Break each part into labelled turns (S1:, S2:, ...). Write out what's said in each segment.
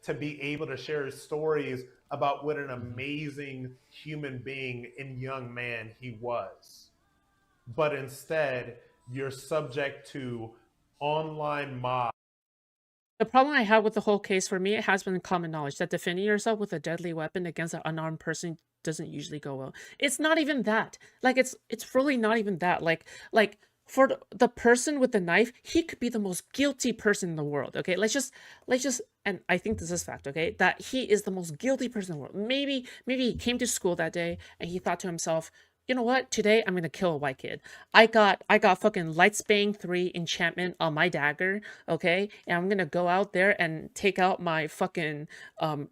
S1: to be able to share stories about what an amazing human being and young man he was. But instead, you're subject to online mob.
S2: The problem I have with the whole case, for me, it has been common knowledge that defending yourself with a deadly weapon against an unarmed person doesn't usually go well. It's not even that. Like it's really not even that. Like for the person with the knife, he could be the most guilty person in the world. Okay, let's just and I think this is fact. Okay, that he is the most guilty person in the world. Maybe he came to school that day and he thought to himself, you know what? Today I'm gonna kill a white kid. I got fucking Lightsbane 3 enchantment on my dagger, okay? And I'm gonna go out there and take out my fucking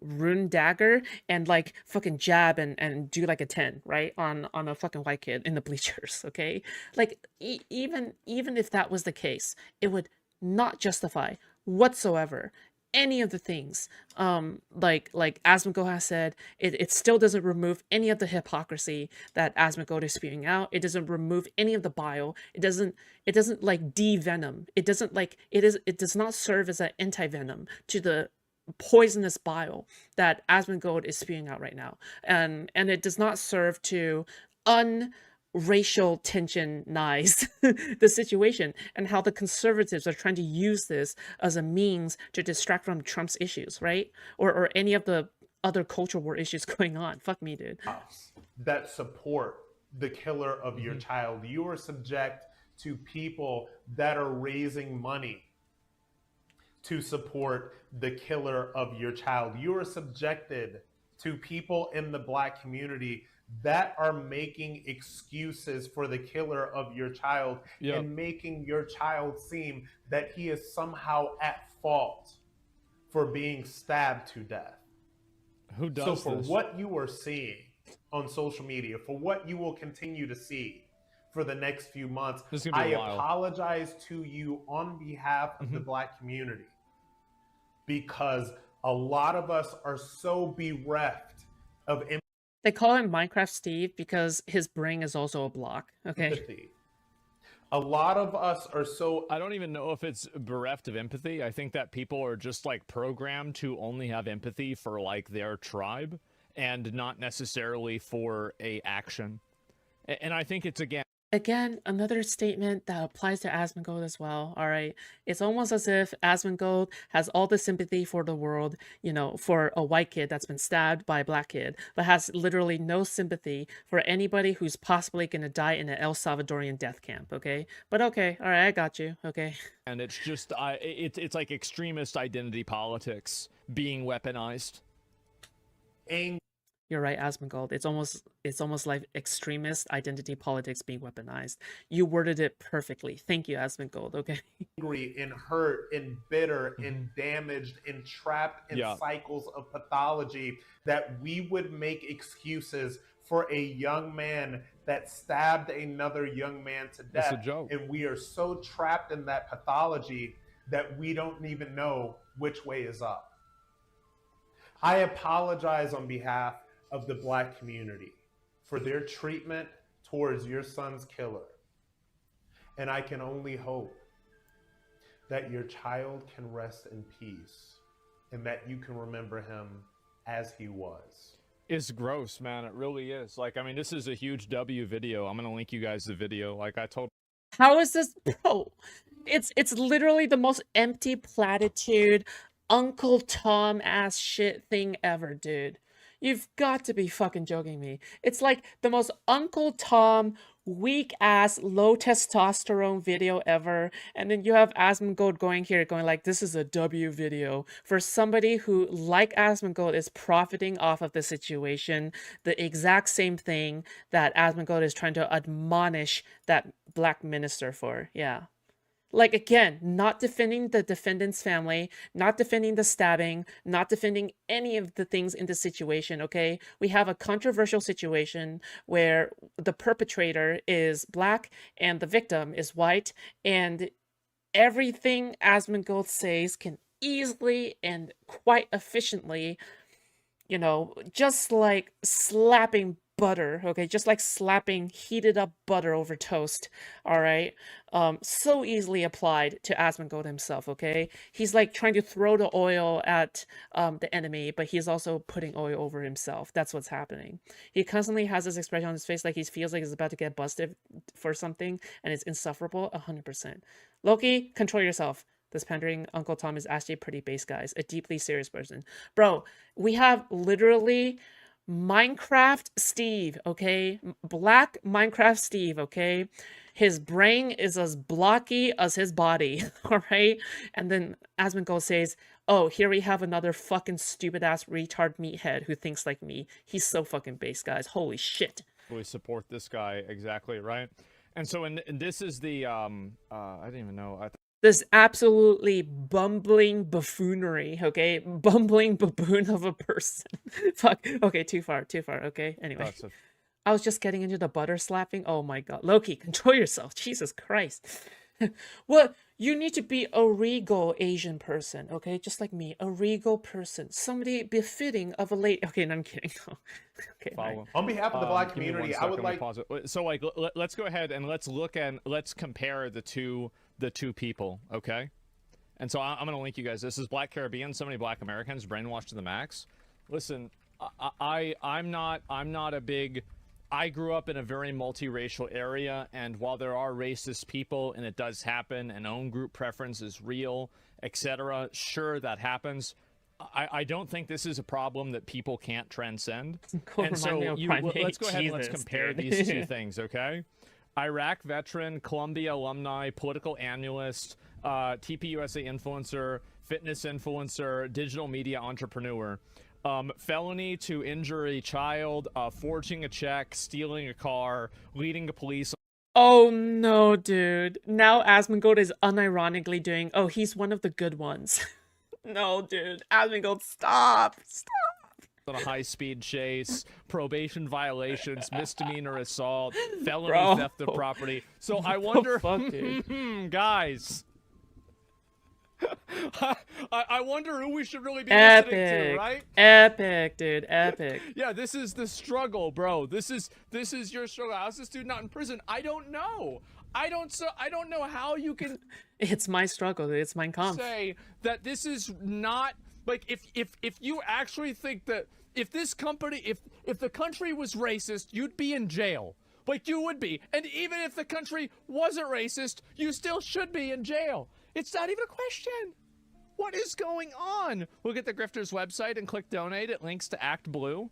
S2: rune dagger and like fucking jab and do like a 10, right? On a fucking white kid in the bleachers, okay? Like even if that was the case, it would not justify whatsoever any of the things like Asmongold has said. It still doesn't remove any of the hypocrisy that Asmongold is spewing out. It doesn't remove any of the bile. It doesn't like de-venom. It doesn't like it does not serve as an anti-venom to the poisonous bile that Asmongold is spewing out right now. And it does not serve to racial tensionize the situation, and how the conservatives are trying to use this as a means to distract from Trump's issues, right? Or any of the other culture war issues going on. Fuck me, dude.
S1: That support the killer of your child. You are subject to people that are raising money to support the killer of your child. You are subjected to people in the Black community that are making excuses for the killer of your child, and making your child seem that he is somehow at fault for being stabbed to death.
S3: Who does
S1: So for
S3: this?
S1: what you are seeing on social media, for what you will continue to see for the next few months, I apologize to you on behalf of the Black community, because a lot of us are so bereft of empathy.
S2: They call him Minecraft Steve because his brain is also a block. Okay.
S1: A lot of us are so...
S3: I don't even know if it's bereft of empathy. I think that people are just like programmed to only have empathy for like their tribe and not necessarily for a action. And I think it's
S2: Again, another statement that applies to Asmongold as well. All right. It's almost as if Asmongold has all the sympathy for the world, for a white kid that's been stabbed by a black kid, but has literally no sympathy for anybody who's possibly going to die in an El Salvadorian death camp. Okay. But okay. All right. I got you. Okay.
S3: And it's just, it's like extremist identity politics being weaponized.
S2: You're right, Asmongold. It's almost like extremist identity politics being weaponized. You worded it perfectly. Thank you, Asmongold. Okay.
S1: Angry and hurt and bitter and damaged and trapped in cycles of pathology, that we would make excuses for a young man that stabbed another young man to death.
S3: It's a joke.
S1: And we are so trapped in that pathology that we don't even know which way is up. I apologize on behalf of the Black community for their treatment towards your son's killer. And I can only hope that your child can rest in peace and that you can remember him as he was.
S3: It's gross, man. It really is. Like, I mean, this is a huge W video. I'm going to link you guys the video. Like I told.
S2: How is this, bro? It's literally the most empty platitude, Uncle Tom ass shit thing ever, dude. You've got to be fucking joking me. It's like the most Uncle Tom, weak-ass, low testosterone video ever, and then you have Asmongold going like, this is a W video, for somebody who, like Asmongold, is profiting off of the situation, the exact same thing that Asmongold is trying to admonish that Black minister for, yeah. Like, again, not defending the defendant's family, not defending the stabbing, not defending any of the things in the situation, okay? We have a controversial situation where the perpetrator is Black and the victim is white, and everything Asmongold says can easily and quite efficiently, just like slapping butter, okay? Just like slapping heated up butter over toast, all right? So easily applied to Asmongold himself, okay? He's like trying to throw the oil at the enemy, but he's also putting oil over himself. That's what's happening. He constantly has this expression on his face like he feels like he's about to get busted for something, and it's insufferable, 100%. Loki, control yourself. This pandering Uncle Tom is actually pretty base, guys. A deeply serious person. Bro, we have literally Minecraft Steve, okay? Black Minecraft Steve, okay? His brain is as blocky as his body, all right? And then Asmongold says, oh, here we have another fucking stupid-ass retard meathead who thinks like me. He's so fucking base, guys. Holy shit.
S3: We support this guy, exactly, right? And so, and this is the, I didn't even know,
S2: this absolutely bumbling buffoonery, okay? Bumbling baboon of a person. Fuck. Okay, too far, okay? Anyway. I was just getting into the butter slapping. Oh my god. Loki, control yourself. Jesus Christ. Well, you need to be a regal Asian person, okay? Just like me. A regal person. Somebody befitting of a lady. Okay, no, I'm kidding. Okay,
S3: follow.
S2: Right.
S1: On behalf of the black community, I would like...
S3: Pause it. So, like, let's go ahead and let's look and let's compare the two people, okay? And so I'm going to link you guys. This is Black Caribbean, so many Black Americans brainwashed to the max. Listen, I'm not a big... I grew up in a very multiracial area, and while there are racist people, and it does happen, and own group preference is real, etc., sure, that happens. I don't think this is a problem that people can't transcend. And so let's go ahead and let's compare these two things, okay? Iraq veteran, Columbia alumni, political annalist, TPUSA influencer, fitness influencer, digital media entrepreneur. Felony to injure a child, forging a check, stealing a car, leading a police.
S2: Oh no, dude. Now Asmongold is unironically doing, oh, he's one of the good ones. No, dude. Asmongold, stop.
S3: On a high-speed chase, probation violations, misdemeanor assault, felony theft of property. So I wonder, guys, I wonder who we should really be listening to, right?
S2: Epic, dude, epic.
S3: Yeah, this is the struggle, bro. This is your struggle. How's this dude not in prison? I don't know. I don't know how you can.
S2: It's my struggle. It's Mein Kampf.
S3: Say that this is not like if you actually think that if this company if the country was racist, you'd be in jail. Like you would be. And even if the country wasn't racist, you still should be in jail. It's not even a question. What is going on? Look at the Grifter's website and click donate. It links to Act Blue.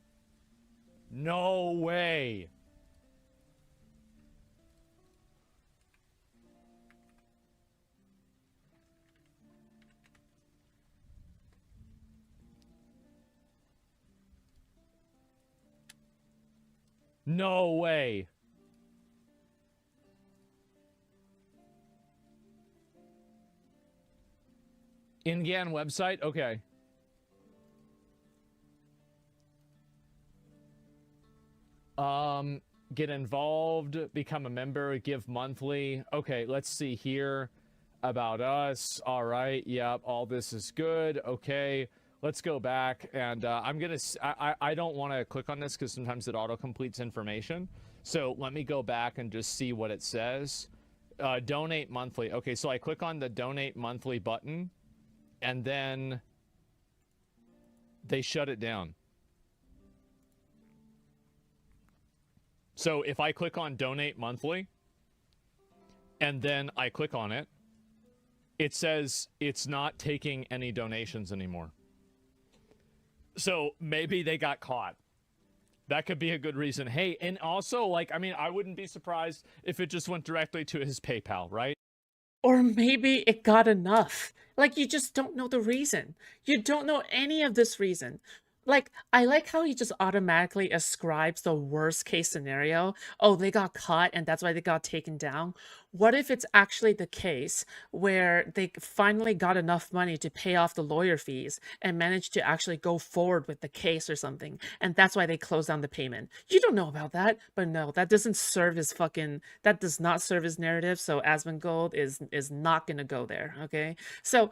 S3: No way. No way. InGAN website? Okay. Get involved, become a member, give monthly. Okay, let's see here. About us. All right. Yep. All this is good. Okay. Let's go back and I'm gonna. I don't want to click on this because sometimes it auto completes information. So let me go back and just see what it says. Donate monthly. Okay, so I click on the donate monthly button, and then they shut it down. So if I click on donate monthly, and then I click on it, it says it's not taking any donations anymore. So maybe they got caught. That could be a good reason. Hey, and also, like, I mean, I wouldn't be surprised if it just went directly to his PayPal, right?
S2: Or maybe it got enough. Like, you just don't know the reason. You don't know any of this reason. Like, I like how he just automatically ascribes the worst case scenario. Oh, they got caught and that's why they got taken down. What if it's actually the case where they finally got enough money to pay off the lawyer fees and managed to actually go forward with the case or something, and that's why they closed down the payment? You don't know about that, but no, that doesn't serve his that does not serve his narrative, so Asmongold is not gonna go there, okay? So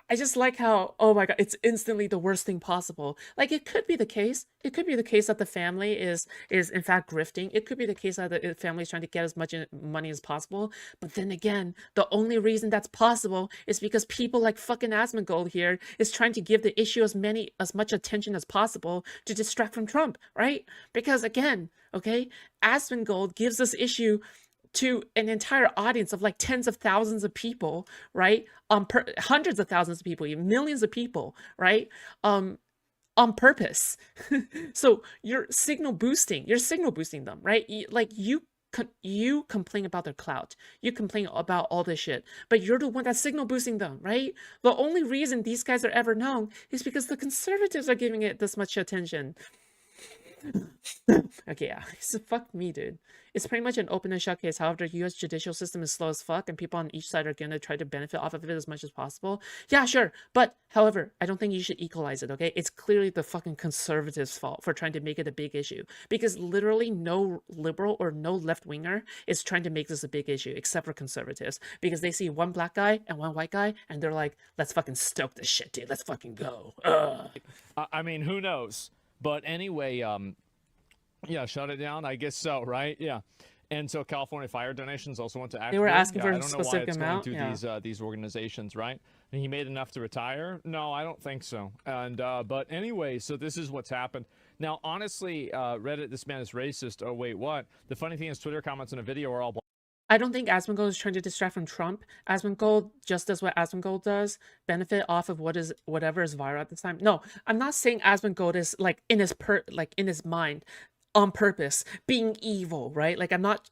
S2: I just like how, oh my god, it's instantly the worst thing possible. Like, it could be the case. It could be the case that the family is in fact grifting. It could be the case that the family is trying to get as much money as possible. But then again, the only reason that's possible is because people like fucking Asmongold here is trying to give the issue as much attention as possible to distract from Trump, right? Because again, okay, Asmongold gives this issue to an entire audience of like tens of thousands of people, right? Hundreds of thousands of people, even millions of people, right? On purpose. So you're signal boosting them, right? You complain about their clout, you complain about all this shit, but you're the one that's signal boosting them, right? The only reason these guys are ever known is because the conservatives are giving it this much attention. Okay, yeah, so fuck me, dude. It's pretty much an open and shut case. However, the U.S. judicial system is slow as fuck, and people on each side are gonna try to benefit off of it as much as possible. Yeah, sure, but however, I don't think you should equalize it. Okay, it's clearly the fucking conservatives' fault for trying to make it a big issue, because literally no liberal or no left winger is trying to make this a big issue, except for conservatives, because they see one black guy and one white guy, and they're like, "Let's fucking stoke this shit, dude. Let's fucking go."
S3: I mean, who knows? But anyway, yeah, shut it down. I guess so, right? Yeah. And so California Fire donations also went to Activision.
S2: They were asking for
S3: I
S2: a
S3: don't know why
S2: specific
S3: it's
S2: amount.
S3: going through these organizations, right? And he made enough to retire? No, I don't think so. And but anyway, so this is what's happened. Now, honestly, Reddit, this man is racist. Oh wait, what? The funny thing is, Twitter comments on a video are all.
S2: I don't think Asmongold is trying to distract from Trump. Asmongold just does what Asmongold does, benefit off of whatever is viral at the time. No, I'm not saying Asmongold is like in his mind on purpose being evil, right? Like I'm not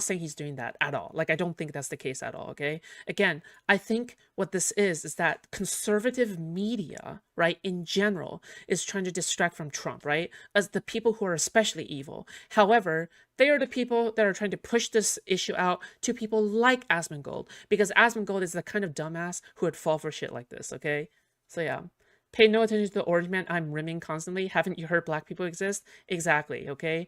S2: saying he's doing that at all. Like I don't think that's the case at all, okay? Again, I think what this is that conservative media, right, in general is trying to distract from Trump, right? As the people who are especially evil. However, they are the people that are trying to push this issue out to people like Asmongold, because Asmongold is the kind of dumbass who would fall for shit like this, okay? So yeah. Pay no attention to the orange man I'm rimming constantly. Haven't you heard black people exist? Exactly, okay?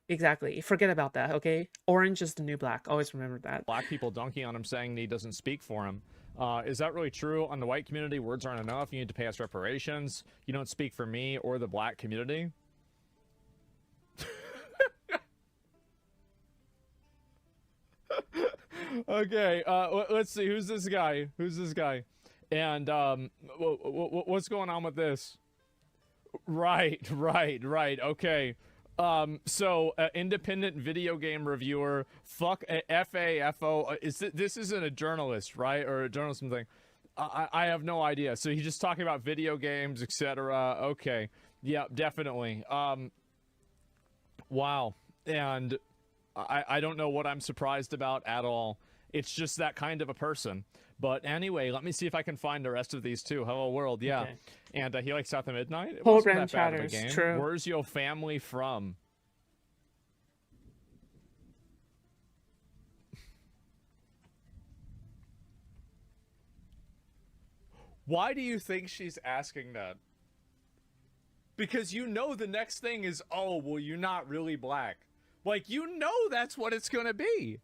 S2: Exactly. Forget about that, okay? Orange is the new black. Always remember that.
S3: Black people dunking on him saying that he doesn't speak for him. Is that really true? On the white community, words aren't enough. You need to pay us reparations. You don't speak for me or the black community. Okay, let's see. Who's this guy? Who's this guy? And what's going on with this? Right. Okay. So independent video game reviewer, fuck FAFO. This isn't a journalist, right? Or a journalism thing. I have no idea. So he's just talking about video games, etc. Okay. Yeah, definitely. Wow. And I don't know what I'm surprised about at all. It's just that kind of a person. But anyway, let me see if I can find the rest of these too. Hello World, yeah. Okay. And he likes South of Midnight. It wasn't that bad of a game.
S2: True.
S3: Where's your family from? Why do you think she's asking that? Because you know the next thing is, oh, well, you're not really black. Like, you know that's what it's gonna be.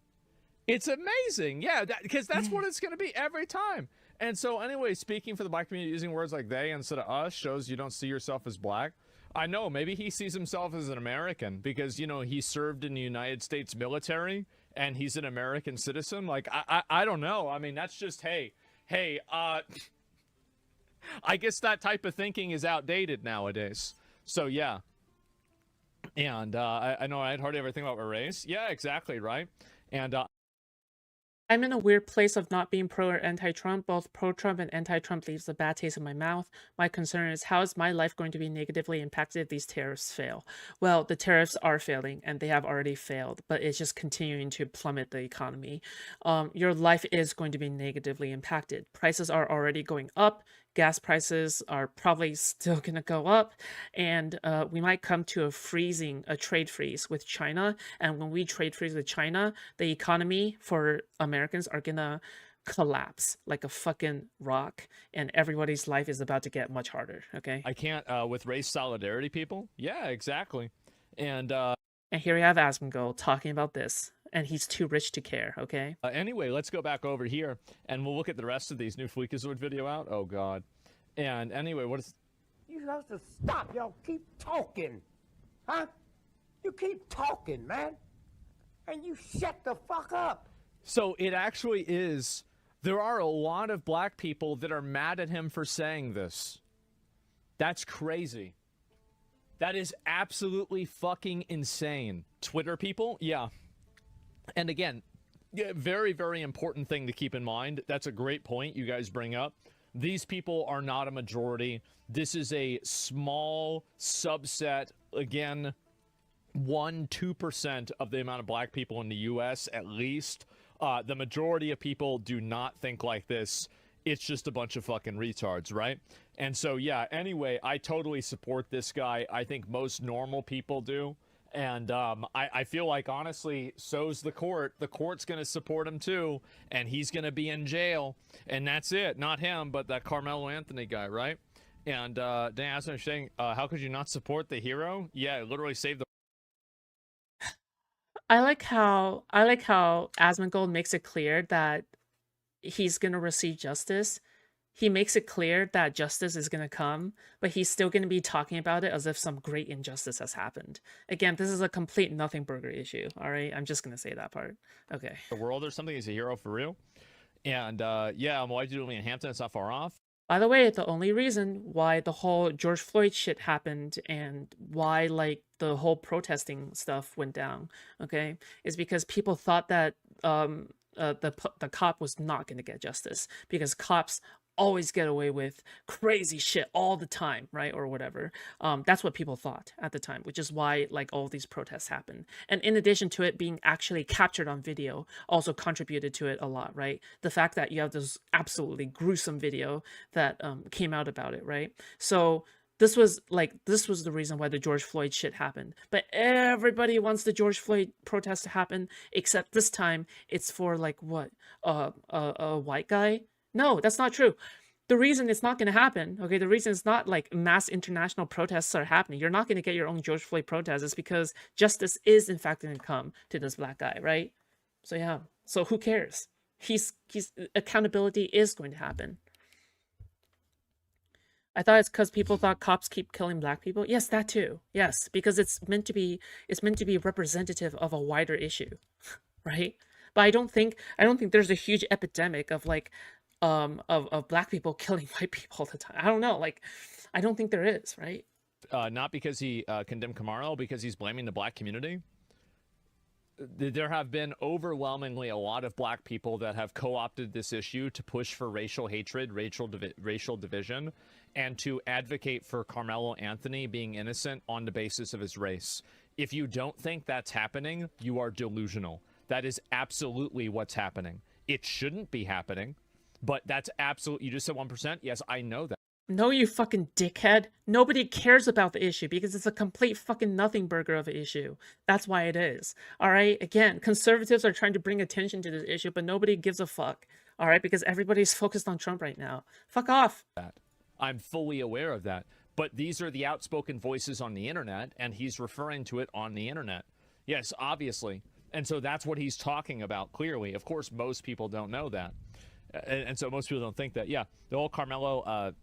S3: It's amazing, yeah, because that's what it's going to be every time. And so anyway, speaking for the black community, using words like they instead of us shows you don't see yourself as black. I know, maybe he sees himself as an American because, you know, he served in the United States military and he's an American citizen. Like, I don't know. I mean, that's just, hey, I guess that type of thinking is outdated nowadays. So, yeah. And I know I'd hardly ever think about race. Yeah, exactly, right? And
S2: I'm in a weird place of not being pro or anti-Trump. Both pro-Trump and anti-Trump leaves a bad taste in my mouth. My concern is, how is my life going to be negatively impacted if these tariffs fail? Well, the tariffs are failing, and they have already failed, but it's just continuing to plummet the economy. Your life is going to be negatively impacted. Prices are already going up. Gas prices are probably still going to go up, and we might come to a trade freeze with China. And when we trade freeze with China, the economy for Americans are going to collapse like a fucking rock, and everybody's life is about to get much harder, okay?
S3: I can't, with race solidarity people? Yeah, exactly. And
S2: here we have Asmongold talking about this. And he's too rich to care, okay?
S3: Anyway, let's go back over here, and we'll look at the rest of these. New Freakazoid video out? Oh, God. And anyway, what is...
S4: You supposed to stop. Y'all keep talking. Huh? You keep talking, man. And you shut the fuck up.
S3: So it actually is. There are a lot of black people that are mad at him for saying this. That's crazy. That is absolutely fucking insane. Twitter people? Yeah. And again, very, very important thing to keep in mind. That's a great point you guys bring up. These people are not a majority. This is a small subset. Again, 1-2% of the amount of black people in the US at least. The majority of people do not think like this. It's just a bunch of fucking retards, right? And so, yeah, anyway, I totally support this guy. I think most normal people do. And I feel like, honestly, so's the court. The court's going to support him, too. And he's going to be in jail. And that's it. Not him, but that Carmelo Anthony guy, right? And Dan asked me, saying, how could you not support the hero? Yeah, it literally saved the...
S2: I like how Asmongold makes it clear that he's gonna receive justice. He makes it clear that justice is gonna come, but he's still gonna be talking about it as if some great injustice has happened. Again, this is a complete nothing burger issue. All right, I'm just gonna say that part. Okay.
S3: The world or something. He's a hero for real. And yeah, why'd you do it in Hampton? It's not far off.
S2: By the way, the only reason why the whole George Floyd shit happened and why like the whole protesting stuff went down, okay, is because people thought that the cop was not going to get justice because cops always get away with crazy shit all the time, right? Or whatever. That's what people thought at the time, which is why like all these protests happened. And in addition to it being actually captured on video also contributed to it a lot, right? The fact that you have this absolutely gruesome video that came out about it, right? So this was the reason why the George Floyd shit happened. But everybody wants the George Floyd protest to happen, except this time it's for like what? A white guy? No, that's not true. The reason it's not going to happen, okay, the reason it's not like mass international protests are happening, you're not going to get your own George Floyd protest, is because justice is in fact going to come to this black guy, right? So yeah, so who cares? Accountability is going to happen. I thought it's because people thought cops keep killing black people. Yes, that too. Yes, because it's meant to be representative of a wider issue, right? But I don't think there's a huge epidemic of like of black people killing white people all the time. I don't know, like I don't think there is, right?
S3: Not because he condemned Camaro, because he's blaming the black community. There have been overwhelmingly a lot of black people that have co-opted this issue to push for racial hatred, racial division, and to advocate for Carmelo Anthony being innocent on the basis of his race. If you don't think that's happening, you are delusional. That is absolutely what's happening. It shouldn't be happening, but that's absolutely... You just said 1%? Yes, I know that.
S2: No, you fucking dickhead. Nobody cares about the issue because it's a complete fucking nothing burger of an issue. That's why it is. All right? Again, conservatives are trying to bring attention to this issue, but nobody gives a fuck. All right? Because everybody's focused on Trump right now. Fuck off.
S3: I'm fully aware of that. But these are the outspoken voices on the internet, and he's referring to it on the internet. Yes, obviously. And so that's what he's talking about, clearly. Of course, most people don't know that. And so most people don't think that. Yeah, the whole Carmelo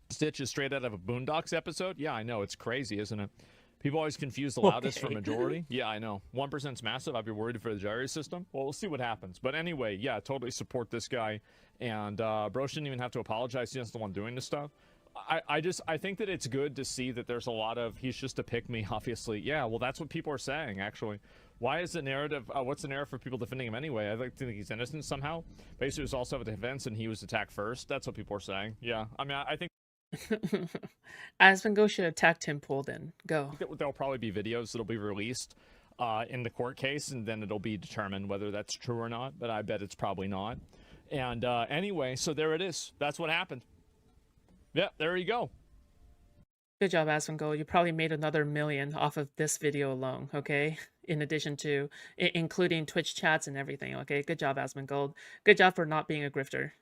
S3: stitch is straight out of a Boondocks episode. Yeah, I know. It's crazy, isn't it? People always confuse the loudest for majority. Yeah, I know. 1%'s massive. I'd be worried for the jury system. Well, we'll see what happens. But anyway, yeah, totally support this guy. And bro shouldn't even have to apologize. He's the one doing this stuff. I think that it's good to see that there's a lot of, he's just a pick-me, obviously. Yeah, well, that's what people are saying, actually. Why is the narrative, what's the narrative for people defending him anyway? I like to think he's innocent somehow. Basically, it was also a defense, and he was attacked first. That's what people are saying. Yeah, I mean, I think...
S2: Asmongold should attack Tim Pool then. Go.
S3: There'll probably be videos that'll be released in the court case, and then it'll be determined whether that's true or not, but I bet it's probably not. And anyway, so there it is. That's what happened. Yeah, there you go.
S2: Good job, Asmongold. You probably made another $1 million off of this video alone, okay? In addition to, including Twitch chats and everything, okay? Good job, Asmongold. Good job for not being a grifter.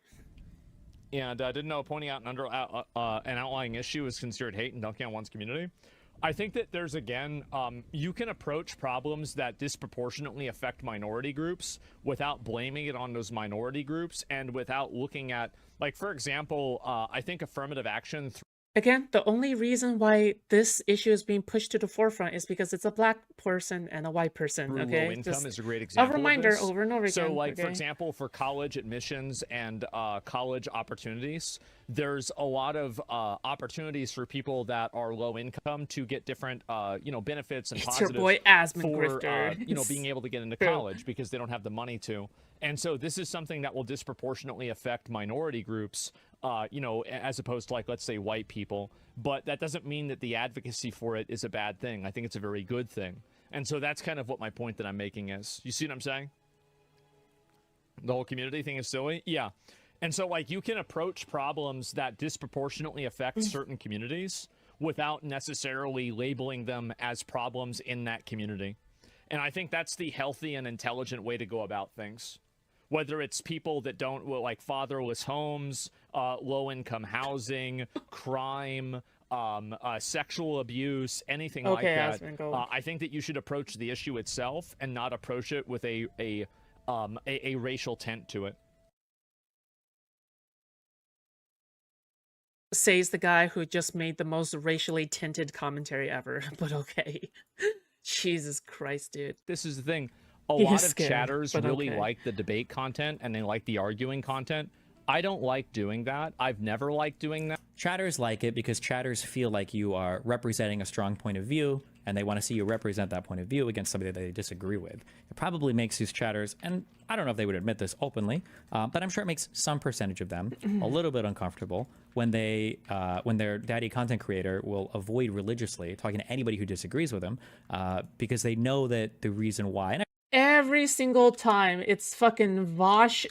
S3: And I didn't know pointing out an outlying issue is considered hate and dunking on one's community. I think that there's, again, you can approach problems that disproportionately affect minority groups without blaming it on those minority groups and without looking at, like, for example, I think affirmative action
S2: Again, the only reason why this issue is being pushed to the forefront is because it's a black person and a white person,
S3: Through
S2: okay?
S3: low income
S2: Just
S3: is a great
S2: a
S3: example
S2: reminder
S3: of this.
S2: over and over
S3: So,
S2: again,
S3: like, for
S2: okay?
S3: example, for college admissions and college opportunities, there's a lot of opportunities for people that are low income to get different, benefits and
S2: It's your
S3: positives
S2: boy Asmon
S3: for,
S2: Grifter.
S3: being able to get into
S2: True.
S3: college because they don't have the money to. And so this is something that will disproportionately affect minority groups, as opposed to, like, let's say white people. But that doesn't mean that the advocacy for it is a bad thing. I think it's a very good thing. And so that's kind of what my point that I'm making is. You see what I'm saying? The whole community thing is silly? Yeah. And so, like, you can approach problems that disproportionately affect certain communities without necessarily labeling them as problems in that community. And I think that's the healthy and intelligent way to go about things. Whether it's people that don't, like, fatherless homes, low-income housing, crime, sexual abuse, anything like
S2: Okay,
S3: that.
S2: Asmon, go.
S3: I think that you should approach the issue itself and not approach it with a racial tint to it.
S2: Says the guy who just made the most racially tinted commentary ever, but okay. Jesus Christ, dude.
S3: This is the thing. A
S2: He
S3: lot
S2: is
S3: of
S2: scared,
S3: chatters
S2: but
S3: really
S2: okay.
S3: like the debate content and they like the arguing content. I don't like doing that. I've never liked doing that.
S5: Chatters like it because chatters feel like you are representing a strong point of view and they want to see you represent that point of view against somebody that they disagree with. It probably makes these chatters, and I don't know if they would admit this openly, but I'm sure it makes some percentage of them a little bit uncomfortable when when their daddy content creator will avoid religiously talking to anybody who disagrees with them because they know that the reason why. And
S2: Every single time, it's fucking Vosh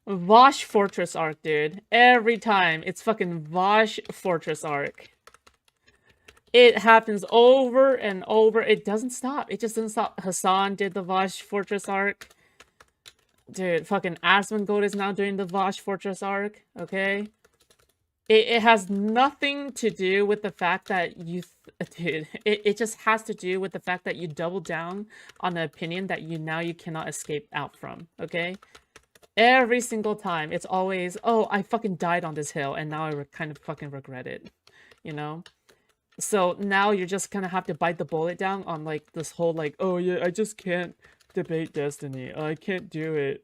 S2: Fortress arc, dude. Every time, it's fucking Vosh Fortress arc. It happens over and over. It doesn't stop. It just doesn't stop. Hassan did the Vosh Fortress arc. Dude, fucking Asmongold is now doing the Vosh Fortress arc, okay? It has nothing to do with the fact that you... Dude, it just has to do with the fact that you double down on the opinion that you cannot escape out from, okay? Every single time, it's always, oh, I fucking died on this hill, and now I kind of fucking regret it, you know? So now you're just gonna have to bite the bullet down on, like, this whole, like, oh yeah, I just can't debate Destiny. I can't do it.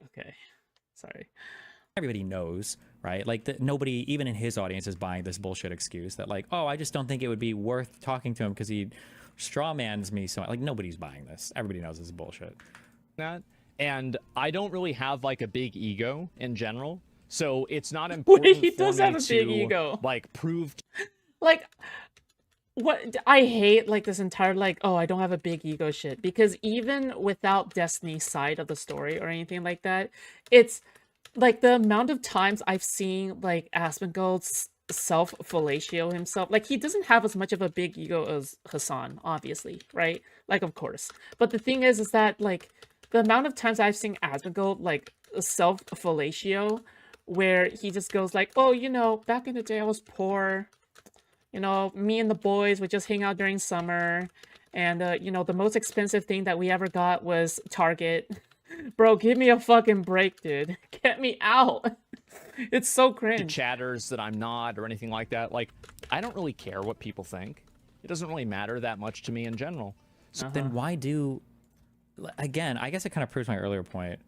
S2: Okay. Sorry.
S5: everybody knows, right? Like nobody, even in his audience, is buying this bullshit excuse that, like, oh, I just don't think it would be worth talking to him because he strawmans me. So, like, nobody's buying this. Everybody knows this is bullshit.
S3: That, and I don't really have, like, a big ego in general, so it's not important
S2: Wait, he
S3: for
S2: does
S3: me
S2: have a big
S3: to,
S2: ego.
S3: like, prove
S2: Like, what I hate, like, this entire, like, oh, I don't have a big ego shit, because even without Destiny's side of the story or anything like that, it's like the amount of times I've seen, like, Asmongold self-fellatio himself. Like, he doesn't have as much of a big ego as Hassan, obviously, right? Like, of course. But the thing is that, like, the amount of times I've seen Asmongold, like, self-fellatio, where he just goes like, oh, you know, back in the day I was poor. You know, me and the boys would just hang out during summer. And, you know, the most expensive thing that we ever got was Target. Bro, give me a fucking break, dude. Get me out. It's so cringe.
S3: chatters that I'm not or anything like that. Like, I don't really care what people think. It doesn't really matter that much to me in general.
S5: So then why do... Again, I guess it kind of proves my earlier point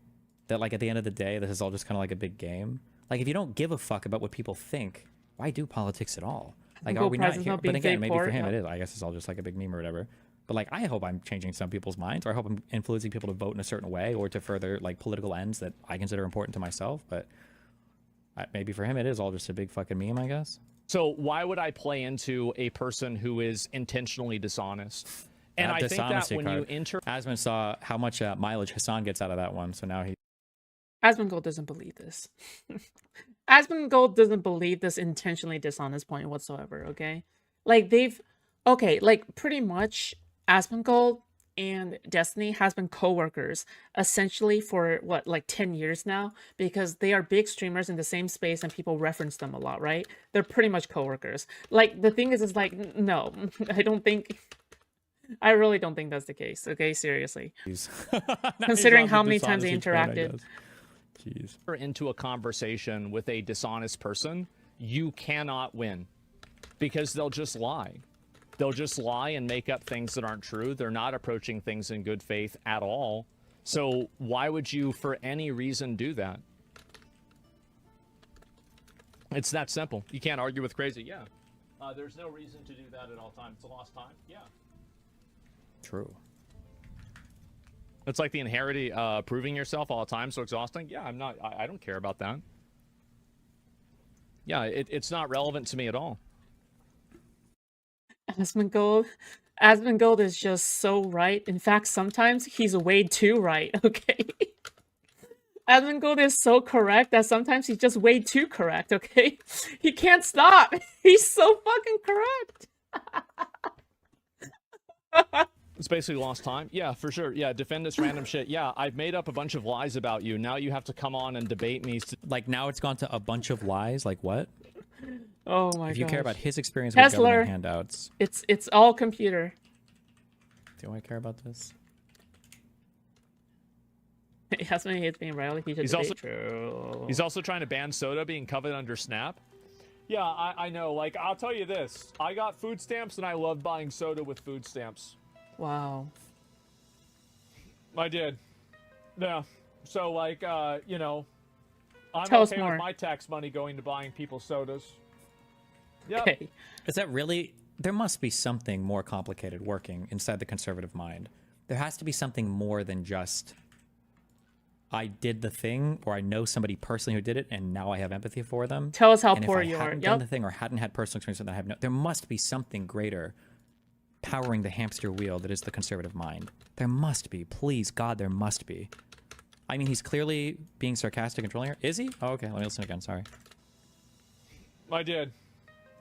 S5: that, like, at the end of the day, this is all just kind of like a big game. Like, if you don't give a fuck about what people think, why do politics at all? Like, are
S2: Nobel
S5: we
S2: Prize
S5: not
S2: is
S5: here?
S2: not
S5: But
S2: being
S5: again,
S2: paid
S5: maybe
S2: for
S5: for
S2: it,
S5: him
S2: yeah.
S5: it is. I guess it's all just like a big meme or whatever. But, like, I hope I'm changing some people's minds, or I hope I'm influencing people to vote in a certain way or to further, like, political ends that I consider important to myself. But maybe for him it is all just a big fucking meme, I guess.
S3: So why would I play into a person who is intentionally dishonest? And
S5: That
S3: I think that
S5: dishonesty
S3: when
S5: card.
S3: you enter...
S5: Asman saw how much mileage Hassan gets out of that one, so now he...
S2: Asmongold doesn't believe this. Asmongold doesn't believe this intentionally dishonest point whatsoever, okay? Like, okay, like, pretty much, Asmongold and Destiny has been co-workers, essentially for, what, like 10 years now? Because they are big streamers in the same space and people reference them a lot, right? They're pretty much co-workers. Like, the thing is like, no, I don't think... I really don't think that's the case. Okay, seriously.
S5: Jeez.
S2: Considering
S5: He's on
S2: how
S5: the
S2: many times they
S5: dishonesty train, I
S2: interacted.
S5: guess. Jeez.
S3: Into a conversation with a dishonest person, you cannot win because they'll just lie. They'll just lie and make up things that aren't true. They're not approaching things in good faith at all. So why would you, for any reason, do that? It's that simple. You can't argue with crazy. Yeah. There's no reason to do that at all times. It's a lost time. Yeah.
S5: True.
S3: It's like the inherited proving yourself all the time, so exhausting. Yeah, I don't care about that. Yeah, it's not relevant to me at all.
S2: Asmongold is just so right. In fact, sometimes he's way too right, okay? Asmongold is so correct that sometimes he's just way too correct, okay? He can't stop. He's so fucking correct.
S3: It's basically lost time. Yeah, for sure. Yeah, defend this random shit. Yeah, I've made up a bunch of lies about you. Now you have to come on and debate me.
S5: Like, now it's gone to a bunch of lies? Like, what?
S2: Oh my god.
S5: If you care about his experience with
S2: Tesla,
S5: government handouts.
S2: It's all computer.
S5: Do I care about this?
S2: Asmon hates being right.
S3: He's also trying to ban soda being covered under SNAP. Yeah, I know. Like, I'll tell you this. I got food stamps and I love buying soda with food stamps.
S2: Wow.
S3: I did. Yeah. So, like, you know, I'm
S2: Tell us
S3: okay
S2: more.
S3: with my tax money going to buying people sodas. Yep.
S2: Okay.
S5: Is that really... There must be something more complicated working inside the conservative mind. There has to be something more than just... I did the thing, or I know somebody personally who did it, and now I have empathy for them.
S2: Tell us how
S5: and
S2: poor
S5: if I
S2: you are.
S5: hadn't done the thing or hadn't had personal experience with it, I have no... There must be something greater powering the hamster wheel that is the conservative mind. There must be. Please, God, there must be. I mean, he's clearly being sarcastic and trolling her. Is he? Oh, okay. Let me listen again. Sorry.
S3: I did.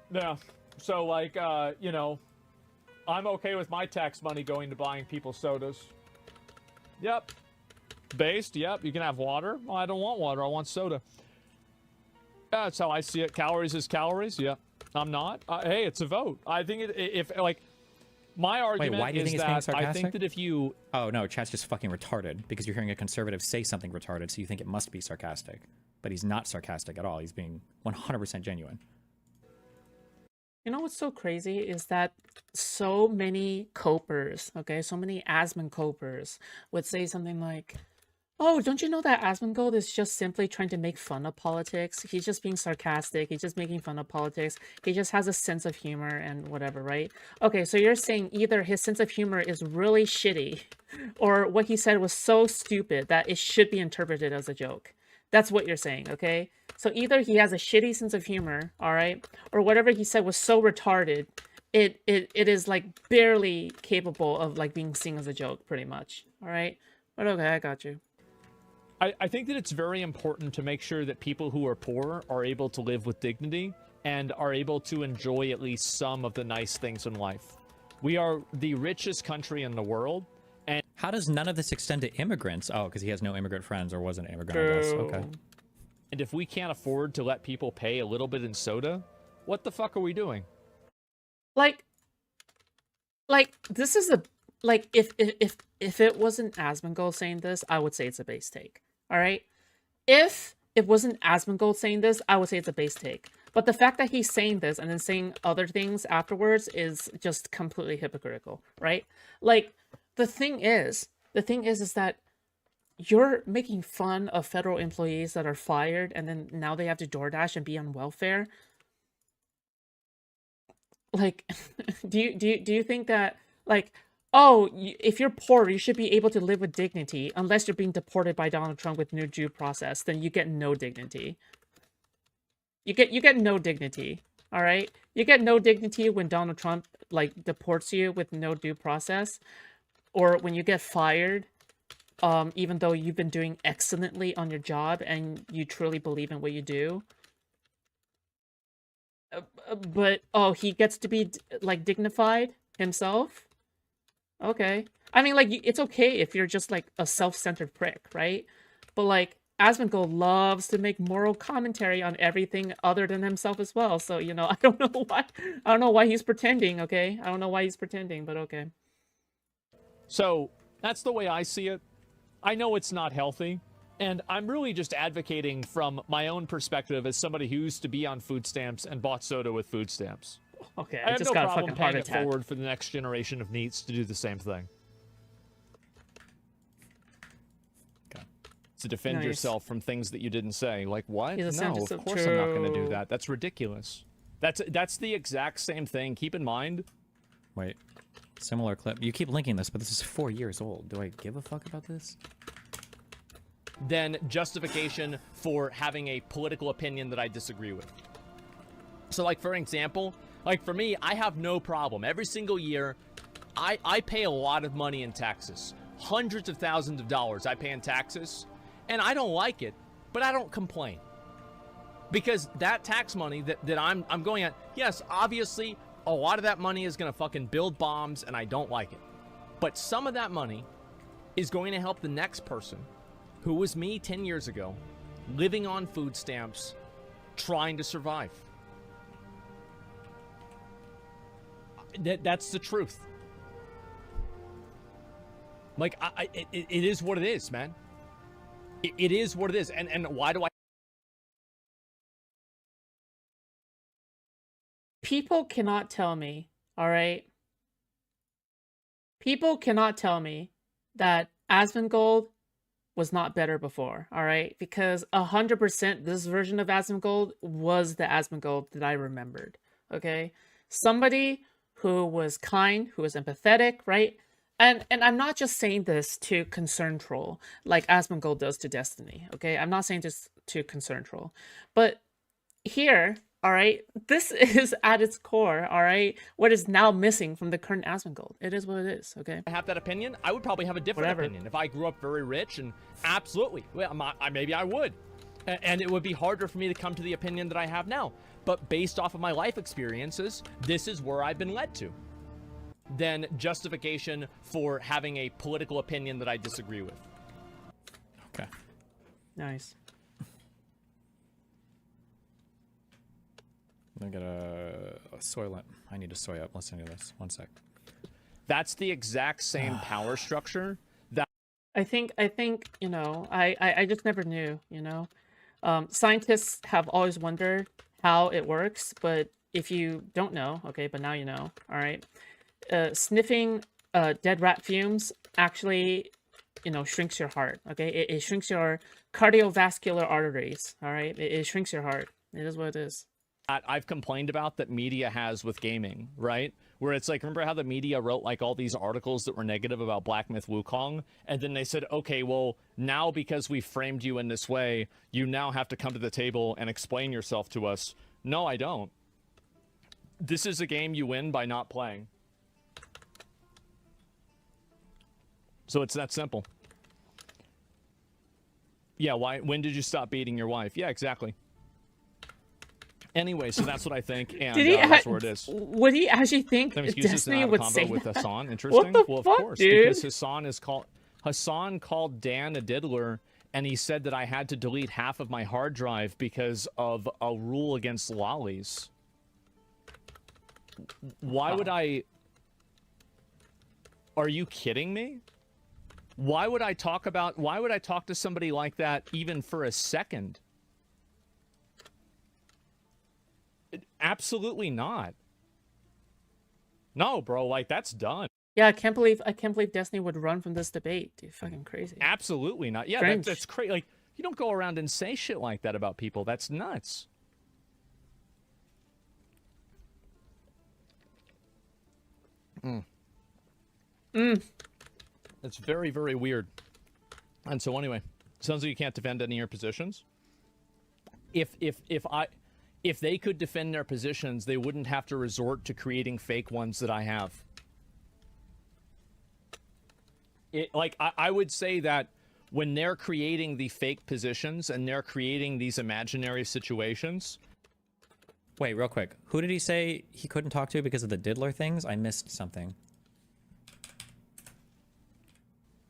S3: Yeah. So, like, you know, I'm okay with my tax money going to buying people sodas. Yep. Based, yep. You can have water. Well, I don't want water. I want soda. That's how I see it. Calories is calories. Yep. I'm not. Hey, it's a vote. I think if like, my argument
S5: Wait, why do you
S3: is
S5: think it's being
S3: that I
S5: sarcastic?
S3: think that if you...
S5: Oh, no, chat's just fucking retarded because you're hearing a conservative say something retarded, so you think it must be sarcastic. But he's not sarcastic at all. He's being 100% genuine.
S2: You know what's so crazy is that so many copers, okay, so many Asmon copers would say something like, oh, don't you know that Asmongold is just simply trying to make fun of politics? He's just being sarcastic. He's just making fun of politics. He just has a sense of humor and whatever, right? Okay, so you're saying either his sense of humor is really shitty or what he said was so stupid that it should be interpreted as a joke. That's what you're saying, okay? So either he has a shitty sense of humor, all right? Or whatever he said was so retarded, it is like barely capable of like being seen as a joke, pretty much, all right? But okay, I got you.
S3: I think that it's very important to make sure that people who are poor are able to live with dignity and are able to enjoy at least some of the nice things in life. We are the richest country in the world. And
S5: how does none of this extend to immigrants? Oh, because he has no immigrant friends or wasn't an immigrant, I guess. Okay.
S3: And if we can't afford to let people pay a little bit in soda, what the fuck are we doing?
S2: Like this is a like if it wasn't Asmongold saying this, I would say it's a base take. All right. If it wasn't Asmongold saying this, I would say it's a base take. But the fact that he's saying this and then saying other things afterwards is just completely hypocritical, right? Like the thing is that you're making fun of federal employees that are fired and then now they have to DoorDash and be on welfare. Like, do you think that like, oh, if you're poor, you should be able to live with dignity unless you're being deported by Donald Trump with no due process, then you get no dignity. You get no dignity, all right? You get no dignity when Donald Trump like deports you with no due process, or when you get fired, even though you've been doing excellently on your job and you truly believe in what you do. But oh, he gets to be like dignified himself. Okay, I mean, like it's okay if you're just like a self-centered prick, right? But like Asmongold loves to make moral commentary on everything other than himself as well. So, you know, I don't know why he's pretending, okay? I don't know why he's pretending, but okay.
S3: So that's the way I see it. I know it's not healthy, and I'm really just advocating from my own perspective as somebody who used to be on food stamps and bought soda with food stamps.
S2: Okay,
S3: I
S2: I
S3: have
S2: just
S3: no
S2: got a
S3: problem
S2: fucking heart
S3: paying it
S2: attack.
S3: forward for the next generation of NEETs to do the same thing.
S5: Okay.
S3: To defend
S2: Nice.
S3: yourself from things that you didn't say. Like, what?
S2: He's a
S3: No,
S2: scientist
S3: of
S2: of
S3: course I'm not going to do
S2: true.
S3: that. That's ridiculous. That's the exact same thing. Keep in mind,
S5: Wait. Similar clip. You keep linking this, but this is 4 years old. Do I give a fuck about this?
S3: then justification for having a political opinion that I disagree with. So, like, for example, like, for me, I have no problem. Every single year, I pay a lot of money in taxes. Hundreds of thousands of dollars I pay in taxes, and I don't like it, but I don't complain. Because that tax money that I'm going at, yes, obviously, a lot of that money is going to fucking build bombs, and I don't like it. But some of that money is going to help the next person, who was me 10 years ago, living on food stamps, trying to survive. That's the truth. Like, it is what it is, man. It is what it is. And why do I...
S2: People cannot tell me, all right? People cannot tell me that Asmongold was not better before, all right? Because 100% this version of Asmongold was the Asmongold that I remembered, okay? Somebody who was kind, who was empathetic, right? And I'm not just saying this to concern troll like Asmongold does to Destiny, okay? I'm not saying this to concern troll. But here, all right, this is at its core, all right, what is now missing from the current Asmongold. It is what it is, okay?
S3: have that opinion, I would probably have a different
S2: Whatever.
S3: opinion. If I grew up very rich, and absolutely, well, maybe I would. And it would be harder for me to come to the opinion that I have now. But based off of my life experiences, this is where I've been led to. Then justification for having a political opinion that I disagree with.
S5: Okay.
S2: Nice.
S5: I'm gonna get a soy lamp. I need a soy up. Listen to this. 1 sec.
S3: That's the exact same power structure that
S2: I think, you know, I just never knew, you know? Scientists have always wondered how it works, but if you don't know, okay, but now you know, all right? Sniffing dead rat fumes actually, you know, shrinks your heart, okay? It shrinks your cardiovascular arteries, all right? It shrinks your heart. It is what it is.
S3: I've complained about that media has with gaming, right? Where it's like, remember how the media wrote like all these articles that were negative about Black Myth Wukong? And then they said, okay, well, now because we framed you in this way, you now have to come to the table and explain yourself to us. No, I don't. This is a game you win by not playing. So it's that simple. Yeah, why? When did you stop beating your wife? Yeah, exactly. Anyway, so that's what I think, and that's where it is.
S2: Would he actually think
S3: Some excuses
S2: Destiny
S3: to have a
S2: would
S3: combo
S2: say
S3: with
S2: that?
S3: Hassan. Interesting.
S2: the
S3: Well, of
S2: fuck,
S3: course,
S2: dude?
S3: because Hassan called Dan a diddler, and he said that I had to delete half of my hard drive because of a rule against lollies. Why would I? Are you kidding me? Why would I talk to somebody like that even for a second? Absolutely not. No, bro, like that's done.
S2: Yeah, I can't believe Destiny would run from this debate, dude. Fucking crazy.
S3: Absolutely not. Yeah,
S2: Strange.
S3: that's crazy. Like, you don't go around and say shit like that about people. That's nuts. It's very, very weird. And so anyway, sounds like you can't defend any of your positions. If they could defend their positions, they wouldn't have to resort to creating fake ones that I have. I would say that when they're creating the fake positions and they're creating these imaginary situations.
S5: Wait, real quick. Who did he say he couldn't talk to because of the diddler things? I missed something.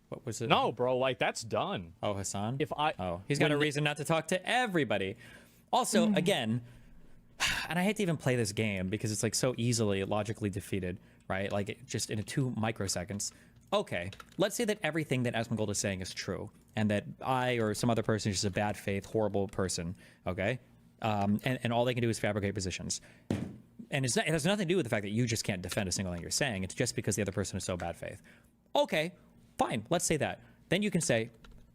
S5: What was it?
S3: No, bro, like that's done.
S5: Oh, Hassan?
S3: Oh,
S5: he's got a reason not to talk to everybody. Also, again, and I hate to even play this game because it's like so easily logically defeated, right? Like just in 2 microseconds. Okay, let's say that everything that Asmongold is saying is true, and that I or some other person is just a bad faith, horrible person, okay? And all they can do is fabricate positions. And it has nothing to do with the fact that you just can't defend a single thing you're saying. It's just because the other person is so bad faith. Okay, fine, let's say that. Then you can say,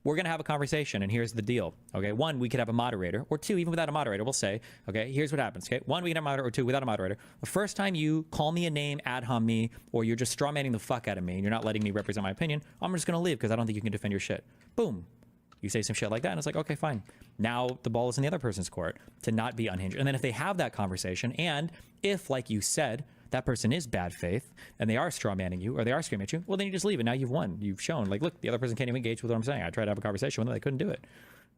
S5: we're going to have a conversation, and here's the deal. Okay, one, we could have a moderator, or two, even without a moderator, we'll say, okay, here's what happens. Okay, one, we can have a moderator, or two, without a moderator. The first time you call me a name, ad hom me, or you're just strawmanning the fuck out of me, and you're not letting me represent my opinion, I'm just going to leave because I don't think you can defend your shit. Boom. You say some shit like that, and it's like, okay, fine. Now the ball is in the other person's court to not be unhinged. And then if they have that conversation, and if, like you said, that person is bad faith, and they are strawmanning you, or they are screaming at you, well, then you just leave, and now you've won. You've shown, like, look, the other person can't even engage with what I'm saying. I tried to have a conversation with them, they couldn't do it.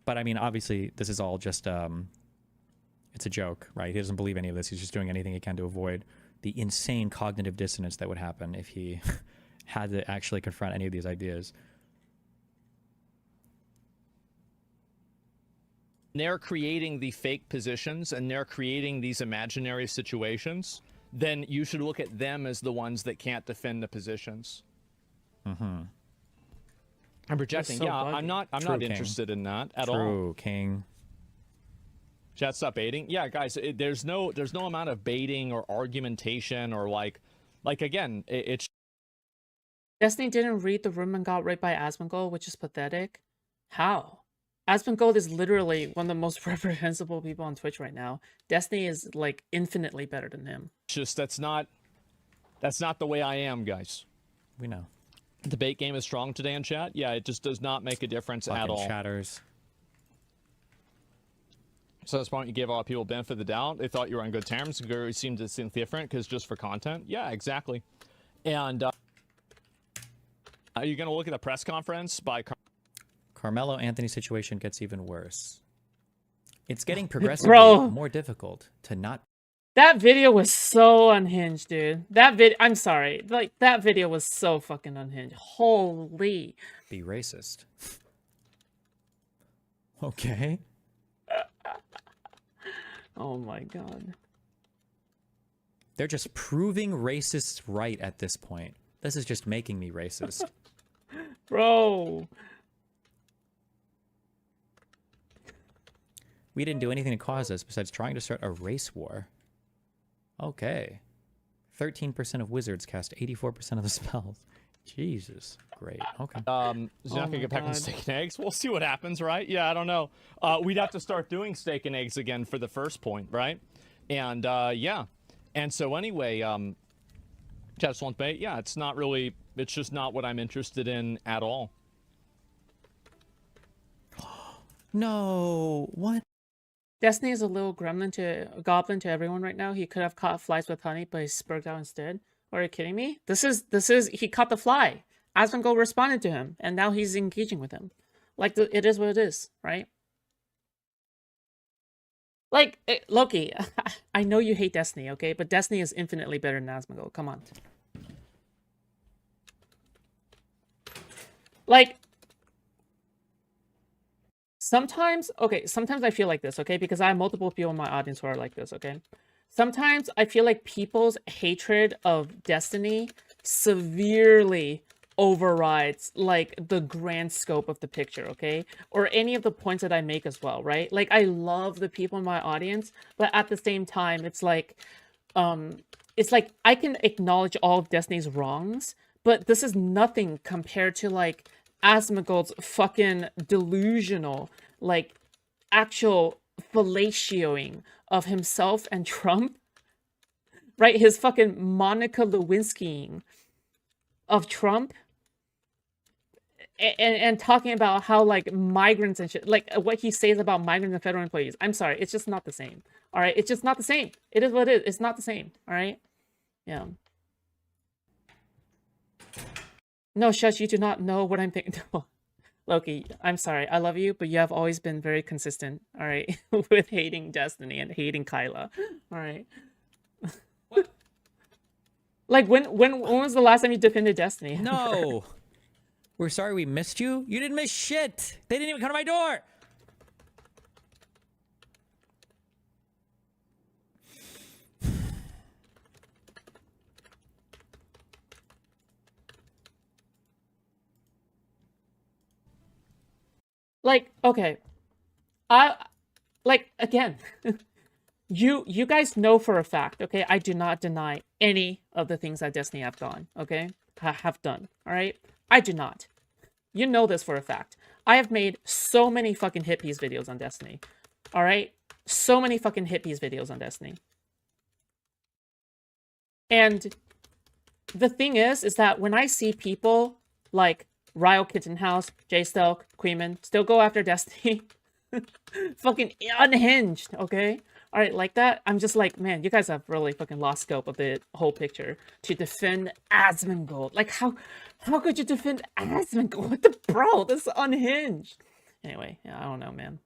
S5: But, I mean, obviously, this is all just, it's a joke, right? He doesn't believe any of this. He's just doing anything he can to avoid the insane cognitive dissonance that would happen if he had to actually confront any of these ideas.
S3: They're creating the fake positions, and they're creating these imaginary situations, then you should look at them as the ones that can't defend the positions.
S5: Mm-hmm.
S3: I'm projecting.
S2: so
S3: Yeah,
S2: buggy.
S3: I'm not
S5: True, King.
S3: interested in that at all.
S5: True, King.
S3: Chat, stop baiting. Yeah, guys, there's no amount of baiting or argumentation or like again, it's
S2: Destiny didn't read the room and got raped by Asmongold, which is pathetic. How? Asmongold is literally one of the most reprehensible people on Twitch right now. Destiny is like infinitely better than him.
S3: just that's not the way I am, guys.
S5: We know.
S3: The debate game is strong today in chat. Yeah, it just does not make a difference at all.
S5: Chatters.
S3: So that's why you gave a lot of people benefit of the doubt. They thought you were on good terms. You seemed to think different because just for content. Yeah, exactly. And are you going to look at the press conference by
S5: Carmelo Anthony situation gets even worse. It's getting progressively
S2: Bro.
S5: more difficult to not
S2: That video was so unhinged, dude. I'm sorry. Like, that video was so fucking unhinged. Holy.
S5: be racist. Okay.
S2: Oh my god.
S5: They're just proving racists right at this point. This is just making me racist.
S2: Bro.
S5: We didn't do anything to cause this besides trying to start a race war. Okay. 13% of wizards cast 84% of the spells. Jesus. Great. Okay.
S3: Is he not gonna
S2: my
S3: get back on
S2: God.
S3: steak and eggs? We'll see what happens, right? Yeah, I don't know. We'd have to start doing steak and eggs again for the first point, right? And yeah. And so anyway, Chad Swamp Bay, yeah, it's just not what I'm interested in at all.
S5: No. What?
S2: Destiny is a little goblin to everyone right now. He could have caught flies with honey, but he spurred out instead. Are you kidding me? He caught the fly. Asmongold responded to him, and now he's engaging with him. Like, it is what it is, right? Like, Loki, I know you hate Destiny, okay? But Destiny is infinitely better than Asmongold. Come on. Like, sometimes I feel like this, okay? Because I have multiple people in my audience who are like this, okay? Sometimes I feel like people's hatred of Destiny severely overrides, like, the grand scope of the picture, okay? Or any of the points that I make as well, right? Like, I love the people in my audience, but at the same time, it's like I can acknowledge all of Destiny's wrongs, but this is nothing compared to, like, Asmongold's fucking delusional, like, actual fellatioing of himself and Trump, right? His fucking Monica Lewinskying of Trump, and talking about how, like, migrants and shit, like, what he says about migrants and federal employees. I'm sorry, it's just not the same. All right, it's just not the same. It is what it is. It's not the same. All right, yeah. No, Shush, you do not know what I'm thinking. Loki, I'm sorry. I love you, but you have always been very consistent, all right, with hating Destiny and hating Kyla. All right.
S5: What?
S2: Like, when was the last time you defended Destiny?
S5: No. We're sorry we missed you. You didn't miss shit. They didn't even come to my door.
S2: Like, okay, I like again. You guys know for a fact, okay? I do not deny any of the things that Destiny have done, okay? Have done, all right? I do not. You know this for a fact. I have made so many fucking hit piece videos on Destiny, all right? So many fucking hit piece videos on Destiny. And the thing is that when I see people like Ryo Kittenhouse, Jay Stelk, Queeman still go after Destiny, fucking unhinged, okay? All right, like that, I'm just like, man, you guys have really fucking lost scope of the whole picture to defend Asmongold. Like, how could you defend Asmongold? What the bro? This is unhinged. Anyway, yeah, I don't know, man.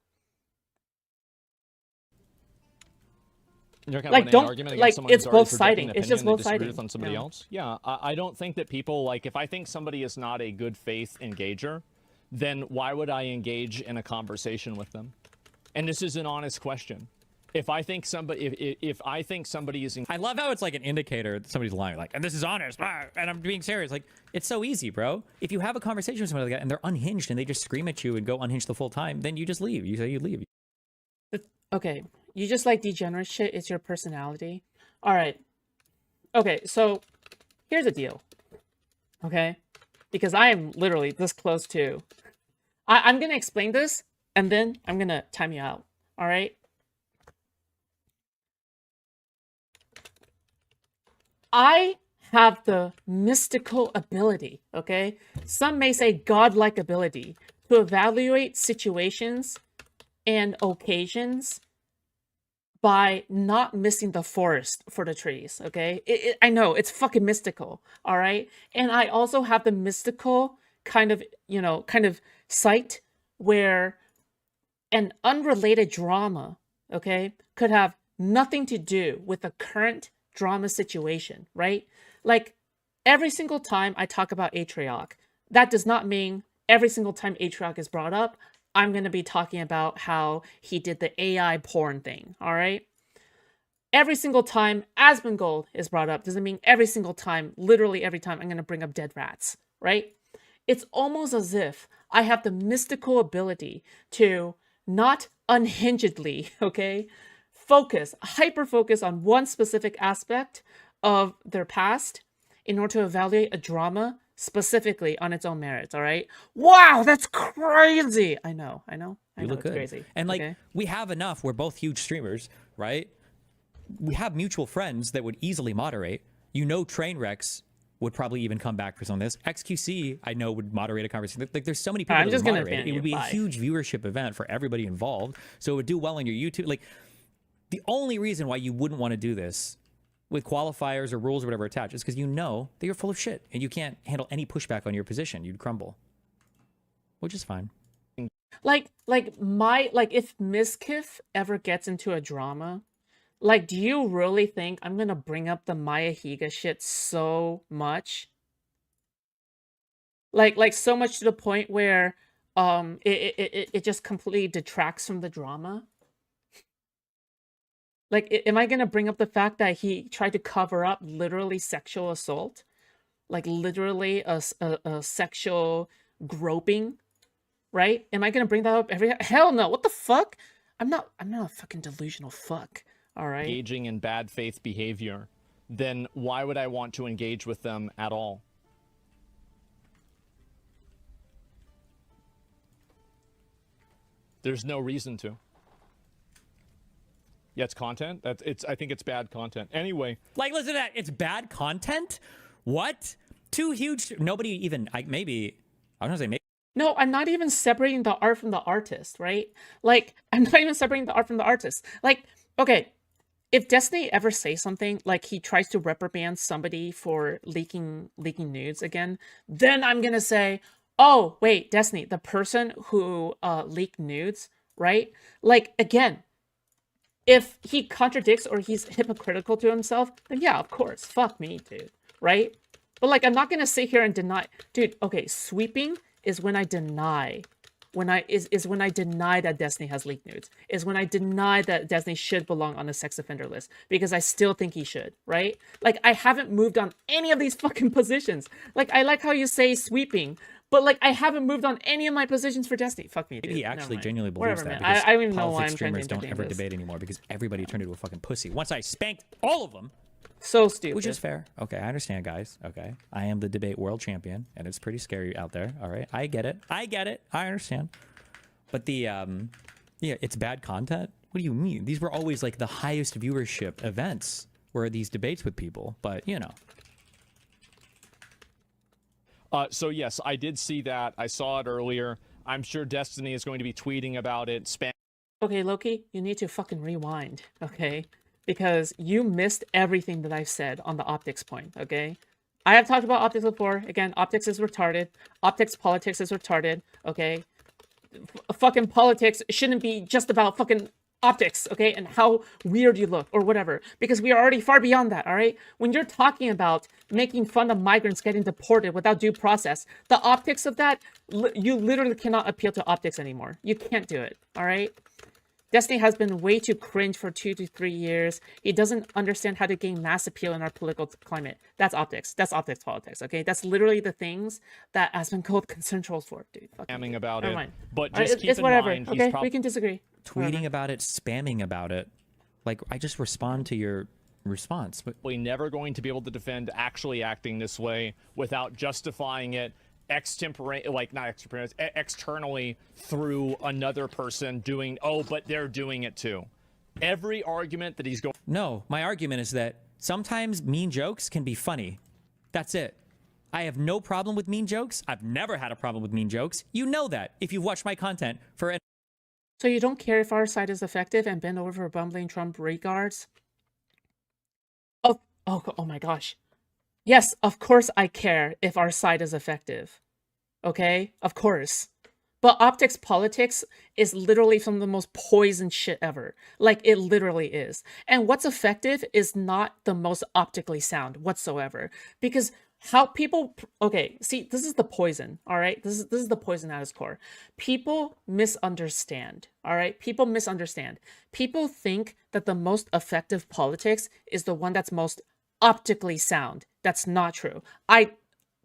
S3: You're kind of
S2: Like,
S3: winning
S2: don't
S3: an argument against
S2: like
S3: someone
S2: it's
S3: who's already
S2: both
S3: projecting
S2: siding.
S3: an
S2: It's
S3: opinion
S2: just
S3: they
S2: both
S3: disagree
S2: siding.
S3: with on somebody
S2: Yeah.
S3: else. Yeah, I don't think that people like if I think somebody is not a good faith engager, then why would I engage in a conversation with them? And this is an honest question. If I think somebody, if I think somebody is,
S5: I love how it's like an indicator that somebody's lying. Like, and this is honest, and I'm being serious. Like, it's so easy, bro. If you have a conversation with somebody like that and they're unhinged and they just scream at you and go unhinged the full time, then you just leave. You say you leave.
S2: Okay, you just like degenerate shit. It's your personality. All right. Okay, so here's the deal. Okay, because I am literally this close to. I'm gonna explain this, and then I'm gonna time you out. All right. I have the mystical ability, okay? Some may say godlike ability to evaluate situations and occasions by not missing the forest for the trees, okay? I know, it's fucking mystical, all right? And I also have the mystical kind of, kind of sight where an unrelated drama, okay, could have nothing to do with the current drama situation, right? Like every single time I talk about Atrioc, that does not mean every single time Atrioc is brought up, I'm going to be talking about how he did the AI porn thing, all right? Every single time Asmongold is brought up doesn't mean every single time, literally every time, I'm going to bring up dead rats, right? It's almost as if I have the mystical ability to not unhingedly, okay, hyper focus on one specific aspect of their past in order to evaluate a drama specifically on its own merits, all right? Wow, that's crazy! I know,
S5: You look
S2: it's
S5: good.
S2: crazy.
S5: And like,
S2: okay?
S5: we have enough. We're both huge streamers, right? We have mutual friends that would easily moderate. Trainwrecks would probably even come back for some of this. XQC, I know, would moderate a conversation. Like, there's so many people
S2: I'm
S5: that
S2: just
S5: would
S2: gonna
S5: moderate it.
S2: ban
S5: It
S2: you.
S5: would be
S2: Bye.
S5: a huge viewership event for everybody involved. So it would do well on your YouTube. Like, the only reason why you wouldn't want to do this with qualifiers or rules or whatever attached is because you know that you're full of shit and you can't handle any pushback on your position. You'd crumble, which is fine.
S2: Like if Mizkif ever gets into a drama, like, do you really think I'm gonna bring up the Maya Higa shit so much? Like so much to the point where it just completely detracts from the drama? Like, am I gonna bring up the fact that he tried to cover up literally sexual assault? Like literally a sexual groping, right? Am I gonna bring that up every? Hell no! What the fuck? I'm not a fucking delusional fuck. All right.
S3: engaging in bad faith behavior, then why would I want to engage with them at all? There's no reason to. Yeah, it's content. I think it's bad content. Anyway.
S5: Like, listen to that. It's bad content? What? Two huge... Nobody even... I was going to say maybe...
S2: No, I'm not even separating the art from the artist, right? Like, I'm not even separating the art from the artist. Like, okay, if Destiny ever says something, like he tries to reprimand somebody for leaking nudes again, then I'm gonna say, oh, wait, Destiny, the person who leaked nudes, right? Like, again, if he contradicts or he's hypocritical to himself, then yeah, of course, fuck me, dude, right? But like, I'm not gonna sit here and deny, dude. Okay, sweeping is when I deny, when I deny that Destiny has leaked nudes. Is when I deny that Destiny should belong on the sex offender list because I still think he should, right? Like, I haven't moved on any of these fucking positions. Like, I like how you say sweeping, But like, I haven't moved on any of my positions for Destiny. Fuck me, dude.
S5: He
S2: Never
S5: actually
S2: mind.
S5: genuinely believes
S2: Whatever,
S5: that
S2: man.
S5: because
S2: I don't even know why
S5: politics
S2: I'm trying to
S5: streamers don't
S2: entertain
S5: ever
S2: this.
S5: debate anymore because everybody turned into a fucking pussy. Once I spanked all of them,
S2: So stupid.
S5: which is fair. Okay, I understand, guys. Okay, I am the debate world champion, and it's pretty scary out there. All right, I get it. I understand. But the yeah, it's bad content. What do you mean? These were always like the highest viewership events were these debates with people. But you know.
S3: So yes, I did see that. I saw it earlier. I'm sure Destiny is going to be tweeting about it,
S2: Okay, Loki, you need to fucking rewind, okay? Because you missed everything that I've said on the optics point, okay? I have talked about optics before. Again, optics is retarded. Optics politics is retarded, okay? Fucking politics shouldn't be just about fucking optics, okay? And how weird you look or whatever. Because we are already far beyond that, all right? When you're talking about making fun of migrants getting deported without due process, the optics of that, you literally cannot appeal to optics anymore. You can't do it, all right? Destiny has been way too cringe for 2 to 3 years. He doesn't understand how to gain mass appeal in our political climate. That's optics. That's optics politics, okay? That's literally the things that has been called concern trolls for, dude.
S3: spamming about
S2: Never
S3: it.
S2: mind.
S3: But
S2: All right,
S3: just keep
S2: it's
S3: in
S2: whatever,
S3: mind, he's
S2: okay?
S3: probably
S2: We can disagree.
S5: Tweeting about it, spamming about it. Like, I just respond to your response. But
S3: never going to be able to defend actually acting this way without justifying it externally through another person doing, oh, but they're doing it too. Every argument that he's going...
S5: no, my argument is that sometimes mean jokes can be funny. That's it. I have no problem with mean jokes. I've never had a problem with mean jokes. You know that if you've watched my content for an...
S2: So you don't care if our side is effective and bend over for bumbling Trump regards? Oh my gosh. Yes, of course I care if our side is effective. Okay? Of course. But optics politics is literally some of the most poison shit ever. Like, it literally is. And what's effective is not the most optically sound whatsoever. Because how people... okay, see, this is the poison, all right? This is the poison at its core. People misunderstand, all right? People misunderstand. People think that the most effective politics is the one that's most optically sound. That's not true.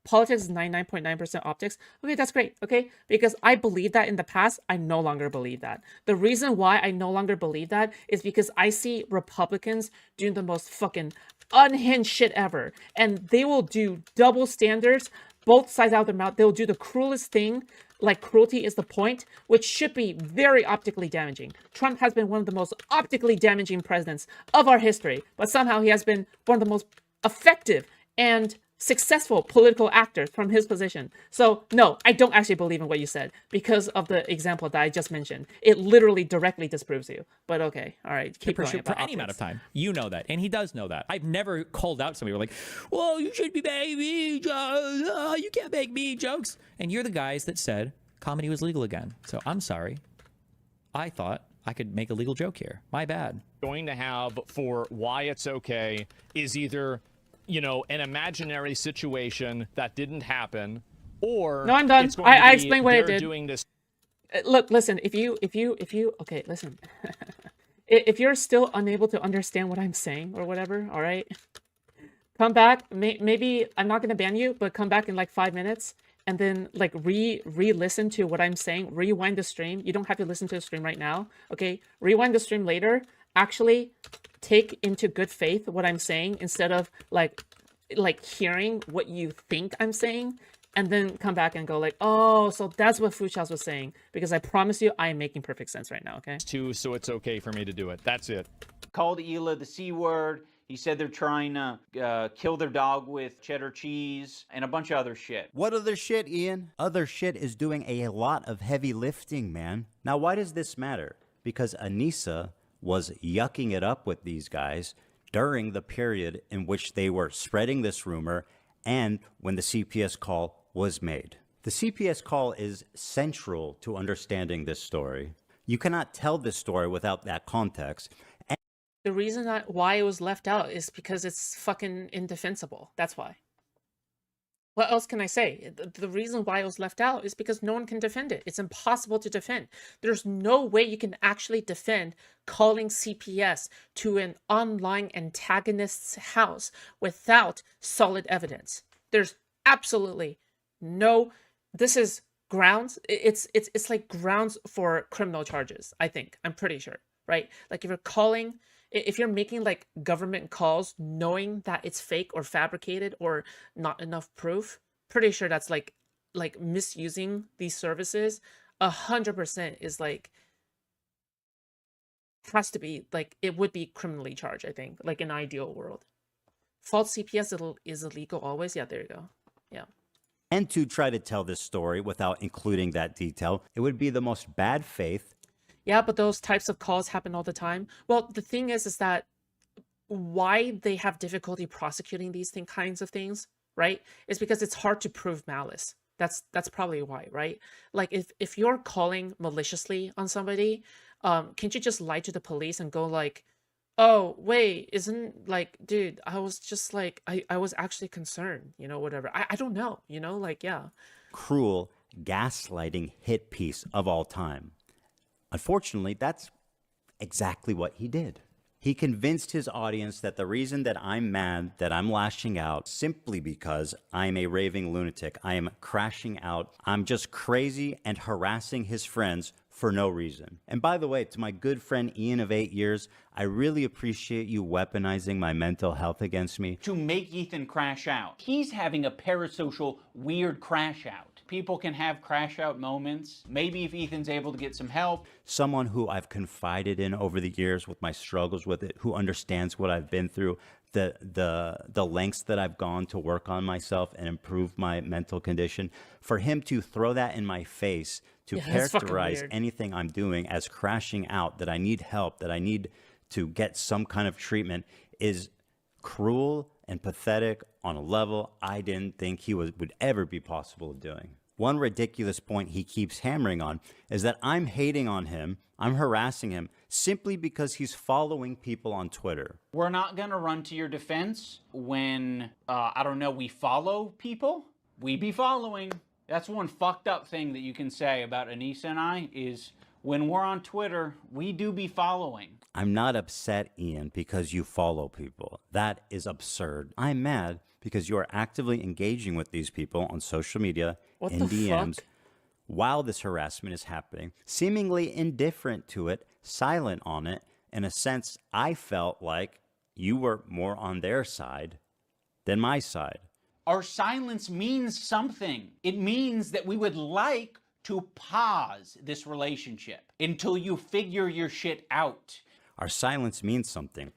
S2: Politics is 99.9% optics. Okay, that's great, okay? Because I believed that in the past, I no longer believe that. The reason why I no longer believe that is because I see Republicans doing the most fucking unhinged shit ever. And they will do double standards, both sides out of their mouth. They'll do the cruelest thing, like cruelty is the point, which should be very optically damaging. Trump has been one of the most optically damaging presidents of our history, but somehow he has been one of the most effective and successful political actors from his position. So no, I don't actually believe in what you said because of the example that I just mentioned. It literally directly disproves you. But okay, all right, keep going.
S5: For any amount of time. You know that, and he does know that. I've never called out somebody who were like, well, you should be making me jokes. You can't make me jokes. And you're the guys that said comedy was legal again. So I'm sorry. I thought I could make a legal joke here. My bad.
S3: going to have for why it's okay is either, you know, an imaginary situation that didn't happen, or
S2: no, I'm done.
S3: It's going to
S2: I
S3: be
S2: explained what I
S3: they're
S2: did.
S3: doing this.
S2: Look, listen. If you, okay, listen. If you're still unable to understand what I'm saying or whatever, all right, come back. Maybe I'm not gonna ban you, but come back in like 5 minutes and then like re-listen to what I'm saying. Rewind the stream. You don't have to listen to the stream right now. Okay, rewind the stream later. Actually, take into good faith what I'm saying instead of like hearing what you think I'm saying, and then come back and go like, oh, so that's what Foodshops was saying. Because I promise you, I am making perfect sense right now, okay?
S3: Too, so it's okay for me to do it. That's it.
S6: Called Hila the C word. He said they're trying to kill their dog with cheddar cheese and a bunch of other shit.
S7: What other shit, Ian? Other shit is doing a lot of heavy lifting, man. Now, why does this matter? Because Anissa was yucking it up with these guys during the period in which they were spreading this rumor and when the CPS call was made. The CPS call is central to understanding this story. You cannot tell this story without that context.
S2: The reason why it was left out is because it's fucking indefensible. That's why. What else can I say? The reason why it was left out is because no one can defend it. It's impossible to defend. There's no way you can actually defend calling CPS to an online antagonist's house without solid evidence. There's absolutely no this is grounds. It's like grounds for criminal charges. I think I'm pretty sure, right? Like if you're calling, if you're making like government calls, knowing that it's fake or fabricated or not enough proof, pretty sure that's like misusing these services. 100% is like has to be like it would be criminally charged. I think like in ideal world. False CPS is illegal always. Yeah, there you go. Yeah.
S7: And to try to tell this story without including that detail, it would be the most bad faith.
S2: Yeah, but those types of calls happen all the time. Well, the thing is that why they have difficulty prosecuting these kinds of things, right? Is because it's hard to prove malice. That's probably why, right? Like if you're calling maliciously on somebody, can't you just lie to the police and go like, oh wait, isn't like, dude, I was just like I was actually concerned, whatever. I don't know, like yeah.
S7: Cruel, gaslighting hit piece of all time. Unfortunately, that's exactly what he did. He convinced his audience that the reason that I'm mad, that I'm lashing out, simply because I'm a raving lunatic. I am crashing out. I'm just crazy and harassing his friends for no reason. And by the way, to my good friend Ian of 8 years, I really appreciate you weaponizing my mental health against me.
S6: To make Ethan crash out. He's having a parasocial weird crash out. People can have crash out moments. Maybe if Ethan's able to get some help.
S7: Someone who I've confided in over the years with my struggles with it, who understands what I've been through, the lengths that I've gone to work on myself and improve my mental condition. For him to throw that in my face, to characterize anything I'm doing as crashing out, that I need help, that I need to get some kind of treatment, is cruel and pathetic on a level I didn't think he would ever be possible of doing. One ridiculous point he keeps hammering on is that I'm hating on him, I'm harassing him, simply because he's following people on Twitter.
S6: We're not gonna run to your defense when, I don't know, we follow people. We be following. That's one fucked up thing that you can say about Anissa and I is when we're on Twitter, we do be following.
S7: I'm not upset, Ian, because you follow people. That is absurd. I'm mad because you are actively engaging with these people on social media, in DMs, while this harassment is happening, seemingly indifferent to it, silent on it. In a sense, I felt like you were more on their side than my side.
S6: Our silence means something. It means that we would like to pause this relationship until you figure your shit out.
S7: Our silence means something.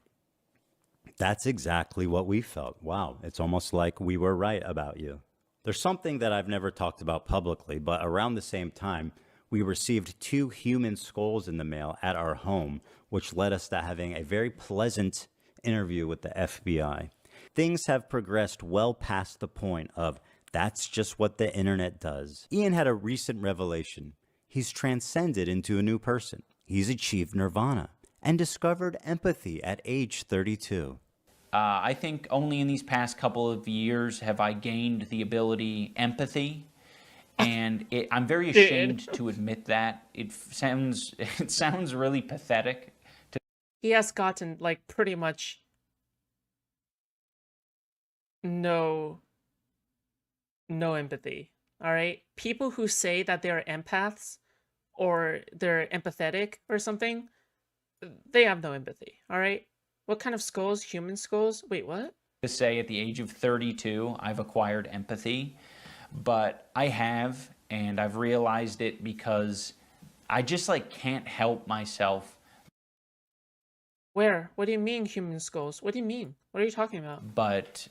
S7: That's exactly what we felt. Wow, it's almost like we were right about you. There's something that I've never talked about publicly, but around the same time, we received 2 human skulls in the mail at our home, which led us to having a very pleasant interview with the FBI. Things have progressed well past the point of that's just what the internet does. Ian had a recent revelation. He's transcended into a new person. He's achieved nirvana and discovered empathy at age 32.
S6: I think only in these past couple of years have I gained the ability empathy, and I'm very ashamed to admit that. It sounds really pathetic.
S2: He has gotten like pretty much no empathy. All right, people who say that they're empaths or they're empathetic or something, they have no empathy. All right. What kind of skulls? Human skulls? Wait, what?
S6: To say at the age of 32, I've acquired empathy, but I have, and I've realized it because I just like can't help myself.
S2: Where? What do you mean human skulls? What do you mean? What are you talking about?
S6: But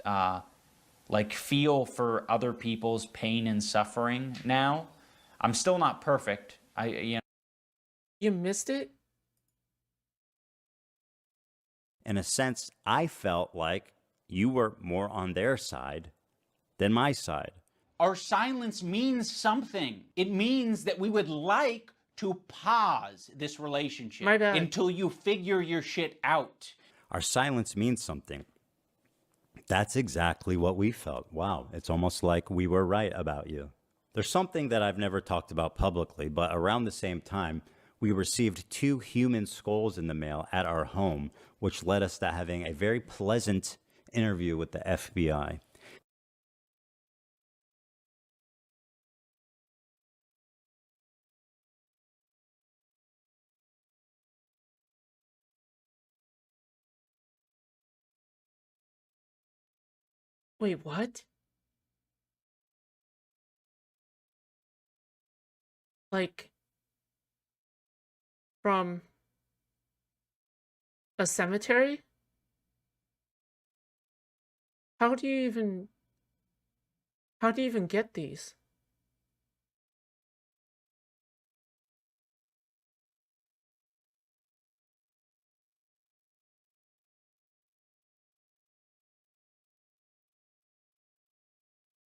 S6: like feel for other people's pain and suffering now. I'm still not perfect.
S2: You missed it?
S7: In a sense, I felt like you were more on their side than my side.
S6: Our silence means something. It means that we would like to pause this relationship
S2: My bad.
S6: until you figure your shit out.
S7: Our silence means something. That's exactly what we felt. Wow, it's almost like we were right about you. There's something that I've never talked about publicly, but around the same time, we received 2 human skulls in the mail at our home, which led us to having a very pleasant interview with the FBI.
S2: Wait, what? Like, from a cemetery? How do you even get these?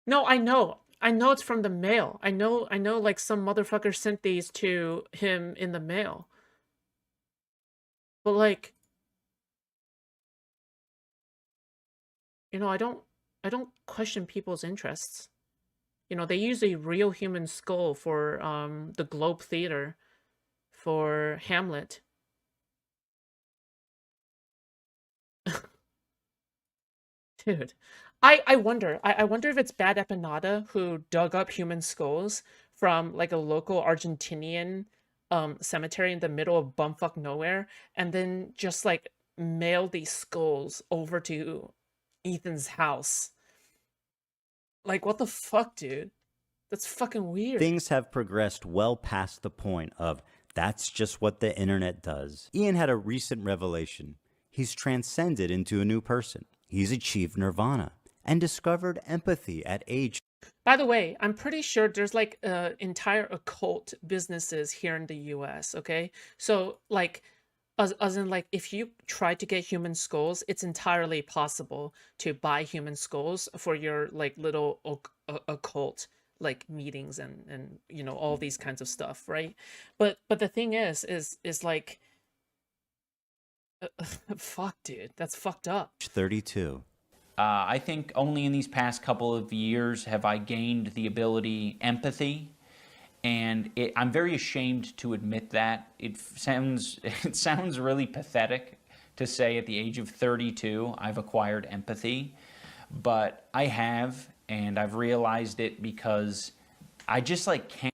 S2: No, I know. I know it's from the mail. I know like some motherfucker sent these to him in the mail. But like, I don't question people's interests. They use a real human skull for the Globe Theater for Hamlet. Dude, I wonder. I wonder if it's Bad Epanada who dug up human skulls from like a local Argentinian cemetery in the middle of bumfuck nowhere, and then just like mailed these skulls over to Ethan's house. Like, what the fuck, dude? That's fucking weird.
S7: Things have progressed well past the point of that's just what the internet does. Ian had a recent revelation. He's transcended into a new person. He's achieved nirvana and discovered empathy at age.
S2: By the way, I'm pretty sure there's like entire occult businesses here in the US, okay? So like as in like if you try to get human skulls, it's entirely possible to buy human skulls for your like little occult like meetings and all these kinds of stuff, right? But the thing is like fuck, dude, that's fucked up.
S7: 32.
S6: I think only in these past couple of years have I gained the ability empathy, and I'm very ashamed to admit that. It sounds really pathetic to say at the age of 32 I've acquired empathy, but I have, and I've realized it because I just like can't.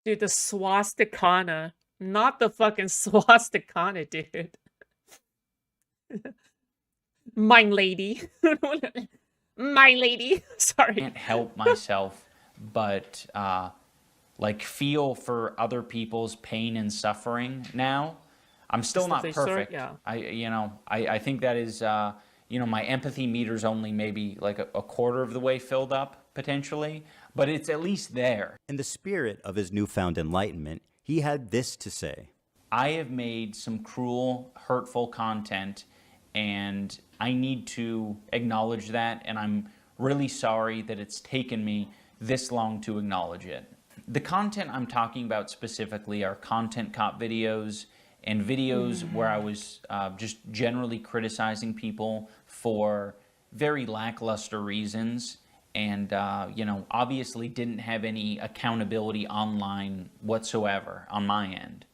S2: Dude, the swastikana, not the fucking swastikana, dude. Mine lady. Mine lady. Sorry.
S6: Can't help myself but like feel for other people's pain and suffering now. I'm still not perfect.
S2: Yeah.
S6: I think that is my empathy meter's only maybe like a quarter of the way filled up potentially, but it's at least there.
S7: In the spirit of his newfound enlightenment, he had this to say.
S6: I have made some cruel, hurtful content, and I need to acknowledge that, and I'm really sorry that it's taken me this long to acknowledge it. The content I'm talking about specifically are content cop videos and videos where I was just generally criticizing people for very lackluster reasons, and obviously didn't have any accountability online whatsoever on my end.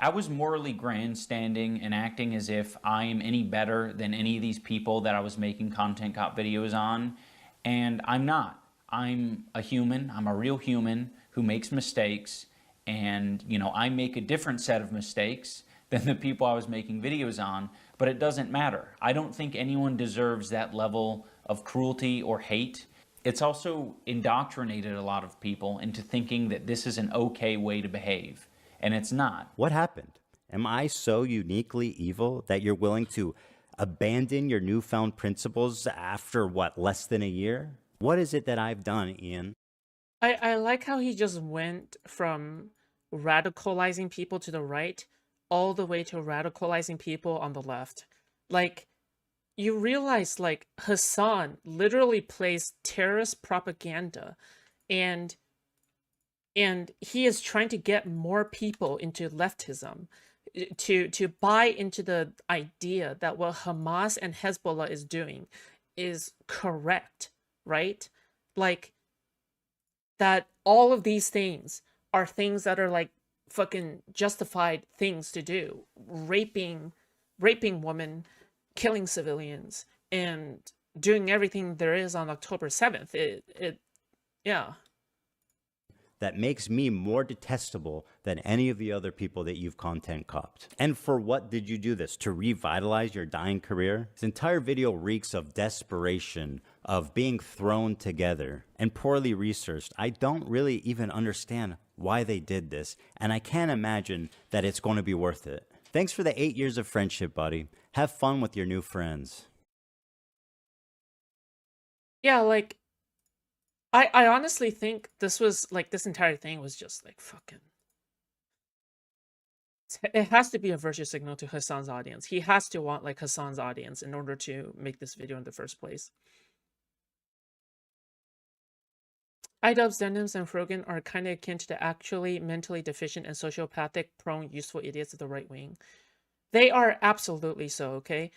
S6: I was morally grandstanding and acting as if I am any better than any of these people that I was making content cop videos on, and I'm not. I'm a human, I'm a real human who makes mistakes, and I make a different set of mistakes than the people I was making videos on, but it doesn't matter. I don't think anyone deserves that level of cruelty or hate. It's also indoctrinated a lot of people into thinking that this is an okay way to behave. And it's not.
S7: What happened? Am I so uniquely evil that you're willing to abandon your newfound principles after, less than a year? What is it that I've done, Ian?
S2: I like how he just went from radicalizing people to the right all the way to radicalizing people on the left. Like, you realize, like, Hassan literally plays terrorist propaganda, and he is trying to get more people into leftism, to buy into the idea that what Hamas and Hezbollah is doing is correct, right? Like, that all of these things are things that are like fucking justified things to do. Raping women, killing civilians, and doing everything there is on October 7th. Yeah.
S7: that makes me more detestable than any of the other people that you've content copped. And for what did you do this? To revitalize your dying career? This entire video reeks of desperation, of being thrown together, and poorly researched. I don't really even understand why they did this, and I can't imagine that it's going to be worth it. Thanks for the 8 years of friendship, buddy. Have fun with your new friends.
S2: Yeah, like I honestly think this was like this entire thing was just like fucking. It has to be a virtue signal to Hassan's audience. He has to want like Hassan's audience in order to make this video in the first place. iDubbbz, Denims, and Frogan are kind of akin to the actually mentally deficient and sociopathic, prone, useful idiots of the right wing. They are absolutely so, okay?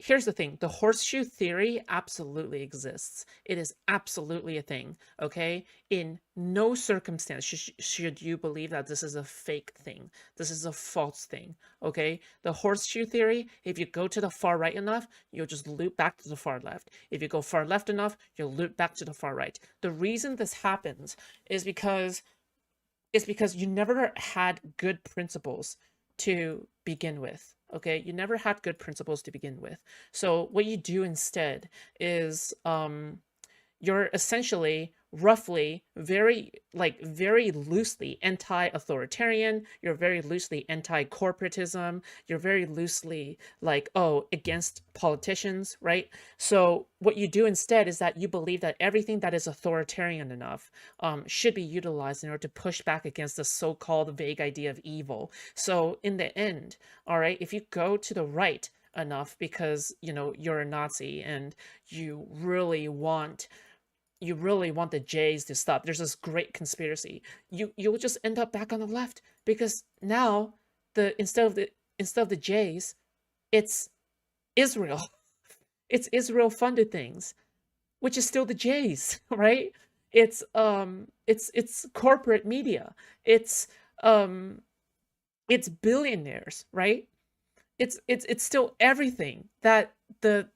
S2: Here's the thing. The horseshoe theory absolutely exists. It is absolutely a thing, okay? In no circumstance should you believe that this is a fake thing. This is a false thing, okay? The horseshoe theory, if you go to the far right enough, you'll just loop back to the far left. If you go far left enough, you'll loop back to the far right. The reason this happens is because you never had good principles to begin with. Okay, you never had good principles to begin with. So what you do instead is you're essentially roughly very loosely anti-authoritarian, you're very loosely anti-corporatism, you're very loosely like, oh, against politicians, right? So what you do instead is that you believe that everything that is authoritarian enough should be utilized in order to push back against the so-called vague idea of evil. So in the end, all right, if you go to the right enough because, you know, you're a Nazi and you really want the Jays to stop. There's this great conspiracy. You'll just end up back on the left because now instead of the Jays, it's Israel. It's Israel funded things, which is still the Jays, right? It's corporate media. It's billionaires, right? It's still everything that the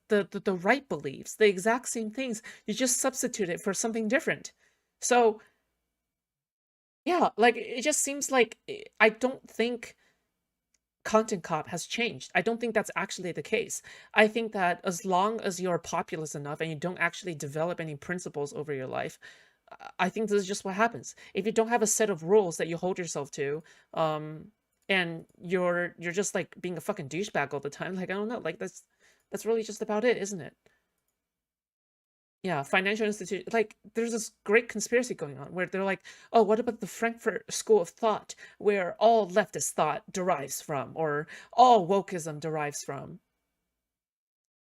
S2: right believes, the exact same things. You just substitute it for something different. So yeah, like it just seems like I don't think Content Cop has changed. I don't think that's actually the case. I think that as long as you're populist enough and you don't actually develop any principles over your life, I think this is just what happens. If you don't have a set of rules that you hold yourself to, and you're just like being a fucking douchebag all the time, like I don't know, like that's really just about it, isn't it? Yeah, financial institution, like there's this great conspiracy going on where they're like, oh, what about the Frankfurt School of Thought, where all leftist thought derives from, or all wokeism derives from?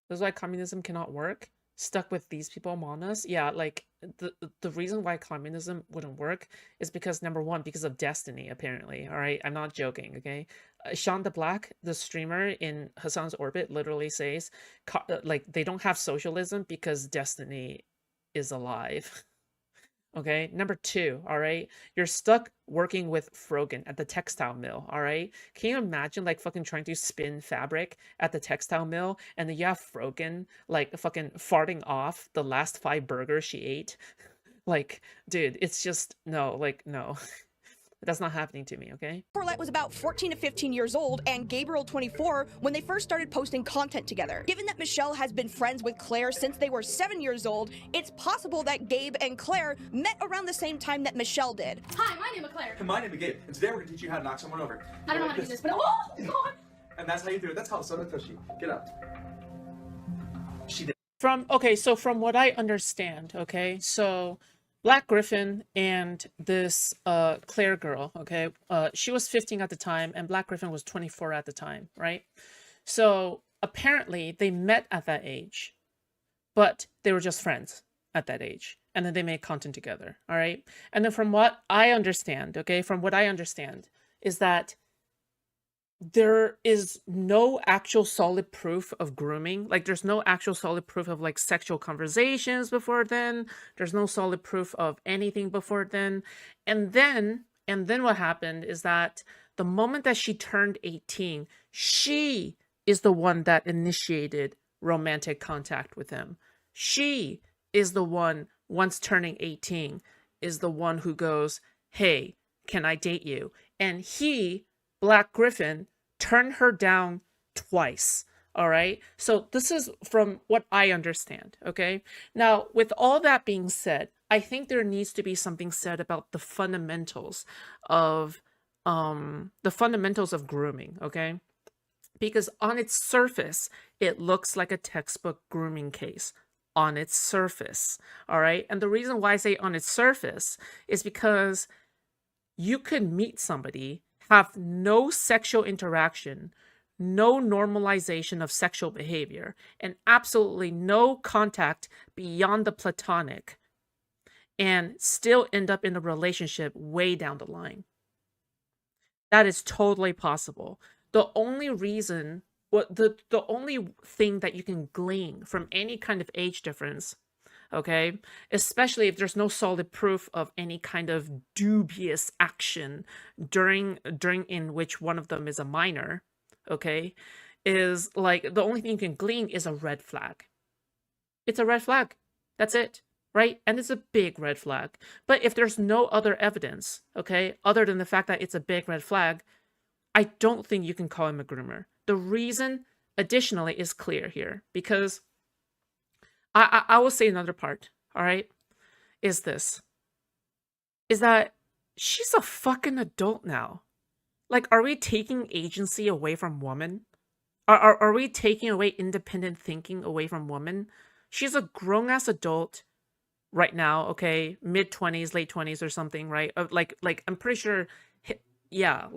S2: That's why communism cannot work. Stuck with these people among us. Yeah, like the reason why communism wouldn't work is because number one, because of destiny, apparently. All right, I'm not joking. Okay, Sean the Black, the streamer in Hassan's orbit, literally says like they don't have socialism because destiny is alive. Okay, number two, all right, you're stuck working with Frogan at the textile mill, all right? Can you imagine like fucking trying to spin fabric at the textile mill and then you have Frogan like fucking farting off the last 5 burgers she ate? Like, dude, it's just no, like no. That's not happening to me, okay?
S8: Corlett was about 14 to 15 years old and Gabriel 24 when they first started posting content together. Given that Michelle has been friends with Claire since they were 7 years old, it's possible that Gabe and Claire met around the same time that Michelle did.
S9: Hi, my name is Claire.
S10: And my name is Gabe. And today we're going to teach you how to knock someone over.
S9: I don't know how to do this, but oh, God.
S10: And that's how you do it. That's how Soda Toshi. Get up. She did.
S2: So from what I understand, okay, so Black Griffin and this Claire girl, okay, she was 15 at the time and Black Griffin was 24 at the time, right? So apparently they met at that age, but they were just friends at that age. And then they made content together, all right? And then from what I understand, okay, from what I understand is that there is no actual solid proof of grooming. Like there's no actual solid proof of like sexual conversations before then. There's no solid proof of anything before then. And then what happened is that the moment that she turned 18, she is the one that initiated romantic contact with him. She is the one, once turning 18, is the one who goes, hey, can I date you? And he, Black Griffin, turned her down twice. All right. So this is from what I understand. Okay. Now, with all that being said, I think there needs to be something said about the fundamentals of grooming. Okay. Because on its surface, it looks like a textbook grooming case. On its surface. All right. And the reason why I say on its surface is because you could meet somebody, have no sexual interaction, no normalization of sexual behavior, and absolutely no contact beyond the platonic, and still end up in a relationship way down the line. That is totally possible. The only reason, the only thing that you can glean from any kind of age difference, okay, especially if there's no solid proof of any kind of dubious action during in which one of them is a minor, okay, is like the only thing you can glean is a red flag. It's a red flag. That's it, right? And it's a big red flag. But if there's no other evidence, okay, other than the fact that it's a big red flag, I don't think you can call him a groomer. The reason, additionally, is clear here, because I will say another part, all right, is this, is that she's a fucking adult now. Like, are we taking agency away from women? Are we taking away independent thinking away from women? She's a grown-ass adult right now, okay, mid-20s, late 20s or something, right? Like I'm pretty sure, yeah,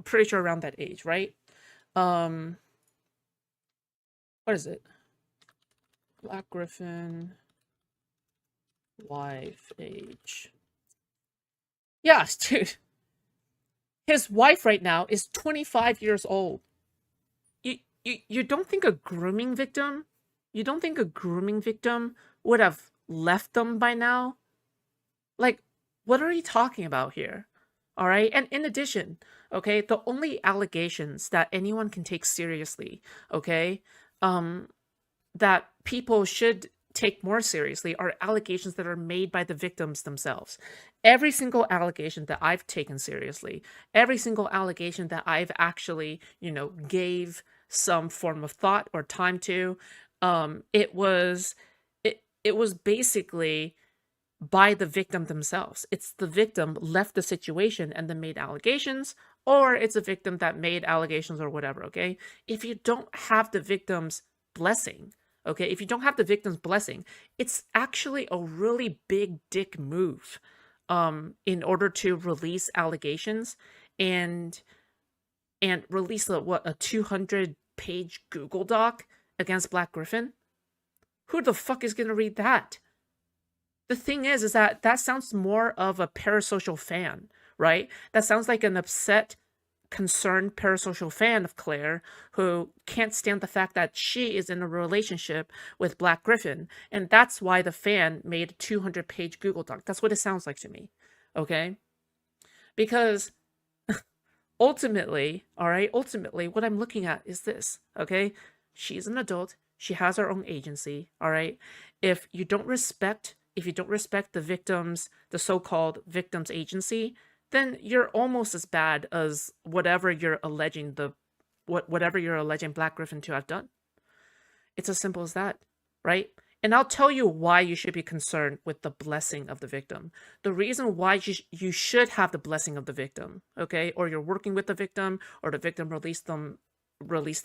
S2: pretty sure around that age, right? What is it? Black Griffin, life age. Yeah, dude. His wife right now is 25 years old. You don't think a grooming victim? You don't think a grooming victim would have left them by now? Like, what are you talking about here? All right. And in addition, okay, the only allegations that anyone can take seriously, okay, that people should take more seriously are allegations that are made by the victims themselves. Every single allegation that I've taken seriously, every single allegation that I've actually, gave some form of thought or time to, it was basically by the victim themselves. It's the victim left the situation and then made allegations, or it's a victim that made allegations or whatever, okay? If you don't have the victim's blessing, okay, if you don't have the victim's blessing, it's actually a really big dick move in order to release allegations and release a 200-page Google Doc against Black Griffin. Who the fuck is gonna read that? The thing is that sounds more of a parasocial fan, right? That sounds like an upset, concerned parasocial fan of Claire who can't stand the fact that she is in a relationship with Black Griffin. And that's why the fan made a 200-page Google Doc. That's what it sounds like to me, okay? Because ultimately, all right, what I'm looking at is this, okay? She's an adult. She has her own agency, all right? If you don't respect the victims, the so-called victims agency, then you're almost as bad as whatever you're alleging Black Griffin to have done. It's as simple as that, right? And I'll tell you why you should be concerned with the blessing of the victim. The reason why you should have the blessing of the victim, okay, or you're working with the victim, or the victim released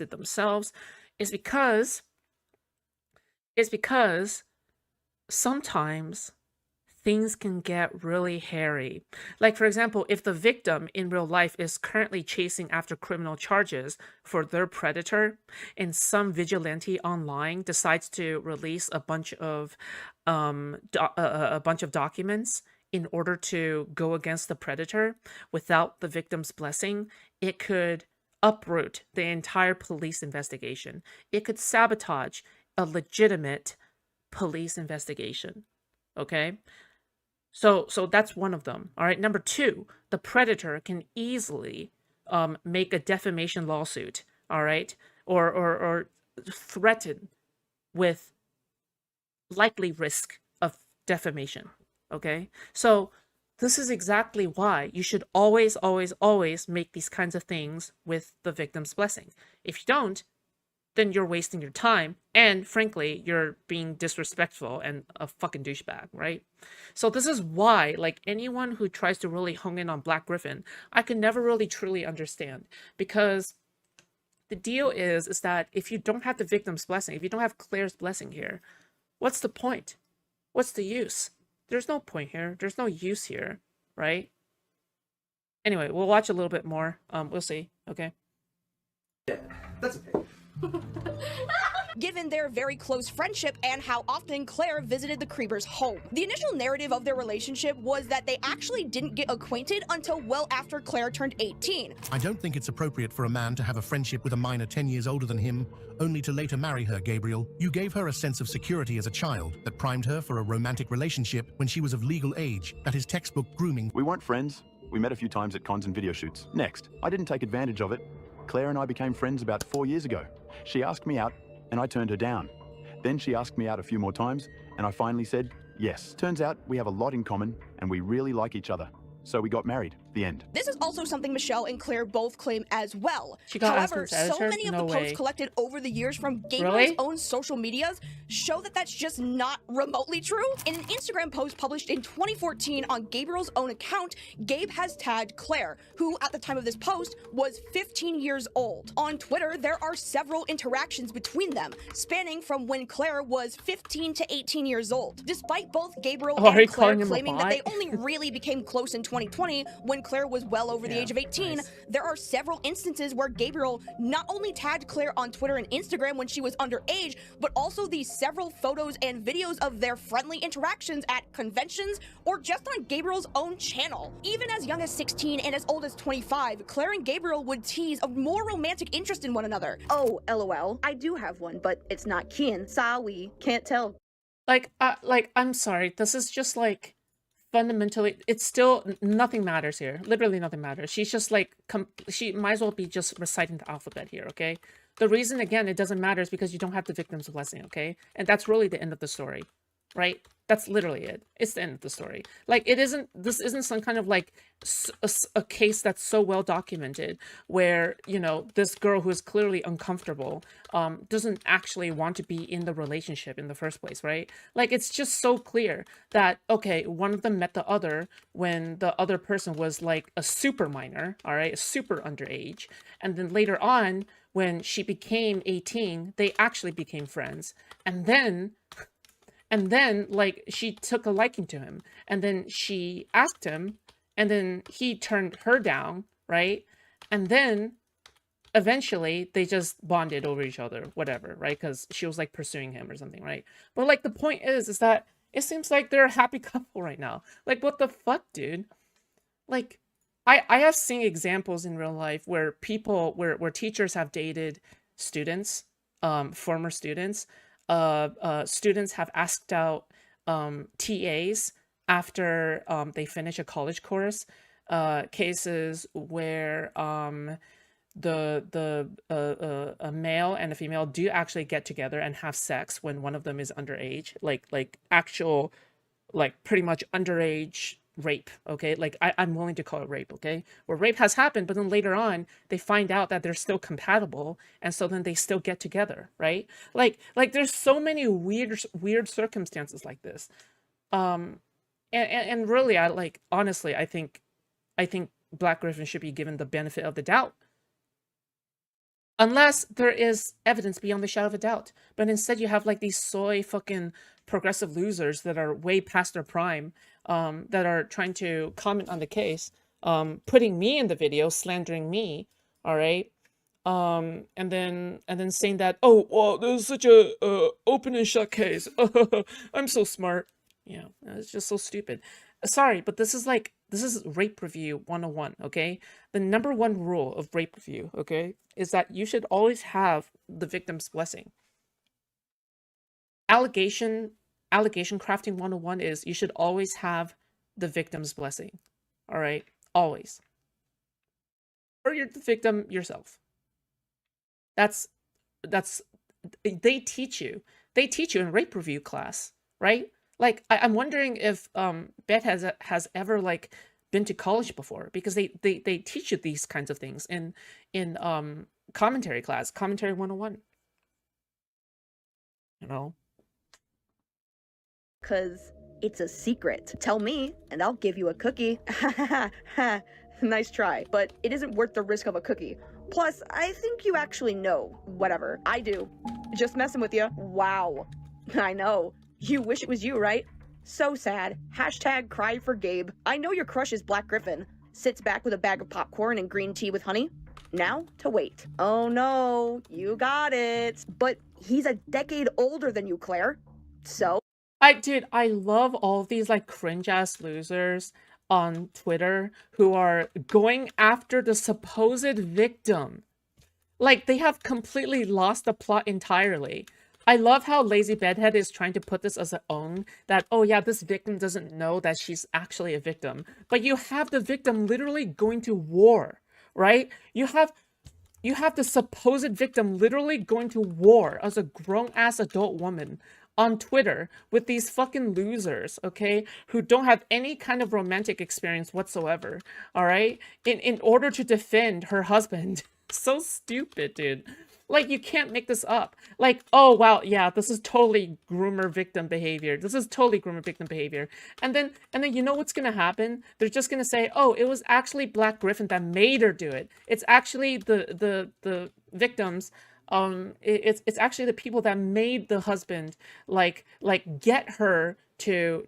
S2: it themselves, is because sometimes things can get really hairy. Like, for example, if the victim in real life is currently chasing after criminal charges for their predator, and some vigilante online decides to release a bunch of documents in order to go against the predator without the victim's blessing, it could uproot the entire police investigation. It could sabotage a legitimate police investigation. Okay? So that's one of them. All right. Number two, the predator can easily make a defamation lawsuit. All right, or threaten with likely risk of defamation. Okay, so this is exactly why you should always, always, always make these kinds of things with the victim's blessing. If you don't, then you're wasting your time, and frankly, you're being disrespectful and a fucking douchebag, right? So this is why, like, anyone who tries to really hone in on Black Griffin, I can never really truly understand, because the deal is that if you don't have the victim's blessing, if you don't have Claire's blessing here, what's the point? What's the use? There's no point here. There's no use here, right? Anyway, we'll watch a little bit more. We'll see. Okay.
S10: Yeah, that's okay.
S8: Given their very close friendship and how often Claire visited the Creepers' home. The initial narrative of their relationship was that they actually didn't get acquainted until well after Claire turned 18.
S11: I don't think it's appropriate for a man to have a friendship with a minor 10 years older than him, only to later marry her, Gabriel. You gave her a sense of security as a child that primed her for a romantic relationship when she was of legal age. That is textbook grooming.
S12: We weren't friends. We met a few times at cons and video shoots. Next, I didn't take advantage of it. Claire and I became friends about 4 years ago. She asked me out, and I turned her down. Then she asked me out a few more times, and I finally said yes. Turns out we have a lot in common, and we really like each other. So we got married. The end.
S8: This is also something Michelle and Claire both claim as well.
S2: She got
S8: However,
S2: Aspen's
S8: so
S2: editor?
S8: many of
S2: No
S8: the posts
S2: way.
S8: collected over the years from Gabriel's
S2: Really?
S8: own social medias show that that's just not remotely true. In an Instagram post published in 2014 on Gabriel's own account, Gabe has tagged Claire, who at the time of this post was 15 years old. On Twitter, there are several interactions between them, spanning from when Claire was 15 to 18 years old. Despite both Gabriel
S2: Oh, are you
S8: and Claire
S2: calling him a
S8: claiming that they
S2: bot?
S8: only really became close in 2020 when Claire was well over the age of 18, there are several instances where Gabriel not only tagged Claire on Twitter and Instagram when she was underage, but also these several photos and videos of their friendly interactions at conventions or just on Gabriel's own channel. Even as young as 16 and as old as 25, Claire and Gabriel would tease a more romantic interest in one another.
S13: Oh, LOL. I do have one, but it's not Kian. Sorry, can't tell.
S2: Like, I'm sorry. This is just like fundamentally, it's still nothing matters here. Literally nothing matters. She's just like, she might as well be just reciting the alphabet here, okay? The reason, again, it doesn't matter is because you don't have the victim's blessing, okay? And that's really the end of the story, right? That's literally it. It's the end of the story. Like, this isn't some kind of like a case that's so well documented where, you know, this girl who is clearly uncomfortable doesn't actually want to be in the relationship in the first place, right? Like, it's just so clear that, okay, one of them met the other when the other person was like a super minor, all right, a super underage. And then later on, when she became 18, they actually became friends. And then, like, she took a liking to him. And then she asked him, and then he turned her down, right? And then, eventually, they just bonded over each other, whatever, right? Because she was, like, pursuing him or something, right? But, like, the point is that it seems like they're a happy couple right now. Like, what the fuck, dude? Like, I have seen examples in real life where people, where teachers have dated students, former students. Students have asked out TAs after they finish a college course. Cases where a male and a female do actually get together and have sex when one of them is underage, like actual, like pretty much underage rape, okay? Like, I'm willing to call it rape, okay? Where rape has happened, but then later on, they find out that they're still compatible, and so then they still get together, right? Like there's so many weird circumstances like this. And really, honestly, I think Black Griffin should be given the benefit of the doubt. Unless there is evidence beyond the shadow of a doubt. But instead you have like these soy fucking progressive losers that are way past their prime, that are trying to comment on the case, putting me in the video, slandering me, all right? And then saying that, oh, well, this is such a open and shut case. I'm so smart. Yeah, it's just so stupid. Sorry, but this is rape review 101, okay? The number one rule of rape review, okay, is that you should always have the victim's blessing. Allegation crafting 101 is you should always have the victim's blessing. All right? Always. Or you're the victim yourself. They teach you in rape review class, right? Like, I'm wondering if Beth has ever like been to college before, because they teach you these kinds of things in commentary class, commentary 101. You know?
S13: Cause it's a secret. Tell me, and I'll give you a cookie. Nice try, but it isn't worth the risk of a cookie. Plus, I think you actually know. Whatever. I do. Just messing with you. Wow. I know. You wish it was you, right? So sad. Hashtag cry for Gabe. I know your crush is Black Griffin. Sits back with a bag of popcorn and green tea with honey. Now to wait. Oh no, you got it. But he's a decade older than you, Claire. So?
S2: Dude, I love all of these like cringe ass losers on Twitter who are going after the supposed victim. Like, they have completely lost the plot entirely. I love how Lazy Bedhead is trying to put this as her own, that, oh yeah, this victim doesn't know that she's actually a victim. But you have the victim literally going to war, right? You have the supposed victim literally going to war as a grown-ass adult woman on Twitter with these fucking losers, okay, who don't have any kind of romantic experience whatsoever, all right, in order to defend her husband. So stupid, dude. Like, you can't make this up. Like, oh wow, yeah, this is totally groomer victim behavior. This is totally groomer victim behavior. And then you know what's gonna happen? They're just gonna say, oh, it was actually Black Griffin that made her do it. It's actually the victims. It's actually the people that made the husband like get her to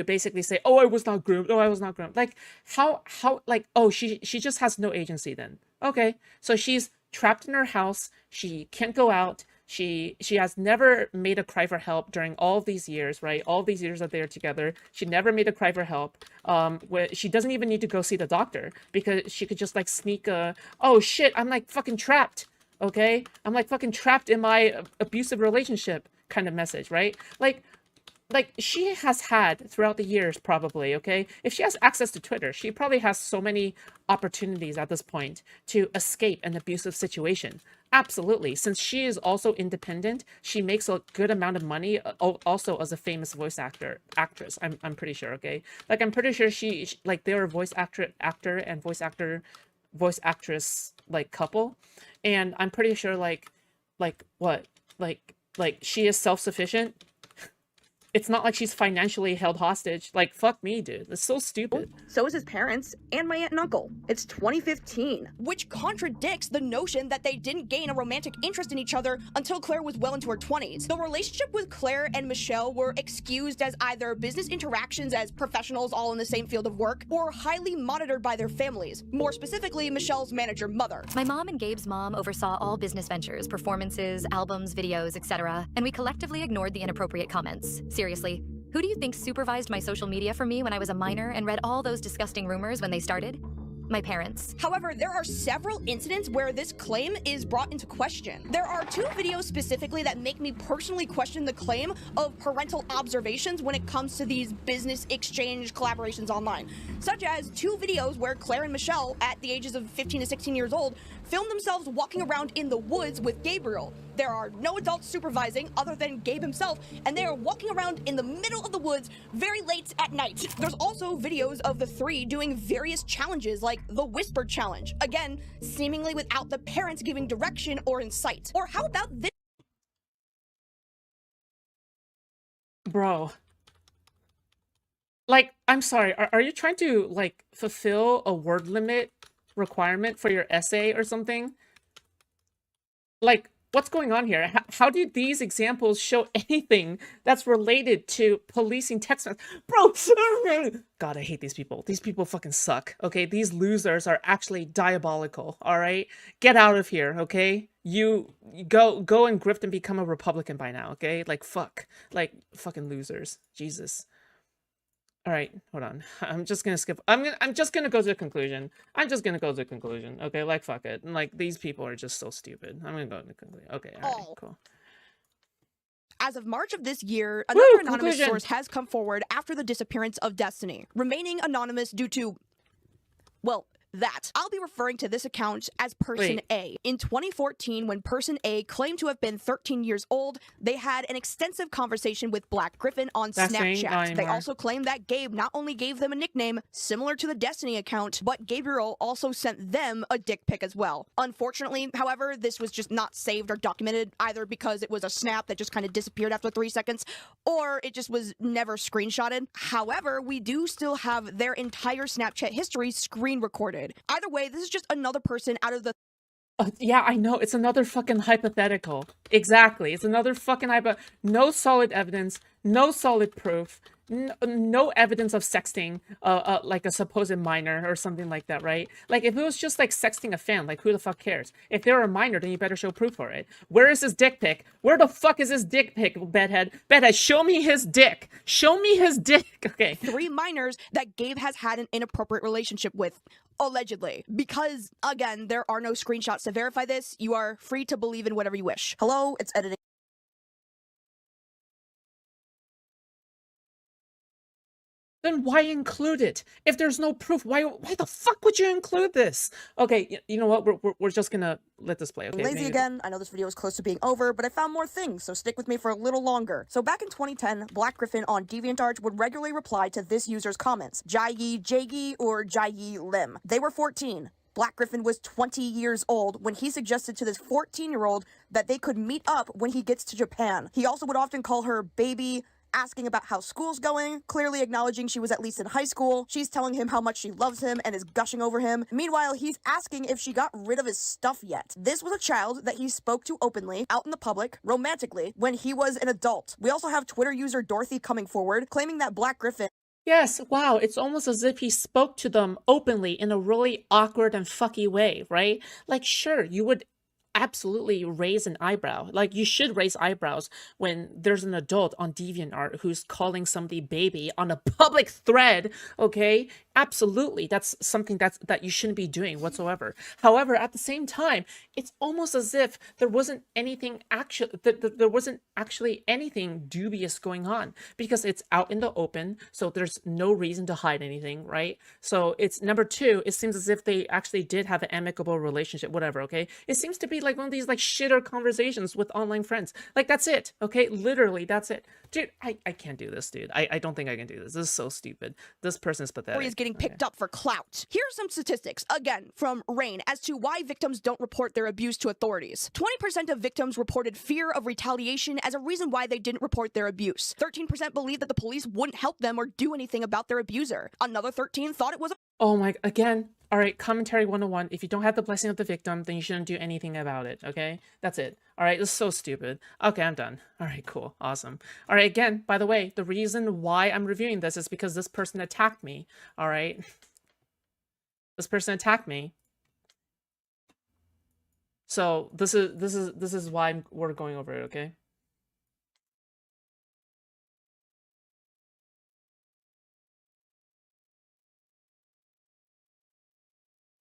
S2: basically say, oh, I was not groomed. Oh, I was not groomed. Like, how like, oh, she just has no agency then. Okay, so she's trapped in her house. She can't go out. She has never made a cry for help during all of these years, right? All these years that they're together. She never made a cry for help. Where she doesn't even need to go see the doctor, because she could just like sneak a, oh shit, I'm like fucking trapped. Okay? I'm like fucking trapped in my abusive relationship kind of message, right? Like she has had throughout the years, probably, okay? If she has access to Twitter, she probably has so many opportunities at this point to escape an abusive situation. Absolutely. Since she is also independent, she makes a good amount of money also as a famous actress. I'm pretty sure, okay? Like, I'm pretty sure she like, they're a voice actor and voice actress like couple. And I'm pretty sure like what? Like she is self-sufficient. It's not like she's financially held hostage. Like, fuck me, dude. It's so stupid.
S13: So is his parents and my aunt and uncle. It's 2015.
S8: Which contradicts the notion that they didn't gain a romantic interest in each other until Claire was well into her 20s. The relationship with Claire and Michelle were excused as either business interactions as professionals all in the same field of work, or highly monitored by their families. More specifically, Michelle's manager mother.
S14: My mom and Gabe's mom oversaw all business ventures, performances, albums, videos, etc., and we collectively ignored the inappropriate comments. Seriously, who do you think supervised my social media for me when I was a minor and read all those disgusting rumors when they started? My parents.
S8: However, there are several incidents where this claim is brought into question. There are 2 videos specifically that make me personally question the claim of parental observations when it comes to these business exchange collaborations online, such as 2 videos where Claire and Michelle, at the ages of 15 to 16 years old, filmed themselves walking around in the woods with Gabriel. There are no adults supervising other than Gabe himself, and they are walking around in the middle of the woods very late at night. There's also videos of the 3 doing various challenges like the Whisper Challenge, again, seemingly without the parents giving direction or insight. Or how about this?
S2: Bro. Like, I'm sorry, are you trying to, like, fulfill a word limit requirement for your essay or something? Like, what's going on here? How do these examples show anything that's related to policing text messages? Bro, God, I hate these people. These people fucking suck, okay? These losers are actually diabolical, all right? Get out of here, okay? You go and grift and become a Republican by now, okay? Like, fuck. Like, fucking losers. Jesus. All right, hold on. I'm just gonna skip. I'm just gonna go to the conclusion. I'm just gonna go to the conclusion. Okay, like fuck it. And like, these people are just so stupid. I'm gonna go to the conclusion. Okay, all right, cool.
S8: As of March of this year, another anonymous source has come forward after the disappearance of Destiny, remaining anonymous due to, well, that. I'll be referring to this account as Person
S2: Wait.
S8: A. In 2014, when Person A claimed to have been 13 years old, they had an extensive conversation with Black Griffin on
S2: That's saying
S8: Snapchat.
S2: not
S8: They
S2: anymore.
S8: also claimed that Gabe not only gave them a nickname similar to the Destiny account, but Gabriel also sent them a dick pic as well. Unfortunately, however, this was just not saved or documented, either because it was a snap that just kind of disappeared after 3 seconds, or it just was never screenshotted. However, we do still have their entire Snapchat history screen recorded. Either way, this is just another person out of the
S2: Yeah, I know. It's another fucking hypothetical. Exactly. It's another fucking no solid evidence, no solid proof, no evidence of sexting, like a supposed minor or something like that, right? Like, if it was just like sexting a fan, like, who the fuck cares? If they're a minor, then you better show proof for it. Where is his dick pic? Where the fuck is his dick pic, bedhead? Bedhead, show me his dick. Show me his dick. Okay.
S8: 3 minors that Gabe has had an inappropriate relationship with. Allegedly. Because, again, there are no screenshots to verify this. You are free to believe in whatever you wish. Hello, it's editing.
S2: Then why include it? If there's no proof, why the fuck would you include this? Okay, you know what? We're just gonna let this play, okay?
S8: Lazy again. I know this video is close to being over, but I found more things, so stick with me for a little longer. So back in 2010, Black Griffin on DeviantArt would regularly reply to this user's comments, Jaiyi Jagi or Jaiyi Lim. They were 14. Black Griffin was 20 years old when he suggested to this 14-year-old that they could meet up when he gets to Japan. He also would often call her baby, asking about how school's going, clearly acknowledging she was at least in high school. She's telling him how much she loves him and is gushing over him. Meanwhile, he's asking if she got rid of his stuff yet. This was a child that he spoke to openly, out in the public, romantically, when he was an adult. We also have Twitter user Dorothy coming forward, claiming that Black Griffin
S2: Yes, wow, it's almost as if he spoke to them openly in a really awkward and fucky way, right? Like, sure, you would absolutely raise an eyebrow. Like, you should raise eyebrows when there's an adult on DeviantArt who's calling somebody baby on a public thread, okay? Absolutely, that's something that you shouldn't be doing whatsoever. However, at the same time, it's almost as if there wasn't anything there wasn't actually anything dubious going on, because it's out in the open, so there's no reason to hide anything, right? So it's number 2, it seems as if they actually did have an amicable relationship, whatever, okay? It seems to be like one of these like shitter conversations with online friends. Like, that's it, okay? Literally, that's it. Dude, I can't do this, dude. I don't think I can do this. This is so stupid. This person's pathetic.
S8: is getting picked up for clout. Here are some statistics, again, from Rain, as to why victims don't report their abuse to authorities. 20% of victims reported fear of retaliation as a reason why they didn't report their abuse. 13% believed that the police wouldn't help them or do anything about their abuser. Another 13 thought it was a
S2: Oh my, again, all right, commentary 101. If you don't have the blessing of the victim, then you shouldn't do anything about it, okay? That's it. All right, this is so stupid. Okay, I'm done. All right, cool, awesome. All right, again, by the way, the reason why I'm reviewing this is because this person attacked me, all right? This person attacked me. So this is why we're going over it, okay?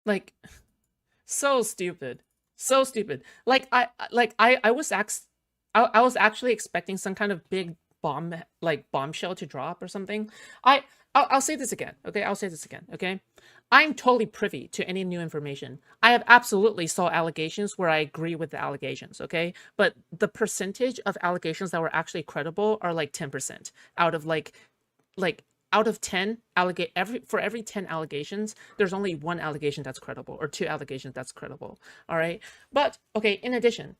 S2: Like, so stupid, so stupid. Like I was actually expecting some kind of big bombshell to drop or something. I'll say this again, okay? I'll say this again, okay? I'm totally privy to any new information. I have absolutely saw allegations where I agree with the allegations, okay? But the percentage of allegations that were actually credible are like 10% out of like out of 10 for every 10 allegations, there's only 1 allegation that's credible, or 2 allegations that's credible. All right. But okay, in addition,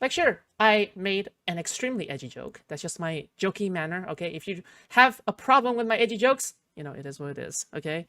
S2: like, sure, I made an extremely edgy joke. That's just my jokey manner. Okay. If you have a problem with my edgy jokes, you know, it is what it is. Okay.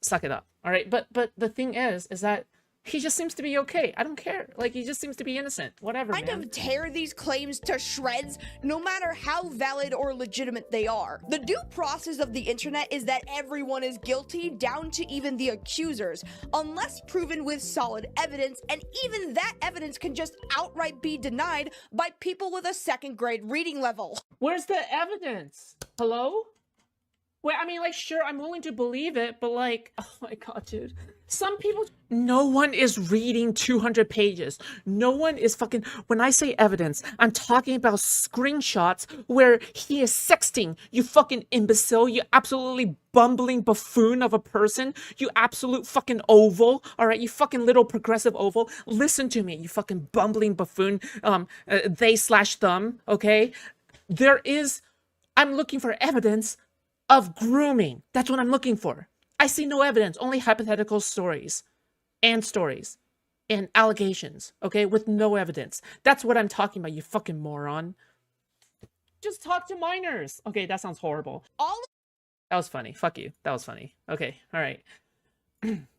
S2: Suck it up. All right. But the thing is that he just seems to be okay. I don't care. Like, he just seems to be innocent. Whatever,
S8: kind of tear these claims to shreds, no matter how valid or legitimate they are. The due process of the internet is that everyone is guilty, down to even the accusers, unless proven with solid evidence, and even that evidence can just outright be denied by people with a 2nd grade reading level.
S2: Where's the evidence? Hello? Wait, I mean, like, sure, I'm willing to believe it, but like, oh my god, dude. Some people, no one is reading 200 pages. No one is fucking, when I say evidence, I'm talking about screenshots where he is sexting. You fucking imbecile, you absolutely bumbling buffoon of a person. You absolute fucking oval, all right? You fucking little progressive oval. Listen to me, you fucking bumbling buffoon, they/them, okay? I'm looking for evidence of grooming. That's what I'm looking for. I see no evidence, only hypothetical stories and allegations, okay, with no evidence. That's what I'm talking about, you fucking moron. Just talk to minors. Okay, that sounds horrible. That was funny. Fuck you. That was funny. Okay, all right.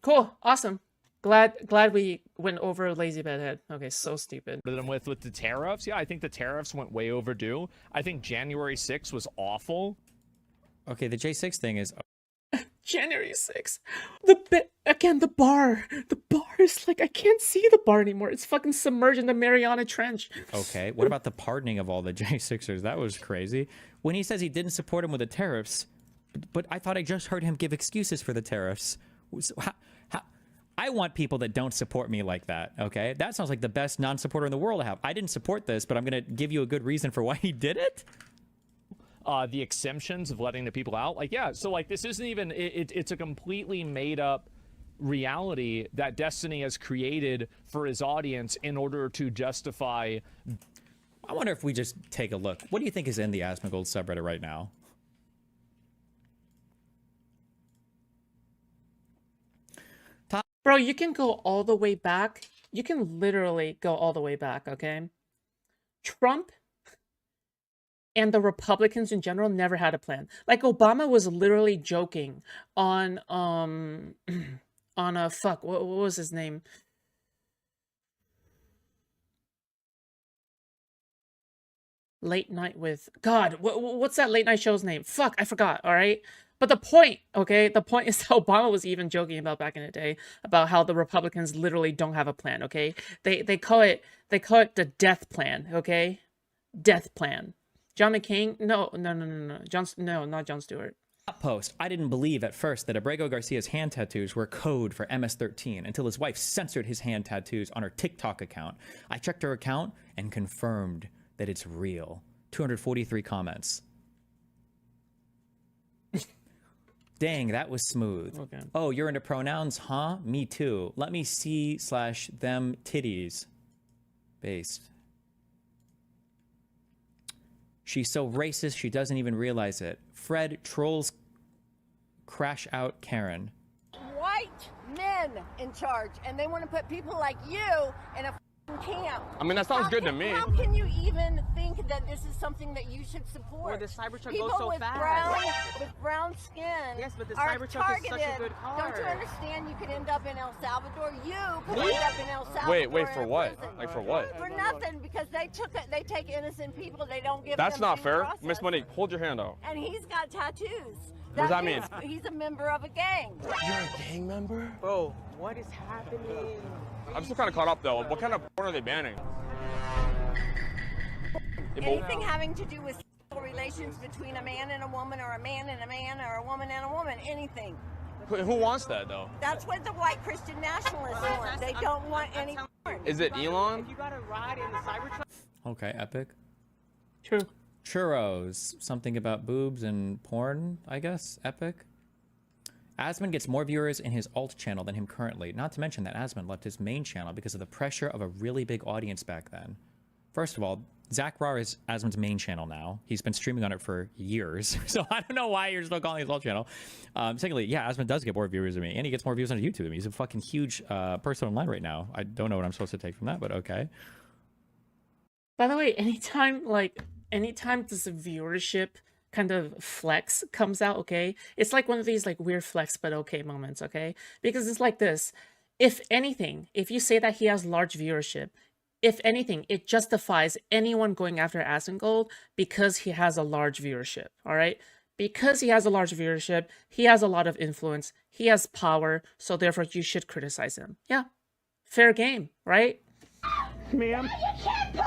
S2: Cool. Awesome. Glad we went over lazy bedhead. Okay, so stupid.
S3: Them with the tariffs. Yeah, I think the tariffs went way overdue. I think January 6th was awful.
S5: Okay, the J6 thing is...
S2: January 6th. The bar. The bar is like, I can't see the bar anymore. It's fucking submerged in the Mariana Trench.
S5: Okay, what about the pardoning of all the J6ers? That was crazy. When he says he didn't support him with the tariffs, but I thought I just heard him give excuses for the tariffs. So I want people that don't support me like that, okay? That sounds like the best non-supporter in the world to have. I didn't support this, but I'm going to give you a good reason for why he did it?
S3: The exemptions of letting the people out. Like, yeah, so like this isn't even, it's a completely made up reality that Destiny has created for his audience in order to justify.
S5: I wonder if we just take a look. What do you think is in the Asmongold subreddit right now?
S2: Bro, you can go all the way back. You can literally go all the way back, okay? Trump and the Republicans in general never had a plan. Like, Obama was literally joking on a fuck, what was his name? Late Night with God. What's that late night show's name? Fuck, I forgot. All right. But the point, okay, the point is that Obama was even joking about back in the day about how the Republicans literally don't have a plan. Okay, they call it the death plan. Okay, death plan. John McCain? No. Not Jon Stewart.
S5: Post. I didn't believe at first that Abrego Garcia's hand tattoos were code for MS-13 until his wife censored his hand tattoos on her TikTok account. I checked her account and confirmed that it's real. 243 comments. Dang, that was smooth.
S2: Okay.
S5: Oh, you're into pronouns, huh? Me too. Let me see / them titties. Based. She's so racist, she doesn't even realize it. Fred trolls crash out Karen.
S15: White men in charge, and they want to put people like you in a camp.
S16: I mean, that sounds good to me.
S15: How can you even think that this is something that you should support?
S17: Or the Cybertruck
S15: people
S17: goes so
S15: with
S17: fast.
S15: With brown skin.
S17: Yes, but the
S15: are
S17: Cybertruck
S15: targeted.
S17: is such a good car.
S15: Don't you understand? You could end up in El Salvador. You could end up in El Salvador.
S16: Wait, for what?
S15: Prison.
S16: Like for what?
S15: For nothing, because they take innocent people. They don't give
S16: That's
S15: them
S16: not
S15: due
S16: fair.
S15: process.
S16: Miss Monique, hold your hand out.
S15: And he's got tattoos.
S16: What does that mean?
S15: He's a member of a gang.
S16: You're a gang member?
S17: Bro, what is happening?
S16: I'm still kind of caught up though. What kind of porn are they banning?
S15: Anything having to do with sexual relations between a man and a woman, or a man and a man, or a woman and a woman, anything.
S16: Who wants that though?
S15: That's what the white Christian nationalists want. They don't want any porn.
S16: Is it Elon?
S17: If you got a ride in the Cybertruck.
S5: Okay, epic.
S2: True.
S5: Churros. Something about boobs and porn, I guess. Epic. Asmon gets more viewers in his alt channel than him currently. Not to mention that Asmon left his main channel because of the pressure of a really big audience back then. First of all, Zach Rar is Asmon's main channel now. He's been streaming on it for years. So I don't know why you're still calling his alt channel. Secondly, yeah, Asmon does get more viewers than me. And he gets more views on YouTube than me. He's a fucking huge person online right now. I don't know what I'm supposed to take from that, but okay.
S2: By the way, anytime this viewership kind of flex comes out, okay, it's like one of these like weird flex but okay moments, okay? Because it's like this. If anything, if you say that he has large viewership, if anything, it justifies anyone going after Asmongold because he has a large viewership, all right? Because he has a large viewership, he has a lot of influence, he has power, so therefore you should criticize him. Yeah, fair game, right?
S4: Ma'am.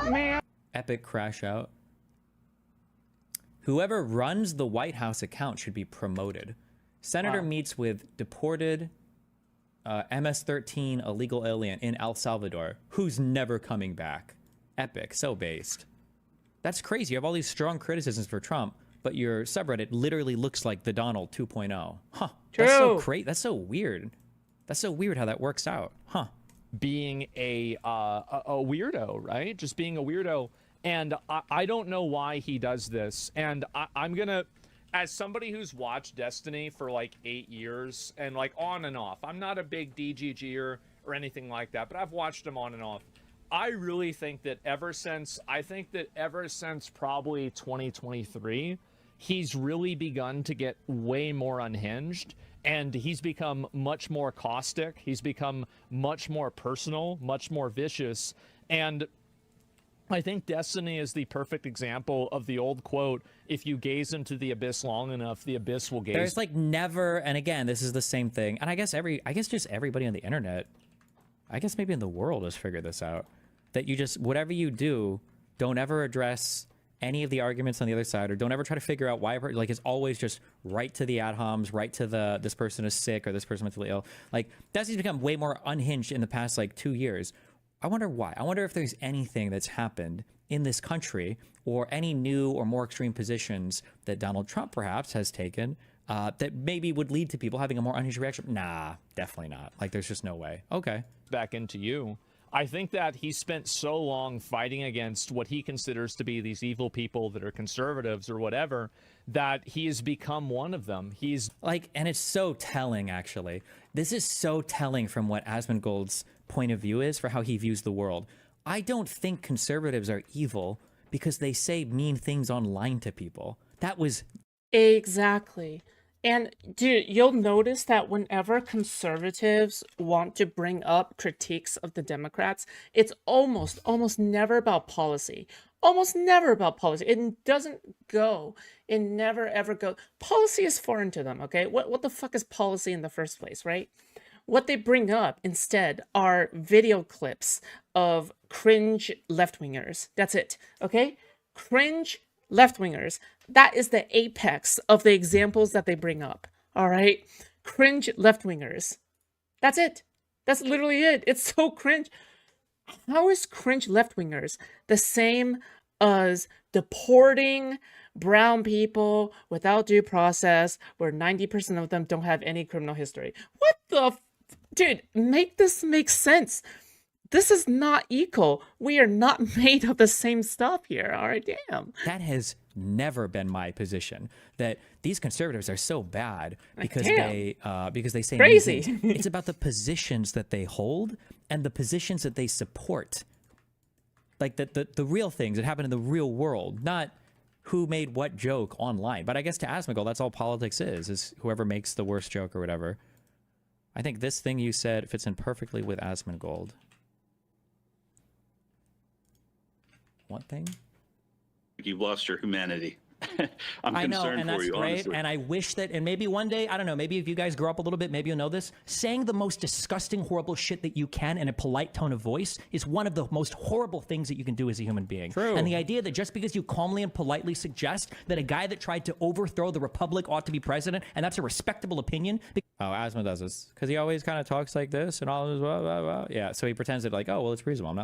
S4: Ma'am.
S5: Epic crash out. Whoever runs the White House account should be promoted. Senator meets with deported MS-13 illegal alien in El Salvador who's never coming back. Epic. So based. That's crazy. You have all these strong criticisms for Trump, but your subreddit literally looks like the Donald 2.0. Huh. That's so great. That's so weird. That's so weird how that works out. Huh.
S3: Being a weirdo, right? Just being a weirdo. And I don't know why he does this. And I'm going to, as somebody who's watched Destiny for like 8 years and like on and off, I'm not a big DGGer or anything like that, but I've watched him on and off. I really think that ever since probably 2023, he's really begun to get way more unhinged, and he's become much more caustic. He's become much more personal, much more vicious. And I think Destiny is the perfect example of the old quote, if you gaze into the abyss long enough, the abyss will gaze.
S5: There's like never, and again, this is the same thing. And I guess just everybody on the internet, I guess maybe in the world has figured this out. That you just, whatever you do, don't ever address any of the arguments on the other side, or don't ever try to figure out why, like, it's always just right to the ad homs, right to the, this person is sick or this person mentally ill. Like, that's become way more unhinged in the past, like, 2 years. I wonder why. I wonder if there's anything that's happened in this country or any new or more extreme positions that Donald Trump perhaps has taken that maybe would lead to people having a more unhinged reaction. Nah, definitely not. Like, there's just no way. Okay.
S3: Back into you. I think that he spent so long fighting against what he considers to be these evil people that are conservatives or whatever, that he has become one of them. He's
S5: like, and it's so telling, actually. This is so telling from what Asmongold's point of view is for how he views the world. I don't think conservatives are evil because they say mean things online to people. That was
S2: Exactly. And dude, you'll notice that whenever conservatives want to bring up critiques of the Democrats, it's almost never about policy. Almost never about policy. It doesn't go. It never ever goes. Policy is foreign to them, okay? What the fuck is policy in the first place, right? What they bring up instead are video clips of cringe left-wingers. That's it, okay? Cringe left-wingers. That is the apex of the examples that they bring up, all right? Cringe left-wingers. That's it. That's literally it. It's so cringe. How is cringe left-wingers the same as deporting brown people without due process where 90% of them don't have any criminal history? What the dude, make this make sense. This is not equal. We are not made of the same stuff here. All right, damn.
S5: That has never been my position. That these conservatives are so bad because they say
S2: crazy.
S5: Mean things. It's about the positions that they hold and the positions that they support. Like the real things that happen in the real world, not who made what joke online. But I guess to Asmongold, that's all politics is whoever makes the worst joke or whatever. I think this thing you said fits in perfectly with Asmongold. What thing?
S18: You've lost your humanity. I'm
S5: I know,
S18: concerned
S5: and
S18: for
S5: that's
S18: you,
S5: great.
S18: honestly.
S5: And I wish that, and maybe one day, I don't know, maybe if you guys grow up a little bit, maybe you'll know this. Saying the most disgusting, horrible shit that you can in a polite tone of voice is one of the most horrible things that you can do as a human being.
S2: True.
S5: And the idea that just because you calmly and politely suggest that a guy that tried to overthrow the republic ought to be president, and that's a respectable opinion. Oh, Asma does this because he always kind of talks like this and all this, blah, blah, blah. Yeah, so he pretends that like, oh, well, it's reasonable.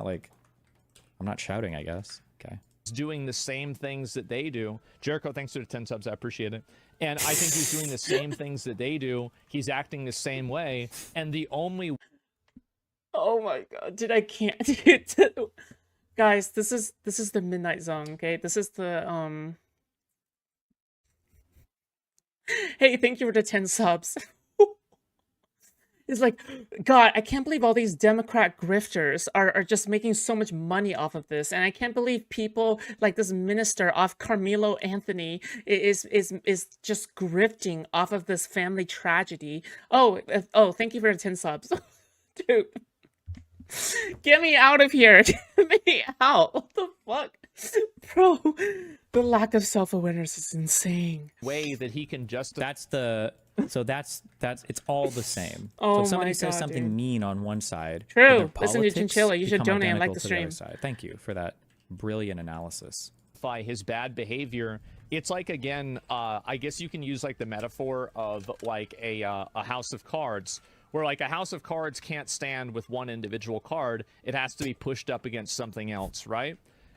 S5: I'm not shouting, I guess. Okay.
S3: Doing the same things that they do. Jericho, thanks for the 10 subs. I appreciate it. And I think he's doing the same things that they do. He's acting the same way. And the only...
S2: Oh my god, dude, I can't. Guys, this is the Midnight Zone, okay? This is the, Hey, thank you for the 10 subs. It's like, God, I can't believe all these Democrat grifters are just making so much money off of this. And I can't believe people like this minister off Carmelo Anthony is just grifting off of this family tragedy. Oh, thank you for the 10 subs. Dude, get me out of here. Get me out. What the fuck? Bro, the lack of self-awareness is insane.
S3: way that he can justify...
S5: That's it's all the same.
S2: Oh
S5: so if somebody
S2: my
S5: says
S2: God,
S5: something
S2: dude.
S5: mean on one side,
S2: True.
S5: their
S2: Listen to
S5: politics
S2: Chinchilla. You should
S5: become
S2: donate and like
S5: identical
S2: the
S5: to other
S2: stream.
S5: side. Thank you for that brilliant analysis.
S3: justify his bad behavior, it's like, again, I guess you can use like the metaphor of like a house of cards, where like a house of cards can't stand with one individual card. It has to be pushed up against something else, right?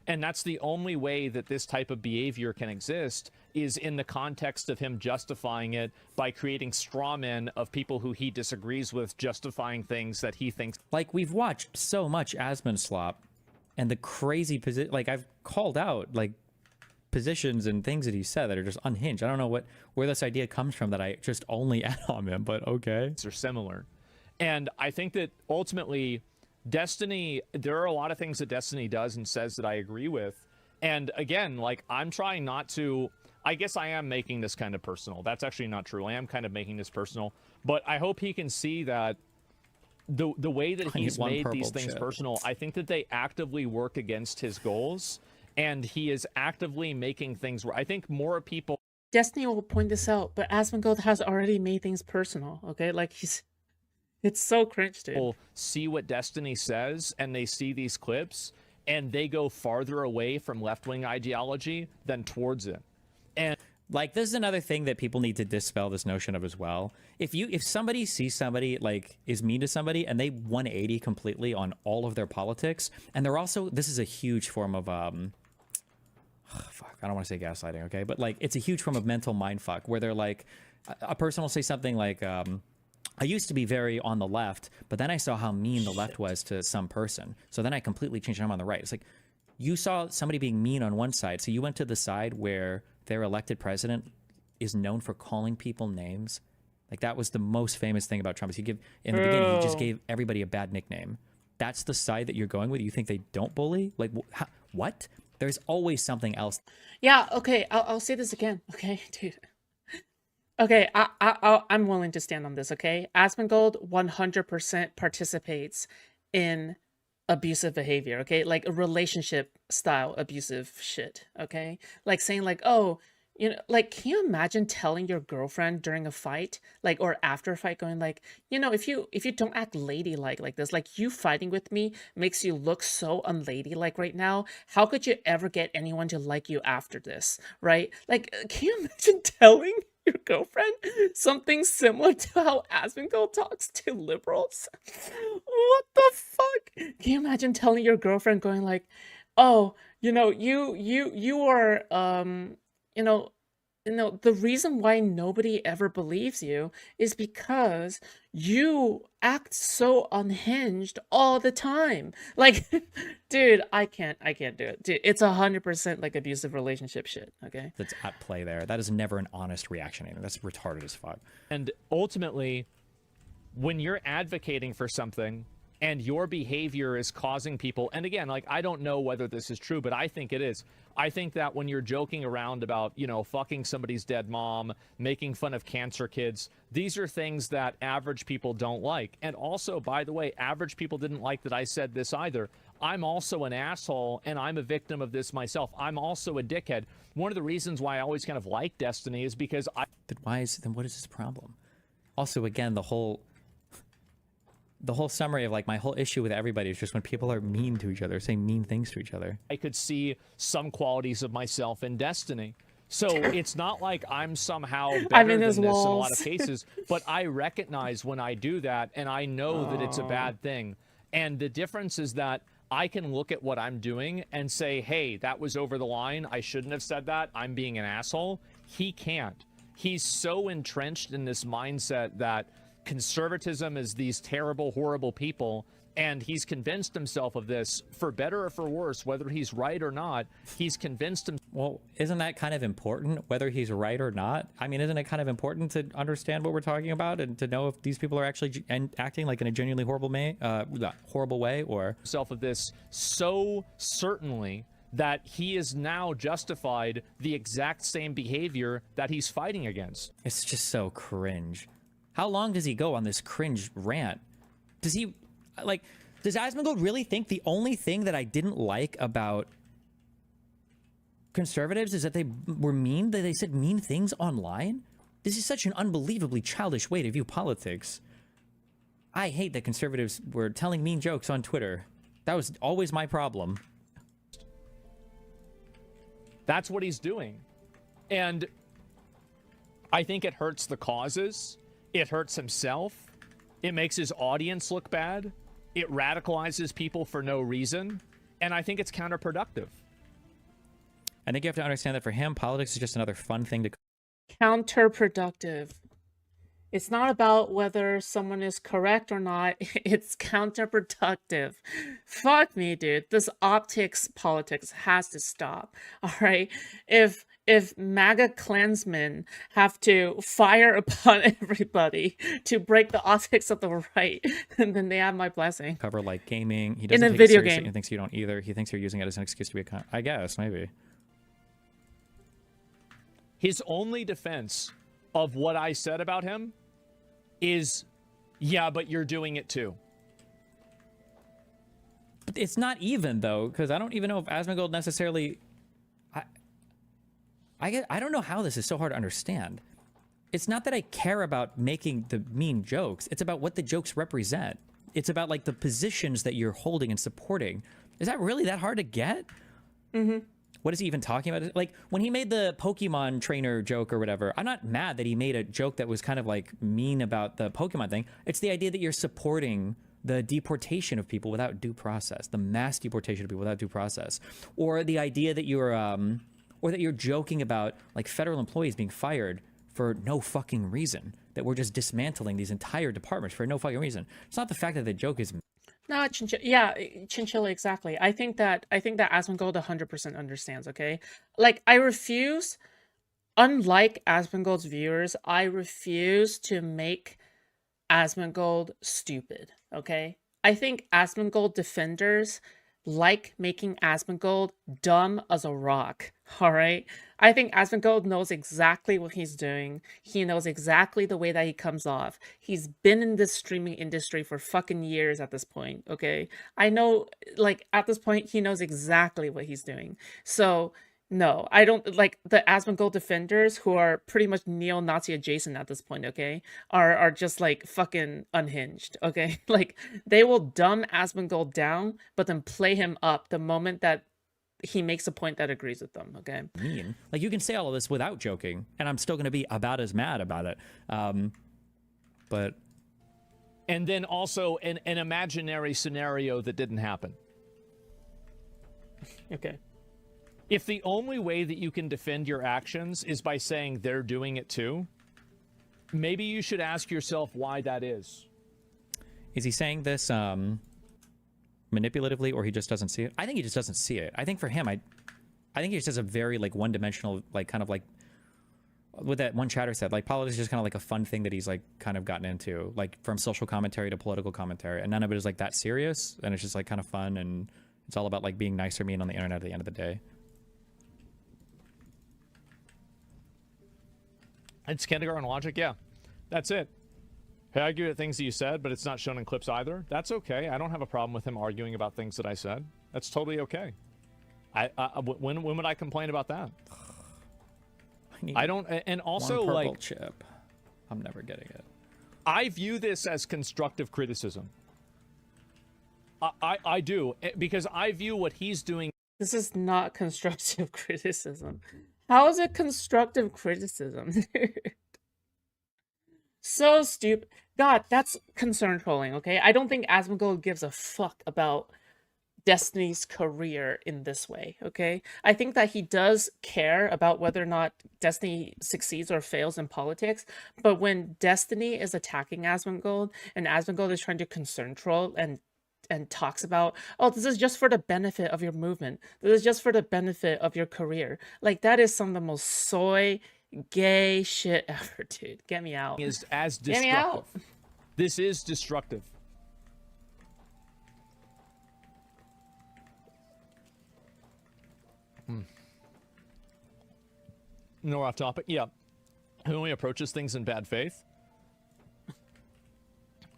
S3: And that's the only way that this type of behavior can exist, is in the context of him justifying it by creating straw men of people who he disagrees with, justifying things that he thinks.
S5: Like, we've watched so much Asmund slop, and the crazy position, like, I've called out like positions and things that he said that are just unhinged. I don't know where this idea comes from that I just only add on him, but okay.
S3: Are similar. And I think that ultimately Destiny, there are a lot of things that Destiny does and says that I agree with. And again, like, I'm trying not to, I guess I am making this kind of personal. That's actually not true. I am kind of making this personal, but I hope he can see that the way that he's made these things personal, I think that they actively work against his goals, and he is actively making things where I think more people.
S2: Destiny will point this out, but Asmongold has already made things personal. Okay, like it's so cringe, dude.
S3: People see what Destiny says, and they see these clips, and they go farther away from left-wing ideology than towards it. And
S5: like, this is another thing that people need to dispel this notion of as well. If somebody sees somebody like is mean to somebody and they 180 completely on all of their politics, and they're also, this is a huge form of fuck, I don't want to say gaslighting, okay, but like, it's a huge form of mental mindfuck where they're like, a person will say something like, I used to be very on the left, but then I saw how mean the left was to some person, so then I completely changed and I'm on the right. It's like, you saw somebody being mean on one side, so you went to the side where their elected president is known for calling people names. Like, that was the most famous thing about Trump, is he give, in the beginning, he just gave everybody a bad nickname. That's the side that you're going with? You think they don't bully? Like, what? There's always something else.
S2: Yeah, okay, I'll say this again, okay, dude. Okay, I'm willing to stand on this, okay? Asmongold 100% participates in abusive behavior, okay? Like a relationship style abusive shit, okay? Like saying like, oh, you know, like, can you imagine telling your girlfriend during a fight, like, or after a fight, going like, you know, if you don't act ladylike like this, like, you fighting with me makes you look so unladylike right now. How could you ever get anyone to like you after this, right? Like, can you imagine telling your girlfriend something similar to how Asmongold talks to liberals? What the fuck? Can you imagine telling your girlfriend going like, oh, you know, you are you know, the reason why nobody ever believes you is because you act so unhinged all the time. Like, dude, I can't do it. Dude, it's 100% like abusive relationship shit, okay?
S5: That's at play there. That is never an honest reaction. That's retarded as fuck.
S3: And ultimately, when you're advocating for something and your behavior is causing people, and again, like, I don't know whether this is true, but I think it is. I think that when you're joking around about, you know, fucking somebody's dead mom, making fun of cancer kids, these are things that average people don't like. And also, by the way, average people didn't like that I said this either. I'm also an asshole, and I'm a victim of this myself. I'm also a dickhead. One of the reasons why I always kind of like Destiny is because
S5: Then what is his problem? Also, again, the whole summary of like my whole issue with everybody is just when people are mean to each other, saying mean things to each other.
S3: I could see some qualities of myself in Destiny. So it's not like I'm somehow better than this in a lot of cases, but I recognize when I do that, and I know that it's a bad thing. And the difference is that I can look at what I'm doing and say, hey, that was over the line. I shouldn't have said that. I'm being an asshole. He can't. He's so entrenched in this mindset that conservatism is these terrible, horrible people, and he's convinced himself of this, for better or for worse, whether he's right or not. He's convinced him.
S5: Well, isn't that kind of important, whether he's right or not? I mean, isn't it kind of important to understand what we're talking about and to know if these people are actually acting like in a genuinely horrible way, or
S3: himself of this so certainly that he is now justified the exact same behavior that he's fighting against.
S5: It's just so cringe. How long does he go on this cringe rant? Does he, like, does Asmongold really think the only thing that I didn't like about conservatives is that they were mean, that they said mean things online? This is such an unbelievably childish way to view politics. I hate that conservatives were telling mean jokes on Twitter. That was always my problem.
S3: That's what he's doing. And I think it hurts the causes. It hurts himself. It makes his audience look bad. It radicalizes people for no reason. And I think it's counterproductive.
S5: I think you have to understand that for him, politics is just another fun thing to...
S2: Counterproductive. It's not about whether someone is correct or not. It's counterproductive. Fuck me, dude. This optics politics has to stop. All right? If MAGA Klansmen have to fire upon everybody to break the optics of the right, then they have my blessing.
S5: Cover like gaming. He
S2: In
S5: doesn't
S2: a
S5: take
S2: video
S5: it seriously.
S2: game.
S5: He thinks you don't either. He thinks you're using it as an excuse to be a I guess, maybe.
S3: His only defense of what I said about him is, yeah, but you're doing it too.
S5: But it's not even, though, because I don't even know if Asmongold necessarily... I don't know how this is so hard to understand. It's not that I care about making the mean jokes. It's about what the jokes represent. It's about, like, the positions that you're holding and supporting. Is that really that hard to get?
S2: Mm-hmm.
S5: What is he even talking about? Like, when he made the Pokemon trainer joke or whatever, I'm not mad that he made a joke that was kind of, like, mean about the Pokemon thing. It's the idea that you're supporting the deportation of people without due process, the mass deportation of people without due process, or the idea that you're, or that you're joking about, like, federal employees being fired for no fucking reason, that we're just dismantling these entire departments for no fucking reason. It's not the fact that the joke is...
S2: No, Chinchilla, exactly. I think that Asmongold 100% understands, okay? Like, I refuse, unlike Asmongold's viewers, I refuse to make Asmongold stupid, okay? I think Asmongold defenders like making Asmongold dumb as a rock, all right? I think Asmongold knows exactly what he's doing. He knows exactly the way that he comes off. He's been in this streaming industry for fucking years at this point, okay? I know, like, at this point, he knows exactly what he's doing. So, no, I don't, like, the Asmongold defenders, who are pretty much neo-Nazi adjacent at this point, okay, are just, like, fucking unhinged, okay? Like, they will dumb Asmongold down, but then play him up the moment that he makes a point that agrees with them, okay?
S5: Mean. Like, you can say all of this without joking, and I'm still going to be about as mad about it. But...
S3: And then also an imaginary scenario that didn't happen.
S2: Okay.
S3: If the only way that you can defend your actions is by saying they're doing it too, maybe you should ask yourself why that is.
S5: Is he saying this manipulatively, or he just doesn't see it? I think he just doesn't see it. I think for him, I think he just has a very, like, one-dimensional, like, kind of like, what that one chatter said, like, politics is just kind of like a fun thing that he's, like, kind of gotten into, like, from social commentary to political commentary, and none of it is, like, that serious, and it's just, like, kind of fun, and it's all about, like, being nice or mean on the internet at the end of the day.
S3: It's kindergarten logic, yeah. That's it. He argued at things that you said, but it's not shown in clips either. That's okay. I don't have a problem with him arguing about things that I said. That's totally okay. When would I complain about that? I don't, and also,
S5: one purple
S3: like...
S5: chip. I'm never getting it.
S3: I view this as constructive criticism. I do, because I view what he's doing...
S2: This is not constructive criticism. How is it constructive criticism, dude? So stupid. God, that's concern trolling, okay? I don't think Asmongold gives a fuck about Destiny's career in this way, okay? I think that he does care about whether or not Destiny succeeds or fails in politics, but when Destiny is attacking Asmongold, and Asmongold is trying to concern troll and talks about, oh, this is just for the benefit of your movement. This is just for the benefit of your career. Like, that is some of the most soy, gay shit ever, dude. Get me out.
S3: Is as
S2: Get me
S3: destructive.
S2: out.
S3: This is destructive. No, off topic. Yeah. Who only approaches things in bad faith.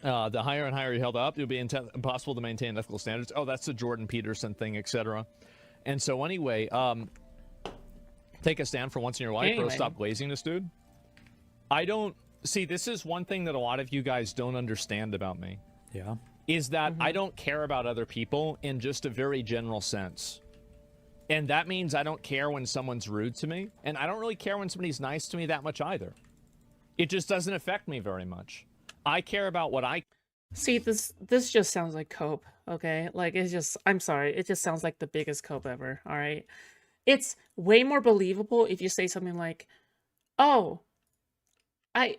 S3: The higher and higher you held up, it would be impossible to maintain ethical standards. Oh, that's the Jordan Peterson thing, etc. And so anyway, take a stand for once in your life, bro. Stop glazing this dude. I don't... See, this is one thing that a lot of you guys don't understand about me.
S5: Yeah.
S3: Is that I don't care about other people in just a very general sense. And that means I don't care when someone's rude to me, and I don't really care when somebody's nice to me that much either. It just doesn't affect me very much. I care about what I...
S2: See, this just sounds like cope, okay? Like, it's just, I'm sorry, it just sounds like the biggest cope ever, all right? It's way more believable if you say something like, oh, I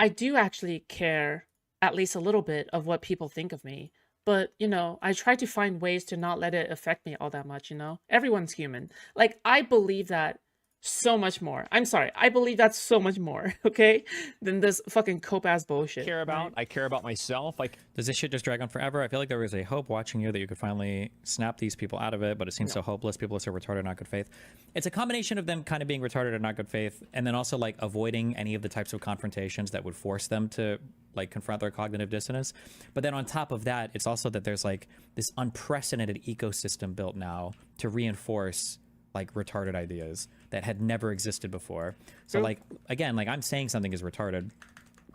S2: do actually care at least a little bit of what people think of me. But, you know, I try to find ways to not let it affect me all that much, you know? Everyone's human. Like, I believe that so much more. I'm sorry, I believe that's so much more, okay? Than this fucking cope-ass bullshit.
S3: care about. I care about myself. Like,
S5: does this shit just drag on forever? I feel like there was a hope watching you that you could finally snap these people out of it, but it seems so hopeless. People are so retarded, not good faith. It's a combination of them kind of being retarded and not good faith, and then also like avoiding any of the types of confrontations that would force them to like confront their cognitive dissonance. But then on top of that, it's also that there's like this unprecedented ecosystem built now to reinforce like retarded ideas that had never existed before. So like, again, like I'm saying something is retarded,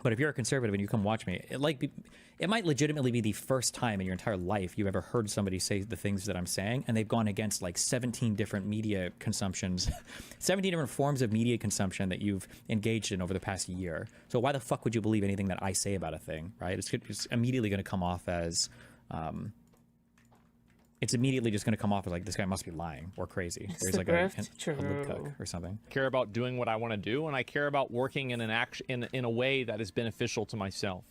S5: but if you're a conservative and you come watch me, it might legitimately be the first time in your entire life you've ever heard somebody say the things that I'm saying, and they've gone against like 17 different media consumptions, 17 different forms of media consumption that you've engaged in over the past year. So why the fuck would you believe anything that I say about a thing, right? It's immediately going to come off as, it's immediately just going to come off as like, this guy must be lying or crazy. There's like a lip cook or something.
S3: care about doing what I want to do, and I care about working in an in a way that is beneficial to myself.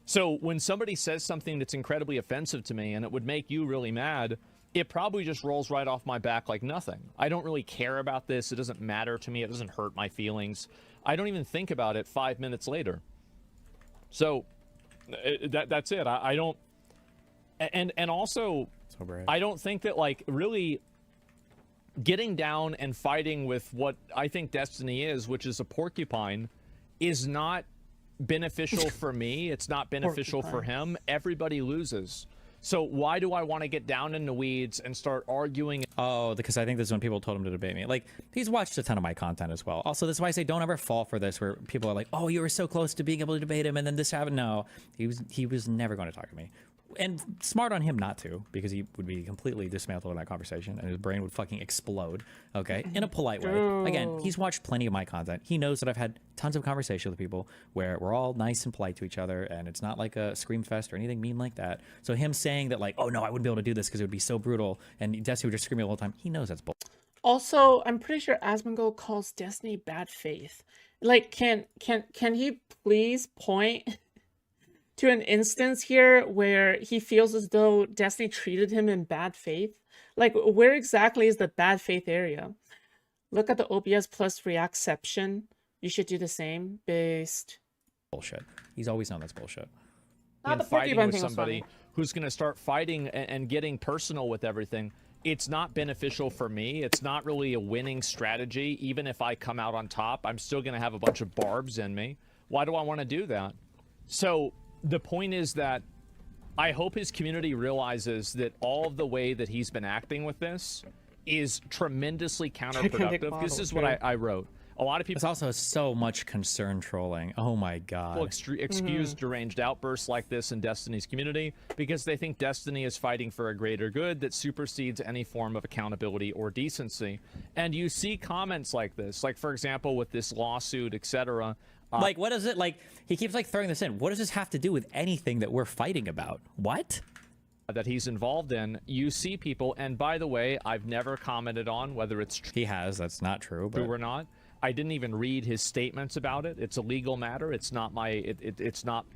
S3: So when somebody says something that's incredibly offensive to me and it would make you really mad, it probably just rolls right off my back like nothing. I don't really care about this. It doesn't matter to me. It doesn't hurt my feelings. I don't even think about it 5 minutes later. So that's it. I don't... And also, I don't think that, like, really getting down and fighting with what I think Destiny is, which is a porcupine, is not beneficial for me. It's not beneficial for him. Everybody loses. So why do I want to get down in the weeds and start arguing?
S5: Oh, because I think this is when people told him to debate me. Like, he's watched a ton of my content as well. Also, this is why I say don't ever fall for this, where people are like, oh, you were so close to being able to debate him, and then this happened. No, he was never going to talk to me. And smart on him not to, because he would be completely dismantled in that conversation and his brain would fucking explode, okay? In a polite way. Again, he's watched plenty of my content. He knows that I've had tons of conversations with people where we're all nice and polite to each other, and it's not like a scream fest or anything mean like that. So him saying that, like, oh no, I wouldn't be able to do this because it would be so brutal, and Destiny would just scream the whole time, he knows that's bull.
S2: Also, I'm pretty sure Asmongold calls Destiny bad faith. Like, can he please point to an instance here where he feels as though Destiny treated him in bad faith? Like, where exactly is the bad faith area? Look at the OBS plus reactception. You should do the same. Based.
S5: Bullshit. He's always known that's bullshit.
S2: Not the
S3: fighting
S2: porcupine
S3: with
S2: thing was
S3: somebody
S2: funny.
S3: who's going to start fighting and getting personal with everything. It's not beneficial for me. It's not really a winning strategy. Even if I come out on top, I'm still going to have a bunch of barbs in me. Why do I want to do that? So the point is that I hope his community realizes that all of the way that he's been acting with this is tremendously counterproductive. This is what I wrote. A lot of people...
S5: There's also so much concern trolling. Oh my god.
S3: Excuse deranged outbursts like this in Destiny's community because they think Destiny is fighting for a greater good that supersedes any form of accountability or decency. And you see comments like this, like, for example, with this lawsuit, etc.
S5: Like, what is it? Like, he keeps, like, throwing this in. What does this have to do with anything that we're fighting about? What?
S3: That he's involved in, you see people, and by the way, I've never commented on whether it's true.
S5: He has, that's not true, but...
S3: True or not. I didn't even read his statements about it. It's a legal matter. It's not my it's not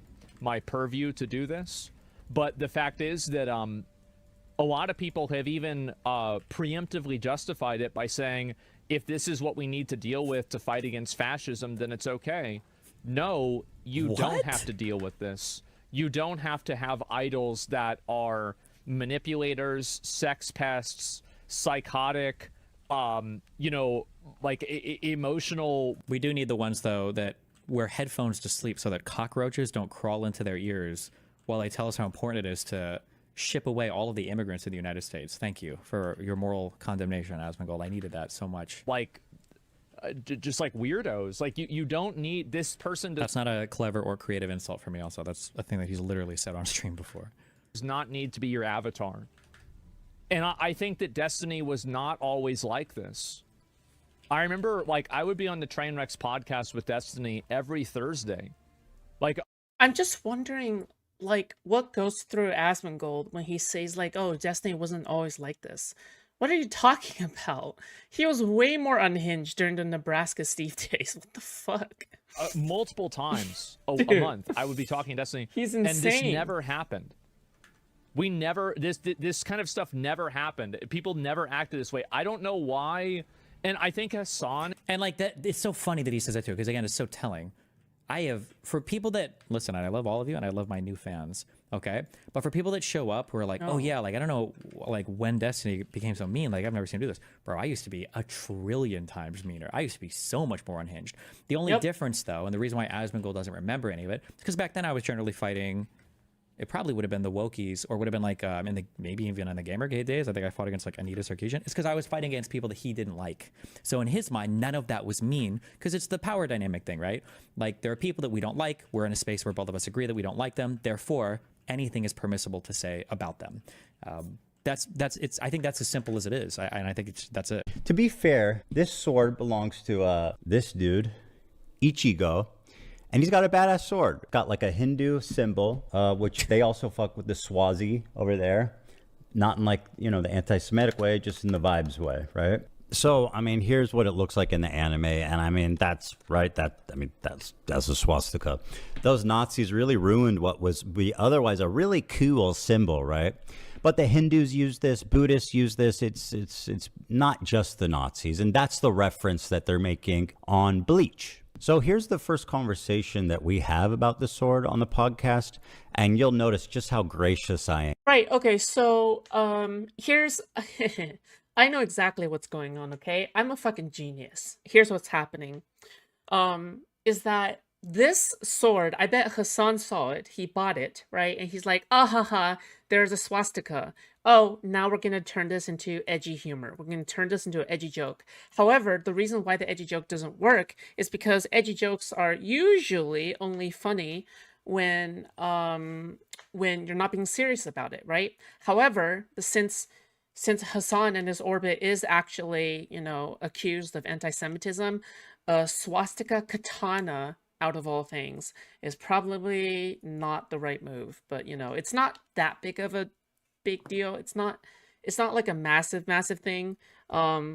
S3: my purview to do this. But the fact is that a lot of people have even preemptively justified it by saying, if this is what we need to deal with to fight against fascism, then it's okay. No, you don't have to deal with this. You don't have to have idols that are manipulators, sex pests, psychotic, you know, like emotional.
S5: We do need the ones, though, that wear headphones to sleep so that cockroaches don't crawl into their ears while they tell us how important it is to ship away all of the immigrants in the United States. Thank you for your moral condemnation, Asmongold. I needed that so much.
S3: Like, just like weirdos. Like, you don't need this person to...
S5: That's not a clever or creative insult for me also. That's a thing that he's literally said on stream before.
S3: Does not need to be your avatar. And I think that Destiny was not always like this. I remember, like, I would be on the Trainwrecks podcast with Destiny every Thursday. Like,
S2: I'm just wondering, like, what goes through Asmongold when he says, like, oh, Destiny wasn't always like this. What are you talking about? He was way more unhinged during the Nebraska Steve days. What the fuck?
S3: Multiple times a
S2: Dude.
S3: month, I would be talking Destiny.
S2: He's
S3: And this
S2: insane.
S3: never happened. We never, this kind of stuff never happened. People never acted this way. I don't know why. And I think Hassan...
S5: And like that, it's so funny that he says that too, because again, it's so telling. I have, for people that, listen, I love all of you and I love my new fans, okay? But for people that show up who are like, oh yeah, like, I don't know, like, when Destiny became so mean, like, I've never seen him do this. Bro, I used to be a trillion times meaner. I used to be so much more unhinged. The only difference, though, and the reason why Asmongold doesn't remember any of it, is because back then I was generally fighting... It probably would have been the Wokies, or would have been like in the maybe even in the Gamergate days. I think I fought against like Anita Sarkeesian. It's because I was fighting against people that he didn't like. So in his mind, none of that was mean, because it's the power dynamic thing, right? Like, there are people that we don't like. We're in a space where both of us agree that we don't like them. Therefore, anything is permissible to say about them. That's it's. I think that's as simple as it is, and I think that's it.
S7: To be fair, this sword belongs to this dude, Ichigo. And he's got a badass sword. Got like a Hindu symbol, which they also fuck with the Swazi over there. Not in like, you know, the anti-Semitic way, just in the vibes way, right? So, I mean, here's what it looks like in the anime. And I mean, that's right. That's a swastika. Those Nazis really ruined what was otherwise a really cool symbol, right? But the Hindus use this, Buddhists use this. It's not just the Nazis. And that's the reference that they're making on Bleach. So here's the first conversation that we have about the sword on the podcast, and you'll notice just how gracious I am.
S2: Right, okay, so, here's... I know exactly what's going on, okay? I'm a fucking genius. Here's what's happening. Is that this sword, I bet Hassan saw it, he bought it, right? And he's like, ah ha ha, there's a swastika. Oh, now we're going to turn this into edgy humor. We're going to turn this into an edgy joke. However, the reason why the edgy joke doesn't work is because edgy jokes are usually only funny when you're not being serious about it, right? However, since Hassan and his orbit is actually, you know, accused of anti-Semitism, swastika katana, out of all things, is probably not the right move. But, you know, it's not that big of a big deal. It's not like a massive thing. But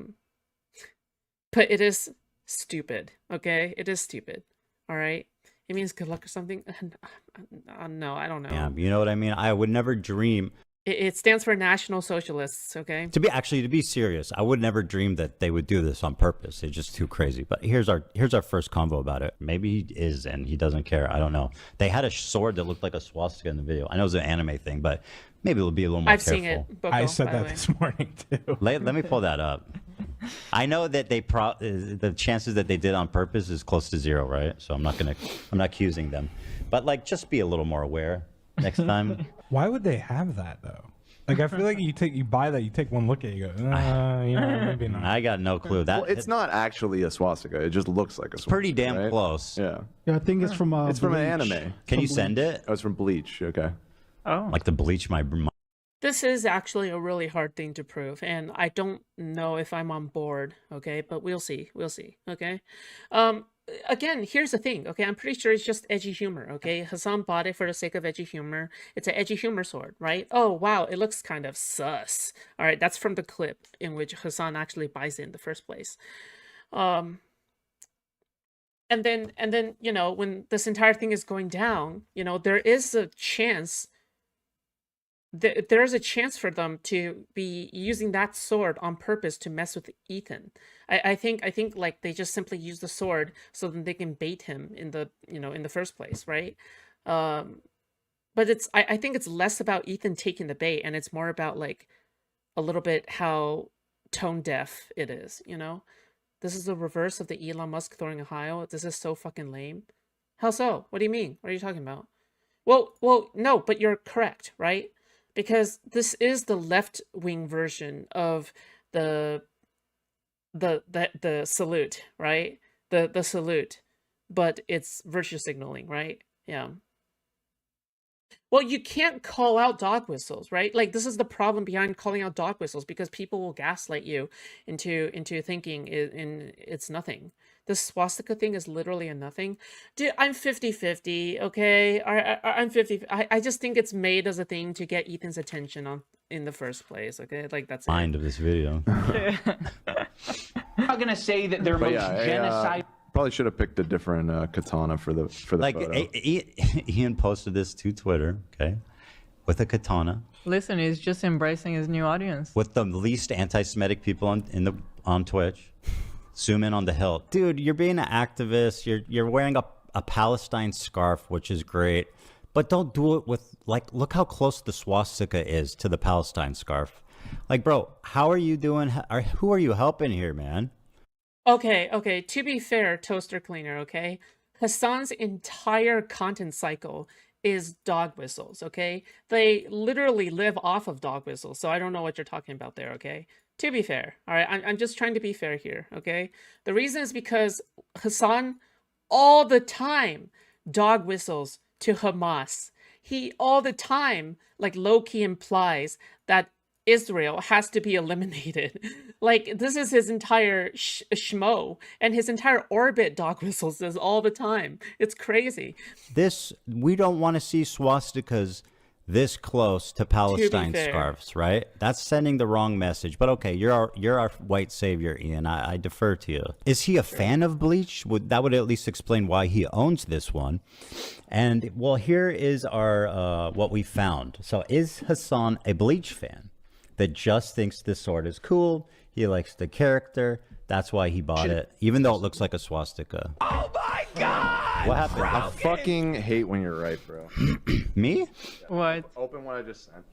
S2: it is stupid, okay? It is stupid, all right? It means good luck or something? No, I don't know.
S7: Yeah, you know what I mean? I would never dream...
S2: It stands for National Socialists, okay?
S7: To be serious, I would never dream that they would do this on purpose. It's just too crazy. But here's our first convo about it. Maybe he is and he doesn't care. I don't know. They had a sword that looked like a swastika in the video. I know it's an anime thing, but maybe it'll be a little more careful.
S2: I've seen it. Boko,
S19: I said
S2: by the
S19: that
S2: way.
S19: this morning too.
S7: Let me pull that up. I know that the chances that they did on purpose is close to zero, right? So I'm not accusing them. But like, just be a little more aware next time.
S19: Why would they have that though? Like, I feel like you buy that, you take one look at it, you go, you know, maybe not.
S7: I got no clue.
S20: Well, it's not actually a swastika. It just looks like a swastika.
S7: Pretty damn
S20: right?
S7: close.
S20: Yeah.
S10: Yeah, I think it's from
S20: It's from an
S10: Bleach.
S20: anime.
S7: Can you send it?
S20: Oh, it's from Bleach. Okay.
S2: Oh.
S7: Like the Bleach my
S2: This is actually a really hard thing to prove, and I don't know if I'm on board, okay? But we'll see, okay? Again, here's the thing, okay? I'm pretty sure it's just edgy humor, okay? Hassan bought it for the sake of edgy humor. It's an edgy humor sword, right? Oh, wow, it looks kind of sus. All right, that's from the clip in which Hassan actually buys it in the first place. And then, you know, when this entire thing is going down, you know, there is a chance... There's a chance for them to be using that sword on purpose to mess with Ethan. I think like they just simply use the sword so that they can bait him in the first place, right? But I think it's less about Ethan taking the bait, and it's more about like a little bit how tone deaf it is, you know? This is the reverse of the Elon Musk throwing Ohio. This is so fucking lame. How so? What do you mean? What are you talking about? Well, no, but you're correct, right? Because this is the left-wing version of the salute, right? The salute, but it's virtue signaling, right? Yeah. Well, you can't call out dog whistles, right? Like this is the problem behind calling out dog whistles, because people will gaslight you into thinking it's nothing. This swastika thing is literally a nothing. Dude, I'm 50-50, okay? I'm 50. I just think it's made as a thing to get Ethan's attention in the first place, okay? Like that's
S7: Mind of this video.
S6: I'm not gonna say that they're
S20: But
S6: most genocide.
S20: Probably should have picked a different katana for the
S7: Like
S20: photo.
S7: Ian posted this to Twitter, okay, with a katana,
S21: Listen, he's just embracing his new audience.
S7: with the least anti-Semitic people on Twitch. Zoom in on the hilt, dude. You're being an activist. You're wearing a Palestine scarf, which is great, but don't do it with like. Look how close the swastika is to the Palestine scarf. Like, bro, how are you doing? Who are you helping here, man?
S2: Okay. To be fair, Toaster Cleaner, okay? Hassan's entire content cycle is dog whistles, okay? They literally live off of dog whistles, so I don't know what you're talking about there, okay? To be fair, all right? I'm just trying to be fair here, okay? The reason is because Hassan, all the time, dog whistles to Hamas. He, all the time, like, low-key implies that Israel has to be eliminated. Like, this is his entire schmo, and his entire orbit dog whistles this all the time. It's crazy.
S7: We don't want to see swastikas this close to Palestine
S2: fair.
S7: scarves, right? That's sending the wrong message. But okay, you're our white savior, Ian. I defer to you. Is he a fan of Bleach? That would at least explain why he owns this one. And well, here is our what we found. So is Hassan a Bleach fan that just thinks this sword is cool? He likes the character. That's why he bought it, even though it looks like a swastika.
S20: Oh my god!
S7: What happened?
S20: I fucking hate when you're right, bro.
S7: Me?
S21: What?
S20: Open what I just sent.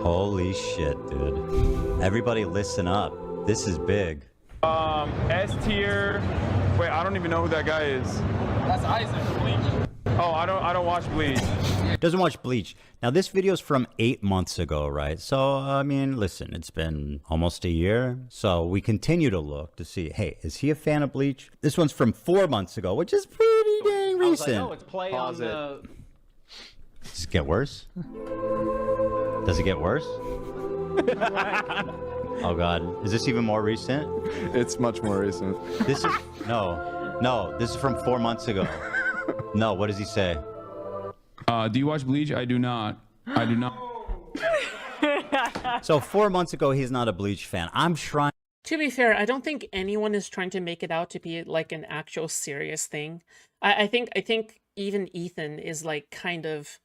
S7: Holy shit, dude. Everybody listen up. This is big.
S16: S tier. Wait, I don't even know who that guy is. That's Isaac. Bleach. Oh, I don't watch Bleach.
S7: Doesn't watch Bleach. Now, this video is from 8 months ago, right? So, I mean, listen, it's been almost a year. So we continue to look to see, hey, is he a fan of Bleach? This one's from 4 months ago, which is pretty dang recent.
S6: I was like, oh, it's play
S20: Pause
S6: on the...
S7: Does it get worse? Does it get worse? Oh, God. Is this even more recent?
S20: It's much more recent.
S7: This is... No, this is from 4 months ago. No, what does he say?
S22: Do you watch Bleach? I do not. I do not.
S7: So 4 months ago, he's not a Bleach fan. I'm trying.
S2: To be fair, I don't think anyone is trying to make it out to be like an actual serious thing. I think even Ethan is like kind of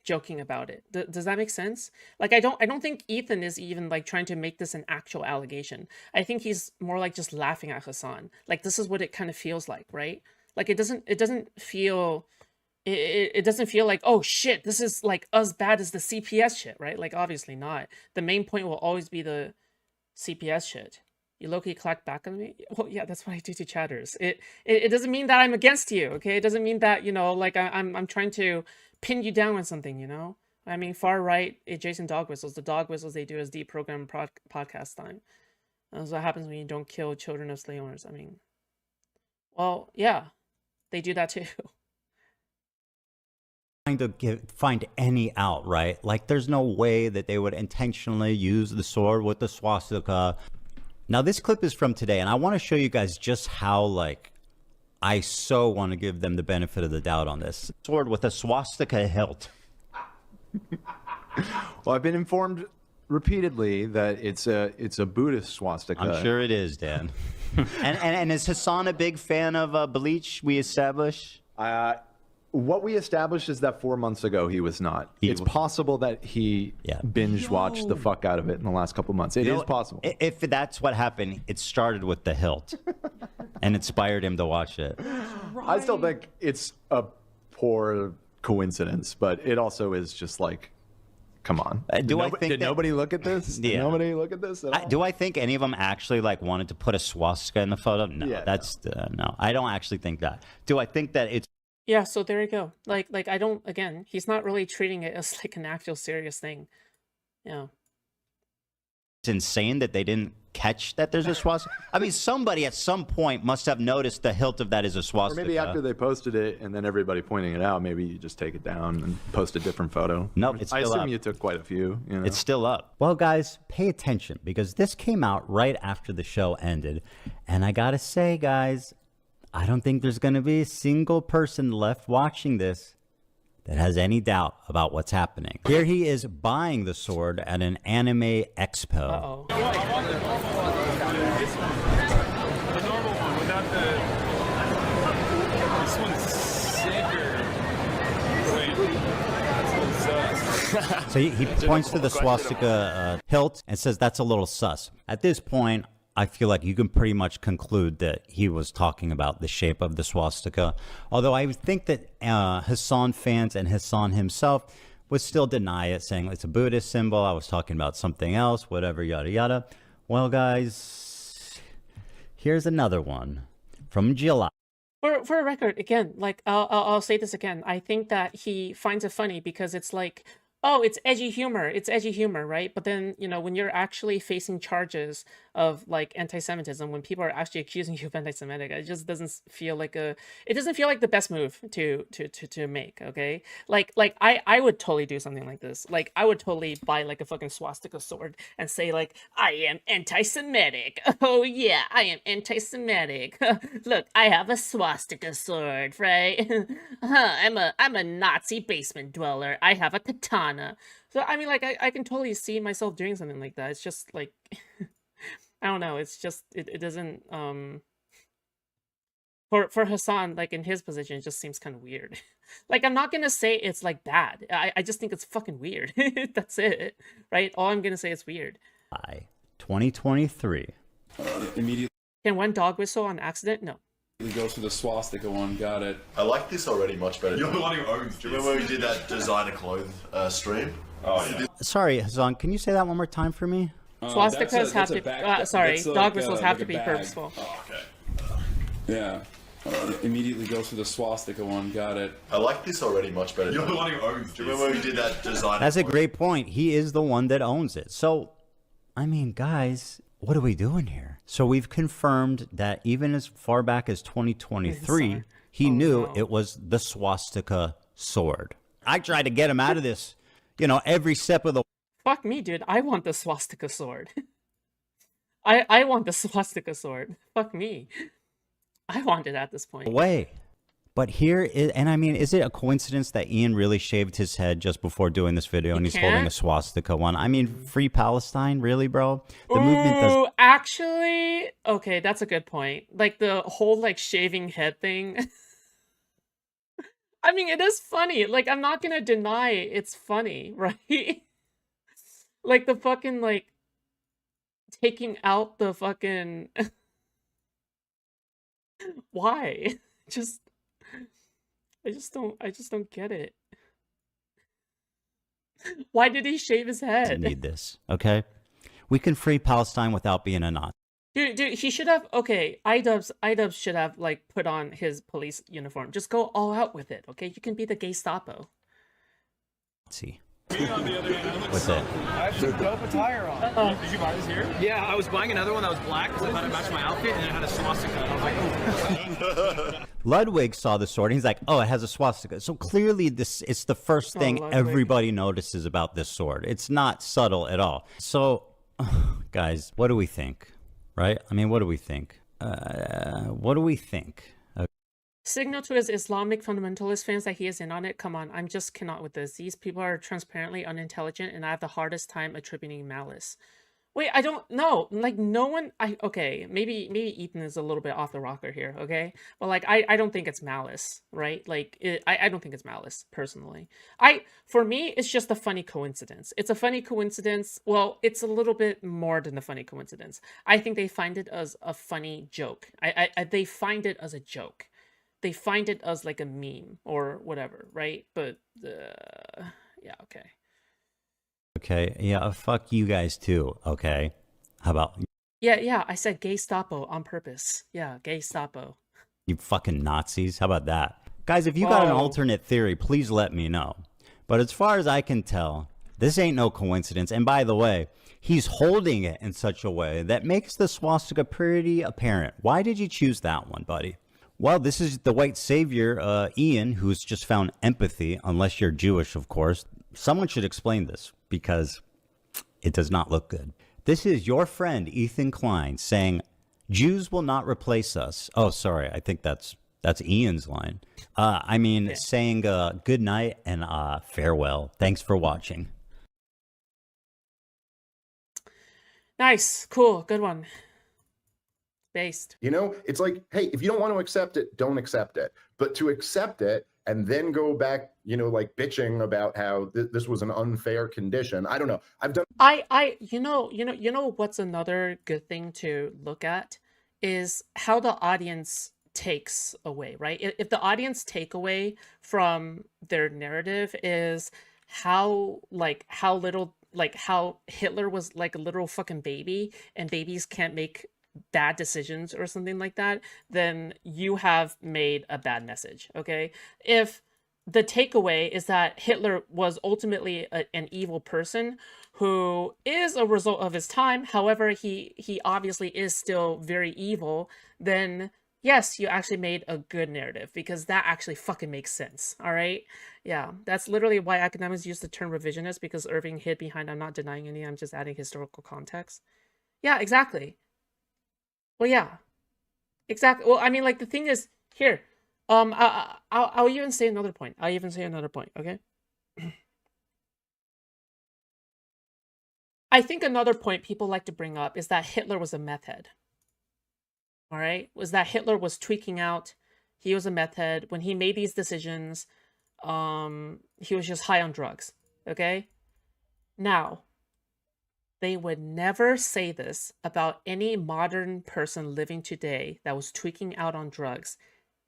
S2: joking about it. Does that make sense? Like I don't think Ethan is even like trying to make this an actual allegation. I think he's more like just laughing at Hassan. Like this is what it kind of feels like, right? Like it doesn't feel it doesn't feel like, oh shit, this is like as bad as the CPS shit, right? Like obviously not. The main point will always be the CPS shit. You low-key clack back on me? Well, yeah, that's what I do to chatters. It doesn't mean that I'm against you, okay? It doesn't mean that, you know, like I'm trying to pin you down on something, you know? I mean, far right adjacent dog whistles. The dog whistles they do is deprogram podcast time. That's what happens when you don't kill children of slave owners. I mean, well, yeah, they do that too.
S7: Trying to find any out, right? Like there's no way that they would intentionally use the sword with the swastika. Now this clip is from today, and I want to show you guys just how like I so want to give them the benefit of the doubt on this. Sword with a swastika hilt.
S20: Well, I've been informed repeatedly that it's a Buddhist swastika.
S7: I'm sure it is, Dan. and is Hassan a big fan of Bleach? We establish.
S20: What we established is that 4 months ago he was not. It's possible that he binge watched the fuck out of it in the last couple months. It is possible.
S7: If that's what happened, it started with the hilt and inspired him to watch it.
S20: I still think it's a poor coincidence, but it also is just like, come on. Did nobody look at this? Did nobody look at this at all?
S7: Do I think any of them actually like wanted to put a swastika in the photo? No, no. I don't actually think that. Do I think that it's
S2: Yeah, so there you go. Like I don't, again, he's not really treating it as like an actual serious thing. Yeah.
S7: It's insane that they didn't catch that there's a swastika. I mean, somebody at some point must have noticed the hilt of that is a
S20: Or
S7: swastika.
S20: maybe after they posted it and then everybody pointing it out, maybe you just take it down and post a different photo.
S7: Nope, it's
S20: I
S7: still
S20: assume
S7: up.
S20: you took quite a few. You know?
S7: It's still up. Well, guys, pay attention because this came out right after the show ended. And I gotta say, guys, I don't think there's gonna be a single person left watching this that has any doubt about what's happening. Here he is buying the sword at an anime expo.
S2: Uh-oh.
S16: The normal one without the. This one's sicker. Wait. This one's sus.
S7: So he points to the swastika hilt and says that's a little sus. At this point, I feel like you can pretty much conclude that he was talking about the shape of the swastika. Although I would think that Hassan fans and Hassan himself would still deny it, saying it's a Buddhist symbol. I was talking about something else, whatever, yada, yada. Well, guys, here's another one from July.
S2: For a record, again, like I'll say this again. I think that he finds it funny because it's like, oh, it's edgy humor. It's edgy humor, right? But then, you know, when you're actually facing charges of like anti-Semitism, when people are actually accusing you of anti-Semitic, it just doesn't feel like it doesn't feel like the best move to make, okay? Like I would totally do something like this. Like I would totally buy like a fucking swastika sword and say like, I am anti-Semitic. Oh yeah, I am anti-Semitic. Look, I have a swastika sword, right? I'm a Nazi basement dweller. I have a katana. So I mean, like I can totally see myself doing something like that. It's just like I don't know. It's just it doesn't for Hassan, like in his position, it just seems kind of weird. Like I'm not gonna say it's like bad. I just think it's fucking weird. That's it, right? All I'm gonna say is weird.
S7: 2023.
S22: Immediately
S2: Can one dog whistle on accident? No.
S22: goes for the swastika one. Got it.
S1: I like this already much better. You're the one who owns this. Do you remember when we did that designer clothes stream? Oh yeah.
S7: Sorry, Hassan, can you say that one more time for me?
S2: Swastikas have to. Sorry, dog whistles have to be purposeful.
S1: Oh, okay.
S22: Yeah. Immediately goes for the swastika one. Got it.
S1: I like this already much better. You're the one who owns this. Do you remember when we did that designer?
S7: That's a great point. He is the one that owns it. So, I mean, guys, what are we doing here? So we've confirmed that even as far back as 2023, he knew it was the swastika sword. I tried to get him out of this, every step of the
S2: Fuck me, dude. I want the swastika sword. I want the swastika sword. Fuck me. I want it at this point.
S7: way. But here is, and I mean, is it a coincidence that Ian really shaved his head just before doing this video and he's holding a swastika one? I mean, free Palestine, really, bro? The movement does.
S2: Actually, okay, that's a good point. Like the whole like shaving head thing. I mean, it is funny. Like, I'm not gonna deny it's funny, right? Like the fucking like taking out the fucking why? I just don't get it. Why did he shave his head?
S7: Need this, okay? We can free Palestine without being a Nazi.
S2: Dude, he should have, okay, iDubbbz should have, like, put on his police uniform. Just go all out with it, okay? You can be the Gestapo.
S7: See.
S9: What's
S7: that?
S9: I have some dope attire on. Did you buy this here? Yeah, I was buying another one that was black because I thought it matched my outfit, and it had a swastika. And I was like,
S7: Ludwig saw the sword and he's like, oh, it has a swastika. So clearly it's the first thing
S2: Ludwig.
S7: everybody notices about this sword. It's not subtle at all. So, guys, what do we think? Right? I mean, what do we think? What do we think?
S2: Signal to his Islamic fundamentalist fans that he is in on it. Come on, I'm just cannot with this. These people are transparently unintelligent, and I have the hardest time attributing malice. Wait, I don't know. Like, no one. Okay, maybe Ethan is a little bit off the rocker here. Okay, but like, I don't think it's malice, right? Like, I don't think it's malice personally. For me, it's just a funny coincidence. It's a funny coincidence. Well, it's a little bit more than a funny coincidence. I think they find it as a funny joke. They find it as a joke. They find it as like a meme or whatever, right? But yeah, okay.
S7: Okay, yeah, fuck you guys too, okay? How about
S2: Yeah, I said Gestapo on purpose. Yeah, Gestapo.
S7: you fucking Nazis? How about that? Guys, if you got an alternate theory, please let me know. But as far as I can tell, This ain't no coincidence. And by the way, he's holding it in such a way that makes the swastika pretty apparent. Why did you choose that one, buddy? Well, this is the white savior, Ian, who's just found empathy, unless you're Jewish, of course. Someone should explain this, because it does not look good. This is your friend, Ethan Klein, saying, Jews will not replace us. Oh, sorry, I think that's Ian's line. Saying good night and farewell. Thanks for watching.
S2: Nice, cool, good one. Based.
S11: You know, it's like, hey, if you don't want to accept it, don't accept it. But to accept it and then go back, you know, like bitching about how this was an unfair condition. I don't know. I've done.
S2: You know what's another good thing to look at is how the audience takes away, right? If the audience takeaway from their narrative is how Hitler was like a literal fucking baby and babies can't make bad decisions or something like that, then you have made a bad message, okay? If the takeaway is that Hitler was ultimately an evil person who is a result of his time, however, he obviously is still very evil, then yes, you actually made a good narrative, because that actually fucking makes sense, all right? Yeah, that's literally why academics use the term revisionist, because Irving hid behind, I'm not denying any, I'm just adding historical context. Yeah, exactly. Well, yeah, exactly. Well, I mean, like, the thing is, here, I'll even say another point. Okay? I think another point people like to bring up is that Hitler was a meth head. All right? Was that Hitler was tweaking out. He was a meth head. When he made these decisions, he was just high on drugs. Okay? Now, they would never say this about any modern person living today that was tweaking out on drugs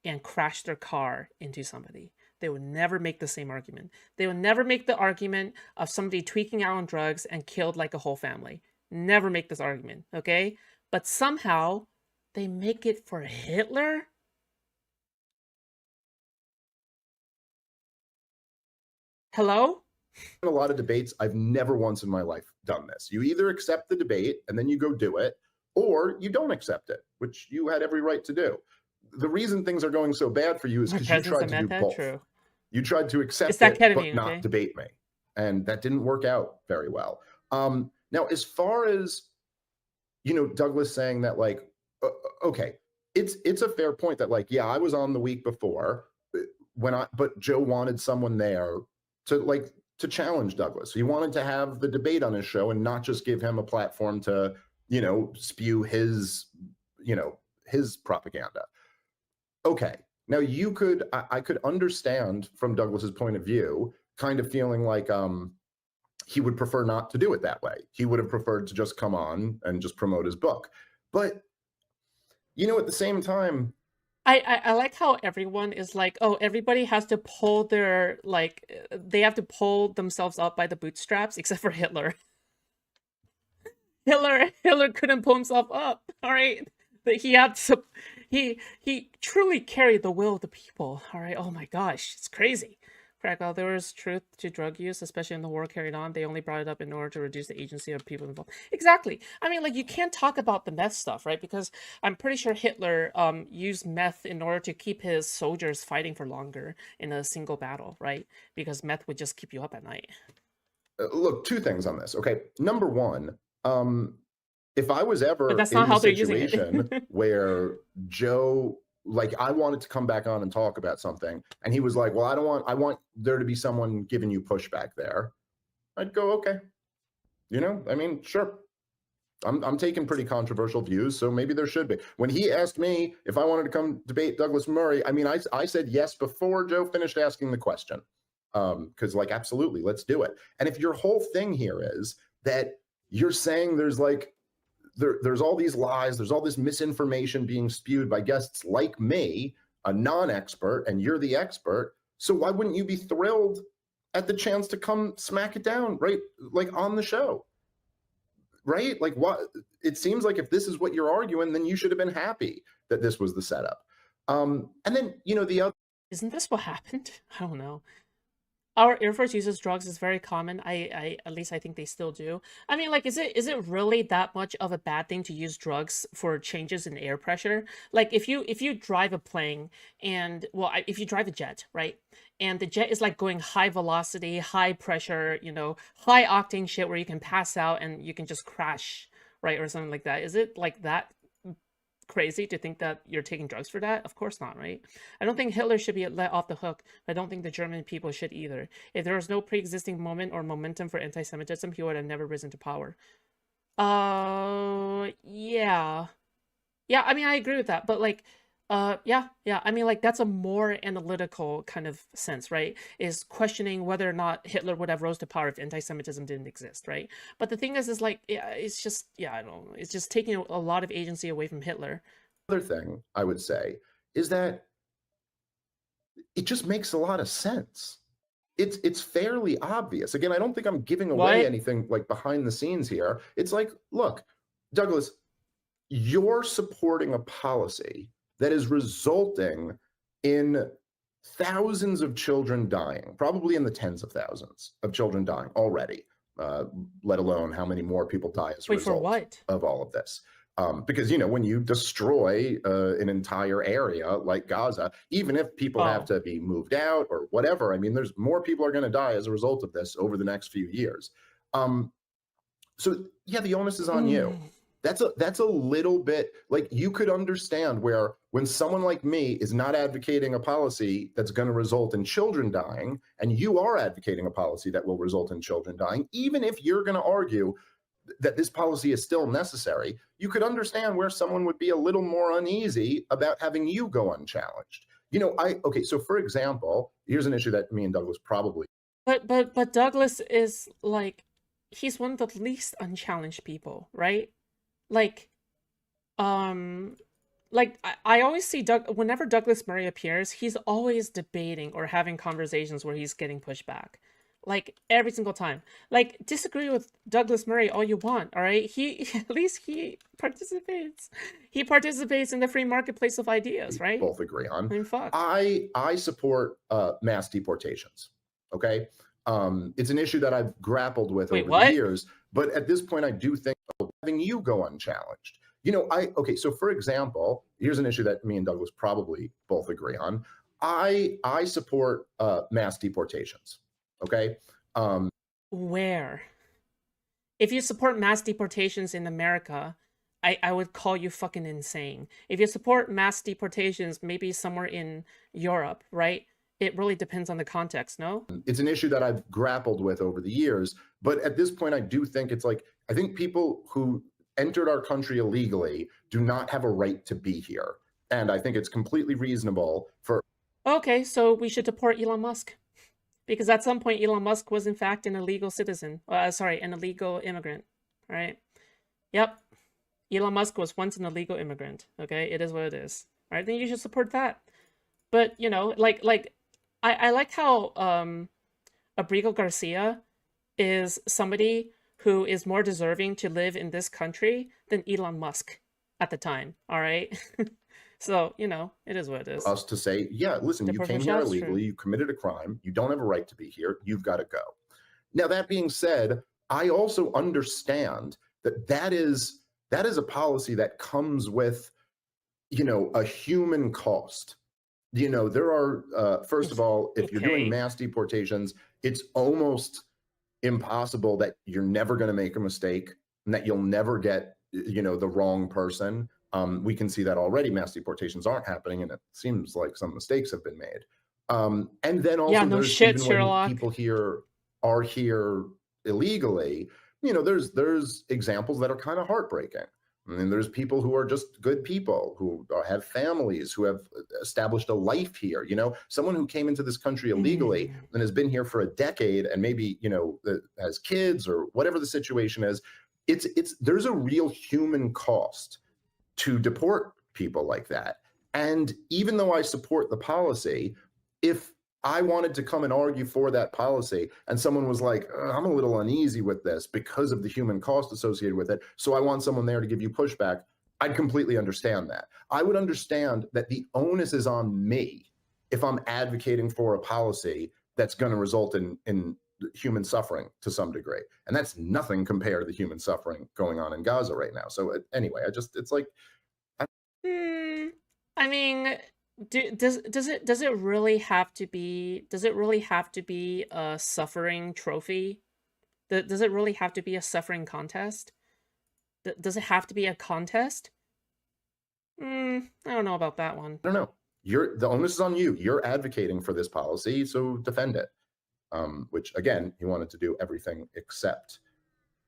S2: and crashed their car into somebody. They would never make the same argument. They would never make the argument of somebody tweaking out on drugs and killed like a whole family. Never make this argument, okay? But somehow they make it for Hitler? Hello?
S11: In a lot of debates, I've never once in my life done this. You either accept the debate and then you go do it, or you don't accept it, which you had every right to do. The reason things are going so bad for you is because you tried to do both.
S2: True.
S11: You tried to accept it, but not debate me. And that didn't work out very well. Now, as far as, you know, Douglas saying that, like, okay, it's a fair point that, like, yeah, I was on the week before but Joe wanted someone there to challenge Douglas. He wanted to have the debate on his show and not just give him a platform to, you know, spew his propaganda. Okay. Now I could understand from Douglas's point of view, kind of feeling like he would prefer not to do it that way. He would have preferred to just come on and just promote his book. But, you know, at the same time,
S2: I like how everyone is like, oh, everybody has to pull their, like, they have to pull themselves up by the bootstraps, except for Hitler. Hitler couldn't pull himself up, all right? He had to, he truly carried the will of the people, all right? Oh my gosh, it's crazy. Crackle, there was truth to drug use, especially in the war carried on. They only brought it up in order to reduce the agency of people involved. Exactly. I mean, like, you can't talk about the meth stuff, right? Because I'm pretty sure Hitler used meth in order to keep his soldiers fighting for longer in a single battle, right? Because meth would just keep you up at night.
S11: Look, two things on this. Okay, number one, if I was ever in
S2: that's not how
S11: the
S2: they're using it.
S11: situation where Joe, like, I wanted to come back on and talk about something, and he was like, well, I want there to be someone giving you pushback there, I'd go, okay. You know, I mean, sure. I'm taking pretty controversial views, so maybe there should be. When he asked me if I wanted to come debate Douglas Murray, I mean, I said yes before Joe finished asking the question. Because, like, absolutely, let's do it. And if your whole thing here is that you're saying there's like, there's all these lies, there's all this misinformation being spewed by guests like me, a non-expert, and you're the expert, so why wouldn't you be thrilled at the chance to come smack it down, right? Like, on the show, right? Like, what? It seems like if this is what you're arguing, then you should have been happy that this was the setup. And then, you know, the other...
S2: Isn't this what happened? I don't know. Our Air Force uses drugs is very common. At least I think they still do. I mean, like, is it really that much of a bad thing to use drugs for changes in air pressure? Like, if you drive a plane and if you drive a jet, right, and the jet is like going high velocity, high pressure, high octane shit where you can pass out and you can just crash, right, or something like that. Is it like that crazy to think that you're taking drugs for that? Of course not, right? I don't think Hitler should be let off the hook. I don't think the German people should either. If there was no pre-existing moment or momentum for anti-Semitism, he would have never risen to power. Yeah. Yeah, I mean, I agree with that, but like, yeah, I mean, like, that's a more analytical kind of sense, right? Is questioning whether or not Hitler would have rose to power if anti-Semitism didn't exist, right? But the thing is like, yeah, it's just, yeah, I don't know. It's just taking a lot of agency away from Hitler.
S11: Other thing I would say is that it just makes a lot of sense. It's fairly obvious. Again, I don't think I'm giving away anything like behind the scenes here. It's like, look, Douglas, you're supporting a policy that is resulting in thousands of children dying, probably in the tens of thousands of children dying already, let alone how many more people die as a result of all of this. Because, when you destroy an entire area like Gaza, even if people have to be moved out or whatever, I mean, there's more people are going to die as a result of this over the next few years. So yeah, the onus is on you. That's a little bit like, you could understand where when someone like me is not advocating a policy that's going to result in children dying, and you are advocating a policy that will result in children dying, even if you're going to argue that this policy is still necessary, you could understand where someone would be a little more uneasy about having you go unchallenged. Okay, so for example, here's an issue that me and Douglas probably.
S2: But Douglas is like, he's one of the least unchallenged people, right? Like, I always see whenever Douglas Murray appears, he's always debating or having conversations where he's getting pushed back. Like, every single time. Like, disagree with Douglas Murray all you want, all right? At least he participates. He participates in the free marketplace of ideas, right?
S11: Both agree on.
S2: I mean, fuck.
S11: I support mass deportations, okay? It's an issue that I've grappled with over the years, but at this point, I do think having you go unchallenged. Okay, so for example, here's an issue that me and Douglas probably both agree on. I support mass deportations, okay?
S2: Where? If you support mass deportations in America, I would call you fucking insane. If you support mass deportations maybe somewhere in Europe, right? It really depends on the context, no?
S11: It's an issue that I've grappled with over the years, but at this point, I do think it's like, I think people who entered our country illegally do not have a right to be here. And I think it's completely reasonable for...
S2: Okay, so we should deport Elon Musk. Because at some point, Elon Musk was in fact an illegal citizen. An illegal immigrant, right? Yep. Elon Musk was once an illegal immigrant, okay? It is what it is. All right, then you should support that. But, I like how Abrigo Garcia is somebody who is more deserving to live in this country than Elon Musk at the time, all right? So, it is what it is.
S11: Us to say, yeah, listen, you came here illegally, you committed a crime, you don't have a right to be here, you've got to go. Now, that being said, I also understand that is a policy that comes with, a human cost. There are, first of all, if you're doing mass deportations, it's almost impossible that you're never going to make a mistake and that you'll never get, the wrong person. We can see that already. Mass deportations aren't happening, and it seems like some mistakes have been made. And then also, when people here are here illegally, there's examples that are kind of heartbreaking. I mean, there's people who are just good people, who have families, who have established a life here. Someone who came into this country illegally and has been here for a decade and maybe, has kids or whatever the situation is. There's a real human cost to deport people like that. And even though I support the policy, if I wanted to come and argue for that policy and someone was like, I'm a little uneasy with this because of the human cost associated with it, so I want someone there to give you pushback, I'd completely understand that. I would understand that the onus is on me if I'm advocating for a policy that's going to result in human suffering to some degree, and that's nothing compared to the human suffering going on in Gaza right now. So anyway, it's like,
S2: I mean, does it really have to be? Does it really have to be a suffering trophy? Does it really have to be a suffering contest? Does it have to be a contest? I don't know about that one.
S11: I don't know. The onus is on you. You're advocating for this policy, so defend it. Which again, he wanted to do everything except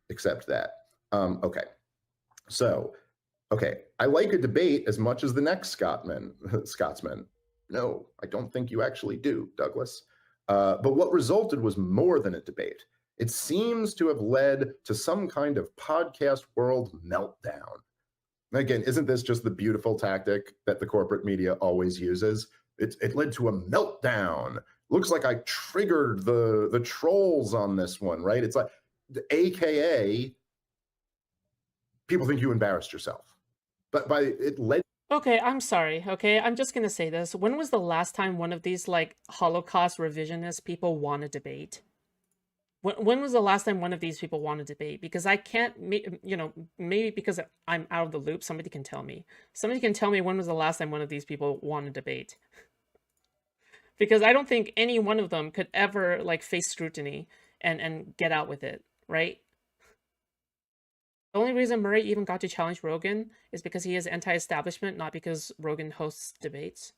S11: that. Okay. So, okay, I like a debate as much as the next Scotsman. No, I don't think you actually do, Douglas. But what resulted was more than a debate. It seems to have led to some kind of podcast world meltdown. Again, isn't this just the beautiful tactic that the corporate media always uses? It led to a meltdown. Looks like I triggered the trolls on this one, right? It's like, AKA, people think you embarrassed yourself. But it led.
S2: Okay, I'm sorry. Okay, I'm just gonna say this. When was the last time one of these like Holocaust revisionist people won a debate? When was the last time one of these people won a debate? Because I can't, you know, maybe because I'm out of the loop, somebody can tell me. Somebody can tell me when was the last time one of these people won a debate. Because I don't think any one of them could ever like face scrutiny and get out with it, right? The only reason Murray even got to challenge Rogan is because he is anti-establishment, not because Rogan hosts debates.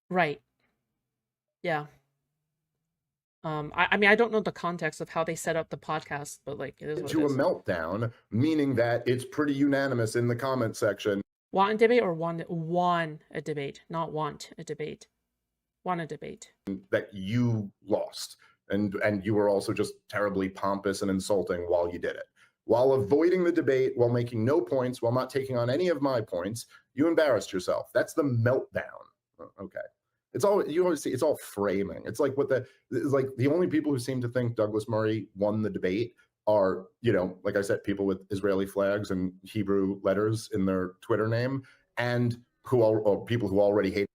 S2: Right. Yeah. I mean, I don't know the context of how they set up the podcast, but like it is what it
S11: to a
S2: is.
S11: meltdown, meaning that it's pretty unanimous in the comment section.
S2: Want a debate or won a debate, not want a debate. Want a debate.
S11: That you lost, and you were also just terribly pompous and insulting while you did it. While avoiding the debate, while making no points, while not taking on any of my points, you embarrassed yourself. That's the meltdown. Okay. It's all, you always see, it's all framing. It's like the only people who seem to think Douglas Murray won the debate are, you know, like I said, people with Israeli flags and Hebrew letters in their Twitter name, and or people who already hate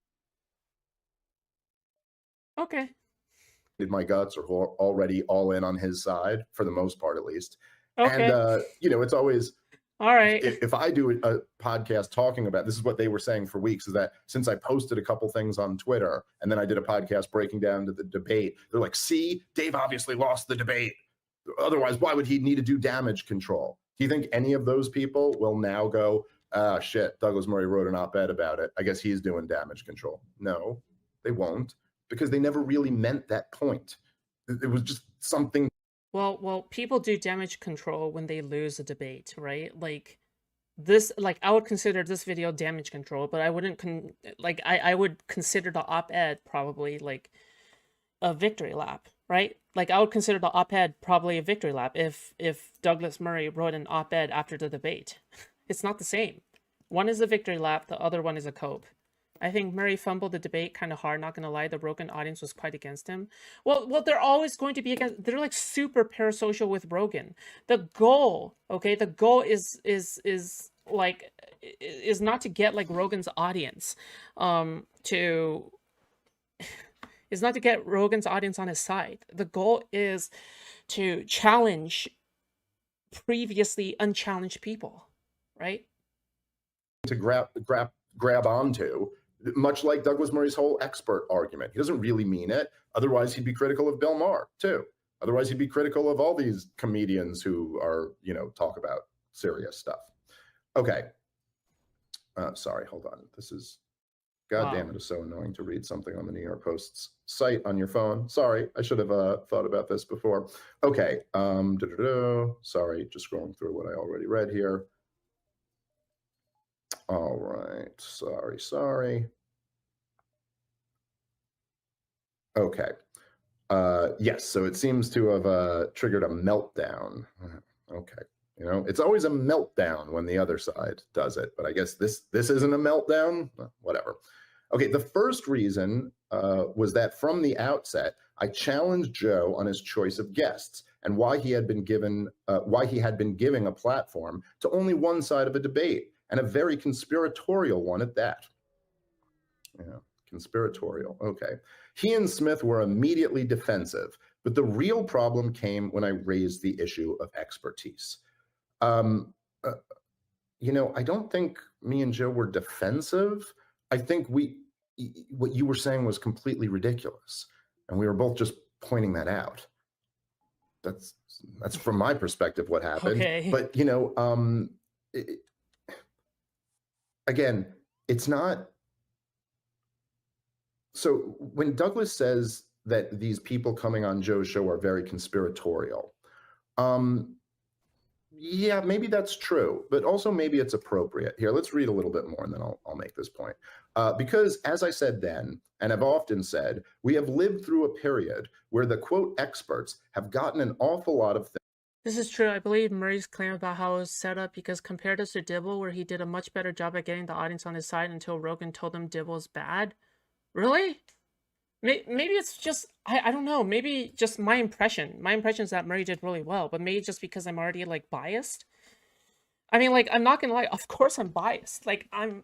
S11: my guts, or who are already all in on his side, for the most part at least.
S2: Okay.
S11: And you know, it's always,
S2: all right.
S11: If I do a podcast talking about, this is what they were saying for weeks, is that since I posted a couple things on Twitter and then I did a podcast breaking down to the debate, they're like, see, Dave obviously lost the debate. Otherwise, why would he need to do damage control? Do you think any of those people will now go, shit, Douglas Murray wrote an op-ed about it, I guess he's doing damage control? No, they won't, because they never really meant that point. It was just something.
S2: Well, people do damage control when they lose a debate, right? Like this, like I would consider this video damage control, but I wouldn't I would consider the op-ed probably like a victory lap, right? Like I would consider the op-ed probably a victory lap if Douglas Murray wrote an op-ed after the debate. It's not the same. One is a victory lap, the other one is a cope. I think Murray fumbled the debate kind of hard, not going to lie. The Rogan audience was quite against him. Well, they're always going to be against. They're like super parasocial with Rogan. The goal, okay, the goal is not to get like Rogan's audience, is not to get Rogan's audience on his side. The goal is to challenge previously unchallenged people, right?
S11: To grab onto. Much like Douglas Murray's whole expert argument. He doesn't really mean it. Otherwise, he'd be critical of Bill Maher, too. Otherwise, he'd be critical of all these comedians who are, you know, talk about serious stuff. Okay. Sorry, hold on. This is, God damn, it is so annoying to read something on the New York Post's site on your phone. Sorry, I should have thought about this before. Okay. Sorry, just scrolling through what I already read here. All right, sorry. Okay. Yes, so it seems to have triggered a meltdown. Okay. You know, it's always a meltdown when the other side does it, but I guess this isn't a meltdown. Whatever. Okay, the first reason was that from the outset, I challenged Joe on his choice of guests and why he had been giving a platform to only one side of a debate, and a very conspiratorial one at that. Yeah, conspiratorial. Okay. He and Smith were immediately defensive, but the real problem came when I raised the issue of expertise. You know, I don't think me and Joe were defensive. I think what you were saying was completely ridiculous, and we were both just pointing that out. That's from my perspective what happened.
S2: Okay.
S11: But you know, again, it's not. So when Douglas says that these people coming on Joe's show are very conspiratorial, yeah, maybe that's true, but also maybe it's appropriate. Here, let's read a little bit more and then I'll make this point. Because as I said then, and I've often said, we have lived through a period where the quote experts have gotten an awful lot of things.
S2: This is true. I believe Murray's claim about how it was set up because compared us to Dibble, where he did a much better job at getting the audience on his side until Rogan told him Dibble's bad. Really? Maybe it's just, I don't know, maybe just my impression. My impression is that Murray did really well, but maybe just because I'm already, like, biased. I mean, like, I'm not gonna lie, of course I'm biased. Like, I'm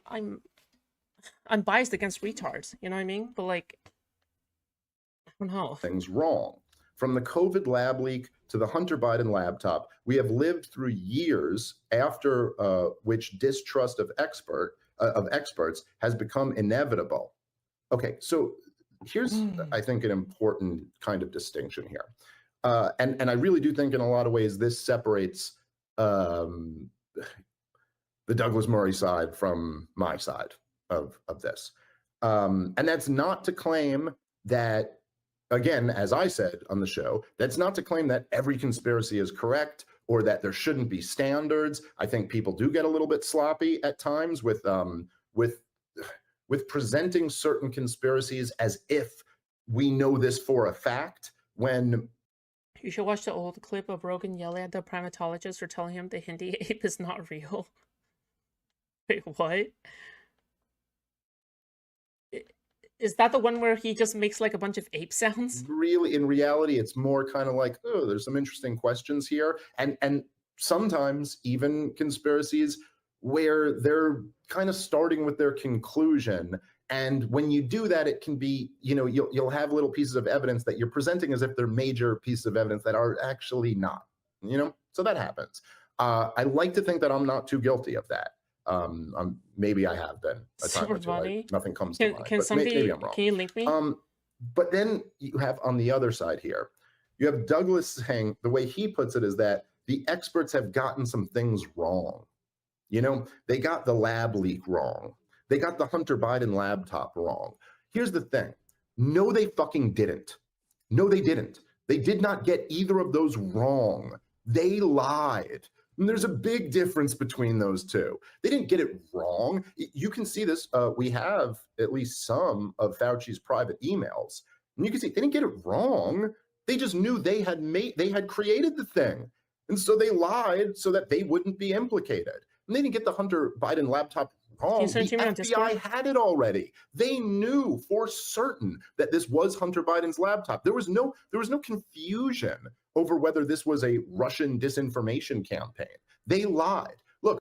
S2: biased against retards, you know what I mean? But, like, I don't know.
S11: Things wrong. From the COVID lab leak to the Hunter Biden laptop, we have lived through years after which distrust of experts has become inevitable. Okay, so here's, I think, an important kind of distinction here. And I really do think in a lot of ways this separates the Douglas Murray side from my side of this. And that's not to claim that, again, as I said on the show, that's not to claim that every conspiracy is correct or that there shouldn't be standards. I think people do get a little bit sloppy at times with presenting certain conspiracies as if we know this for a fact when...
S2: You should watch the old clip of Rogan yelling at the primatologist for telling him the Hindi ape is not real. Wait, what? Is that the one where he just makes like a bunch of ape sounds?
S11: Really, in reality, it's more kind of like, oh, there's some interesting questions here. And sometimes even conspiracies where they're kind of starting with their conclusion. And when you do that, it can be, you know, you'll have little pieces of evidence that you're presenting as if they're major pieces of evidence that are actually not, you know, so that happens. I like to think that I'm not too guilty of that. Maybe I have been a time or two. Nothing comes to mind.
S2: Can somebody, maybe I'm wrong. Can you link me?
S11: But then you have on the other side here, you have Douglas saying, the way he puts it is that the experts have gotten some things wrong. You know, they got the lab leak wrong. They got the Hunter Biden laptop wrong. Here's the thing. No, they fucking didn't. No, they didn't. They did not get either of those wrong. They lied. And there's a big difference between those two. They didn't get it wrong. You can see this. We have at least some of Fauci's private emails. And you can see they didn't get it wrong. They just knew they had created the thing. And so they lied so that they wouldn't be implicated. And they didn't get the Hunter Biden laptop wrong. The FBI had it already. They knew for certain that this was Hunter Biden's laptop. There was no confusion over whether this was a Russian disinformation campaign. They lied. Look.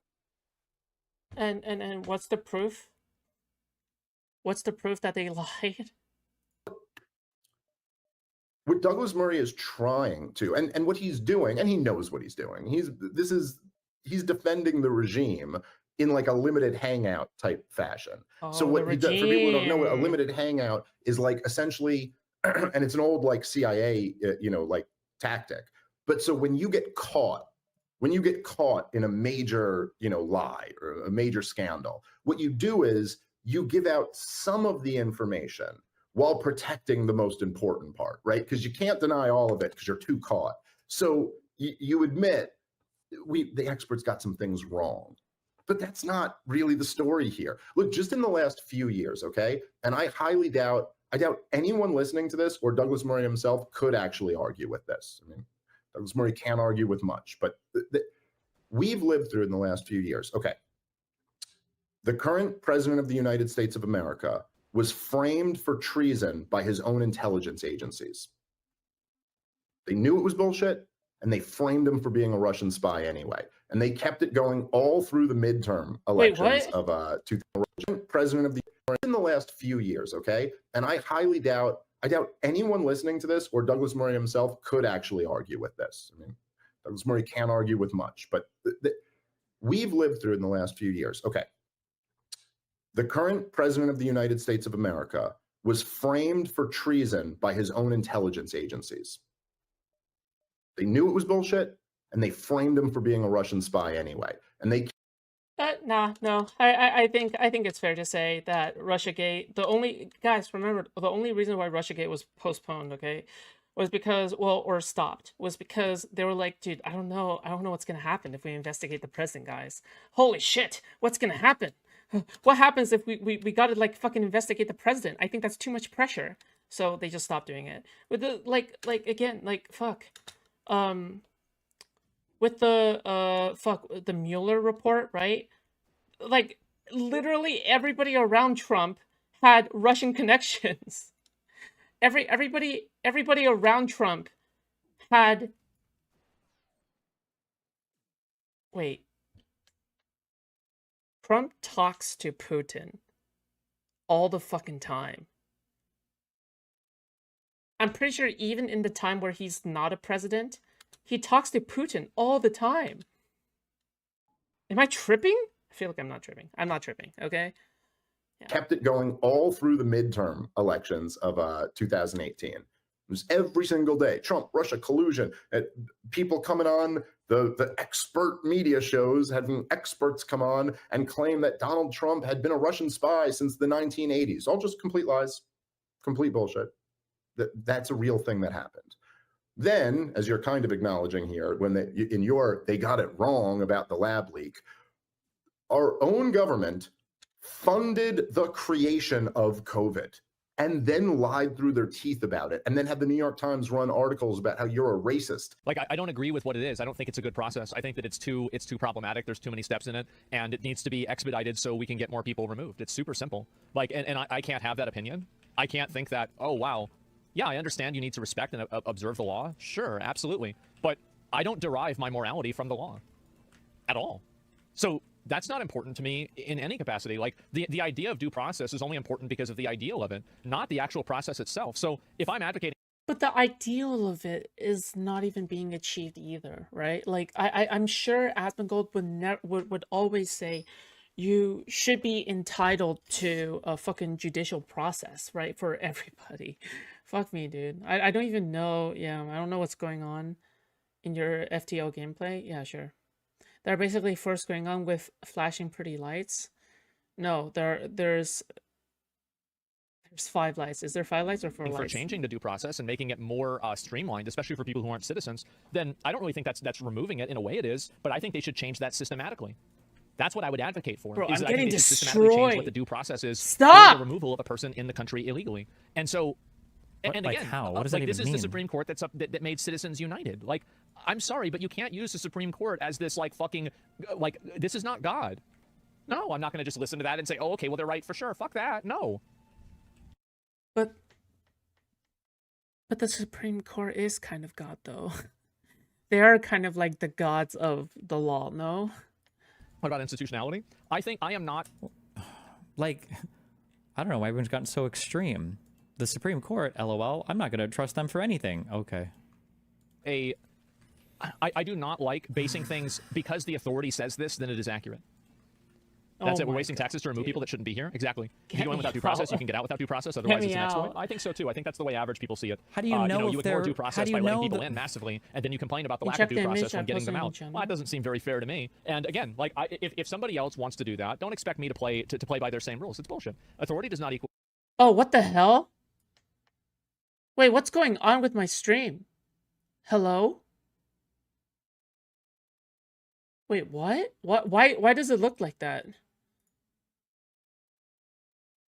S2: And what's the proof? What's the proof that they lied?
S11: What Douglas Murray is trying to, and what he's doing, and he knows what he's doing. He's defending the regime in like a limited hangout type fashion. So what he does, for people who don't know, a limited hangout is like essentially, and it's an old like CIA, like tactic. But so when you get caught in a major, lie or a major scandal, what you do is you give out some of the information while protecting the most important part, right? Because you can't deny all of it because you're too caught. So you admit the experts got some things wrong. But that's not really the story here. Look, just in the last few years, okay? And I doubt anyone listening to this or Douglas Murray himself could actually argue with this. I mean, Douglas Murray can't argue with much, but we've lived through in the last few years. Okay. The current president of the United States of America was framed for treason by his own intelligence agencies. They knew it was bullshit, and they framed him for being a Russian spy anyway. And they kept it going all through the midterm
S2: Wait,
S11: elections
S2: what?
S11: of 2000. President of the in the last few years, okay? And I doubt anyone listening to this or Douglas Murray himself could actually argue with this. I mean, Douglas Murray can't argue with much, but we've lived through in the last few years. Okay. The current president of the United States of America was framed for treason by his own intelligence agencies. They knew it was bullshit, and they framed him for being a Russian spy anyway. And they
S2: No. I think it's fair to say that Russiagate, remember, the only reason why Russiagate was postponed, okay, was because, or stopped, was because they were like, dude, I don't know what's gonna happen if we investigate the president, guys. Holy shit, what's gonna happen? What happens if we gotta like fucking investigate the president? I think that's too much pressure. So they just stopped doing it. With the with the Mueller report, right? Like literally everybody around Trump had Russian connections. Everybody around Trump had wait. Trump talks to Putin all the fucking time. I'm pretty sure even in the time where he's not a president, he talks to Putin all the time. Am I tripping? I feel like I'm not tripping. I'm not tripping, okay? Yeah.
S11: kept it going all through the midterm elections of 2018. It was every single day. Trump, Russia, collusion. People coming on the expert media shows, having experts come on and claim that Donald Trump had been a Russian spy since the 1980s. All just complete lies, complete bullshit. That's a real thing that happened. Then, as you're kind of acknowledging here, when they got it wrong about the lab leak, our own government funded the creation of COVID and then lied through their teeth about it, and then had the New York Times run articles about how you're a racist.
S3: Like, I don't agree with what it is. I don't think it's a good process. I think that it's too problematic. There's too many steps in it, and it needs to be expedited so we can get more people removed. It's super simple. Like, and I can't have that opinion. I can't think that, oh, wow, yeah, I understand you need to respect and observe the law. Sure, absolutely. But I don't derive my morality from the law at all. So that's not important to me in any capacity. Like, the idea of due process is only important because of the ideal of it, not the actual process itself. So if I'm advocating...
S2: But the ideal of it is not even being achieved either, right? Like, I'm sure Asmongold would always say you should be entitled to a fucking judicial process, right? For everybody. Fuck me, dude. I don't even know. Yeah, I don't know what's going on in your FTL gameplay. Yeah, sure. They're basically first going on with flashing pretty lights. No, there's 5 lights. Is there 5 lights or 4 lights?
S3: For changing the due process and making it more streamlined, especially for people who aren't citizens, then I don't really think that's removing it. In a way it is, but I think they should change that systematically. That's what I would advocate for.
S2: Bro,
S3: is
S2: I'm
S3: that
S2: getting
S3: I think they should systematically change
S2: destroyed.
S3: what the due process is.
S2: Stop!
S3: For the removal of a person in the country illegally. And so... And
S5: like
S3: again,
S5: how? What does that even
S3: this
S5: mean?
S3: is the Supreme Court that made citizens united. Like, I'm sorry, but you can't use the Supreme Court as this like fucking like this is not God. No, I'm not going to just listen to that and say, oh, okay, well they're right for sure. Fuck that. No.
S2: But the Supreme Court is kind of God, though. They are kind of like the gods of the law. No.
S3: What about institutionality? I think I am not.
S5: Like, I don't know why everyone's gotten so extreme. The Supreme Court, LOL, I'm not going to trust them for anything. Okay.
S3: I do not like basing things because the authority says this, then it is accurate. That's it. We're wasting taxes to remove people that shouldn't be here. Exactly. If you go in without due process, you can get out without due process. Otherwise, it's an exploit. I think so too. I think that's the way average people see it.
S5: How do you know
S3: you
S5: if
S3: ignore
S5: they're
S3: due process by letting people in massively, and then you complain about the lack of due process when getting them out? Well, that doesn't seem very fair to me. And again, like if somebody else wants to do that, don't expect me to play by their same rules. It's bullshit. Authority does not equal.
S2: Oh, what the hell? Wait, what's going on with my stream? Hello? Wait, what? Why does it look like that?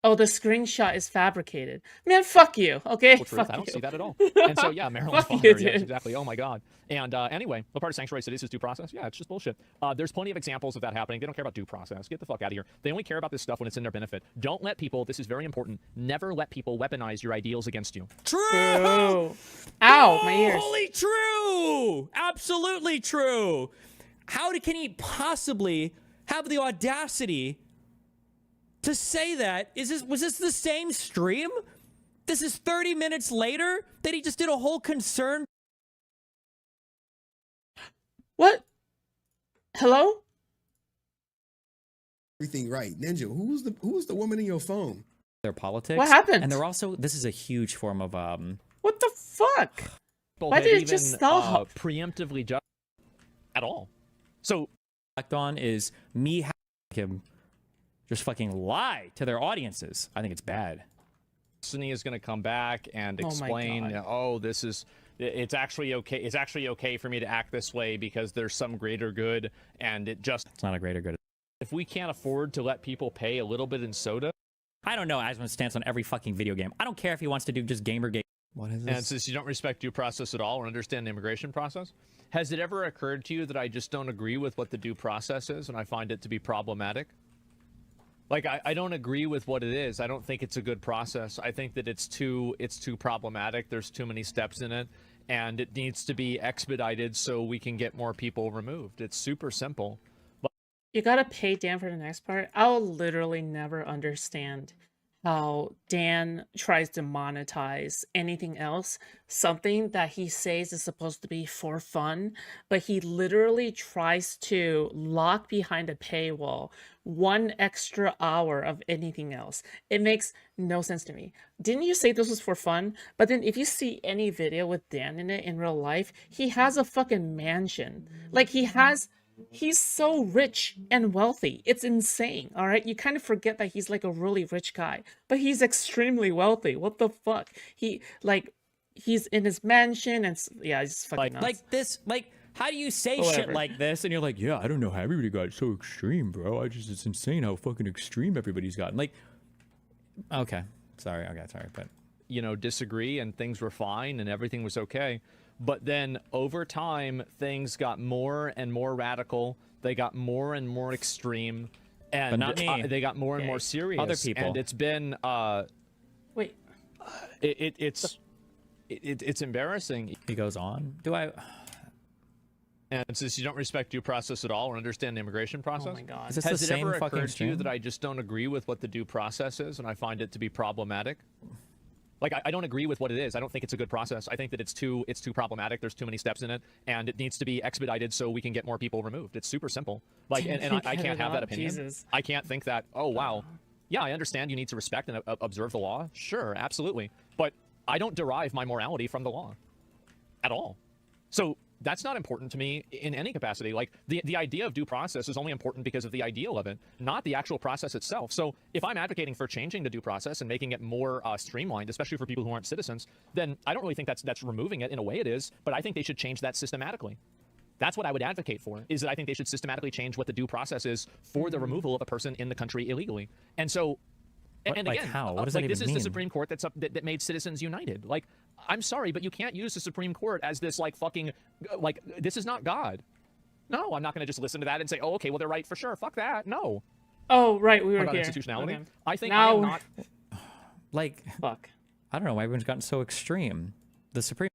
S2: Oh, the screenshot is fabricated. Man, fuck you. Okay, fuck
S3: I don't
S2: you.
S3: see that at all. And so yeah, Maryland's
S2: Fuck
S3: fire.
S2: you,
S3: Yes,
S2: dude.
S3: exactly. Oh my god. And anyway, what part of sanctuary cities is due process? Yeah, it's just bullshit. There's plenty of examples of that happening. They don't care about due process. Get the fuck out of here. They only care about this stuff when it's in their benefit. Don't let people. This is very important. Never let people weaponize your ideals against you.
S5: True.
S2: Ow, my ears.
S5: Holy true. Absolutely true. can he possibly have the audacity to say that? Was this the same stream? This is 30 minutes later that he just did a whole concern.
S2: What? Hello?
S12: Everything right. Ninja, who's the woman in your phone?
S5: Their politics.
S2: What happened?
S5: And they're also, this is a huge form of
S2: What the fuck? Why did it just stop?
S3: Preemptively judge at all. So
S5: on is me having him just fucking lie to their audiences. I think it's bad.
S3: Sunny is going to come back and explain, it's actually okay. It's actually okay for me to act this way because there's some greater good, and it's
S5: not a greater good.
S3: If we can't afford to let people pay a little bit in soda.
S5: I don't know Asmon's stance on every fucking video game. I don't care if he wants to do just Gamergate. What is this?
S3: And since you don't respect due process at all or understand the immigration process, has it ever occurred to you that I just don't agree with what the due process is and I find it to be problematic? Like, I don't agree with what it is. I don't think it's a good process. I think that it's too problematic. There's too many steps in it, and it needs to be expedited so we can get more people removed. It's super simple.
S2: You gotta pay Dan for the next part. I'll literally never understand how Dan tries to monetize anything else, something that he says is supposed to be for fun, but he literally tries to lock behind a paywall 1 extra hour of anything else. It makes no sense to me. Didn't you say this was for fun? But then if you see any video with Dan in it in real life, he has a fucking mansion. Like, he's so rich and wealthy. It's insane, all right? You kind of forget that he's like a really rich guy, but he's extremely wealthy. What the fuck? He's in his mansion and yeah, he's fucking nuts.
S5: Like this, like, how do you say shit like this? And you're like, yeah, I don't know how everybody got so extreme, bro. It's insane how fucking extreme everybody's gotten. Like, okay, sorry, but
S3: disagree and things were fine and everything was okay. But then over time, things got more and more radical. They got more and more extreme, and
S5: but not me.
S3: They got more and more serious.
S5: Other people.
S3: And it's been
S2: wait,
S3: it's embarrassing.
S5: He goes on.
S3: And since you don't respect due process at all or understand the immigration process,
S2: oh my God.
S5: Is this
S3: has
S5: the
S3: it
S5: same
S3: ever
S5: fucking
S3: occurred to you
S5: stream?
S3: that I just don't agree with what the due process is, and I find it to be problematic? Like, I don't agree with what it is. I don't think it's a good process. I think that it's too problematic. There's too many steps in it, and it needs to be expedited so we can get more people removed. It's super simple. Like, and I can't have that opinion.
S2: Jesus.
S3: I can't think that, oh, wow. Yeah, I understand you need to respect and observe the law. Sure, absolutely. But I don't derive my morality from the law at all. So that's not important to me in any capacity. Like, the idea of due process is only important because of the ideal of it, not the actual process itself. So if I'm advocating for changing the due process and making it more streamlined, especially for people who aren't citizens, then I don't really think that's removing it. In a way it is, but I think they should change that systematically. That's what I would advocate for, is that I think they should systematically change what the due process is for the removal of a person in the country illegally. And so, and
S5: like
S3: again,
S5: how? What does that even
S3: this is
S5: mean?
S3: the Supreme Court that made Citizens United. Like, I'm sorry, but you can't use the Supreme Court as this, like, fucking, like, this is not God. No, I'm not going to just listen to that and say, oh, okay, well, they're right for sure. Fuck that. No.
S2: Oh, right, we were
S3: about
S2: here.
S3: Institutionality.
S2: Okay.
S3: I think
S2: now,
S3: I am not.
S5: Like,
S2: fuck.
S5: I don't know why everyone's gotten so extreme. The Supreme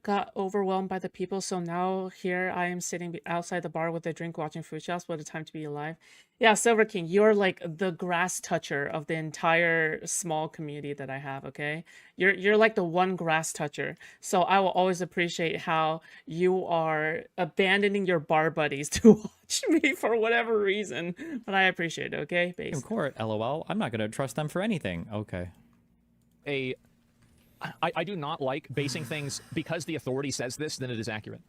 S2: got overwhelmed by the people, so now here I am sitting outside the bar with a drink watching Foodshops. What a time to be alive. Yeah, Silver King, you're like the grass toucher of the entire small community that I have, okay? You're like the one grass toucher. So I will always appreciate how you are abandoning your bar buddies to watch me for whatever reason. But I appreciate it, okay? Base.
S5: Court, LOL. I'm not going to trust them for anything. Okay.
S3: I do not like basing things because the authority says this, then it is accurate.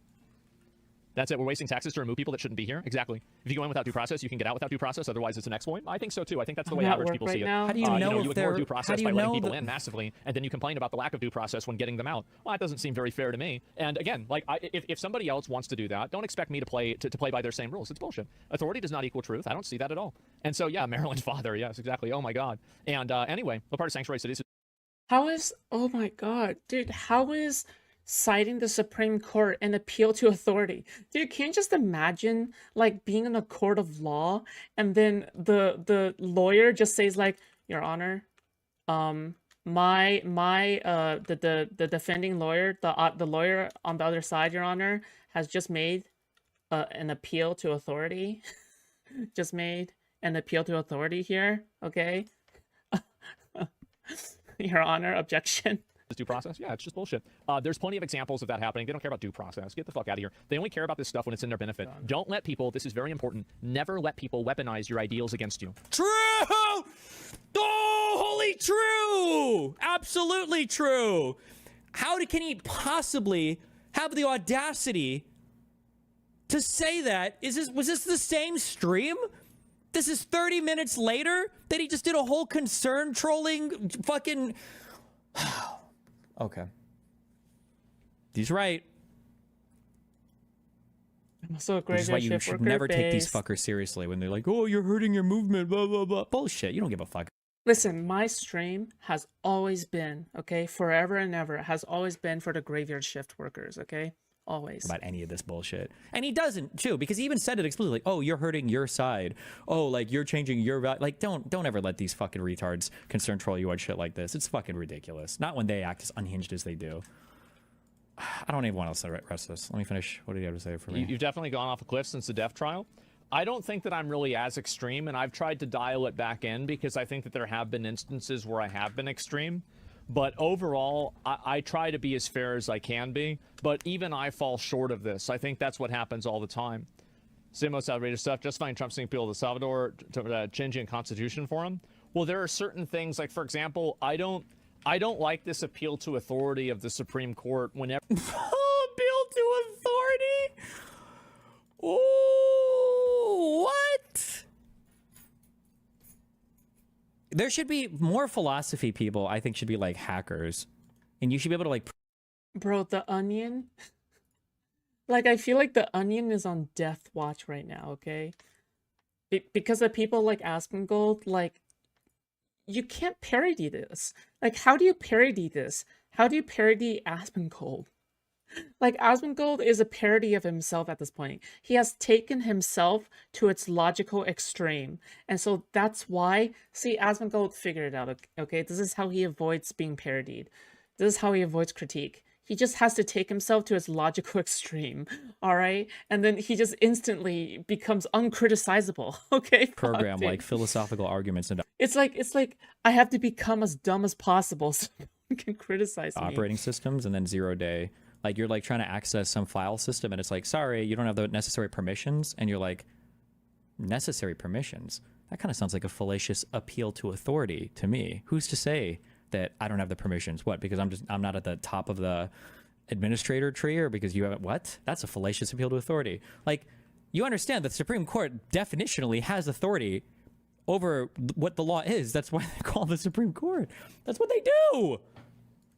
S3: That's it. We're wasting taxes to remove people that shouldn't be here. Exactly. If you go in without due process, you can get out without due process. Otherwise, it's an exploit. I think so too. I think that's the way average people see it.
S2: Now?
S5: How do you know
S3: you
S5: if
S3: ignore
S5: they're
S3: due process by letting people in massively, and then you complain about the lack of due process when getting them out? Well, that doesn't seem very fair to me. And again, like, if somebody else wants to do that, don't expect me to play by their same rules. It's bullshit. Authority does not equal truth. I don't see that at all. And so, yeah, Maryland's father. Yes, exactly. Oh my God. And anyway, what part of sanctuary cities?
S2: How is, oh my God, dude, how is citing the Supreme Court an appeal to authority? Dude, can you just imagine, like, being in a court of law and then the lawyer just says, like, Your Honor, the defending lawyer, the lawyer on the other side, Your Honor, has just made an appeal to authority just made an appeal to authority here. Okay. Your Honor, objection.
S3: Due process? Yeah, it's just bullshit. There's plenty of examples of that happening. They don't care about due process. Get the fuck out of here. They only care about this stuff when it's in their benefit. Don't let people, this is very important, never let people weaponize your ideals against you.
S5: True! Oh, holy true! Absolutely true! How can he possibly have the audacity to say that? Was this the same stream? This is 30 minutes later that he just did a whole concern trolling fucking... Okay. He's right.
S2: I'm also a
S5: Which is why you
S2: shift
S5: should
S2: worker
S5: never take these
S2: based.
S5: fuckers seriously when they're like, oh, you're hurting your movement, blah, blah, blah. Bullshit. You don't give a fuck.
S2: Listen, my stream has always been, okay, forever and ever, has always been for the graveyard shift workers, okay? Always.
S5: About any of this bullshit. And he doesn't, too, because he even said it explicitly. Oh, you're hurting your side. Oh, like, you're changing your value. Like, don't ever let these fucking retards concern troll you on shit like this. It's fucking ridiculous. Not when they act as unhinged as they do. I don't even want to rest this. Let me finish. What do you have to say for me?
S3: You've definitely gone off a cliff since the death trial. I don't think that I'm really as extreme, and I've tried to dial it back in because I think that there have been instances where I have been extreme. But overall, I try to be as fair as I can be, but even I fall short of this. I think that's what happens all the time. Same most outrageous stuff, justifying Trump seeing people of El Salvador to changing a constitution for him. Well, there are certain things, like, for example, I don't like this appeal to authority of the Supreme Court whenever...
S5: Appeal to authority? Oh, what? There should be more philosophy people, I think, should be like hackers. And you should be able to like...
S2: Bro, The Onion? Like, I feel like The Onion is on death watch right now, okay? Because of people like Asmongold, like, you can't parody this. Like, how do you parody this? How do you parody Asmongold? Like, Asmongold is a parody of himself at this point. He has taken himself to its logical extreme. And so that's why, see, Asmongold figured it out, okay? This is how he avoids being parodied. This is how he avoids critique. He just has to take himself to its logical extreme, all right? And then he just instantly becomes uncriticizable, okay?
S5: Program like philosophical arguments and
S2: It's like I have to become as dumb as possible so you can criticize me.
S5: operating systems, and then 0 day. Like, you're like trying to access some file system and it's like, sorry, you don't have the necessary permissions. And you're like, necessary permissions? That kind of sounds like a fallacious appeal to authority to me. Who's to say that I don't have the permissions? What, because I'm not at the top of the administrator tree, or because you haven't? What? That's a fallacious appeal to authority. Like, you understand that the Supreme Court definitionally has authority over what the law is. That's why they call the Supreme Court. That's what they do.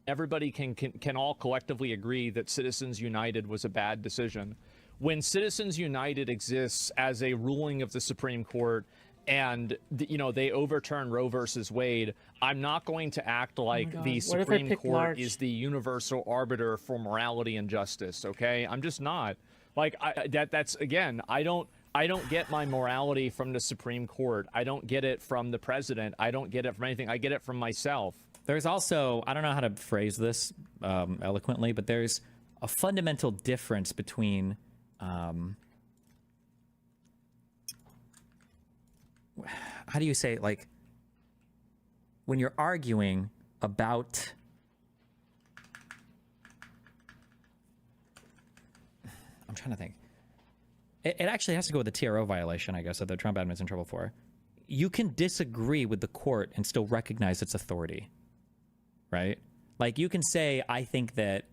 S3: Everybody can all collectively agree that Citizens United was a bad decision. When Citizens United exists as a ruling of the Supreme Court and, you know, they overturn Roe versus Wade, I'm not going to act like the Supreme Court is the universal arbiter for morality and justice, okay? I'm just not. Like, that's again, I don't get my morality from the Supreme Court. I don't get it from the president. I don't get it from anything. I get it from myself.
S5: There's also, I don't know how to phrase this eloquently, but there's a fundamental difference between how do you say, like, when you're arguing about I'm trying to think. It actually has to go with the TRO violation, I guess, that the Trump admin's in trouble for. You can disagree with the court and still recognize its authority, right? Like, you can say, I think that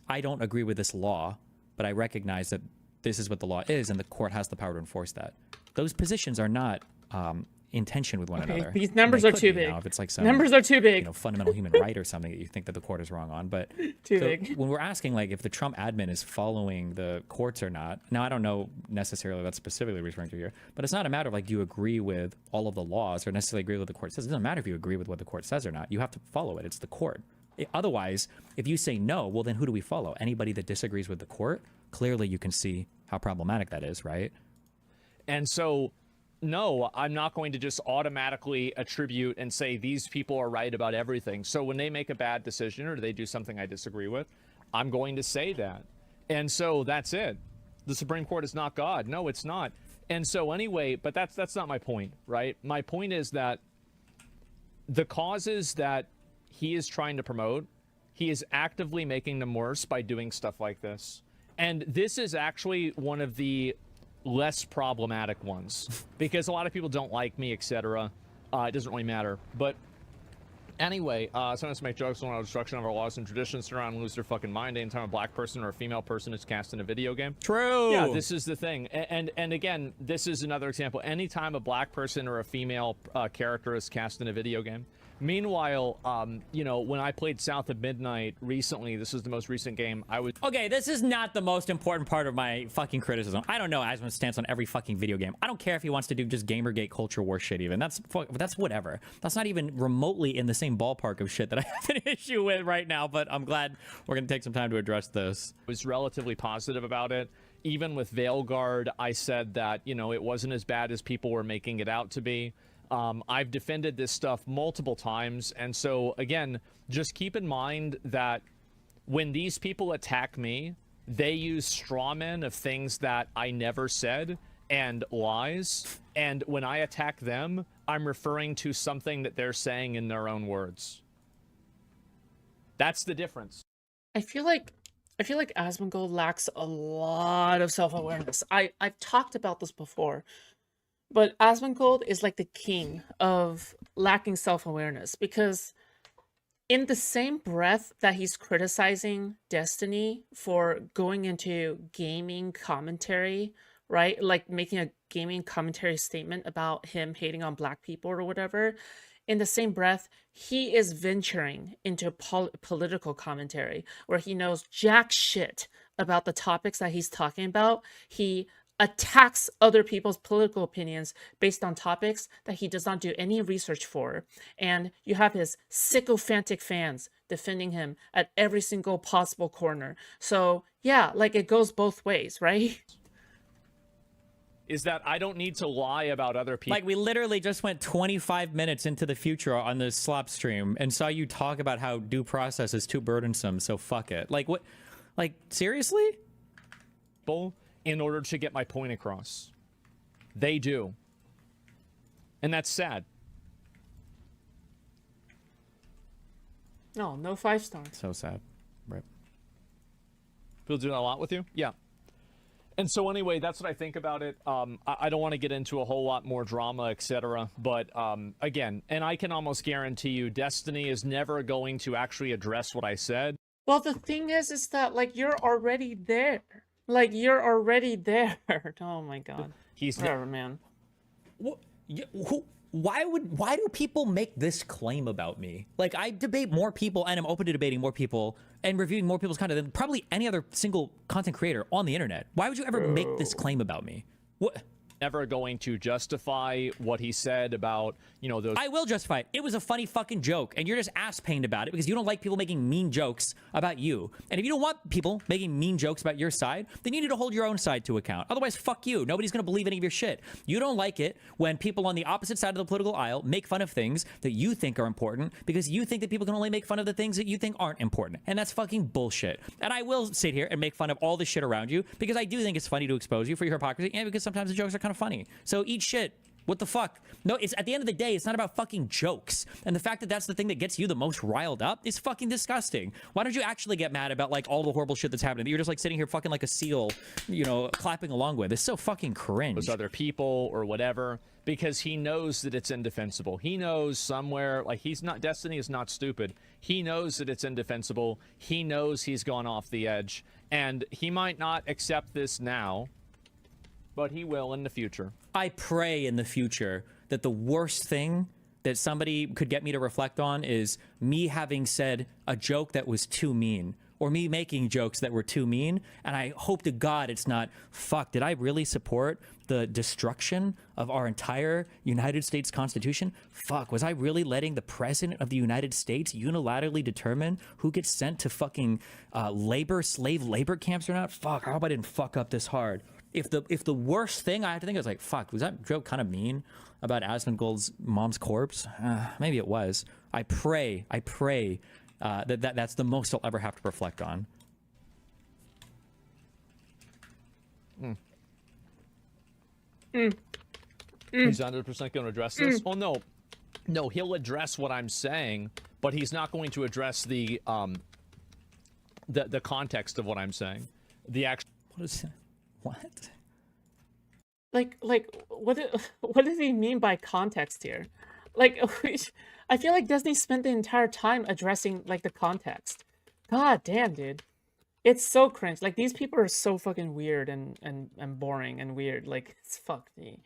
S5: I don't agree with this law, but I recognize that this is what the law is, and the court has the power to enforce that. Those positions are not in tension with one another.
S2: These numbers are too big.
S5: Now, if it's like some,
S2: numbers are too big.
S5: You know, fundamental human right or something that you think that the court is wrong on, but
S2: too big.
S5: When we're asking, like, if the Trump admin is following the courts or not, now I don't know necessarily that's specifically referring to here, but it's not a matter of, like, do you agree with all of the laws or necessarily agree with what the court says. It doesn't matter if you agree with what the court says or not. You have to follow it. It's the court. Otherwise, if you say no, well, then who do we follow? Anybody that disagrees with the court? Clearly, you can see how problematic that is, right?
S3: And so, no, I'm not going to just automatically attribute and say these people are right about everything. So when they make a bad decision or they do something I disagree with, I'm going to say that. And so that's it. The Supreme Court is not God. No, it's not. And so anyway, but that's not my point, right? My point is that the causes that he is trying to promote, he is actively making them worse by doing stuff like this. And this is actually one of the less problematic ones because a lot of people don't like me, etc. It doesn't really matter. But anyway, sometimes make jokes on our destruction of our laws and traditions to around and lose their fucking mind anytime a black person or a female person is cast in a video game.
S5: True.
S3: Yeah, this is the thing. And again, this is another example. Anytime a black person or a female character is cast in a video game. Meanwhile, you know, when I played South of Midnight recently, this is the most recent game, I was...
S5: Okay, this is not the most important part of my fucking criticism. I don't know Asmon's stance on every fucking video game. I don't care if he wants to do just Gamergate culture war shit even. That's whatever. That's not even remotely in the same ballpark of shit that I have an issue with right now, but I'm glad we're going to take some time to address this.
S3: I was relatively positive about it. Even with Veilguard, I said that, you know, it wasn't as bad as people were making it out to be. I've defended this stuff multiple times, and so again, just keep in mind that when these people attack me, they use straw men of things that I never said and lies, and when I attack them, I'm referring to something that they're saying in their own words. That's the difference.
S2: I feel like Asmongold lacks a lot of self-awareness. I've talked about this before. But Asmongold is like the king of lacking self-awareness because in the same breath that he's criticizing Destiny for going into gaming commentary, right? Like making a gaming commentary statement about him hating on black people or whatever. In the same breath, he is venturing into political commentary where he knows jack shit about the topics that he's talking about. He attacks other people's political opinions based on topics that he does not do any research for. And you have his sycophantic fans defending him at every single possible corner. So yeah, like it goes both ways, right?
S3: Is that I don't need to lie about other people.
S5: Like, we literally just went 25 minutes into the future on the slop stream and saw you talk about how due process is too burdensome, so fuck it. Like, what? Like, seriously?
S3: In order to get my point across. They do. And that's sad.
S2: No 5 stars.
S5: So sad. Right.
S3: People do that a lot with you? Yeah. And so anyway, that's what I think about it. I don't want to get into a whole lot more drama, etc. But again, and I can almost guarantee you Destiny is never going to actually address what I said.
S2: Well, the thing is that, like, you're already there. Like, you're already there. Oh my god.
S3: He's
S2: whatever, man.
S5: Why do people make this claim about me? Like, I debate more people and I'm open to debating more people and reviewing more people's content than probably any other single content creator on the internet. Why would you ever make this claim about me? What?
S3: Never going to justify what he said about, you know, those...
S5: I will justify it. It was a funny fucking joke, and you're just ass-pained about it because you don't like people making mean jokes about you. And if you don't want people making mean jokes about your side, then you need to hold your own side to account. Otherwise, fuck you. Nobody's gonna believe any of your shit. You don't like it when people on the opposite side of the political aisle make fun of things that you think are important because you think that people can only make fun of the things that you think aren't important. And that's fucking bullshit. And I will sit here and make fun of all the shit around you because I do think it's funny to expose you for your hypocrisy and because sometimes the jokes are kind of funny. So eat shit. What the fuck? No, it's at the end of the day, it's not about fucking jokes. And the fact that that's the thing that gets you the most riled up is fucking disgusting. Why don't you actually get mad about like all the horrible shit that's happening that you're just like sitting here fucking like a seal, you know, clapping along with? It's so fucking cringe.
S3: Those other people or whatever, because he knows that it's indefensible. He knows somewhere, like Destiny is not stupid. He knows that it's indefensible. He knows he's gone off the edge. And he might not accept this now, but he will in the future.
S5: I pray in the future that the worst thing that somebody could get me to reflect on is me having said a joke that was too mean, or me making jokes that were too mean. And I hope to God it's not, fuck, did I really support the destruction of our entire United States Constitution? Fuck, was I really letting the President of the United States unilaterally determine who gets sent to fucking slave labor camps or not? Fuck, I hope I didn't fuck up this hard. If the worst thing I have to think is like, fuck, was that joke kind of mean about Asmongold's mom's corpse? Maybe it was. I pray that's the most I'll ever have to reflect on.
S3: He's 100% going to address this. Oh no, no, he'll address what I'm saying, but he's not going to address the context of what I'm saying. The actual.
S5: What?
S2: Like, what does he mean by context here? Like, I feel like Disney spent the entire time addressing, like, the context. God damn, dude. It's so cringe. Like, these people are so fucking weird and boring and weird. Like, it's fuck me.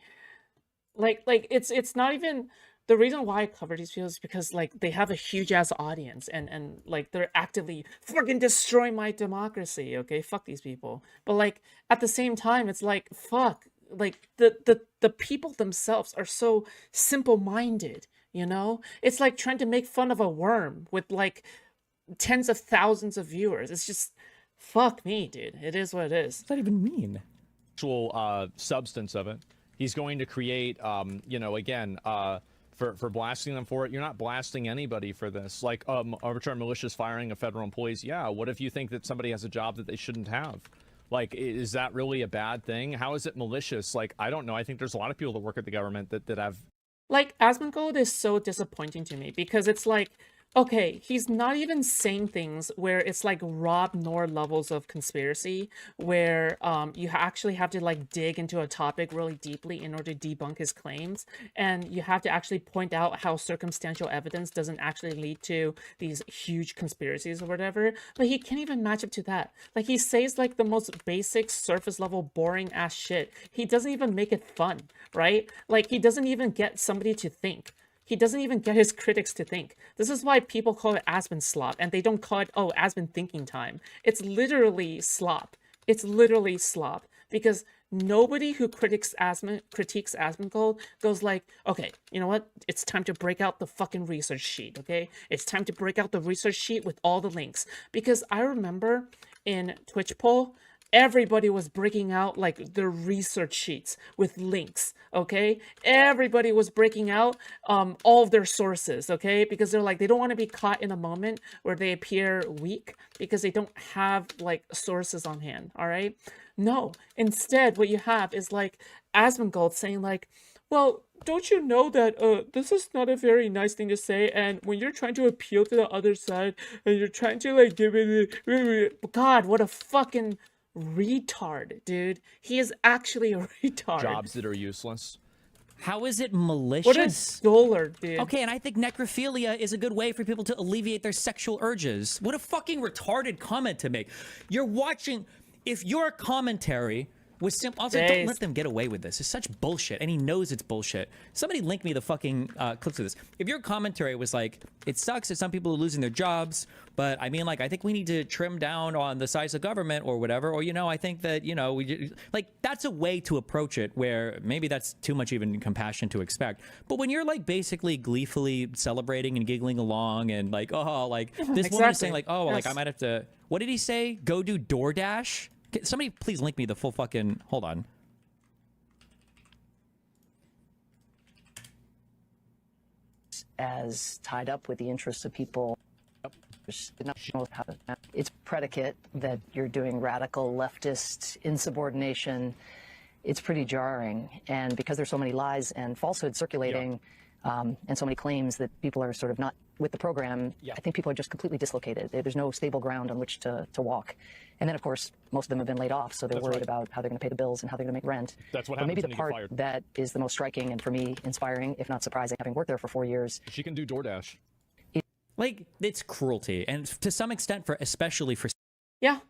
S2: Like, it's not even... The reason why I cover these videos is because, like, they have a huge-ass audience, and, like, they're actively fucking destroying my democracy, okay? Fuck these people. But, like, at the same time, it's like, fuck. Like, the people themselves are so simple-minded, you know? It's like trying to make fun of a worm with, like, tens of thousands of viewers. It's just... Fuck me, dude. It is what it is.
S5: What does that even mean?
S3: Actual substance of it. He's going to create, you know, again, for blasting them for it. You're not blasting anybody for this. Like, arbitrary malicious firing of federal employees. Yeah, what if you think that somebody has a job that they shouldn't have? Like, is that really a bad thing? How is it malicious? Like, I don't know. I think there's a lot of people that work at the government that have...
S2: Like, Asmongold is so disappointing to me because it's like, okay, he's not even saying things where it's like Rob Noor levels of conspiracy, where you actually have to like dig into a topic really deeply in order to debunk his claims, and you have to actually point out how circumstantial evidence doesn't actually lead to these huge conspiracies or whatever. But he can't even match up to that. Like, he says like the most basic surface level boring ass shit. He doesn't even make it fun, right? Like, he doesn't even get somebody to think. He doesn't even get his critics to think. This is why people call it Aspen slop, and they don't call it, oh, Aspen thinking time. It's literally slop. It's literally slop. Because nobody who critiques Asmongold goes like, okay, you know what? It's time to break out the fucking research sheet, okay? It's time to break out the research sheet with all the links. Because I remember in Twitch poll, everybody was breaking out like their research sheets with links, okay? Everybody was breaking out all of their sources, okay? Because they're like, they don't want to be caught in a moment where they appear weak because they don't have like sources on hand, all right? No, instead what you have is like Asmongold saying like, well, don't you know that this is not a very nice thing to say, and when you're trying to appeal to the other side and you're trying to like give it... God, what a fucking... retard, dude. He is actually a retard.
S3: Jobs that are useless.
S5: How is it malicious?
S2: What a dollar, dude.
S5: Okay, and I think necrophilia is a good way for people to alleviate their sexual urges. What a fucking retarded comment to make. You're watching... If your commentary was simple... Also, don't let them get away with this. It's such bullshit, and he knows it's bullshit. Somebody link me the fucking clips of this. If your commentary was like, it sucks that some people are losing their jobs, but I mean, like, I think we need to trim down on the size of government or whatever, or, you know, I think that, you know, like, that's a way to approach it where maybe that's too much even compassion to expect. But when you're, like, basically gleefully celebrating and giggling along and, like, oh, like, this woman is saying, like, oh, like, I might have to... What did he say? Go do DoorDash? Somebody please link me the full fucking... Hold on.
S13: As tied up with the interests of people. It's predicate that you're doing radical leftist insubordination. It's pretty jarring. And because there's so many lies and falsehoods circulating, and so many claims that people are sort of not with the program, I think people are just completely dislocated. There's no stable ground on which to walk. And then, of course, most of them have been laid off, so they're worried about how they're going to pay the bills and how they're going to make rent.
S3: That's what
S13: but
S3: happens
S13: maybe the
S3: when you get
S13: part
S3: fired.
S13: that is the most striking and, for me, inspiring, if not surprising, having worked there for 4 years.
S3: She can do DoorDash.
S5: Like, it's cruelty. And to some extent, especially for...
S2: Yeah,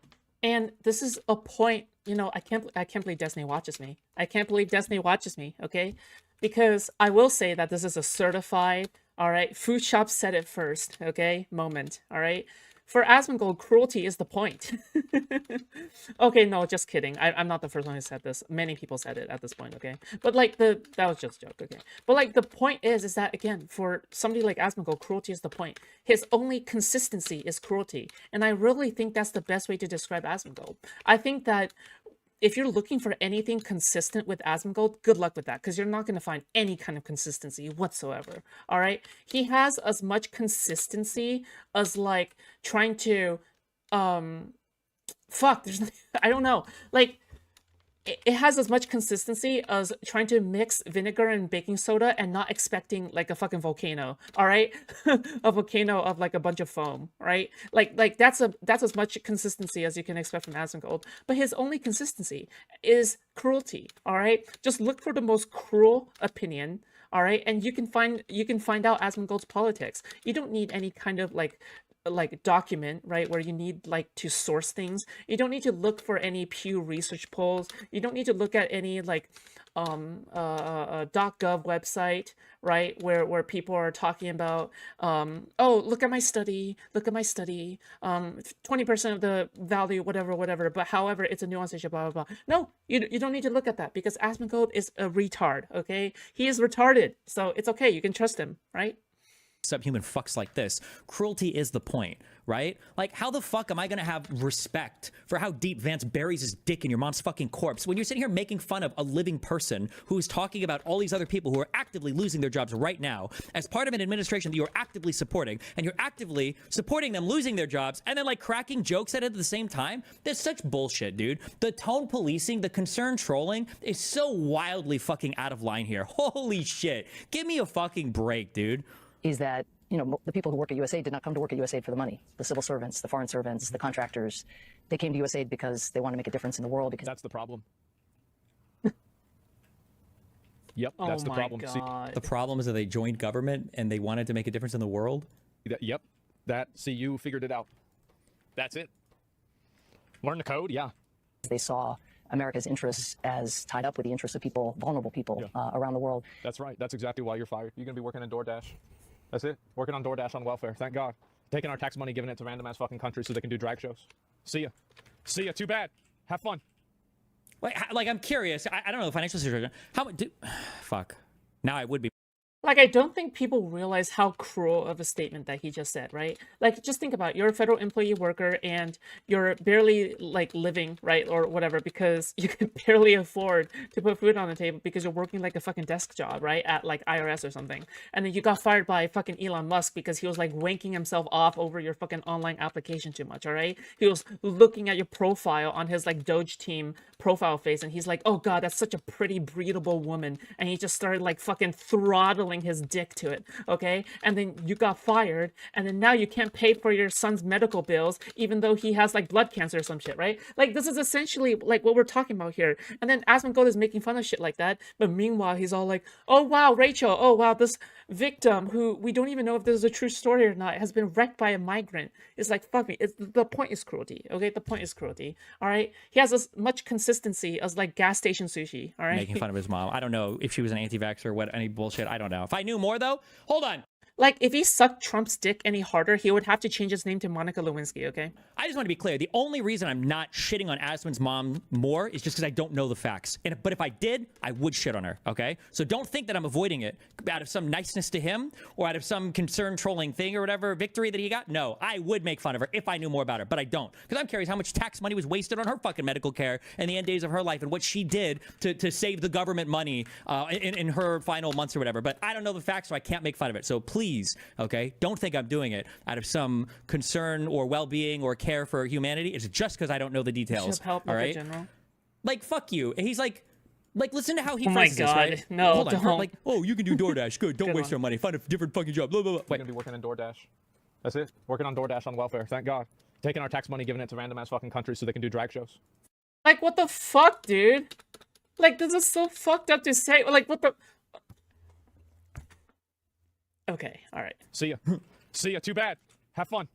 S2: and this is a point, you know, I can't believe Destiny watches me. I can't believe Destiny watches me, okay? Because I will say that this is a certified, all right, Foodshops said it first, okay, moment, all right? For Asmongold, cruelty is the point. Okay, no, just kidding. I'm not the first one who said this. Many people said it at this point, okay? But, like, that was just a joke, okay? But, like, the point is that, again, for somebody like Asmongold, cruelty is the point. His only consistency is cruelty. And I really think that's the best way to describe Asmongold. I think that if you're looking for anything consistent with Asmongold, good luck with that, because you're not going to find any kind of consistency whatsoever, all right? He has as much consistency as, like, trying to, fuck, there's, I don't know, like, it has as much consistency as trying to mix vinegar and baking soda and not expecting like a fucking volcano, all right? A volcano of like a bunch of foam, right? Like that's as much consistency as you can expect from Asmongold. But his only consistency is cruelty, all right? Just look for the most cruel opinion, all right? And you can find out Asmongold's politics. You don't need any kind of like document, right, where you need like to source things. You don't need to look for any Pew Research polls. You don't need to look at any like .gov website, right, where people are talking about oh, look at my study, 20% of the value, whatever, but however it's a nuanced issue, blah blah blah. No, you don't need to look at that, because Asmongold is a retard. Okay, he is retarded, so it's okay, you can trust him, right?
S5: Subhuman fucks like this. Cruelty is the point, right? Like, how the fuck am I gonna have respect for how deep Vance buries his dick in your mom's fucking corpse when you're sitting here making fun of a living person who's talking about all these other people who are actively losing their jobs right now as part of an administration that you're actively supporting, and you're actively supporting them losing their jobs and then like cracking jokes at it at the same time? That's such bullshit, dude. The tone policing, the concern trolling is so wildly fucking out of line here. Holy shit. Give me a fucking break, dude.
S13: Is that, you know, the people who work at USAID did not come to work at USAID for the money. The civil servants, the foreign servants, the contractors, they came to USAID because they want to make a difference in the world. Because
S3: that's the problem. Yep, that's the problem.
S5: The problem is that they joined government and they wanted to make a difference in the world.
S3: Yep, see, you figured it out. That's it. Learn the code, yeah.
S13: They saw America's interests as tied up with the interests of people, vulnerable people around the world.
S3: That's right. That's exactly why you're fired. You're going to be working in DoorDash. That's it. Working on DoorDash on welfare. Thank God. Taking our tax money, giving it to random ass fucking countries so they can do drag shows. See ya. See ya. Too bad. Have fun.
S5: Like I'm curious. I don't know the financial situation. How much? Fuck. Now I would be.
S2: Like, I don't think people realize how cruel of a statement that he just said, right? Like, just think about it. You're a federal employee worker and you're barely, like, living, right, or whatever, because you can barely afford to put food on the table because you're working, like, a fucking desk job, right, at, like, IRS or something. And then you got fired by fucking Elon Musk because he was, like, wanking himself off over your fucking online application too much, all right? He was looking at your profile on his, like, Doge team profile face, and he's like, oh, God, that's such a pretty, breedable woman. And he just started, like, fucking throttling his dick to it, okay? And then you got fired, and then now you can't pay for your son's medical bills even though he has like blood cancer or some shit, right? Like, this is essentially like what we're talking about here. And then Asmongold is making fun of shit like that, but meanwhile he's all like, oh wow, Rachel, oh wow, this victim who we don't even know if this is a true story or not has been wrecked by a migrant. It's like, fuck me. The point is cruelty, okay? The point is cruelty, all right? He has as much consistency as like gas station sushi, all right?
S5: Making fun of his mom. I don't know if she was an anti-vaxxer or what, any bullshit. I don't know. If I knew more though, hold on.
S2: Like, if he sucked Trump's dick any harder, he would have to change his name to Monica Lewinsky, okay?
S5: I just want to be clear. The only reason I'm not shitting on Asmon's mom more is just because I don't know the facts. But if I did, I would shit on her, okay? So don't think that I'm avoiding it out of some niceness to him or out of some concern trolling thing or whatever victory that he got. No, I would make fun of her if I knew more about her, but I don't. Because I'm curious how much tax money was wasted on her fucking medical care in the end days of her life and what she did to save the government money in her final months or whatever. But I don't know the facts, so I can't make fun of it. So please, okay, don't think I'm doing it out of some concern or well-being or care for humanity. It's just because I don't know the details.
S2: Help
S5: all right,
S2: general.
S5: Like, fuck you. He's like listen to how he
S2: oh my
S5: phrases
S2: God.
S5: this, right?
S2: No,
S5: hold on.
S2: don't.
S5: Like, oh, you can do DoorDash. Good. Don't
S2: Good
S5: waste
S2: one.
S5: our money. Find a different fucking job. Blah, blah, blah.
S3: We're going to be working in DoorDash. That's it. Working on DoorDash on welfare. Thank God. Taking our tax money, giving it to random ass fucking countries so they can do drag shows.
S2: Like, what the fuck, dude? Like, this is so fucked up to say. Like, what the... Okay, all right.
S3: See ya. See ya. Too bad. Have fun.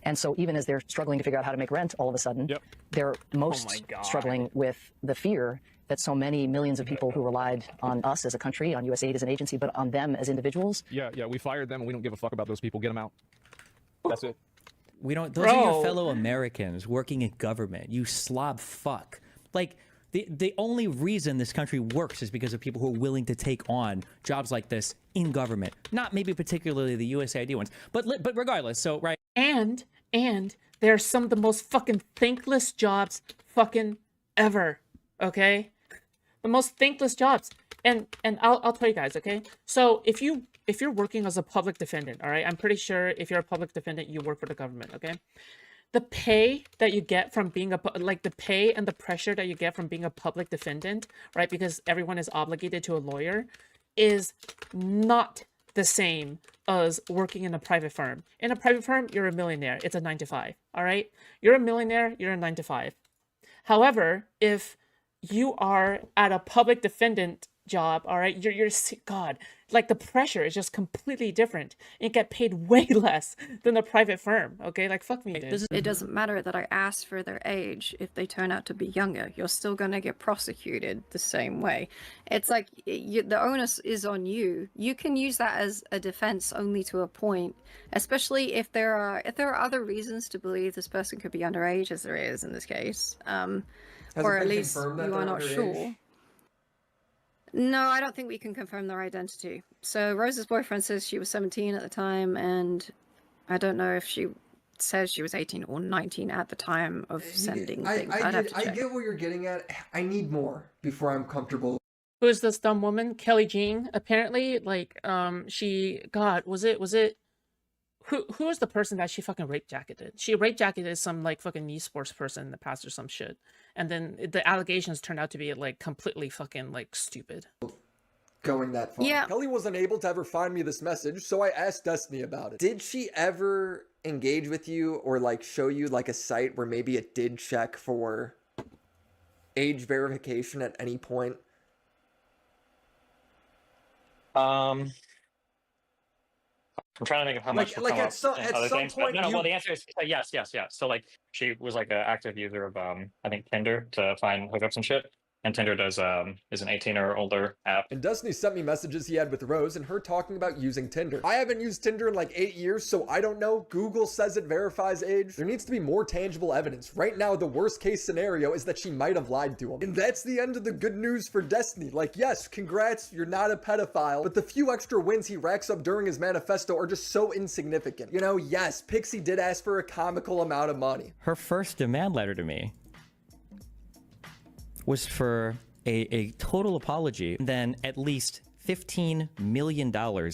S13: And so even as they're struggling to figure out how to make rent all of a sudden, they're most struggling with the fear that so many millions of people who relied on us as a country, on USAID as an agency, but on them as individuals.
S3: Yeah, we fired them and we don't give a fuck about those people. Get them out. That's it.
S5: We don't. Those are your fellow Americans working in government. You slob fuck. Like, the only reason this country works is because of people who are willing to take on jobs like this in government. Not maybe particularly the USAID ones, but regardless. So right.
S2: And they're some of the most fucking thankless jobs fucking ever. Okay, the most thankless jobs. And I'll tell you guys. Okay, so if you're working as a public defendant, all right, I'm pretty sure if you're a public defendant, you work for the government. Okay. the pay that you get from being the pay and the pressure that you get from being a public defendant, right? Because everyone is obligated to a lawyer, is not the same as working in a private firm. In a private firm, you're a millionaire. It's a 9 to 5. All right, you're a millionaire. You're a 9 to 5. However, if you are at a public defendant job, all right, you're God, like the pressure is just completely different. You get paid way less than a private firm. Okay, like fuck me, dude.
S8: It doesn't matter that I asked for their age. If they turn out to be younger, you're still gonna get prosecuted the same way. It's like the onus is on you. You can use that as a defense only to a point, especially if there are other reasons to believe this person could be underage, as there is in this case, or at least you are not sure. No, I don't think we can confirm their identity. So Rose's boyfriend says she was 17 at the time, and I don't know if she says she was 18 or 19 at the time of sending things.
S10: I get what you're getting at. I need more before I'm comfortable.
S2: Who is this dumb woman? Kelly Jean. Apparently, like, was it who is the person that she fucking rape jacketed? She rape jacketed some like fucking esports person in the past or some shit. And then the allegations turned out to be like completely fucking like stupid.
S10: Going that far.
S8: Yeah.
S14: Kelly wasn't able to ever find me this message, so I asked Destiny about it. Did she ever engage with you or like show you like a site where maybe it did check for age verification at any point?
S23: I'm trying to think of how much
S10: Like at some point.
S23: No, well, the answer is yes. So like she was like an active user of I think Tinder to find hookups and shit. And Tinder does is an 18 or older app.
S14: And Destiny sent me messages he had with Rose and her talking about using Tinder. I haven't used Tinder in like 8 years, so I don't know. Google says it verifies age. There needs to be more tangible evidence. Right now, the worst case scenario is that she might have lied to him. And that's the end of the good news for Destiny. Like, yes, congrats, you're not a pedophile, but the few extra wins he racks up during his manifesto are just so insignificant. You know, yes, Pixie did ask for a comical amount of money.
S5: Her first demand letter to me was for a total apology, then at least $15 million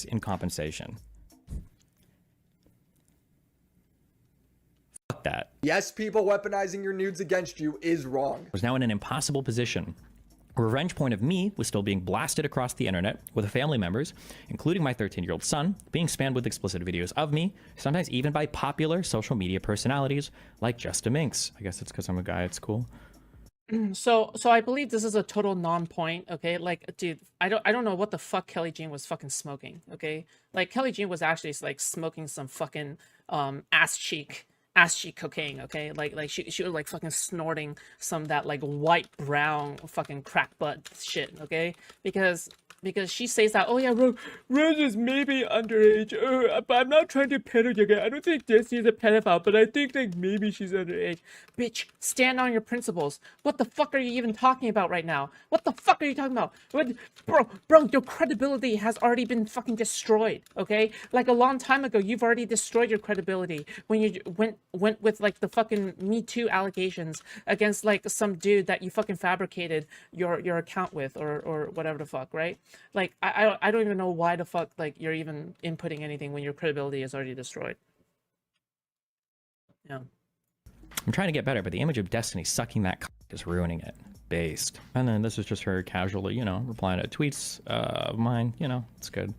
S5: in compensation. Fuck that.
S14: Yes, people weaponizing your nudes against you is wrong.
S5: Was now in an impossible position. A revenge point of me was still being blasted across the internet with family members, including my 13-year-old son, being spammed with explicit videos of me, sometimes even by popular social media personalities like Just a Minx. I guess it's because I'm a guy at school.
S2: So I believe this is a total non-point, okay? Like, dude, I don't know what the fuck Kelly Jean was fucking smoking, okay? Like, Kelly Jean was actually like smoking some fucking ass cheek cocaine, okay? Like she was like fucking snorting some of that like white brown fucking crack butt shit, okay? Because she says that, oh yeah, Rose is maybe underage, but I'm not trying to pedo you guys. I don't think Destiny's a pedophile, but I think like maybe she's underage. Bitch, stand on your principles. What the fuck are you even talking about right now? What the fuck are you talking about? Bro, your credibility has already been fucking destroyed, okay? Like a long time ago, you've already destroyed your credibility when you went with like the fucking Me Too allegations against like some dude that you fucking fabricated your account with or whatever the fuck, right? Like, I don't even know why the fuck, like, you're even inputting anything when your credibility is already destroyed. Yeah.
S5: I'm trying to get better, but the image of Destiny sucking that cock is ruining it. Based. And then this is just her casually, you know, replying to tweets of mine. You know, it's good.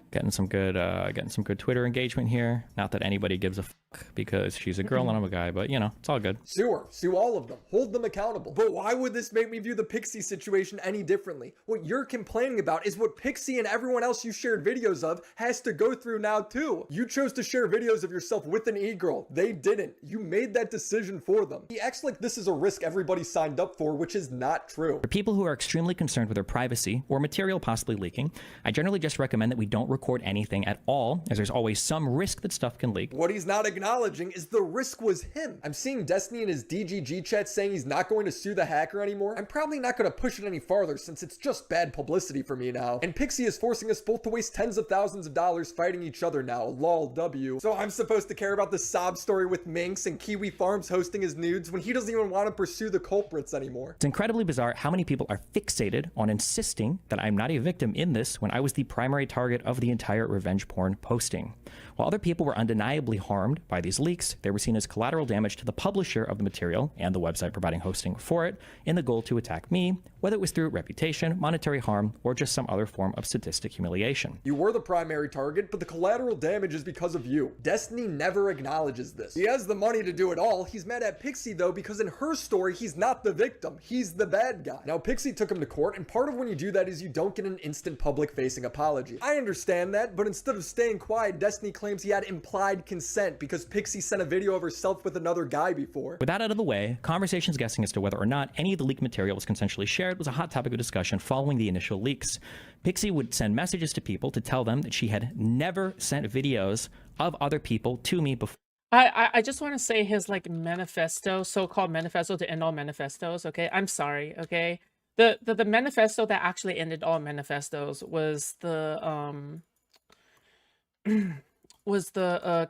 S5: Getting some good Twitter engagement here. Not that anybody gives a fuck because she's a girl and I'm a guy, but you know, it's all good.
S14: Sue her. Sue all of them. Hold them accountable. But why would this make me view the Pixie situation any differently? What you're complaining about is what Pixie and everyone else you shared videos of has to go through now too. You chose to share videos of yourself with an e-girl. They didn't. You made that decision for them. He acts like this is a risk everybody signed up for, which is not true.
S5: For people who are extremely concerned with their privacy or material possibly leaking, I generally just recommend that we don't record anything at all, as there's always some risk that stuff can leak.
S14: What he's not acknowledging is the risk was him. I'm seeing Destiny in his DGG chat saying he's not going to sue the hacker anymore. I'm probably not going to push it any farther since it's just bad publicity for me now. And Pixie is forcing us both to waste tens of thousands of dollars fighting each other now. Lol W. So I'm supposed to care about the sob story with Minx and Kiwi Farms hosting his nudes when he doesn't even want to pursue the culprits anymore.
S5: It's incredibly bizarre how many people are fixated on insisting that I'm not a victim in this when I was the primary target of the the entire revenge porn posting. While other people were undeniably harmed by these leaks, they were seen as collateral damage to the publisher of the material and the website providing hosting for it in the goal to attack me, whether it was through reputation, monetary harm, or just some other form of sadistic humiliation.
S14: You were the primary target, but the collateral damage is because of you. Destiny never acknowledges this. He has the money to do it all. He's mad at Pixie though, because in her story, he's not the victim. He's the bad guy. Now, Pixie took him to court, and part of when you do that is you don't get an instant public-facing apology. I understand that, but instead of staying quiet, Destiny claims he had implied consent because Pixie sent a video of herself with another guy before.
S5: With that out of the way, conversations guessing as to whether or not any of the leaked material was consensually shared was a hot topic of discussion following the initial leaks. Pixie would send messages to people to tell them that she had never sent videos of other people to me before.
S2: I just want to say his like manifesto, so-called manifesto to end all manifestos, okay? I'm sorry, okay? The manifesto that actually ended all manifestos was the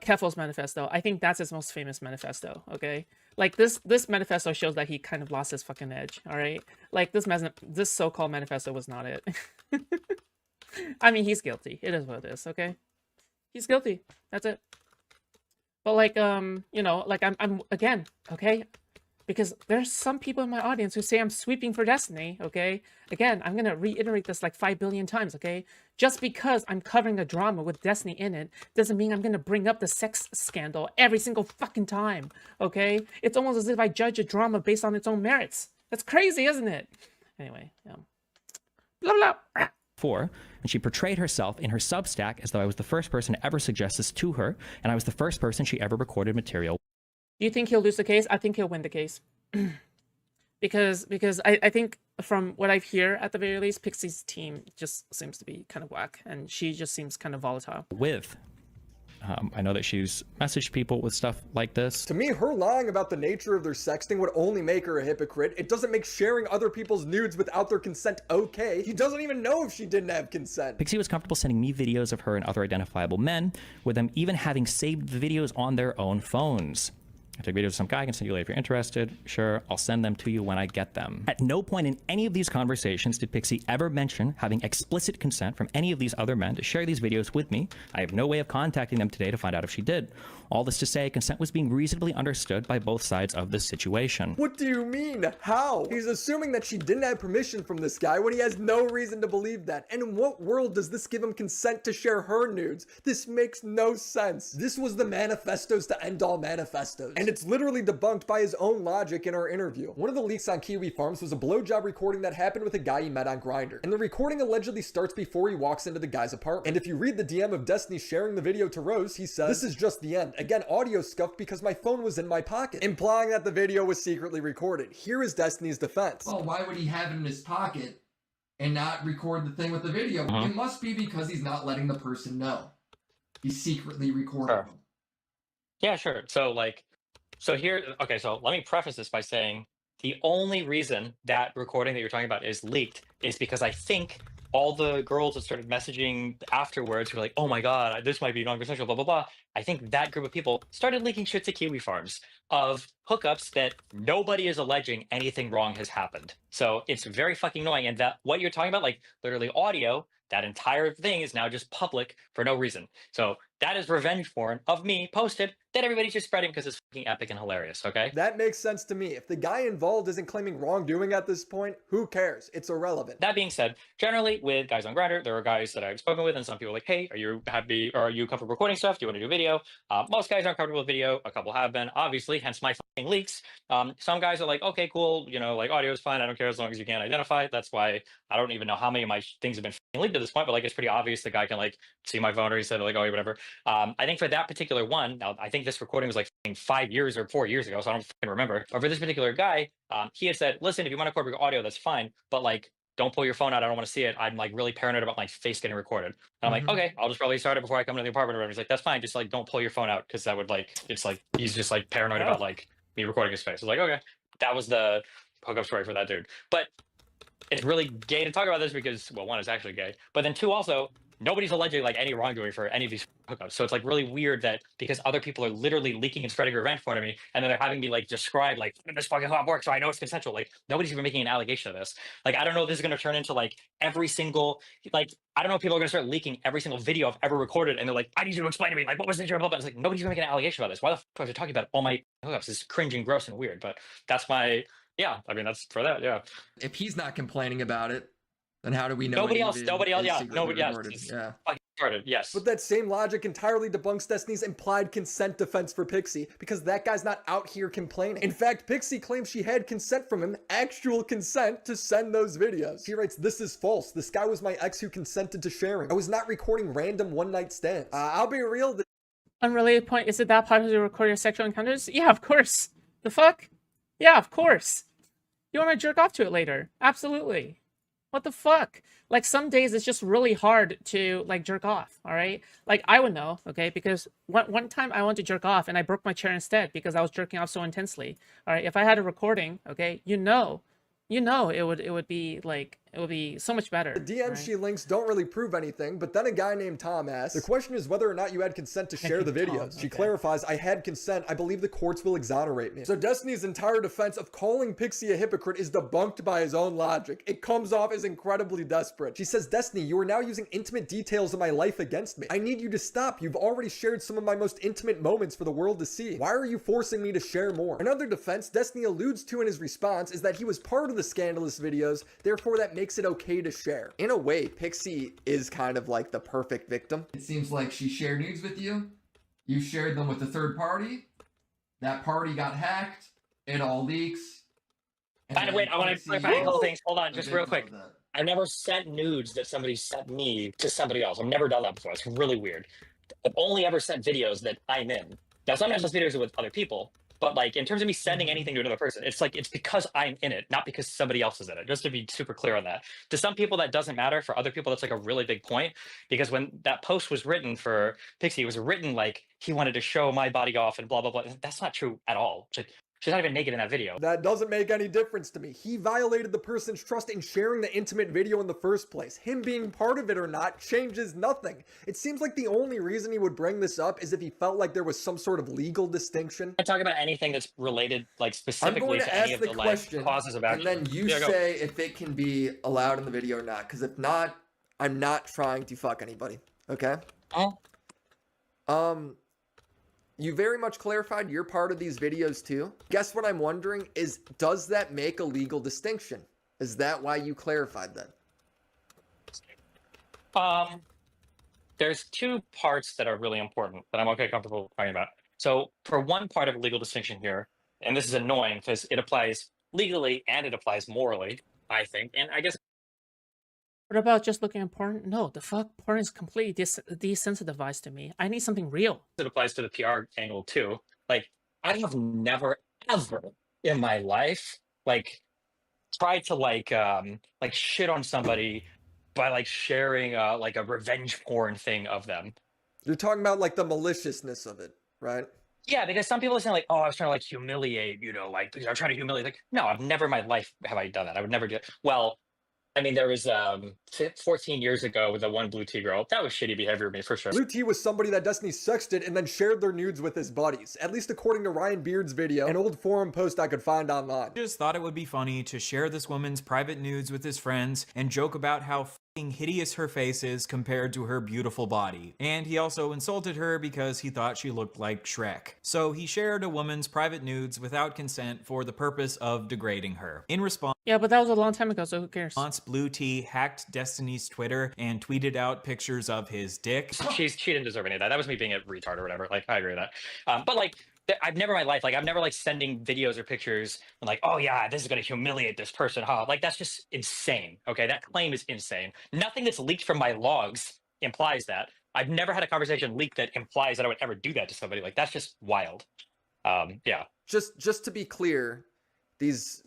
S2: Kefel's manifesto. I think that's his most famous manifesto, okay? Like this manifesto shows that he kind of lost his fucking edge, all right? Like this so-called manifesto was not it. I mean, he's guilty. It is what it is, okay? He's guilty. That's it. But like you know, like I'm again, okay? Because there's some people in my audience who say I'm sweeping for Destiny, okay? Again, I'm going to reiterate this like 5 billion times, okay? Just because I'm covering a drama with Destiny in it doesn't mean I'm going to bring up the sex scandal every single fucking time, okay? It's almost as if I judge a drama based on its own merits. That's crazy, isn't it? Anyway, yeah. Blah, blah.
S5: And she portrayed herself in her Substack as though I was the first person to ever suggest this to her, and I was the first person she ever recorded material.
S2: Do you think he'll lose the case? I think he'll win the case. because I think from what I hear at the very least, Pixie's team just seems to be kind of whack, and she just seems kind of volatile.
S5: I know that she's messaged people with stuff like this.
S14: To me, her lying about the nature of their sexting would only make her a hypocrite. It doesn't make sharing other people's nudes without their consent okay. He doesn't even know if she didn't have consent.
S5: Pixie was comfortable sending me videos of her and other identifiable men, with them even having saved the videos on their own phones. I took videos of some guy, I can send you later if you're interested. Sure, I'll send them to you when I get them. At no point in any of these conversations did Pixie ever mention having explicit consent from any of these other men to share these videos with me. I have no way of contacting them today to find out if she did. All this to say, consent was being reasonably understood by both sides of this situation.
S14: What do you mean? How? He's assuming that she didn't have permission from this guy when he has no reason to believe that. And in what world does this give him consent to share her nudes? This makes no sense. This was the manifestos to end all manifestos. And it's literally debunked by his own logic in our interview. One of the leaks on Kiwi Farms was a blowjob recording that happened with a guy he met on Grindr. And the recording allegedly starts before he walks into the guy's apartment. And if you read the DM of Destiny sharing the video to Rose, he says, "This is just the end. Again, audio scuffed because my phone was in my pocket," implying that the video was secretly recorded. Here is Destiny's defense.
S4: Well, why would he have it in his pocket and not record the thing with the video? It must be because he's not letting the person know. He's secretly recording them.
S23: Yeah, sure. So okay, so let me preface this by saying the only reason that recording that you're talking about is leaked is because I think all the girls that started messaging afterwards were like, oh my God, this might be non-consensual, blah, blah, blah. I think that group of people started leaking shit to Kiwi Farms of hookups that nobody is alleging anything wrong has happened. So it's very fucking annoying. And that what you're talking about, like literally audio, that entire thing is now just public for no reason. So that is revenge porn of me posted that everybody's just spreading because it's fucking epic and hilarious, okay?
S14: That makes sense to me. If the guy involved isn't claiming wrongdoing at this point, who cares? It's irrelevant.
S23: That being said, generally with guys on Grindr, there are guys that I've spoken with and some people are like, hey, are you happy or are you comfortable recording stuff? Do you want to do video? Most guys aren't comfortable with video. A couple have been, obviously, hence my fucking leaks. Some guys are like, okay, cool. You know, like audio is fine. I don't care as long as you can't identify. That's why I don't even know how many of my things have been leaked at this point, but like it's pretty obvious the guy can like see my phone or he said like, oh, yeah, whatever. I think for that particular one, now I think this recording was like 5 years or 4 years ago, so I don't fucking remember. But for this particular guy, he had said, listen, if you want to record audio, that's fine, but like, don't pull your phone out. I don't want to see it. I'm like really paranoid about my face getting recorded. And I'm like, okay, I'll just probably start it before I come to the apartment or whatever. He's like, that's fine. Just like, don't pull your phone out. Cause that would like, it's like, he's just like paranoid about like me recording his face. I was like, okay, that was the hookup story for that dude. But it's really gay to talk about this because, well, one, it's actually gay, but then two, also, nobody's alleging like any wrongdoing for any of these hookups. So it's like really weird that because other people are literally leaking and spreading revenge for me, and then they're having me like describe like this fucking hookup works, so I know it's consensual. Like nobody's even making an allegation of this. Like I don't know if this is going to turn into like every single like I don't know if people are going to start leaking every single video I've ever recorded, and they're like, I need you to explain to me like what was the nature of blah blah. It's like nobody's even making an allegation about this. Why the fuck are they talking about all my hookups? It's cringe and gross and weird. But that's my I mean that's for that. Yeah.
S14: If he's not complaining about it, then how do we know?
S23: Nobody else.
S14: Yeah,
S23: Nobody else. Yeah. Fucking started. Yes.
S14: But that same logic entirely debunks Destiny's implied consent defense for Pixie, because that guy's not out here complaining. In fact, Pixie claims she had consent from him, actual consent, to send those videos. She writes, "This is false. This guy was my ex who consented to sharing. I was not recording random one-night stands. I'll be real."
S2: Unrelated point, is it that popular to record your sexual encounters? Yeah, of course. The fuck? Yeah, of course. You want to jerk off to it later? Absolutely. What the fuck? Like some days it's just really hard to like jerk off, all right? Like I would know, okay? Because one time I wanted to jerk off and I broke my chair instead because I was jerking off so intensely. All right, if I had a recording, okay, you know it would be like it would be so much better.
S14: The DMs she links don't really prove anything, but then a guy named Tom asks, the question is whether or not you had consent to share the videos. She clarifies, I had consent. I believe the courts will exonerate me. So Destiny's entire defense of calling Pixie a hypocrite is debunked by his own logic. It comes off as incredibly desperate. She says, Destiny, you are now using intimate details of my life against me. I need you to stop. You've already shared some of my most intimate moments for the world to see. Why are you forcing me to share more? Another defense Destiny alludes to in his response is that he was part of the scandalous videos, therefore that makes it okay to share. In a way, Pixie is kind of like the perfect victim.
S4: It seems like she shared nudes with you. You shared them with a third party. That party got hacked. It all leaks.
S23: By the way, I want to clarify a couple things. Hold on, just real quick. I never sent nudes that somebody sent me to somebody else. I've never done that before. It's really weird. I've only ever sent videos that I'm in. Now, sometimes those videos are with other people. But like in terms of me sending anything to another person, it's like it's because I'm in it, not because somebody else is in it. Just to be super clear on that. To some people that doesn't matter. For other people, that's like a really big point. Because when that post was written for Pixie, it was written like he wanted to show my body off and blah blah blah. That's not true at all. Like, she's not even naked in that video.
S14: That doesn't make any difference to me. He violated the person's trust in sharing the intimate video in the first place. Him being part of it or not changes nothing. It seems like the only reason he would bring this up is if he felt like there was some sort of legal distinction.
S23: I talk about anything that's related, like specifically to any of the like causes of action.
S14: And then you say if it can be allowed in the video or not. Because if not, I'm not trying to fuck anybody. Okay? You very much clarified you're part of these videos too. Guess what I'm wondering is, does that make a legal distinction? Is that why you clarified that?
S23: There's two parts that are really important that I'm okay comfortable talking about. So for one part of legal distinction here, and this is annoying because it applies legally and it applies morally, I think, and I guess.
S2: What about just looking at porn? No, the fuck, porn is completely desensitized to me. I need something real.
S23: It applies to the PR angle too. Like, I have never ever in my life like tried to like shit on somebody by like sharing like a revenge porn thing of them.
S14: You're talking about like the maliciousness of it, right?
S23: Yeah, because some people are saying like, oh, I was trying to like humiliate, you know, like I'm trying to humiliate. Like, no, I've never in my life have I done that. I would never do it. Well, I mean, there was 14 years ago with the one Blue Tea girl. That was shitty behavior of me for sure.
S14: Blue Tea was somebody that Destiny sexted and then shared their nudes with his buddies, at least according to Ryan Beard's video, an old forum post I could find online.
S15: Just thought it would be funny to share this woman's private nudes with his friends and joke about how f***ing hideous her face is compared to her beautiful body. And he also insulted her because he thought she looked like Shrek. So he shared a woman's private nudes without consent for the purpose of degrading her. In response,
S2: yeah, but that was a long time ago, so who cares?
S15: Blue Tea hacked Destiny's Twitter and tweeted out pictures of his dick.
S23: She didn't deserve any of that. That was me being a retard or whatever. Like, I agree with that. But like, I've never in my life, like, I've never like sending videos or pictures and like, oh yeah, this is going to humiliate this person. Huh? Like, that's just insane. Okay. That claim is insane. Nothing that's leaked from my logs implies that. I've never had a conversation leaked that implies that I would ever do that to somebody. Like, that's just wild. Yeah.
S14: Just to be clear, these,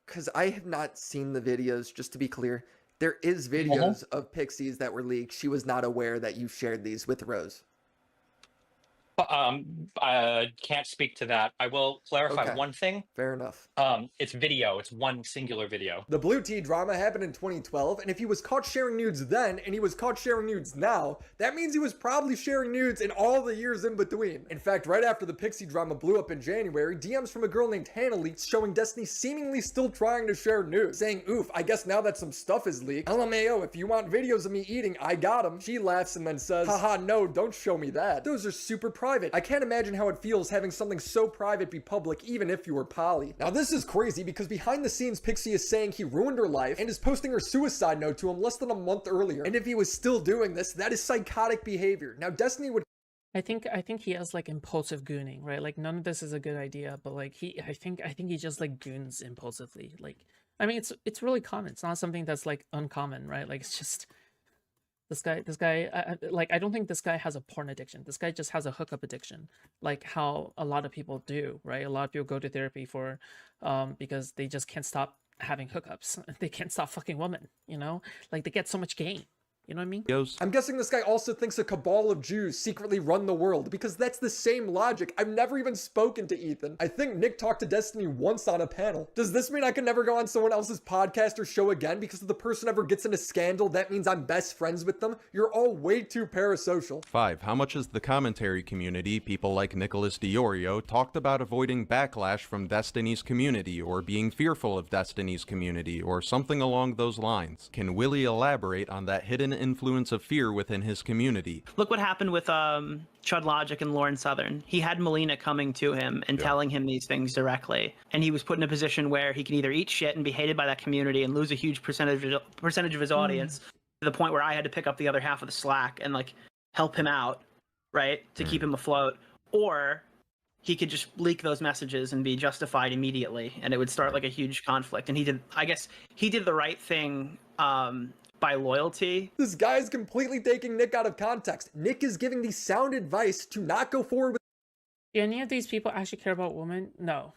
S14: because I have not seen the videos, just to be clear, there is videos of Pixies that were leaked. She was not aware that you shared these with Rose.
S23: I can't speak to that. I will clarify
S14: Okay.
S23: one thing.
S14: Fair enough.
S23: It's video. It's one singular video.
S14: The Blue Tea drama happened in 2012, and if he was caught sharing nudes then, and he was caught sharing nudes now, that means he was probably sharing nudes in all the years in between. In fact, right after the Pixie drama blew up in January, DMs from a girl named Hannah leaked showing Destiny seemingly still trying to share nudes, saying, oof, I guess now that some stuff is leaked, LMAO, if you want videos of me eating, I got them. She laughs and then says, haha, no, don't show me that. Those are super private. I can't imagine how it feels having something so private be public, even if you were poly. Now this is crazy because behind the scenes, Pixie is saying he ruined her life and is posting her suicide note to him less than a month earlier. And if he was still doing this, that is psychotic behavior. Now Destiny would
S2: I think he has like impulsive gooning, right? Like none of this is a good idea, but like I think he just like goons impulsively. Like I mean it's really common. It's not something that's like uncommon, right? Like it's just this guy like I don't think this guy has a porn addiction. This guy just has a hookup addiction, like how a lot of people do, right? A lot of people go to therapy for because they just can't stop having hookups. They can't stop fucking women, you know? Like they get so much gain. You know what I mean?
S14: I'm guessing this guy also thinks a cabal of Jews secretly run the world, because that's the same logic. I've never even spoken to Ethan. I think Nick talked to Destiny once on a panel. Does this mean I can never go on someone else's podcast or show again because if the person ever gets in a scandal, that means I'm best friends with them? You're all way too parasocial.
S17: 5. How much has the commentary community, people like Nicholas Diorio, talked about avoiding backlash from Destiny's community or being fearful of Destiny's community or something along those lines? Can Willie elaborate on that hidden influence of fear within his community?
S18: Look what happened with Chud Logic and Lauren Southern. He had Melina coming to him and telling him these things directly, and he was put in a position where he can either eat shit and be hated by that community and lose a huge percentage of his audience, to the point where I had to pick up the other half of the slack and like help him out, right, to keep him afloat, or he could just leak those messages and be justified immediately, and it would start like a huge conflict. And he did, I guess he did the right thing by loyalty.
S14: This guy is completely taking Nick out of context. Nick is giving the sound advice to not go forward with.
S2: Do any of these people actually care about women? No.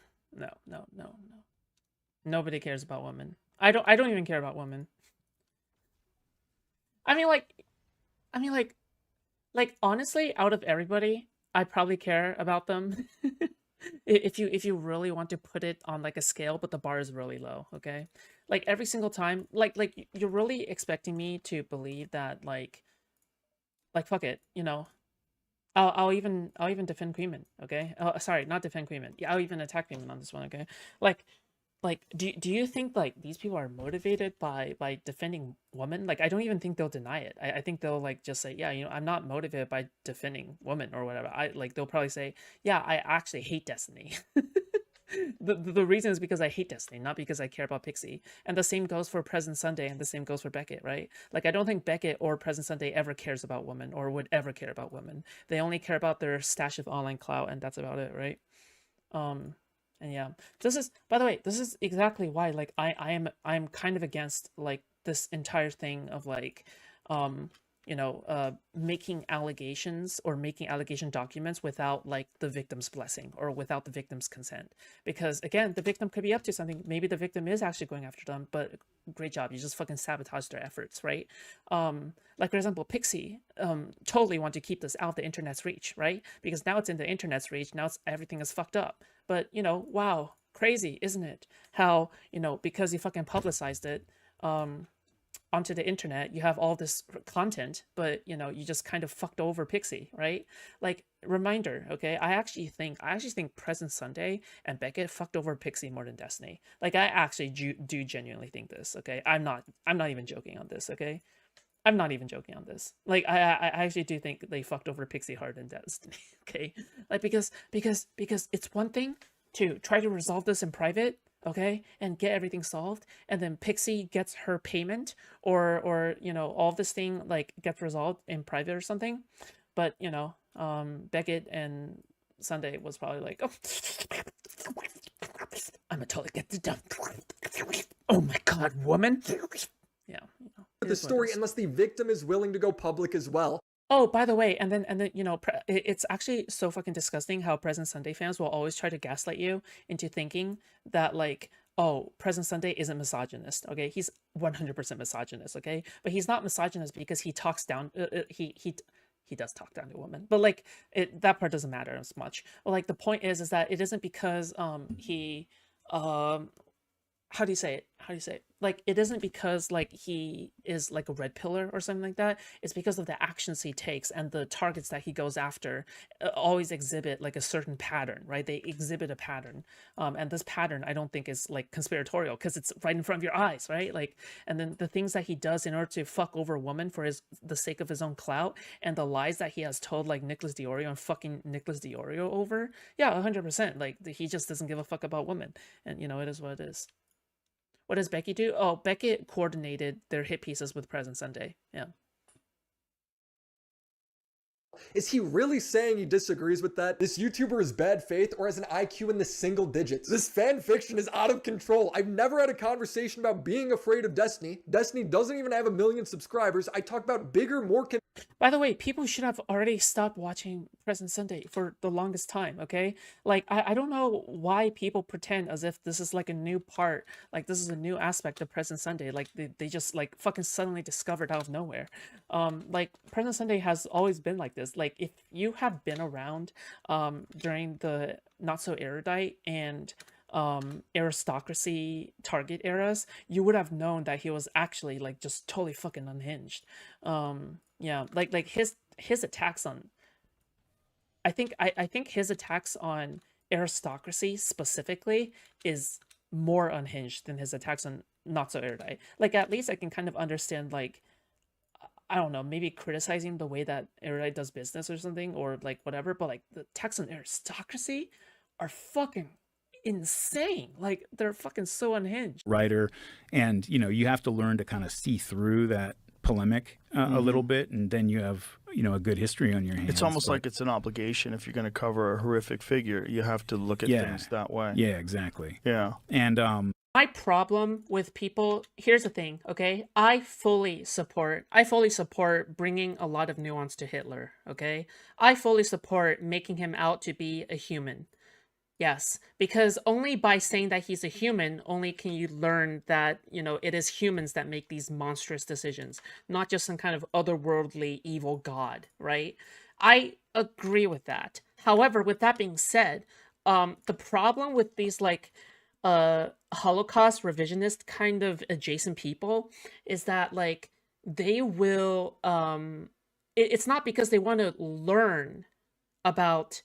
S2: Nobody cares about women. I don't even care about women. I mean like honestly, out of everybody, I probably care about them. If you really want to put it on like a scale, but the bar is really low, okay? Like every single time, like you're really expecting me to believe that like fuck it, you know, I'll even defend Queeman, okay? Sorry, not defend Queeman. Yeah, I'll even attack Queeman on this one, okay? Like do you think like these people are motivated by defending women? Like I don't even think they'll deny it. I think they'll like just say, yeah, you know, I'm not motivated by defending women or whatever. They'll probably say, yeah, I actually hate Destiny. The reason is because I hate Destiny, not because I care about Pixie. And the same goes for Present Sunday, and the same goes for Beckett, right? Like I don't think Beckett or Present Sunday ever cares about women or would ever care about women. They only care about their stash of online clout, and that's about it, right? And yeah, this is, by the way, this is exactly why like I'm kind of against like this entire thing of like you know, making allegations or making allegation documents without like the victim's blessing or without the victim's consent. Because again, the victim could be up to something. Maybe the victim is actually going after them, but great job. You just fucking sabotage their efforts, right? Like for example, Pixie totally want to keep this out of the internet's reach, right? Because now it's in the internet's reach. Now everything is fucked up. But you know, wow, crazy, isn't it? How, you know, because you fucking publicized it, onto the internet, you have all this content, but you know, you just kind of fucked over Pixie, right? Like reminder, okay, I actually think Present Sunday and Beckett fucked over Pixie more than Destiny. Like I actually do genuinely think this, okay? I'm not even joking on this, okay? I'm not even joking on this. Like I actually do think they fucked over Pixie hard in Destiny, okay? Like because it's one thing to try to resolve this in private, okay, and get everything solved, and then Pixie gets her payment or you know, all this thing like gets resolved in private or something. But you know, Beckett and Sunday was probably like, oh, I'm gonna totally get this done. Oh my god, woman. Yeah, you know,
S14: the story unless the victim is willing to go public as well.
S2: Oh, by the way, and then you know, it's actually so fucking disgusting how Present Sunday fans will always try to gaslight you into thinking that like, oh, Present Sunday isn't misogynist, okay? He's 100% misogynist, okay? But he's not misogynist because he talks down, he he does talk down to women, but like that part doesn't matter as much. Well, like the point is that it isn't because he how do you say it? Like, it isn't because like he is like a red pillar or something like that. It's because of the actions he takes and the targets that he goes after always exhibit like a certain pattern, right? They exhibit a pattern. And this pattern, I don't think is like conspiratorial because it's right in front of your eyes, right? Like, and then the things that he does in order to fuck over a woman for the sake of his own clout, and the lies that he has told like Nicholas Diorio and fucking Nicholas Diorio over. Yeah, 100%. Like, he just doesn't give a fuck about women. And, you know, it is what it is. What does Becky do? Oh, Becky coordinated their hit pieces with Present Sunday. Yeah.
S14: Is he really saying he disagrees with that? This YouTuber is bad faith or has an IQ in the single digits. This fan fiction is out of control. I've never had a conversation about being afraid of Destiny. Destiny doesn't even have 1 million subscribers. I talk about bigger, more...
S2: By the way, people should have already stopped watching Present Sunday for the longest time, okay? Like, I don't know why people pretend as if this is like a new part, like this is a new aspect of Present Sunday, like they just like fucking suddenly discovered out of nowhere. Like, Present Sunday has always been like this. Like, if you have been around during the Not So Erudite and aristocracy target eras, you would have known that he was actually like just totally fucking unhinged. Yeah, like his attacks on, I think his attacks on aristocracy specifically is more unhinged than his attacks on Not So Erudite. Like, at least I can kind of understand, like, I don't know, maybe criticizing the way that Erudite does business or something, or like whatever, but like the attacks on aristocracy are fucking insane. Like, they're fucking so unhinged.
S6: Writer, and you know, you have to learn to kind of see through that polemic a little bit, and then you have, you know, a good history on your hands.
S19: It's almost like it's an obligation. If you're going to cover a horrific figure, you have to look at things that way.
S6: Yeah, exactly.
S19: Yeah.
S6: And
S2: my problem with people, here's the thing, okay? I fully support bringing a lot of nuance to Hitler, okay? I fully support making him out to be a human. Yes, because only by saying that he's a human, only can you learn that, you know, it is humans that make these monstrous decisions, not just some kind of otherworldly evil god, right? I agree with that. However, with that being said, the problem with these, like, Holocaust revisionist kind of adjacent people is that, like, they will, it's not because they want to learn about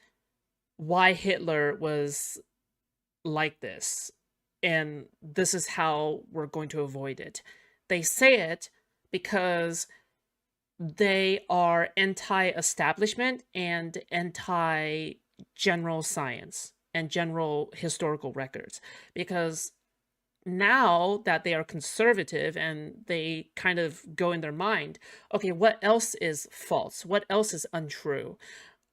S2: why Hitler was like this, and this is how we're going to avoid it. They say it because they are anti-establishment and anti-general science and general historical records. Because now that they are conservative and they kind of go in their mind, okay, what else is false? What else is untrue?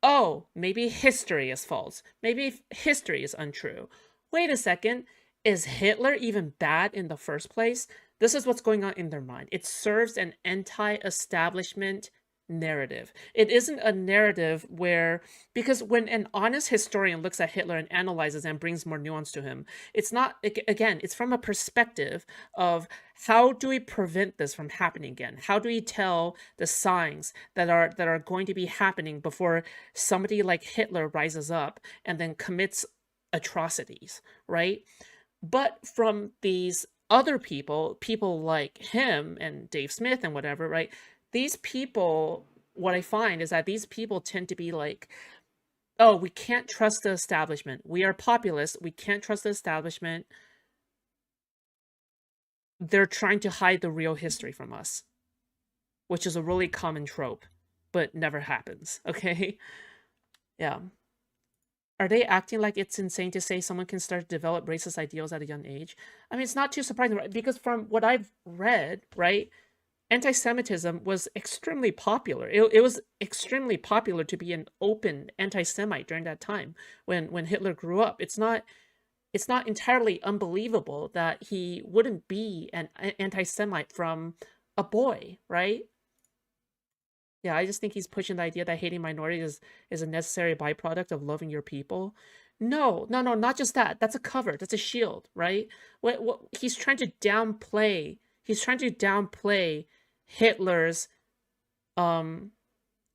S2: Oh, maybe history is false. Maybe history is untrue. Wait a second. Is Hitler even bad in the first place? This is what's going on in their mind. It serves an anti-establishment narrative. It isn't a narrative where, because when an honest historian looks at Hitler and analyzes and brings more nuance to him, it's not, again, it's from a perspective of how do we prevent this from happening again? How do we tell the signs that are going to be happening before somebody like Hitler rises up and then commits atrocities, right? But from these other people like him and Dave Smith and whatever, right? These people, what I find is that these people tend to be like, oh, we can't trust the establishment. We are populist. We can't trust the establishment. They're trying to hide the real history from us, which is a really common trope, but never happens, okay? Yeah. Are they acting like it's insane to say someone can start to develop racist ideals at a young age? I mean, it's not too surprising, right? Because from what I've read, right, anti-Semitism was extremely popular. It was extremely popular to be an open anti-Semite during that time when Hitler grew up. It's not entirely unbelievable that he wouldn't be an anti-Semite from a boy, right? Yeah, I just think he's pushing the idea that hating minorities is a necessary byproduct of loving your people. No, not just that. That's a cover. That's a shield, right? What he's trying to downplay. He's trying to downplay Hitler's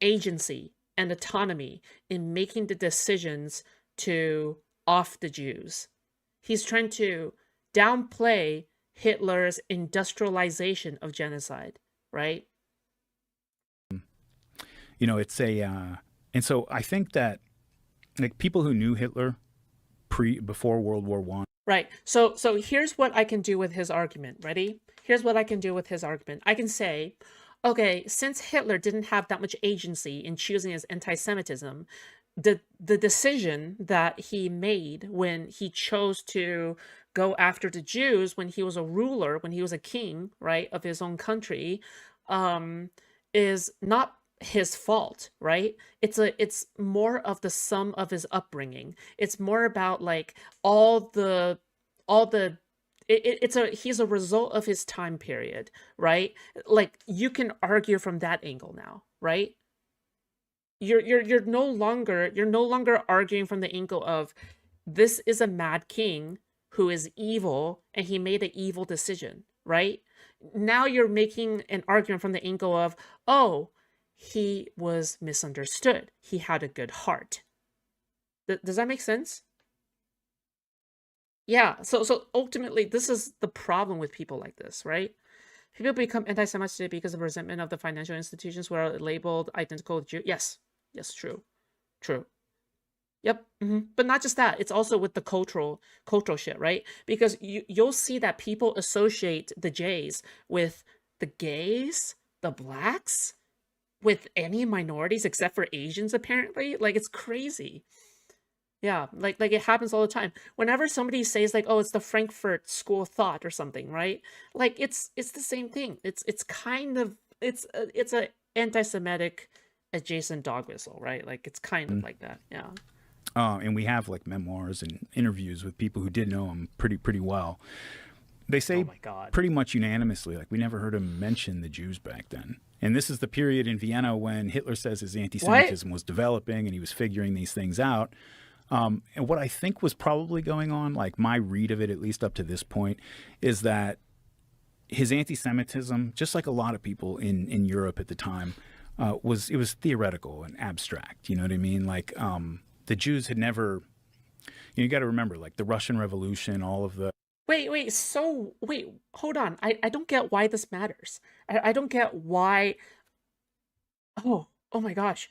S2: agency and autonomy in making the decisions to off the Jews. He's trying to downplay Hitler's industrialization of genocide, right?
S6: You know, it's a, and so I think that like people who knew Hitler before World War I.
S2: Right. So here's what I can do with his argument. Ready? Here's what I can do with his argument. I can say, okay, since Hitler didn't have that much agency in choosing his anti-Semitism, the decision that he made when he chose to go after the Jews when he was a ruler, when he was a king, right, of his own country, is not his fault, right? It's more of the sum of his upbringing. It's more about like he's a result of his time period, right? Like you can argue from that angle now, right? You're no longer arguing from the angle of this is a mad king who is evil and he made an evil decision, right? Now you're making an argument from the angle of, oh, he was misunderstood. He had a good heart. Does that make sense? Yeah, so ultimately, this is the problem with people like this, right? People become anti-Semitic today because of resentment of the financial institutions who are labeled identical to Jew. Yes, true. Yep, but not just that. It's also with the cultural shit, right? Because you'll see that people associate the Jays with the gays, the blacks, with any minorities except for Asians, apparently. Like, it's crazy. Yeah, like it happens all the time. Whenever somebody says like, "Oh, it's the Frankfurt School of Thought" or something, right? Like it's the same thing. It's a anti-Semitic adjacent dog whistle, right? Like it's kind of like that. Yeah.
S6: And we have like memoirs and interviews with people who did know him pretty well. They say pretty much unanimously, like we never heard him mention the Jews back then. And this is the period in Vienna when Hitler says his anti-Semitism was developing and he was figuring these things out. And what I think was probably going on, like my read of it, at least up to this point, is that his anti-Semitism, just like a lot of people in Europe at the time, was theoretical and abstract. You know what I mean? Like the Jews had never, you got to remember, like the Russian Revolution, all of the.
S2: Wait, hold on. I don't get why this matters. I don't get why. Oh my gosh.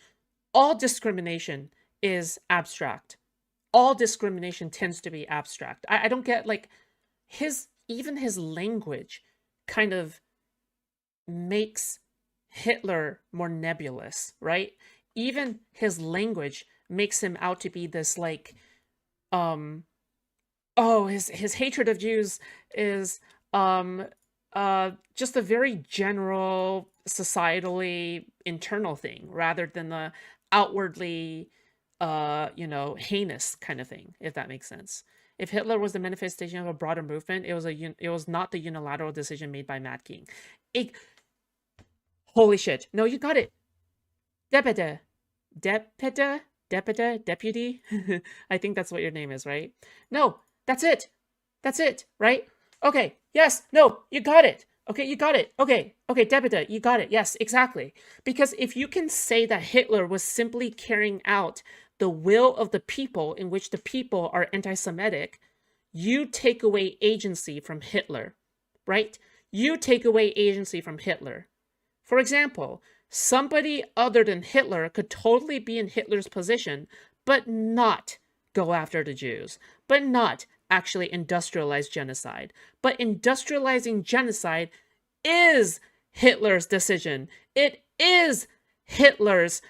S2: All discrimination is abstract. All discrimination tends to be abstract. I don't get like even his language kind of makes Hitler more nebulous, right? Even his language makes him out to be this like his hatred of Jews is just a very general societally internal thing rather than the outwardly heinous kind of thing, if that makes sense. If Hitler was the manifestation of a broader movement, it was not the unilateral decision made by Mad King. Holy shit. No, you got it. Deputy. I think that's what your name is, right? No, that's it, right? Okay, yes, no, you got it. Okay, you got it. Okay, Deputy, you got it. Yes, exactly. Because if you can say that Hitler was simply carrying out the will of the people in which the people are anti-Semitic, you take away agency from Hitler, right? You take away agency from Hitler. For example, somebody other than Hitler could totally be in Hitler's position, but not go after the Jews, but not actually industrialize genocide. But industrializing genocide is Hitler's decision. It is Hitler's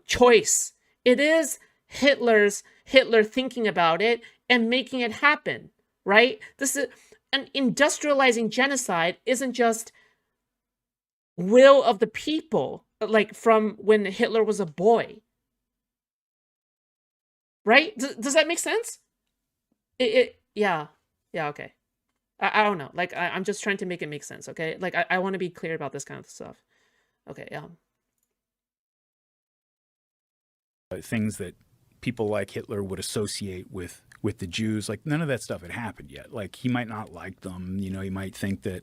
S2: choice. It is Hitler thinking about it and making it happen, right? And industrializing genocide isn't just will of the people, like from when Hitler was a boy, right? Does that make sense? Yeah, okay. I don't know. Like, I'm just trying to make it make sense, okay? Like, I want to be clear about this kind of stuff. Okay, yeah.
S6: Things that people like Hitler would associate with the Jews, like none of that stuff had happened yet. Like he might not like them, he might think that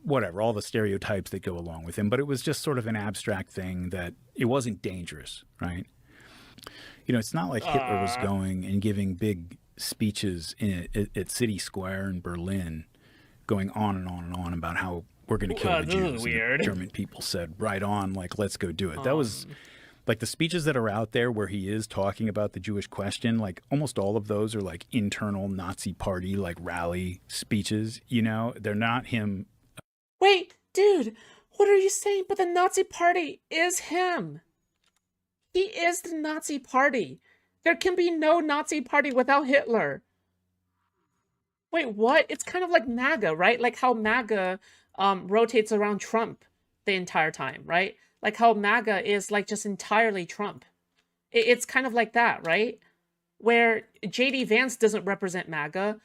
S6: whatever, all the stereotypes that go along with him, but it was just sort of an abstract thing that it wasn't dangerous, right? You know, it's not like Hitler was going and giving big speeches at City Square in Berlin, going on and on and on about how we're going to kill the Jews.
S2: Weird.
S6: And the German people said, right on, like, let's go do it. That was, like, the speeches that are out there where he is talking about the Jewish question, like, almost all of those are, like, internal Nazi party, like, rally speeches, you know? They're not him.
S2: Wait, dude, what are you saying? But the Nazi party is him. He is the Nazi party. There can be no Nazi party without Hitler. Wait, what? It's kind of like MAGA, right? Like how MAGA rotates around Trump the entire time, right? Like how MAGA is like just entirely Trump. It's kind of like that, right? Where JD Vance doesn't represent MAGA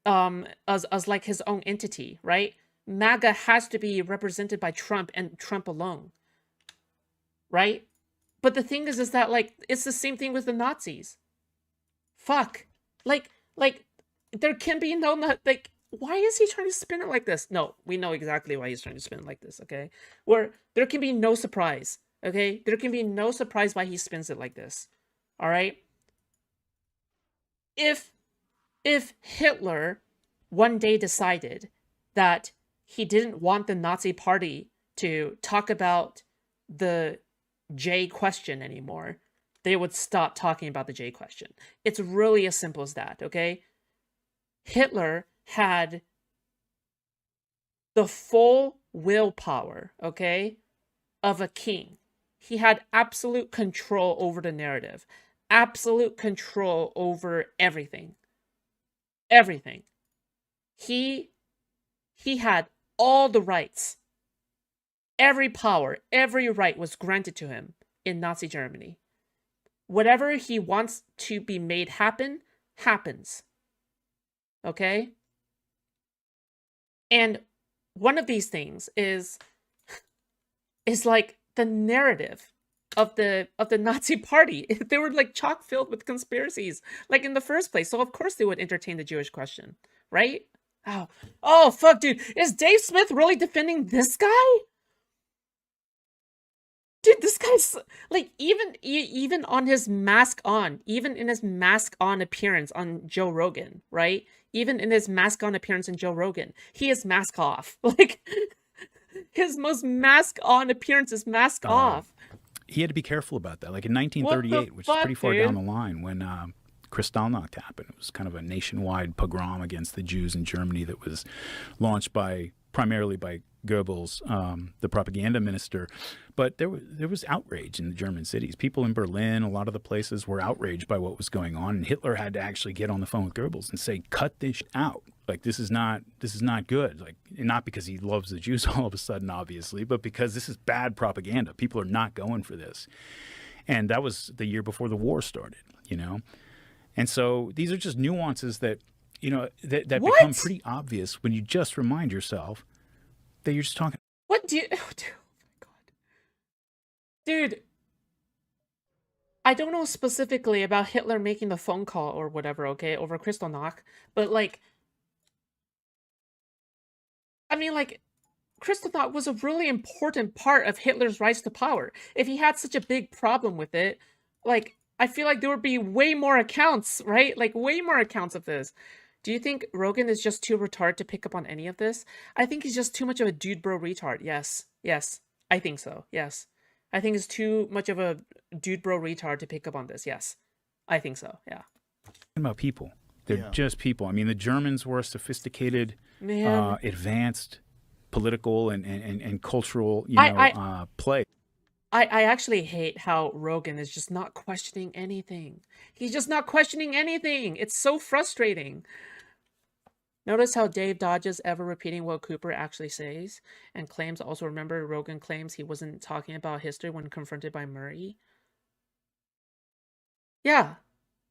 S2: as like his own entity, right? MAGA has to be represented by Trump and Trump alone, right? But the thing is that, like, it's the same thing with the Nazis. Fuck. Like, there can be no, like, why is he trying to spin it like this? No, we know exactly why he's trying to spin it like this, okay? Where there can be no surprise, okay? There can be no surprise why he spins it like this, all right? If Hitler one day decided that he didn't want the Nazi party to talk about the J question anymore, they would stop talking about the J question. It's really as simple as that, okay? Hitler had the full willpower, okay, of a king. He had absolute control over the narrative, absolute control over everything. Everything. He had all the rights. Every power, every right was granted to him in Nazi Germany. Whatever he wants to be made happen, happens. Okay? And one of these things is like the narrative of the Nazi party. They were like chock filled with conspiracies, like in the first place. So of course they would entertain the Jewish question, right? Oh fuck, dude. Is Dave Smith really defending this guy? Dude, this guy's like, even on his mask on, even in his mask on appearance on Joe Rogan, right? Even in his mask on appearance in Joe Rogan, he is mask off. Like, his most mask on appearance is mask off.
S6: He had to be careful about that. Like in 1938, which is pretty far down the line, when Kristallnacht happened. It was kind of a nationwide pogrom against the Jews in Germany that was launched primarily by Goebbels, the propaganda minister. But there was outrage in the German cities. People in Berlin, a lot of the places, were outraged by what was going on, and Hitler had to actually get on the phone with Goebbels and say, "Cut this out. Like, this is not good." Like, not because he loves the Jews all of a sudden, obviously, but because this is bad propaganda. People are not going for this. And that was the year before the war started, you know. And so these are just nuances that, you know, that become pretty obvious when you just remind yourself that you're just talking.
S2: What do you... Oh, dude, oh my God. Dude. I don't know specifically about Hitler making the phone call or whatever, okay, over Kristallnacht, but, like... I mean, like, Kristallnacht was a really important part of Hitler's rise to power. If he had such a big problem with it, like, I feel like there would be way more accounts, right? Like, way more accounts of this. Do you think Rogan is just too retarded to pick up on any of this? I think he's just too much of a dude bro retard. Yes. Yes. I think so. Yes. I think he's too much of a dude bro retard to pick up on this. Yes. I think so. Yeah.
S6: About people. They're just people. I mean, the Germans were a sophisticated, advanced political and cultural, play.
S2: I actually hate how Rogan is just not questioning anything. He's just not questioning anything. It's so frustrating. Notice how Dave dodges ever repeating what Cooper actually says and claims. Also remember, Rogan claims he wasn't talking about history when confronted by Murray. Yeah.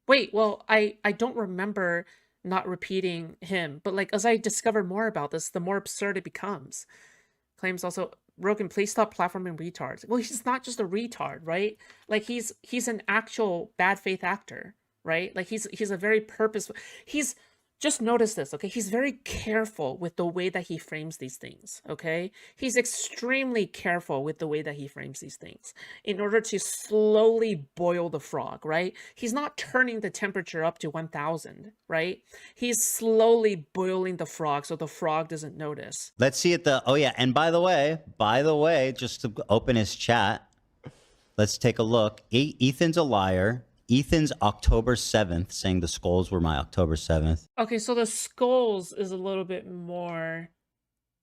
S2: Wait, well, I don't remember not repeating him, but like as I discover more about this, the more absurd it becomes. Claims also, Rogan, please stop platforming retards. Well, he's not just a retard, right? Like he's an actual bad faith actor, right? Like he's a very purposeful. He's just notice this, okay? He's very careful with the way that he frames these things, okay? He's extremely careful with the way that he frames these things in order to slowly boil the frog, right? He's not turning the temperature up to 1000, right? He's slowly boiling the frog so the frog doesn't notice.
S7: Let's see it. Oh yeah, and by the way, just to open his chat, let's take a look. Ethan's a liar. Ethan's October 7th, saying the skulls were my October 7th.
S2: Okay, so the skulls is a little bit more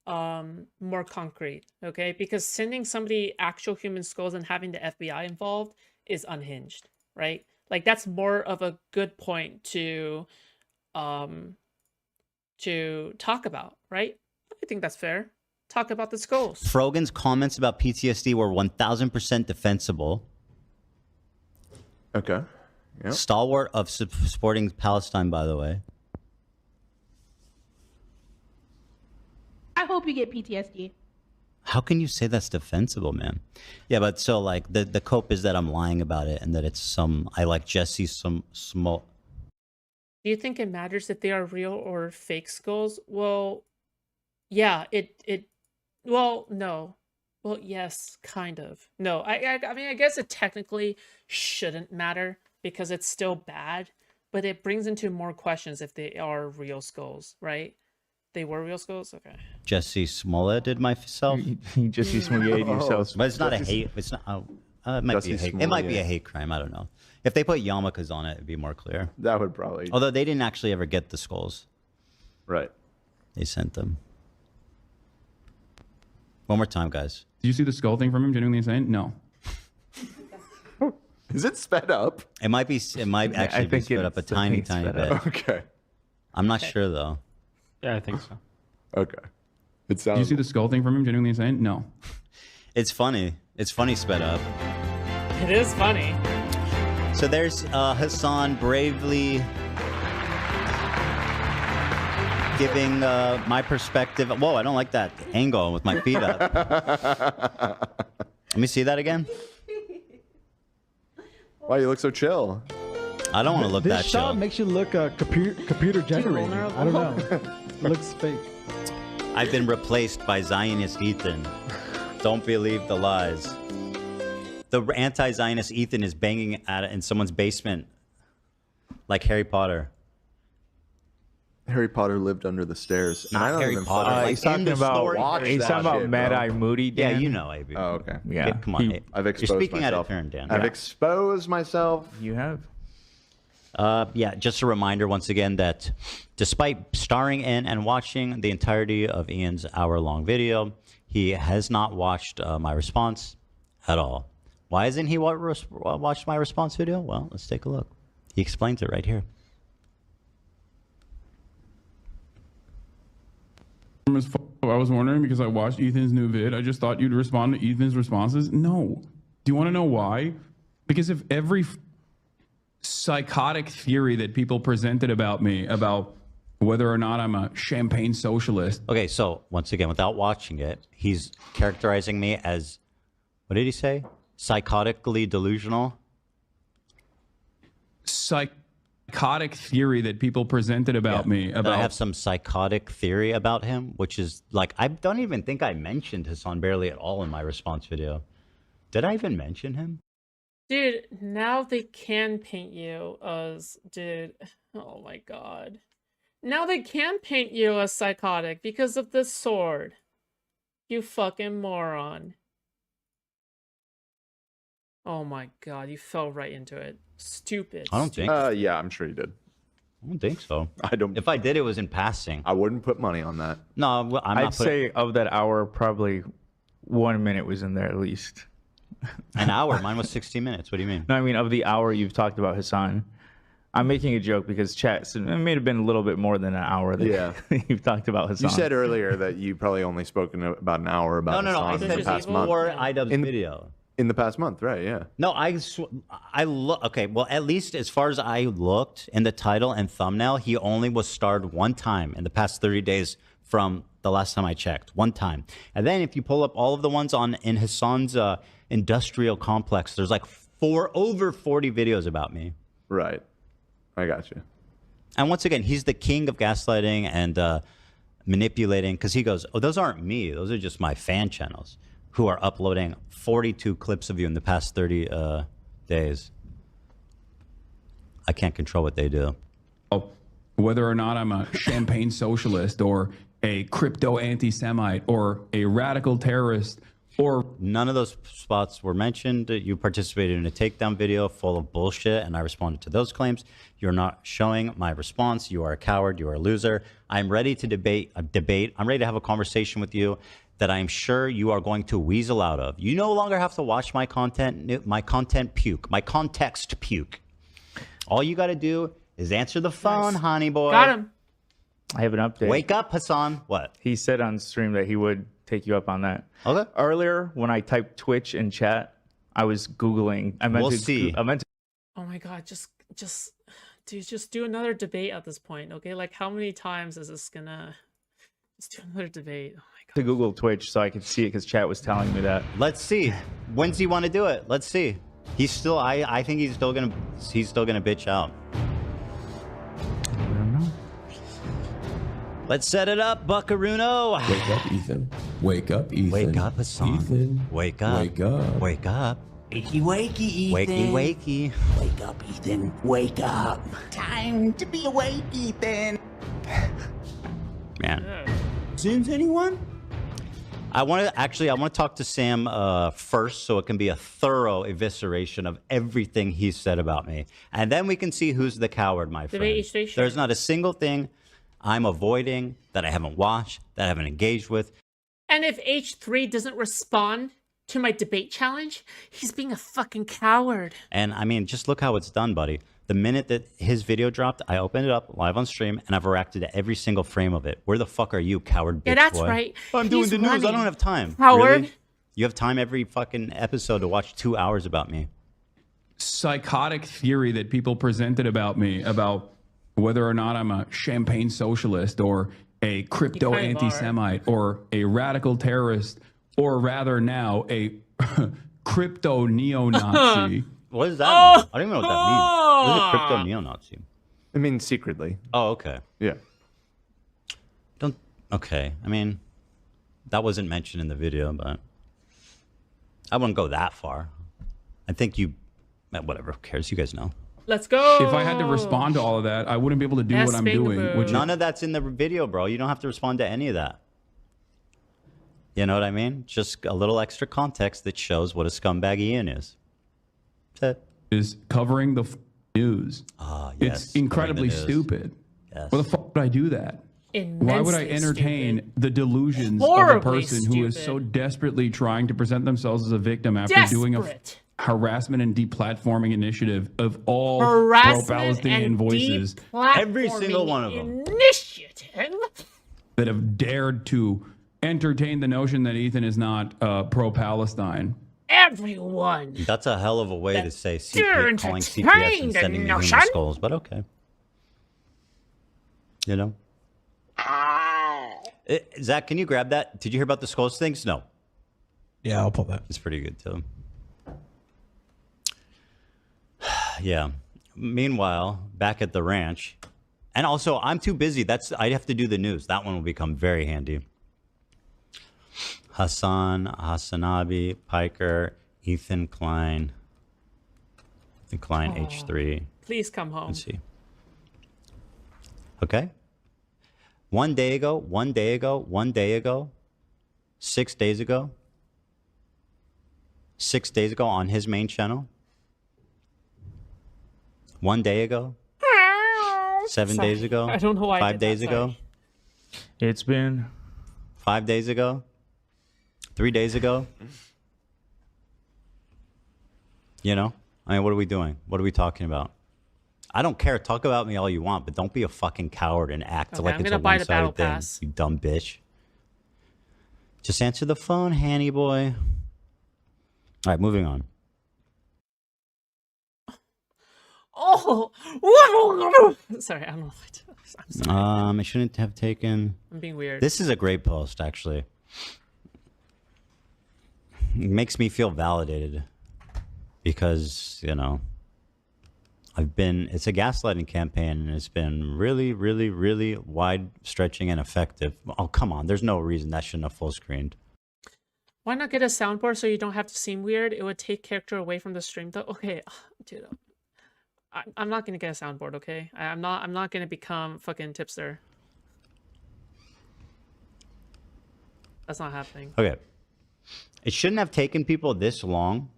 S2: concrete, okay? Because sending somebody actual human skulls and having the FBI involved is unhinged, right? Like that's more of a good point to talk about, right? I think that's fair. Talk about the skulls.
S7: Frogan's comments about PTSD were 1000% defensible.
S1: Okay. Yep.
S7: Stalwart of supporting Palestine, by the way.
S16: I hope you get PTSD.
S7: How can you say that's defensible, man? Yeah, but so like the cope is that I'm lying about it and that it's I like Jesse some small.
S2: Do you think it matters if they are real or fake skulls? Well, yeah, well, no. Well, yes, kind of. No, I mean, I guess it technically shouldn't matter because it's still bad, but it brings into more questions if they are real skulls, right? They were real skulls? Okay.
S7: Jesse Smollett did myself.
S20: Jesse Smollett yourself.
S7: But it's not a hate. It's not. It might be a hate. It might be a hate crime. I don't know. If they put yarmulkes on it, it'd be more clear.
S20: That would probably.
S7: Although they didn't actually ever get the skulls.
S20: Right.
S7: They sent them. One more time, guys.
S21: Did you see the skull thing from him? Genuinely insane? No.
S20: Is it sped up?
S7: It might be. It might actually be sped up a tiny bit.
S20: Okay.
S7: I'm not sure though.
S21: Yeah, I think so.
S20: Okay. It sounds.
S21: Did you see the skull thing from him? Genuinely insane? No.
S7: It's funny. It's funny sped up.
S2: It is funny.
S7: So there's Hassan bravely giving my perspective. Whoa, I don't like that angle with my feet up. Let me see that again.
S20: Why you look so chill?
S7: I don't want to look that chill.
S24: This shot makes you look computer generated. I don't know. It looks fake.
S7: I've been replaced by Zionist Ethan. Don't believe the lies. The anti-Zionist Ethan is banging at it in someone's basement, like Harry Potter.
S20: Harry Potter lived under the stairs.
S7: Not Harry Potter.
S20: He's talking about
S25: Mad-Eye Moody, Dan.
S7: Yeah, you know, AB.
S20: Oh, okay.
S25: Yeah.
S7: Come on.
S20: I've exposed
S7: You're speaking
S20: myself.
S7: out of turn, Dan.
S20: I've exposed myself.
S25: You have.
S7: Yeah, just a reminder once again that despite starring in and watching the entirety of Ian's hour-long video, he has not watched my response at all. Why hasn't he watched my response video? Well, let's take a look. He explains it right here.
S21: I was wondering because I watched Ethan's new vid. I just thought you'd respond to Ethan's responses. No. Do you want to know why? Because if every psychotic theory that people presented about me, about whether or not I'm a champagne socialist.
S7: Okay, so once again, without watching it, he's characterizing me as, what did he say? Psychotically delusional?
S21: Psychotic theory that people presented about me.
S7: I have some psychotic theory about him, which is like, I don't even think I mentioned Hassan barely at all in my response video. Did I even mention him?
S2: Dude, now they can paint you as, oh my god. Now they can paint you as psychotic because of the sword. You fucking moron. Oh my god, you fell right into it. Stupid.
S7: I don't think.
S20: Yeah, I'm sure you did.
S7: I don't think so.
S20: I don't.
S7: If I did, it was in passing.
S20: I wouldn't put money on that.
S7: No, well,
S25: I'd say of that hour, probably 1 minute was in there at least.
S7: An hour? Mine was 60 minutes. What do you mean?
S25: No, I mean of the hour you've talked about Hassan. I'm making a joke because chat, so it may have been a little bit more than an hour that you've talked about Hassan.
S20: You said earlier that you probably only spoken about an hour about
S7: No,
S20: Hassan
S7: I
S20: in the past month.
S7: before iDubbbz video.
S20: In the past month, right? Yeah.
S7: No, I look. Okay, well, at least as far as I looked in the title and thumbnail, he only was starred one time in the past 30 days from the last time I checked. One time. And then if you pull up all of the ones in Hassan's industrial complex, there's like over 40 videos about me.
S20: Right. I got you.
S7: And once again, he's the king of gaslighting and manipulating, because he goes, oh, those aren't me. Those are just my fan channels who are uploading 42 clips of you in the past 30 days. I can't control what they do.
S21: Whether or not I'm a champagne socialist or a crypto anti-Semite or a radical terrorist or...
S7: None of those spots were mentioned. You participated in a takedown video full of bullshit, and I responded to those claims. You're not showing my response. You are a coward. You are a loser. I'm ready to debate. I'm ready to have a conversation with you that I'm sure you are going to weasel out of. You no longer have to watch my content puke, my context puke. All you got to do is answer the phone, honey boy.
S2: Got him.
S25: I have an update.
S7: Wake up, Hassan. What?
S25: He said on stream that he would take you up on that.
S7: Okay.
S25: Earlier, when I typed Twitch in chat, I was Googling. I meant to.
S2: Oh my god, just do another debate at this point, okay? Like, how many times is this gonna... Just do another debate. Oh my god.
S25: To Google Twitch so I could see it because chat was telling me that.
S7: Let's see. When's he want to do it? Let's see. He's still... I think he's still gonna bitch out. Let's set it up, Buckaruno.
S21: Wake up, Ethan. Wake up, Ethan.
S7: Wake up, Hassan.
S21: Ethan.
S7: Wake up.
S21: Wake up.
S7: Wake up.
S9: Wakey, wakey, Ethan.
S7: Wakey, wakey.
S9: Wake up, Ethan. Wake up. Time to be awake, Ethan.
S7: Man.
S9: Since anyone?
S7: I want to talk to Sam first, so it can be a thorough evisceration of everything he said about me, and then we can see who's the coward, my friend. There's not a single thing I'm avoiding that I haven't watched, that I haven't engaged with.
S2: And if H3 doesn't respond to my debate challenge, he's being a fucking coward.
S7: And I mean, just look how it's done, buddy. The minute that his video dropped, I opened it up live on stream, and I've reacted to every single frame of it. Where the fuck are you, coward bitch boy?
S2: Yeah, that's right.
S7: I'm doing the news. I don't have time.
S2: Coward.
S7: Really? You have time every fucking episode to watch 2 hours about me.
S21: Psychotic theory that people presented about me, about whether or not I'm a champagne socialist or a crypto anti-Semite or a radical terrorist, or rather now a crypto neo-Nazi.
S7: What does that mean? I don't even know what that means. What is a crypto neo-Nazi?
S20: It means secretly.
S7: Oh, okay.
S20: Yeah.
S7: Okay. I mean, that wasn't mentioned in the video, but I wouldn't go that far. I think whatever, who cares? You guys know.
S2: Let's go.
S21: If I had to respond to all of that, I wouldn't be able to do what I'm doing.
S7: None of that's in the video, bro. You don't have to respond to any of that. You know what I mean? Just a little extra context that shows what a scumbag Ian is. That's it.
S21: Is covering the news.
S7: Yes,
S21: it's incredibly stupid.
S7: Yes.
S21: Why the fuck would I do that? Why would I entertain the delusions of a person who is so desperately trying to present themselves as a victim after doing a harassment and deplatforming initiative of all pro-Palestinian voices?
S7: Every single one of them.
S2: Initiative
S21: that have dared to entertain the notion that Ethan is not pro-Palestine.
S2: Everyone.
S7: That's a hell of a way to say calling CPS and sending me human skulls, but okay. You know? Zach, can you grab that? Did you hear about the skulls things? No.
S11: Yeah, I'll pull that.
S7: It's pretty good too. Yeah. Meanwhile, back at the ranch, and also I'm too busy. I'd have to do the news. That one will become very handy. Hassanabi, Piker, Ethan Klein, H3.
S2: Please come home.
S7: Let's see. Okay. 1 day ago, 6 days ago, 6 days ago on his main channel. 1 day ago, 7 days ago,
S2: I don't know why
S7: 5 days ago.
S25: It's been
S7: 5 days ago, 3 days ago. You know, I mean, what are we doing? What are we talking about? I don't care. Talk about me all you want, but don't be a fucking coward and act like it's a one-sided thing. You dumb bitch. Just answer the phone, Hanny boy. All right, moving on.
S2: Oh, sorry, I don't know what. I'm sorry.
S7: I shouldn't have taken.
S2: I'm being weird.
S7: This is a great post, actually. It makes me feel validated because, you know, It's a gaslighting campaign, and it's been really, really, really wide-stretching and effective. Oh, come on. There's no reason that shouldn't have full screened.
S2: Why not get a soundboard so you don't have to seem weird? It would take character away from the stream, though. Okay, dude, I'm not gonna get a soundboard. Okay, I'm not gonna become fucking tipster. That's not happening.
S7: Okay. It shouldn't have taken people this long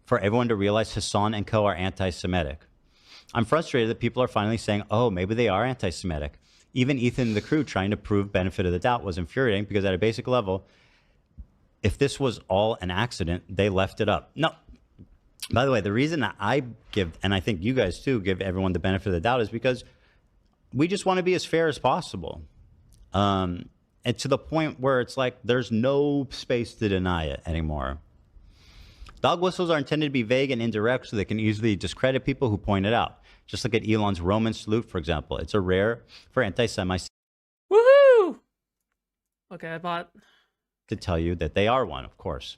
S7: for everyone to realize Hassan and co are anti-Semitic. I'm frustrated that people are finally saying, oh, maybe they are anti-Semitic. Even Ethan and the crew trying to prove benefit of the doubt was infuriating because at a basic level, if this was all an accident, they left it up. No. By the way, the reason that I give, and I think you guys too, give everyone the benefit of the doubt is because we just want to be as fair as possible. And to the point where it's like there's no space to deny it anymore. Dog whistles are intended to be vague and indirect so they can easily discredit people who point it out. Just look at Elon's Roman salute, for example. It's a rare for anti-Semites
S2: Woohoo! Okay, I bought.
S7: To tell you that they are one, of course.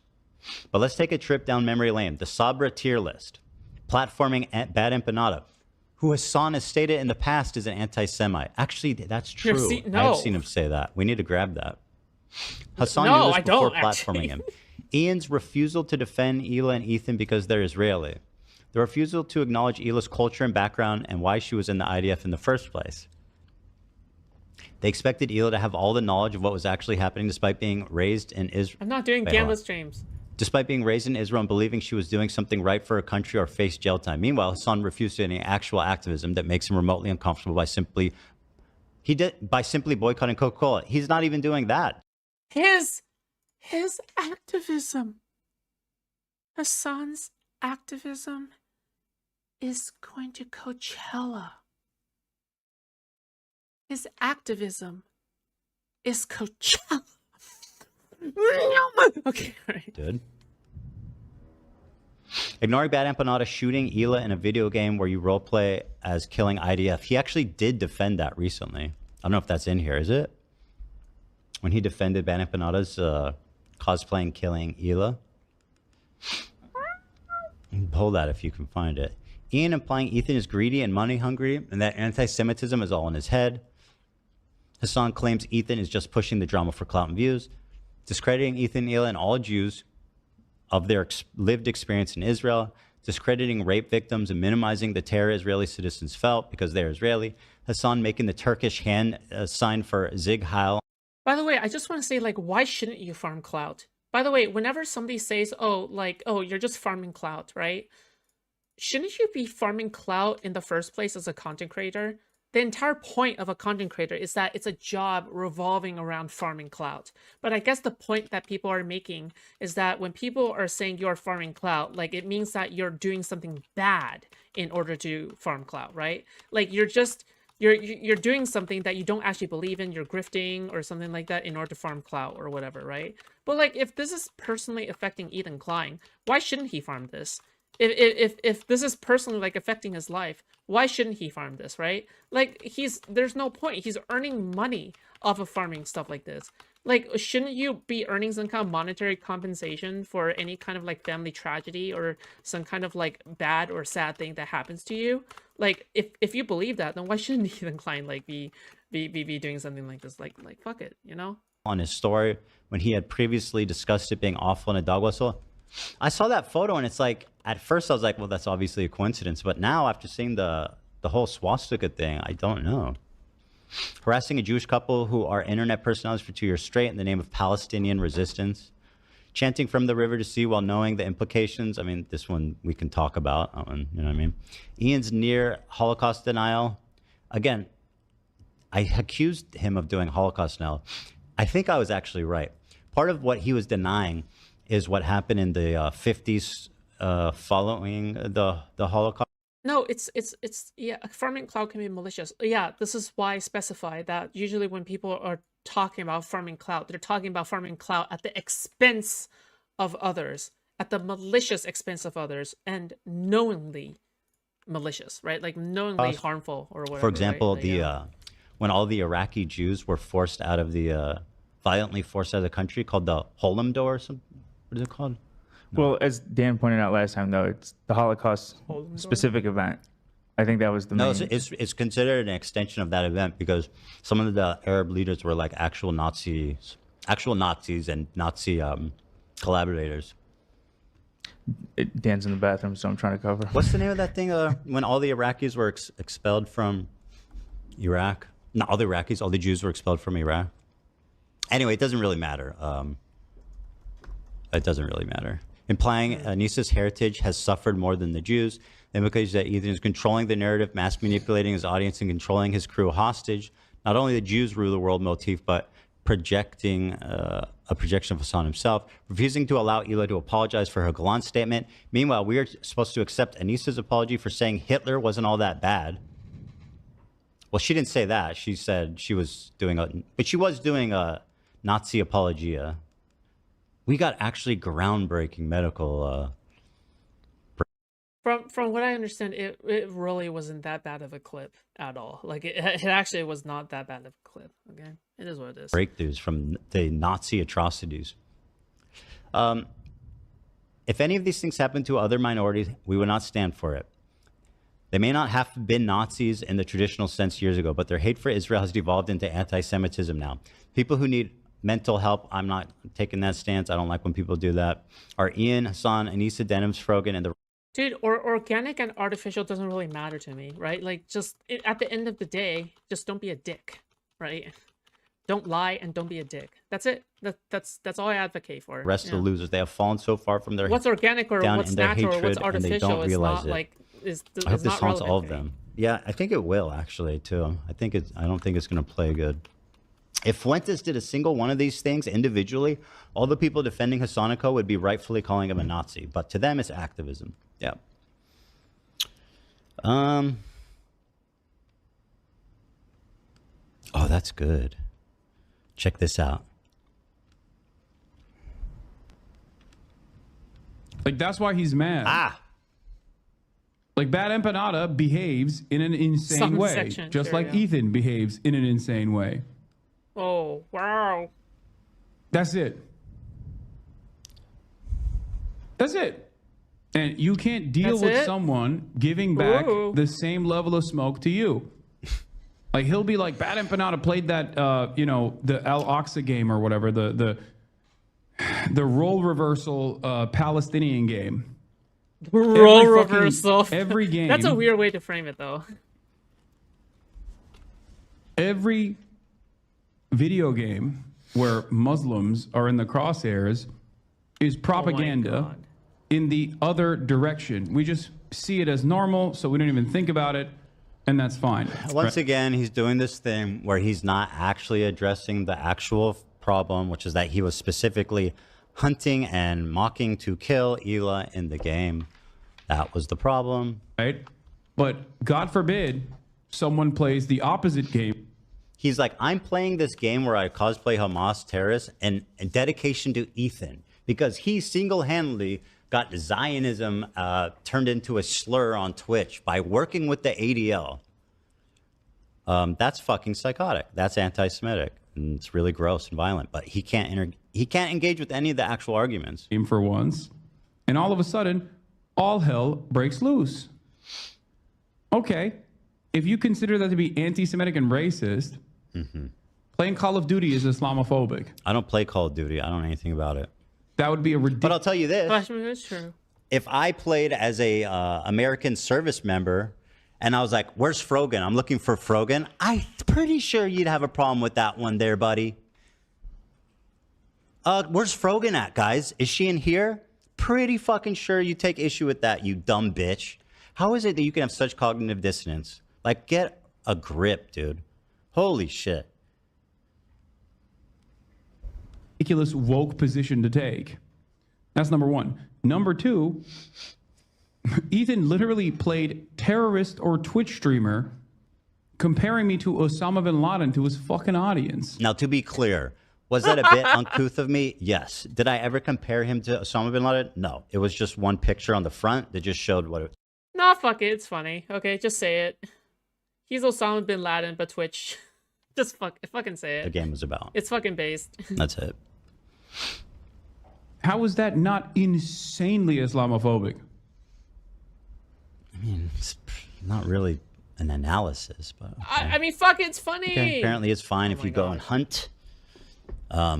S7: But let's take a trip down memory lane. The Sabra tier list. Platforming at Bad Empanada, who Hassan has stated in the past is an anti-Semite. Actually, that's true. I've seen him say that. We need to grab that. Hassan knew this before platforming him. Ian's refusal to defend Hila and Ethan because they're Israeli. The refusal to acknowledge Hila's culture and background and why she was in the IDF in the first place. They expected Hila to have all the knowledge of what was actually happening despite being raised in Israel.
S2: I'm not doing gambler streams.
S7: Despite being raised in Israel and believing she was doing something right for her country or face jail time. Meanwhile, Hassan refused to any actual activism that makes him remotely uncomfortable by simply boycotting Coca-Cola. He's not even doing that.
S2: His activism, Hassan's activism is going to Coachella. His activism is Coachella. Okay, all right.
S7: Dude. Ignoring Bad Empanada shooting Hila in a video game where you roleplay as killing IDF. He actually did defend that recently. I don't know if that's in here, is it? When he defended Bad Empanada's cosplaying killing Hila. Pull that if you can find it. Ian implying Ethan is greedy and money hungry and that anti-Semitism is all in his head. Hassan claims Ethan is just pushing the drama for clout and views. Discrediting Ethan, Hila, and all Jews of their lived experience in Israel. Discrediting rape victims and minimizing the terror Israeli citizens felt because they're Israeli. Hassan making the Turkish hand sign for Zig Heil.
S2: By the way, I just want to say, like, why shouldn't you farm clout? By the way, whenever somebody says, oh, you're just farming clout, right? Shouldn't you be farming clout in the first place as a content creator? The entire point of a content creator is that it's a job revolving around farming clout. But I guess the point that people are making is that when people are saying you're farming clout, like, it means that you're doing something bad in order to farm clout, right? Like, you're doing something that you don't actually believe in, you're grifting or something like that in order to farm clout or whatever, right? But like, if this is personally affecting Ethan Klein, why shouldn't he farm this? If this is personally like affecting his life, why shouldn't he farm this, right? Like, there's no point. He's earning money off of farming stuff like this. Like, shouldn't you be earning some kind of monetary compensation for any kind of like family tragedy or some kind of like bad or sad thing that happens to you? Like, if you believe that, then why shouldn't Ethan Klein like be doing something like this? Like fuck it, you know?
S7: On his story, when he had previously discussed it being awful in a dog whistle, I saw that photo and it's like, at first I was like, well, that's obviously a coincidence. But now after seeing the whole swastika thing, I don't know. Harassing a Jewish couple who are internet personalities for 2 years straight in the name of Palestinian resistance. Chanting from the river to sea while knowing the implications. I mean, this one we can talk about. You know what I mean? Ian's near Holocaust denial. Again, I accused him of doing Holocaust denial. I think I was actually right. Part of what he was denying is what happened in the 50s following the Holocaust.
S2: No, it's yeah, farming clout can be malicious. Yeah, this is why I specify that usually when people are talking about farming clout, they're talking about farming clout at the expense of others, at the malicious expense of others, and knowingly malicious, right? Like knowingly harmful or whatever.
S7: For example,
S2: right? Like,
S7: when all the Iraqi Jews were forced out of the violently forced out of the country, called the Holodomor or something. What is it called?
S25: Well, as Dan pointed out last time, though, it's the Holocaust specific event. I think that was the main.
S7: No, it's considered an extension of that event because some of the Arab leaders were like actual Nazis and Nazi collaborators.
S25: Dan's in the bathroom, so I'm trying to cover.
S7: What's the name of that thing when all the Iraqis were expelled from Iraq? Not all the Iraqis, all the Jews were expelled from Iraq. Anyway, it doesn't really matter. It doesn't really matter. Implying Anissa's heritage has suffered more than the Jews. The implication is that Ethan is controlling the narrative, mass manipulating his audience, and controlling his crew hostage. Not only the Jews rule the world motif, but projecting a projection of Hassan himself, refusing to allow Hila to apologize for her gallant statement. Meanwhile, we are supposed to accept Anissa's apology for saying Hitler wasn't all that bad. Well, she didn't say that. She said she was doing a Nazi apologia. We got actually groundbreaking medical.
S2: From what I understand, it really wasn't that bad of a clip at all. Like it actually was not that bad of a clip. Okay, it is what it is.
S7: Breakthroughs from the Nazi atrocities. If any of these things happen to other minorities, we would not stand for it. They may not have been Nazis in the traditional sense years ago, but their hate for Israel has devolved into anti-Semitism now. People who need mental help, I'm not taking that stance. I don't like when people do that. Are Ian, Hassan, Anissa, Denims, Frogan, and the...
S2: Dude, organic and artificial doesn't really matter to me, right? Like, just at the end of the day, just don't be a dick, right? Don't lie and don't be a dick. That's it. That's all I advocate for.
S7: rest of the losers, they have fallen so far from their
S2: what's organic or
S7: down
S2: what's
S7: in their
S2: natural or
S7: hatred,
S2: what's artificial
S7: and they don't
S2: is
S7: realize
S2: not
S7: it.
S2: like
S7: I hope
S2: is
S7: this
S2: not
S7: haunts
S2: relevant
S7: all
S2: to
S7: of
S2: me.
S7: them. Yeah, I think it will actually too. I don't think it's going to play good. If Fuentes did a single one of these things individually, all the people defending Hassanico would be rightfully calling him a Nazi. But to them, it's activism. Yeah. Oh, that's good. Check this out.
S21: Like, that's why he's mad. Like, Bad Empanada behaves in an insane
S2: Some
S21: way,
S2: section,
S21: just
S2: there
S21: like
S2: you go.
S21: Ethan behaves in an insane way.
S2: Oh, wow.
S21: That's it. That's it. And you can't deal
S2: That's
S21: with
S2: it?
S21: someone giving back
S2: Ooh.
S21: the same level of smoke to you. Like, he'll be like, Bad Empanada played that, the Al Aqsa game or whatever, the role reversal Palestinian game.
S2: Role
S21: Every fucking-
S2: reversal.
S21: every game.
S2: That's a weird way to frame it, though.
S21: Every video game where Muslims are in the crosshairs is propaganda in the other direction. We just see it as normal, so we don't even think about it, and that's fine.
S7: Once again, he's doing this thing where he's not actually addressing the actual problem, which is that he was specifically hunting and mocking to kill Hila in the game. That was the problem.
S21: Right? But God forbid someone plays the opposite game.
S7: He's like, I'm playing this game where I cosplay Hamas terrorists and dedication to Ethan because he single-handedly got Zionism turned into a slur on Twitch by working with the ADL. That's fucking psychotic. That's anti-Semitic. And it's really gross and violent. But he can't engage with any of the actual arguments.
S21: For once. And all of a sudden, all hell breaks loose. Okay. If you consider that to be anti-Semitic and racist, playing Call of Duty is Islamophobic.
S7: I don't play Call of Duty. I don't know anything about it.
S21: That would be a ridiculous...
S7: But I'll tell you this.
S2: That's true.
S7: If I played as a American service member and I was like, where's Frogan? I'm looking for Frogan. I'm pretty sure you'd have a problem with that one there, buddy. Where's Frogan at, guys? Is she in here? Pretty fucking sure you take issue with that, you dumb bitch. How is it that you can have such cognitive dissonance? Like, get a grip, dude. Holy shit.
S21: Ridiculous woke position to take. That's number one. Number two, Ethan literally played terrorist or Twitch streamer, comparing me to Osama bin Laden to his fucking audience.
S7: Now, to be clear, was that a bit uncouth of me? Yes. Did I ever compare him to Osama bin Laden? No. It was just one picture on the front that just showed what it...
S2: Nah, fuck it. It's funny. Okay, just say it. He's Osama bin Laden, but Twitch. Just fucking say it.
S7: the game was about.
S2: It's fucking based.
S7: That's it.
S21: How is that not insanely Islamophobic?
S7: I mean, it's not really an analysis, but okay.
S2: I mean, fuck, it's funny.
S7: Okay, apparently it's fine if you go and hunt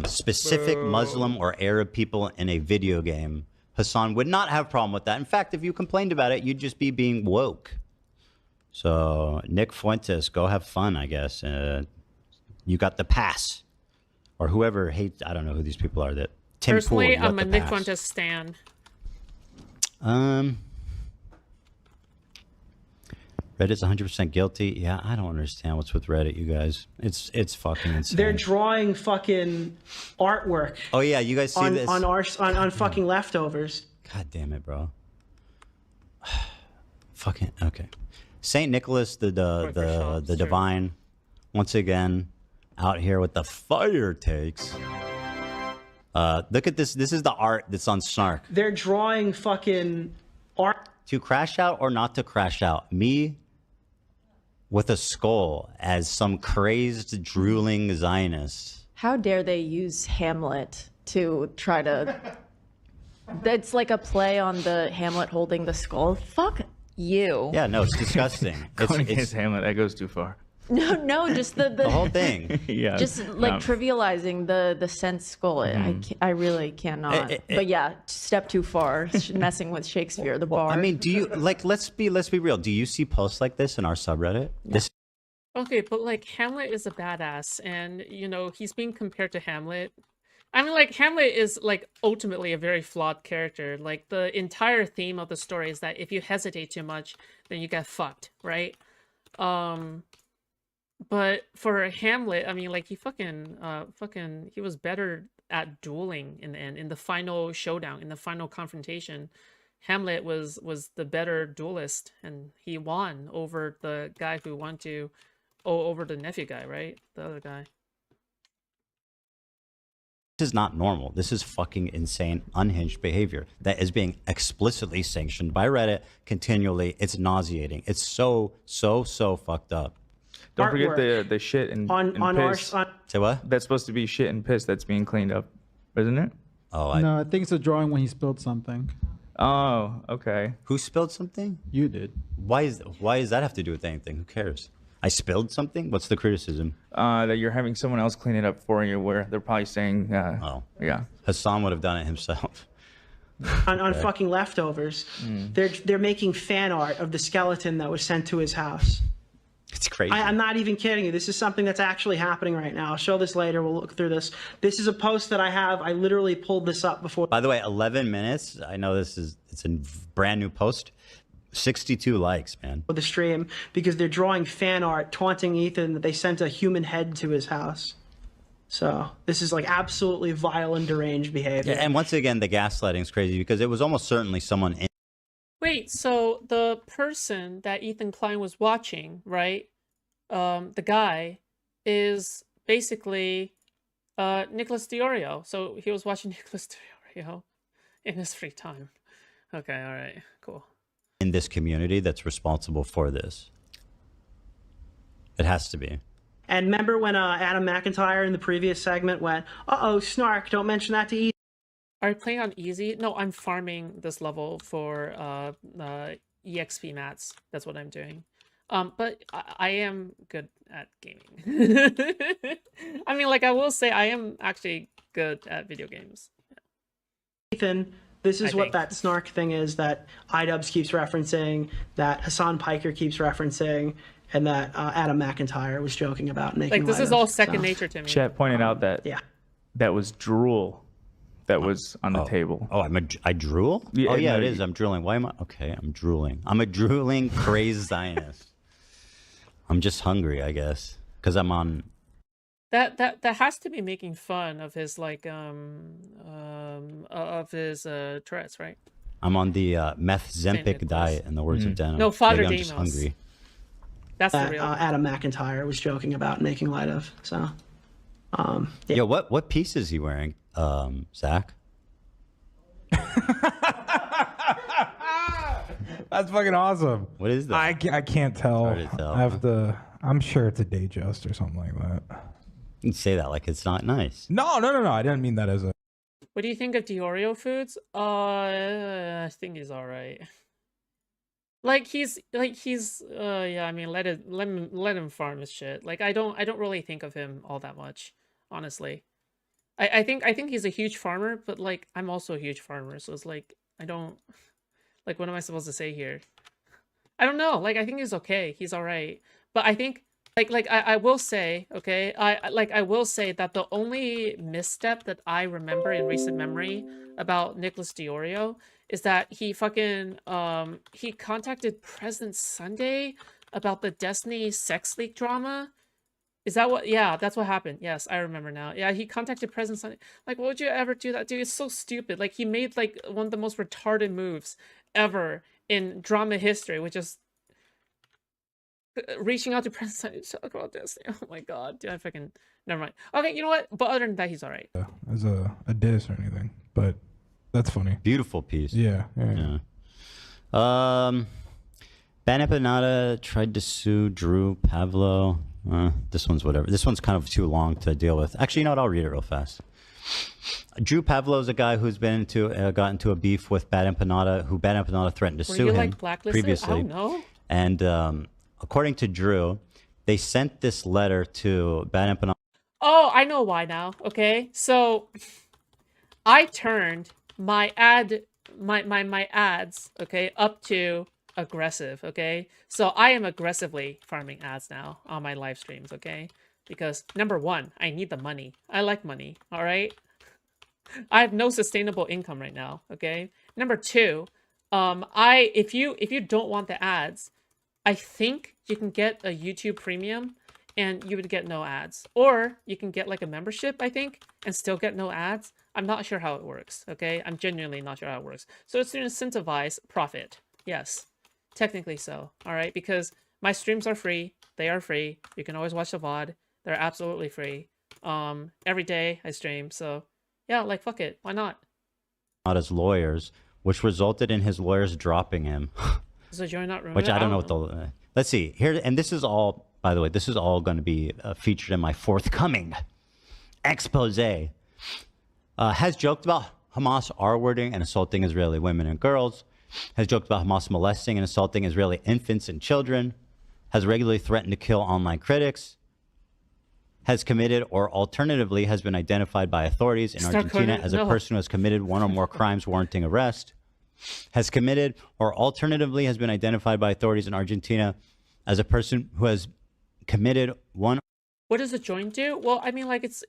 S7: specific Muslim or Arab people in a video game. Hassan would not have a problem with that. In fact, if you complained about it, you'd just be being woke. So, Nick Fuentes, go have fun, I guess. You got the pass. Or whoever hates, I don't know who these people are that Tim
S2: Personally,
S7: Pool,
S2: I'm a Nick Fuentes stan.
S7: Reddit's 100% guilty. Yeah, I don't understand what's with Reddit, you guys. It's fucking insane.
S18: They're drawing fucking artwork.
S7: Oh yeah, you guys see this
S18: on fucking leftovers.
S7: God damn it, bro. Fucking okay. Saint Nicholas the Divine, once again, out here with the fire takes. Look at this. This is the art that's on Snark.
S18: They're drawing fucking art.
S7: To crash out or not to crash out? Me with a skull as some crazed, drooling Zionist.
S3: How dare they use Hamlet to try to... That's like a play on the Hamlet holding the skull. Fuck you.
S7: Yeah, no, it's disgusting.
S25: Going against Hamlet, that goes too far.
S3: No, just the
S7: whole thing.
S25: Yeah.
S3: Just like trivializing the sense skull. I really cannot. But yeah, step too far. Messing with Shakespeare, the bar.
S7: I mean, do you like? Let's be real. Do you see posts like this in our subreddit? This.
S2: Okay, but like Hamlet is a badass, and you know he's being compared to Hamlet. I mean, like Hamlet is like ultimately a very flawed character. Like the entire theme of the story is that if you hesitate too much, then you get fucked, right? But for Hamlet, I mean, like he he was better at dueling in the end, in the final showdown, in the final confrontation. Hamlet was the better duelist, and he won over the guy who over the nephew guy, right? The other guy.
S7: This is not normal. This is fucking insane, unhinged behavior that is being explicitly sanctioned by Reddit continually. It's nauseating. It's so fucked up.
S25: Don't forget the shit and piss.
S7: Say what?
S25: That's supposed to be shit and piss that's being cleaned up, isn't it?
S7: Oh,
S24: no, I think it's a drawing when he spilled something.
S25: Oh, okay.
S7: Who spilled something?
S24: You did.
S7: Why does that have to do with anything? Who cares? I spilled something? What's the criticism?
S25: That you're having someone else clean it up for you, where they're probably saying, yeah.
S7: Hassan would have done it himself.
S18: On fucking leftovers. They're making fan art of the skeleton that was sent to his house.
S7: It's crazy.
S18: I'm not even kidding you. This is something that's actually happening right now. I'll show this later. We'll look through this. This is a post that I have. I literally pulled this up before.
S7: By the way, 11 minutes. I know it's a brand new post. 62 likes, man.
S18: For the stream, because they're drawing fan art taunting Ethan that they sent a human head to his house. So this is like absolutely vile and deranged behavior.
S7: Yeah, and once again, the gaslighting is crazy because it was almost certainly someone in.
S2: Wait, so the person that Ethan Klein was watching, right? The guy is basically Nicholas Diorio. So he was watching Nicholas Diorio in his free time. Okay, all right, cool.
S7: In this community that's responsible for this. It has to be.
S18: And remember when Adam McIntyre in the previous segment went, "Uh-oh, Snark, don't mention that to Ethan."
S2: Are you playing on easy? No, I'm farming this level for EXP mats. That's what I'm doing. But I am good at gaming. I mean, like, I will say I am actually good at video games.
S18: Ethan, this is what that Snark thing is that iDubbbz keeps referencing, that Hassan Piker keeps referencing, and that Adam McIntyre was joking about making
S2: like, this is all second nature to me.
S25: Chat pointed out that that was drool that was on the table.
S7: Oh, I drool?
S25: Yeah,
S7: oh, yeah,
S25: no,
S7: it is. I'm drooling. Why am I? Okay, I'm drooling. I'm a drooling, crazed Zionist. I'm just hungry, I guess, because I'm on.
S2: That has to be making fun of his like of his Tourette's, right?
S7: I'm on the meth Zempic diet, in the words of Denim.
S2: No, Father
S7: Maybe I'm
S2: Demos.
S7: just hungry.
S2: That's the real.
S18: Adam McIntyre was joking about making light of. So, yeah.
S7: Yo, what piece is he wearing, Zach?
S24: That's fucking awesome.
S7: What is that?
S24: I can't tell.
S7: Hard to tell,
S24: I have to. I'm sure it's a Datejust or something like that.
S7: You say that like it's not nice.
S24: No. I didn't mean that as a.
S2: What do you think of Diorio Foods? I think he's all right. Like he's yeah, I mean let him farm his shit. Like I don't really think of him all that much, honestly. I think he's a huge farmer, but like I'm also a huge farmer, so it's like I don't like what am I supposed to say here? I don't know. Like I think he's okay. He's all right. But I think I will say, okay, I will say that the only misstep that I remember in recent memory about Nicholas Diorio is that he fucking he contacted President Sunday about the Destiny sex leak drama. Is that what? Yeah, that's what happened. Yes, I remember now. Yeah, he contacted President Sunday. Like, what would you ever do that, dude? It's so stupid. Like, he made like one of the most retarded moves ever in drama history, which is reaching out to President Sunday to talk about this. Oh my god, dude, I fucking never mind. Okay, you know what? But other than that, he's all right.
S24: As a diss or anything, but that's funny.
S7: Beautiful piece.
S24: Yeah.
S7: Ban Empanada tried to sue Drew Pavlo. This one's whatever. This one's kind of too long to deal with. Actually, you know what? I'll read it real fast. Drew Pavlo is a guy who's been got into a beef with Bad Empanada, who Bad Empanada threatened to sue him
S2: like blacklisted?
S7: previously.
S2: I don't know.
S7: And according to Drew, they sent this letter to Bad Empanada.
S2: Oh, I know why now. Okay, so I turned my ads, okay, up to aggressive. Okay, so I am aggressively farming ads now on my live streams. Okay, because number one, I need the money. I like money. All right, I have no sustainable income right now. Okay, number two, if you don't want the ads, I think you can get a YouTube Premium and you would get no ads. Or you can get like a membership, I think, and still get no ads. I'm not sure how it works, okay? I'm genuinely not sure how it works. So it's to incentivize profit. Yes, technically so, all right? Because my streams are free. They are free. You can always watch the VOD. They're absolutely free. Every day I stream, so yeah, like fuck it. Why not?
S7: His lawyers, which resulted in his lawyers dropping him.
S2: So you're not
S7: Which I don't know what the... let's see. Here, and this is all, by the way, this is all going to be featured in my forthcoming expose. Has joked about Hamas R-wording and assaulting Israeli women and girls. Has joked about Hamas molesting and assaulting Israeli infants and children. Has regularly threatened to kill online critics. Has committed or alternatively has been identified by authorities in Argentina as a person who has committed one or more crimes warranting arrest. Has committed or alternatively has been identified by authorities in Argentina as a person who has committed one.
S2: What does the join do? Well, I mean, like it's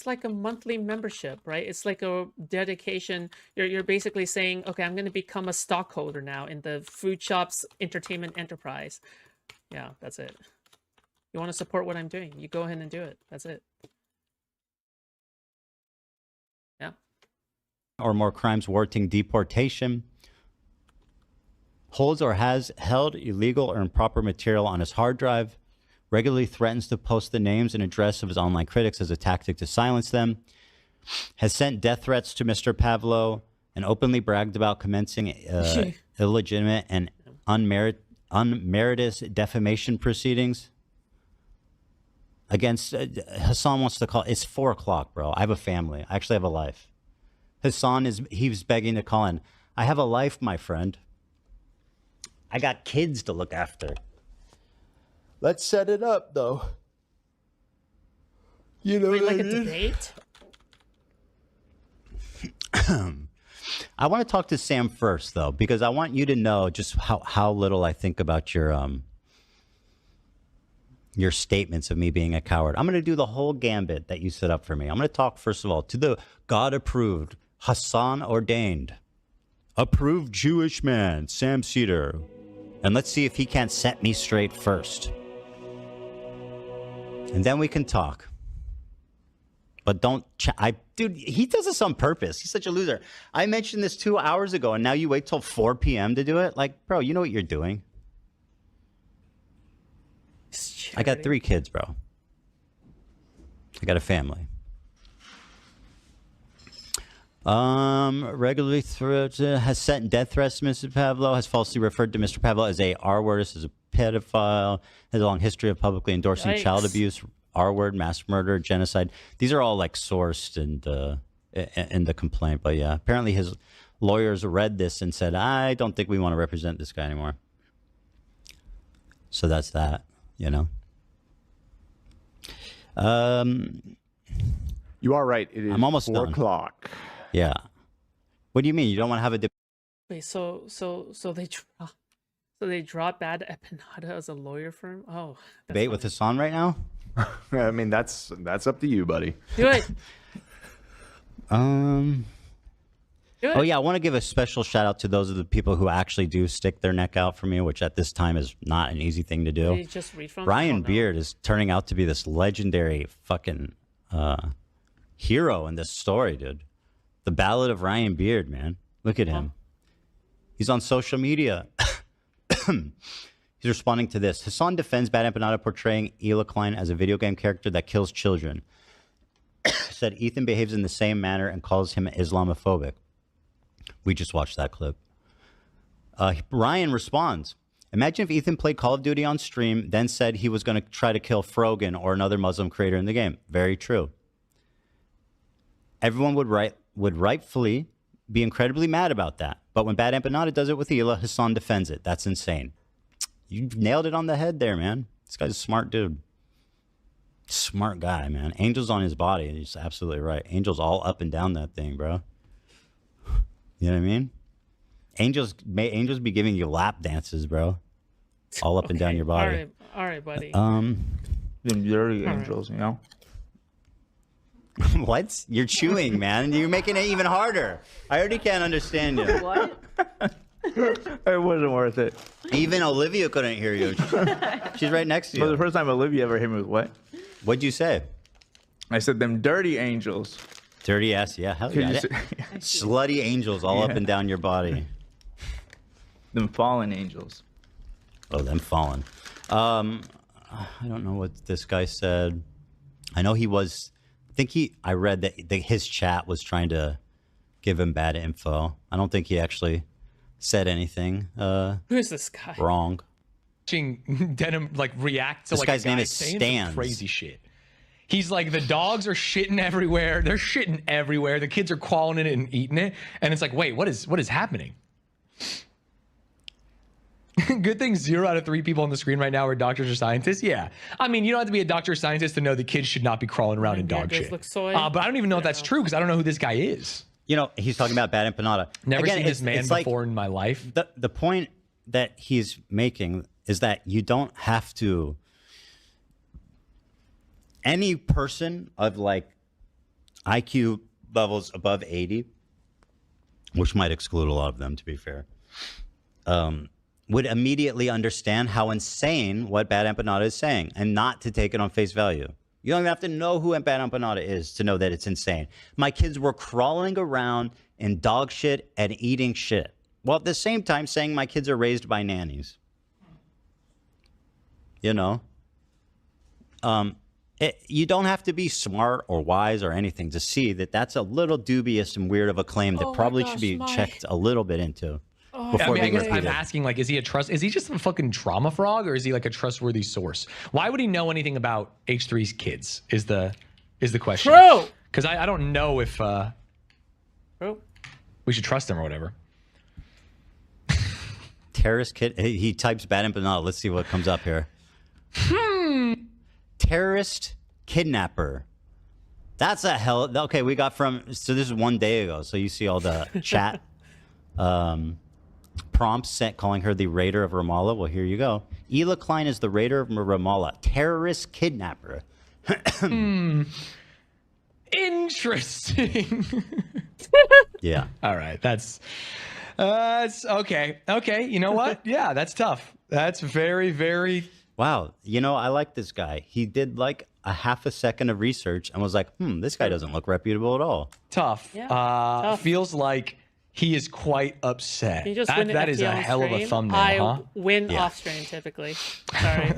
S2: like a monthly membership, right? It's like a dedication. You're basically saying, okay, I'm going to become a stockholder now in the Foodshops entertainment enterprise. Yeah, that's it. You want to support what I'm doing? You go ahead and do it. That's it. Yeah.
S7: Or more crimes warranting deportation. Holds or has held illegal or improper material on his hard drive. Regularly threatens to post the names and address of his online critics as a tactic to silence them. Has sent death threats to Mr. Pavlo and openly bragged about commencing illegitimate and unmerited defamation proceedings against Hassan wants to call. It's 4 o'clock, bro. I have a family. I actually have a life. Hassan he's begging to call in. I have a life, my friend. I got kids to look after. Let's set it up, though. You know,
S2: like a debate.
S7: I want to talk to Sam first, though, because I want you to know just how little I think about your statements of me being a coward. I'm going to do the whole gambit that you set up for me. I'm going to talk, first of all, to the God-approved, Hassan-ordained, approved Jewish man, Sam Cedar. And let's see if he can't set me straight first. And then we can talk. But don't... dude, he does this on purpose. He's such a loser. I mentioned this 2 hours ago, and now you wait till 4 p.m. to do it? Like, bro, you know what you're doing. I got 3 kids, bro. I got a family. Regularly has sent death threats to Mr. Pavlo, has falsely referred to Mr. Pavlo as a R-wordist, as a pedophile, has a long history of publicly endorsing child abuse, R-word, mass murder, genocide. These are all like sourced and in the complaint. But yeah, apparently his lawyers read this and said, I don't think we want to represent this guy anymore. So that's that, you know.
S8: You are right. It is
S7: I'm almost
S8: 4
S7: done.
S8: o'clock.
S7: Yeah. What do you mean? You don't want to have a
S2: Wait, so they dropped Bad Empanada as a lawyer firm? Oh,
S7: debate with Hassan right now?
S8: I mean, that's up to you, buddy.
S2: do it.
S7: Oh yeah, I want to give a special shout out to those of the people who actually do stick their neck out for me, which at this time is not an easy thing to do.
S2: Did you just read from
S7: Ryan Beard is turning out to be this legendary fucking hero in this story, dude. The Ballad of Ryan Beard, man. Look at him. He's on social media. He's responding to this. Hassan defends Bad Empanada portraying Ela Klein as a video game character that kills children. Said Ethan behaves in the same manner and calls him Islamophobic. We just watched that clip. Ryan responds, imagine if Ethan played Call of Duty on stream, then said he was going to try to kill Frogan or another Muslim creator in the game. Very true. Everyone would rightfully be incredibly mad about that. But when Bad Empanada does it with Ela, Hassan defends it. That's insane. You nailed it on the head there, man. This guy's a smart dude. Smart guy, man. Angel's on his body. He's absolutely right. Angel's all up and down that thing, bro. You know what I mean? Angels be giving you lap dances, bro. All up and down your body.
S2: All right, buddy.
S25: Them dirty angels, you know?
S7: What? You're chewing, man. You're making it even harder. I already can't understand you.
S3: What?
S25: It wasn't worth it.
S7: Even Olivia couldn't hear you. She's right next to you.
S25: For the first time Olivia ever hit me with what?
S7: What'd you say?
S25: I said them dirty angels.
S7: Dirty ass, yeah. Hell
S25: Could
S7: yeah.
S25: you say-
S7: Slutty angels all up
S25: Yeah.
S7: and down your body.
S25: Them fallen angels.
S7: Oh, them fallen. I don't know what this guy said. I know he was... I read that his chat was trying to give him bad info. I don't think he actually said anything
S2: Who's this guy?
S7: wrong.
S10: Watching Denim like react to
S7: This
S10: like
S7: guy's
S10: a guy
S7: name is
S10: saying some
S7: Stans.
S10: crazy shit. He's like, the dogs are shitting everywhere. They're shitting everywhere. The kids are crawling in it and eating it. And it's like, wait, what is happening? Good thing 0 out of 3 people on the screen right now are doctors or scientists. Yeah. I mean, you don't have to be a doctor or scientist to know the kids should not be crawling around in dog shit.
S2: Look soy.
S10: But I don't even know if that's true because I don't know who this guy is.
S7: You know, he's talking about Bad Empanada.
S10: Never
S7: Again,
S10: seen this man
S7: it's like
S10: before in my life.
S7: The point that he's making is that you don't have to... Any person of like IQ levels above 80, which might exclude a lot of them, to be fair, would immediately understand how insane what Bad Empanada is saying and not to take it on face value. You don't even have to know who Bad Empanada is to know that it's insane. My kids were crawling around in dog shit and eating shit, while at the same time saying my kids are raised by nannies. You know? You don't have to be smart or wise or anything to see that that's a little dubious and weird of a claim that probably should be checked a little bit into before
S10: I
S7: being
S10: guess I'm
S7: repeated.
S10: asking, like, is he just a fucking trauma frog, or is he like a trustworthy source? Why would he know anything about H3's kids? Is the question?
S2: True.
S10: Because I don't know if
S2: True.
S10: we should trust him or whatever.
S7: Terrorist kid. He types Bad Empanada. Let's see what comes up here. Terrorist kidnapper. That's a hell. Okay, we got from. So this is 1 day ago. So you see all the chat prompts sent calling her the Raider of Ramallah. Well, here you go. Ela Klein is the Raider of Ramallah. Terrorist kidnapper.
S10: Interesting.
S7: Yeah.
S10: All right. That's okay. Okay. You know what? Yeah, that's tough. That's very, very.
S7: Wow. You know, I like this guy. He did like a half a second of research and was like, this guy doesn't look reputable at all.
S10: Tough.
S2: Yeah,
S10: tough. Feels like he is quite upset.
S2: Can you just win
S10: That is a
S2: FTL on
S10: hell of a
S2: stream?
S10: thumbnail,
S2: I
S10: huh?
S2: win off stream typically. Sorry.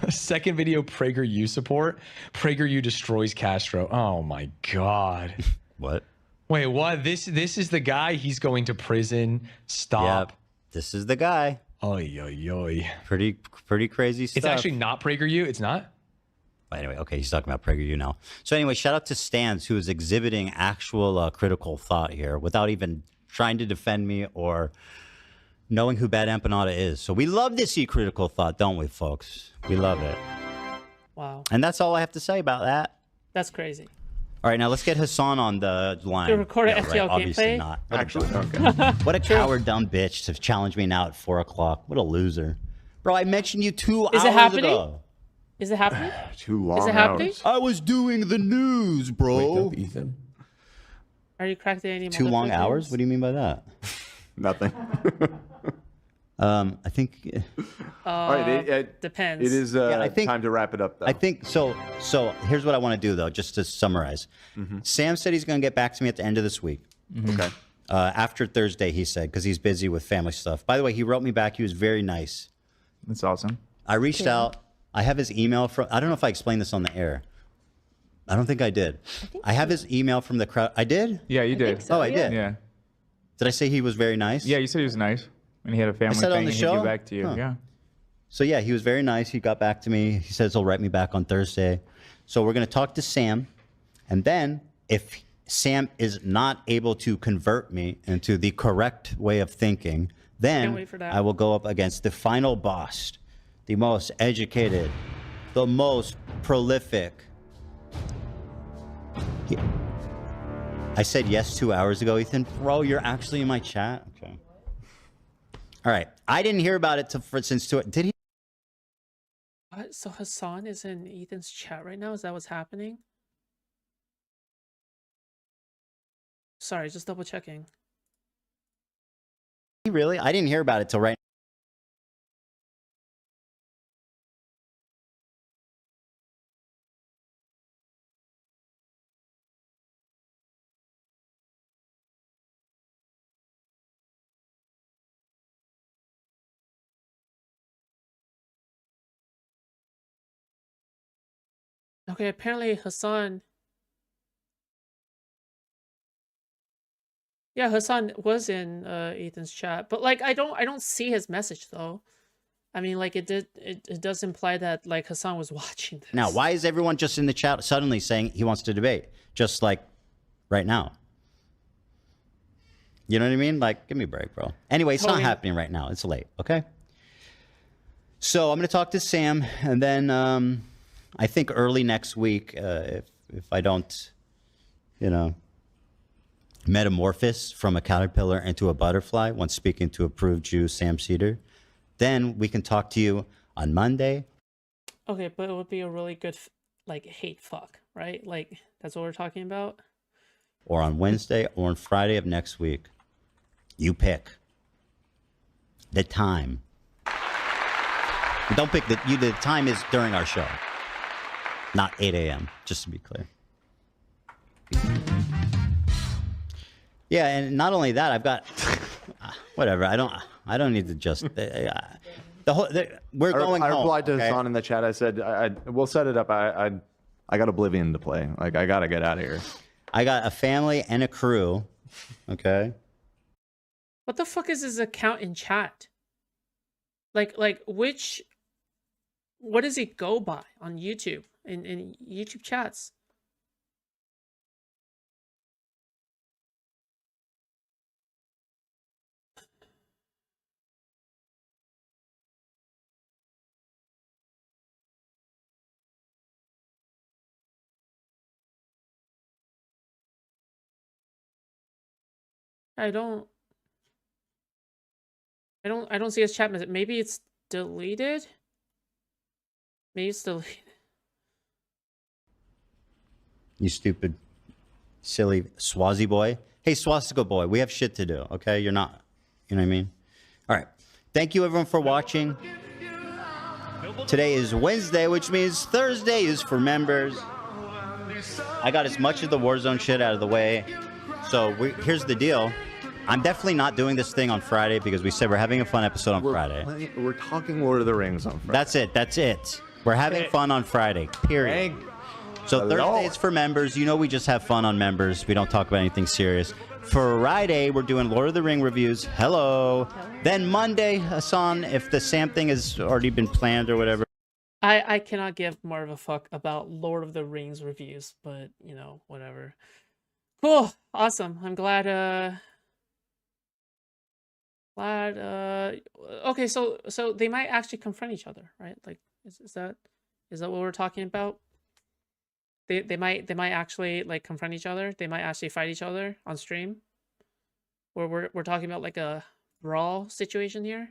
S10: Second video, PragerU support. PragerU destroys Castro. Oh my God.
S7: What?
S10: Wait, what? This is the guy. He's going to prison. Stop.
S7: Yep. This is the guy.
S10: Oy, oy, oy.
S7: Pretty crazy stuff.
S10: It's actually not PragerU. It's not?
S7: Anyway, okay, he's talking about PragerU now. So anyway, shout out to Stans, who is exhibiting actual critical thought here without even trying to defend me or knowing who Bad Empanada is. So we love to see critical thought, don't we, folks? We love it.
S2: Wow.
S7: And that's all I have to say about that.
S2: That's crazy.
S7: All right, now let's get Hassan on the line.
S2: To record an
S7: Yeah,
S2: FTL
S7: Obviously
S2: gameplay?
S7: not.
S8: Actually, okay.
S7: What a coward, dumb bitch to challenge me now at 4 o'clock. What a loser. Bro, I mentioned you 2
S2: Is
S7: hours
S2: it happening?
S7: ago.
S2: Is it happening?
S8: Too long
S2: Is it happening?
S8: hours.
S7: I was doing the news, bro.
S8: Wake up, Ethan.
S2: Are you cracked any
S7: 2 long
S2: motherfuckers?
S7: hours? What do you mean by that?
S20: Nothing.
S7: I think.
S8: All right,
S2: Depends.
S8: It is
S7: I think-
S8: time to wrap it up, though.
S7: I think so. So here's what I want to do, though, just to summarize. Sam said he's going to get back to me at the end of this week.
S8: Okay.
S7: After Thursday, he said, because he's busy with family stuff. By the way, he wrote me back. He was very nice.
S25: That's awesome.
S7: I reached out. I have his email from. I don't know if I explained this on the air. I don't think I did. I have his email from the crowd. I did?
S25: Yeah, you did.
S7: Oh, I did.
S25: Yeah.
S7: Did I say he was very nice?
S25: Yeah, you said he was nice. And he had a family
S7: said
S25: thing
S7: on the
S25: and
S7: show?
S25: he'd get back to you.
S7: Huh.
S25: Yeah.
S7: So yeah, he was very nice. He got back to me. He says he'll write me back on Thursday. So we're going to talk to Sam. And then if Sam is not able to convert me into the correct way of thinking,
S2: Can't
S7: then
S2: wait for that.
S7: I will go up against the final boss, the most educated, the most prolific. I said yes 2 hours ago, Ethan. Bro, you're actually in my chat? Okay. All right. I didn't hear about it since 2. Did he?
S2: What? So Hassan is in Ethan's chat right now? Is that what's happening? Sorry, just double checking.
S7: Really? I didn't hear about it till right
S2: Okay, apparently Hassan. Yeah, Hassan was in Ethan's chat, but like I don't see his message though. I mean, like it does imply that like Hassan was watching this.
S7: now. Why is everyone just in the chat suddenly saying he wants to debate? Just like right now. You know what I mean? Like, give me a break, bro. Anyway, it's
S2: Totally.
S7: not happening right now. It's late, okay? So I'm going to talk to Sam, and then I think early next week, if I don't, metamorphose from a caterpillar into a butterfly once speaking to approved Jew Sam Cedar, then we can talk to you on Monday.
S2: Okay, but it would be a really good like hate fuck, right? Like that's what we're talking about.
S7: Or on Wednesday or on Friday of next week. You pick the time. Don't pick the time is during our show, not 8 a.m. Just to be clear. Yeah, and not only that, I've got whatever. I don't need to just we're going
S8: I
S7: home.
S8: replied to
S7: okay?
S8: Hassan in the chat. I said, we'll set it up. I got Oblivion to play. Like, I got to get out of here.
S7: I got a family and a crew. Okay.
S2: What the fuck is his account in chat? Like which? What does he go by on YouTube in YouTube chats? I don't see his chat message. Maybe it's deleted. Maybe it's deleted.
S7: You stupid, silly Swazi boy. Hey, Swastika boy, we have shit to do, okay? You're not, you know what I mean? All right. Thank you, everyone, for watching. Today is Wednesday, which means Thursday is for members. I got as much of the Warzone shit out of the way. So here's the deal. I'm definitely not doing this thing on Friday because we said we're having a fun episode on Friday.
S8: We're talking Lord of the Rings on Friday.
S7: That's it. We're having fun on Friday, period. So Thursday is for members. You know we just have fun on members. We don't talk about anything serious. Friday, we're doing Lord of the Ring reviews. Hello. Then Monday, Hassan, if the Sam thing has already been planned or whatever,
S2: I cannot give more of a fuck about Lord of the Rings reviews, but you know, whatever. Cool, awesome. I'm glad. Okay, so they might actually confront each other, right? Like, is that what we're talking about? They might actually like confront each other. They might actually fight each other on stream. Or we're talking about like a brawl situation here.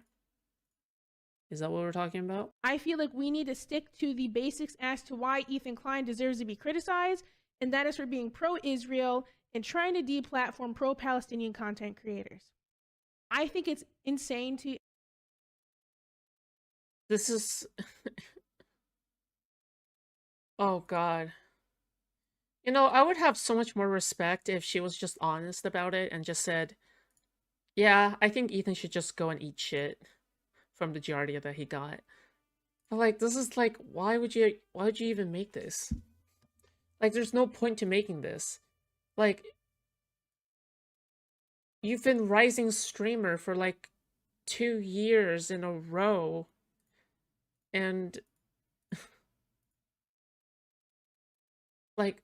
S2: Is that what we're talking about?
S16: I feel like we need to stick to the basics as to why Ethan Klein deserves to be criticized, and that is for being pro-Israel and trying to deplatform pro-Palestinian content creators. I think it's insane to...
S2: This is... Oh, God. You know, I would have so much more respect if she was just honest about it and just said, yeah, I think Ethan should just go and eat shit from the Giardia that he got. But like, this is like, why would you even make this? Like, there's no point to making this. Like, you've been rising streamer for like 2 years in a row. And like,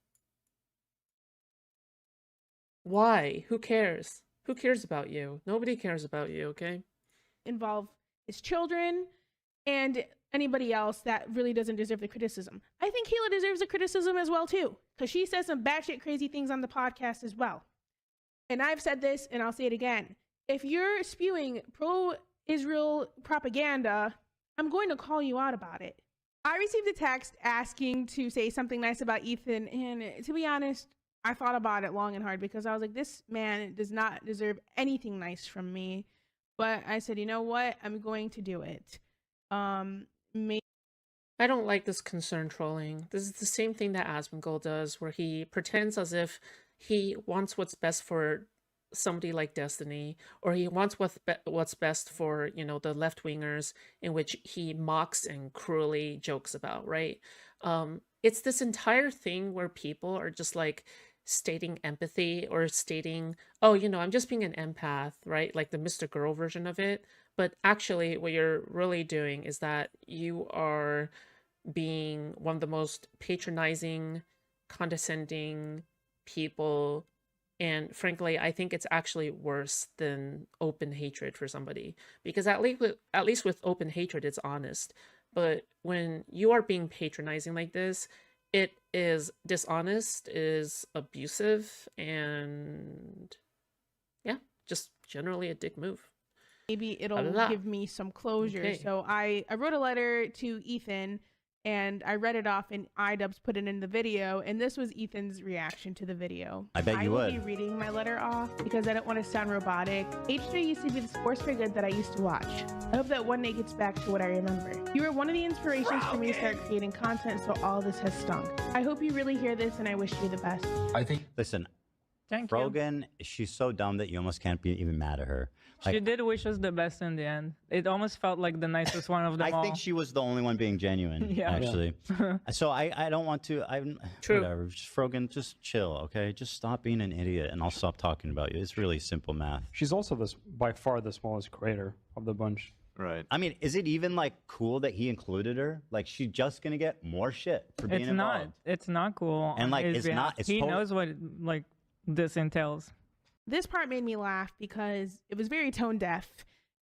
S2: why? Who cares? Who cares about you? Nobody cares about you, okay?
S16: Involve his children and anybody else that really doesn't deserve the criticism. I think Kayla deserves the criticism as well too, because she says some batshit crazy things on the podcast as well. And I've said this and I'll say it again. If you're spewing pro-Israel propaganda, I'm going to call you out about it. I received a text asking to say something nice about Ethan, and to be honest, I thought about it long and hard because I was like, this man does not deserve anything nice from me. But I said, you know what? I'm going to do it.
S2: I don't like this concern trolling. This is the same thing that Asmongold does, where he pretends as if he wants what's best for somebody like Destiny, or he wants what's best for, you know, the left-wingers, in which he mocks and cruelly jokes about, right? It's this entire thing where people are just like stating empathy or stating, oh, you know, I'm just being an empath, right? Like the Mr. Girl version of it. But actually what you're really doing is that you are being one of the most patronizing, condescending people. And frankly, I think it's actually worse than open hatred for somebody, because at least with open hatred, it's honest. But when you are being patronizing like this, it is dishonest, is abusive, and yeah, just generally a dick move.
S16: Maybe it'll give me some closure.
S2: Okay.
S16: So I wrote a letter to Ethan and I read it off, and iDubbbz put it in the video, and this was Ethan's reaction to the video.
S7: I bet you would.
S16: I will be reading my letter off because I don't want to sound robotic. H3 used to be the force for good that I used to watch. I hope that one day gets back to what I remember. You were one of the inspirations for me to start creating content, so all this has stunk. I hope you really hear this, and I wish you the best.
S7: I think. Listen, Rogan, she's so dumb that you almost can't be even mad at her.
S4: She did wish us the best in the end. It almost felt like the nicest one of them all.
S7: I think she was the only one being genuine,
S4: Yeah.
S7: actually. So I don't want to, whatever, just Rogan, just chill, okay? Just stop being an idiot and I'll stop talking about you. It's really simple math.
S5: She's also by far the smallest creator of the bunch.
S8: Right.
S7: I mean, is it even like cool that he included her? Like, she's just gonna get more shit for being involved.
S4: It's not cool.
S7: And
S4: on
S7: like,
S4: his
S7: it's
S4: behalf.
S7: not, it's
S4: he knows what like this entails.
S16: This part made me laugh because it was very tone deaf,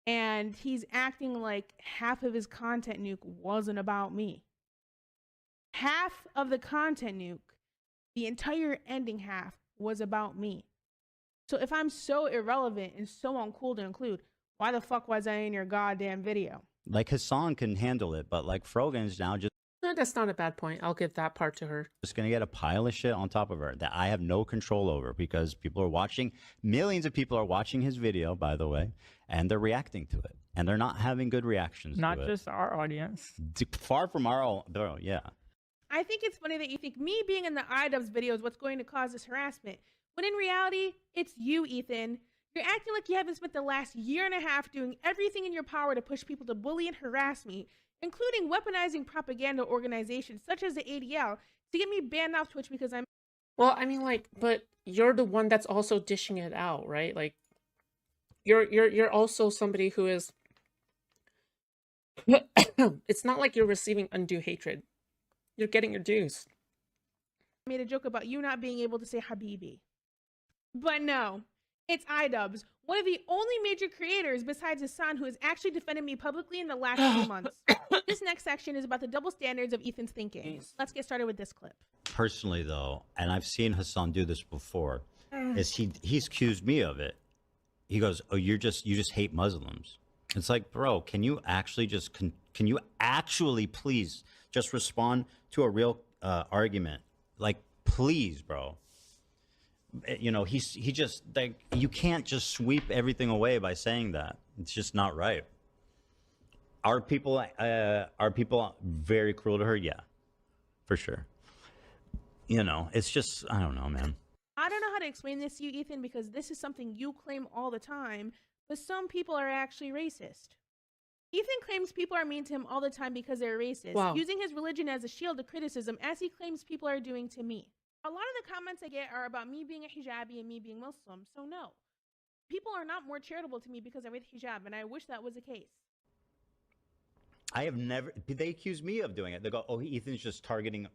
S16: and he's acting like half of his content nuke wasn't about me. Half of the content nuke, the entire ending half, was about me. So if I'm so irrelevant and so uncool to include, why the fuck was I in your goddamn video?
S7: Like, Hassan can handle it, but like Frogan's now just
S2: No, that's not a bad point. I'll give that part to her.
S7: gonna get a pile of shit on top of her that I have no control over, because people are watching, millions of people are watching his video, by the way, and they're reacting to it, and they're not having good reactions
S4: Not
S7: to it.
S4: just our audience.
S7: Far from our own, yeah.
S16: I think it's funny that you think me being in the iDubbbz video is what's going to cause this harassment, when in reality, it's you, Ethan. You're acting like you haven't spent the last year and a half doing everything in your power to push people to bully and harass me, including weaponizing propaganda organizations such as the ADL to get me banned off Twitch because I'm...
S2: Well, I mean, like, but you're the one that's also dishing it out, right? Like, you're also somebody who is It's not like you're receiving undue hatred. You're getting your dues.
S16: I made a joke about you not being able to say Habibi. But no, it's iDubbbz, one of the only major creators besides Hassan who has actually defended me publicly in the last few months. This next section is about the double standards of Ethan's thinking. Let's get started with this clip.
S7: Personally, though, and I've seen Hassan do this before, is he's accused me of it. He goes, "Oh, you just hate Muslims." It's like, bro, can you actually please just respond to a real argument? Like, please, bro. You know, he just like, you can't just sweep everything away by saying that. It's just not right. Are people very cruel to her? Yeah, for sure. You know, it's just, I don't know, man.
S16: I don't know how to explain this to you, Ethan, because this is something you claim all the time, but some people are actually racist. Ethan claims people are mean to him all the time because they're racist, using his religion as a shield to criticism, as he claims people are doing to me. A lot of the comments I get are about me being a hijabi and me being Muslim, so no. People are not more charitable to me because I wear the hijab, and I wish that was the case.
S7: I have never, they accuse me of doing it. They go, "Oh, Ethan's just targeting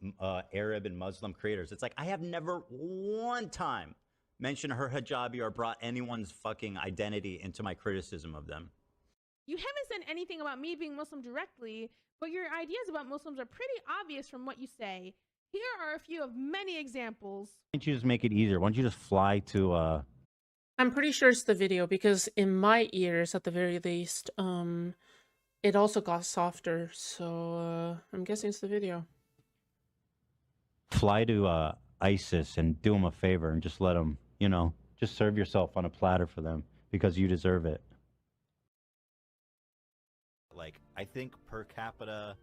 S7: Arab and Muslim creators." It's like, I have never one time mentioned her hijabi or brought anyone's fucking identity into my criticism of them.
S16: You haven't said anything about me being Muslim directly, but your ideas about Muslims are pretty obvious from what you say. Here are a few of many examples.
S7: Why don't you just make it easier? Why don't you just fly to,
S2: I'm pretty sure it's the video because in my ears, at the very least, it also got softer. So I'm guessing it's the video.
S7: fly to ISIS and do them a favor and just let them, you know, just serve yourself on a platter for them because you deserve it. Like, I think per capita,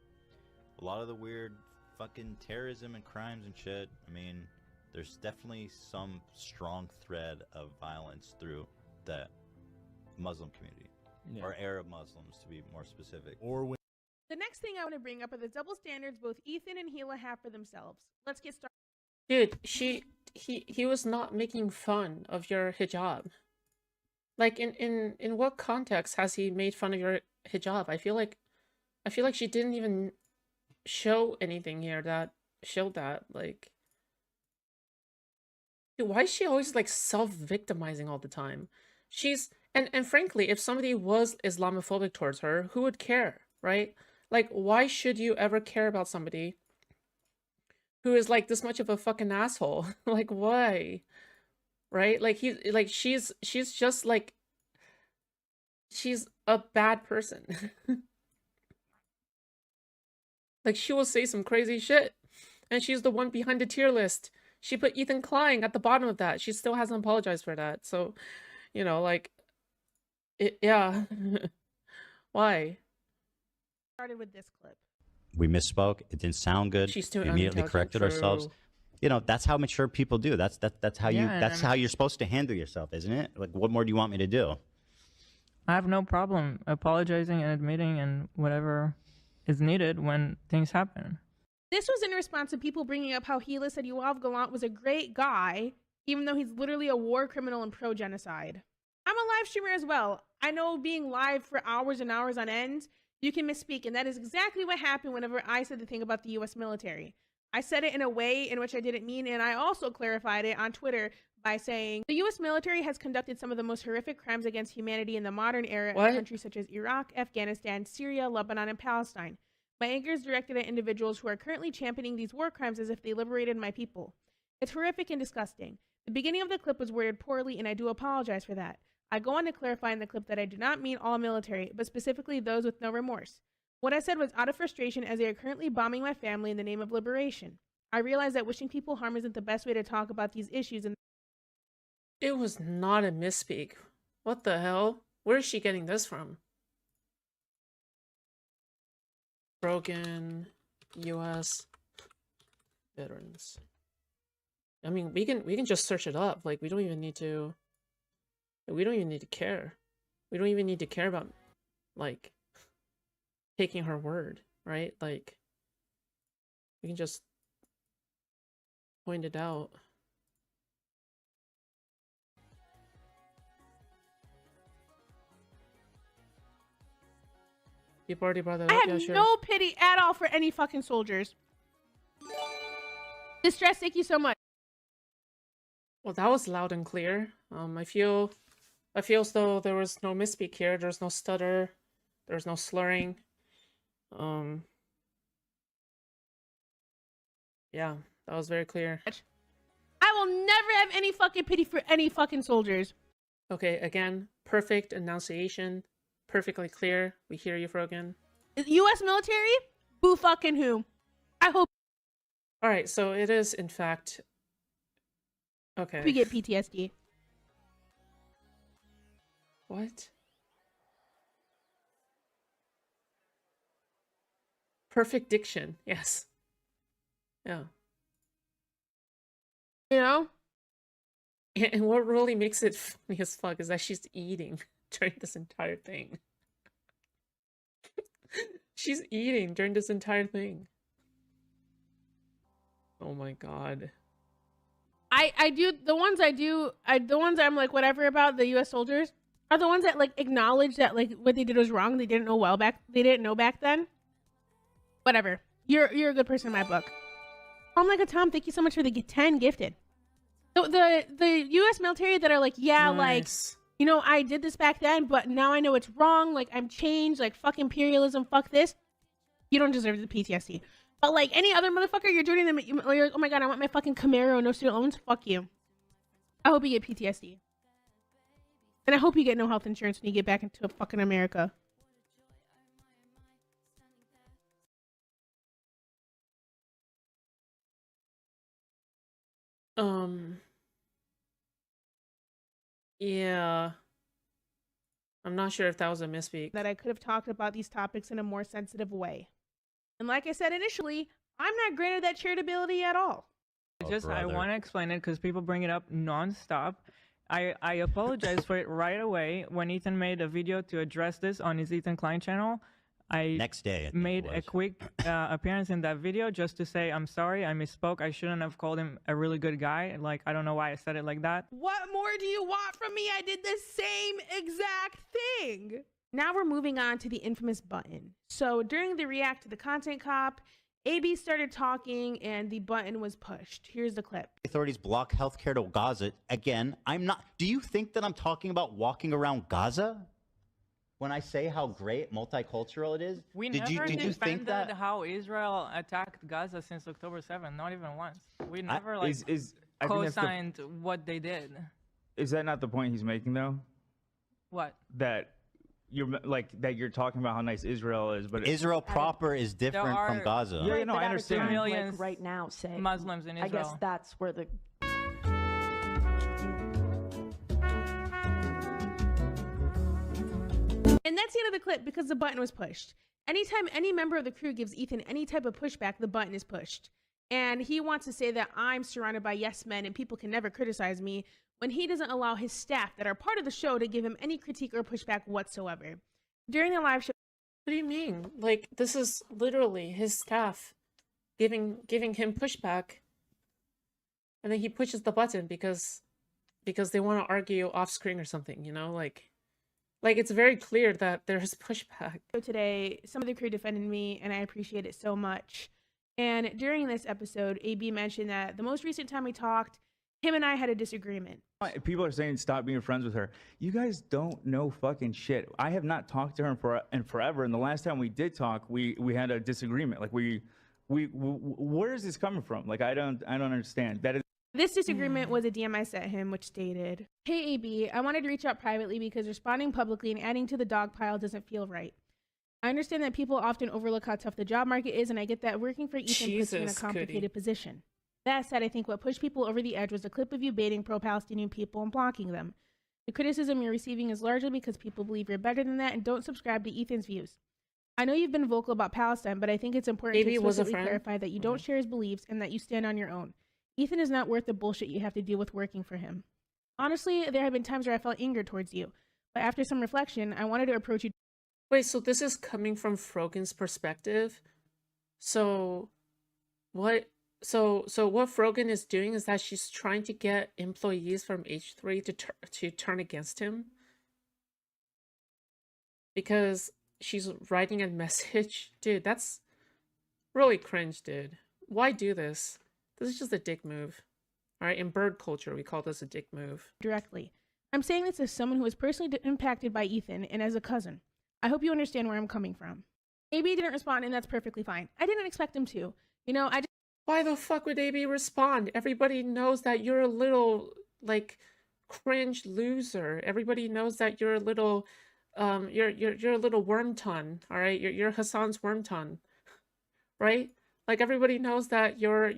S7: a lot of the weird fucking terrorism and crimes and shit, I mean, there's definitely some strong thread of violence through the Muslim community.
S25: Yeah.
S7: Or Arab Muslims, to be more specific.
S16: The next thing I want to bring up are the double standards both Ethan and Hila have for themselves. Let's get started.
S2: Dude, he was not making fun of your hijab. Like, in what context has he made fun of your hijab? I feel like she didn't even show anything here that showed that. Like, dude, why is she always like self-victimizing all the time? She's and frankly, if somebody was Islamophobic towards her, who would care, right? Like, why should you ever care about somebody who is like this much of a fucking asshole? Like, why? Right? Like, she's just like, she's a bad person. Like, she will say some crazy shit, and she's the one behind the tier list. She put Ethan crying at the bottom of that. She still hasn't apologized for that. So, you know, like, yeah. Why?
S16: Started with this clip.
S7: We misspoke. It didn't sound good.
S2: She's too
S7: we immediately
S2: unintelligent.
S7: corrected ourselves.
S2: True.
S7: You know, that's how mature people do. That's how you.
S4: Yeah,
S7: That's how you're supposed to handle yourself, isn't it? Like, what more do you want me to do?
S4: I have no problem apologizing and admitting and whatever is needed when things happen.
S16: This was in response to people bringing up how Hila said Yoav Gallant was a great guy, even though he's literally a war criminal and pro-genocide. I'm a live streamer as well. I know being live for hours and hours on end, you can misspeak, and that is exactly what happened whenever I said the thing about the US military. I said it in a way in which I didn't mean, and I also clarified it on Twitter by saying the US military has conducted some of the most horrific crimes against humanity in the modern era in countries such as Iraq, Afghanistan, Syria, Lebanon, and Palestine. My anger is directed at individuals who are currently championing these war crimes as if they liberated my people. It's horrific and disgusting. The beginning of the clip was worded poorly, and I do apologize for that. I go on to clarify in the clip that I do not mean all military, but specifically those with no remorse. What I said was out of frustration as they are currently bombing my family in the name of liberation. I realize that wishing people harm isn't the best way to talk about these issues. And
S2: It was not a misspeak. What the hell? Where is she getting this from? Broken US veterans. I mean, we can just search it up. Like, we don't even need to care. We don't even need to care about, like, taking her word, right? Like, we can just point it out. You've already brought that
S16: I
S2: up.
S16: have
S2: Yeah, sure.
S16: no pity at all for any fucking soldiers. Distress, thank you so much.
S2: Well, that was loud and clear. I feel as though there was no misspeak here. There's no stutter. There's no slurring. Yeah, that was very clear.
S16: I will never have any fucking pity for any fucking soldiers.
S2: Okay, again, perfect enunciation, perfectly clear. We hear you, Frogan.
S16: U.S. military? Boo fucking who? I hope
S2: All right, so it is in fact. Okay.
S16: we get PTSD.
S2: What? Perfect diction. Yes. Yeah.
S16: You know?
S2: And what really makes it funny as fuck is that she's eating during this entire thing. She's eating during this entire thing. Oh my god.
S16: I do the ones I'm like whatever about the U.S. soldiers are the ones that like acknowledge that like what they did was wrong. They didn't know back then. Whatever. You're a good person in my book. Oh my god, Tom, thank you so much for the 10 gifted. So the U.S. military that are like, yeah, like, you know, I did this back then, but now I know it's wrong. Like, I'm changed. Like, fuck imperialism. Fuck this. You don't deserve the PTSD. But like any other motherfucker, you're joining them. You're like, oh my god, I want my fucking Camaro, no student loans. Fuck you. I hope you get PTSD. And I hope you get no health insurance when you get back into fucking America.
S2: Yeah. I'm not sure if that was a misspeak.
S16: That I could have talked about these topics in a more sensitive way. And like I said initially, I'm not granted that charitability at all.
S4: I want to explain it because people bring it up nonstop. I apologize for it right away when Ethan made a video to address this on his Ethan Klein channel.
S7: Next day, I think
S4: made a quick appearance in that video just to say I'm sorry, I misspoke. I shouldn't have called him a really good guy. Like, I don't know why I said it like that.
S16: What more do you want from me? I did the same exact thing. Now we're moving on to the infamous button. So during the react to the content cop, AB started talking and the button was pushed. Here's the clip.
S7: Authorities block healthcare to Gaza. Again, I'm not. Do you think that I'm talking about walking around Gaza? When I say how great multicultural it is,
S4: We
S7: did
S4: never
S7: you think
S4: defended
S7: that?
S4: how Israel attacked Gaza since October 7th, not even once. We never
S25: I think that's the-
S4: co-signed what they did.
S25: Is that not the point he's making though?
S4: What?
S25: That you're talking about how nice Israel is, but
S7: Israel proper is different from Gaza.
S25: Yeah, no, I understand.
S4: Millions
S3: right now, say
S4: Muslims in Israel.
S3: I guess that's where the
S16: And that's the end of the clip because the button was pushed. Anytime any member of the crew gives Ethan any type of pushback, the button is pushed. And he wants to say that I'm surrounded by yes men and people can never criticize me when he doesn't allow his staff that are part of the show to give him any critique or pushback whatsoever. During the live show.
S2: What do you mean? Like, this is literally his staff giving him pushback. And then he pushes the button because they want to argue off screen or something, you know? Like it's very clear that there's pushback.
S16: So today, some of the crew defended me, and I appreciate it so much. And during this episode, AB mentioned that the most recent time we talked, him and I had a disagreement.
S25: people are saying stop being friends with her. You guys don't know fucking shit. I have not talked to her in forever, and the last time we did talk, we had a disagreement. Like where is this coming from? Like I don't understand. That is.
S16: This disagreement was a DM I sent him, which stated, "Hey AB, I wanted to reach out privately because responding publicly and adding to the dog pile doesn't feel right. I understand that people often overlook how tough the job market is, and I get that working for Ethan puts you in a complicated position. That said, I think what pushed people over the edge was a clip of you baiting pro-Palestinian people and blocking them. The criticism you're receiving is largely because people believe you're better than that and don't subscribe to Ethan's views. I know you've been vocal about Palestine, but I think it's important to explicitly clarify that you don't share his beliefs and that you stand on your own. Ethan is not worth the bullshit you have to deal with working for him. Honestly, there have been times where I felt anger towards you, but after some reflection, I wanted to approach you."
S2: Wait, so this is coming from Frogan's perspective? So what Frogan is doing is that she's trying to get employees from H3 to turn against him? Because she's writing a message. Dude, that's really cringe, dude. Why do this? This is just a dick move. All right, in bird culture, we call this a dick move.
S16: Directly. I'm saying this as someone who was personally impacted by Ethan and as a cousin. I hope you understand where I'm coming from. AB didn't respond, and that's perfectly fine. I didn't expect him to. You know, I just...
S2: Why the fuck would AB respond? Everybody knows that you're a little, like, cringe loser. Everybody knows that you're a little, you're a little worm ton, all right? You're Hassan's worm ton, right? Like, everybody knows that you're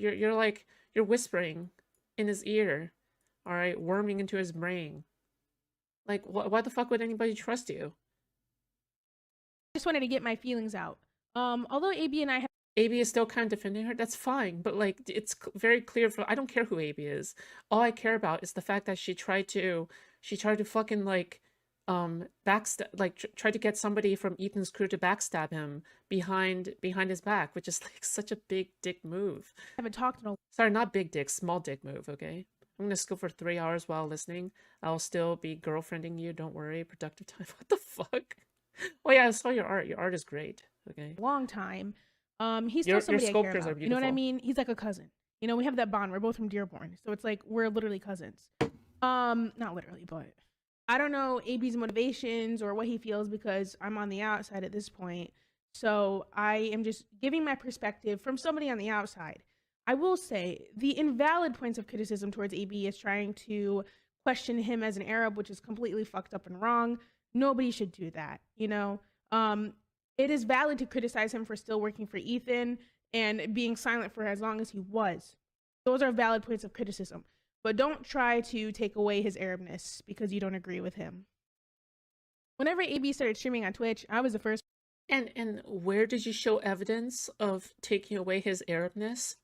S2: whispering in his ear, all right? Worming into his brain. Like, why the fuck would anybody trust you?
S16: just wanted to get my feelings out. Although AB and I have...
S2: AB is still kind of defending her. That's fine, but like it's very clear for I don't care who AB is. All I care about is the fact that she tried to fucking like backstab, like tried to get somebody from Ethan's crew to backstab him behind his back, which is like such a big dick move.
S16: I haven't talked in a...
S2: Sorry, not big dick, small dick move. Okay, I'm gonna go for 3 hours while listening. I'll still be girlfriending you. Don't worry, productive time. What the fuck? Oh yeah, I saw your art. Your art is great. Okay.
S16: Long time. He's still somebody I care about. You know what I mean? He's like a cousin. You know, we have that bond. We're both from Dearborn, so it's like we're literally cousins. Not literally, but I don't know AB's motivations or what he feels because I'm on the outside at this point. So I am just giving my perspective from somebody on the outside. I will say the invalid points of criticism towards AB is trying to question him as an Arab, which is completely fucked up and wrong. Nobody should do that, you know? It is valid to criticize him for still working for Ethan and being silent for as long as he was. Those are valid points of criticism. But don't try to take away his Arabness because you don't agree with him. Whenever AB started streaming on Twitch, I was the first.
S2: And where did you show evidence of taking away his Arabness?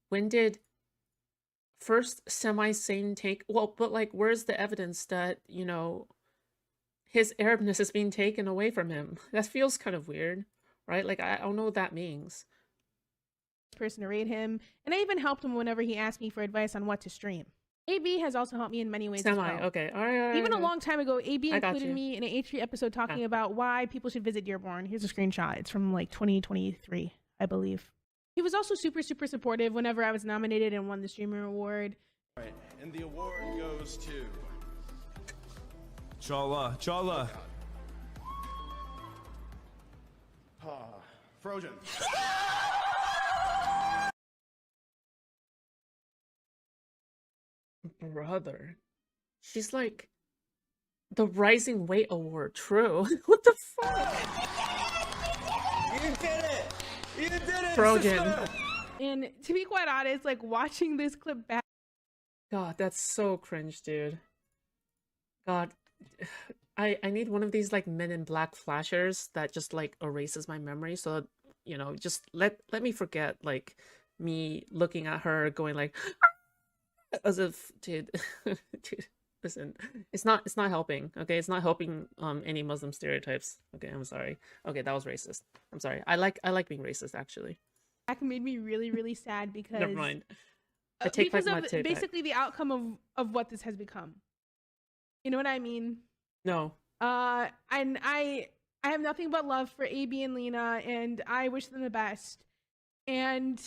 S2: When did first semi-sane take... Well, but like, where's the evidence that, you know, his Arabness is being taken away from him? That feels kind of weird, right? Like, I don't know what that means.
S16: Person to rate him, and I even helped him whenever he asked me for advice on what to stream. AB has also helped me in many ways as well.
S2: Okay, all right.
S16: Even a long time ago, AB included me in an H3 episode talking about why people should visit Dearborn. Here's a screenshot. It's from like 2023, I believe. He was also super, super supportive whenever I was nominated and won the Streamer Award.
S12: All right, and the award goes to...
S13: Chala.
S12: Frozen.
S2: Brother. She's like the Rising Weight Award. True. What the fuck?
S13: You did it! You did it!
S2: Frozen.
S16: And to be quite honest, like watching this clip back.
S2: God, that's so cringe, dude. God. I need one of these like Men in Black flashers that just like erases my memory, so you know, just let me forget like me looking at her going like as if, dude, dude, listen, it's not helping. Okay, it's not helping any Muslim stereotypes. Okay, I'm sorry. Okay, that was racist. I'm sorry. I like being racist actually.
S16: That made me really, really sad because
S2: never mind. I take
S16: because
S2: my
S16: of
S2: take
S16: basically the outcome of what this has become. You know what I mean?
S2: No.
S16: And I have nothing but love for AB and Lena, and I wish them the best. And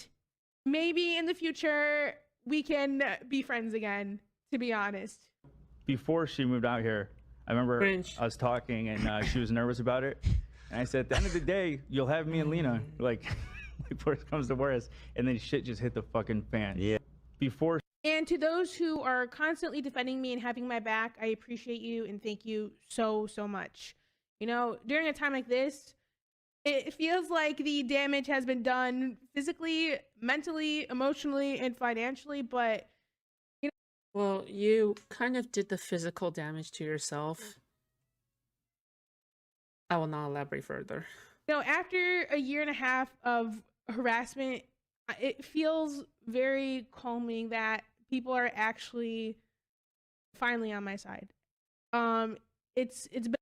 S16: maybe in the future we can be friends again, to be honest.
S25: Before she moved out here, I remember us talking and she was nervous about it. And I said, at the end of the day, you'll have me and Lena, like worst comes to worst. And then shit just hit the fucking fan. Yeah. Before.
S16: And to those who are constantly defending me and having my back, I appreciate you and thank you so, so much. You know, during a time like this, it feels like the damage has been done physically, mentally, emotionally, and financially, but, you know.
S2: Well, you kind of did the physical damage to yourself. I will not elaborate further.
S16: You know, after a year and a half of harassment, it feels very calming that people are actually finally on my side. It's been...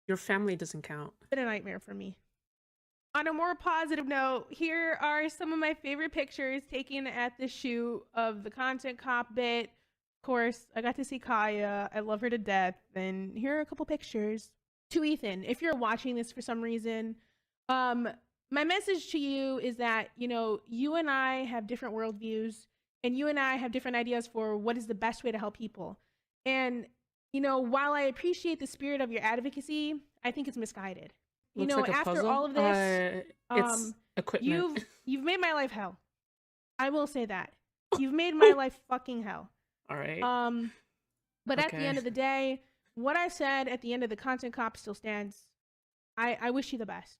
S2: Your family doesn't count.
S16: Been a nightmare for me. On a more positive note, here are some of my favorite pictures taken at the shoot of the Content Cop bit. Of course, I got to see Kaya. I love her to death. And here are a couple pictures. to Ethan, if you're watching this for some reason, my message to you is that, you know, you and I have different worldviews, and you and I have different ideas for what is the best way to help people. And, you know, while I appreciate the spirit of your advocacy, I think it's misguided. You
S2: Looks
S16: know,
S2: like a
S16: after
S2: puzzle.
S16: all of this,
S2: It's equipment.
S16: you've made my life hell. I will say that. You've made my life fucking hell.
S2: All right.
S16: But at the
S2: Okay.
S16: end of the day, what I said at the end of the Content Cop still stands. I wish you the best.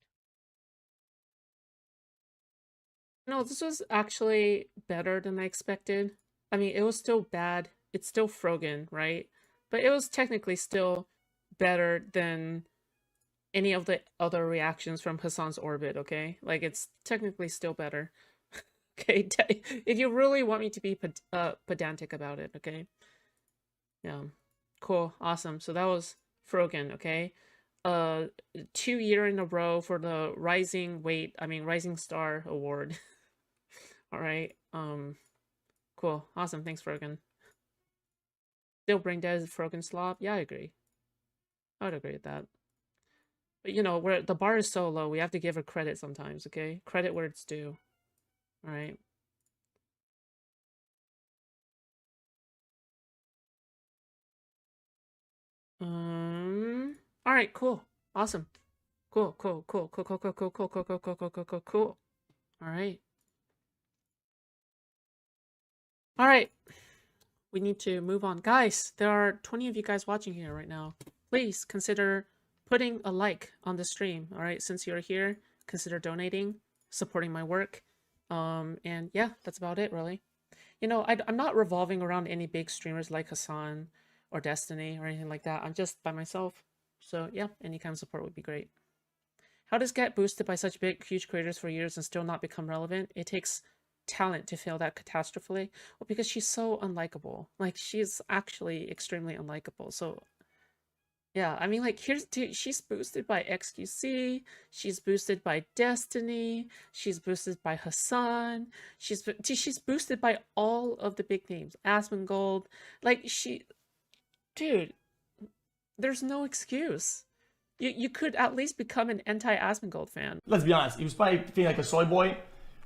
S2: No, this was actually better than I expected. I mean, it was still bad. It's still Frogan, right? But it was technically still better than any of the other reactions from Hassan's Orbit, okay? Like, it's technically still better. Okay, if you really want me to be pedantic about it, okay? Yeah, cool, awesome. So that was Frogan, okay? 2 year in a row for the Rising Star Award. All right, cool, awesome. Thanks, Frogan. Still brain dead as Frogan slop. Yeah, I agree. I would agree with that. But you know, where the bar is so low, we have to give her credit sometimes. Okay, credit where it's due. All right. All right, cool, awesome, cool. All right. All right. We need to move on. Guys, there are 20 of you guys watching here right now. Please consider putting a like on the stream. All right, since you're here, consider donating, supporting my work. And yeah, that's about it, really. You know, I'm not revolving around any big streamers like Hassan or Destiny or anything like that. I'm just by myself. So yeah, any kind of support would be great. How does get boosted by such big, huge creators for years and still not become relevant? It takes talent to fail that catastrophically. Well, because she's so unlikable. Like, she's actually extremely unlikable. So yeah, I mean, like, she's boosted by XQC, she's boosted by Destiny, she's boosted by Hassan, she's boosted by all of the big names. Asmongold, like, dude, there's no excuse. You could at least become an anti-Asmongold fan.
S14: Let's be honest, he was probably feeling like a soy boy,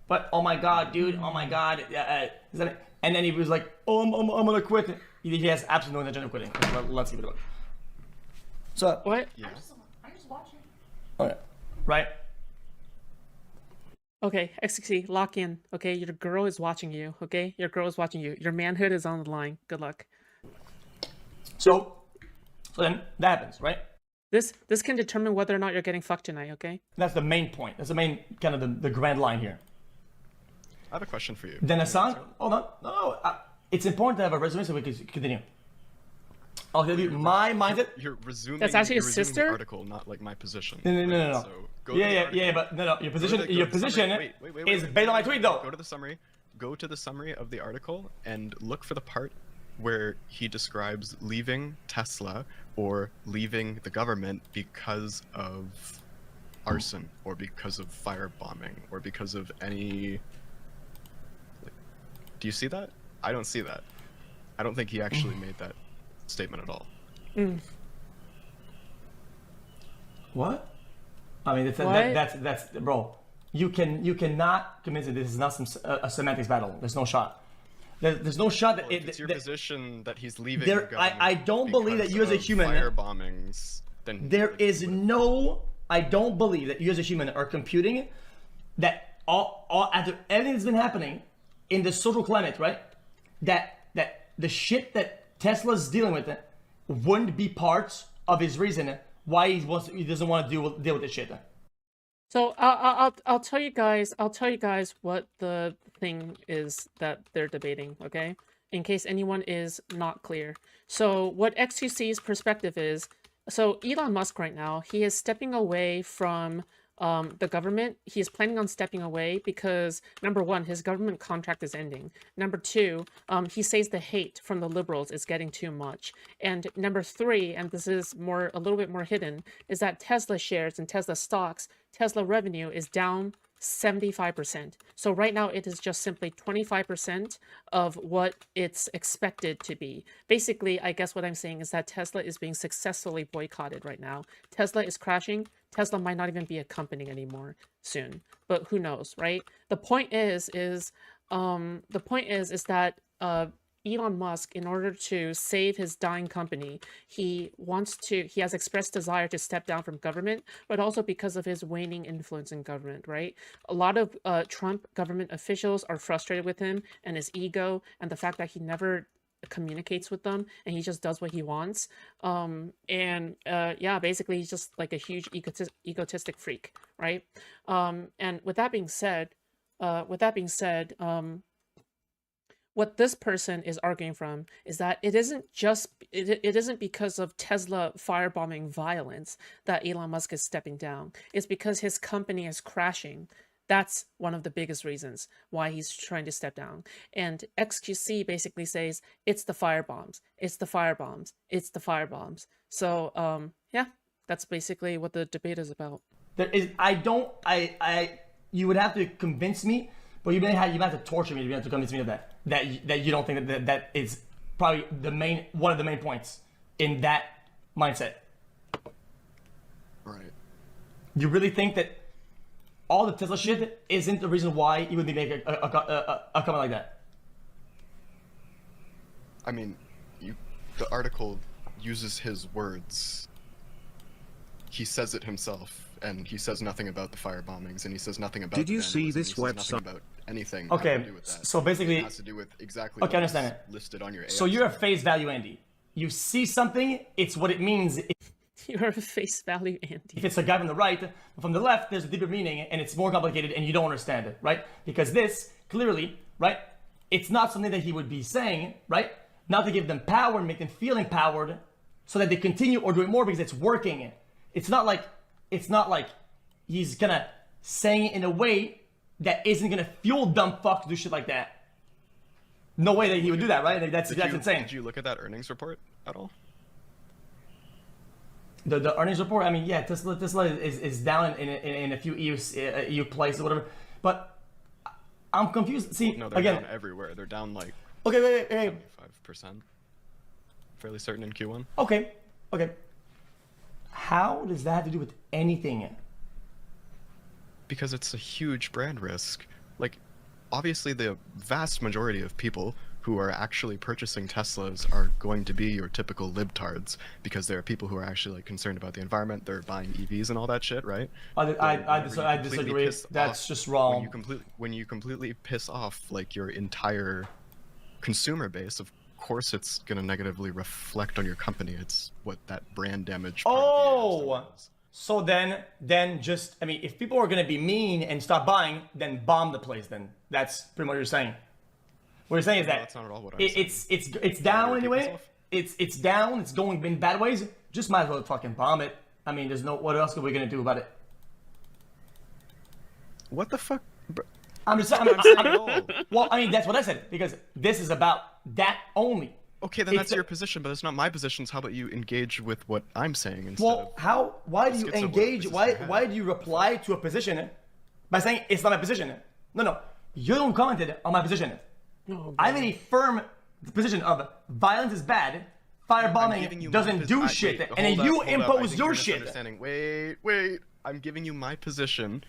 S14: but oh my god, dude, oh my god, and then he was like, oh, I'm gonna quit. He has absolutely no intention of quitting. Let's keep it going. So
S2: what?
S14: Yeah. I'm just watching. Okay. Right.
S2: Okay, XXC, lock in. Okay, your girl is watching you. Okay, your girl is watching you. Your manhood is on the line. Good luck.
S14: So then that happens, right?
S2: This can determine whether or not you're getting fucked tonight. Okay.
S14: That's the main point. That's the main kind of the grand line here.
S12: I have a question for you.
S14: Then Hassan, hold on. No, it's important to have a resume so we can continue. I'll give you my mindset.
S12: You're resuming.
S2: That's actually
S12: you're
S2: his
S12: resuming
S2: sister?
S12: the article, not like my position.
S14: No.
S12: So go to the article.
S14: But no. Your position
S12: Wait,
S14: is based on my tweet, though.
S12: Go to the summary. Go to the summary of the article and look for the part where he describes leaving Tesla or leaving the government because of arson or because of firebombing or because of any. Do you see that? I don't see that. I don't think he actually made that statement at all.
S14: What? I mean, that's bro. You cannot convince me this is not a semantics battle. There's no shot. There's no shot that
S12: it's your position that he's leaving.
S14: There,
S12: the government
S14: I don't believe that you as a human.
S12: Fire bombings. Then
S14: there is no. I don't believe that you as a human are computing that all after everything that's been happening in the social climate, right? That the shit that Tesla's dealing with wouldn't be part of his reason why he doesn't want to deal with this shit.
S2: So I'll tell you guys what the thing is that they're debating, okay? In case anyone is not clear. So what XQC's perspective is, so Elon Musk right now, he is stepping away from the government. He is planning on stepping away because, number one, his government contract is ending. Number two, he says the hate from the liberals is getting too much. And number three, and this is a little bit more hidden, is that Tesla shares and Tesla stocks, Tesla revenue is down 75%. So right now it is just simply 25% of what it's expected to be. Basically, I guess what I'm saying is that Tesla is being successfully boycotted right now. Tesla is crashing. Tesla might not even be a company anymore soon, but who knows, right? The point is that Elon Musk, in order to save his dying company, he has expressed desire to step down from government, but also because of his waning influence in government, right? A lot of Trump government officials are frustrated with him and his ego and the fact that he never communicates with them and he just does what he wants. Yeah, basically he's just like a huge egotistic freak, right? And with that being said, what this person is arguing from is that it isn't because of Tesla firebombing violence that Elon Musk is stepping down. It's because his company is crashing. That's one of the biggest reasons why he's trying to step down. And XQC basically says it's the firebombs, it's the firebombs, it's the firebombs. So yeah, that's basically what the debate is about.
S14: You would have to convince me, but you have to torture me to be able to convince me of that you don't think that is probably one of the main points in that mindset.
S12: Right.
S14: You really think that all the Tesla shit isn't the reason why you would be making a comment like that?
S12: I mean, the article uses his words. He says it himself, and he says nothing about the firebombings, and he says nothing about.
S15: Did you see this
S12: website?
S15: website?
S12: About anything.
S14: Okay,
S12: having to do with that.
S14: so basically,
S12: it has to do with exactly.
S14: Okay, I understand it.
S12: Listed on your. AI
S14: so you're a face value Andy. You see something, it's what it means.
S2: You're a face value Andy.
S14: If it's a guy from the right, from the left, there's a deeper meaning, and it's more complicated, and you don't understand it, right? Because this clearly, right? It's not something that he would be saying, right? Not to give them power and make them feel empowered, so that they continue or do it more because it's working. It's not like he's gonna saying it in a way that isn't gonna fuel dumb fuck to do shit like that. No way that he would do that, right? That's insane.
S12: Did you look at that earnings report at all?
S14: The earnings report. I mean, yeah, Tesla is down in a few EU places or whatever. But I'm confused. See,
S12: no, they're
S14: again,
S12: down everywhere. They're down like.
S14: Okay, wait.
S12: 75%. Fairly certain in Q1.
S14: Okay. How does that have to do with anything?
S12: Because it's a huge brand risk. Like, obviously the vast majority of people who are actually purchasing Teslas are going to be your typical libtards, because there are people who are actually like concerned about the environment. They're buying EVs and all that shit, right?
S14: I disagree. That's just wrong.
S12: When you completely piss off like your entire consumer base, of course it's gonna negatively reflect on your company. It's what that brand damage.
S14: So then just, I mean, if people are gonna be mean and stop buying, then bomb the place. Then that's pretty much what you're saying. What you're saying is that
S12: that's not at all what I'm saying.
S14: It's down anyway. It's down. It's going in bad ways. Just might as well fucking bomb it. I mean, there's no. What else are we gonna do about it?
S12: What the fuck?
S14: I'm just. Well, I mean, that's what I said, because this is about that only.
S12: Okay, then that's your position, but it's not my position. So how about you engage with what I'm saying instead?
S14: Well, why do you engage? Why do you reply to a position by saying it's not my position? No, you don't comment on my position.
S2: No,
S14: I'm in a firm position of violence is bad, firebombing doesn't do shit, and then you impose your shit.
S12: Wait. I'm giving you my position,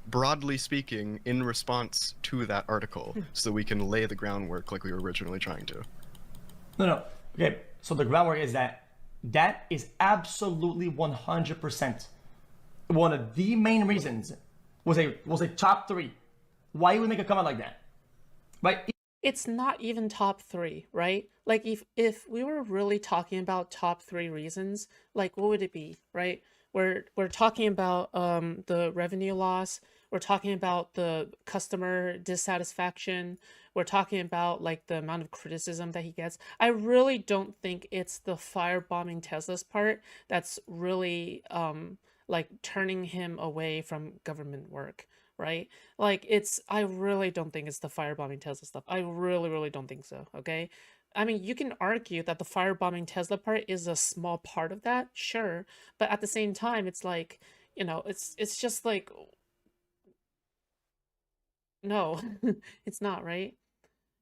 S12: broadly speaking, in response to that article, so we can lay the groundwork like we were originally trying to.
S14: No. Okay, so the groundwork is that is absolutely 100% one of the main reasons was a top 3 why you would make a comment like that, right?
S2: It's not even top 3, right? Like if we were really talking about top 3 reasons, like what would it be, right? We're talking about the revenue loss, we're talking about the customer dissatisfaction, we're talking about like the amount of criticism that he gets. I really don't think it's the firebombing Tesla's part that's really like turning him away from government work. Right? Like I really don't think it's the firebombing Tesla stuff. I really don't think so. Okay. I mean, you can argue that the firebombing Tesla part is a small part of that, sure. But at the same time, it's like, you know, it's just like, No, it's not, right?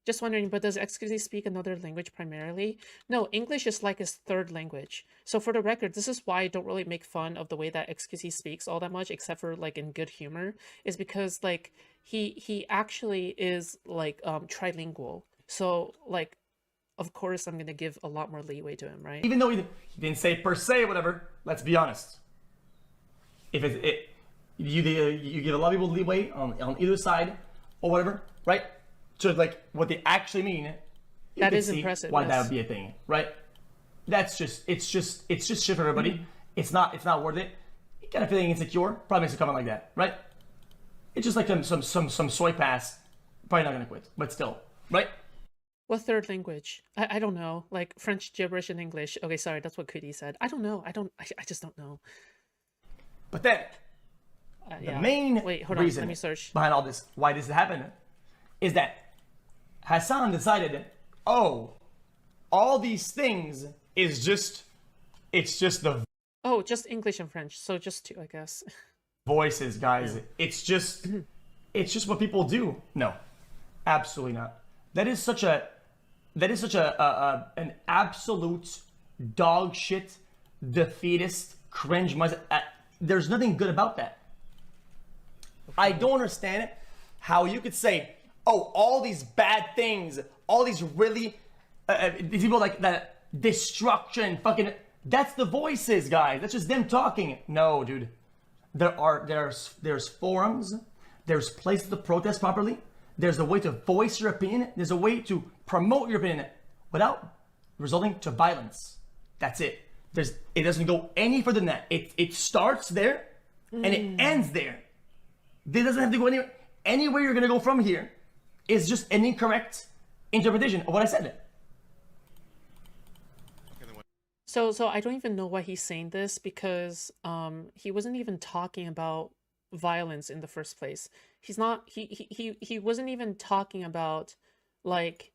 S2: Just wondering, but does XQC speak another language primarily? No, English is like his third language. So for the record, this is why I don't really make fun of the way that XQC speaks all that much, except for like in good humor, is because like he actually is like trilingual. So like of course I'm gonna give a lot more leeway to him, right?
S14: Even though he didn't say per se, whatever. Let's be honest. If you give a lot of people leeway on either side or whatever, right? So like what they actually mean.
S2: That is impressive.
S14: Why
S2: yes.
S14: that would be a thing, right? It's just shit for everybody. It's not worth it. You kind of feeling insecure, probably makes a comment like that, right? It's just like some soy pass, probably not gonna quit, but still, right?
S2: What third language? I don't know. Like French, gibberish, and English. Okay, sorry, that's what Cootie said. I don't know. I just don't know.
S14: But then the main
S2: Wait, hold on.
S14: reason
S2: Let me search.
S14: behind all this, why this happened, is that Hassan decided, oh, all these things is just, it's just the
S2: Oh, just English and French. So just two, I guess.
S14: voices, guys. It's just what people do. No, absolutely not. That is such an absolute dog shit, defeatist, cringe. There's nothing good about that. I don't understand how you could say, oh, all these bad things, all these really these people like that destruction, fucking. That's the voices, guys. That's just them talking. No, dude. There's forums. There's places to protest properly. There's a way to voice your opinion. There's a way to promote your opinion without resulting to violence. That's it. It doesn't go any further than that. It starts there and it ends there. It doesn't have to go anywhere. Anywhere you're gonna go from here is just an incorrect interpretation of what I said.
S2: So I don't even know why he's saying this because he wasn't even talking about violence in the first place. He's not he wasn't even talking about like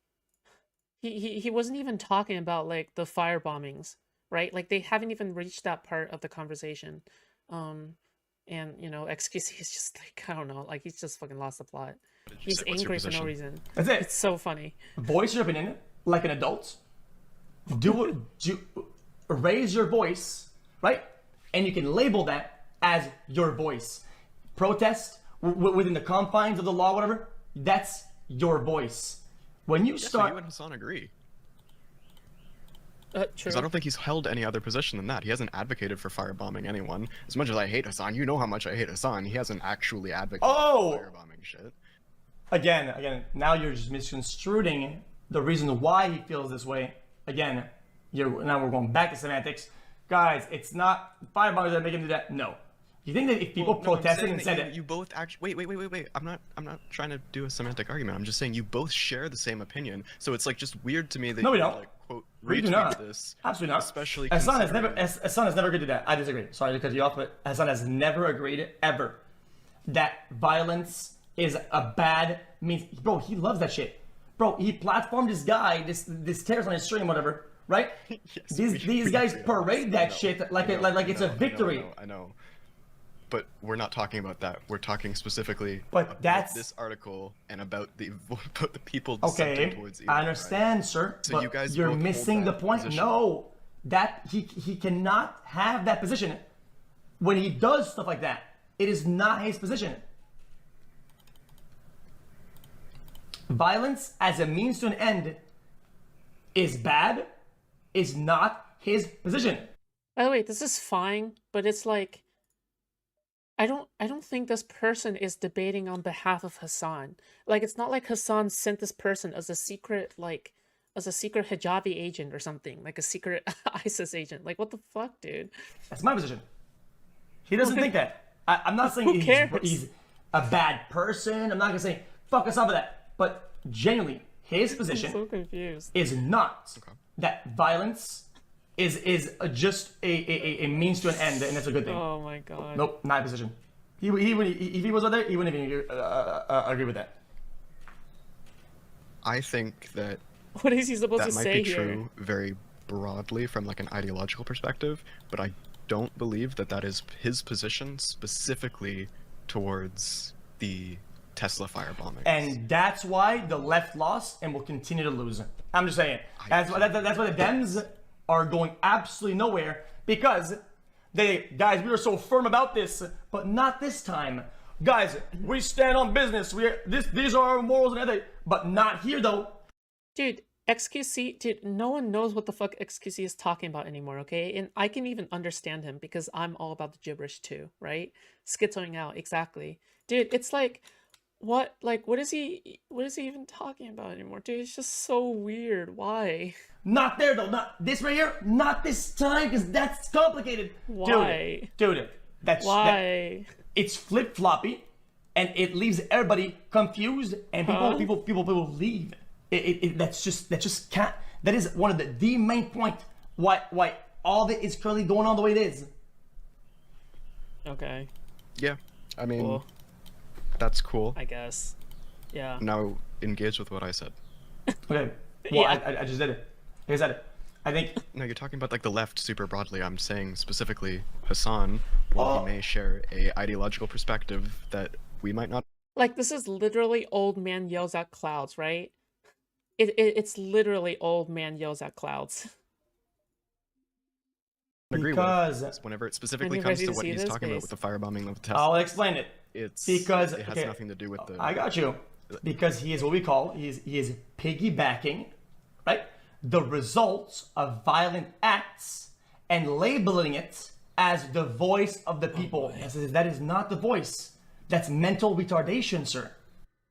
S2: he wasn't even talking about like the fire bombings, right? Like they haven't even reached that part of the conversation. And you know, XQC is just like, I don't know, like he's just fucking lost the plot. He's angry for no reason.
S14: That's it.
S2: It's so funny.
S14: Voice your opinion like an adult. Raise your voice, right? And you can label that as your voice. Protest within the confines of the law, whatever. That's your voice. When you start,
S12: So you and Hassan agree.
S2: True.
S12: Because I don't think he's held any other position than that. He hasn't advocated for firebombing anyone. As much as I hate Hassan, you know how much I hate Hassan. He hasn't actually advocated for firebombing shit.
S14: Again, now you're just misconstruing the reason why he feels this way. Again, now we're going back to semantics. Guys, it's not firebombers that make him do that. No. You think that if people protested and said it,
S12: you both actually wait. I'm not trying to do a semantic argument. I'm just saying you both share the same opinion. So it's like just weird to me that
S14: no, we
S12: you
S14: don't.
S12: like quote
S14: We do
S12: retweet
S14: not.
S12: this.
S14: Absolutely not.
S12: Especially
S14: Hassan has never agreed to that. I disagree. Sorry to cut you off, but Hassan has never agreed ever that violence is a bad means. Bro, he loves that shit. Bro, he platformed this guy, this terrorist on his stream, whatever, right?
S12: Yes,
S14: these guys parade that shit like it's a victory.
S12: I know. But we're not talking about that. We're talking specifically
S14: about
S12: this article and about the people
S14: okay,
S12: dissenting towards evil,
S14: I understand,
S12: right?
S14: sir.
S12: So
S14: but
S12: you guys
S14: you're
S12: both hold
S14: missing the
S12: that
S14: point.
S12: position.
S14: No, that he cannot have that position when he does stuff like that. It is not his position. Violence as a means to an end is bad, is not his position.
S2: By the way, this is fine, but it's like I don't think this person is debating on behalf of Hassan. Like it's not like Hassan sent this person as a secret hijabi agent or something, like a secret ISIS agent. Like what the fuck, dude?
S14: That's my position. He doesn't think that. I'm not saying he's a bad person. I'm not gonna say fuck us off of that. But genuinely, his position
S2: I'm so confused.
S14: is not that violence is just a means to an end, and that's a good thing.
S2: Oh my god.
S14: Nope, not his position. If he was out there, he wouldn't even agree with that.
S12: I think that
S2: what is he supposed to
S12: that might
S2: say
S12: be
S2: here?
S12: true very broadly from like an ideological perspective, but I don't believe that that is his position specifically towards the Tesla firebombing.
S14: And that's why the left lost and will continue to lose. I'm just saying. That's why the Dems are going absolutely nowhere, because guys, we were so firm about this, but not this time. Guys, we stand on business. These are our morals and everything, but not here though.
S2: Dude, XQC, dude, no one knows what the fuck XQC is talking about anymore, okay? And I can even understand him because I'm all about the gibberish too, right? Schizoing out, exactly. Dude, it's like, what is he even talking about anymore? Dude, it's just so weird. Why?
S14: Not there though, not this right here, not this time, because that's complicated.
S2: Why?
S14: Dude,
S2: why?
S14: It's flip-floppy, and it leaves everybody confused, and people leave. That is one of the main point why all of it is currently going on the way it is.
S2: Okay.
S12: Yeah, I mean,
S2: Cool.
S12: that's cool.
S2: I guess. Yeah.
S12: Now engage with what I said.
S14: Okay. Well,
S2: Yeah.
S14: I just did it. Like I said it. I think.
S12: No, you're talking about like the left super broadly. I'm saying specifically Hassan, while he may share a ideological perspective that we might not.
S2: Like, this is literally old man yells at clouds, right? It's literally old man yells at clouds.
S12: Agree
S14: Because
S12: with whenever it specifically
S2: Are you
S12: comes
S2: ready
S12: to
S2: to
S12: what
S2: see
S12: he's
S2: this,
S12: talking about
S2: please?
S12: with the firebombing of Tesla.
S14: I'll explain it.
S12: It
S14: Because
S12: has nothing to do with the.
S14: I got you. Because he is what we call he is piggybacking, right? The results of violent acts and labeling it as the voice of the people. That is not the voice. That's mental retardation, sir.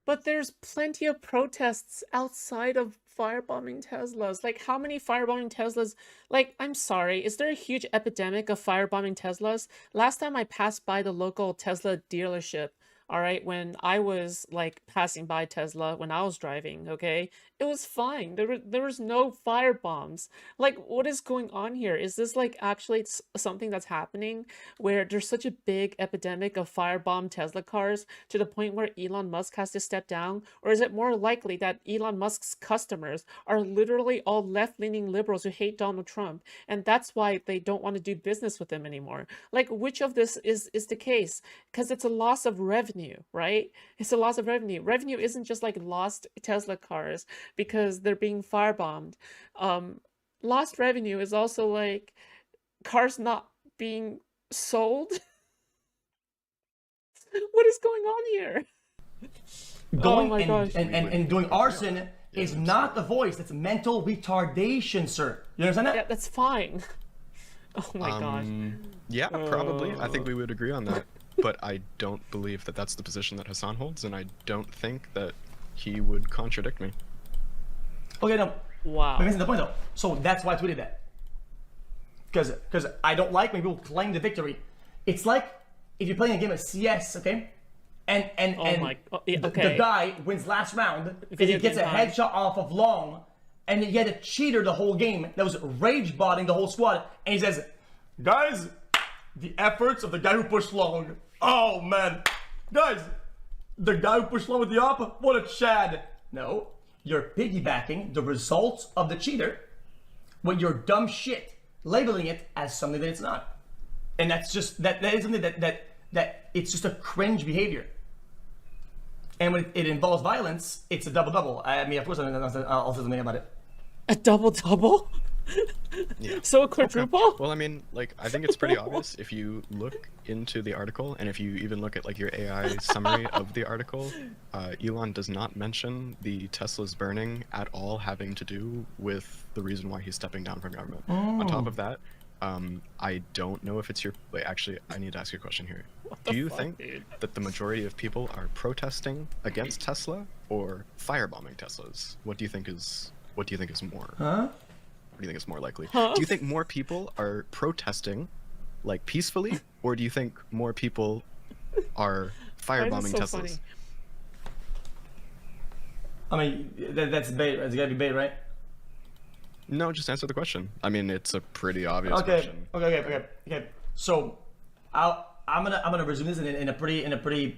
S2: But there's plenty of protests outside of firebombing Teslas. Like, how many firebombing Teslas? Like, I'm sorry, is there a huge epidemic of firebombing Teslas? Last time I passed by the local Tesla dealership, all right, when I was like passing by Tesla when I was driving, okay, it was fine. There was no fire bombs. Like, what is going on here? Is this like actually something that's happening where there's such a big epidemic of firebomb Tesla cars to the point where Elon Musk has to step down? Or is it more likely that Elon Musk's customers are literally all left-leaning liberals who hate Donald Trump, and that's why they don't want to do business with him anymore? Like, which of this is the case? Because it's a loss of revenue, right? It's a loss of revenue. Revenue isn't just like lost Tesla cars because they're being firebombed. Lost revenue is also like cars not being sold. What is going on here?
S14: Going
S2: oh my gosh.
S14: And doing arson is not the voice. That's mental retardation, sir. You understand that?
S2: Yeah, that's fine. Oh my god.
S12: Yeah, probably. I think we would agree on that. But I don't believe that that's the position that Hassan holds, and I don't think that he would contradict me.
S14: Okay, no.
S2: Wow.
S14: But missing the point though. So that's why I tweeted that. Because I don't like when people claim the victory. It's like if you're playing a game of CS, okay? And the guy wins last round because he gets a headshot off of long, and he had a cheater the whole game that was rage botting the whole squad, and he says, guys, the efforts of the guy who pushed long. Oh man, guys, the guy who pushed long with the op, what a Chad. No, you're piggybacking the results of the cheater with your dumb shit, labeling it as something that it's not. And that's just, that is something that it's just a cringe behavior. And when it involves violence, it's a double-double. I mean, of course, I'll say something about it.
S2: A double-double?
S12: Yeah.
S2: So a quadruple?
S12: Okay. Well, I mean, like, I think it's pretty obvious if you look into the article, and if you even look at like your AI summary of the article, Elon does not mention the Tesla's burning at all having to do with the reason why he's stepping down from government. On top of that, I don't know if it's your. Wait, actually, I need to ask you a question here. Do you think that the majority of people are protesting against Tesla or firebombing Teslas? What do you think is more?
S14: Huh?
S12: What do you think is more likely?
S2: Huh?
S12: Do you think more people are protesting, like peacefully, or do you think more people are firebombing Teslas?
S2: Funny?
S14: I mean, that's bait. It's gotta be bait, right?
S12: No, just answer the question. I mean, it's a pretty obvious
S14: Okay.
S12: question.
S14: Okay. So, I'm gonna resume this in a pretty.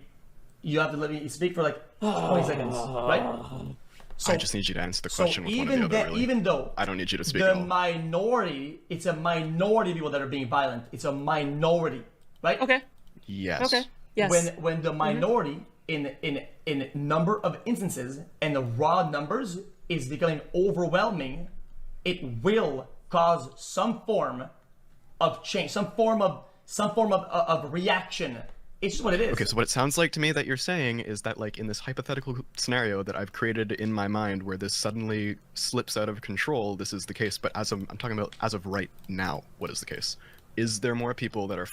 S14: You have to let me speak for like 20 seconds, right?
S12: So, I just need you to answer the question with one or the other, really.
S14: Even though
S12: I don't need you to speak
S14: the
S12: at all.
S14: minority, it's a minority of people that are being violent. It's a minority, right?
S2: Okay.
S12: Yes.
S2: Okay. Yes.
S14: When the minority in number of instances, and the raw numbers is becoming overwhelming, it will cause some form of change, some form of reaction. It's just what it is.
S12: Okay, so what it sounds like to me that you're saying is that, like, in this hypothetical scenario that I've created in my mind where this suddenly slips out of control, this is the case. But I'm talking about as of right now, what is the case? Is there more people that are...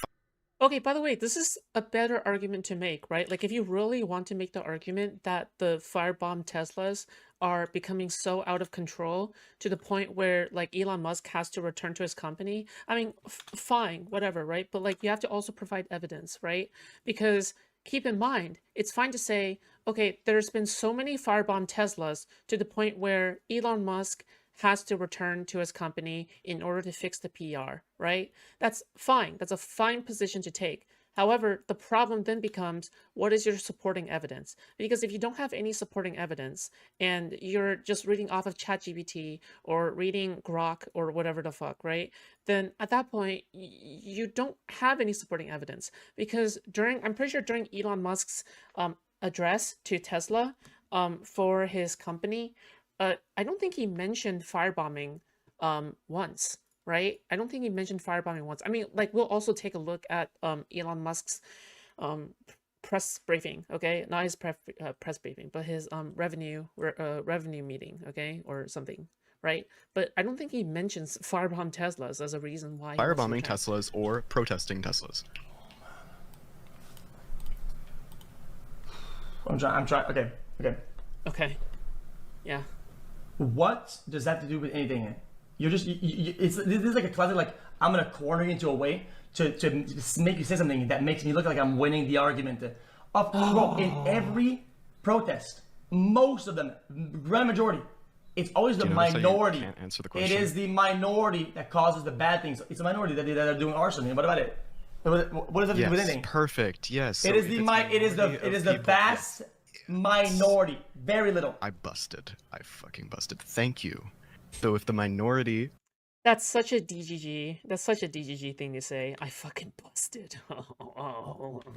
S2: Okay, by the way, this is a better argument to make, right? Like, if you really want to make the argument that the firebomb Teslas are becoming so out of control to the point where, like, Elon Musk has to return to his company, I mean, fine, whatever, right? But, like, you have to also provide evidence, right? Because keep in mind, it's fine to say, okay, there's been so many firebomb Teslas to the point where Elon Musk has to return to his company in order to fix the PR, right? That's fine. That's a fine position to take. However, the problem then becomes, what is your supporting evidence? Because if you don't have any supporting evidence and you're just reading off of ChatGPT or reading Grok or whatever the fuck, right? Then at that point, you don't have any supporting evidence. Because I'm pretty sure during Elon Musk's address to Tesla for his company, I don't think he mentioned firebombing once, right? I don't think he mentioned firebombing once. I mean, like, we'll also take a look at Elon Musk's press briefing, okay? Not his press briefing, but his revenue meeting, okay? Or something, right? But I don't think he mentions firebomb Teslas as a reason why.
S12: Firebombing Teslas or protesting Teslas.
S14: I'm trying. Okay. Yeah. What does that have to do with anything? You're just, this is like a classic, like, I'm gonna corner you into a way to make you say something that makes me look like I'm winning the argument. Bro, in every protest, most of them, grand majority, it's always the minority.
S12: Can't answer the question.
S14: It is the minority that causes the bad things. It's the minority that are doing arson. What about it? What does that do with anything?
S12: Perfect. Yes.
S14: It is the vast minority. Very little.
S12: I fucking busted. Thank you. So if the minority...
S2: That's such a DGG. That's such a DGG thing to say. I fucking busted.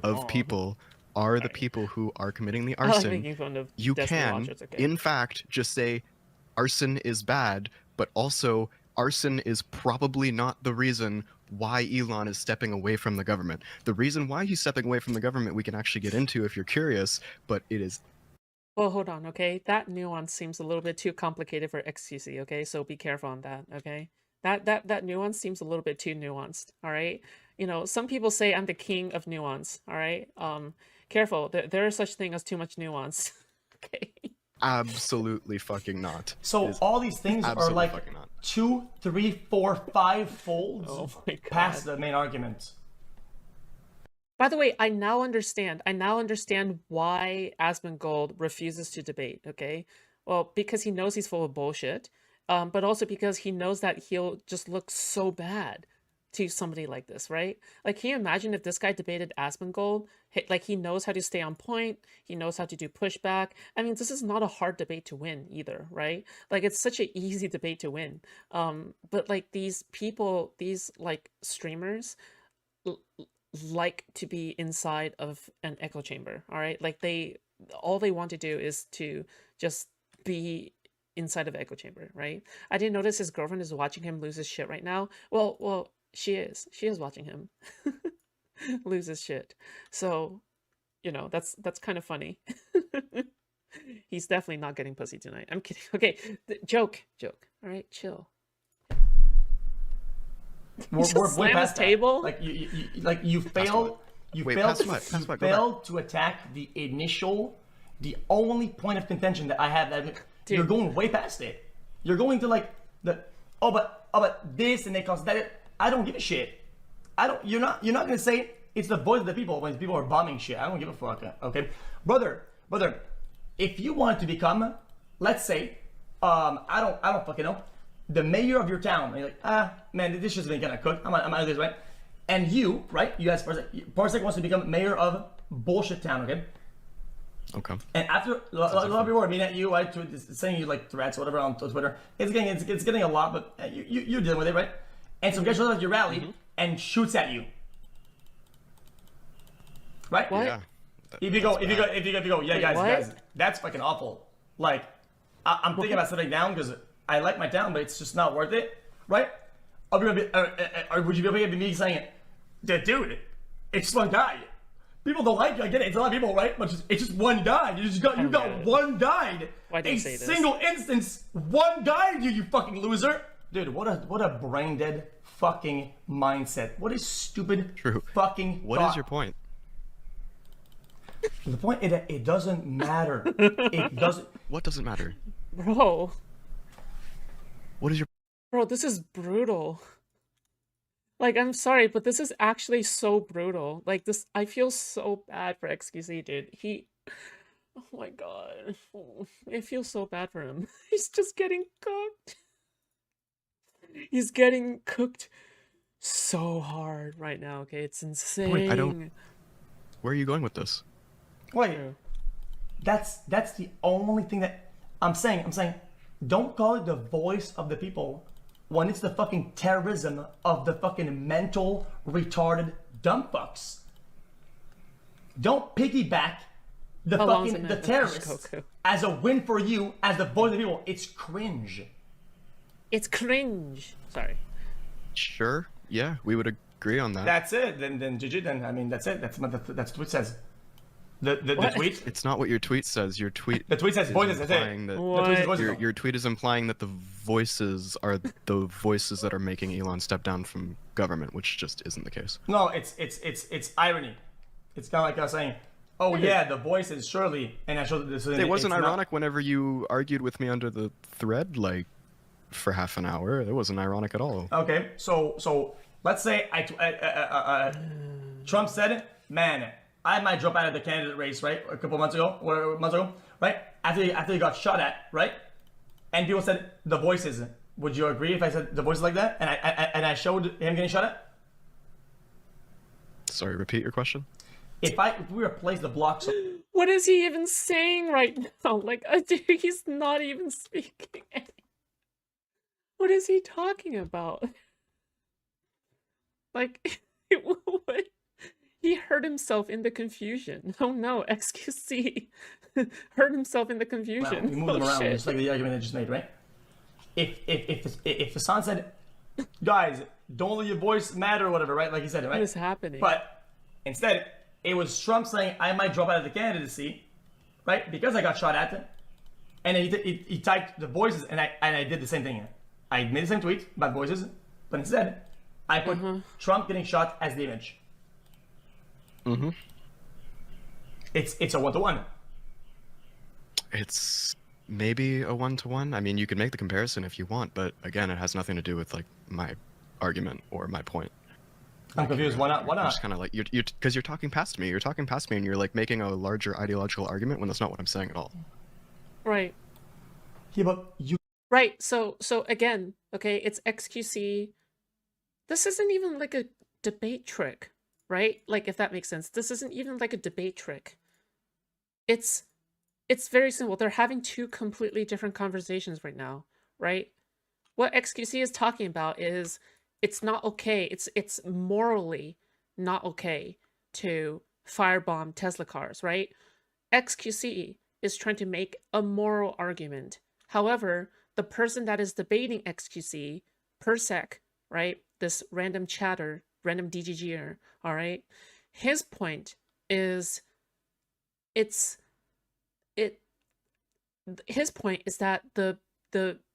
S12: Of people are the people who are committing the arson.
S2: making fun of
S12: you
S2: Destiny
S12: can,
S2: Watchers, okay.
S12: in fact, just say arson is bad, but also arson is probably not the reason why Elon is stepping away from the government. The reason why he's stepping away from the government we can actually get into if you're curious, but it is...
S2: Well, hold on, okay? That nuance seems a little bit too complicated for XQC, okay? So be careful on that, okay? That nuance seems a little bit too nuanced, all right? You know, some people say I'm the king of nuance, all right? Careful, there is such thing as too much nuance, okay?
S12: Absolutely fucking not.
S14: So all these things are like 2, 3, 4, 5 folds past the main argument.
S2: By the way, I now understand why Asmongold refuses to debate, okay? Well, because he knows he's full of bullshit, but also because he knows that he'll just look so bad to somebody like this, right? Like, can you imagine if this guy debated Asmongold? Like, he knows how to stay on point, he knows how to do pushback. I mean, this is not a hard debate to win either, right? Like, it's such an easy debate to win. But like, these people, these like streamers, like to be inside of an echo chamber, all right? Like, all they want to do is to just be inside of echo chamber, right? I didn't notice his girlfriend is watching him lose his shit right now. Well, she is watching him lose his shit. So, you know, that's kind of funny. He's definitely not getting pussy tonight. I'm kidding. Okay, joke. All right, chill.
S14: We're past
S2: the table.
S14: Like you failed. You failed to attack the only point of contention that I have. That you're going way past it. You're going to like but this and they cause that. I don't give a shit. You're not gonna say it's the voice of the people when people are bombing shit. I don't give a fuck. Okay, brother. If you want to become, let's say, I don't fucking know, the mayor of your town, and you're like, man, this shit's been gonna cook. I'm out of this, right? And you, right? You guys, Parsec wants to become mayor of bullshit town, okay?
S12: Okay.
S14: And after a lot of people are mean at you, right? Sending you like threats or whatever on Twitter. It's getting a lot, but you're dealing with it, right? And some guy shows up at your rally and shoots at you. Right?
S2: What?
S12: Yeah.
S14: If you go, yeah,
S2: Wait,
S14: guys, that's fucking awful. Like, I'm thinking about sitting down because I like my town, but it's just not worth it, right? Would you be able to be me saying, dude, it's just one guy. People don't like you. I get it. It's a lot of people, right? But it's just one guy. You got one died.
S2: Why do you say
S14: a
S2: this?
S14: single instance, one died. You fucking loser, dude. What a brain dead fucking mindset. What a stupid fucking.
S12: What is your point?
S14: The point is that it doesn't matter. It doesn't.
S12: What doesn't matter?
S2: Bro.
S12: What is your?
S2: Bro, this is brutal. Like, I'm sorry, but this is actually so brutal. Like, this, I feel so bad for XQC, dude. Oh my god. I feel so bad for him. He's just getting cooked. He's getting cooked so hard right now, okay? It's insane.
S12: Wait, I don't. Where are you going with this?
S14: Wait. That's the only thing that I'm saying. Don't call it the voice of the people when it's the fucking terrorism of the fucking mental retarded dumb fucks. Don't piggyback the terrorists as a win for you as the voice of the people. It's cringe.
S2: It's cringe. Sorry.
S12: Sure. Yeah, we would agree on that.
S14: That's it. Then GG. Then I mean that's it. That's what the tweet says. The tweet.
S12: It's not what your tweet says. Your tweet.
S14: The tweet says voices. That's it.
S12: Your tweet is implying that the voices are the voices that are making Elon step down from government, which just isn't the case.
S14: No, it's irony. It's kind of like us saying, "Oh yeah, the voices surely," and I showed this.
S12: It wasn't ironic whenever you argued with me under the thread, like for half an hour. It wasn't ironic at all.
S14: Okay, so let's say Trump said, "Man, I might drop out of the candidate race," right? A couple months ago, right? After he got shot at, right? And people said the voices. Would you agree if I said the voices like that? And I showed him getting shot at?
S12: Sorry, repeat your question.
S14: If we replace the blocks.
S2: What is he even saying right now? Like, dude, he's not even speaking. What is he talking about? Like, what? He hurt himself in the confusion. Oh no, XQC hurt himself in the confusion.
S14: Well, we moved him around, just like the argument I just made, right? If Hassan said, "Guys, don't let your voice matter," or whatever, right? Like he said, right?
S2: What is happening?
S14: But instead, it was Trump saying, "I might drop out of the candidacy," right? Because I got shot at, and he typed the voices, and I did the same thing. I made the same tweet about voices, but instead, I put Trump getting shot as the image.
S12: Mm-hmm.
S14: It's a 1-to-1.
S12: It's maybe a 1-to-1. I mean, you could make the comparison if you want, but again, it has nothing to do with like my argument or my point.
S14: I'm confused. Why not? Why not?
S12: I'm just kind of like because you're talking past me. You're talking past me, and you're like making a larger ideological argument when that's not what I'm saying at all.
S2: Right.
S14: Yeah, but you.
S2: Right. So again, okay, it's XQC. This isn't even like a debate trick. Right? Like, if that makes sense. This isn't even like a debate trick. It's very simple. They're having two completely different conversations right now, right? What XQC is talking about is it's not okay. It's morally not okay to firebomb Tesla cars, right? XQC is trying to make a moral argument. However, the person that is debating XQC, Persec, right? This random chatter, random DGGer, all right? His point is his point is that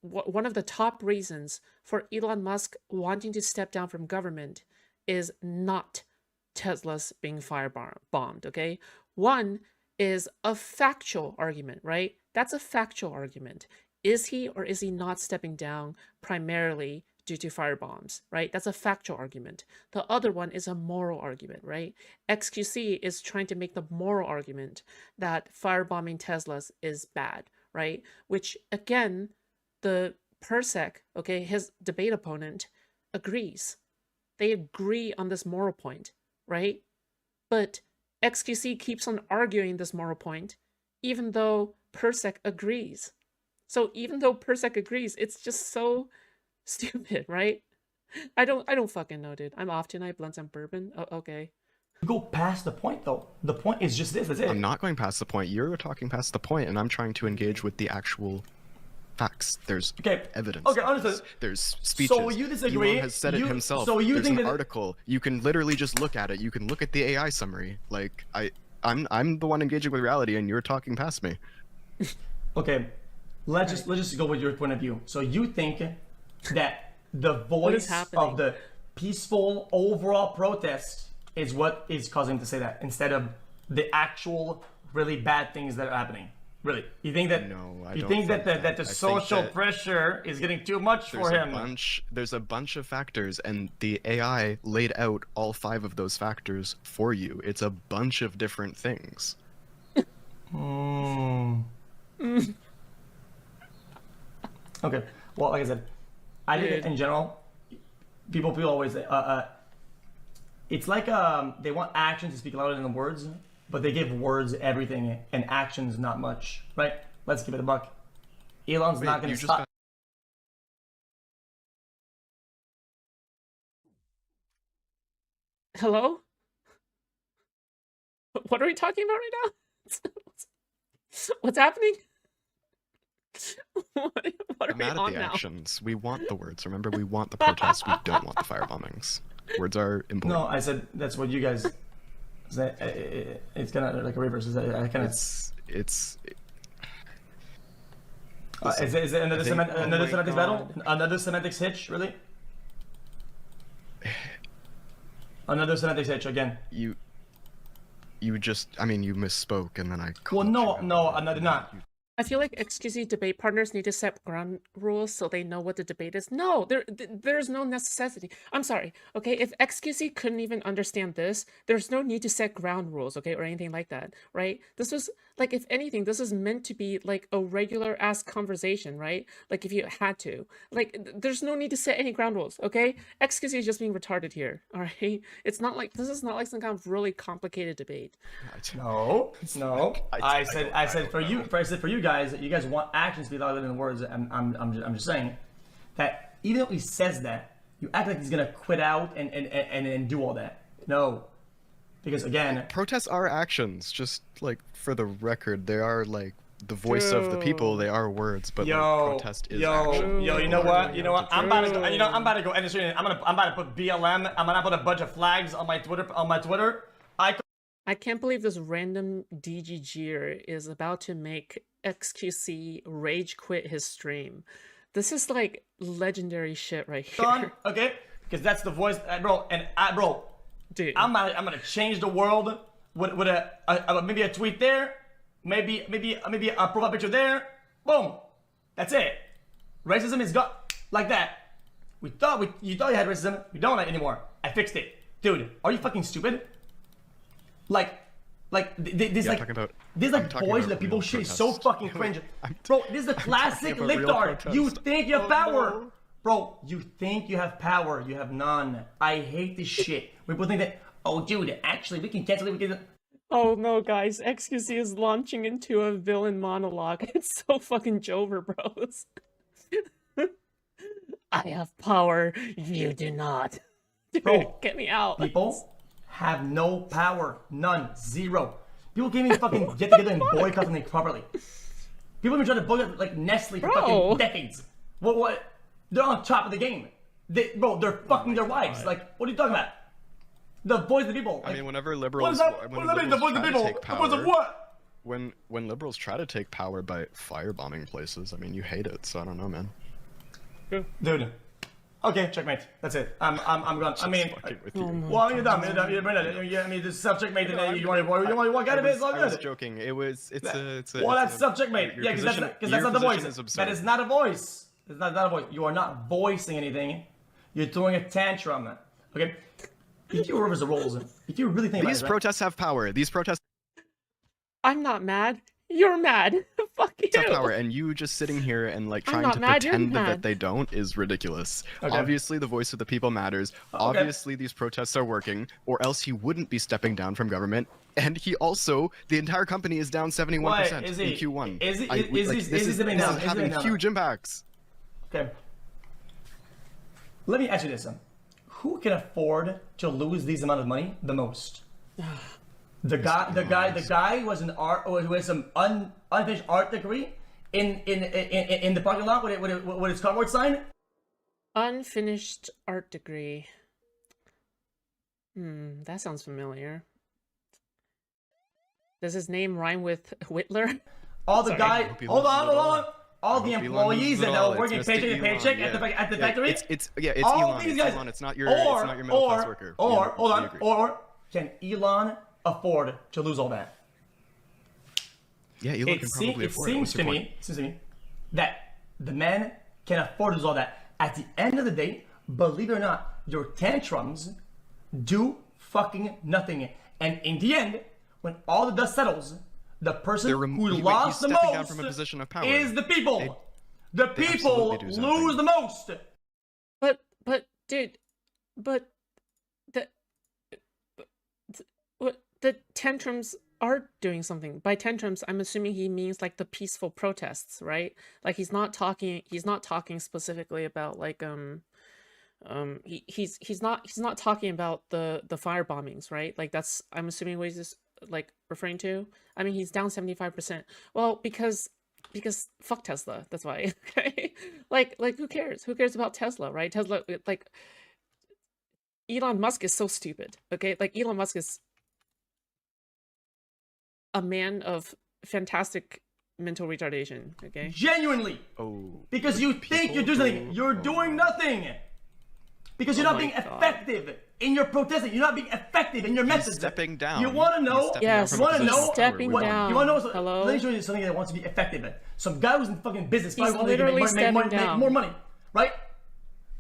S2: one of the top reasons for Elon Musk wanting to step down from government is not Tesla's being firebombed, okay? One is a factual argument, right? That's a factual argument. Is he or is he not stepping down primarily due to firebombs, right? That's a factual argument. The other one is a moral argument, right? XQC is trying to make the moral argument that firebombing Teslas is bad, right? Which, again, the Persec, okay, his debate opponent, agrees. They agree on this moral point, right? But XQC keeps on arguing this moral point, even though Persec agrees. So even though Persec agrees, it's just so stupid, right? I don't fucking know, dude. I'm off tonight, blunt some bourbon. Oh, okay.
S14: Go past the point, though. The point is just this. That's it.
S12: I'm not going past the point. You're talking past the point, and I'm trying to engage with the actual facts. There's evidence.
S14: Okay, understood.
S12: There's speeches.
S14: So you disagree.
S12: Elon has said it himself.
S14: So you
S12: There's
S14: think
S12: an
S14: that
S12: article. You can literally just look at it. You can look at the AI summary. Like I'm the one engaging with reality, and you're talking past me.
S14: Okay, let's just go with your point of view. So you think that the voice of the peaceful overall protest is what is causing him to say that, instead of the actual really bad things that are happening? Really, you think that?
S12: No, I
S14: you
S12: don't
S14: think
S12: think
S14: that the social pressure is getting too much for him?
S12: There's a bunch of factors, and the AI laid out all 5 of those factors for you. It's a bunch of different things.
S14: Okay. Well, like I said, I think in general, people always say, it's like they want action to speak louder than the words, but they give words everything and actions not much, right? Let's give it a buck. Elon's not going to stop.
S2: Hello? What are we talking about right now? What's happening? What are
S12: I'm
S2: we
S12: mad
S2: on
S12: at the
S2: now?
S12: actions. We want the words. Remember, we want the protests. We don't want the firebombings. Words are important.
S14: No, I said that's what you guys. It's kind of like a reverse. Is that I kind of.
S12: Is it
S14: another semantics battle? Another semantics hitch? Really? Another semantics hitch again.
S12: You just, I mean, you misspoke, and then I.
S14: Well, no, I did not.
S2: I feel like XQC debate partners need to set ground rules so they know what the debate is. No, there's no necessity. I'm sorry, okay? If XQC couldn't even understand this, there's no need to set ground rules, okay? Or anything like that, right? This was, like, if anything, this is meant to be, like, a regular-ass conversation, right? Like, if you had to. Like, there's no need to set any ground rules, okay? XQC is just being retarded here, all right? It's not like, this is not like some kind of really complicated debate.
S14: No. I said for you guys that you guys want actions to be louder than words. I'm just saying that even though he says that, you act like he's gonna quit out and do all that. No, because again,
S12: protests are actions. Just like for the record, they are like the voice of the people. They are words, but like, protest is action.
S14: You know what? I'm about to go end the stream. I'm about to put BLM. I'm gonna put a bunch of flags on my Twitter.
S2: I can't believe this random DGGer is about to make XQC rage quit his stream. This is like legendary shit right here.
S14: Done, okay? Because that's the voice, bro. And bro,
S2: dude,
S14: I'm gonna change the world with maybe a tweet there, maybe a profile picture there. Boom, that's it. Racism is gone like that. You thought you had racism. We don't anymore. I fixed it, dude. Are you fucking stupid? This voice that people shit is so fucking cringe. Bro, this is the classic libtard. You think you have power. Bro, you think you have power. You have none. I hate this shit. People think that, oh dude, actually we can cancel it.
S2: Oh no, guys, XQC is launching into a villain monologue. It's so fucking Jover, bros. I have power, you do not. Dude,
S14: bro,
S2: get me out.
S14: People have no power. None. Zero. People can't even fucking get together and boycott something properly. People have been trying to boycott like Nestle for fucking decades. What? They're on top of the game. They're fucking their wives. Like, what are you talking about? The voice of the people.
S12: I mean, whenever liberals,
S14: what does that mean? The voice of the people. The voice of what?
S12: When liberals try to take power by firebombing places, I mean, you hate it. So I don't know, man.
S14: Dude. Okay, checkmate. That's it. I'm gone. I mean, well, you're done. I mean, this is self-checkmate, and you want to get it. It's all good.
S12: I was joking. It's a.
S14: Well, that's self-checkmate. Yeah, because that's not the voice. That is not a voice. It's not a voice. You are not voicing anything. You're throwing a tantrum. Okay. If you reverse the roles, if you really think about it,
S12: these protests have power. These protests.
S2: I'm not mad. You're mad. Fuck you.
S12: Have power, and you just sitting here and like trying to pretend that they don't is ridiculous. Okay. Obviously, the voice of the people matters. Okay. Obviously, these protests are working, or else he wouldn't be stepping down from government. And he also, the entire company is down 71% in Q1. This is having huge impacts.
S14: Okay. Let me ask you this: who can afford to lose these amount of money the most? The guy was an art with some unfinished art degree in the parking lot with his cardboard sign.
S2: Unfinished art degree. That sounds familiar. Does his name rhyme with Whitler?
S14: All the
S2: Sorry.
S14: guy. Hold on. All the employees that are working paycheck to paycheck at the factory.
S12: It's
S14: all
S12: Elon.
S14: these guys.
S12: Elon. It's not your middle class worker.
S14: Or can Elon afford to lose all that?
S12: Yeah, Elon can probably afford it.
S14: It seems to me that the man can afford to lose all that. At the end of the day, believe it or not, your tantrums do fucking nothing. And in the end, when all the dust settles, the person who lost the most
S12: down from a position of power.
S14: Is the people. The people lose the most.
S2: But dude, the tantrums are doing something. By tantrums, I'm assuming he means like the peaceful protests, right? Like he's not talking specifically about like he's not talking about the fire bombings, right? Like that's, I'm assuming what he's just like referring to. I mean, he's down 75%. Well, because fuck Tesla, that's why. Okay, like who cares about Tesla, right? Tesla, like Elon Musk is so stupid. Okay, like Elon Musk is a man of fantastic mental retardation. Okay,
S14: genuinely. Because you think you're doing something, you're doing nothing. Because you're not being effective in your protesting. You're not being effective in your message.
S12: Stepping down.
S14: You want to know?
S2: Yes.
S14: You want to know?
S2: Stepping down.
S14: You want to know?
S2: Hello?
S14: Let me show you something that wants to be effective. Some guy who's in fucking business.
S2: He's literally stepping down.
S14: Make more money, right?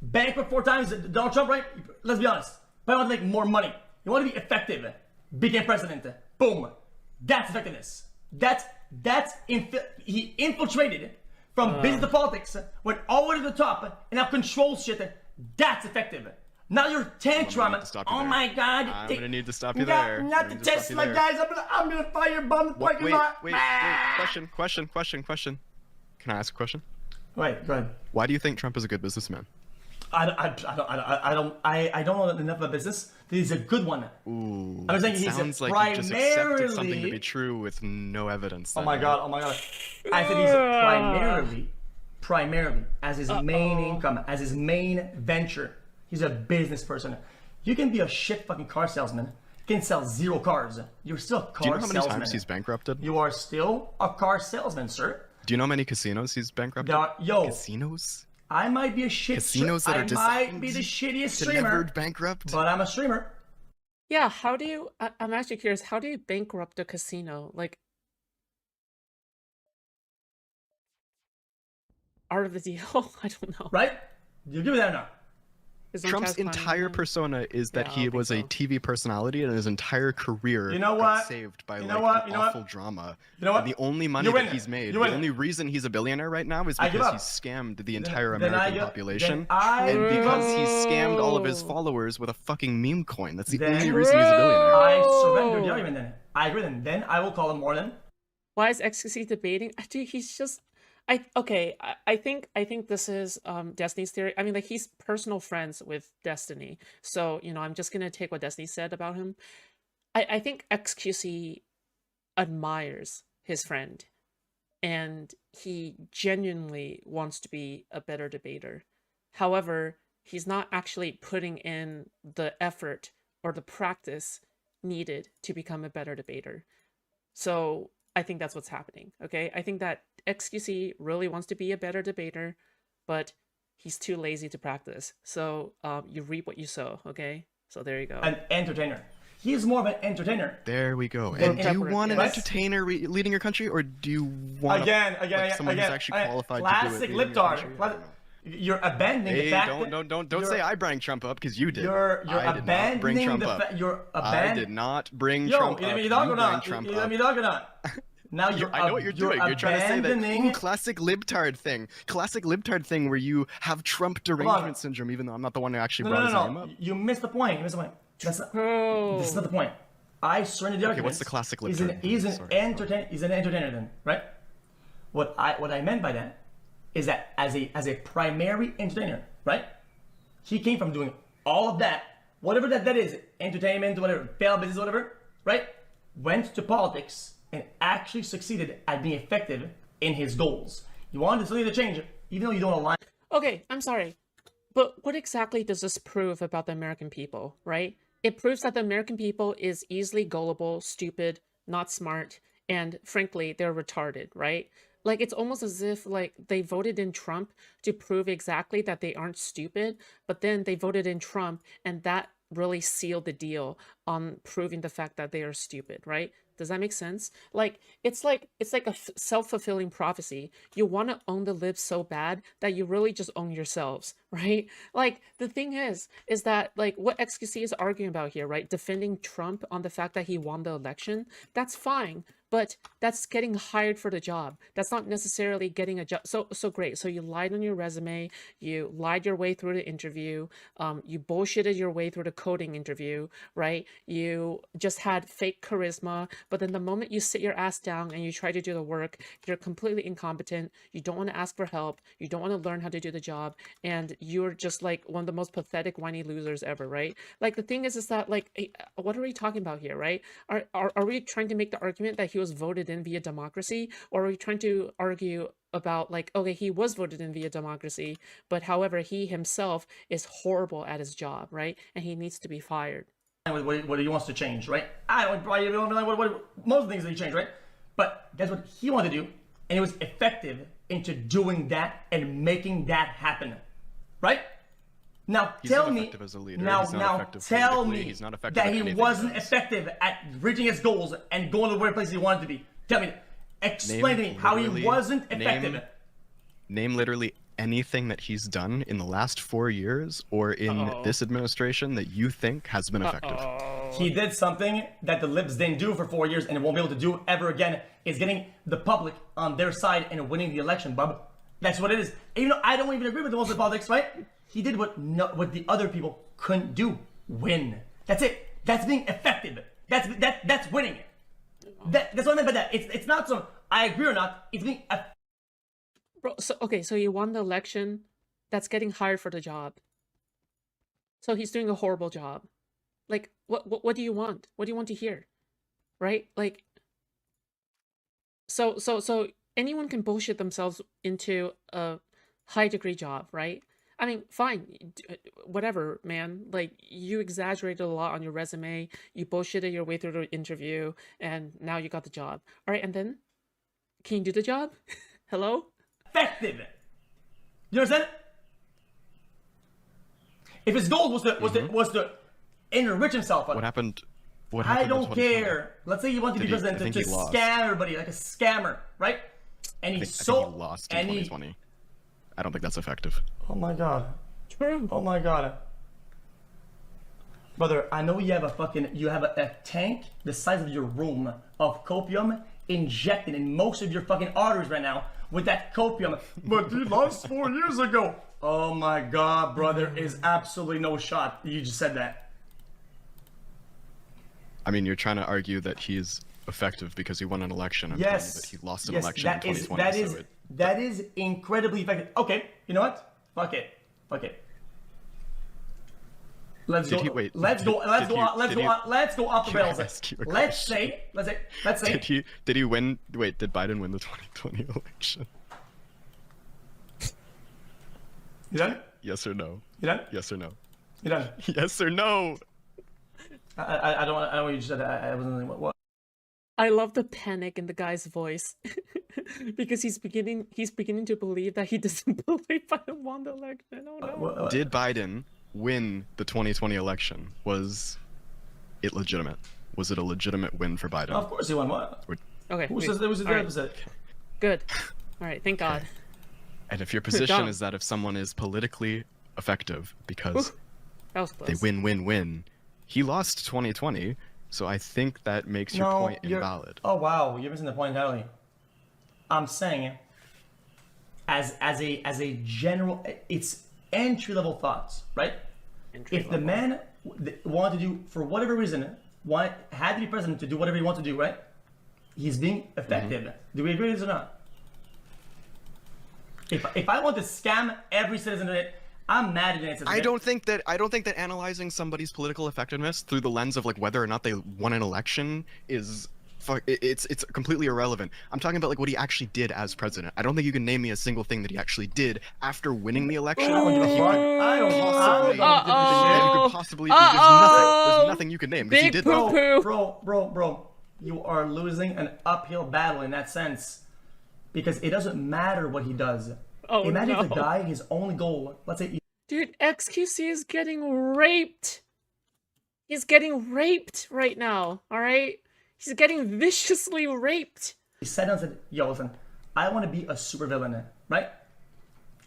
S14: Bankrupt 4 times. Donald Trump, right? Let's be honest. But I want to make more money. You want to be effective. Became president. Boom. That's effectiveness. He infiltrated from business to politics, went all the way to the top, and now controls shit. That's effective. Now you're tantrum. Oh my God!
S12: I'm gonna need to stop you there.
S14: Not the Tesla guys. I'm gonna firebomb the parking lot.
S12: Wait. Question. Can I ask a question?
S14: Wait, go ahead.
S12: Why do you think Trump is a good businessman?
S14: I don't know enough about business. He's a good one.
S12: Ooh.
S14: I'm saying he's
S12: sounds like
S14: primarily.
S12: you just accepted something to be true with no evidence.
S14: Oh my god! I said he's primarily as his main income, as his main venture. He's a business person. You can be a shit fucking car salesman. You can sell 0 cars. You're still a car salesman.
S12: Do you know how many times he's bankrupted?
S14: You are still a car salesman, sir.
S12: Do you know how many casinos he's bankrupted? Casinos?
S14: I might be a shit.
S12: Casinos that are just.
S14: I might be the shittiest streamer.
S12: Never bankrupt.
S14: But I'm a streamer.
S2: Yeah. How do you? I'm actually curious. How do you bankrupt a casino? Like, art of the deal. I don't know.
S14: Right? You give me that or not?
S12: Trump's entire persona is that he was a TV personality, and his entire career got saved by awful drama.
S14: You know what?
S12: And the only money that he's made, the only reason he's a billionaire right now is because he scammed the entire American population, and because he scammed all of his followers with a fucking meme coin. That's the only reason he's a billionaire.
S14: I surrender the argument then. I agree then. Then I will call him more than.
S2: Why is XQC debating? Dude, he's just. I think this is Destiny's theory. I mean, like, he's personal friends with Destiny, so I'm just gonna take what Destiny said about him. I think XQC admires his friend, and he genuinely wants to be a better debater. However, he's not actually putting in the effort or the practice needed to become a better debater. So I think that's what's happening. Okay, I think that XQC really wants to be a better debater, but he's too lazy to practice. So you reap what you sow. Okay, so there you go.
S14: An entertainer. He's more of an entertainer.
S12: There we go. And do you want an entertainer leading your country, or do you want someone who's actually qualified to do it?
S14: Classic libtard. You're abandoning the fact
S12: that don't say I bring Trump up, because you did.
S14: You're abandoning the fact.
S12: I did not bring Trump up.
S14: You let me talk or not? Now
S12: I know what you're doing. You're trying to say that classic libtard thing where you have Trump derangement syndrome, even though I'm not the one who actually brought his name up.
S14: You missed the point. This is not the point. I surrender the argument.
S12: Okay, what's the classic libtard?
S14: He's an entertainer then, right? What I meant by that is that as a primary entertainer, right? He came from doing all of that, whatever that is, entertainment, whatever, failed business, whatever. right, went to politics and actually succeeded at being effective in his goals. You wanted to lead the change, even though you don't align.
S2: Okay, I'm sorry. But what exactly does this prove about the American people, right? It proves that the American people is easily gullible, stupid, not smart, and frankly, they're retarded, right? Like, it's almost as if, like, they voted in Trump to prove exactly that they aren't stupid, but then they voted in Trump, and that really sealed the deal on proving the fact that they are stupid, right? Does that make sense? Like, it's like a self-fulfilling prophecy. You want to own the libs so bad that you really just own yourselves, right? Like, the thing is that, like, what XQC is arguing about here, right? Defending Trump on the fact that he won the election, that's fine. But that's getting hired for the job. That's not necessarily getting a job. So great. So you lied on your resume. You lied your way through the interview. You bullshitted your way through the coding interview, right? You just had fake charisma. But then the moment you sit your ass down and you try to do the work, you're completely incompetent. You don't want to ask for help. You don't want to learn how to do the job. And you're just like one of the most pathetic, whiny losers ever, right? Like, the thing is that, like, what are we talking about here, right? Are we trying to make the argument that he was voted in via democracy, or are we trying to argue about, like, okay, he was voted in via democracy, but however, he himself is horrible at his job, right? And he needs to be fired.
S14: What he wants to change, right? I don't probably don't like most of the things that he changed, right? But that's what he wanted to do, and he was effective into doing that and making that happen, right? Now tell me, now tell me that he wasn't effective at reaching his goals and going to where places he wanted to be. Tell me, explain to me how he wasn't effective.
S12: Name literally anything that he's done in the last 4 years or in this administration that you think has been effective.
S14: He did something that the libs didn't do for 4 years and won't be able to do ever again, is getting the public on their side and winning the election, bub. That's what it is. Even though I don't even agree with the most of politics, right? He did what the other people couldn't do. Win. That's it. That's being effective. That's winning. That's what I meant by that. It's not some I agree or not. It's being
S2: Bro, so you won the election. That's getting hired for the job. So he's doing a horrible job. Like, what do you want? What do you want to hear? Right? Like, so anyone can bullshit themselves into a high degree job, right? I mean, fine, whatever, man. Like, you exaggerated a lot on your resume, you bullshitted your way through the interview, and now you got the job. All right, and then, can you do the job? Hello?
S14: Effective. You understand? If his goal was to enrich himself.
S12: What happened?
S14: I don't care. Let's say he wanted to be president to scam everybody like a scammer, right? And he
S12: lost in 2020. I don't think that's effective.
S14: Oh my god.
S2: True.
S14: Oh my god. Brother, I know you have a tank the size of your room of copium injected in most of your fucking arteries right now with that copium. But he lost 4 years ago. Oh my god, brother, is absolutely no shot. You just said that.
S12: I mean, you're trying to argue that he's effective because he won an election. I'm telling you that he lost an election in 2020.
S14: That is incredibly effective. Okay, you know what? Fuck it. Let's go off the rails. Let's say.
S12: Did he win? Wait, did Biden win the 2020 election?
S14: You done?
S12: Yes or no?
S14: You done?
S12: Yes or no?
S14: You done?
S12: Yes or no?
S14: I don't know what you just said. I wasn't. What?
S2: I love the panic in the guy's voice because he's beginning to believe that he doesn't believe Biden won the election. Oh no!
S12: Did Biden win the 2020 election? Was it legitimate? Was it a legitimate win for Biden?
S14: Of course he won. What?
S2: Okay.
S14: Who says there was a opposite?
S2: Good. All right. Thank God.
S12: And if your position is that if someone is politically effective because they win, he lost 2020. So I think that makes your point invalid.
S14: Oh wow, you're missing the point entirely. I'm saying, as a general, it's entry-level thoughts, right? If the man wanted to do, for whatever reason, had to be president to do whatever he wants to do, right? He's being effective. Do we agree with this or not? If I want to scam every citizen in it, I'm mad at it.
S12: I don't think that analyzing somebody's political effectiveness through the lens of like whether or not they won an election is it's completely irrelevant. I'm talking about like what he actually did as president. I don't think you can name me a single thing that he actually did after winning the election.
S14: I don't
S12: possibly do. There's nothing you can name because he did that.
S14: Bro, you are losing an uphill battle in that sense because it doesn't matter what he does. Imagine if the guy, his only goal, let's say.
S2: Dude, XQC is getting raped. He's getting raped right now, alright? He's getting viciously raped.
S14: He sat down and said, yo, listen, I want to be a supervillain, right?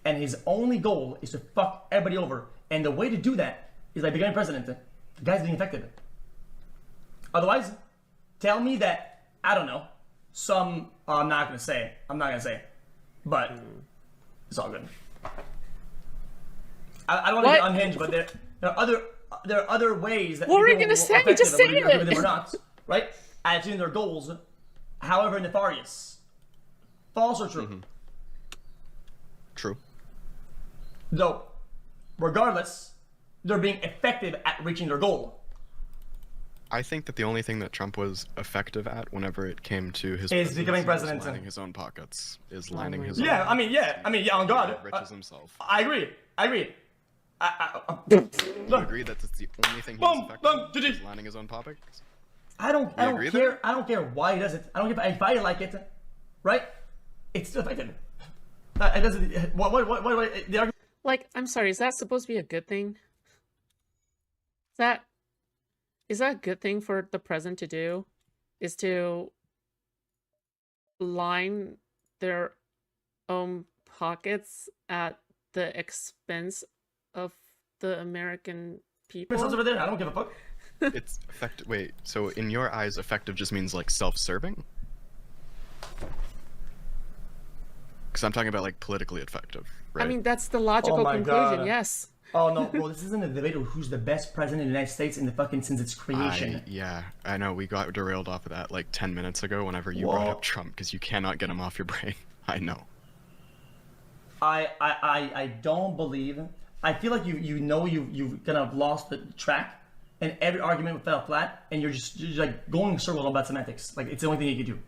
S14: And his only goal is to fuck everybody over. And the way to do that is by becoming president. The guy's being infected. Otherwise, tell me that, I don't know, I'm not going to say it. But it's all good. I don't want to get unhinged, but there are other ways that
S2: what were you gonna say? Just say it.
S14: Them or not, right? Achieving their goals, however nefarious, false or true.
S12: True.
S14: Though, regardless, they're being effective at reaching their goal.
S12: I think that the only thing that Trump was effective at whenever it came to his
S14: is becoming president,
S12: lining his own pockets, lining his
S14: yeah,
S12: own.
S14: Yeah, on God,
S12: riches himself.
S14: I agree.
S12: You agree that it's the only thing he's effective at, is lining his own pockets?
S14: I don't care. I don't care why he does it. I don't care if I like it, right? It's still effective. It doesn't. What?
S2: Like, I'm sorry. Is that supposed to be a good thing? Is that a good thing for the president to do? Is to line their own pockets at the expense of the American people?
S14: Over there. I don't give a fuck.
S12: It's effective. Wait, so in your eyes, effective just means like self-serving? Because I'm talking about like politically effective, right?
S2: I mean, that's the logical conclusion. God. Yes.
S14: Oh no, bro! This isn't a debate of who's the best president in the United States since its creation.
S12: Yeah, I know. We got derailed off of that like 10 minutes ago. Whenever you brought up Trump, because you cannot get him off your brain. I know.
S14: I don't believe. I feel like you've kind of lost the track, and every argument fell flat, and you're just like going in circles about semantics. Like it's the only thing you can do.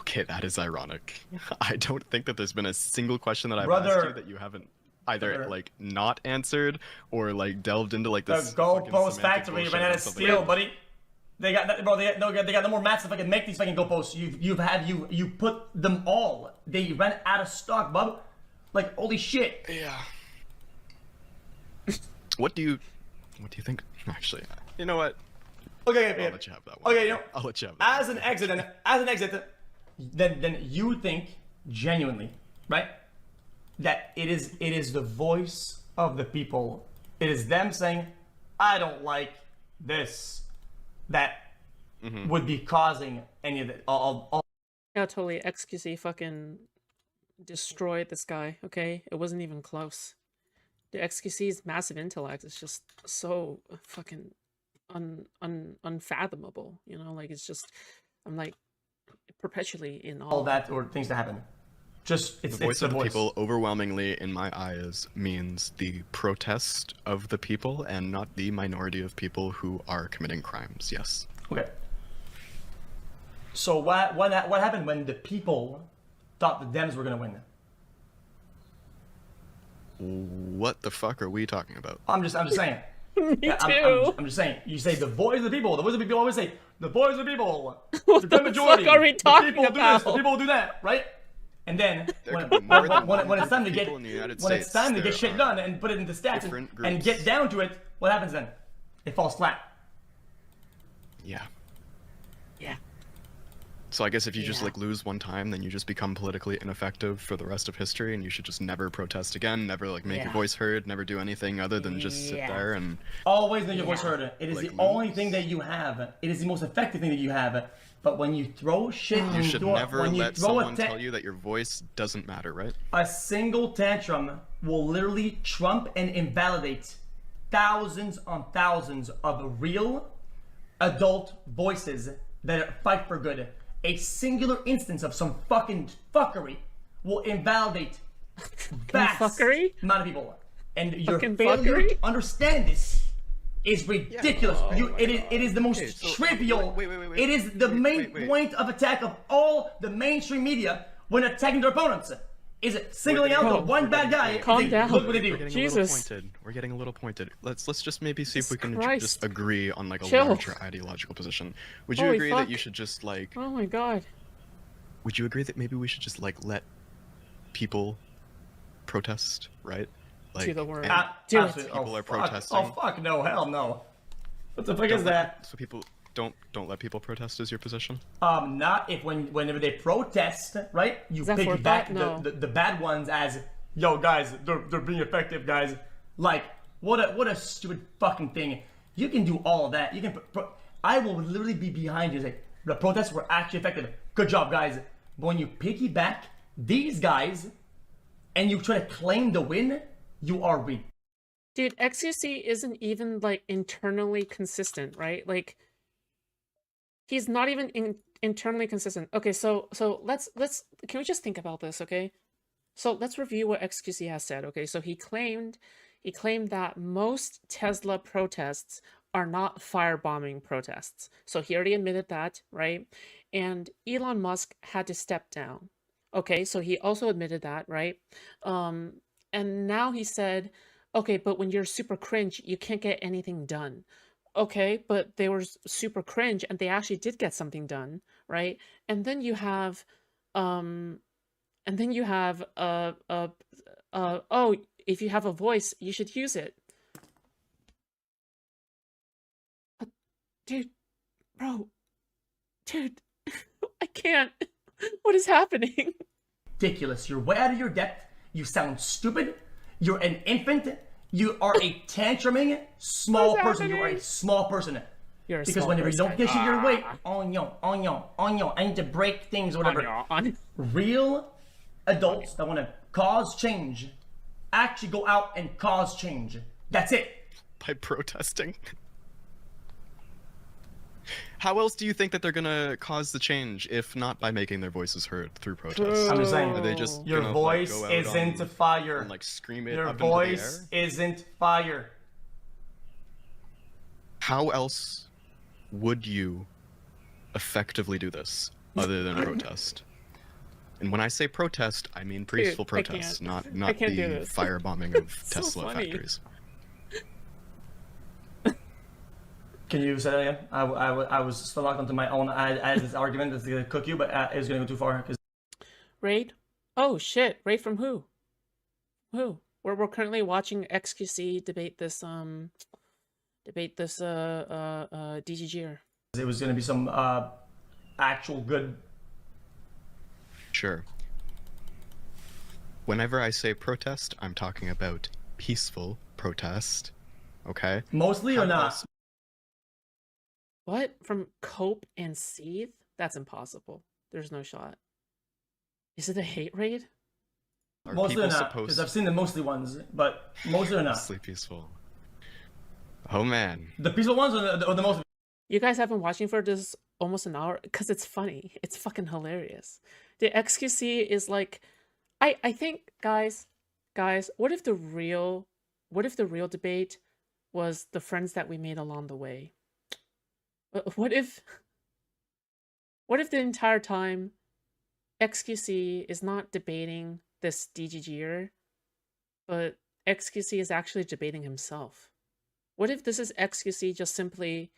S12: Okay, that is ironic. I don't think that there's been a single question that I've asked you that you haven't either like not answered or like delved into like this.
S14: The goalpost factory ran out of steel, buddy. They got that, bro. They got no more mats to fucking make these fucking goalposts. You put them all. They ran out of stock, bub. Like holy shit.
S12: Yeah. What do you think? Actually, you know what?
S14: Okay,
S12: I'll let you have that one.
S14: Okay,
S12: I'll let you have that.
S14: As an exit, then you think genuinely, right? That it is the voice of the people. It is them saying, "I don't like this," that would be causing any of it.
S2: Yeah, totally. XQC fucking destroyed this guy. Okay, it wasn't even close. The XQC's massive intellect is just so fucking unfathomable. You know, like it's just, I'm like perpetually in
S14: all that or things to happen. Just it's
S12: the voice
S14: of
S12: the people overwhelmingly, in my eyes, means the protest of the people and not the minority of people who are committing crimes. Yes.
S14: Okay. So what happened when the people thought the Dems were gonna win?
S12: What the fuck are we talking about?
S14: I'm just saying.
S2: Me too.
S14: I'm just saying. You say the voice of the people. The voice of the people always say the voice of the people.
S2: What the
S14: majority.
S2: fuck are we talking
S14: the people
S2: about?
S14: do this. The people do that, right? And then when it's time to get shit done and put it into stats and get down to it, what happens then? It falls flat.
S12: Yeah.
S2: Yeah.
S12: So I guess if you just like lose one time, then you just become politically ineffective for the rest of history, and you should just never protest again, never like make your voice heard, never do anything other than just sit there and
S14: always make your voice heard. It is like, the only thing that you have. It is the most effective thing that you have. But when you throw shit,
S12: you should never let someone tell you that your voice doesn't matter, right?
S14: A single tantrum will literally trump and invalidate thousands on thousands of real adult voices that fight for good. A singular instance of some fucking fuckery will invalidate vast
S2: fuckery?
S14: amount of people. And your
S2: Fucking
S14: failure
S2: fuckery?
S14: to understand this is ridiculous. It is the most trivial. It is the main point of attack of all the mainstream media when attacking their opponents. Is it singling out the one bad guy?
S2: Calm down.
S14: Look what they do.
S12: We're getting
S2: Jesus.
S12: a little pointed. We're getting a little pointed. Let's just maybe see if we can
S2: Christ.
S12: just agree on like a
S2: Chill.
S12: larger ideological position. Would you
S2: Holy
S12: agree
S2: fuck.
S12: that you should just like?
S2: Oh my god.
S12: Would you agree that maybe we should just like let people protest, right? Like,
S2: Do the word.
S12: and
S2: Do
S12: if
S2: it.
S12: people are
S14: Fuck.
S12: protesting.
S14: Oh fuck no, hell no. What the fuck
S12: Don't
S14: is
S12: let-
S14: that?
S12: So people don't let people protest is your position?
S14: Not if whenever they protest, right? You
S2: Is that
S14: piggyback
S2: forethought? No.
S14: the bad ones as, yo guys, they're being effective, guys. Like, what a stupid fucking thing. You can do all of that. You can. I will literally be behind you. It's like, the protests were actually effective. Good job, guys. But when you piggyback these guys and you try to claim the win, you are weak.
S2: Dude, XQC isn't even like internally consistent, right? Like he's not even internally consistent. Okay, so let's can we just think about this, okay? So let's review what XQC has said, okay? So he claimed that most Tesla protests are not firebombing protests. So he already admitted that, right? And Elon Musk had to step down. Okay, so he also admitted that, right? And now he said, okay, but when you're super cringe, you can't get anything done. Okay, but they were super cringe and they actually did get something done, right? And then you have, oh, if you have a voice, you should use it. Dude, bro, dude, I can't. What is happening?
S14: Ridiculous. You're way out of your depth. You sound stupid. You're an infant. You are a tantruming small person. You are a small person.
S2: You're a
S14: because
S2: small
S14: whenever
S2: person.
S14: you don't get shit your way, I need to break things, whatever. Real adults that want to cause change actually go out and cause change. That's it.
S12: By protesting. How else do you think that they're gonna cause the change if not by making their voices heard through protests?
S14: I'm just saying.
S12: Are they just
S14: Your
S12: gonna,
S14: voice
S12: like, go out
S14: isn't
S12: on,
S14: fire.
S12: and, like scream it
S14: Your
S12: up
S14: voice
S12: into the air?
S14: isn't fire.
S12: How else would you effectively do this other than protest? And when I say protest, I mean peaceful
S2: I can't.
S12: protests, not
S2: I can't do
S12: the
S2: this.
S12: firebombing of
S2: So
S12: Tesla
S2: funny.
S12: factories.
S14: Can you say that again? I was still locked onto my own. I had this argument that's gonna cook you, but it was gonna go too far. Cause
S2: Raid? Oh shit! Raid from who? Who? We're currently watching XQC debate this DGGer.
S14: it was gonna be some actual good.
S12: Sure. Whenever I say protest, I'm talking about peaceful protest. Okay?
S14: Mostly or
S12: How
S14: not?
S12: else-
S2: What? From Cope and Seethe? That's impossible. There's no shot. Is it a hate raid?
S12: Are
S14: Mostly
S12: people
S14: or not,
S12: supposed
S14: because I've seen the mostly ones, but mostly or not.
S12: mostly peaceful? Oh man.
S14: The peaceful ones or the most.
S2: You guys have been watching for this almost an hour because it's funny. It's fucking hilarious. The XQC is like, I think guys, what if the real debate was the friends that we made along the way? What if the entire time XQC is not debating this DGGer, but XQC is actually debating himself? What if this is XQC just simply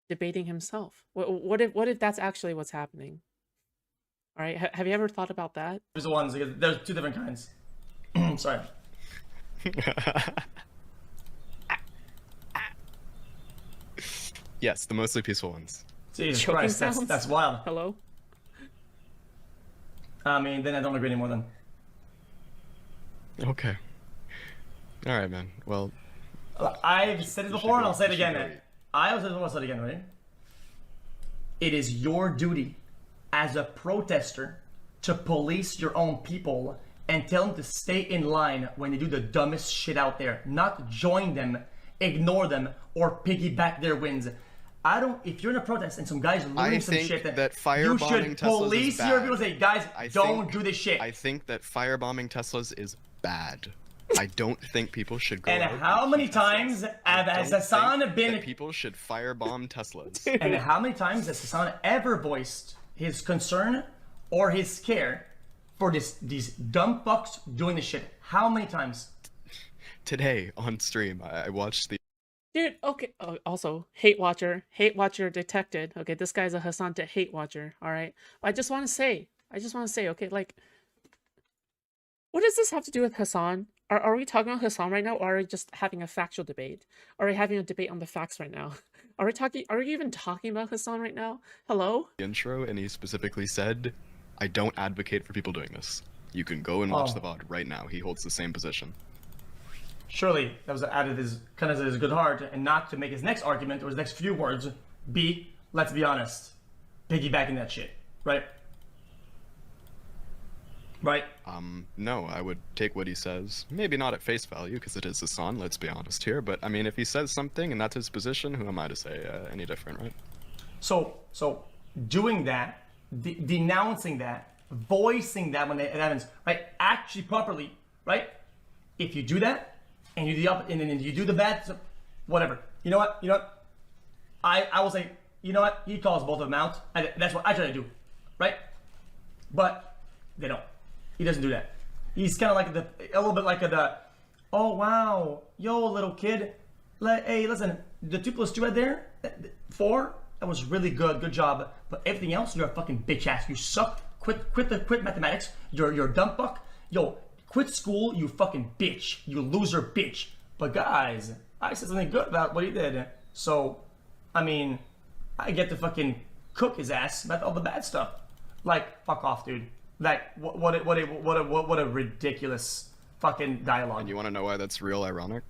S2: debating himself? What if that's actually what's happening? All right, have you ever thought about that?
S14: There's the ones because there's two different kinds. Sorry.
S12: Yes, the mostly peaceful ones.
S14: Jesus
S2: Choking
S14: Christ,
S2: sounds?
S14: that's wild.
S2: Hello?
S14: I mean, then I don't agree anymore then.
S12: Okay. Alright, man. Well,
S14: I've said it before and I'll say it again. I was I'll say it again, right? It is your duty as a protester to police your own people and tell them to stay in line when they do the dumbest shit out there. Not join them, ignore them, or piggyback their wins. I don't. If you're in a protest and some guys looting some shit,
S12: that
S14: you
S12: firebombing
S14: should
S12: Teslas
S14: police
S12: is
S14: your
S12: bad.
S14: people. Say, guys, don't do this shit.
S12: I think that firebombing Teslas is bad. I don't think people should go
S14: And
S12: out
S14: how many times has Hassan been?
S12: People should firebomb Teslas.
S14: And how many times has Hassan ever voiced his concern or his care for these dumb fucks doing this shit? How many times?
S12: Today on stream, I watched the.
S2: Dude, okay. Oh, also, hate watcher detected. Okay, this guy's a Hassan to hate watcher. All right. I just want to say, okay, like, what does this have to do with Hassan? Are we talking about Hassan right now, or are we just having a factual debate? Are we having a debate on the facts right now? Are we even talking about Hassan right now? Hello?
S12: Intro, and he specifically said, "I don't advocate for people doing this. You can go and watch the VOD right now." He holds the same position.
S14: Surely that was out of his good heart, and not to make his next argument or his next few words be, let's be honest, piggybacking that shit, right? Right?
S12: No, I would take what he says. Maybe not at face value, because it is Hassan, let's be honest here. But, I mean, if he says something and that's his position, who am I to say any different, right?
S14: So doing that, denouncing that, voicing that when it happens, right? Actually properly, right? If you do that, and you do and you do the bad, whatever. You know what? I will say, you know what? He calls both of them out. That's what I try to do, right? But they don't. He doesn't do that. He's kind of like a little bit like oh wow, yo little kid, hey listen, the 2 + 2 right there, 4, that was really good job. But everything else, you're a fucking bitch ass. You suck. Quit mathematics. You're a dumb fuck. Yo, quit school, you fucking bitch. You loser bitch. But guys, I said something good about what he did. So, I mean, I get to fucking cook his ass about all the bad stuff. Like, fuck off, dude. Like, what a ridiculous fucking dialogue.
S12: And you want to know why that's real ironic?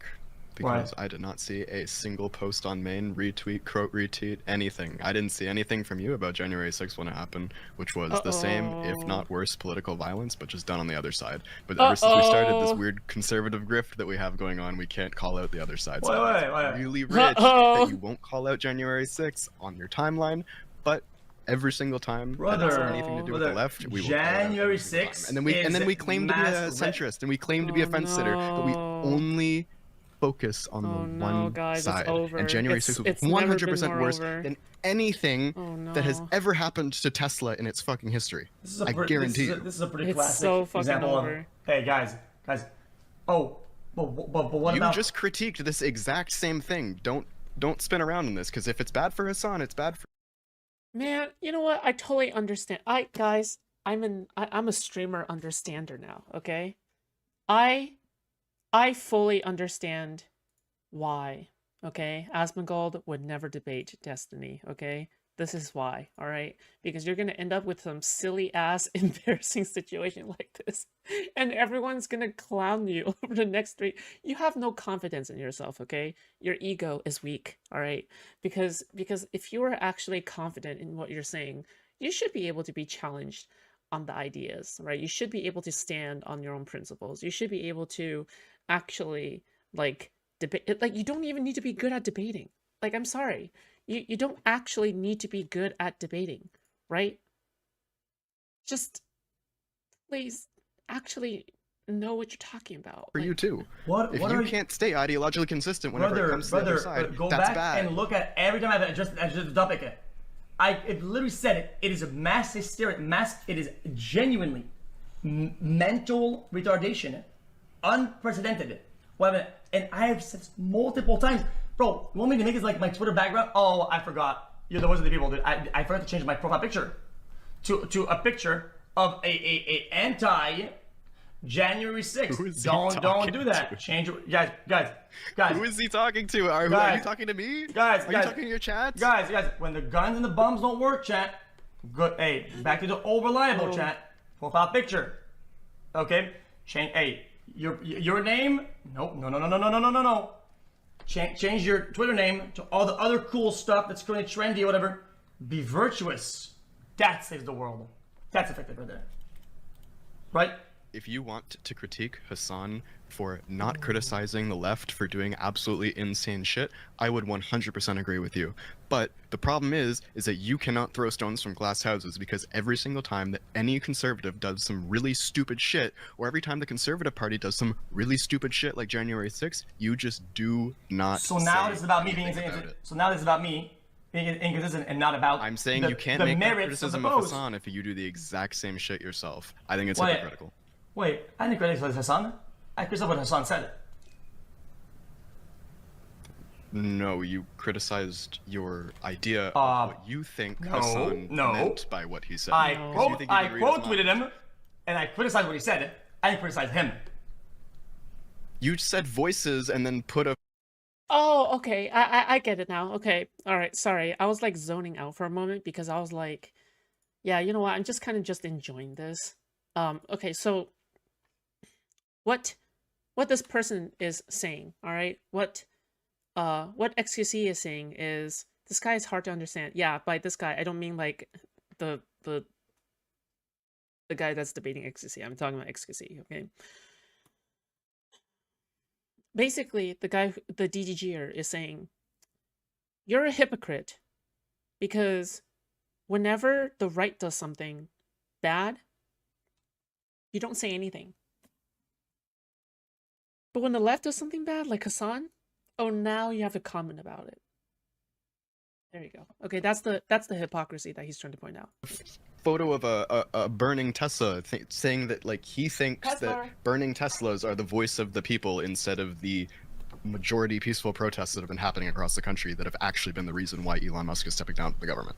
S12: Because I did not see a single post on main, retweet, quote, retweet, anything. I didn't see anything from you about January 6th when it happened, which was the same, if not worse, political violence, but just done on the other side. But ever since we started this weird conservative grift that we have going on, we can't call out the other side. So it's really rich that you won't call out January 6th on your timeline, but every single time that has anything to do with the left, we will
S14: January 6th.
S12: And then we claim to be a centrist, and we claim to be a fence sitter, but we only focus on the one side. And January 6th was 100% worse than anything that has ever happened to Tesla in its fucking history. I guarantee you.
S14: This is a pretty classic example of, hey guys. Oh, but what about?
S12: You just critiqued this exact same thing. Don't spin around in this, because if it's bad for Hassan, it's bad for.
S2: Man, you know what? I totally understand. Guys, I'm a streamer understander now, okay? I fully understand why, okay? Asmongold would never debate Destiny, okay? This is why, all right? Because you're going to end up with some silly-ass, embarrassing situation like this, and everyone's going to clown you over the next 3. You have no confidence in yourself, okay? Your ego is weak, all right? Because if you are actually confident in what you're saying, you should be able to be challenged on the ideas, right? You should be able to stand on your own principles. You should be able to actually, like, debate. Like, you don't even need to be good at debating. Like, I'm sorry. You don't actually need to be good at debating, right? Just please actually know what you're talking about.
S12: For you too. If you can't stay ideologically consistent whenever it comes to the other side,
S14: go
S12: that's
S14: back
S12: bad.
S14: And look at every time I've addressed the topic. It literally said it. It is a mass hysteria. It is genuinely mental retardation, unprecedented. And I have said this multiple times. Bro, you want me to make this like my Twitter background? Oh, I forgot. You're the worst of the people, dude. I forgot to change my profile picture to a picture of a anti January 6th. Don't do that. Change it. Guys.
S12: Who is he talking to? Are you talking to me?
S14: Guys,
S12: are you talking to your chat?
S14: Guys, when the guns and the bums don't work, chat. Good. Hey, back to the old reliable chat. Profile picture. Okay. Change. Hey, your name? No. Change your Twitter name to all the other cool stuff that's currently trendy or whatever. Be virtuous. That saves the world. That's effective right there. Right?
S12: if you want to critique Hassan for not criticizing the left for doing absolutely insane shit, I would 100% agree with you. But the problem is that you cannot throw stones from glass houses, because every single time that any conservative does some really stupid shit, or every time the Conservative Party does some really stupid shit like January 6th, you just do not.
S14: So now
S12: say
S14: it's about me being
S12: anything about it.
S14: So now it's about me being inconsistent and not about.
S12: I'm saying you can't make that criticism of Hassan if you do the exact same shit yourself. I think it's hypocritical.
S14: Wait, I didn't criticize Hassan. I criticized what Hassan said.
S12: No, you criticized your idea of what you think Hassan meant by what he said.
S14: I quote tweeted him, and I criticized what he said. I didn't criticize him.
S12: You said voices and then put a.
S2: Oh, okay. I get it now. Okay. All right. Sorry. I was like zoning out for a moment because I was like, yeah, you know what? I'm just kind of just enjoying this. Okay. So what this person is saying, all right? What XQC is saying is this guy is hard to understand. Yeah, by this guy, I don't mean like the guy that's debating XQC. I'm talking about XQC, okay? Basically, the DDGer is saying, you're a hypocrite because whenever the right does something bad, you don't say anything. But when the left does something bad, like Hassan, oh, now you have to comment about it. There you go. Okay, that's the hypocrisy that he's trying to point out.
S12: Photo of a burning Tesla, saying that like he thinks that burning Teslas are the voice of the people instead of the majority peaceful protests that have been happening across the country that have actually been the reason why Elon Musk is stepping down from the government.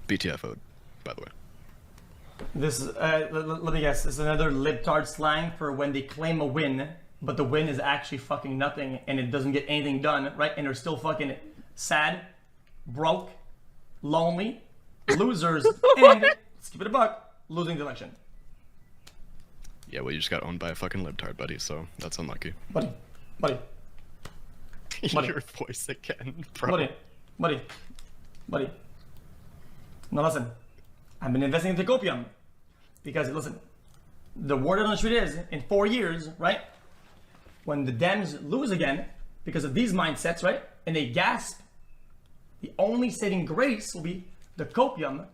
S12: BTFO'd, by the way.
S14: This is, let me guess, this is another libtard slang for when they claim a win, but the win is actually fucking nothing and it doesn't get anything done, right? And they're still fucking sad, broke, lonely, losers, and, let's keep it a buck, losing the election.
S12: Yeah, well, you just got owned by a fucking libtard, buddy, so that's unlucky.
S14: Buddy.
S12: Your voice again, bro.
S14: Buddy. Now listen. I've been investing into copium because, listen, the word on the street is, in 4 years, right, when the Dems lose again because of these mindsets, right, and they gasp, the only saving grace will be the copium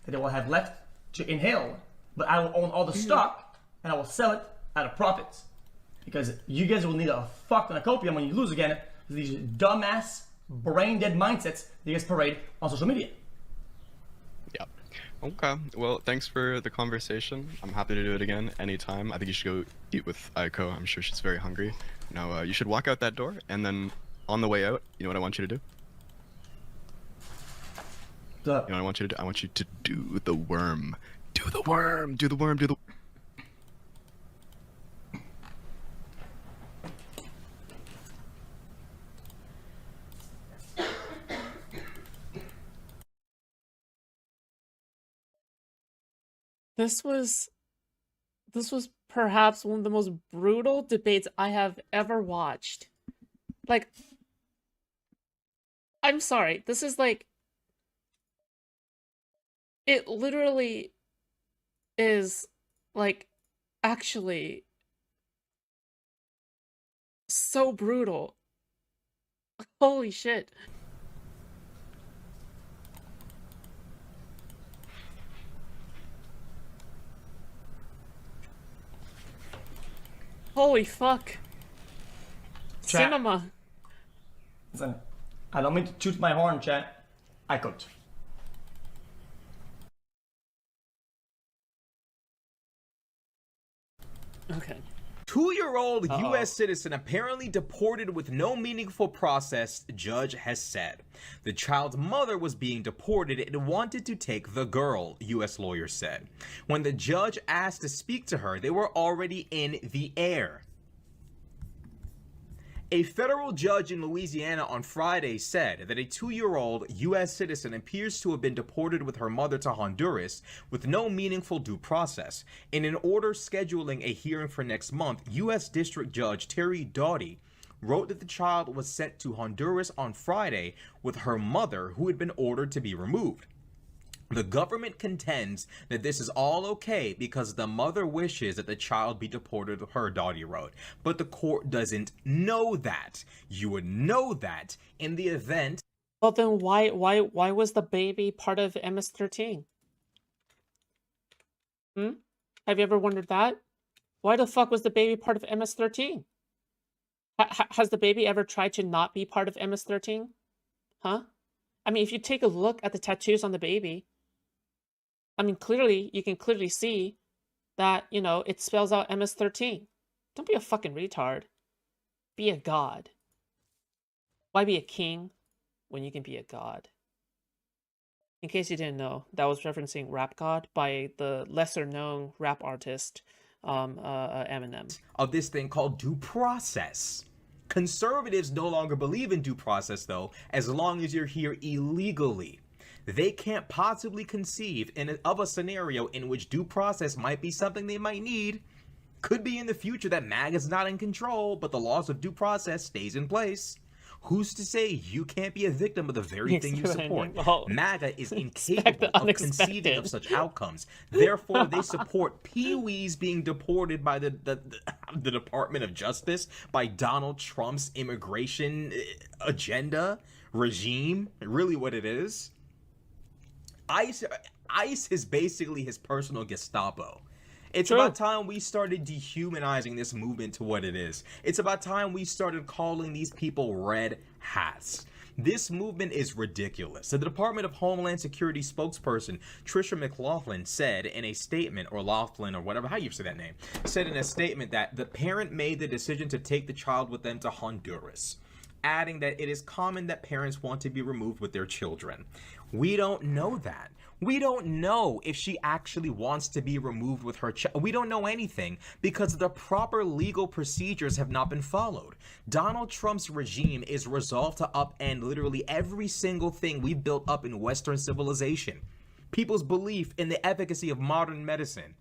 S14: that they will have left to inhale. But I will own all the stock and I will sell it at a profit because you guys will need a fuck ton of copium when you lose again. These dumbass, brain-dead mindsets that you guys parade on social media.
S12: Yeah. Okay, well, thanks for the conversation. I'm happy to do it again anytime. I think you should go eat with Aiko. I'm sure she's very hungry. Now, you should walk out that door, and then on the way out, you know what I want you to do? You know what I want you to do? I want you to do the worm. Do the worm! Do the worm! Do the...
S2: This was perhaps one of the most brutal debates I have ever watched. Like, I'm sorry, this is like, it literally is like actually so brutal. Holy shit. Holy fuck.
S14: Chat.
S2: Cinema.
S14: Listen, I don't mean to toot my horn, chat. I cooked.
S2: Okay.
S15: 2-year-old U.S. citizen apparently deported with no meaningful process, judge has said. The child's mother was being deported and wanted to take the girl, U.S. lawyers said. When the judge asked to speak to her, they were already in the air. A federal judge in Louisiana on Friday said that a 2-year-old U.S. citizen appears to have been deported with her mother to Honduras with no meaningful due process. In an order scheduling a hearing for next month, U.S. District Judge Terry Doughty wrote that the child was sent to Honduras on Friday with her mother, who had been ordered to be removed. The government contends that this is all okay because the mother wishes that the child be deported, her Dottie wrote. But the court doesn't know that. You would know that in the event.
S2: Well, then why was the baby part of MS-13? Hmm? Have you ever wondered that? Why the fuck was the baby part of MS-13? Has the baby ever tried to not be part of MS-13? Huh? I mean, if you take a look at the tattoos on the baby, I mean, clearly, you can clearly see that, you know, it spells out MS-13. Don't be a fucking retard. Be a god. Why be a king when you can be a god? In case you didn't know, that was referencing Rap God by the lesser-known rap artist, Eminem.
S15: Of this thing called due process. Conservatives no longer believe in due process, though, as long as you're here illegally. They can't possibly conceive of a scenario in which due process might be something they might need. Could be in the future that MAGA's not in control, but the laws of due process stays in place. Who's to say you can't be a victim of the very thing you support? MAGA is incapable of conceiving of such outcomes. Therefore, they support Pee-wees being deported by the Department of Justice, by Donald Trump's immigration agenda, regime, really what it is. ICE is basically his personal Gestapo. It's about time we started dehumanizing this movement to what it is. It's about time we started calling these people red hats. This movement is ridiculous. The Department of Homeland Security spokesperson Tricia McLaughlin said in a statement, or Laughlin, or whatever, how you say that name, said in a statement that the parent made the decision to take the child with them to Honduras, adding that it is common that parents want to be removed with their children. We don't know that. We don't know if she actually wants to be removed with her child. We don't know anything because the proper legal procedures have not been followed. Donald Trump's regime is resolved to upend literally every single thing we've built up in Western civilization. People's belief in the efficacy of modern medicine,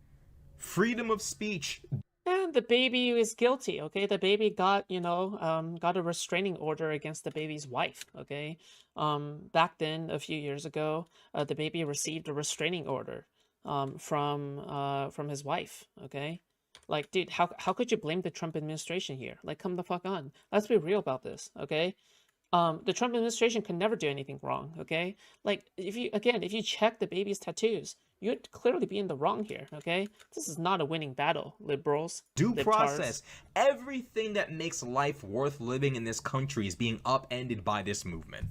S15: freedom of speech.
S2: And the baby is guilty, okay? The baby got, you know, got a restraining order against the baby's wife, okay? Back then, a few years ago, the baby received a restraining order from his wife, okay? Like, dude, how could you blame the Trump administration here? Like, come the fuck on. Let's be real about this, okay? The Trump administration can never do anything wrong, okay? Like, if you check the baby's tattoos, you'd clearly be in the wrong here, okay? This is not a winning battle, liberals.
S15: Due
S2: libtards.
S15: process. Everything that makes life worth living in this country is being upended by this movement.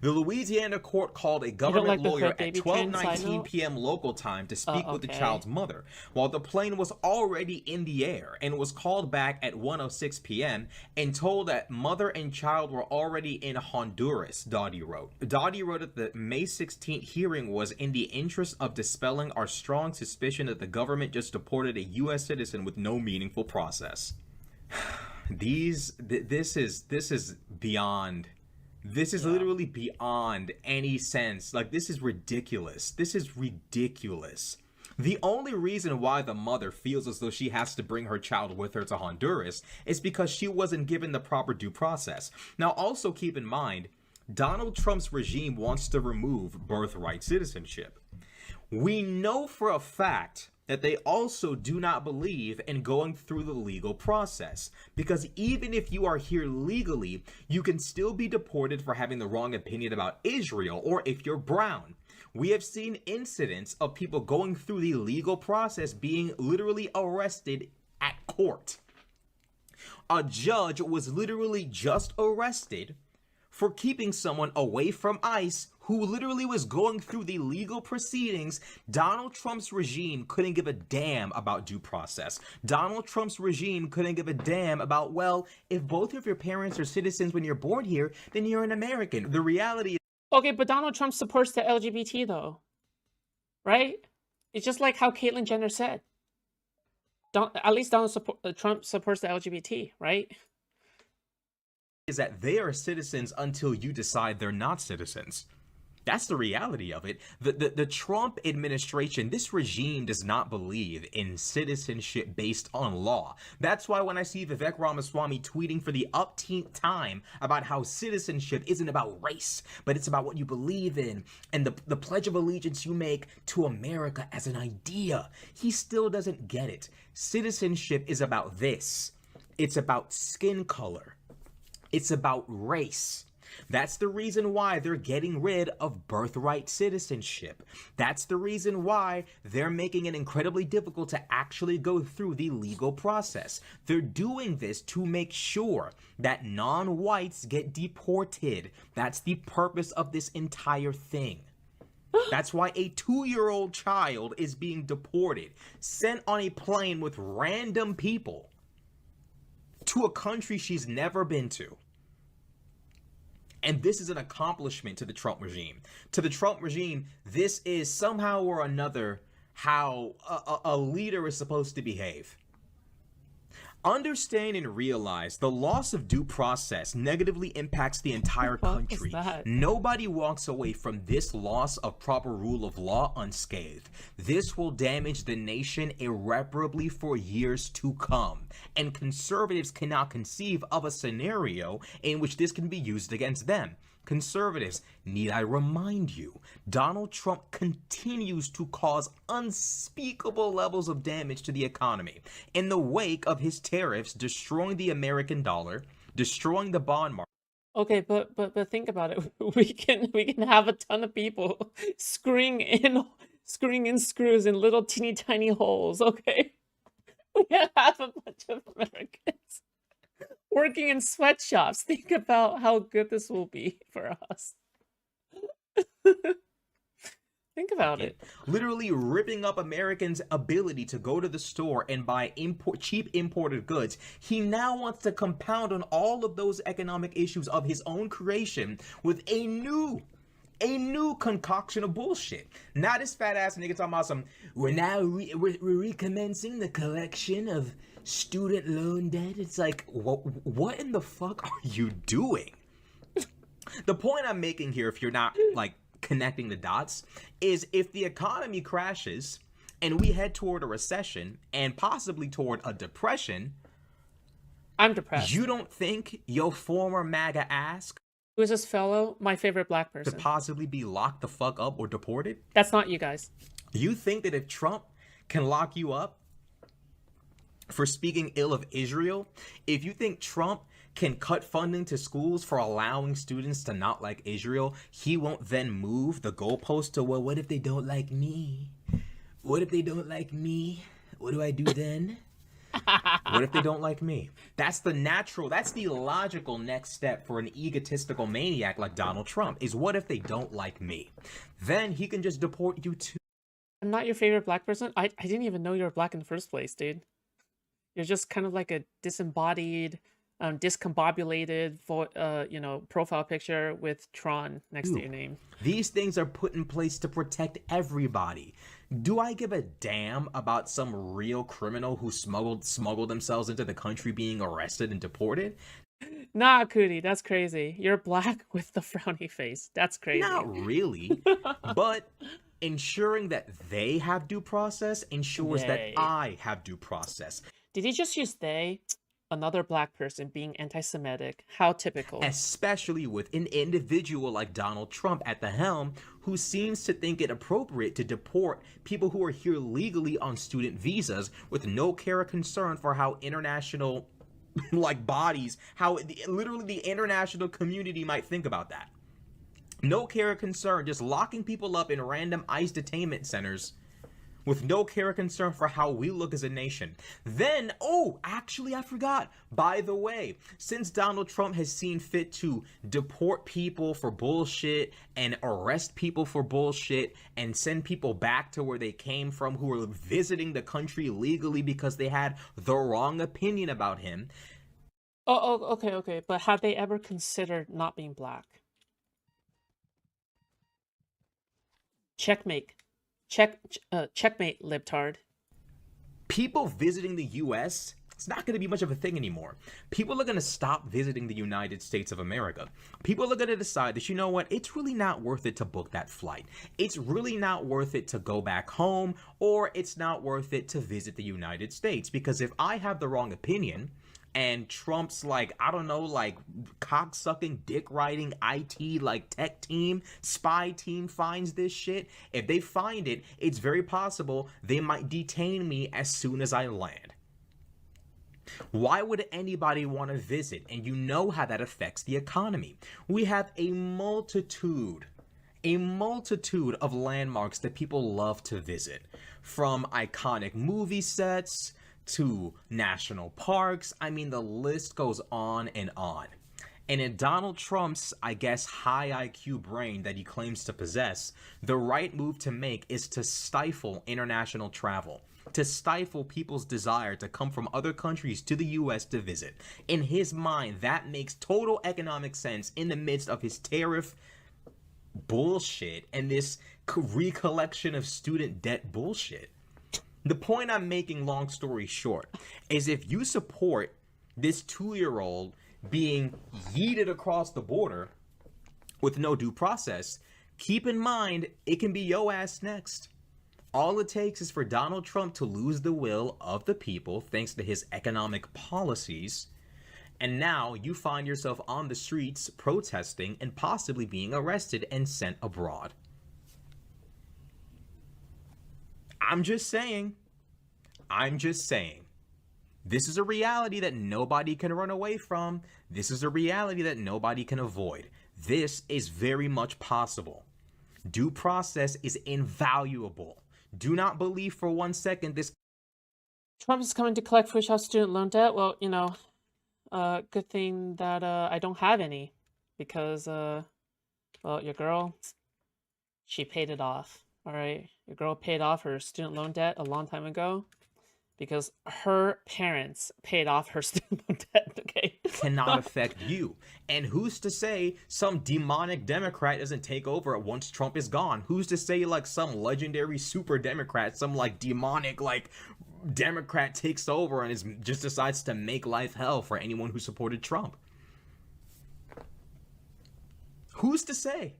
S15: The Louisiana court called a government lawyer at 12:19 p.m. local time to speak with the child's mother, while the plane was already in the air, and was called back at 1:06 p.m. and told that mother and child were already in Honduras, Dottie wrote. Dottie wrote that the May 16th hearing was in the interest of dispelling our strong suspicion that the government just deported a U.S. citizen with no meaningful process. This is beyond... This is literally beyond any sense. Like, this is ridiculous. This is ridiculous. The only reason why the mother feels as though she has to bring her child with her to Honduras is because she wasn't given the proper due process. Now, also keep in mind, Donald Trump's regime wants to remove birthright citizenship. We know for a fact that they also do not believe in going through the legal process, because even if you are here legally, you can still be deported for having the wrong opinion about Israel, or if you're brown. We have seen incidents of people going through the legal process being literally arrested at court. A judge was literally just arrested for keeping someone away from ICE who literally was going through the legal proceedings. Donald Trump's regime couldn't give a damn about due process. Donald Trump's regime couldn't give a damn about, well, if both of your parents are citizens when you're born here, then you're an American. The reality is...
S2: Okay, but Donald Trump supports the LGBT, though. Right? It's just like how Caitlyn Jenner said. At least Trump supports the LGBT, right?
S15: Is that they are citizens until you decide they're not citizens. That's the reality of it. The Trump administration, this regime does not believe in citizenship based on law. That's why when I see Vivek Ramaswamy tweeting for the upteenth time about how citizenship isn't about race, but it's about what you believe in and the Pledge of Allegiance you make to America as an idea, he still doesn't get it. Citizenship is about this. It's about skin color. It's about race. That's the reason why they're getting rid of birthright citizenship. That's the reason why they're making it incredibly difficult to actually go through the legal process. They're doing this to make sure that non-whites get deported. That's the purpose of this entire thing. That's why a 2-year-old child is being deported, sent on a plane with random people to a country she's never been to. And this is an accomplishment to the Trump regime. To the Trump regime, this is somehow or another how a leader is supposed to behave. Understand and realize the loss of due process negatively impacts the entire country. Nobody walks away from this loss of proper rule of law unscathed. This will damage the nation irreparably for years to come. And conservatives cannot conceive of a scenario in which this can be used against them. Conservatives, need I remind you, Donald Trump continues to cause unspeakable levels of damage to the economy in the wake of his tariffs destroying the American dollar, destroying the bond market.
S2: Okay, but think about it. We can have a ton of people screwing in screws in little teeny tiny holes. Okay, we can have a bunch of Americans working in sweatshops. Think about how good this will be for us. Think about it.
S15: Literally ripping up Americans' ability to go to the store and buy cheap imported goods. He now wants to compound on all of those economic issues of his own creation with a new concoction of bullshit. Now this fat ass nigga talking about some, we're recommencing the collection of student loan debt. It's like, what in the fuck are you doing? The point I'm making here, if you're not like connecting the dots, is if the economy crashes and we head toward a recession and possibly toward a depression,
S2: I'm depressed.
S15: You don't think your former MAGA ass
S2: who is this fellow, my favorite black person,
S15: to possibly be locked the fuck up or deported?
S2: That's not you guys.
S15: You think that if Trump can lock you up for speaking ill of Israel, if you think Trump can cut funding to schools for allowing students to not like Israel, he won't then move the goalpost to, well, what if they don't like me? What if they don't like me? What do I do then? What if they don't like me? That's the logical next step for an egotistical maniac like Donald Trump, is what if they don't like me? Then he can just deport you too.
S2: I'm not your favorite black person. I didn't even know you were black in the first place, dude. You're just kind of like a disembodied, discombobulated, profile picture with Tron next to your name.
S15: These things are put in place to protect everybody. Do I give a damn about some real criminal who smuggled themselves into the country being arrested and deported?
S2: Nah, Cootie, that's crazy. You're black with the frowny face. That's crazy.
S15: Not really, but ensuring that they have due process ensures that I have due process.
S2: Did he just use they? Another black person being anti-Semitic. How typical.
S15: Especially with an individual like Donald Trump at the helm, who seems to think it appropriate to deport people who are here legally on student visas with no care or concern for how international bodies, how literally the international community might think about that. No care or concern, just locking people up in random ICE detainment centers with no care or concern for how we look as a nation. Then, actually I forgot, by the way, since Donald Trump has seen fit to deport people for bullshit and arrest people for bullshit and send people back to where they came from who were visiting the country legally because they had the wrong opinion about him.
S2: Okay, but have they ever considered not being black? Checkmate. Checkmate, libtard.
S15: People visiting the U.S. It's not going to be much of a thing anymore. People are going to stop visiting the United States of America. People are going to decide that, you know what, it's really not worth it to book that flight. It's really not worth it to go back home, or it's not worth it to visit the United States. Because if I have the wrong opinion, and Trump's like, I don't know, like cock-sucking, dick-riding IT, like tech team, spy team finds this shit, if they find it, it's very possible they might detain me as soon as I land. Why would anybody want to visit? And you know how that affects the economy. We have a multitude of landmarks that people love to visit, from iconic movie sets to national parks. I mean, the list goes on and on. And in Donald Trump's, I guess, high IQ brain that he claims to possess, the right move to make is to stifle international travel, to stifle people's desire to come from other countries to the US to visit. In his mind, that makes total economic sense in the midst of his tariff bullshit and this recollection of student debt bullshit. The point I'm making, long story short, is if you support this 2-year-old being yeeted across the border with no due process, keep in mind it can be yo ass next. All it takes is for Donald Trump to lose the will of the people thanks to his economic policies, and now you find yourself on the streets protesting and possibly being arrested and sent abroad. I'm just saying. This is a reality that nobody can run away from. This is a reality that nobody can avoid. This is very much possible. Due process is invaluable. Do not believe for 1 second this.
S2: Trump is coming to collect Foodshops student loan debt. Well, good thing that I don't have any, because well, your girl, she paid it off. All right, your girl paid off her student loan debt a long time ago, because her parents paid off her student loan debt. Okay,
S15: cannot affect you. And who's to say some demonic Democrat doesn't take over once Trump is gone? Who's to say like some legendary super Democrat, some like demonic like Democrat takes over and just decides to make life hell for anyone who supported Trump? Who's to say?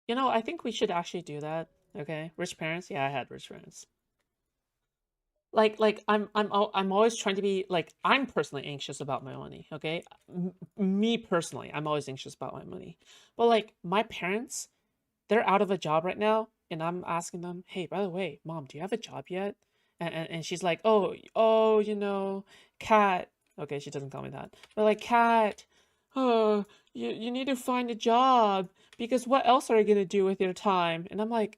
S2: I think we should actually do that. Okay, rich parents. Yeah, I had rich parents. I'm always trying to be like, I'm personally anxious about my money. Okay, me personally, I'm always anxious about my money. But like my parents, they're out of a job right now, and I'm asking them, hey, by the way, mom, do you have a job yet? And she's like, oh, Kat. Okay, she doesn't call me that, but like, Kat, oh, you need to find a job, because what else are you gonna do with your time? And I'm like,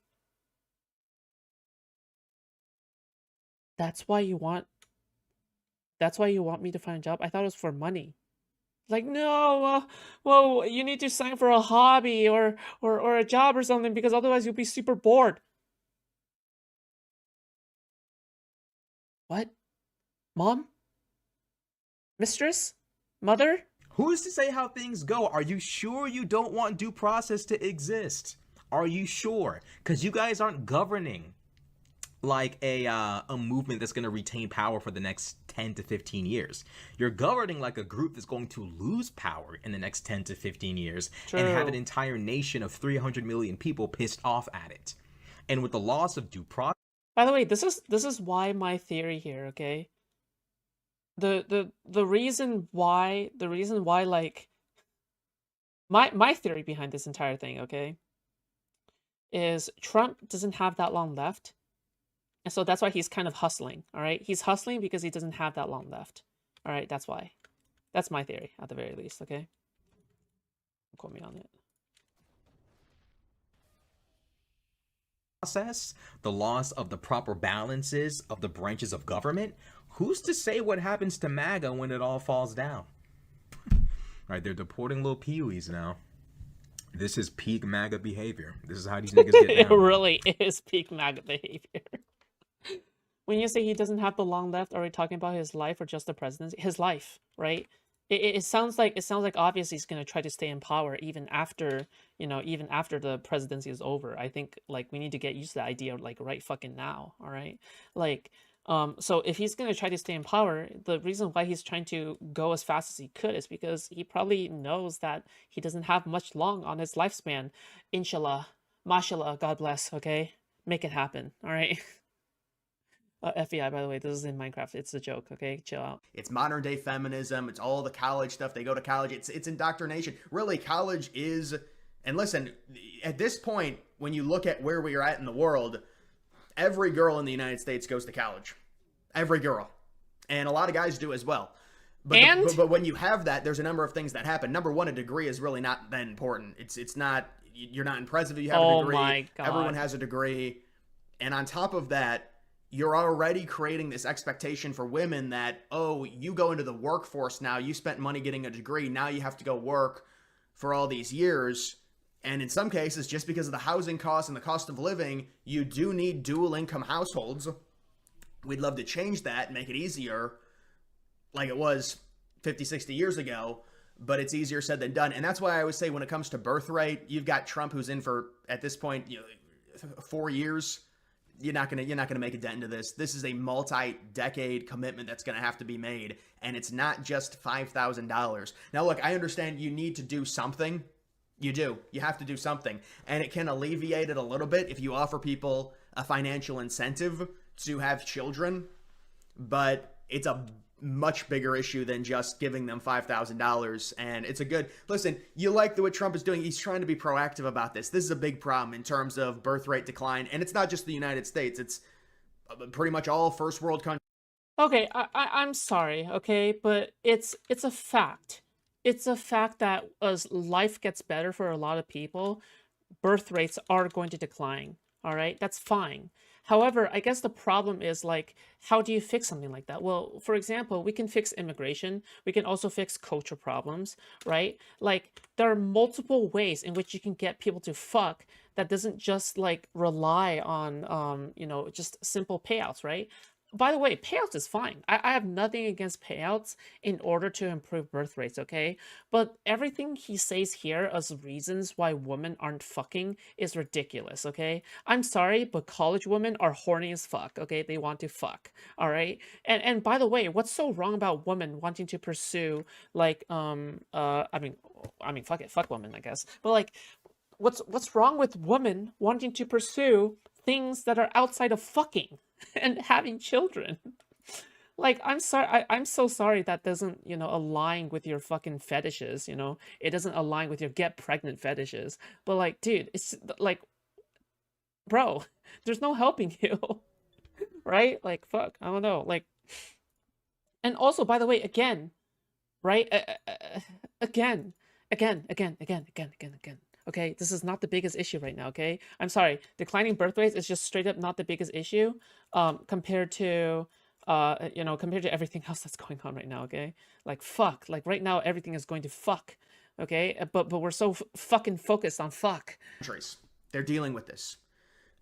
S2: That's why you want me to find a job? I thought it was for money. Like, no, well, you need to sign for a hobby or a job or something, because otherwise you'll be super bored. What? Mom? Mistress? Mother?
S15: Who's to say how things go? Are you sure you don't want due process to exist? Are you sure? Because you guys aren't governing like a movement that's going to retain power for the next 10 to 15 years. You're governing like a group that's going to lose power in the next 10 to 15 years. True. And have an entire nation of 300 million people pissed off at it. And with the loss of due process.
S2: By the way, this is why my theory here, okay? The reason why like my theory behind this entire thing, okay, is Trump doesn't have that long left. And so that's why he's kind of hustling, all right? He's hustling because he doesn't have that long left. All right, that's why. That's my theory, at the very least, okay? Don't quote me on it.
S15: Process, the loss of the proper balances of the branches of government. Who's to say what happens to MAGA when it all falls down? Right, they're deporting little peewees now. This is peak MAGA behavior. This is how these niggas get down.
S2: It really is peak MAGA behavior. When you say he doesn't have the long left, are we talking about his life or just the presidency? His life, right? It sounds like obviously he's gonna try to stay in power even after the presidency is over. I think like we need to get used to the idea of like right fucking now, all right? Like So if he's going to try to stay in power, the reason why he's trying to go as fast as he could is because he probably knows that he doesn't have much long on his lifespan. Inshallah, mashallah, God bless, okay? Make it happen, all right? FBI, by the way, this is in Minecraft. It's a joke, okay? Chill out.
S6: It's modern day feminism. It's all the college stuff. They go to college. It's indoctrination. Really, college is, and listen, at this point, when you look at where we are at in the world, every girl in the United States goes to college. Every girl. And a lot of guys do as well. But, but when you have that, there's a number of things that happen. Number one, a degree is really not that important. It's not, you're not impressive if you have a degree.
S2: My God.
S6: Everyone has a degree. And on top of that, you're already creating this expectation for women that, oh, you go into the workforce now, you spent money getting a degree, now you have to go work for all these years. And in some cases, just because of the housing costs and the cost of living, you do need dual income households. We'd love to change that and make it easier like it was 50, 60 years ago, but it's easier said than done. And that's why I always say when it comes to birth rate, you've got Trump who's in for, at this point, 4 years. You're not gonna make a dent into this. This is a multi-decade commitment that's gonna have to be made, and it's not just $5,000. Now, look, I understand you need to do something. You do. You have to do something, and it can alleviate it a little bit if you offer people a financial incentive to have children. But it's a much bigger issue than just giving them $5,000. And it's a good, listen, you like what Trump is doing. He's trying to be proactive about this. This is a big problem in terms of birth rate decline. And it's not just the United States. It's pretty much all first world countries.
S2: Okay, I'm sorry, okay, but it's a fact. It's a fact that as life gets better for a lot of people, birth rates are going to decline. All right, that's fine. However, I guess the problem is, like, how do you fix something like that? Well, for example, we can fix immigration. We can also fix culture problems, right? Like, there are multiple ways in which you can get people to fuck that doesn't just, like, rely on, just simple payouts, right? By the way, payouts is fine. I have nothing against payouts in order to improve birth rates, okay? But everything he says here as reasons why women aren't fucking is ridiculous, okay? I'm sorry, but college women are horny as fuck, okay? They want to fuck, all right? And by the way, what's so wrong about women wanting to pursue, like, fuck women, I guess. But, like, what's wrong with women wanting to pursue things that are outside of fucking and having children? Like, I'm sorry, I'm so sorry that doesn't, align with your fucking fetishes, it doesn't align with your get pregnant fetishes. But, like, dude, it's like, bro, there's no helping you. Right? Like, fuck, I don't know, like. And also, by the way, again, right? Again. Okay, this is not the biggest issue right now, okay? I'm sorry, declining birth rates is just straight up not the biggest issue, compared to everything else that's going on right now, okay? Like, fuck, like right now everything is going to fuck, okay? But we're so fucking focused on fuck.
S6: They're dealing with this.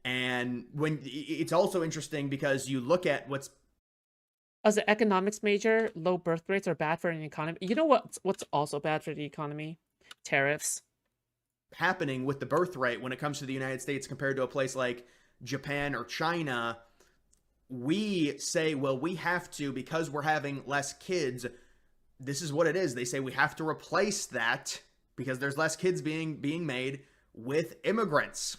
S6: And when it's also interesting because you look at what's,
S2: as an economics major, low birth rates are bad for an economy. You know what's also bad for the economy? Tariffs.
S6: Happening with the birth rate when it comes to the United States compared to a place like Japan or China. We say, well, we have to, because we're having less kids, this is what it is. They say we have to replace that because there's less kids being made with immigrants.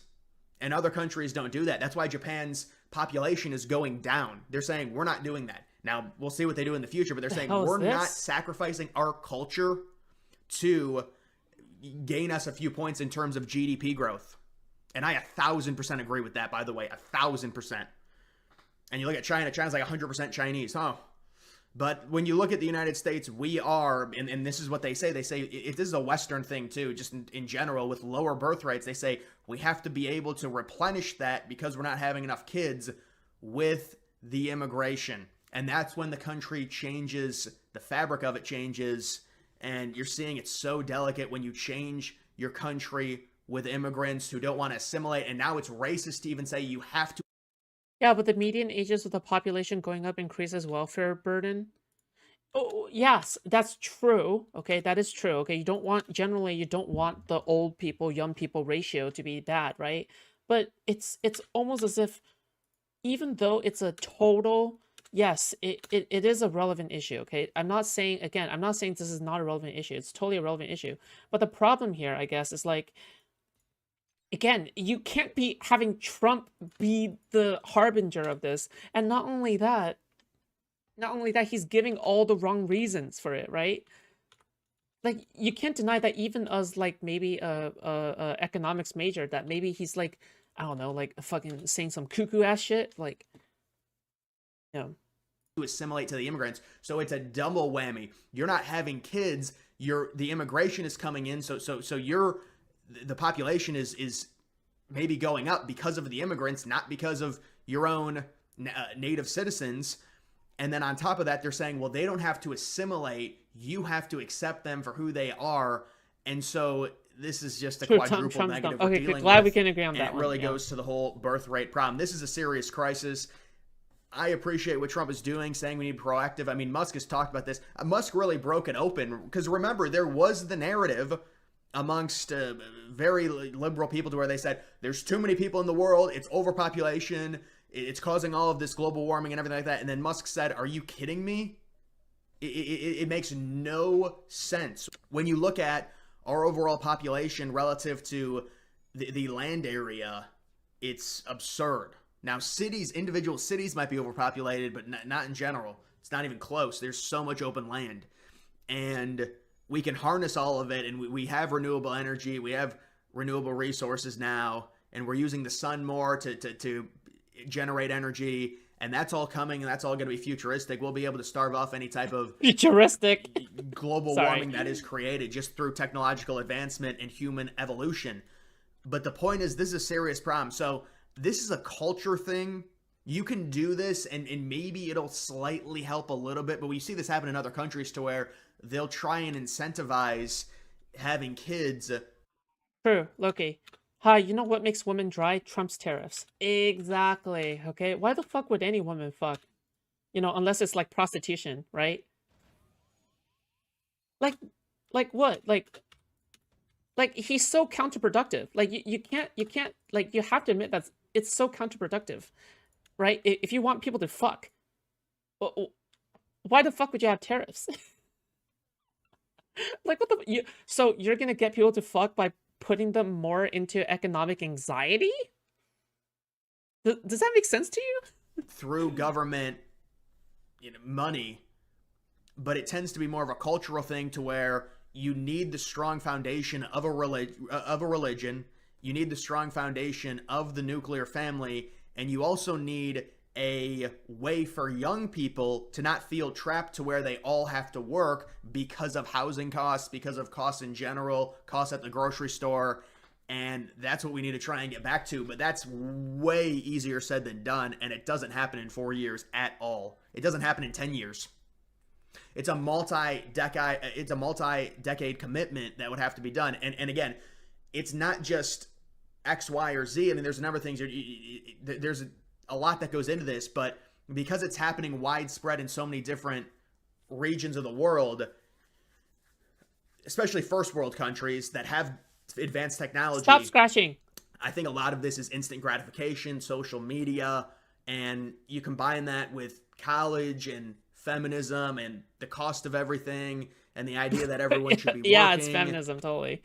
S6: And other countries don't do that. That's why Japan's population is going down. They're saying we're not doing that. Now, we'll see what they do in the future, but they're saying we're not sacrificing our culture to gain us a few points in terms of GDP growth. And I 1,000% agree with that, by the way, 1,000%. And you look at China, China's like 100% Chinese, huh? But when you look at the United States, we are, and this is what they say if this is a Western thing too, just in general, with lower birth rates, they say we have to be able to replenish that because we're not having enough kids with the immigration. And that's when the country changes, the fabric of it changes. And you're seeing it's so delicate when you change your country with immigrants who don't want to assimilate. And now it's racist to even say you have to.
S2: Yeah, but the median ages of the population going up increases welfare burden. Oh, yes, that's true. Okay, that is true. Okay, you don't want the old people, young people ratio to be bad, right? But it's almost as if, even though it's a total yes, it is a relevant issue, okay? I'm not saying, again, I'm not saying this is not a relevant issue. It's totally a relevant issue. But the problem here, I guess, is like, again, you can't be having Trump be the harbinger of this. And not only that, he's giving all the wrong reasons for it, right? Like, you can't deny that even as, like, maybe a economics major, that maybe he's, like, I don't know, like, fucking saying some cuckoo-ass shit, like, yeah.
S6: To assimilate to the immigrants. So it's a double whammy. You're not having kids, the immigration is coming in, so the population is maybe going up because of the immigrants, not because of your own native citizens. And then on top of that, they're saying, well, they don't have to assimilate. You have to accept them for who they are. And so this is just a quadruple negative we're dealing
S2: glad
S6: with,
S2: we can agree on
S6: and
S2: that
S6: it
S2: one,
S6: really
S2: yeah.
S6: goes to the whole birth rate problem. This is a serious crisis. I appreciate what Trump is doing, saying we need proactive. I mean, Musk has talked about this. Musk really broke it open, because remember, there was the narrative amongst very liberal people to where they said, there's too many people in the world, it's overpopulation, it's causing all of this global warming and everything like that. And then Musk said, are you kidding me? It makes no sense. When you look at our overall population relative to the land area, it's absurd. Now, individual cities might be overpopulated, but not in general. It's not even close. There's so much open land. And we can harness all of it, and we have renewable energy. We have renewable resources now, and we're using the sun more to generate energy, and that's all coming, and that's all going to be futuristic. We'll be able to starve off any type of
S2: futuristic
S6: global warming that is created just through technological advancement and human evolution. But the point is, this is a serious problem. So this is a culture thing. You can do this, and maybe it'll slightly help a little bit, but we see this happen in other countries to where they'll try and incentivize having kids.
S2: True, Loki. Hi, you know what makes women dry? Trump's tariffs. Exactly, okay? Why the fuck would any woman fuck? You know, unless it's like prostitution, right? Like what? Like he's so counterproductive. Like you can't, like, you have to admit that it's so counterproductive, right? If you want people to fuck, why the fuck would you have tariffs? Like, what the, so you're gonna get people to fuck by putting them more into economic anxiety? Does that make sense to you?
S6: Through government, money, but it tends to be more of a cultural thing to where you need the strong foundation of a religion, you need the strong foundation of the nuclear family, and you also need a way for young people to not feel trapped to where they all have to work because of housing costs, because of costs in general, costs at the grocery store. And that's what we need to try and get back to. But that's way easier said than done. And it doesn't happen in 4 years at all. It doesn't happen in 10 years. It's a multi-decade commitment that would have to be done. And again, it's not just X, Y, or Z. I mean, there's a number of things. There's a lot that goes into this, but because it's happening widespread in so many different regions of the world, especially first world countries that have advanced technology.
S2: Stop scratching.
S6: I think a lot of this is instant gratification, social media, and you combine that with college and feminism and the cost of everything and the idea that everyone should be working.
S2: Yeah, it's feminism, totally.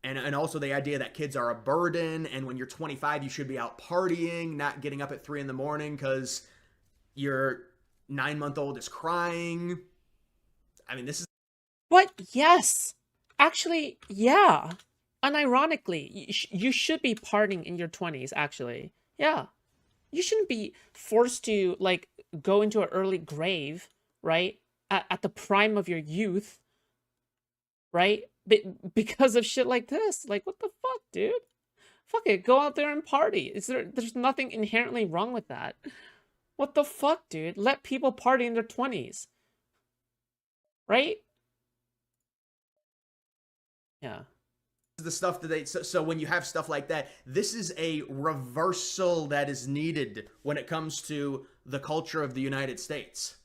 S6: And also the idea that kids are a burden, and when you're 25, you should be out partying, not getting up at 3 in the morning because your 9-month-old is crying. I mean, this is...
S2: What? Yes. Actually, yeah. Unironically, you should be partying in your 20s, actually. Yeah. You shouldn't be forced to, like, go into an early grave, right? At the prime of your youth, right? Because of shit like this. Like, what the fuck, dude? Fuck it, go out there and party. There's nothing inherently wrong with that. What the fuck, dude? Let people party in their 20s. Right? Yeah.
S6: The stuff that so when you have stuff like that, this is a reversal that is needed when it comes to the culture of the United States.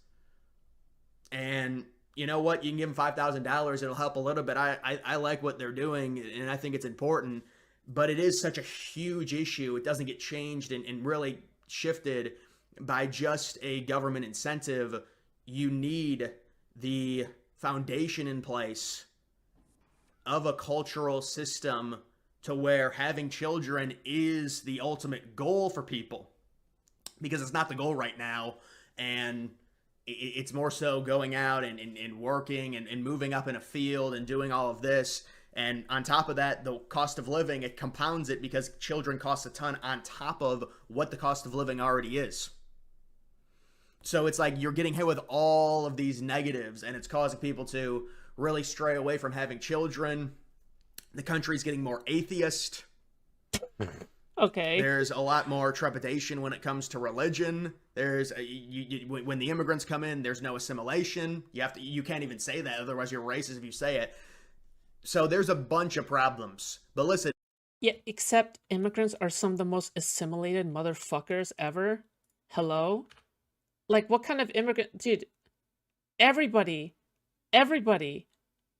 S6: And you know what? You can give them $5,000. It'll help a little bit. I like what they're doing, and I think it's important. But it is such a huge issue. It doesn't get changed and really shifted by just a government incentive. You need the foundation in place of a cultural system to where having children is the ultimate goal for people, because it's not the goal right now. And it's more so going out and working and moving up in a field and doing all of this. And on top of that, the cost of living, it compounds it because children cost a ton on top of what the cost of living already is. So it's like you're getting hit with all of these negatives, and it's causing people to really stray away from having children. The country's getting more atheist.
S2: Okay.
S6: There's a lot more trepidation when it comes to religion. There's when the immigrants come in, there's no assimilation. You can't even say that, otherwise you're racist if you say it. So there's a bunch of problems. But listen.
S2: Yeah, except immigrants are some of the most assimilated motherfuckers ever. Hello? Like, what kind of immigrant? Dude, everybody,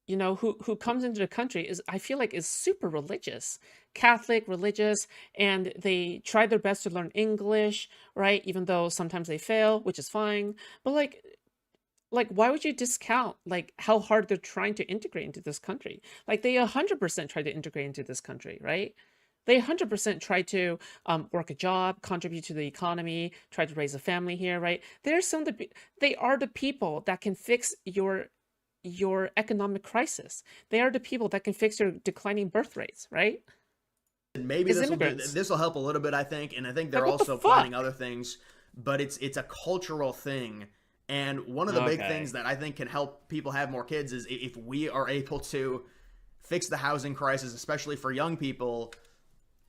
S2: you know, who comes into the country is, I feel like, is super religious. Catholic, religious, and they try their best to learn English, right? Even though sometimes they fail, which is fine. But like, why would you discount like how hard they're trying to integrate into this country? Like, they 100% try to integrate into this country, right? They 100% try to work a job, contribute to the economy, try to raise a family here, right? They are the people that can fix your economic crisis. They are the people that can fix your declining birth rates, right?
S6: Maybe this will help a little bit, I think, and I think they're also planning other things, but it's a cultural thing. And one of the big things that I think can help people have more kids is if we are able to fix the housing crisis, especially for young people,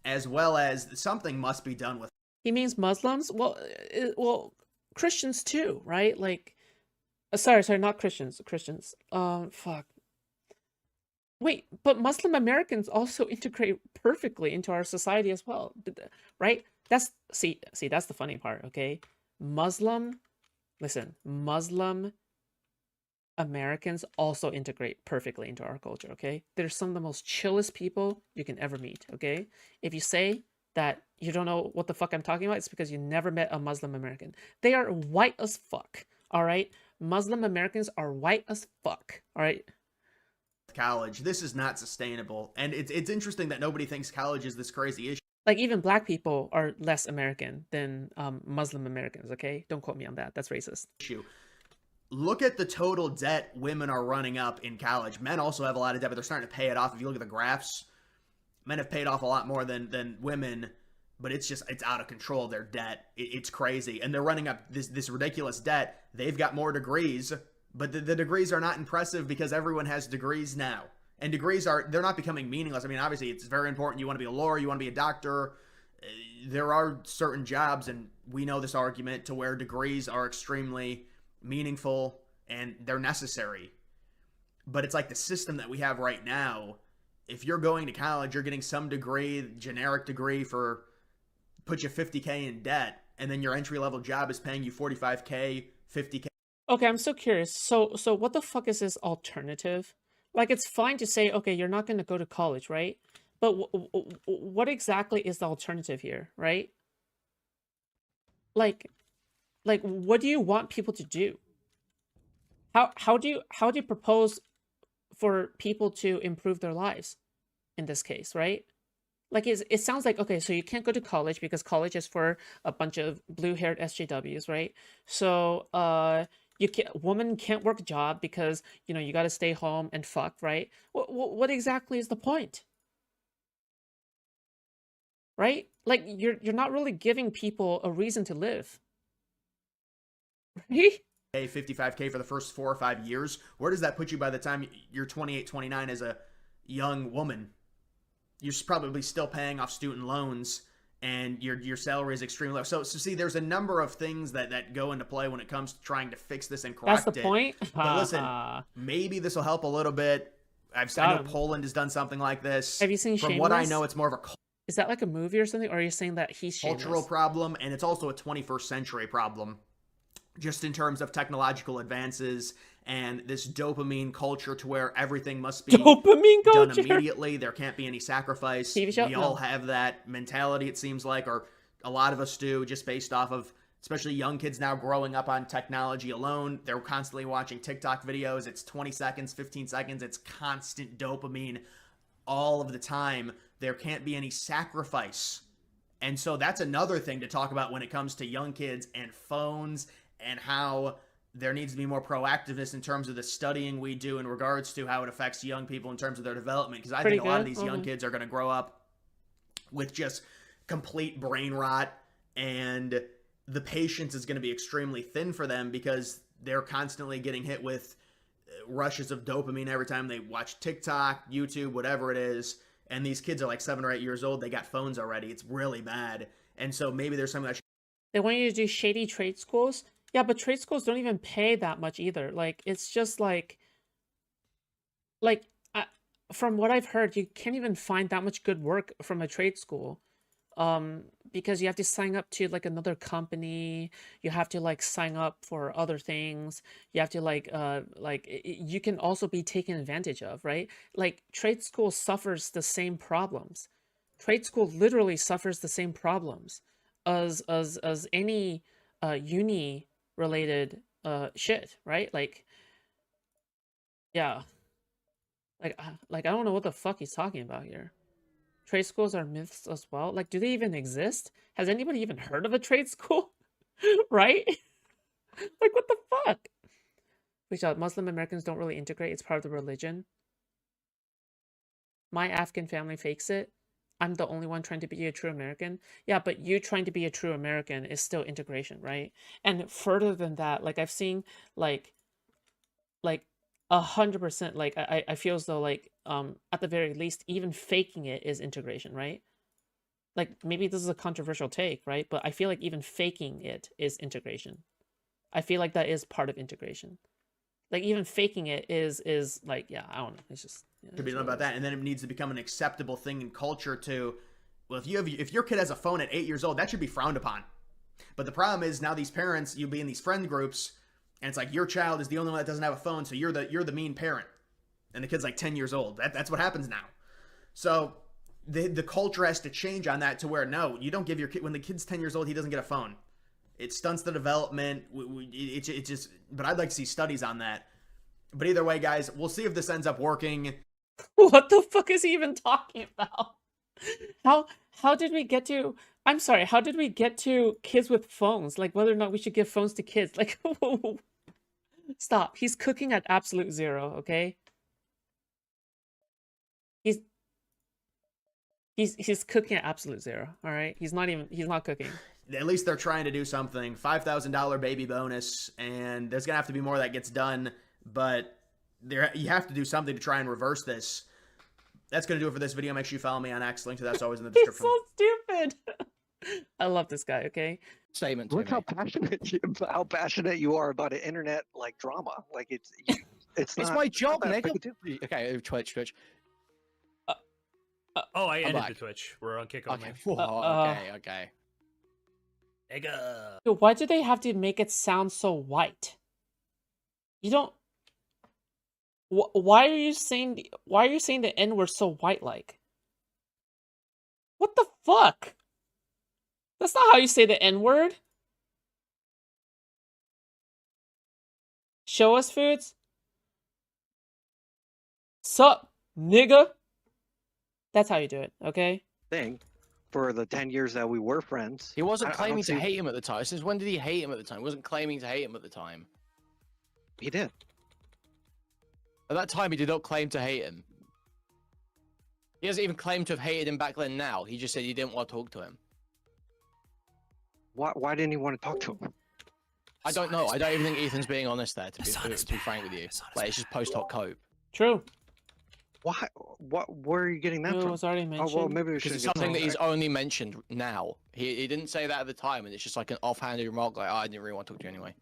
S6: as well as something must be done with.
S2: He means Muslims? Well, Christians too, right? Like, sorry, not Christians. Fuck. Wait, but Muslim Americans also integrate perfectly into our society as well, right? That's the funny part, okay? Muslim Americans also integrate perfectly into our culture, okay? They're some of the most chillest people you can ever meet, okay? If you say that you don't know what the fuck I'm talking about, it's because you never met a Muslim American. They are white as fuck, all right? Muslim Americans are white as fuck, all right?
S6: College, this is not sustainable. And it's interesting that nobody thinks college is this crazy issue.
S2: Like, even black people are less American than Muslim Americans, okay? Don't quote me on that. That's racist.
S6: Look at the total debt women are running up in college. Men also have a lot of debt, but they're starting to pay it off. If you look at the graphs, men have paid off a lot more than women, but it's out of control, their debt. It's crazy. And they're running up this ridiculous debt. They've got more degrees, but the degrees are not impressive because everyone has degrees now. And degrees they're not becoming meaningless. I mean, obviously, it's very important. You want to be a lawyer, you want to be a doctor. There are certain jobs, and we know this argument, to where degrees are extremely meaningful and they're necessary. But it's like the system that we have right now. If you're going to college, you're getting some degree, generic degree, put you $50K in debt, and then your entry-level job is paying you $45K, $50K.
S2: Okay, I'm so curious. So what the fuck is this alternative? Like, it's fine to say, okay, you're not going to go to college, right? But what exactly is the alternative here, right? Like, what do you want people to do? How do you propose for people to improve their lives in this case, right? Like, it sounds like, okay, so you can't go to college because college is for a bunch of blue-haired SJWs, right? So, woman can't work a job because, you know, you got to stay home and fuck, right? What exactly is the point? Right? Like, you're not really giving people a reason to live. Right?
S6: 55K for the first 4 or 5 years. Where does that put you by the time you're 28, 29 as a young woman? You're probably still paying off student loans, and your salary is extremely low. So see, there's a number of things that go into play when it comes to trying to fix this and correct it.
S2: That's the point?
S6: But listen, maybe this will help a little bit. I know Poland has done something like this.
S2: Have you seen
S6: From
S2: Shameless?
S6: what I know, it's more of a
S2: Is that like a movie or something? Or are you saying that he's shameless?
S6: cultural problem, and it's also a 21st century problem. Just in terms of technological advances and this dopamine culture to where everything must be done immediately. There can't be any sacrifice.
S2: TV show?
S6: We all have that mentality, it seems like, or a lot of us do, just based off of especially young kids now growing up on technology alone. They're constantly watching TikTok videos. It's 20 seconds, 15 seconds. It's constant dopamine all of the time. There can't be any sacrifice. And so that's another thing to talk about when it comes to young kids and phones, and how there needs to be more proactiveness in terms of the studying we do in regards to how it affects young people in terms of their development. Because I think a lot of these young kids are going to grow up with just complete brain rot, and the patience is going to be extremely thin for them because they're constantly getting hit with rushes of dopamine every time they watch TikTok, YouTube, whatever it is. And these kids are like 7 or 8 years old. They got phones already. It's really bad. And so maybe there's something that
S2: They want you to do shady trade schools. Yeah, but trade schools don't even pay that much either. Like, it's just like from what I've heard, you can't even find that much good work from a trade school. Because you have to sign up to like another company, you have to like sign up for other things, you have to you can also be taken advantage of, right? Like trade school suffers the same problems. Trade school literally suffers the same problems as any uni related shit, right? Like, yeah, like I don't know what the fuck he's talking about here. Trade schools are myths as well. Like, do they even exist? Has anybody even heard of a trade school? Right? Like, what the fuck? Which Muslim Americans don't really integrate. It's part of the religion. My Afghan family fakes it. I'm the only one trying to be a true American. Yeah, but you trying to be a true American is still integration, right? And further than that, like I've seen like 100%, like I feel as though like at the very least even faking it is integration, right? Like maybe this is a controversial take, right? But I feel like even faking it is integration. I feel like that is part of integration. Like even faking it is like, yeah, I don't know. It's just
S6: could be done about that. And then it needs to become an acceptable thing in culture to, well, if your kid has a phone at 8 years old, that should be frowned upon. But the problem is now these parents, you'll be in these friend groups, and it's like your child is the only one that doesn't have a phone, so you're the mean parent, and the kid's like 10 years old. That's what happens now. So the culture has to change on that to where, no, you don't give your kid, when the kid's 10 years old, he doesn't get a phone. It stunts the development. It just, but I'd like to see studies on that. But either way, guys, we'll see if this ends up working.
S2: What the fuck is he even talking about? How did we get to, I'm sorry, how did we get to kids with phones? Like whether or not we should give phones to kids. Like, stop. He's cooking at absolute zero, okay? He's cooking at absolute zero, all right? He's not cooking.
S6: At least they're trying to do something. $5,000 baby bonus, and there's gonna have to be more that gets done, but you have to do something to try and reverse this. That's gonna do it for this video. Make sure you follow me on X. Link to that's always in the description.
S2: He's so stupid. I love this guy, okay?
S1: Statement. Look how passionate you are about an internet like drama. Like it's
S17: It's
S1: not,
S17: my job,
S1: not that
S17: nigga.
S1: big a deal.
S17: Okay, Twitch.
S19: Oh, I ended
S17: back.
S19: the Twitch. We're on kick only.
S17: Okay. Whoa, okay.
S19: Nigga.
S2: Dude, why do they have to make it sound so white? You don't. Why are you saying the N word so white like? What the fuck? That's not how you say the N word. Show us foods. Sup, nigga. That's how you do it, okay?
S1: Thing for the 10 years that we were friends.
S17: He wasn't
S1: I
S17: claiming
S1: don't
S17: to
S1: see-
S17: hate him at the time. Since when did he hate him at the time? He wasn't claiming to hate him at the time.
S1: He did.
S17: At that time, he did not claim to hate him. He doesn't even claim to have hated him back then now. He just said he didn't want to talk to him.
S1: Why didn't he want to talk to him?
S17: I don't know. I don't even think Ethan's being honest there, to be frank with you. Like, it's just post-hoc cope.
S2: True.
S1: Why? Where are you getting that
S2: It
S1: from?
S2: was already
S1: Oh,
S2: mentioned.
S1: well, maybe we
S17: Because
S1: should
S17: it's something that he's only mentioned now. He didn't say that at the time, and it's just like an offhanded remark, like, oh, I didn't really want to talk to you anyway.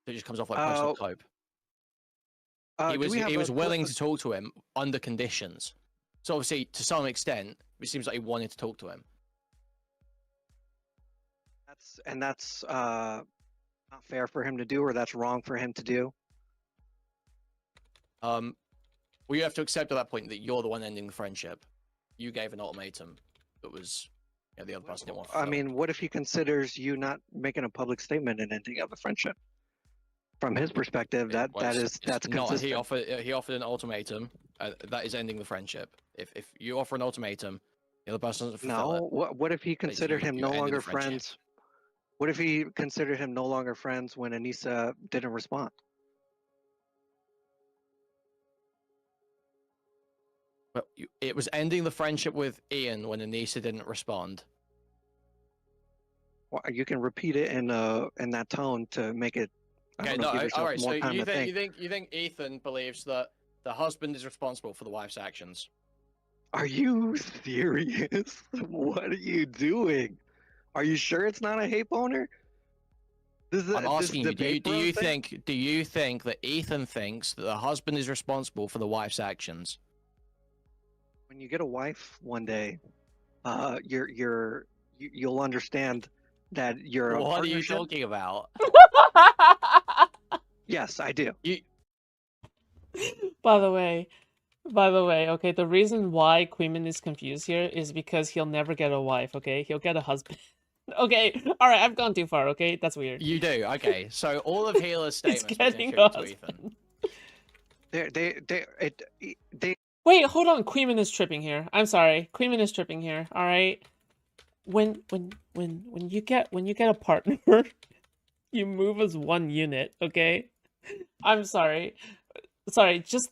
S17: So it just comes off like post-hoc cope. He was willing to talk to him under conditions. So obviously, to some extent, it seems like he wanted to talk to him.
S1: That's not fair for him to do, or that's wrong for him to do.
S17: Well, you have to accept at that point that you're the one ending the friendship. You gave an ultimatum that was Yeah, the other person didn't want to
S1: I
S17: fulfill.
S1: mean, what if he considers you not making a public statement and ending of the friendship? From his perspective,
S17: Well,
S1: that's
S17: not.
S1: consistent.
S17: He offered an ultimatum. That is ending the friendship. If you offer an ultimatum, the other person doesn't fulfill it.
S1: No, what if he considered him no
S17: ending the
S1: longer
S17: friendship.
S1: friends? What if he considered him no longer friends when Anissa didn't respond?
S17: But it was ending the friendship with Ian when Anissa didn't respond.
S1: Well, you can repeat it in that tone to make it.
S17: Okay,
S1: Give yourself
S17: all right. So
S1: more time
S17: you
S1: to
S17: think Ethan believes that the husband is responsible for the wife's actions?
S1: Are you serious? What are you doing? Are you sure it's not a hate boner?
S17: I'm asking you. Do you think that Ethan thinks that the husband is responsible for the wife's actions?
S1: When you get a wife one day, you'll understand that you're.
S17: What are you talking about?
S1: Yes, I do.
S2: By the way, okay, the reason why Queeman is confused here is because he'll never get a wife, okay? He'll get a husband. Okay, alright, I've gone too far, okay? That's weird.
S17: You do, okay. So all of Healer's statements were
S2: getting
S17: attributed to Ethan.
S1: They
S2: Wait, hold on. Queeman is tripping here. I'm sorry. Queeman is tripping here. All right. When you get a partner, you move as one unit, okay? I'm sorry. Sorry, just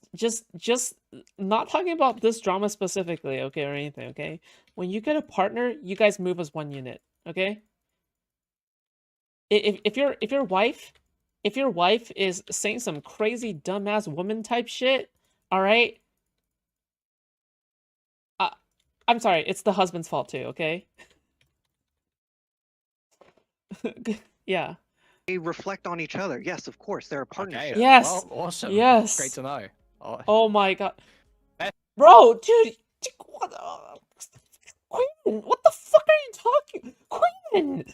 S2: not talking about this drama specifically, okay, or anything, okay? When you get a partner, you guys move as one unit, okay? If your wife is saying some crazy dumbass woman type shit, all right? I'm sorry, it's the husband's fault too, okay? Yeah.
S1: They reflect on each other. Yes, of course, they're a partnership.
S2: Yes.
S17: Well, awesome.
S2: Yes.
S17: Great to know.
S2: Oh my god. Bro, dude, what Queen, what the fuck are you talking? Queen!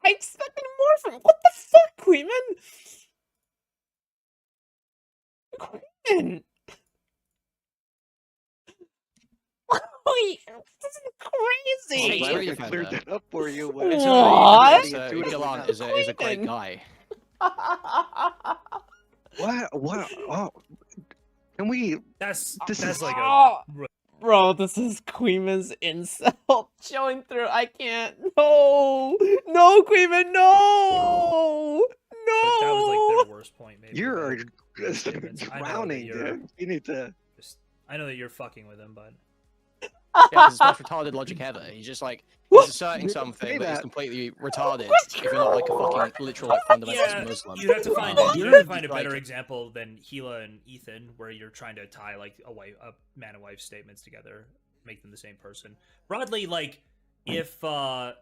S2: I expected more from what the fuck, Queeman? Queeman! Wait, this is crazy!
S1: I'm glad I cleared that up for you.
S2: What?
S17: Gillan is a great guy.
S1: What? Oh, can we?
S9: That's
S1: is
S9: like
S2: Bro, this is Queeman's insult showing through. I can't. No, Queeman, no.
S9: That was like their worst point. Maybe
S1: You're
S9: drowning,
S1: dude. You need to.
S9: I know that you're fucking with him, but.
S17: Yeah, because it's the most retarded logic ever. He's just like, he's asserting something that is completely retarded if you're not like a fucking literal like fundamentalist Muslim.
S9: You have to find a better example than Gila and Ethan, where you're trying to tie like a man and wife statements together, make them the same person. Broadly, like if I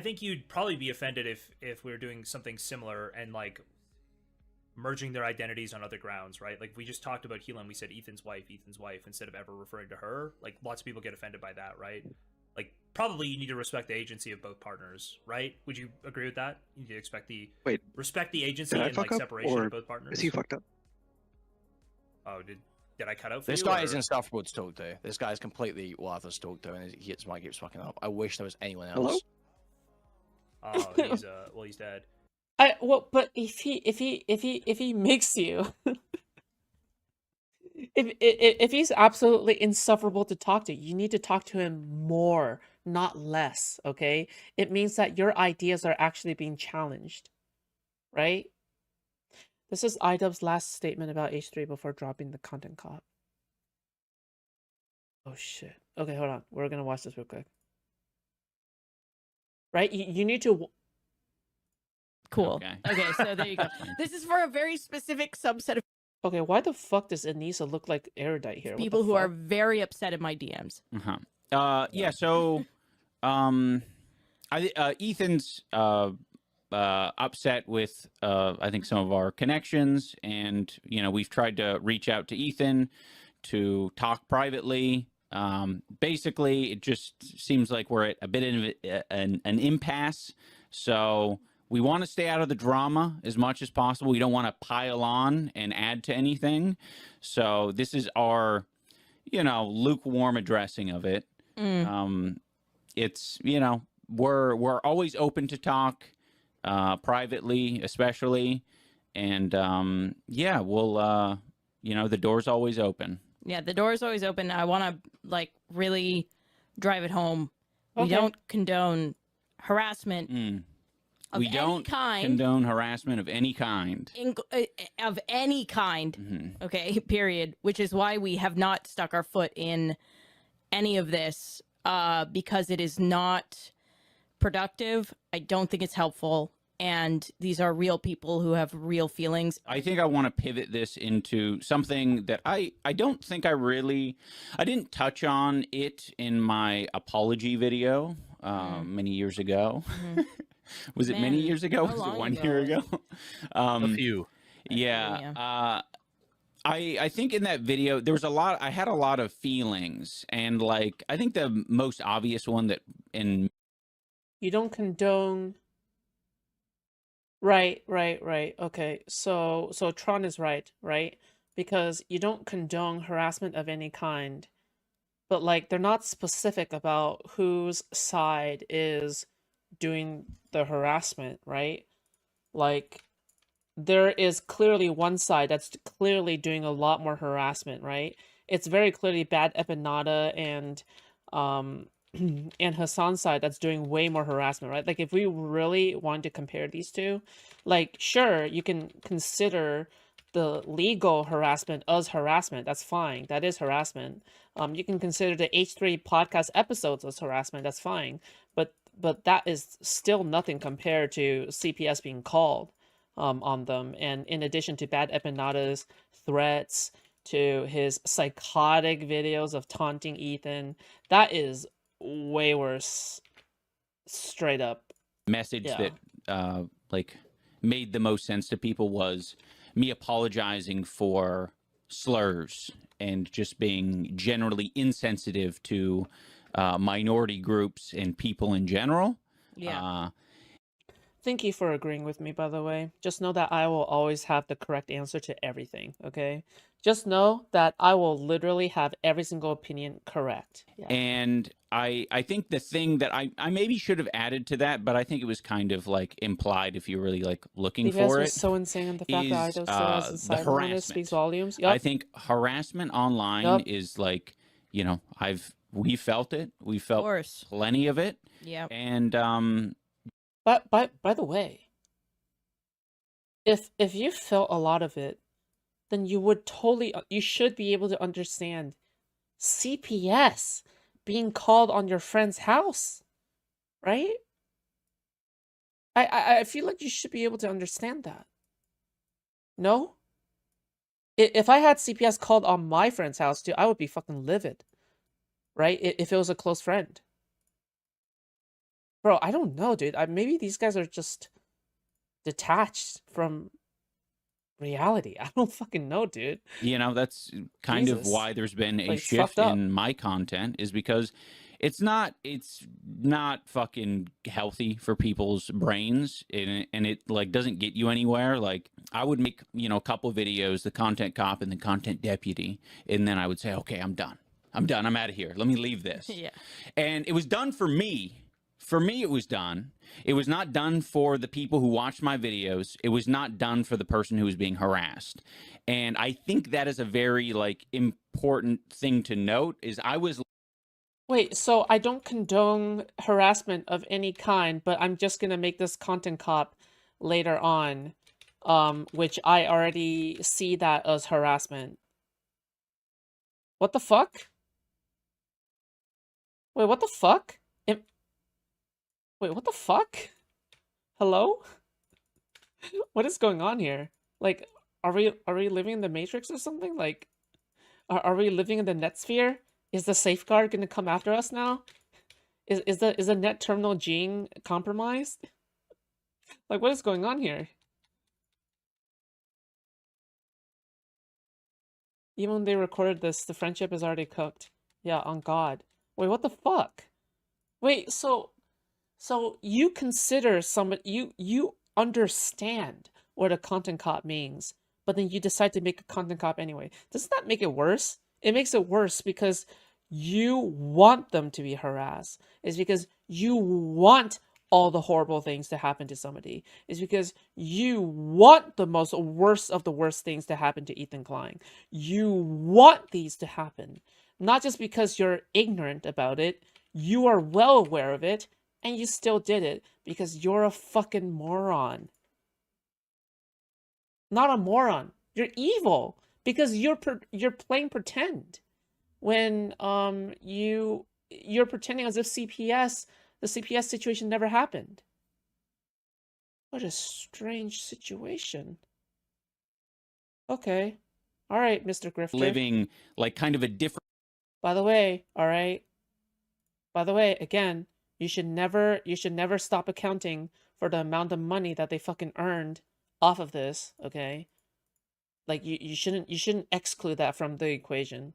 S9: think you'd probably be offended if we were doing something similar and like merging their identities on other grounds, right? Like we just talked about Gila and we said Ethan's wife instead of ever referring to her. Like lots of people get offended by that, right? Like probably you need to respect the agency of both partners, right? Would you agree with that? You need to respect the agency and like separation of both partners.
S1: Is he fucked up?
S9: Oh, did I cut out for
S17: This
S9: you?
S17: guy is insufferable to talk to. This guy is completely worthless to talk to, and his mic keeps fucking up. I wish there was anyone else.
S9: Hello? Oh, he's dead.
S2: But if he makes you, if he's absolutely insufferable to talk to, you need to talk to him more, not less. Okay, it means that your ideas are actually being challenged, right? This is iDubbbz's last statement about H3 before dropping the content cop. Oh shit. Okay, hold on. We're gonna watch this real quick. Right? You need to.
S11: Cool. Okay, so there you go. This is for a very specific subset of
S2: Okay, why the fuck does Anissa look like Erudite here?
S11: people who are very upset in my DMs.
S19: Yeah, so Ethan's upset with I think some of our connections, and we've tried to reach out to Ethan to talk privately. Basically, it just seems like we're at a bit of an impasse. So we want to stay out of the drama as much as possible. We don't want to pile on and add to anything. So this is our lukewarm addressing of it. It's, we're always open to talk, privately, especially. And we'll, the door's always open.
S11: Yeah, the door is always open. I want to really drive it home. We
S2: Okay.
S11: don't condone harassment of
S19: We
S11: any
S19: don't
S11: kind.
S19: condone harassment of any kind.
S11: Of any kind. Okay, period. Which is why we have not stuck our foot in any of this, because it is not productive. I don't think it's helpful. And these are real people who have real feelings.
S19: I think I want to pivot this into something that I don't think I didn't touch on it in my apology video many years ago. Was it many years ago? Was it 1 year ago?
S18: A few.
S19: Yeah. I think in that video there was I had a lot of feelings, and I think the most obvious one that
S2: You don't condone. Right. Okay. So Tron is right? Because you don't condone harassment of any kind. But they're not specific about whose side is doing the harassment, right? There is clearly one side that's clearly doing a lot more harassment, right? It's very clearly Bad Epinata and and Hassan's side that's doing way more harassment, right? If we really want to compare these two, sure, you can consider the legal harassment as harassment. That's fine. That is harassment. You can consider the H3 podcast episodes as harassment. That's fine. But that is still nothing compared to CPS being called on them. And in addition to Bad Epinata's threats, to his psychotic videos of taunting Ethan, that is way worse. Straight up.
S19: message that made the most sense to people was me apologizing for slurs and just being generally insensitive to minority groups and people in general.
S2: Thank you for agreeing with me, by the way. Just know that I will always have the correct answer to everything, okay? Just know that I will literally have every single opinion correct.
S19: And I think the thing that I maybe should have added to that, but I think it was kind of implied if you're really looking
S2: You guys
S19: for
S2: were
S19: it.
S2: so insane on the fact that I don't still has a
S19: The
S2: side on it
S19: harassment.
S2: speaks volumes.
S19: I think harassment online
S2: Yup.
S19: is we felt it. We felt plenty of it.
S11: Yeah.
S19: And
S2: But by the way, if you felt a lot of it, then you should be able to understand CPS being called on your friend's house, right? I feel like you should be able to understand that. No? If I had CPS called on my friend's house too, I would be fucking livid, right? If it was a close friend. Bro, I don't know, dude. Maybe these guys are just detached from reality. I don't fucking know, dude.
S19: that's kind of
S2: Jesus.
S19: why there's been a
S2: It's
S19: shift
S2: fucked up.
S19: in my content, is because it's not fucking healthy for people's brains, and it doesn't get you anywhere. I would make a couple videos, the content cop and the content deputy, and then I would say, okay, I'm done, I'm out of here, let me leave this.
S11: Yeah.
S19: And it was done for me. For me, it was done. It was not done for the people who watched my videos. It was not done for the person who was being harassed. And I think that is a very important thing to note. Is I was
S2: Wait, so I don't condone harassment of any kind, but I'm just gonna make this content cop later on, which I already see that as harassment. What the fuck? Wait, what the fuck? Wait, what the fuck? Hello? What is going on here? Are we living in the Matrix or something? Are we living in the net sphere? Is the safeguard gonna come after us now? Is the net terminal Gene compromised? What is going on here? Even when they recorded this, the friendship is already cooked. Yeah, on God. Wait, what the fuck? Wait, so you consider somebody, you understand what a content cop means, but then you decide to make a content cop anyway. Doesn't that make it worse? It makes it worse because you want them to be harassed. It's because you want all the horrible things to happen to somebody. It's because you want the most worst of the worst things to happen to Ethan Klein. You want these to happen. Not just because you're ignorant about it, you are well aware of it, and you still did it because you're a fucking moron. Not a moron. You're evil because you're playing pretend when you're pretending as if the CPS situation never happened. What a strange situation. Okay. All right, Mr. Grifter.
S19: Living like kind of a different.
S2: By the way, all right. By the way, again, you should never stop accounting for the amount of money that they fucking earned off of this, okay? Like you shouldn't exclude that from the equation.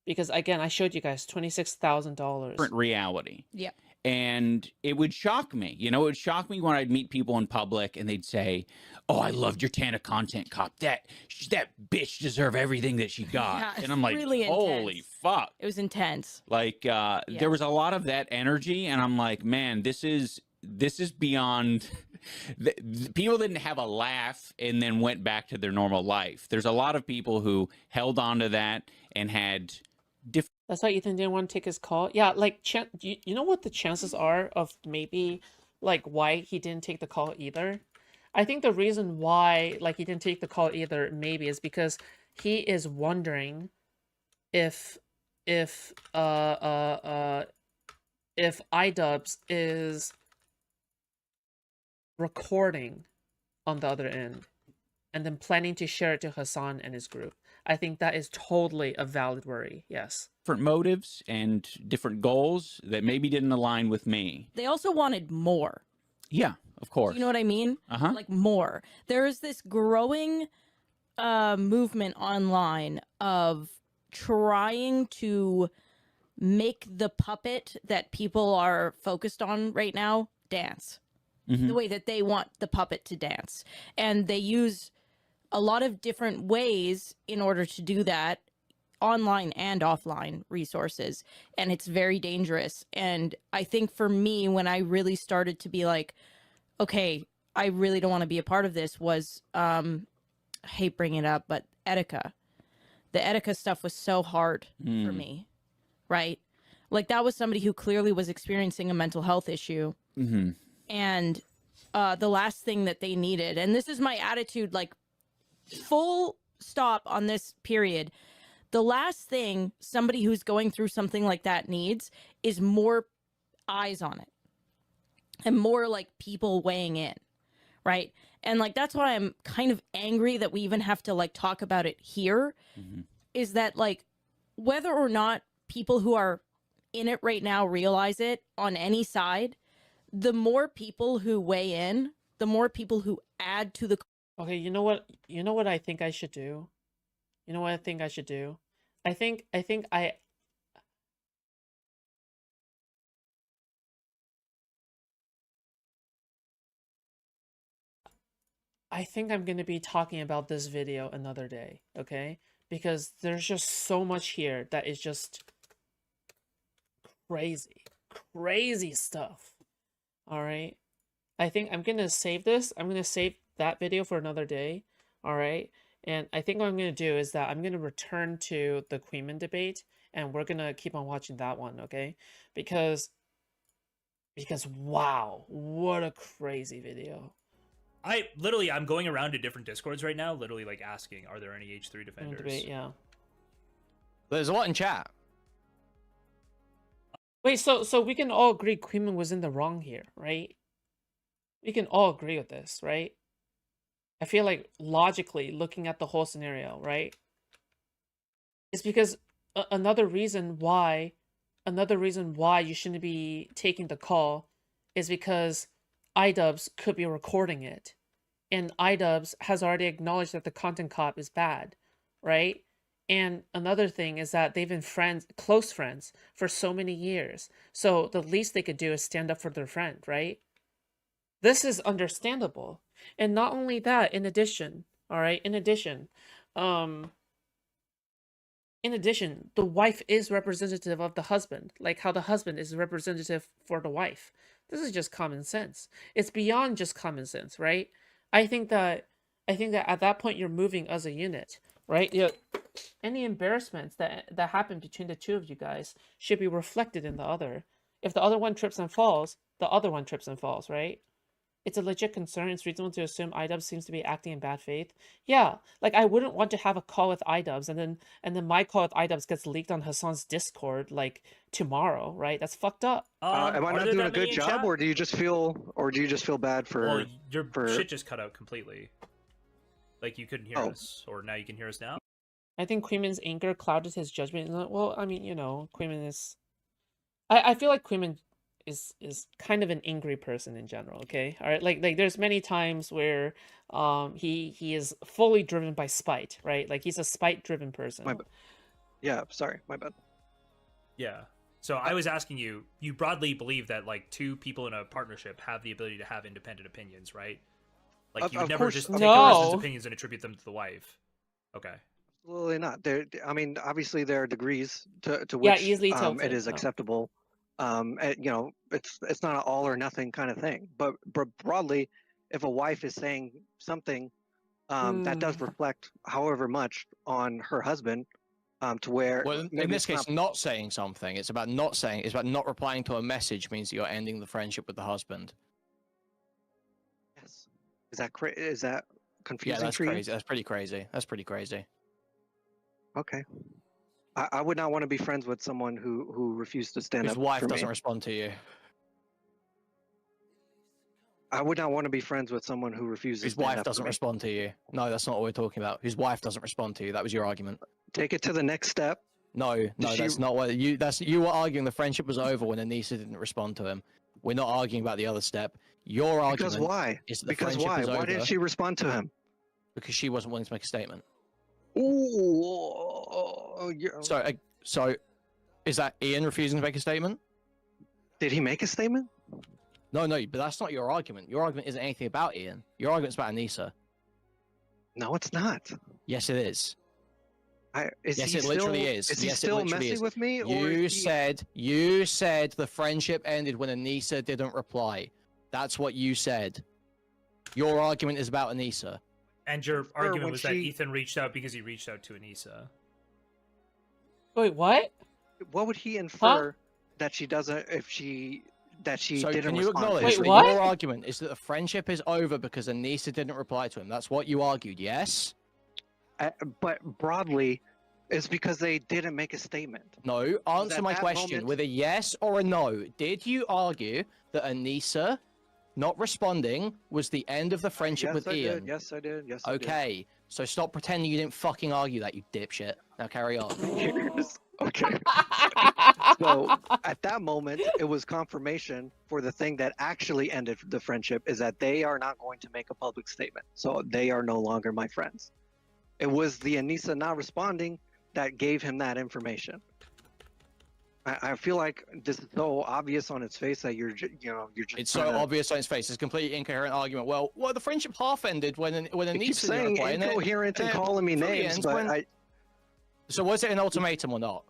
S2: Because again, I showed you guys $26,000.
S19: Different reality.
S11: Yeah.
S19: And it would shock me. You know, it would shock me when I'd meet people in public and they'd say, "Oh, I loved your Tana content cop. That bitch deserve everything that she got."
S11: Yeah,
S19: and I'm like,
S11: really
S19: holy fuck.
S11: It was intense.
S19: Like there was a lot of that energy, and I'm like, man, this is beyond. People didn't have a laugh and then went back to their normal life. There's a lot of people who held on to that and had different.
S2: That's why Ethan didn't want to take his call. Yeah, like, you know what the chances are of maybe, like, why he didn't take the call either? I think the reason why, like, he didn't take the call either, maybe, is because he is wondering if iDubbbz is recording on the other end and then planning to share it to Hassan and his group. I think that is totally a valid worry, yes.
S19: Different motives and different goals that maybe didn't align with me.
S11: They also wanted more.
S19: Yeah, of course.
S11: Do you know what I mean?
S19: Uh-huh.
S11: Like more. There is this growing movement online of trying to make the puppet that people are focused on right now dance. The way that they want the puppet to dance. And they use a lot of different ways in order to do that, online and offline resources, and it's very dangerous. And I think for me, when I really started to be like, okay, I really don't want to be a part of this, was I hate bringing it up, but Etika. The Etika stuff was so hard for me, right? Like, that was somebody who clearly was experiencing a mental health issue. And the last thing that they needed, and this is my attitude, like, full stop on this period, the last thing somebody who's going through something like that needs is more eyes on it and more, like, people weighing in, right? And, like, that's why I'm kind of angry that we even have to, like, talk about it here, is that, like, whether or not people who are in it right now realize it on any side, the more people who weigh in, the more people who add to the.
S2: Okay, you know what I think I should do? You know what I think I should do? I think I'm going to be talking about this video another day, okay? Because there's just so much here that is just crazy stuff. All right? I think I'm going to save this. I'm going to save that video for another day. All right? And I think what I'm going to do is that I'm going to return to the Queenman debate, and we're going to keep on watching that one, okay? Because wow, what a crazy video.
S9: I'm going around to different Discords right now, literally, like, asking, are there any H3 defenders?
S2: Debate, yeah.
S17: There's a lot in chat.
S2: Wait, so we can all agree Queenman was in the wrong here, right? We can all agree with this, right? I feel like logically, looking at the whole scenario, right? It's because another reason why you shouldn't be taking the call is because iDubbbz could be recording it. And iDubbbz has already acknowledged that the content cop is bad, right? And another thing is that they've been close friends for so many years. So the least they could do is stand up for their friend, right? This is understandable. And not only that, in addition, In addition, the wife is representative of the husband, like how the husband is representative for the wife. This is just common sense. It's beyond just common sense, right? I think that at that point you're moving as a unit, right? Any embarrassments that happen between the two of you guys should be reflected in the other. If the other one trips and falls, the other one trips and falls, right? It's a legit concern. It's reasonable to assume iDubbbz seems to be acting in bad faith. Yeah, like I wouldn't want to have a call with iDubbbz and then my call with iDubbbz gets leaked on Hassan's Discord like tomorrow, right? That's fucked up.
S1: Am I not doing a good job, or do you just feel bad for?
S9: Well, your shit just cut out completely. Like you couldn't hear us, or now you can hear us now.
S2: I think Queeman's anger clouded his judgment. Well, I mean, Queeman is. I feel like Queeman is kind of an angry person in general. Okay, all right. Like there's many times where he is fully driven by spite, right? Like he's a spite-driven person.
S1: Yeah, sorry, my bad.
S9: Yeah. So I was asking you. You broadly believe that like two people in a partnership have the ability to have independent opinions, right? Like you would never just take your husband's opinions and attribute them to the wife. Okay.
S1: Absolutely not. I mean, obviously there are degrees to which
S2: easily
S1: it
S2: tilted,
S1: is acceptable. It's not an all or nothing kind of thing. But broadly, if a wife is saying something that does reflect, however much, on her husband, to where
S17: well, in this case, not saying something. It's about not saying. It's about not replying to a message. Means that you're ending the friendship with the husband.
S1: Yes. Is that confusing?
S17: Yeah, that's
S1: for you?
S17: crazy. That's pretty crazy. That's pretty crazy.
S1: Okay. I would not want to be friends with someone who refused to stand
S17: His
S1: up
S17: wife
S1: for
S17: doesn't
S1: me.
S17: respond to you.
S1: I would not want to be friends with someone who refuses
S17: His
S1: to stand
S17: wife
S1: up for
S17: doesn't
S1: me.
S17: respond to you. No, that's not what we're talking about. His wife doesn't respond to you. That was your argument.
S1: Take it to the next step.
S17: No, that's not what you. You were arguing the friendship was over when Anissa didn't respond to him. We're not arguing about the other step. Your argument
S1: Because why?
S17: is that the
S1: Because
S17: friendship
S1: why?
S17: was
S1: Why
S17: over
S1: didn't she respond to him?
S17: because she wasn't willing to make a statement.
S1: Ooh.
S17: So is that Ian refusing to make a statement?
S1: Did he make a statement?
S17: No, but that's not your argument. Your argument isn't anything about Ian. Your argument's about Anissa.
S1: No, it's not.
S17: Yes, it is.
S1: Yes,
S17: it literally is.
S1: Is he
S17: Yes,
S1: still
S17: it literally
S1: messing
S17: is.
S1: with me?
S17: You said the friendship ended when Anissa didn't reply. That's what you said. Your argument is about Anissa.
S9: And your argument was that Ethan reached out because he reached out to Anissa.
S2: Wait, what?
S1: What would he infer that she doesn't
S17: So
S1: didn't
S17: can you
S1: respond?
S17: acknowledge that your argument is that the friendship is over because Anissa didn't reply to him? That's what you argued, yes?
S1: But broadly, it's because they didn't make a statement.
S17: No, answer my question
S1: moment...
S17: with a yes or a no. Did you argue that Anissa not responding was the end of the friendship with Ian?
S1: Yes, I did. Yes,
S17: okay, so stop pretending you didn't fucking argue that, you dipshit. Now carry on.
S1: Okay. So at that moment, it was confirmation for the thing that actually ended the friendship is that they are not going to make a public statement. So they are no longer my friends. It was the Anissa not responding that gave him that information. I feel like this is so obvious on its face that you're just.
S17: It's so obvious on its face. It's a completely incoherent argument. Well, the friendship half ended when Anissa
S1: keep saying
S17: didn't reply,
S1: incoherent and calling me names, but
S17: So was it an ultimatum or not?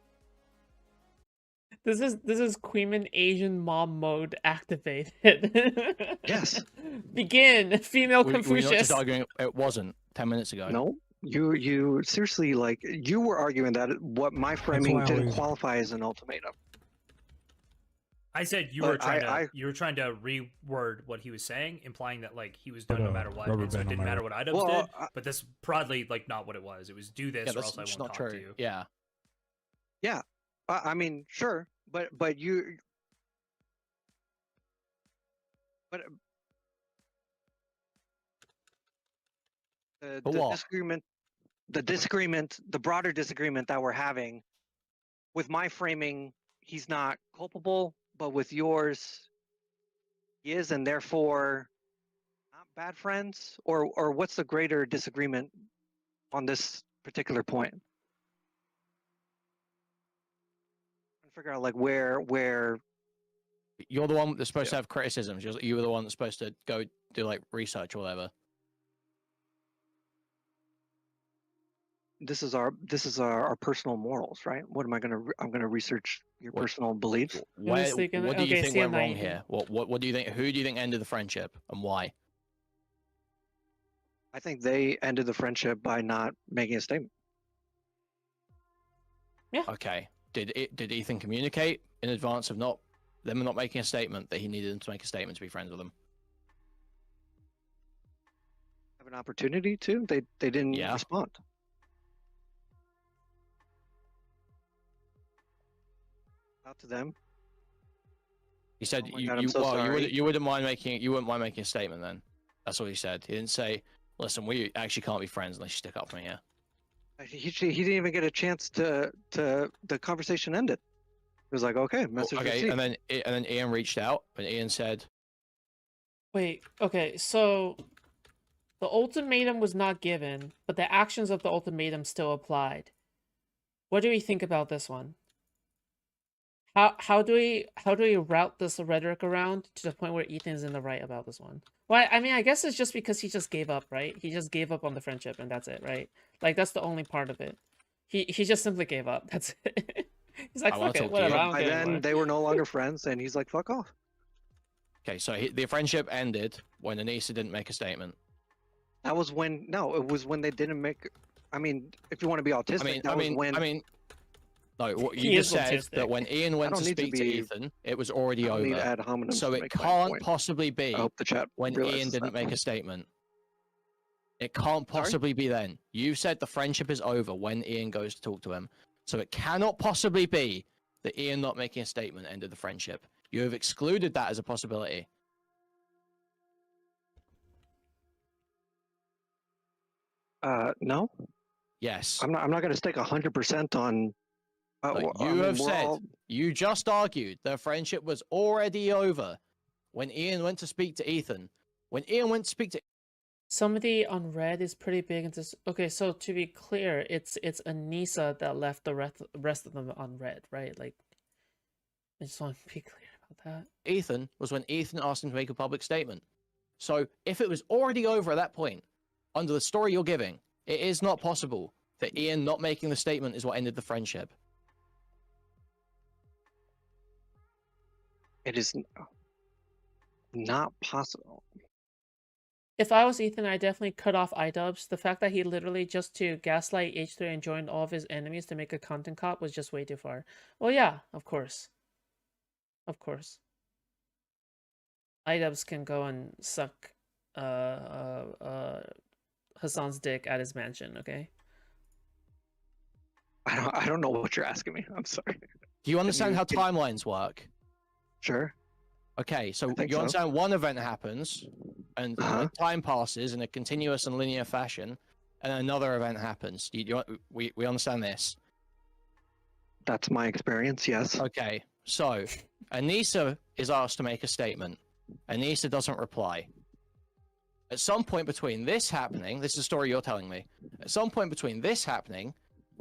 S2: This is Queeman Asian mom mode activated.
S1: Yes.
S2: Begin, female Confucius.
S17: We're not just arguing it wasn't 10 minutes ago.
S1: No. You seriously, like, you were arguing that what my framing didn't qualify as an ultimatum.
S9: I said you were trying to reword what he was saying, implying that like he was done no matter what, and so it didn't matter what iDubbbz did. But that's broadly like not what it was. It was do this or else I won't talk to you.
S17: Yeah.
S1: Yeah. I mean, sure, but you. But the disagreement, the broader disagreement that we're having with my framing, he's not culpable, but with yours, he is, and therefore not bad friends? Or what's the greater disagreement on this particular point? I'm trying to figure out like where
S17: you're the one that's supposed to have criticisms. You were the one that's supposed to go do like research or whatever.
S1: our personal morals, right? What am I gonna? I'm gonna research your personal beliefs.
S17: What do you think went wrong here? What do you think? Who do you think ended the friendship, and why?
S1: I think they ended the friendship by not making a statement.
S2: Yeah.
S17: Okay. Did Ethan communicate in advance of them not making a statement that he needed them to make a statement to be friends with them?
S1: Have an opportunity to? They didn't respond. Out to them.
S17: He said
S1: Oh my God, I'm so sorry.
S17: you wouldn't mind making a statement then. That's what he said. He didn't say, listen, we actually can't be friends unless you stick up for me here.
S1: He didn't even get a chance to the conversation ended. It was like, okay, message received.
S17: and then Ian reached out and Ian said,
S2: Wait, okay, so the ultimatum was not given, but the actions of the ultimatum still applied. What do we think about this one? How do we route this rhetoric around to the point where Ethan's in the right about this one? Well, I mean, I guess it's just because he just gave up, right? He just gave up on the friendship and that's it, right? Like that's the only part of it. He just simply gave up. That's it. He's like, fuck it, whatever. I don't
S1: By
S2: care
S1: then,
S2: anymore.
S1: they were no longer friends, and he's like, fuck off.
S17: okay, so the friendship ended when Anissa didn't make a statement.
S1: That was when, no, it was when they didn't make, I mean, if you want to be autistic,
S17: No, what
S1: He
S17: you just
S1: is
S17: said
S1: autistic.
S17: that when Ian went
S1: I
S17: to
S1: don't need to
S17: speak to
S1: be-
S17: Ethan, it was already
S1: I don't need
S17: over.
S1: ad hominems
S17: So
S1: to
S17: it
S1: make my
S17: can't
S1: point.
S17: possibly be
S1: I hope the chat
S17: when
S1: realizes
S17: Ian didn't
S1: that.
S17: make a statement. It can't possibly be then. You said the friendship is over when Ian goes to talk to him. So it cannot possibly be that Ian not making a statement ended the friendship. You have excluded that as a possibility.
S1: No.
S17: Yes.
S1: I'm not going to stick 100% on.
S17: You just argued the friendship was already over when Ian went to speak to Ethan. When Ian went to speak to
S2: Somebody on red is pretty big into. Okay, so to be clear, it's Anissa that left the rest of them on red, right? Like, I just want to be clear about that.
S17: Ethan was when Ethan asked him to make a public statement. So if it was already over at that point, under the story you're giving, it is not possible that Ian not making the statement is what ended the friendship.
S1: It is not possible.
S2: If I was Ethan, I'd definitely cut off iDubbbz. The fact that he literally just to gaslight H3 and joined all of his enemies to make a content cop was just way too far. Well, yeah, of course. Of course. iDubbbz can go and suck Hassan's dick at his mansion, okay?
S1: I don't know what you're asking me. I'm sorry.
S17: Do you understand how timelines work?
S1: Sure.
S17: Okay, so
S1: think
S17: you
S1: so.
S17: understand one event happens, and time passes in a continuous and linear fashion, and another event happens. We understand this.
S1: That's my experience, yes.
S17: Okay, so Anissa is asked to make a statement. Anissa doesn't reply. At some point between this happening, this is a story you're telling me. At some point between this happening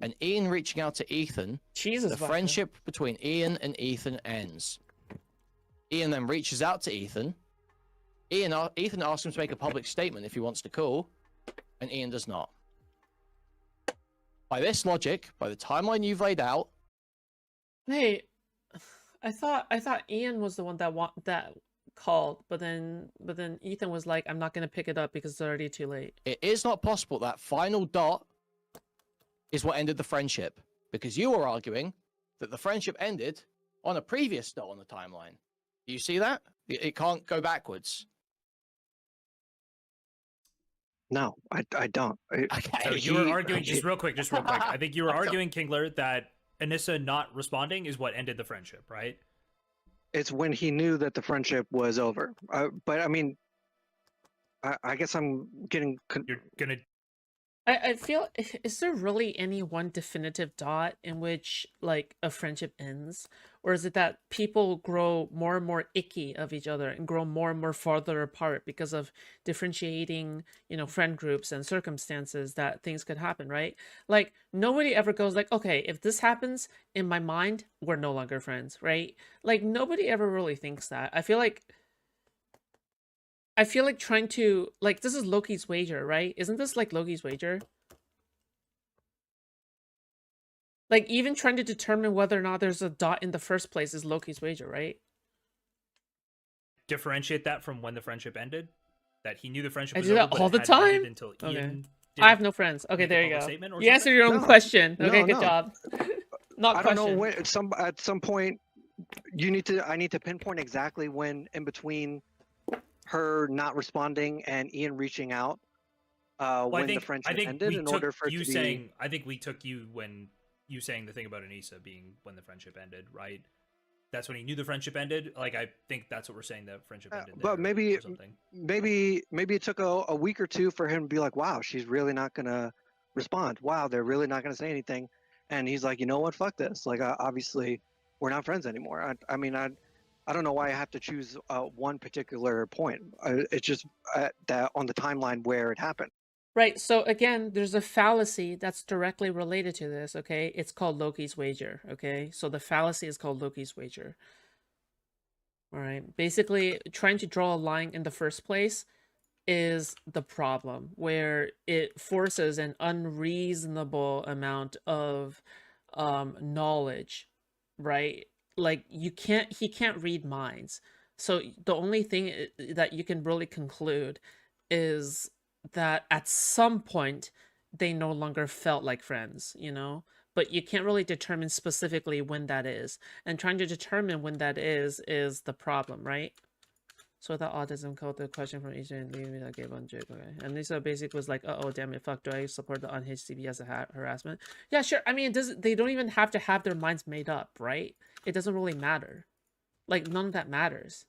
S17: and Ian reaching out to Ethan,
S2: Jesus,
S17: the friendship between Ian and Ethan ends. Ian then reaches out to Ethan. Ethan asks him to make a public statement if he wants to call, and Ian does not. By this logic, by the timeline you've laid out,
S2: Wait, I thought Ian was the one that called, but then Ethan was like, I'm not gonna pick it up because it's already too late.
S17: it is not possible that final dot is what ended the friendship, because you were arguing that the friendship ended on a previous dot on the timeline. Do you see that? It can't go backwards.
S1: No, I don't.
S9: So you were arguing, just real quick. I think you were arguing, Kingler, that Anissa not responding is what ended the friendship, right?
S1: It's when he knew that the friendship was over. But I mean, I guess I'm getting.
S9: You're gonna.
S2: I feel, is there really any one definitive dot in which like a friendship ends, or is it that people grow more and more icky of each other and grow more and more farther apart because of differentiating, friend groups and circumstances that things could happen, right? Like nobody ever goes like, okay, if this happens in my mind, we're no longer friends, right? Like nobody ever really thinks that. I feel like trying to, like, this is Loki's wager, right? Isn't this like Loki's wager? Like, even trying to determine whether or not there's a dot in the first place is Loki's wager, right?
S9: Differentiate that from when the friendship ended. That he knew the friendship
S2: I
S9: was
S2: do
S9: over,
S2: that
S9: but
S2: all
S9: it
S2: the
S9: hadn't ended
S2: time?
S9: until
S2: Okay.
S9: Ian
S2: I have no friends. Okay,
S9: make a
S2: there you
S9: public
S2: go.
S9: statement or
S2: You answered your own
S1: No,
S2: question. Okay,
S1: no,
S2: good
S1: no.
S2: job. Not
S1: I don't know
S2: question.
S1: when. At some point, I need to pinpoint exactly when in between her not responding and Ian reaching out,
S9: Well,
S1: when the friendship ended,
S9: we
S1: in
S9: took
S1: order for it
S9: you
S1: to be.
S9: saying. I think we took you when you saying the thing about Anissa being when the friendship ended, right? That's when he knew the friendship ended. Like, I think that's what we're saying. The friendship ended.
S1: But maybe,
S9: or something.
S1: maybe it took a week or two for him to be like, "Wow, she's really not gonna respond. Wow, they're really not gonna say anything." And he's like, "You know what? Fuck this. Like, obviously, we're not friends anymore." I mean, I don't know why I have to choose one particular point. It's just that on the timeline where it happened.
S2: Right, so again, there's a fallacy that's directly related to this, okay? It's called Loki's wager, okay? So the fallacy is called Loki's wager. All right, basically, trying to draw a line in the first place is the problem, where it forces an unreasonable amount of knowledge, right? Like, he can't read minds. So the only thing that you can really conclude is that at some point they no longer felt like friends, you know? But you can't really determine specifically when that is. And trying to determine when that is the problem, right? So without autism code, the question from Asian leaving that gave on Jake. Okay. And Lisa basic was like, oh damn it, fuck, do I support the unhinged CB as a harassment? Yeah, sure. I mean, they don't even have to have their minds made up, right? It doesn't really matter. Like, none of that matters.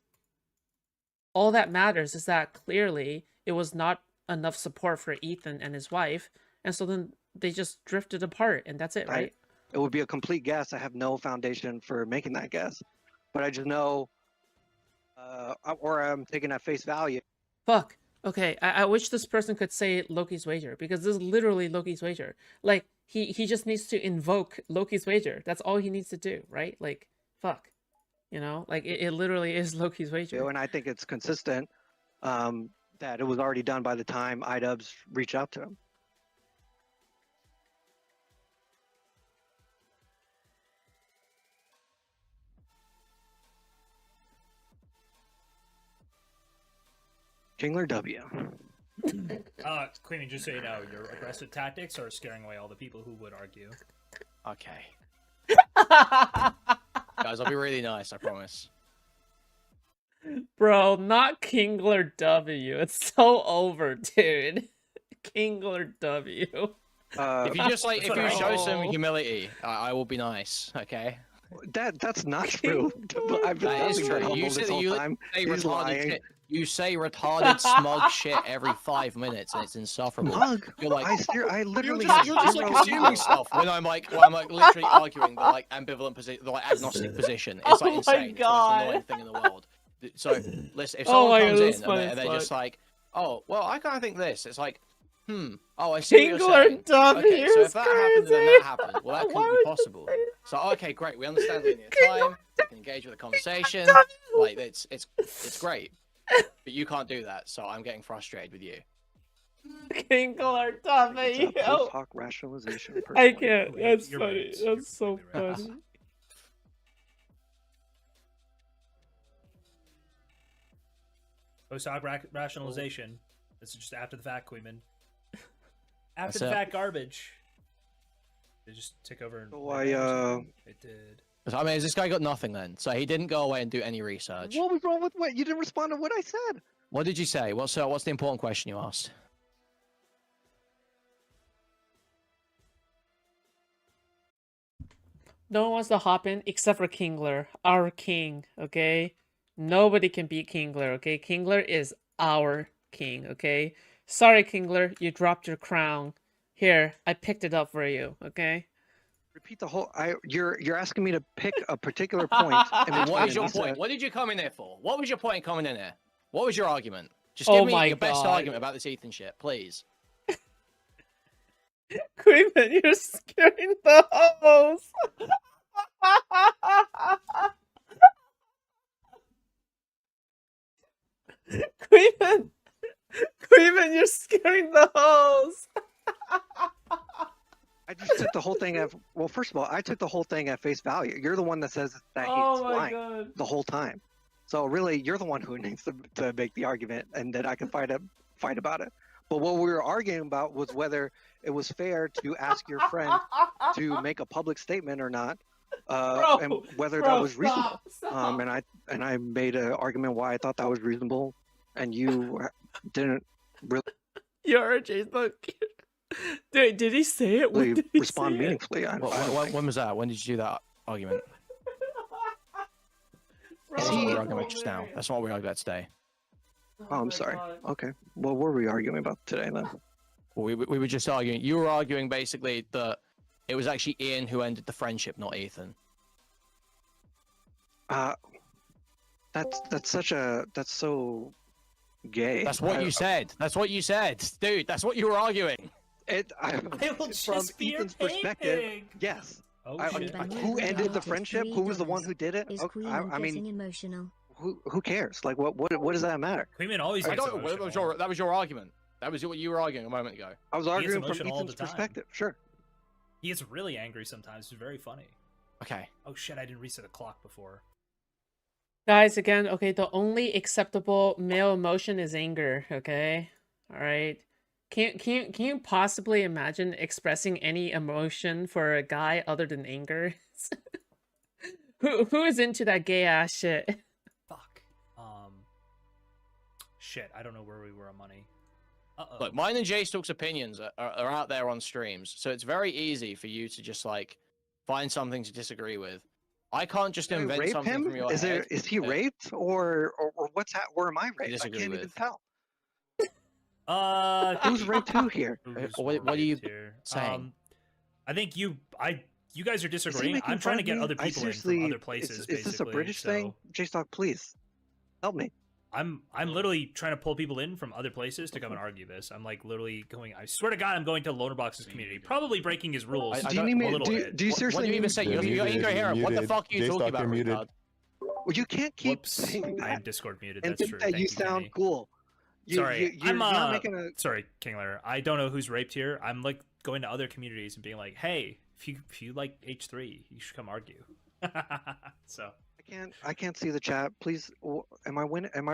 S2: All that matters is that clearly it was not enough support for Ethan and his wife, and so then they just drifted apart, and that's it, right?
S1: It would be a complete guess. I have no foundation for making that guess, but I just know, or I'm taking at face value.
S2: Fuck. Okay, I wish this person could say Loki's wager, because this is literally Loki's wager. Like, he just needs to invoke Loki's wager. That's all he needs to do, right? Like, fuck. You know, like, it literally is Loki's wager.
S1: And I think it's consistent that it was already done by the time iDubbbz reached out to him. Kingler W.
S9: Queenie, just so you know, your aggressive tactics are scaring away all the people who would argue.
S17: Okay. Guys, I'll be really nice, I promise.
S2: Bro, not Kingler W. It's so over, dude. Kingler W.
S17: If you just like, if you show some humility, I will be nice. Okay.
S1: That's not true.
S17: That is true. You say retarded shit. You say retarded smug shit every 5 minutes, and it's insufferable.
S1: Smug?
S17: You're like,
S1: I literally.
S17: You're just like assuming stuff when I'm like literally arguing the like ambivalent position, the like agnostic position. It's like insane. It's the most annoying thing in the world. So listen, if someone comes in and they're just like, oh, well, I kind of think this. It's like, oh, I see what you're saying. Okay, so if that happened, then that happened. Well, that couldn't be possible. So okay, great. We understand linear time. We can engage with the conversation. Like it's great. But you can't do that, so I'm getting frustrated with you.
S2: Kingler W.
S1: Post hoc rationalization.
S2: I can't. That's funny. That's so funny.
S9: Post hoc rationalization. This is just after the fact, Queeman. After
S17: That's
S9: the
S17: it.
S9: fact garbage. They just took over. And it did.
S17: I mean, has this guy got nothing then? So he didn't go away and do any research.
S1: What was wrong with what? You didn't respond to what I said.
S17: What did you say? What's the important question you asked?
S2: No one wants to hop in except for Kingler, our king, okay? Nobody can beat Kingler, okay? Kingler is our king, okay? Sorry, Kingler, you dropped your crown. Here, I picked it up for you, okay?
S1: Repeat the whole. You're asking me to pick a particular point.
S17: What is your point? What did you come in here for? What was your point in coming in here? What was your argument? Just give me your best argument about this Ethan shit, please.
S2: Queeman, you're scaring the hoes! Queeman, you're scaring the hoes!
S1: I just took the whole thing at well. First of all, I took the whole thing at face value. You're the one that says that
S2: Oh
S1: he's
S2: my
S1: lying
S2: God.
S1: the whole time. So really, you're the one who needs to make the argument, and that I can fight about it. But what we were arguing about was whether it was fair to ask your friend to make a public statement or not, and whether that was reasonable.
S2: Stop.
S1: And I made an argument why I thought that was reasonable, and you didn't really
S2: You're Facebook. Dude, did he say it? When did he
S1: respond
S2: say it?
S1: meaningfully.
S17: When was that? When did you do that argument? That's what we were arguing about just now. That's not what we argued about today.
S1: Oh, I'm sorry. Okay. Well, what were we arguing about today then?
S17: Well, we were just arguing. You were arguing basically that it was actually Ian who ended the friendship, not Ethan.
S1: That's so gay.
S17: That's what you said. That's what you said, dude. That's what you were arguing.
S1: From Ethan's perspective, yes. Who ended the friendship? Who was the one who did it? I mean,
S18: emotional.
S1: who cares? Like, what does that matter?
S9: Queenman always
S17: I
S9: gets
S17: don't.
S9: emotional.
S17: That was your argument. That was what you were arguing a moment ago.
S1: I was
S9: He gets
S1: arguing from
S9: emotional all
S1: Ethan's
S9: the time.
S1: perspective. Sure.
S9: He gets really angry sometimes. It's very funny.
S17: Okay.
S9: Oh shit! I didn't reset the clock before.
S2: Guys, again, okay, the only acceptable male emotion is anger, okay? All right. Can you possibly imagine expressing any emotion for a guy other than anger? Who is into that gay ass shit?
S9: Fuck. Shit. I don't know where we were on money.
S17: Look, mine and Jay Stalk's opinions are out there on streams, so it's very easy for you to just like find something to disagree with. I can't just
S1: Did I
S17: invent
S1: rape
S17: something
S1: him?
S17: from your head.
S1: Is he raped or what's that? Where am I raped? I
S17: disagree
S1: can't even
S17: with.
S1: tell.
S9: Who's
S1: raped who here?
S17: What are you saying?
S9: I think you guys are
S1: Is he
S9: disagreeing.
S1: making
S9: I'm
S1: fun
S9: trying to
S1: of
S9: get
S1: me?
S9: other
S1: I
S9: people in from
S1: seriously-
S9: other places.
S1: Is this a
S9: basically,
S1: British
S9: so
S1: thing? J-Stock, please help me.
S9: I'm literally trying to pull people in from other places to come and argue this. I'm like literally going. I swear to God, I'm going to Lonerbox's community, probably breaking his rules.
S1: Do you need me?
S9: a little bit.
S1: Do you seriously?
S17: What do you even say? You're incoherent. What the fuck are you talking about, retard?
S1: Well, you can't keep
S9: Whoops,
S1: saying
S9: I am
S1: that
S9: Discord muted.
S1: and
S9: That's
S1: think
S9: true.
S1: that
S9: Thank
S1: you sound
S9: Kenny.
S1: cool.
S9: Sorry,
S1: you're not making a.
S9: Sorry, King Lair. I don't know who's raped here. I'm like going to other communities and being like, hey, if you like H3, you should come argue. So
S1: I can't see the chat. Please, am I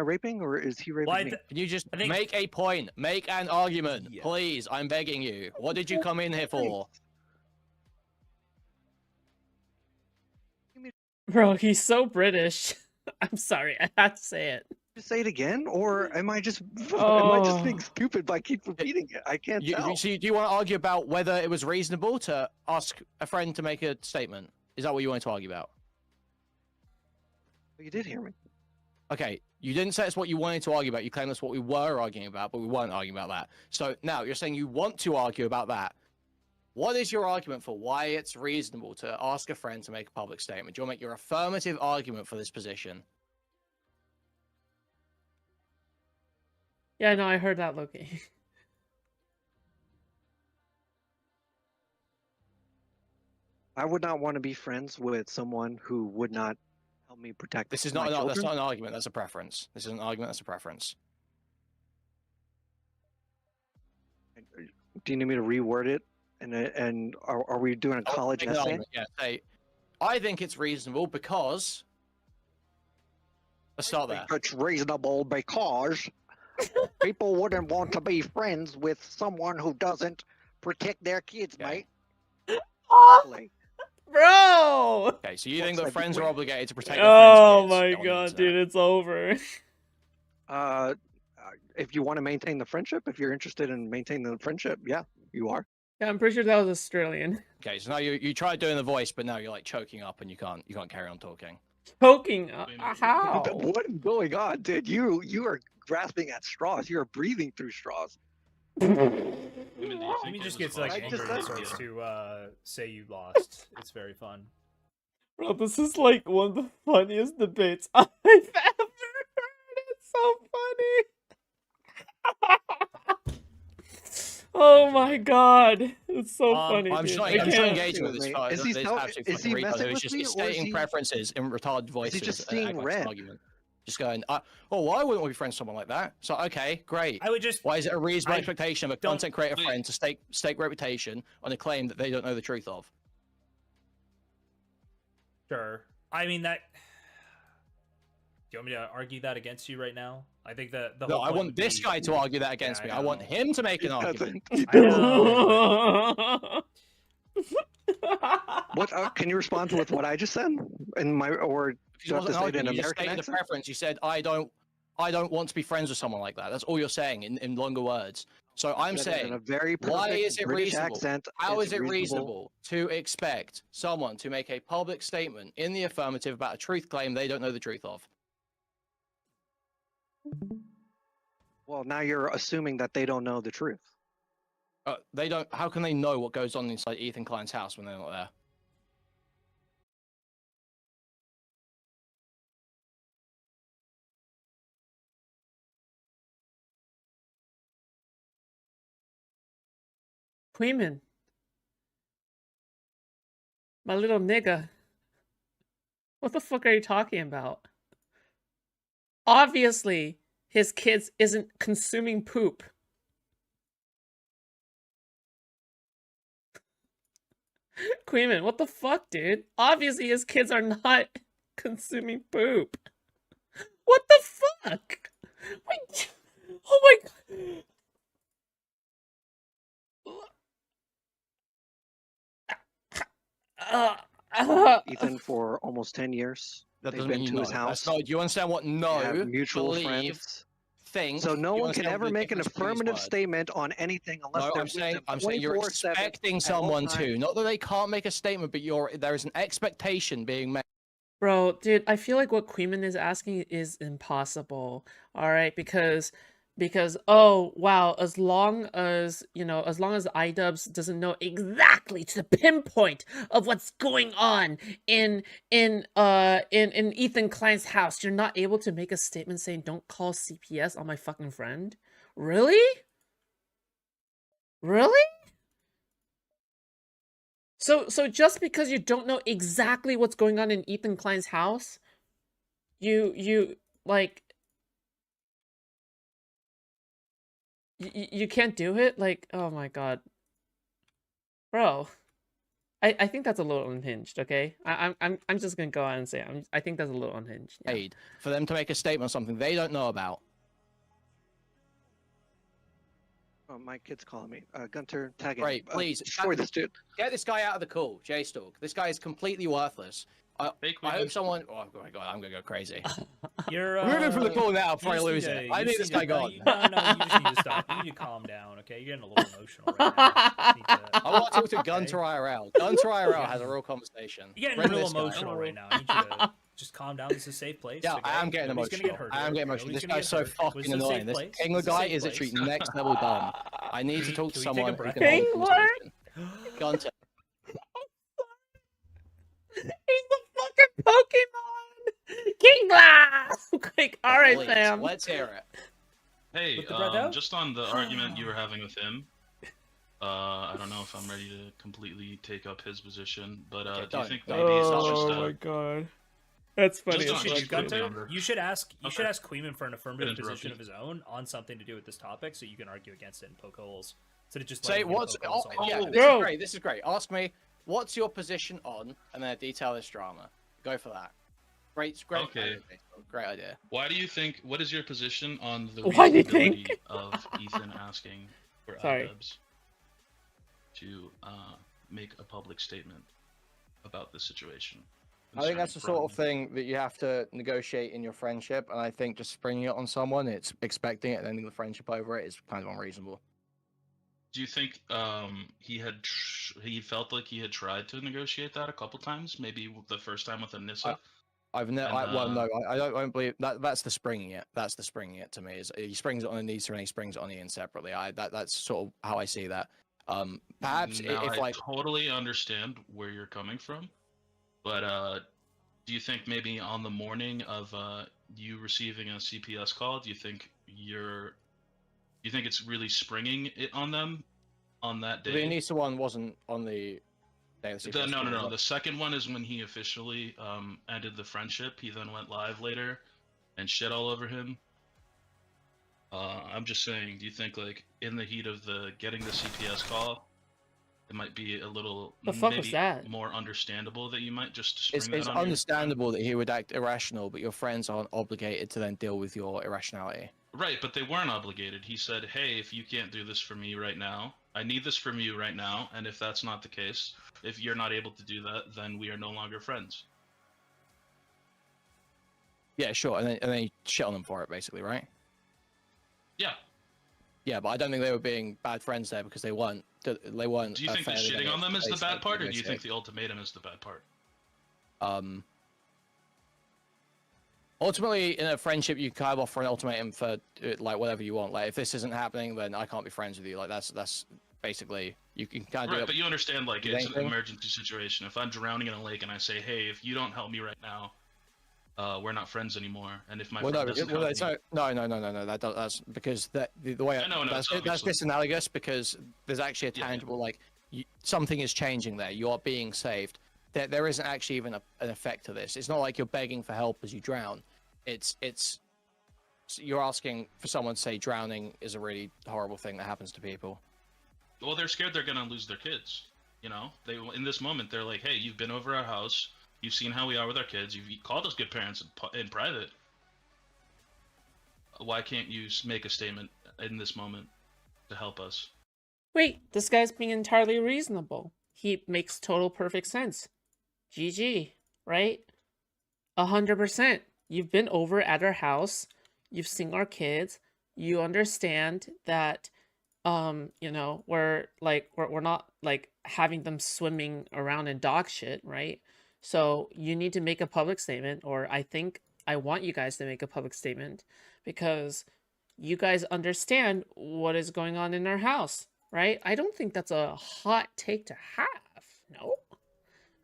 S1: raping or is he raping me?
S17: Can you just make a point? Make an argument, please. I'm begging you. What did you come in here for?
S2: Bro, he's so British. I'm sorry, I had to say it.
S1: Just say it again, or am I just
S2: Oh.
S1: being stupid by keep repeating it? I can't tell.
S17: So do you want to argue about whether it was reasonable to ask a friend to make a statement? Is that what you wanted to argue about?
S1: You did hear me.
S17: Okay, you didn't say it's what you wanted to argue about. You claimed that's what we were arguing about, but we weren't arguing about that. So now you're saying you want to argue about that. What is your argument for why it's reasonable to ask a friend to make a public statement? Do you want to make your affirmative argument for this position?
S2: Yeah, no, I heard that, Loki.
S1: I would not want to be friends with someone who would not help me protect.
S17: This is
S1: my
S17: not that's
S1: children.
S17: not an argument. That's a preference. This is an argument. That's a preference.
S1: Do you need me to reword it? And are we doing a college
S17: Make an
S1: essay?
S17: argument, yeah. Say, I think it's reasonable because. Let's start there.
S1: It's reasonable because people wouldn't want to be friends with someone who doesn't protect their kids, mate.
S2: Bro!
S17: Okay, so you think that friends are obligated to protect their
S2: Oh
S17: friends'
S2: my
S17: kids on the
S2: god,
S17: internet.
S2: dude, it's over.
S1: If you want to maintain the friendship, if you're interested in maintaining the friendship, yeah, you are.
S2: Yeah, I'm pretty sure that was Australian.
S17: Okay, so now you tried doing the voice, but now you're like choking up and you can't carry on talking.
S2: Choking? How?
S1: What is going on, dude? You are grasping at straws. You are breathing through straws.
S9: Amy just gets like angry and starts to say you lost. It's very fun.
S2: Bro, this is like one of the funniest debates I've ever heard. It's so funny. Oh my god. It's so funny.
S17: I'm
S2: dude.
S17: just
S2: I
S17: not
S2: can't-
S17: engaging with this guy.
S1: Is he
S17: This
S1: so-
S17: absolute
S1: is
S17: fucking
S1: he
S17: retard
S1: messing
S17: who's
S1: with
S17: just
S1: me, or is
S17: stating
S1: he-
S17: preferences in retarded voices.
S1: just
S17: and
S1: seeing
S17: acting like it's an
S1: red?
S17: argument. Just going, oh, well, I wouldn't want to be friends with someone like that. So, okay, great.
S9: I would just.
S17: Why is it a reasonable
S9: I
S17: expectation of a
S9: don't-
S17: content creator friend to stake reputation on a claim that they don't know the truth of?
S9: Sure. I mean that. Do you want me to argue that against you right now? I think that the
S17: No,
S9: whole
S17: I
S9: point
S17: want
S9: would
S17: this
S9: be-
S17: guy to argue that against
S9: Yeah,
S17: me. I want him to make an argument.
S9: I know.
S1: What can you respond with what I just said? In my or do
S17: It
S1: you have to
S17: wasn't
S1: say it in
S17: arguing, you just
S1: American
S17: stated a
S1: accent?
S17: preference. You said, I don't want to be friends with someone like that. That's all you're saying in longer words. So I'm
S1: said it in
S17: saying,
S1: a very
S17: why
S1: perfect
S17: is it
S1: British
S17: reasonable?
S1: accent.
S17: How
S1: It's
S17: is it
S1: reasonable.
S17: reasonable to expect someone to make a public statement in the affirmative about a truth claim they don't know the truth of?
S1: Well, now you're assuming that they don't know the truth.
S17: They don't. How can they know what goes on inside Ethan Klein's house when they're not there?
S2: Queeman. My little nigga. What the fuck are you talking about? Obviously, his kids isn't consuming poop. Queeman, what the fuck, dude? Obviously, his kids are not consuming poop. What the fuck? Wait, oh my god.
S1: Ethan for almost 10 years.
S17: That
S1: They've
S17: doesn't
S1: been
S17: mean you
S1: to
S17: know.
S1: his house.
S17: That's not, do you understand what
S1: They
S17: no,
S1: have mutual
S17: believe,
S1: friends.
S17: think?
S1: So no
S17: do you
S1: one can
S17: understand
S1: ever
S17: the
S1: make an
S17: difference between these
S1: affirmative
S17: words?
S1: statement on anything unless
S17: No,
S1: they're
S17: I'm saying you're
S1: 24/7
S17: expecting
S1: at all
S17: someone to.
S1: times.
S17: Not that they can't make a statement, but there is an expectation being made.
S2: Bro, dude, I feel like what Queeman is asking is impossible. All right, because oh wow, as long as iDubbbz doesn't know exactly to the pinpoint of what's going on in Ethan Klein's house, you're not able to make a statement saying don't call CPS on my fucking friend? Really? Really? So just because you don't know exactly what's going on in Ethan Klein's house, you like you can't do it? Like, oh my god. Bro. I think that's a little unhinged, okay? I'm just gonna go out and say I think that's a little unhinged. Yeah.
S17: Made for them to make a statement on something they don't know about.
S1: Oh, my kid's calling me. Gunter, tag him.
S17: Great, please.
S1: Destroy this dude.
S17: Get this guy out of the call, J-Stalk. This guy is completely worthless. I hope someone. Oh my god, I'm gonna go crazy.
S9: You're
S17: moving from the call now
S9: you
S17: before I
S9: just
S17: lose
S9: need
S17: it.
S9: to-
S17: I
S9: you
S17: need
S9: just
S17: this
S9: need
S17: guy
S9: to-
S17: gone.
S9: No, you just need to stop. You need to calm down, okay? You're getting a little emotional right now. You need to-
S17: I want to talk to Gunter IRL. Gunter IRL has a real conversation.
S9: You're getting
S17: Bring
S9: a little
S17: this guy.
S9: emotional right now. I need you to just calm down. This is a safe place.
S17: Yeah,
S9: okay?
S17: I am getting
S9: Nobody's
S17: emotional.
S9: Gonna get hurt
S17: I am
S9: here.
S17: getting emotional.
S9: Nobody's
S17: This
S9: gonna
S17: guy's
S9: get
S17: so
S9: hurt. This
S17: fucking
S9: is a safe
S17: annoying. This
S9: place.
S17: Kingler
S9: This is a
S17: guy
S9: safe
S17: is
S9: place.
S17: actually next level dumb. I need to talk to
S9: Can we take a
S17: someone who
S9: breath?
S17: can hold a
S2: Kingler?
S17: conversation. Gunter.
S2: He's the fucking Pokemon! Kingler! Like, alright,
S17: Please,
S2: fam.
S17: let's hear it.
S18: Hey,
S9: With the breath out?
S18: just on the argument you were having with him, I don't know if I'm ready to completely take up his position, but do you
S17: don't.
S18: think maybe it's just
S2: Oh my god. That's funny.
S18: Just
S2: as
S18: on-
S2: fuck,
S18: just
S2: dude.
S18: Gunter,
S9: You should ask
S18: Okay.
S9: Queeman for an affirmative
S18: Interrupt
S9: position
S18: you.
S9: of his own on something to do with this topic, so you can argue against it and poke holes. So to just
S17: Say
S9: letting him
S17: what's
S9: poke holes all
S17: yeah,
S9: the time.
S17: this is great. This is great. Ask me what's your position on, and then detail this drama. Go for that. Great.
S18: Okay.
S17: Idea. Great idea.
S18: Why do you think? What is your position on the
S2: Why do you
S18: reasonability
S2: think?
S18: of Ethan asking for
S2: Sorry.
S18: iDubbbz to make a public statement about this situation?
S17: I think that's the sort of thing that you have to negotiate in your friendship, and I think just springing it on someone, it's expecting it and ending the friendship over it is kind of unreasonable.
S18: Do you think he felt like he had tried to negotiate that a couple times? Maybe the first time with Anissa.
S17: I've never.
S18: And,
S17: Well, no, I don't believe that. That's the springing it. That's the springing it to me. Is he springs it on Anissa and he springs it on Ian separately. That's sort of how I see that. Perhaps
S18: Now,
S17: if
S18: I
S17: like
S18: totally understand where you're coming from, but do you think maybe on the morning of you receiving a CPS call, do you think it's really springing it on them on that
S17: the
S18: day?
S17: Anissa one wasn't on the day of the CPS
S18: No.
S17: call, was
S18: The second one is when he officially ended the friendship. He then went live later and shit all over him. I'm just saying, do you think like in the heat of the getting the CPS call, it might be a little
S2: The fuck was
S18: maybe
S2: that?
S18: more understandable that you might just spring
S17: It's
S18: that on your
S17: understandable that he would act irrational, but your friends aren't obligated to then deal with your irrationality.
S18: Right, but they weren't obligated. He said, hey, if you can't do this for me right now, I need this from you right now, and if that's not the case, if you're not able to do that, then we are no longer friends.
S17: Yeah, sure, and then he shit on them for it, basically, right?
S18: Yeah.
S17: Yeah, but I don't think they were being bad friends there because they weren't. They weren't.
S18: Do you think that
S17: fairly
S18: shitting on them is the bad part, or do you
S17: negotiate.
S18: think the ultimatum is the bad part?
S17: Ultimately, in a friendship, you kind of offer an ultimatum for like whatever you want. Like, if this isn't happening, then I can't be friends with you. Like, that's basically you can kind of
S18: Right,
S17: do it.
S18: but you understand, like, it's an
S17: Anything?
S18: emergency situation. If I'm drowning in a lake and I say, hey, if you don't help me right now, we're not friends anymore. And if my
S17: Well,
S18: friend
S17: no,
S18: doesn't
S17: well,
S18: help
S17: it's
S18: me,
S17: no. That's because the way
S18: I know,
S17: that's
S18: obviously.
S17: disanalogous because there's actually a tangible like something is changing there. You are being saved. There isn't actually even an effect to this. It's not like you're begging for help as you drown. It's you're asking for someone to say drowning is a really horrible thing that happens to people.
S18: well, they're scared they're gonna lose their kids. You know, they in this moment they're like, hey, you've been over our house, you've seen how we are with our kids, you've called us good parents in private. Why can't you make a statement in this moment to help us?
S2: Wait, this guy's being entirely reasonable. He makes total perfect sense. GG, right? 100%. You've been over at our house. You've seen our kids. You understand that, you know, we're not like having them swimming around in dog shit, right? So you need to make a public statement, or I want you guys to make a public statement because you guys understand what is going on in our house, right? I don't think that's a hot take to have. No?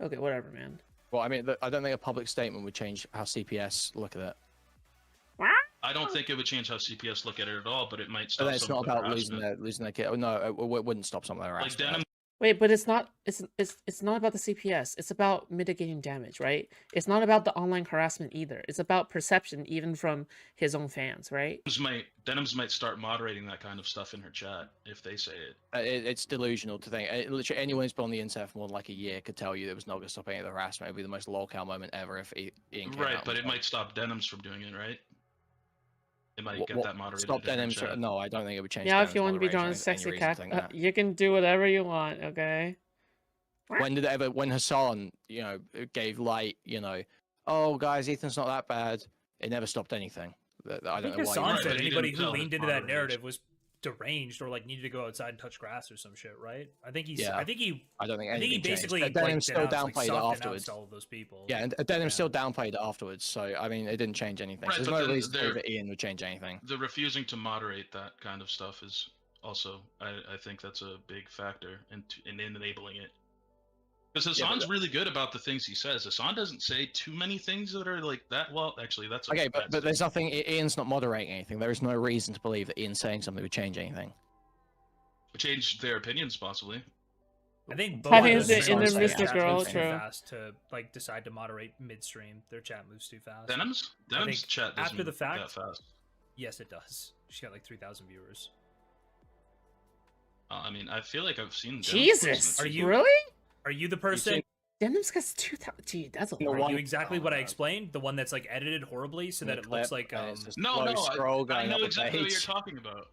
S2: Okay, whatever, man.
S17: Well, I mean, I don't think a public statement would change how CPS look at it.
S18: I don't think it would change how CPS look at it at all, but it might
S17: But
S18: stop
S17: it's
S18: some
S17: not
S18: of the
S17: about
S18: harassment.
S17: losing their kid. Oh, no, it wouldn't stop some of their
S18: Like
S17: harassment.
S18: Denim.
S2: Wait, but it's not about the CPS. It's about mitigating damage, right? It's not about the online harassment either. It's about perception even from his own fans, right?
S18: Denims might start moderating that kind of stuff in her chat if they say it.
S17: It's delusional to think. Literally, anyone who's been on the internet for more than like a year could tell you there was not going to stop any of the harassment. It would be the most lolcow moment ever if Ian came
S18: Right,
S17: out
S18: but
S17: and
S18: it might stop Denims from doing it, right? It might get
S17: What-
S18: that moderated.
S17: Stop
S18: in her
S17: Denim.
S18: chat.
S17: No, I don't think it would change.
S2: Yeah, if
S17: Denim's
S2: you want to be
S17: moderation.
S2: drawn
S17: I
S2: as
S17: don't think
S2: sexy
S17: any reason
S2: cat,
S17: to think that.
S2: you can do whatever you want, okay?
S17: When Hassan, gave light, oh guys, Ethan's not that bad. It never stopped anything. I don't know why.
S9: Hassan
S17: you-
S9: said anybody who leaned into that narrative was deranged or like needed to go outside and touch grass or some shit, right? I think
S17: Yeah.
S9: I think he
S17: anything changed.
S9: basically
S17: Denim
S9: like,
S17: still
S9: denounced,
S17: downplayed it
S9: soft
S17: afterwards.
S9: denounced all of those people.
S17: Yeah, and Denim still downplayed it afterwards. So I mean, it didn't change anything.
S18: Right,
S17: So
S18: but
S17: there's no
S18: then
S17: reason to believe that Ian would change anything.
S18: The refusing to moderate that kind of stuff is also, I think that's a big factor in enabling it. Because Hassan's really good about the things he says. Hassan doesn't say too many things that are like that. Well, actually, that's
S17: Okay, but there's nothing. Ian's not moderating anything. There is no reason to believe that Ian saying something would change anything.
S18: Change their opinions, possibly.
S9: I think
S2: I think
S9: both
S2: it's the inner Mr.
S9: chat
S2: Girl,
S9: moves too
S2: true.
S9: fast to like decide to moderate midstream. Their chat moves too fast.
S18: Denim's
S9: I think
S18: chat doesn't
S9: after the
S18: move
S9: fact.
S18: that fast.
S9: Yes, it does. She's got like 3,000 viewers.
S18: I mean, I feel like I've seen. Denim's
S2: Jesus,
S18: posts.
S2: really?
S9: Are you the person?
S2: Denim's got 2,000. Gee, that's a
S9: Are
S2: lot.
S9: you exactly what I explained? The one that's like edited horribly so that it looks like
S18: No, I know exactly what you're talking about.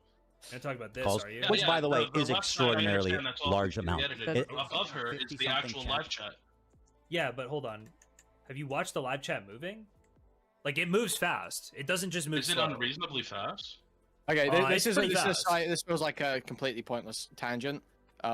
S9: You're talking about this,
S7: Calls,
S9: are you?
S7: which, by the way, is
S18: left side, I
S7: extraordinarily
S18: understand that's all
S7: large amount.
S18: edited.
S7: It-
S18: Above her is the
S7: 50-something
S18: actual
S7: chat.
S18: live chat.
S9: Yeah, but hold on. Have you watched the live chat moving? Like it moves fast. It doesn't just move
S18: Is it
S9: slow.
S18: unreasonably fast?
S17: Okay,
S9: It's pretty fast.
S17: This feels like a completely pointless tangent.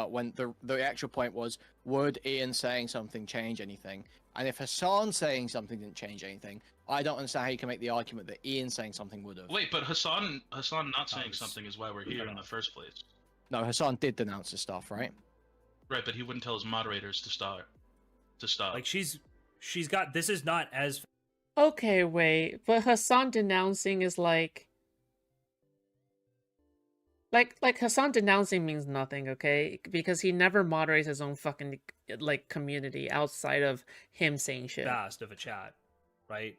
S17: When the actual point was, would Ian saying something change anything? And if Hassan saying something didn't change anything, I don't understand how you can make the argument that Ian saying something would have.
S18: Wait, but Hassan not saying something is why we're here in the first place.
S17: No, Hassan did denounce the stuff, right?
S18: Right, but he wouldn't tell his moderators to stop.
S9: Like she's got this is not as
S2: Okay, wait, but Hassan denouncing is like Hassan denouncing means nothing, okay? Because he never moderates his own fucking like community outside of him saying shit.
S9: fast of a chat, right?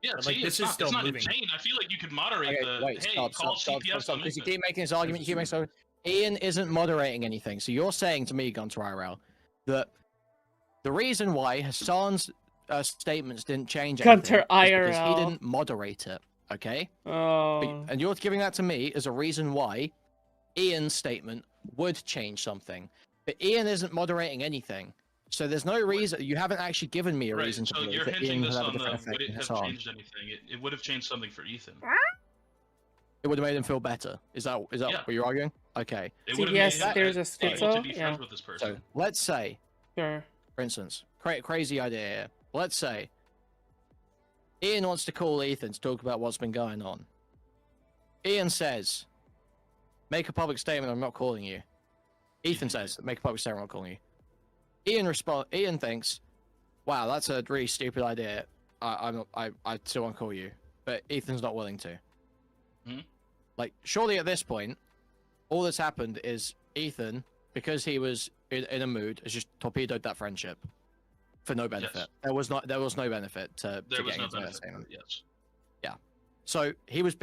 S9: Yeah,
S17: But,
S9: see,
S17: like, this is
S9: it's
S17: still
S9: not
S17: moving.
S9: insane. I feel like you could moderate
S17: Okay,
S9: the
S17: wait,
S9: hey,
S17: stop,
S9: call
S17: stop,
S9: CPS on
S17: because you
S9: this.
S17: keep making this argument. You keep making so. Ian isn't moderating anything. So you're saying to me, Gunter IRL, that the reason why Hassan's statements didn't change anything
S2: Gunter
S17: is because he
S2: IRL.
S17: didn't moderate it. Okay.
S2: Oh.
S17: And you're giving that to me as a reason why Ian's statement would change something. But Ian isn't moderating anything. So there's no reason. You haven't actually given me a
S9: Right,
S17: reason to
S9: so
S17: believe
S9: you're
S17: that
S9: hinging
S17: Ian would
S9: this
S17: have a
S9: on the
S17: different
S9: would
S17: effect
S9: it
S17: than
S9: have
S17: Hassan.
S9: changed anything? It would have changed something for Ethan.
S17: It would have made him feel better. Is that
S9: Yeah.
S17: what you're arguing? Okay.
S9: It would have made him
S2: there's a
S9: able to
S2: schizo,
S9: be
S2: yeah.
S9: friends with this person.
S17: So let's say,
S2: Sure.
S17: for instance, crazy idea here. Let's say Ian wants to call Ethan to talk about what's been going on. Ian says, make a public statement, I'm not calling you. Ethan says, make a public statement, I'm not calling you. Ian thinks, wow, that's a really stupid idea. I still won't call you. But Ethan's not willing to.
S9: Hmm?
S17: Like, surely at this point, all that's happened is Ethan, because he was in a mood, has just torpedoed that friendship for no benefit.
S9: Yes.
S17: There was no benefit to
S9: There was
S17: getting
S9: no
S17: into that
S9: benefit.
S17: statement.
S9: Yes.
S17: Yeah. So he was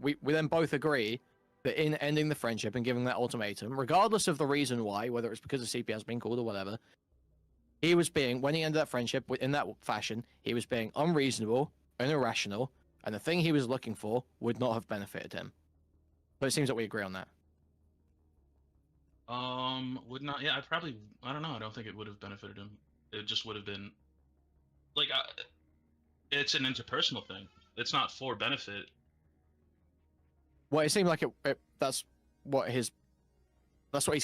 S17: we then both agree that in ending the friendship and giving that ultimatum, regardless of the reason why, whether it's because of CPS being called or whatever, he was when he ended that friendship in that fashion, he was being unreasonable and irrational, and the thing he was looking for would not have benefited him. So it seems that we agree on that.
S9: Would not. Yeah, I don't know. I don't think it would have benefited him. It just would have been like it's an interpersonal thing. It's not for benefit.
S17: Well, it seemed like that's what he's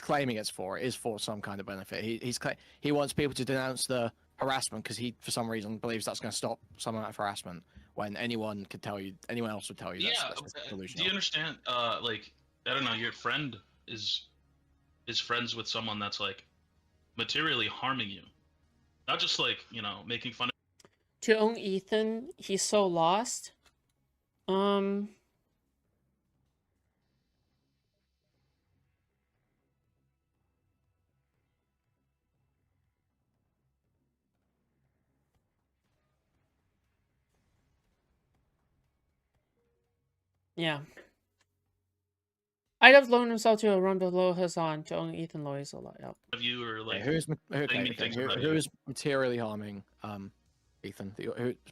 S17: claiming it's for. It is for some kind of benefit. He wants people to denounce the harassment because he, for some reason, believes that's going to stop some amount of harassment. When anyone else would tell you that's
S9: Do
S17: delusional.
S9: you understand? Like, I don't know. Your friend is friends with someone that's like materially harming you, not just like making fun of.
S2: To own Ethan, he's so lost. Yeah. I'd have loaned himself to a run below Hassan to own Ethan Loy's a lot. Yep.
S9: Of you or like
S17: Who
S9: who
S17: is materially harming Ethan?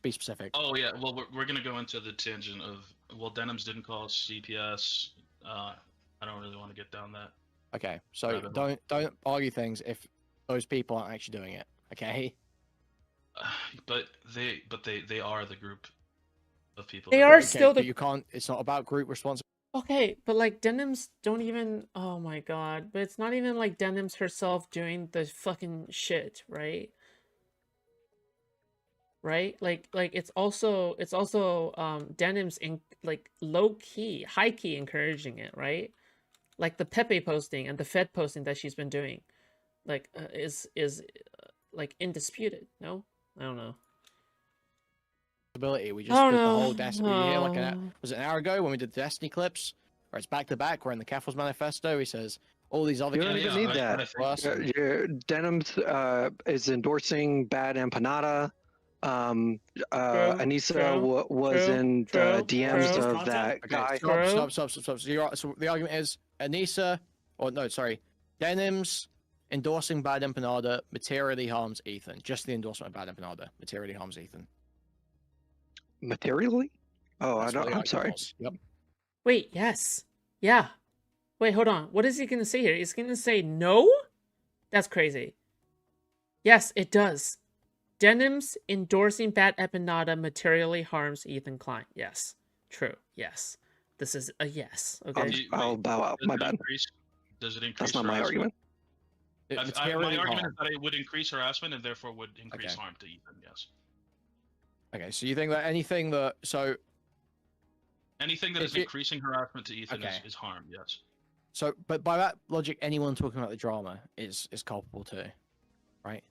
S17: Be specific.
S9: Oh yeah, well we're gonna go into the tangent of Denims didn't call CPS. I don't really want to get down that.
S17: Okay, so don't argue things if those people aren't actually doing it. Okay.
S9: But they are the group of people.
S2: They
S9: that
S2: are still the.
S17: You can't. It's not about group responsibility.
S2: Okay, but like Denims don't even. Oh my god! But it's not even like Denims herself doing the fucking shit, right? Right? Like it's also Denims in like low key, high key encouraging it, right? Like the Pepe posting and the Fed posting that she's been doing, like is like indisputed. No, I don't know.
S17: We just did the whole Destiny here like was it an hour ago when we did the Destiny clips, where it's back to back. We're in the Caffels manifesto. He says all these other
S1: You don't even need that. Denims is endorsing Bad Empanada. Anissa was in the DMs of that guy.
S17: Stop. So the argument is Anissa, or no, sorry, Denims endorsing Bad Empanada materially harms Ethan. Just the endorsement of Bad Empanada materially harms Ethan.
S1: Materially? Oh, I'm sorry.
S17: Yep.
S2: Wait, yes. Yeah. Wait, hold on. What is he going to say here? He's going to say no? That's crazy. Yes, it does. Denims endorsing Bad Empanada materially harms Ethan Klein. Yes. True. Yes. This is a yes. Okay.
S1: I'll bow out. My bad.
S9: Does it increase?
S1: That's not my argument.
S9: My argument is that it would increase harassment and therefore would increase harm to Ethan. Yes.
S17: Okay, so you think that anything that
S9: is increasing harassment to Ethan is harm, yes.
S17: So, but by that logic, anyone talking about the drama is culpable too, right?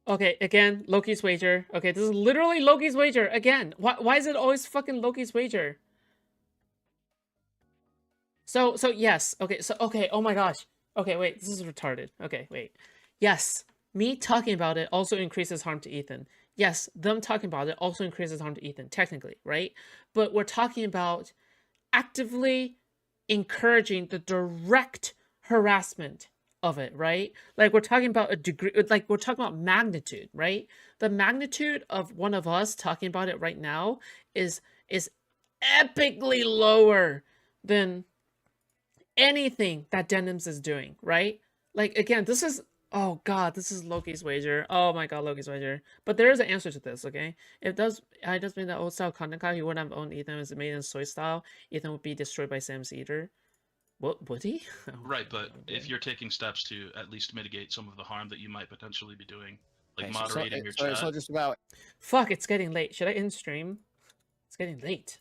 S2: Okay, again, Loki's wager. Okay, this is literally Loki's wager again. Why is it always fucking Loki's wager? So yes. Okay, oh my gosh. Okay, wait, this is retarded. Okay, wait. Yes, me talking about it also increases harm to Ethan. Yes, them talking about it also increases harm to Ethan, technically, right? But we're talking about actively encouraging the direct harassment of it, right? Like we're talking about a degree, like we're talking about magnitude, right? The magnitude of one of us talking about it right now is epically lower than anything that Denims is doing, right? Like again, this is oh god, this is Loki's wager. Oh my god, Loki's wager. But there is an answer to this, okay? It does mean that old style content he wouldn't have owned Ethan as made in soy style. Ethan would be destroyed by Sam's eater. What would he? Oh,
S18: Right, but if you're taking steps to at least mitigate some of the harm that you might potentially be doing, like
S17: Okay,
S18: moderating your
S17: so
S18: chat.
S17: it's not just about.
S2: Fuck, it's getting late. Should I end stream? It's getting late.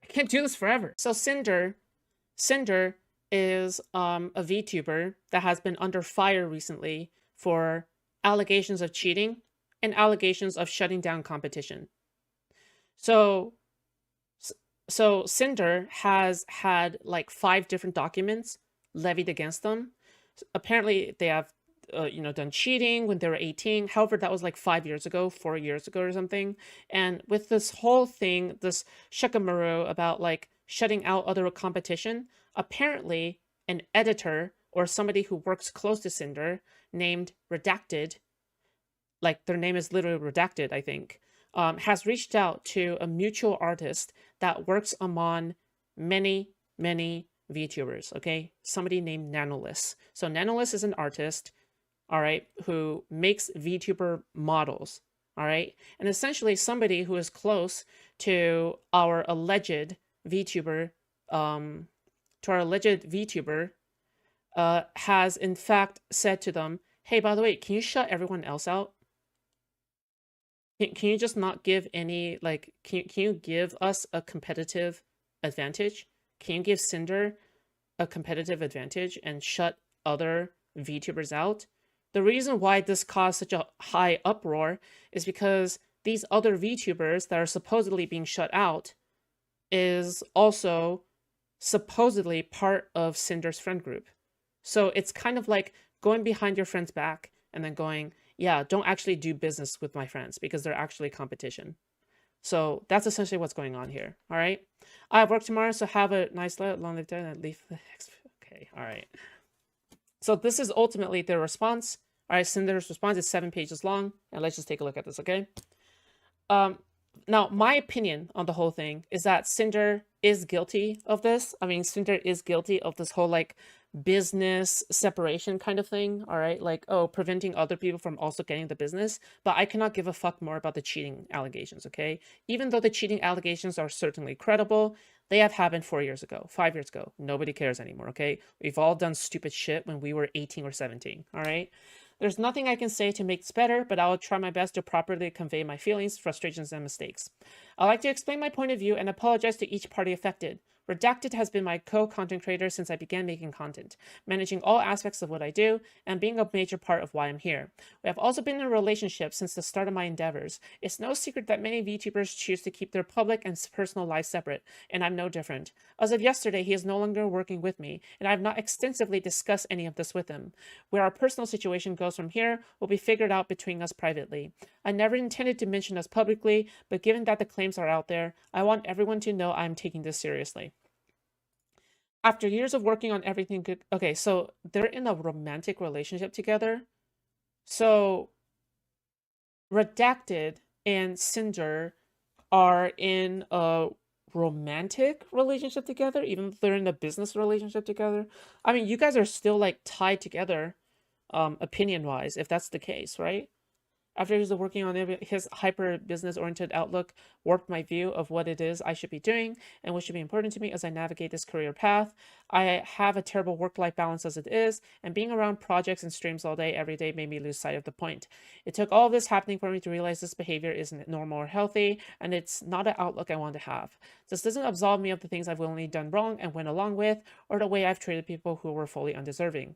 S2: I can't do this forever. So Cinder is a VTuber that has been under fire recently for allegations of cheating and allegations of shutting down competition. So Cinder has had like 5 different documents levied against them. Apparently they have done cheating when they were 18. However, that was like 5 years ago, 4 years ago or something. And with this whole thing, this shikamaru about like shutting out other competition, apparently an editor or somebody who works close to Cinder named Redacted, like their name is literally Redacted, I think, has reached out to a mutual artist that works among many VTubers, okay? Somebody named Nanoless. So Nanoless is an artist, all right, who makes VTuber models, all right? And essentially somebody who is close to our alleged VTuber, has in fact said to them, hey, by the way, can you shut everyone else out? Can you just not give any, like, can you give us a competitive advantage? Can you give Cinder a competitive advantage and shut other VTubers out? The reason why this caused such a high uproar is because these other VTubers that are supposedly being shut out is also supposedly part of Cinder's friend group. So it's kind of like going behind your friend's back and then going, yeah, don't actually do business with my friends because they're actually competition. So that's essentially what's going on here. All right. I have work tomorrow, so have a nice long live day and leave the next. Okay. All right. So this is ultimately their response. All right. Cinder's response is 7 pages long, and let's just take a look at this. Okay. Now my opinion on the whole thing is that Cinder is guilty of this. I mean, Cinder is guilty of this whole like business separation kind of thing, all right? Like, oh, preventing other people from also getting the business, but I cannot give a fuck more about the cheating allegations, okay? Even though the cheating allegations are certainly credible, they have happened 4 years ago, 5 years ago. Nobody cares anymore, okay? We've all done stupid shit when we were 18 or 17, all right? There's nothing I can say to make this better, but I will try my best to properly convey my feelings, frustrations, and mistakes. I'd like to explain my point of view and apologize to each party affected. Redacted has been my co-content creator since I began making content, managing all aspects of what I do, and being a major part of why I'm here. We have also been in a relationship since the start of my endeavors. It's no secret that many VTubers choose to keep their public and personal lives separate, and I'm no different. As of yesterday, he is no longer working with me, and I have not extensively discussed any of this with him. Where our personal situation goes from here will be figured out between us privately. I never intended to mention us publicly, but given that the claims are out there, I want everyone to know I'm taking this seriously. After years of working on everything good, okay, so they're in a romantic relationship together. So Redacted and Cinder are in a romantic relationship together, even though they're in a business relationship together. I mean, you guys are still like tied together, opinion-wise, if that's the case, right? After years of working on it, his hyper business-oriented outlook warped my view of what it is I should be doing and what should be important to me as I navigate this career path. I have a terrible work-life balance as it is, and being around projects and streams all day, every day made me lose sight of the point. It took all of this happening for me to realize this behavior isn't normal or healthy, and it's not an outlook I want to have. This doesn't absolve me of the things I've willingly done wrong and went along with, or the way I've treated people who were fully undeserving.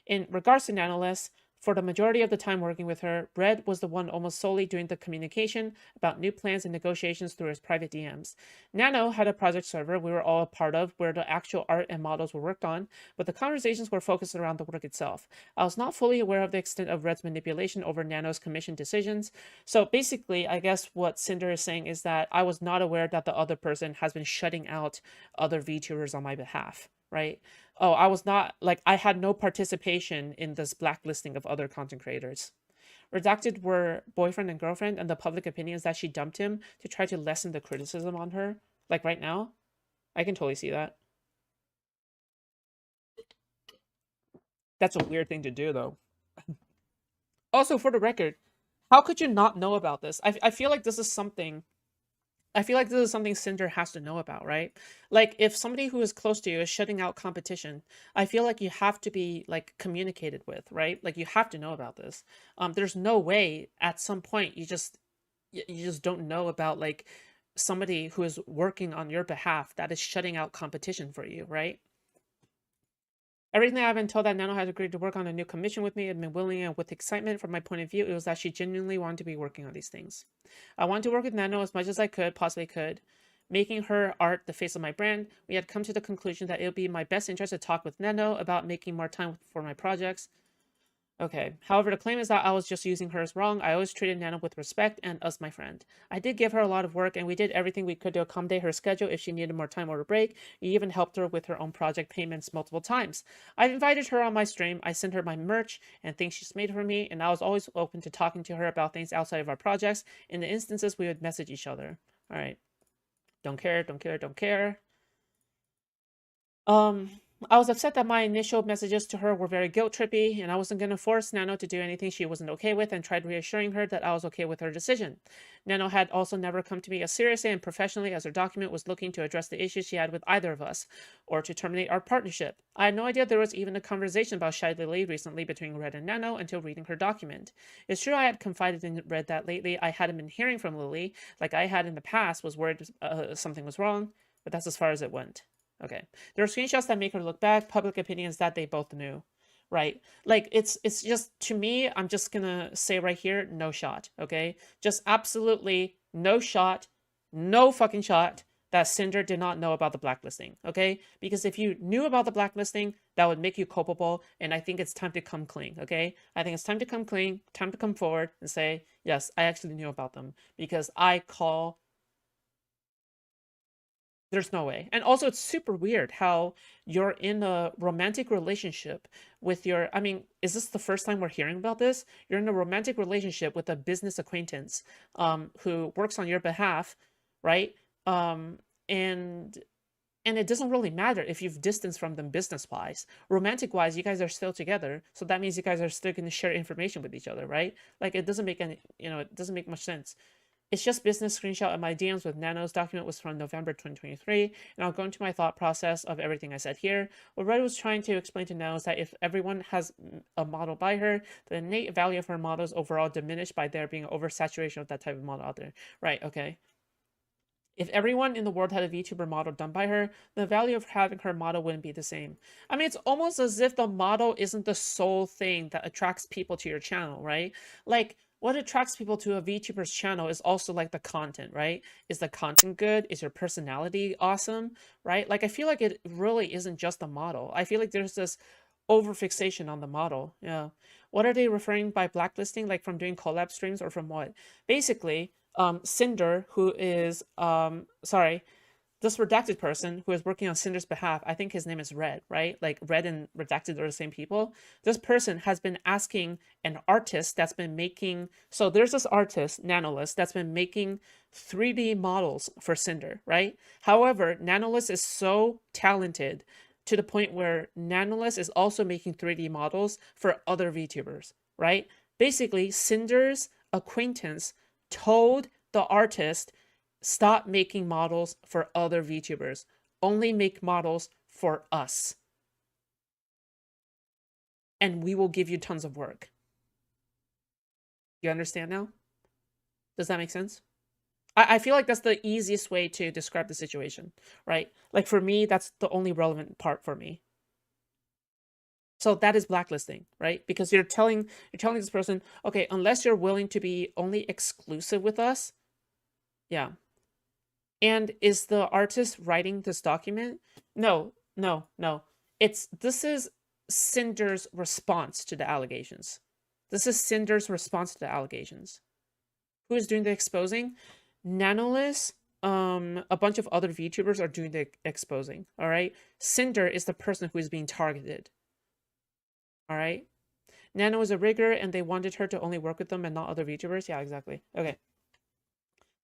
S2: In regards to Nanoless, For the majority of the time working with her, Red was the one almost solely doing the communication about new plans and negotiations through his private DMs. Nano had a project server we were all a part of where the actual art and models were worked on, but the conversations were focused around the work itself. I was not fully aware of the extent of Red's manipulation over Nano's commission decisions. So basically, I guess what Cinder is saying is that I was not aware that the other person has been shutting out other VTubers on my behalf, right? Oh, I was not, like, I had no participation in this blacklisting of other content creators. Redacted were boyfriend and girlfriend, and the public opinion is that she dumped him to try to lessen the criticism on her. Like right now, I can totally see that. That's a weird thing to do, though. Also, for the record, how could you not know about this? I feel like this is something... I feel like this is something Cinder has to know about, right? Like, if somebody who is close to you is shutting out competition, I feel like you have to be, like, communicated with, right? Like, you have to know about this. There's no way at some point you just don't know about, like, somebody who is working on your behalf that is shutting out competition for you, right? Everything I've been told that Nano has agreed to work on a new commission with me and been willing and with excitement from my point of view, it was that she genuinely wanted to be working on these things. I wanted to work with Nano as much as I possibly could. Making her art the face of my brand, we had come to the conclusion that it would be in my best interest to talk with Nano about making more time for my projects. Okay. However, the claim is that I was just using her as wrong. I always treated Nana with respect and as my friend. I did give her a lot of work, and we did everything we could to accommodate her schedule if she needed more time or a break. We even helped her with her own project payments multiple times. I've invited her on my stream. I sent her my merch and things she's made for me, and I was always open to talking to her about things outside of our projects. In the instances, we would message each other. All right. Don't care, don't care, don't care. I was upset that my initial messages to her were very guilt-trippy, and I wasn't going to force Nano to do anything she wasn't okay with, and tried reassuring her that I was okay with her decision. Nano had also never come to me as seriously and professionally as her document was looking to address the issues she had with either of us, or to terminate our partnership. I had no idea there was even a conversation about Shy Lily recently between Red and Nano until reading her document. It's true I had confided in Red that lately I hadn't been hearing from Lily, like I had in the past, was worried something was wrong, but that's as far as it went. Okay. There are screenshots that make her look bad. Public opinions that they both knew, right? Like, it's just, to me, I'm just gonna say right here, no shot, okay? Just absolutely no shot, no fucking shot that Cinder did not know about the blacklisting, okay? Because if you knew about the blacklisting, that would make you culpable, and I think it's time to come clean, okay? I think it's time to come clean, time to come forward and say, yes, I actually knew about them, because I call... There's no way. And also, it's super weird how you're in a romantic relationship with your... I mean, is this the first time we're hearing about this? You're in a romantic relationship with a business acquaintance who works on your behalf, right? And it doesn't really matter if you've distanced from them business-wise. Romantic-wise, you guys are still together, so that means you guys are still going to share information with each other, right? Like, it doesn't make any... it doesn't make much sense. It's just business screenshot of my DMs with Nano's document was from November 2023, and I'll go into my thought process of everything I said here. What Red was trying to explain to Nano is that if everyone has a model by her, the innate value of her model is overall diminished by there being oversaturation of that type of model out there. Right, okay. If everyone in the world had a VTuber model done by her, the value of having her model wouldn't be the same. I mean, it's almost as if the model isn't the sole thing that attracts people to your channel, right? Like, what attracts people to a VTuber's channel is also like the content, right? Is the content good? Is your personality awesome, right? Like, I feel like it really isn't just the model. I feel like there's this overfixation on the model. Yeah. What are they referring by blacklisting? Like from doing collab streams or from what? Basically, Cinder, who is, this redacted person who is working on Cinder's behalf, I think his name is Red, right? Like, Red and redacted are the same people. This person has been asking an artist that's been making... So there's this artist, Nanolist, that's been making 3D models for Cinder, right? However, Nanolist is so talented to the point where Nanolist is also making 3D models for other VTubers, right? Basically, Cinder's acquaintance told the artist, stop making models for other VTubers. Only make models for us. And we will give you tons of work. You understand now? Does that make sense? I feel like that's the easiest way to describe the situation, right? Like, for me, that's the only relevant part for me. So that is blacklisting, right? Because you're telling this person, okay, unless you're willing to be only exclusive with us, yeah. And is the artist writing this document? No, no, no. This is Cinder's response to the allegations. This is Cinder's response to the allegations. Who is doing the exposing? Nanolis, a bunch of other VTubers are doing the exposing. All right. Cinder is the person who is being targeted. All right. Nano is a rigger, and they wanted her to only work with them and not other VTubers. Yeah, exactly. Okay.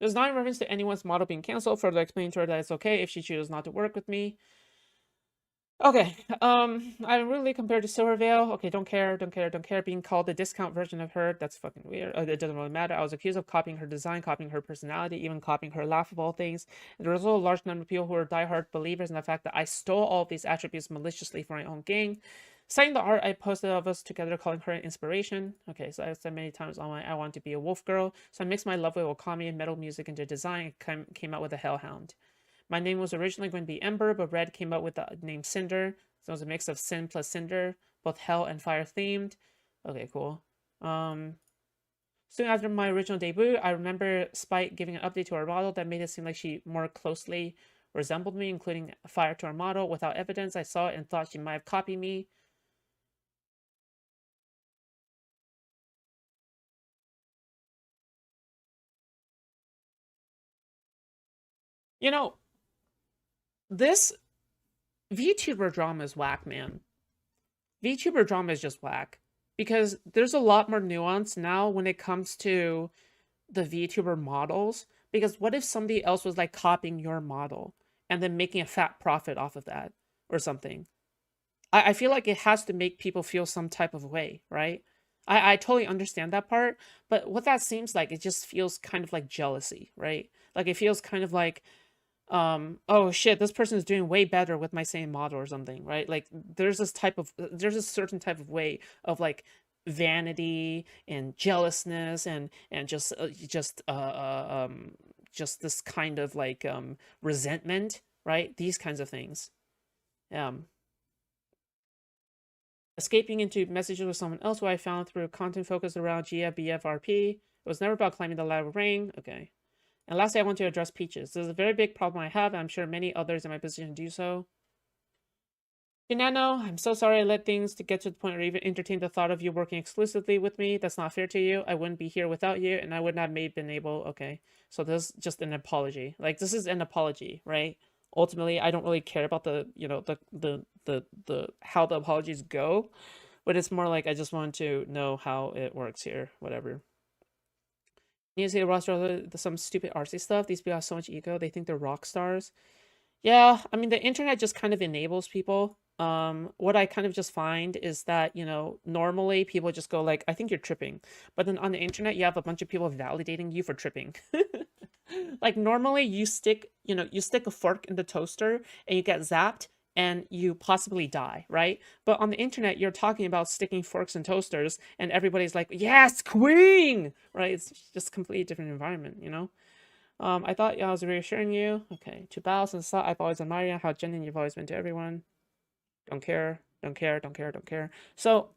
S2: There's not in reference to anyone's model being canceled. Further explaining to her that it's okay if she chooses not to work with me. Okay, I'm really compared to Silvervale. Okay, don't care. Being called the discount version of her, that's fucking weird. It doesn't really matter. I was accused of copying her design, copying her personality, even copying her laughable things. And there was a large number of people who are diehard believers in the fact that I stole all of these attributes maliciously for my own gain. Citing the art I posted of us together, calling her an inspiration. Okay, so I've said many times online, I want to be a wolf girl. So I mixed my love with Wakami and metal music into design and came out with a hellhound. My name was originally going to be Ember, but Red came up with the name Cinder. So it was a mix of Sin plus Cinder, both hell and fire themed. Okay, cool. Soon after my original debut, I remember Spike giving an update to our model that made it seem like she more closely resembled me, including fire to our model. Without evidence, I saw it and thought she might have copied me. You know, this VTuber drama is whack, man. VTuber drama is just whack. Because there's a lot more nuance now when it comes to the VTuber models. Because what if somebody else was like copying your model and then making a fat profit off of that or something? I feel like it has to make people feel some type of way, right? I totally understand that part, but what that seems like, it just feels kind of like jealousy, right? Like it feels kind of like, oh shit, this person is doing way better with my same model or something, right? Like there's a certain type of way of like vanity and jealousness and just this kind of like resentment, right? These kinds of things. Escaping into messages with someone else who I found through content focused around GFBFRP. It was never about climbing the ladder of ring. Okay. And lastly, I want to address peaches. This is a very big problem I have, and I'm sure many others in my position do so. Nano, I'm so sorry I let things to get to the point or even entertain the thought of you working exclusively with me. That's not fair to you. I wouldn't be here without you, and I would not have been able. Okay, so this is just an apology. Like this is an apology, right? Ultimately, I don't really care about the the how the apologies go, but it's more like I just want to know how it works here. Whatever. You see a roster of some stupid artsy stuff. These people have so much ego. They think they're rock stars. Yeah, I mean, the internet just kind of enables people. What I kind of just find is that, normally people just go like, I think you're tripping. But then on the internet, you have a bunch of people validating you for tripping. Like normally you stick a fork in the toaster and you get zapped and you possibly die, right? But on the internet, you're talking about sticking forks in toasters and everybody's like, yes, queen, right? It's just a completely different environment, I thought I was reassuring you. Okay, to bows and stuff. I've always admired you, how genuine you've always been to everyone. Don't care. So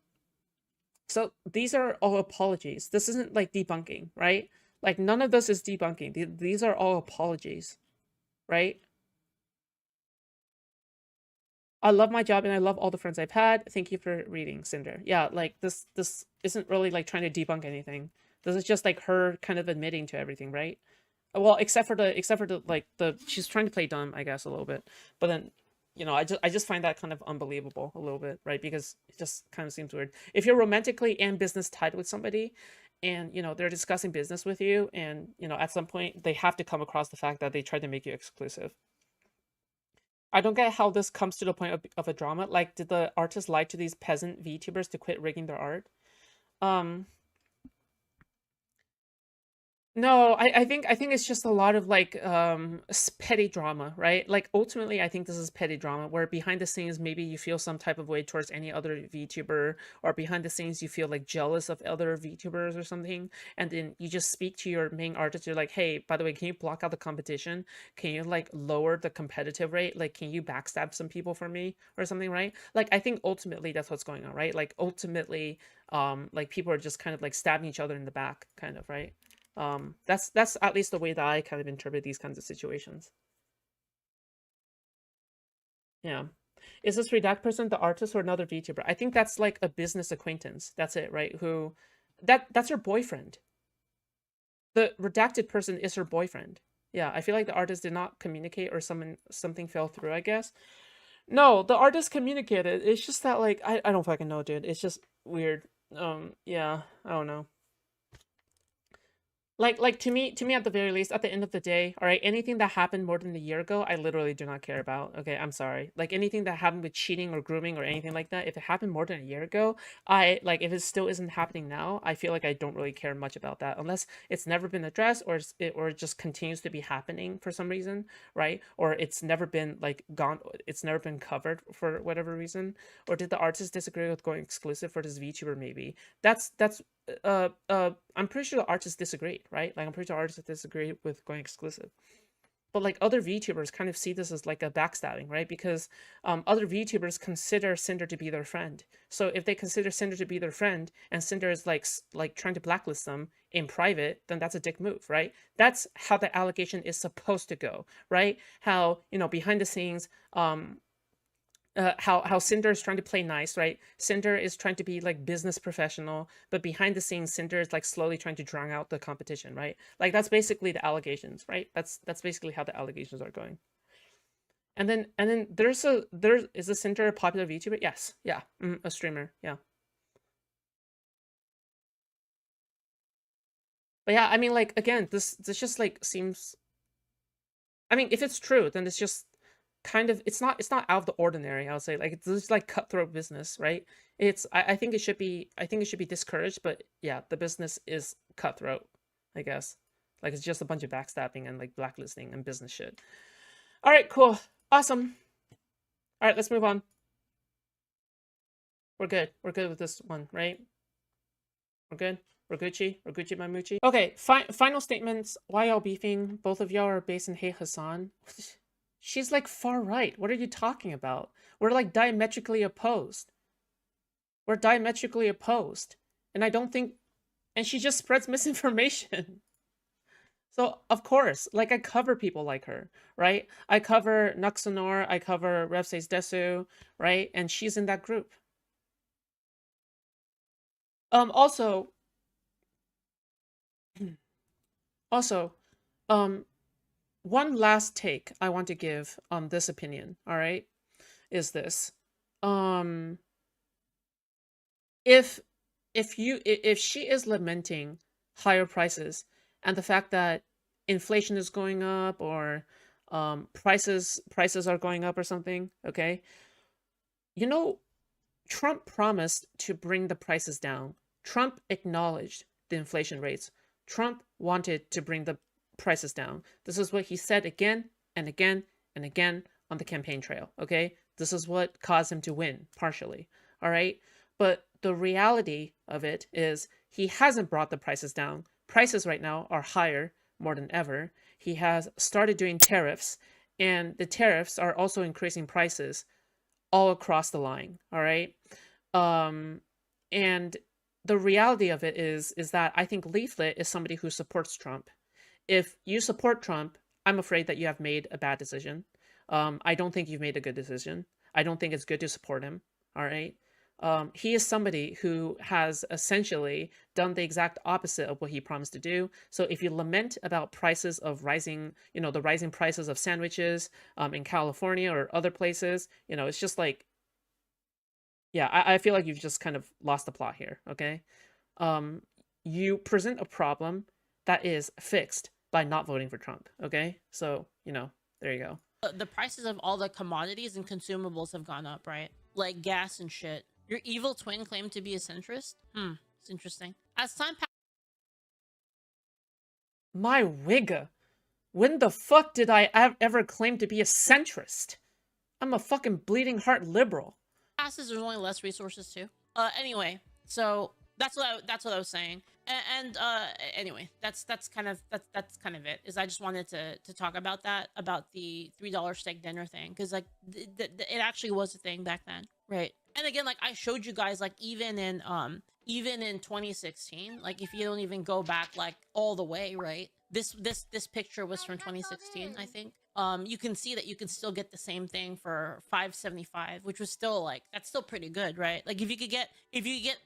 S2: these are all apologies. This isn't like debunking, right? Like none of this is debunking. These are all apologies, right? I love my job and I love all the friends I've had. Thank you for reading, Cinder. Yeah, like this isn't really like trying to debunk anything. This is just like her kind of admitting to everything, right? Well, except for the she's trying to play dumb, I guess, a little bit. But then, I just find that kind of unbelievable a little bit, right? Because it just kind of seems weird. If you're romantically and business tied with somebody and, they're discussing business with you and, at some point they have to come across the fact that they tried to make you exclusive. I don't get how this comes to the point of a drama. Like, did the artist lie to these peasant VTubers to quit rigging their art? No, I think it's just a lot of like petty drama, right? Like ultimately I think this is petty drama where behind the scenes maybe you feel some type of way towards any other VTuber, or behind the scenes you feel like jealous of other VTubers or something, and then you just speak to your main artist. You're like, "Hey, by the way, can you block out the competition? Can you like lower the competitive rate? Like can you backstab some people for me or something?" Right? Like I think ultimately that's what's going on, right? Like ultimately like people are just kind of like stabbing each other in the back kind of, right? That's at least the way that I kind of interpret these kinds of situations. Yeah. Is this redact person the artist or another VTuber? I think that's like a business acquaintance. That's it, right? Who that's her boyfriend. The redacted person is her boyfriend. Yeah, I feel like the artist did not communicate, or something fell through, I guess. No, the artist communicated. It's just that like I don't fucking know, dude. It's just weird. Yeah, I don't know. Like to me at the very least, at the end of the day, all right, anything that happened more than a year ago, I literally do not care about. Okay, I'm sorry. Like anything that happened with cheating or grooming or anything like that, if it happened more than a year ago, I like if it still isn't happening now, I feel like I don't really care much about that unless it's never been addressed, or or it just continues to be happening for some reason, right? Or it's never been like gone, it's never been covered for whatever reason. Or did the artist disagree with going exclusive for this VTuber? Maybe that's I'm pretty sure the artists disagreed, right? Like I'm pretty sure artists disagree with going exclusive. But like other VTubers kind of see this as like a backstabbing, right? Because other VTubers consider Cinder to be their friend. So if they consider Cinder to be their friend, and Cinder is like trying to blacklist them in private, then that's a dick move, right? That's how the allegation is supposed to go, right? How, you know, behind the scenes, how Cinder is trying to play nice, right? Cinder is trying to be like business professional, but behind the scenes, Cinder is like slowly trying to drown out the competition, right? Like that's basically the allegations, right? That's basically how the allegations are going. And then there is a Cinder a popular VTuber? Yes, yeah, a streamer, yeah. But yeah, I mean, like again, this just like seems. I mean, if it's true, then it's just kind of it's not out of the ordinary. I would say like it's just like cutthroat business, right? I think it should be discouraged, but yeah, the business is cutthroat, I guess. Like it's just a bunch of backstabbing and like blacklisting and business shit. All right, cool, awesome. All right, let's move on. We're good. We're good with this one, right? We're good. We're Gucci. We're Gucci Mamucci. Okay, final statements. Why y'all beefing? Both of y'all are based in Hey Hassan. She's like far right. What are you talking about? We're like diametrically opposed. We're diametrically opposed. And I don't think. And she just spreads misinformation. So, of course, like I cover people like her, right? I cover Nuxanor, I cover Revsays Desu, right? And she's in that group. Also, one last take I want to give on this opinion, all right, is this. If she is lamenting higher prices and the fact that inflation is going up, or prices are going up or something, okay? You know, Trump promised to bring the prices down. Trump acknowledged the inflation rates. Trump wanted to bring the prices down. This is what he said again and again and again on the campaign trail, okay? This is what caused him to win, partially, all right? But the reality of it is he hasn't brought the prices down. Prices right now are higher more than ever. He has started doing tariffs, and the tariffs are also increasing prices all across the line, all right? And the reality of it is that I think Leaflet is somebody who supports Trump. If you support Trump, I'm afraid that you have made a bad decision. I don't think you've made a good decision. I don't think it's good to support him, all right? He is somebody who has essentially done the exact opposite of what he promised to do. So if you lament about prices of rising, you know, the rising prices of sandwiches in California or other places, you know, it's just like, yeah, I feel like you've just kind of lost the plot here, okay? You present a problem that is fixed by not voting for Trump, okay? So, you know, there you go.
S11: The prices of all the commodities and consumables have gone up, right? Like gas and shit. Your evil twin claimed to be a centrist? It's interesting. As time
S2: My wigga. When the fuck did I ever claim to be a centrist? I'm a fucking bleeding heart liberal.
S10: Passes, there's only less resources too. Anyway, so that's what I was saying. And anyway, that's kind of it. Is I just wanted to talk about that, about the $3 steak dinner thing, because like it actually was a thing back then, right? And again, like I showed you guys, like even in 2016, like if you don't even go back like all the way, right? This picture was from 2016, I think. You can see that you can still get the same thing for $5.75, which was still like, that's still pretty good, right? Like if you could get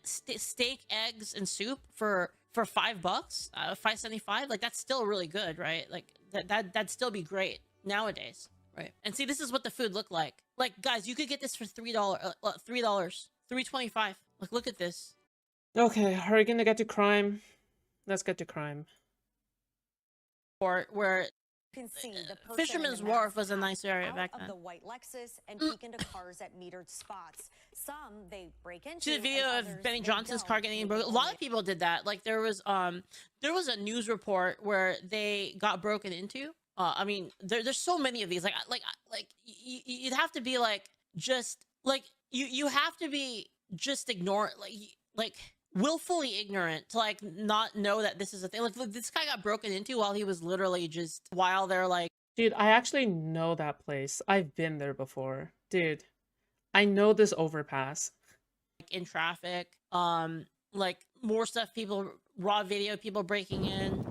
S10: steak, eggs, and soup for $5, $5.75, like that's still really good, right? Like that'd still be great nowadays, right? And see, this is what the food looked like. Like guys, you could get this for $3, $3.25. Like look at this.
S2: Okay, are we gonna get to crime? Let's get to crime.
S10: Or where Fisherman's Wharf was a nice area back then.
S21: The white Lexus and peek into cars at metered spots. Some they break into.
S10: See the video of Benny Johnson's car getting broken. A lot of people did that. Like there was a news report where they got broken into. I mean, there's so many of these. Like you'd have to be like just like you have to be just ignore like willfully ignorant to like not know that this is a thing. Like this guy got broken into while he was literally just while they're like,
S2: dude, I actually know that place. I've been there before, dude. I know this overpass.
S10: In traffic, like more stuff. People raw video, people breaking in.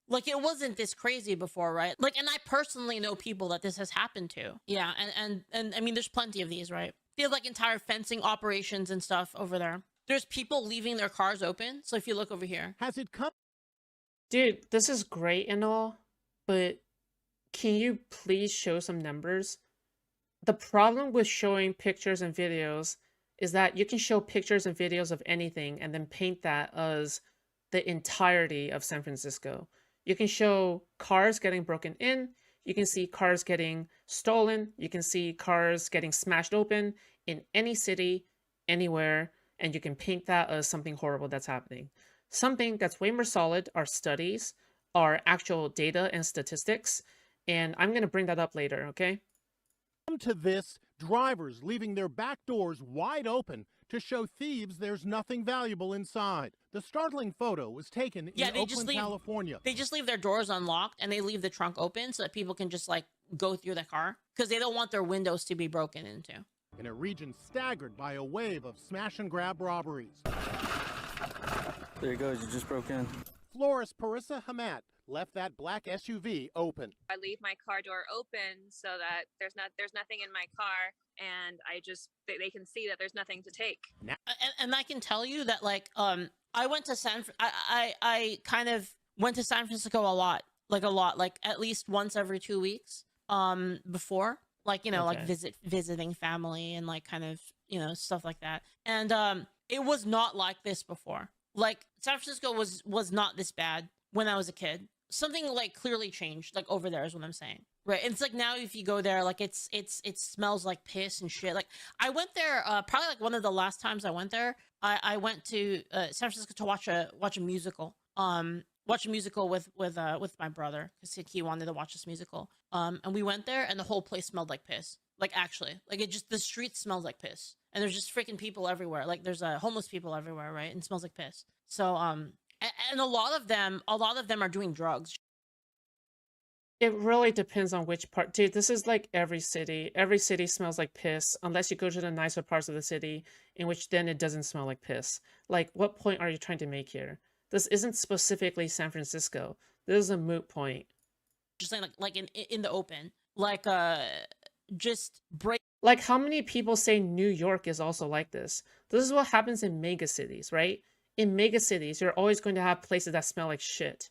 S10: Like it wasn't this crazy before, right? Like, and I personally know people that this has happened to. Yeah, and I mean, there's plenty of these, right? They have like entire fencing operations and stuff over there. There's people leaving their cars open. So if you look over here,
S22: has it come?
S2: Dude, this is great and all, but can you please show some numbers? The problem with showing pictures and videos is that you can show pictures and videos of anything and then paint that as the entirety of San Francisco. You can show cars getting broken in, you can see cars getting stolen, you can see cars getting smashed open in any city, anywhere, and you can paint that as something horrible that's happening. Something that's way more solid are studies, are actual data and statistics, and I'm going to bring that up later, okay?
S22: Come to this, drivers leaving their back doors wide open to show thieves there's nothing valuable inside. The startling photo was taken in Oakland, California.
S10: They just leave their doors unlocked and they leave the trunk open so that people can just like go through the car because they don't want their windows to be broken into.
S22: In a region staggered by a wave of smash and grab robberies.
S23: There you go, you just broke in.
S22: Florist Parissa Hamat left that black SUV open.
S24: I leave my car door open so that there's nothing in my car, and they can see that there's nothing to take.
S10: And I can tell you that like I went to I kind of went to San Francisco a lot, like at least once every 2 weeks before, like like visiting family and like kind of stuff like that. And it was not like this before. Like San Francisco was not this bad when I was a kid. Something like clearly changed like over there is what I'm saying, right? And it's like now if you go there, like it smells like piss and shit. Like I went there probably like one of the last times I went there. I went to San Francisco to watch a musical. Watch a musical with my brother because he wanted to watch this musical. And we went there and the whole place smelled like piss. Like actually, like the street smells like piss. And there's just freaking people everywhere. Like there's homeless people everywhere, right? And it smells like piss. So and a lot of them are doing drugs.
S2: It really depends on which part. Dude, this is like every city. Every city smells like piss unless you go to the nicer parts of the city, in which then it doesn't smell like piss. Like, what point are you trying to make here? This isn't specifically San Francisco. This is a moot point.
S10: Just saying, like in the open, like just break.
S2: Like, how many people say New York is also like this? This is what happens in mega cities, right? In mega cities, you're always going to have places that smell like shit.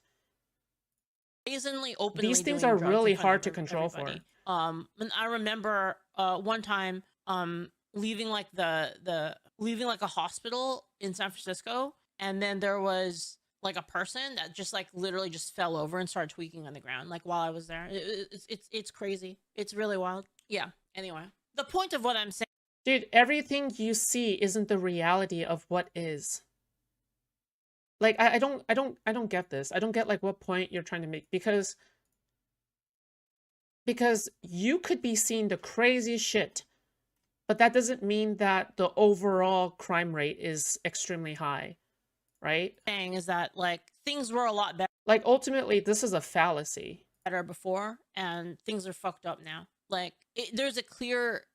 S10: Openly
S2: These things
S10: doing
S2: are
S10: drugs
S2: really
S10: in front
S2: hard to
S10: of
S2: control
S10: everybody.
S2: for.
S10: And I remember one time leaving like leaving like a hospital in San Francisco, and then there was like a person that just like literally just fell over and started tweaking on the ground like while I was there. It's crazy. It's really wild. Yeah. Anyway, the point of what I'm saying.
S2: Dude, everything you see isn't the reality of what is. Like I don't get this. I don't get like what point you're trying to make, because you could be seeing the crazy shit, but that doesn't mean that the overall crime rate is extremely high, right?
S10: Saying is that like things were a lot better.
S2: Like ultimately, this is a fallacy.
S10: Better before, and things are fucked up now. Like there's a clear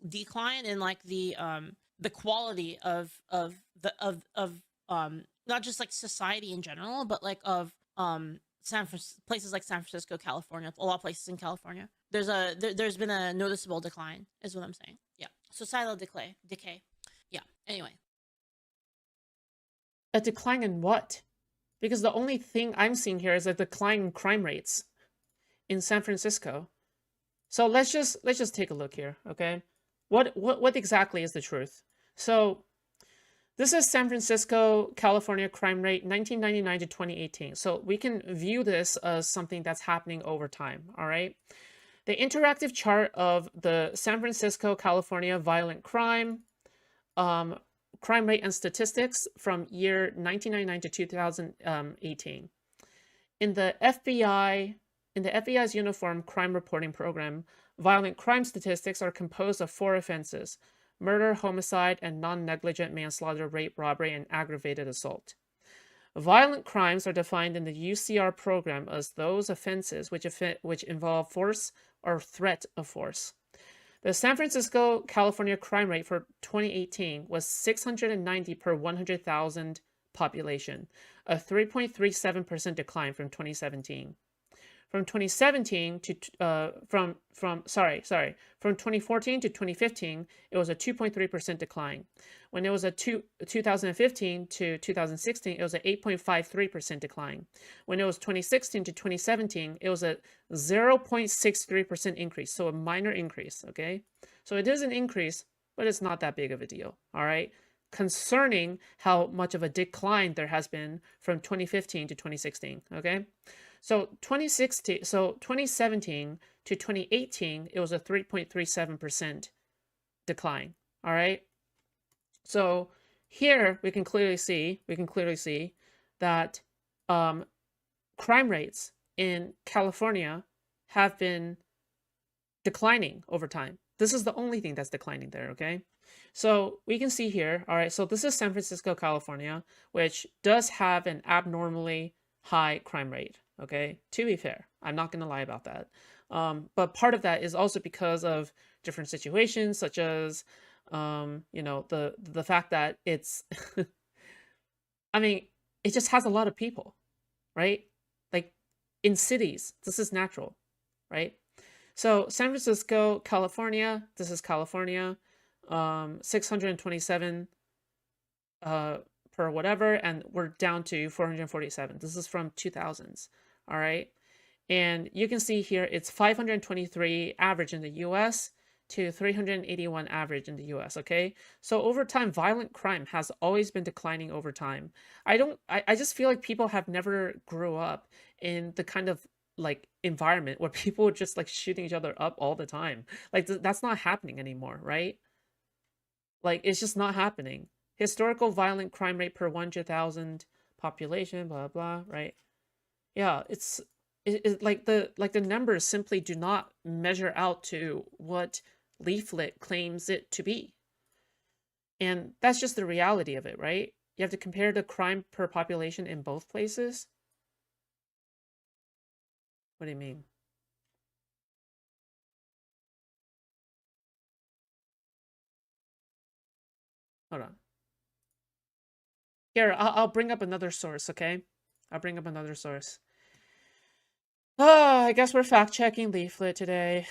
S10: decline in like the quality of not just like society in general, but like of places like San Francisco, California, a lot of places in California. There's been a noticeable decline, is what I'm saying. Yeah, societal decay. Yeah. Anyway,
S2: A decline in what? Because the only thing I'm seeing here is a decline in crime rates in San Francisco. So let's just take a look here, okay? What exactly is the truth? So this is San Francisco, California crime rate 1999 to 2018. So we can view this as something that's happening over time, all right? The interactive chart of the San Francisco, California violent crime rate and statistics from year 1999 to 2018. In the FBI's Uniform Crime Reporting Program, violent crime statistics are composed of 4 offenses: murder, homicide, and non-negligent manslaughter, rape, robbery, and aggravated assault. Violent crimes are defined in the UCR program as those offenses which involve force or threat of force. The San Francisco, California crime rate for 2018 was 690 per 100,000 population, a 3.37% decline from 2017. From 2017 to from 2014 to 2015, it was a 2.3% decline. When it was a 2015 to 2016, it was a 8.53% decline. When it was 2016 to 2017, it was a 0.63% increase, so a minor increase, okay? So it is an increase, but it's not that big of a deal, all right? Concerning how much of a decline there has been from 2015 to 2016, okay? So 2017 to 2018, it was a 3.37% decline. All right. So here we can clearly see that crime rates in California have been declining over time. This is the only thing that's declining there. Okay. So we can see here. All right. So this is San Francisco, California, which does have an abnormally high crime rate. Okay, to be fair, I'm not going to lie about that. But part of that is also because of different situations, such as, the fact that it's, I mean, it just has a lot of people, right? Like in cities, this is natural, right? So San Francisco, California, this is California, 627 per whatever, and we're down to 447. This is from 2000s. All right. And you can see here it's 523 average in the US to 381 average in the US. Okay. So over time, violent crime has always been declining over time. I just feel like people have never grew up in the kind of like environment where people are just like shooting each other up all the time. Like that's not happening anymore, right? Like it's just not happening. Historical violent crime rate per 100,000 population, blah blah, right? Yeah, it's like the numbers simply do not measure out to what Leaflet claims it to be. And that's just the reality of it, right? You have to compare the crime per population in both places. What do you mean? Hold on. Here, I'll bring up another source, okay? I'll bring up another source. Oh, I guess we're fact-checking Leaflet today.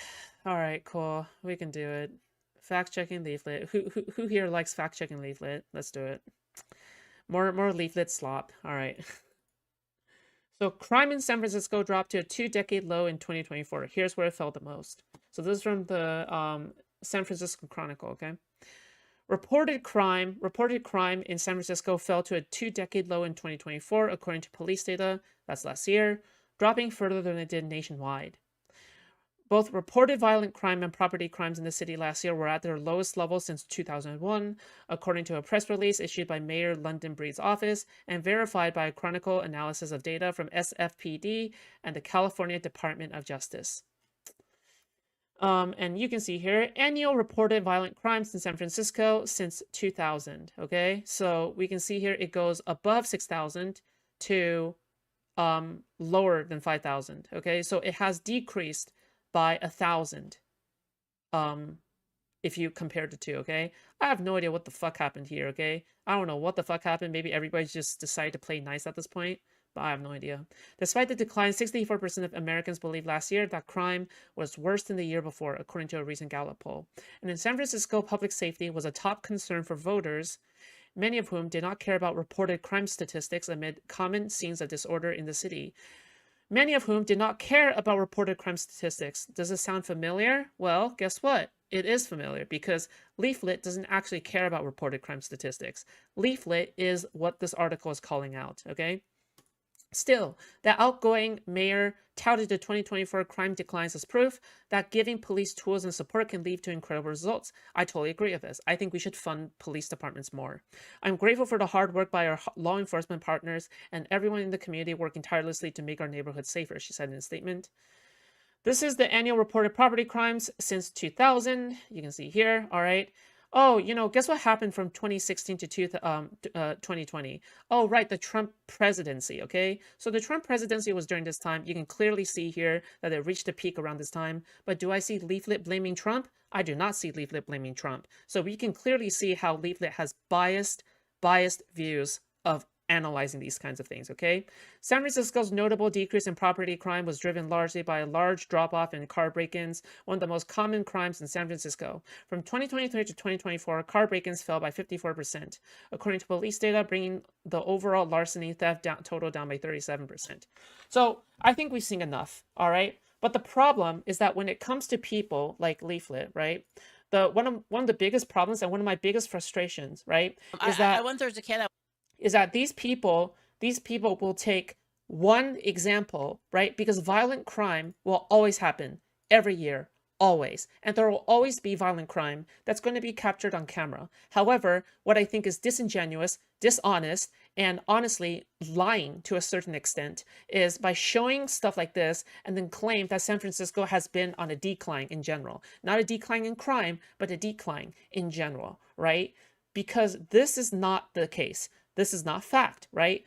S2: All right, cool. We can do it. Fact-checking Leaflet. Who here likes fact-checking Leaflet? Let's do it. More Leaflet slop. All right. So crime in San Francisco dropped to a 2-decade low in 2024. Here's where it fell the most. So this is from the San Francisco Chronicle, okay? Reported crime in San Francisco fell to a 2-decade low in 2024, according to police data. That's last year, dropping further than it did nationwide. Both reported violent crime and property crimes in the city last year were at their lowest level since 2001, according to a press release issued by Mayor London Breed's office and verified by a chronicle analysis of data from SFPD and the California Department of Justice. And you can see here, annual reported violent crimes in San Francisco since 2000, okay? So we can see here it goes above 6,000 to lower than 5,000, okay? So it has decreased by 1,000 if you compare the two, okay? I have no idea what the fuck happened here, okay? I don't know what the fuck happened. Maybe everybody just decided to play nice at this point. But I have no idea. Despite the decline, 64% of Americans believed last year that crime was worse than the year before, according to a recent Gallup poll. And in San Francisco, public safety was a top concern for voters, many of whom did not care about reported crime statistics amid common scenes of disorder in the city. Many of whom did not care about reported crime statistics. Does it sound familiar? Well, guess what? It is familiar because Leaflet doesn't actually care about reported crime statistics. Leaflet is what this article is calling out, okay? Still, the outgoing mayor touted the 2024 crime declines as proof that giving police tools and support can lead to incredible results. I totally agree with this. I think we should fund police departments more. I'm grateful for the hard work by our law enforcement partners and everyone in the community working tirelessly to make our neighborhoods safer, she said in a statement. This is the annual reported property crimes since 2000. You can see here, all right. Oh, you know, guess what happened from 2016 to 2020? Oh, right, the Trump presidency, okay? So the Trump presidency was during this time. You can clearly see here that it reached a peak around this time. But do I see Leaflet blaming Trump? I do not see Leaflet blaming Trump. So we can clearly see how Leaflet has biased views of analyzing these kinds of things, okay? San Francisco's notable decrease in property crime was driven largely by a large drop-off in car break-ins, one of the most common crimes in San Francisco. From 2023 to 2024, car break-ins fell by 54%, according to police data, bringing the overall larceny theft total down by 37%. So I think we've seen enough, all right? But the problem is that when it comes to people like Leaflet, right, one of the biggest problems and one of my biggest frustrations, right, is that
S10: I went there's a kid
S2: is that these people will take one example, right? Because violent crime will always happen every year, always. And there will always be violent crime that's going to be captured on camera. However, what I think is disingenuous, dishonest, and honestly lying to a certain extent is by showing stuff like this and then claim that San Francisco has been on a decline in general. Not a decline in crime, but a decline in general, right? Because this is not the case. This is not fact, right?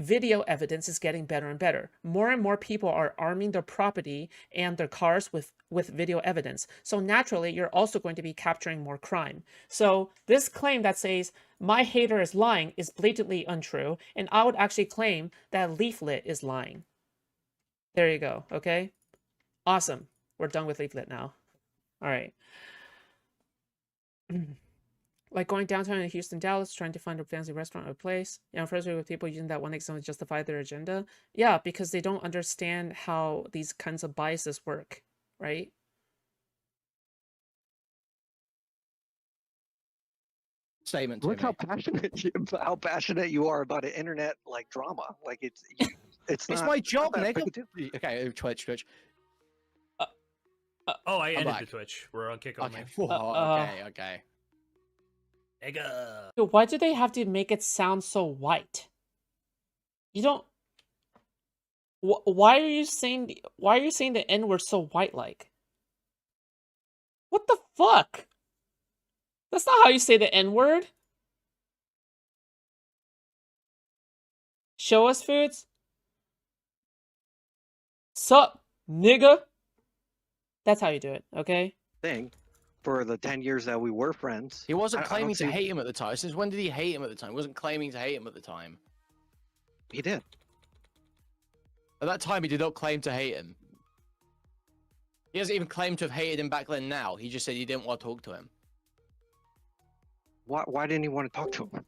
S2: Video evidence is getting better and better. More and more people are arming their property and their cars with video evidence. So naturally, you're also going to be capturing more crime. So this claim that says, my hater is lying is blatantly untrue. And I would actually claim that Leaflet is lying. There you go, okay? Awesome. We're done with Leaflet now. All right. Like going downtown in Houston, Dallas, trying to find a fancy restaurant or place. Yeah, I'm frustrated with people using that one example to justify their agenda. Yeah, because they don't understand how these kinds of biases work, right?
S17: Statement.
S1: Look how passionate you are about an internet like drama. Like it's
S17: It's
S1: not,
S17: my job,
S1: not that
S17: nigga.
S1: big a deal.
S17: Okay, Twitch.
S9: Oh, I ended
S17: back.
S9: the Twitch. We're on kickoff.
S17: Okay.
S9: now.
S17: Okay.
S9: Nigga.
S2: Why do they have to make it sound so white? You don't. Why are you saying the N word so white like? What the fuck? That's not how you say the N word. Show us foods. Sup, nigga. That's how you do it, okay?
S1: Thing for the 10 years that we were friends.
S17: He wasn't
S1: I don't
S17: claiming to
S1: see-
S17: hate him at the time. Since when did he hate him at the time? He wasn't claiming to hate him at the time.
S1: He did.
S17: At that time, he did not claim to hate him. He doesn't even claim to have hated him back then now. He just said he didn't want to talk to him.
S1: Why didn't he want to talk to him?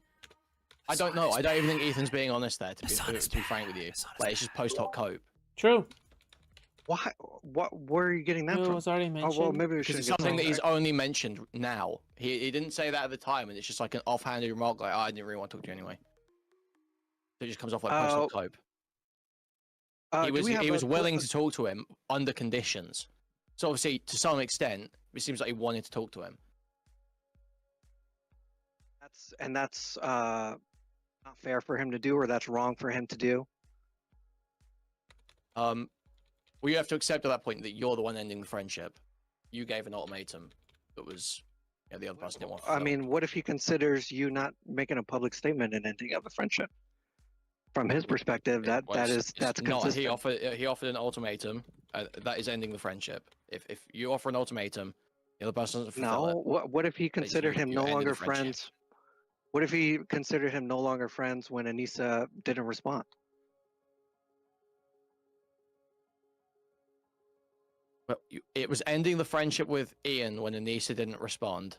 S17: I don't know. I don't even think Ethan's being honest there, to be frank with you. Like, it's just post-hoc cope.
S2: True.
S1: Why? Where are you getting that
S2: It
S1: from?
S2: was already
S1: Oh, well,
S2: mentioned.
S1: maybe we
S17: Because
S1: should
S17: it's something that he's only mentioned now. He didn't say that at the time, and it's just like an offhanded remark, like, oh, I didn't really want to talk to you anyway. So it just comes off like post-hoc cope. He was willing to talk to him under conditions. So obviously, to some extent, it seems like he wanted to talk to him.
S1: That's not fair for him to do, or that's wrong for him to do.
S17: Well, you have to accept at that point that you're the one ending the friendship. You gave an ultimatum that was, the other person didn't want to
S1: I
S17: fulfill.
S1: mean, what if he considers you not making a public statement and ending of the friendship? From his perspective, that's
S17: No,
S1: consistent.
S17: he offered an ultimatum. That is ending the friendship. If you offer an ultimatum, the other person doesn't fulfill it.
S1: No, what if he considered him no
S17: ended the
S1: longer
S17: friendship.
S1: friends? What if he considered him no longer friends when Anissa didn't respond?
S17: But it was ending the friendship with Ian when Anissa didn't respond.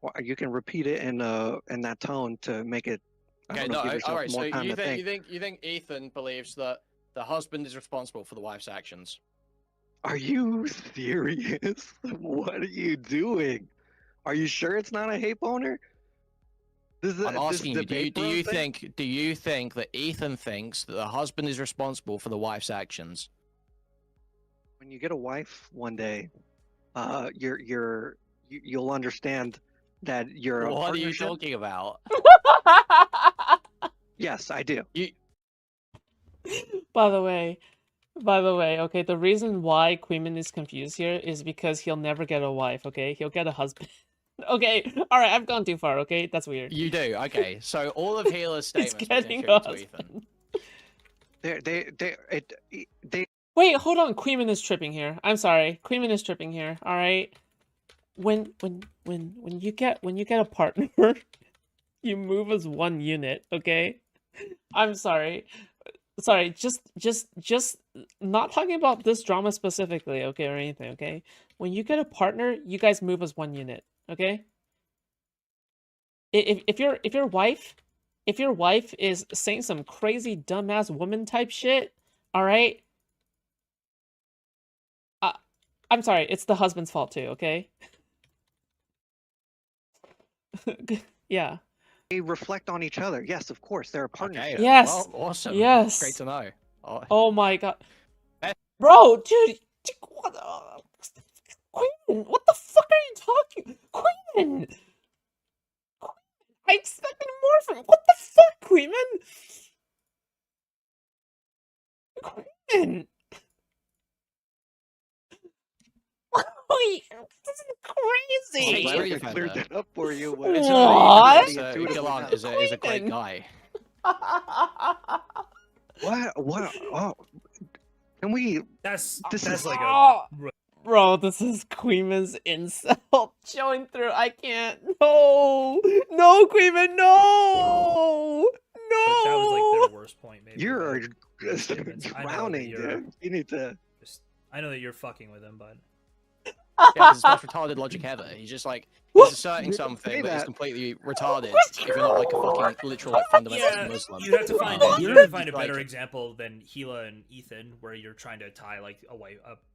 S1: Well, you can repeat it in that tone to make it.
S17: Okay,
S1: give
S17: all
S1: yourself
S17: right.
S1: more
S17: So
S1: time
S17: you
S1: to
S17: think Ethan believes that the husband is responsible for the wife's actions?
S1: Are you serious? What are you doing? Are you sure it's not a hate boner?
S17: I'm asking you. Do you think that Ethan thinks that the husband is responsible for the wife's actions?
S1: When you get a wife one day, you'll understand that you're.
S17: What are you talking about?
S1: Yes, I do.
S2: By the way, okay, the reason why Queeman is confused here is because he'll never get a wife, okay? He'll get a husband. Okay, alright, I've gone too far, okay? That's weird.
S17: You do, okay. So all of Healer's statements were
S2: getting
S17: contributed to Ethan.
S2: Wait, hold on. Queeman is tripping here. I'm sorry. Queeman is tripping here. All right. When you get a partner, you move as one unit. Okay. I'm sorry. Sorry. Just not talking about this drama specifically. Okay, or anything. Okay. When you get a partner, you guys move as one unit. Okay. If your wife is saying some crazy dumbass woman type shit, all right. I'm sorry, it's the husband's fault too, okay? Yeah.
S1: They reflect on each other. Yes, of course, they're a partnership.
S17: Okay,
S2: yes.
S17: Well, awesome.
S2: Yes.
S17: Great to know.
S2: Oh my god. Bro, dude, what Queen, what the fuck are you talking? Queen! I expected more from what the fuck, Queenman? Queen! Wait, this is crazy.
S1: I cleared that up for you.
S2: What?
S17: Galan is a great guy.
S1: What? Oh, can we?
S9: That's
S2: like
S9: a.
S2: Bro, this is Queeman's insult showing through. I can't. No, Queeman, no.
S9: That was like their worst point. Maybe.
S1: You're
S9: Like,
S1: drowning, dude. You need to.
S9: I know that you're fucking with him, but.
S17: Yeah, because it's the most retarded logic ever. He's just like, he's asserting something that is completely retarded if you're not like a fucking literal like fundamentalist Muslim.
S9: You have to find a better example than Gila and Ethan, where you're trying to tie like a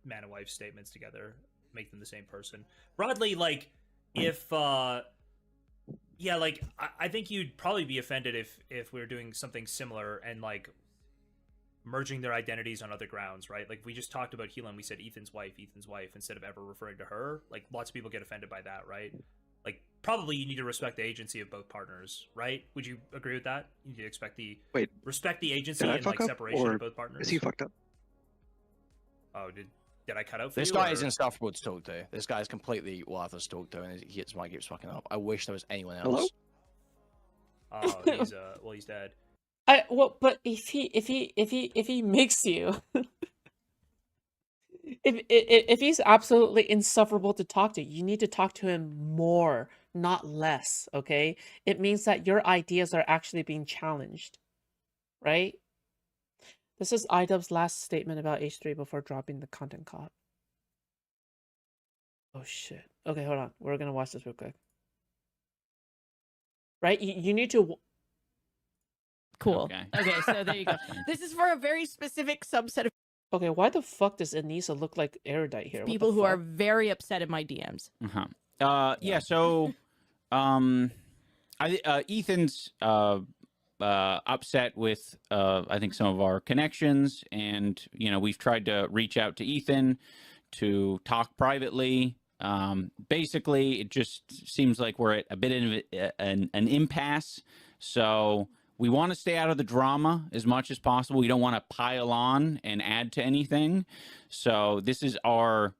S9: man and wife statements together, make them the same person. Broadly, like if I think you'd probably be offended if we were doing something similar and like merging their identities on other grounds, right? Like we just talked about Gila and we said Ethan's wife instead of ever referring to her. Like lots of people get offended by that, right? Like probably you need to respect the agency of both partners, right? Would you agree with that? You need to respect the agency and like separation of both partners.
S1: Is he fucked up?
S9: Oh, did I cut out for
S17: this
S9: you?
S17: Guy is insufferable to talk to. This guy is completely worthless to talk to, and he keeps fucking up. I wish there was anyone else.
S9: Hello? Oh, he's dead.
S2: But if he makes you, if he's absolutely insufferable to talk to, you need to talk to him more, not less. Okay, it means that your ideas are actually being challenged, right? This is iDubbbz's last statement about H3 before dropping the content cop. Oh shit. Okay, hold on. We're gonna watch this real quick. Right? You need to.
S11: Cool. Okay, so there you go. This is for a very specific subset of
S2: Okay, why the fuck does Anissa look like Erudite here?
S11: people who are very upset at my DMs.
S19: Yeah, so Ethan's upset with I think some of our connections, and we've tried to reach out to Ethan to talk privately. Basically, it just seems like we're at a bit of an impasse. So we want to stay out of the drama as much as possible. We don't want to pile on and add to anything. So this is our,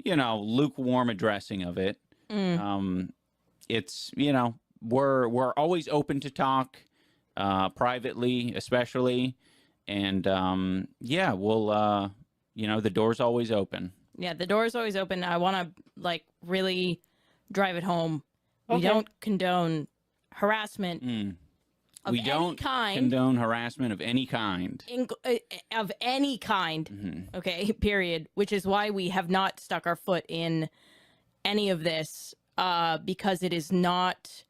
S19: lukewarm addressing of it. It's, we're always open to talk, privately, especially. And yeah, we'll, the door's always open.
S11: Yeah, the door is always open. I want to really drive it home. We don't condone harassment of
S19: We
S11: any
S19: don't
S11: kind.
S19: condone harassment of any kind.
S11: Of any kind. Okay, period. Which is why we have not stuck our foot in any of this, because it is not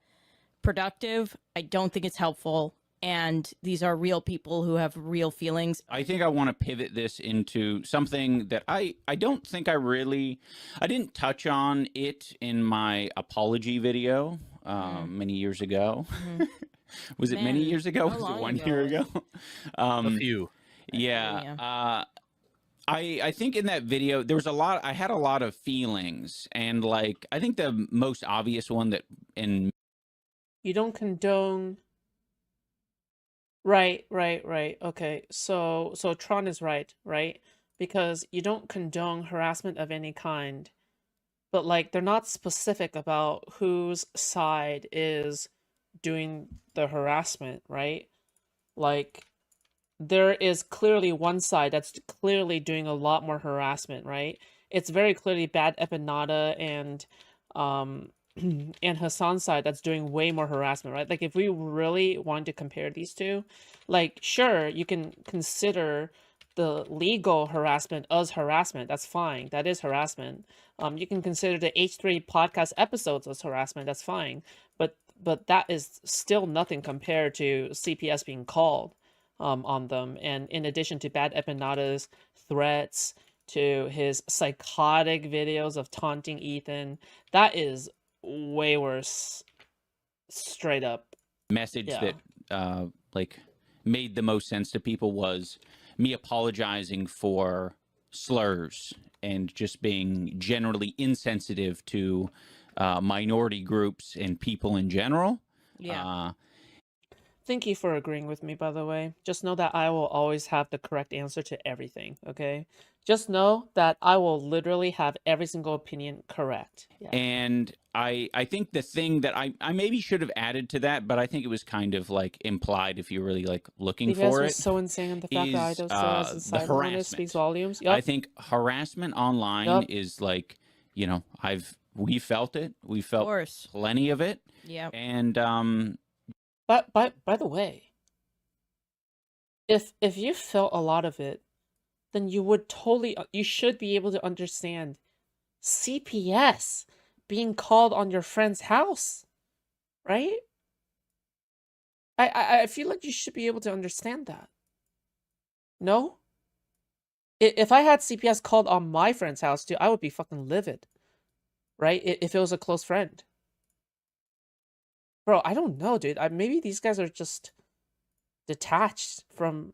S11: productive. I don't think it's helpful. And these are real people who have real feelings.
S19: I think I want to pivot this into something that I don't think I didn't touch on it in my apology video many years ago. Was it many years ago? Was it 1 year ago?
S3: A few.
S19: Yeah. I think in that video there was I had a lot of feelings, and I think the most obvious one that
S2: You don't condone. Right. Okay. So Tron is right? Because you don't condone harassment of any kind. But they're not specific about whose side is doing the harassment, right? There is clearly one side that's clearly doing a lot more harassment, right? It's very clearly Bad Epinata and and Hassan's side that's doing way more harassment, right? If we really want to compare these two, sure, you can consider the legal harassment as harassment. That's fine. That is harassment. You can consider the H3 podcast episodes as harassment. That's fine. But that is still nothing compared to CPS being called on them. And in addition to Bad Epinata's threats, to his psychotic videos of taunting Ethan, that is way worse. Straight up.
S19: message that made the most sense to people was me apologizing for slurs and just being generally insensitive to minority groups and people in general.
S2: Yeah. Thank you for agreeing with me, by the way. Just know that I will always have the correct answer to everything, okay? Just know that I will literally have every single opinion correct. Yeah.
S19: And I think the thing that I maybe should have added to that, but I think it was kind of implied if you're really looking
S2: You guys
S19: for
S2: were
S19: it.
S2: so insane on the fact that I don't still has
S19: The
S2: inside
S19: harassment
S2: speaks volumes.
S19: I think harassment online
S2: Yup.
S19: is we felt it. We felt plenty of it.
S11: Yeah.
S19: And
S2: But by the way, if you felt a lot of it, then you should be able to understand CPS being called on your friend's house, right? I feel like you should be able to understand that. No? If I had CPS called on my friend's house too, I would be fucking livid, right? If it was a close friend. Bro, I don't know, dude. Maybe these guys are just detached from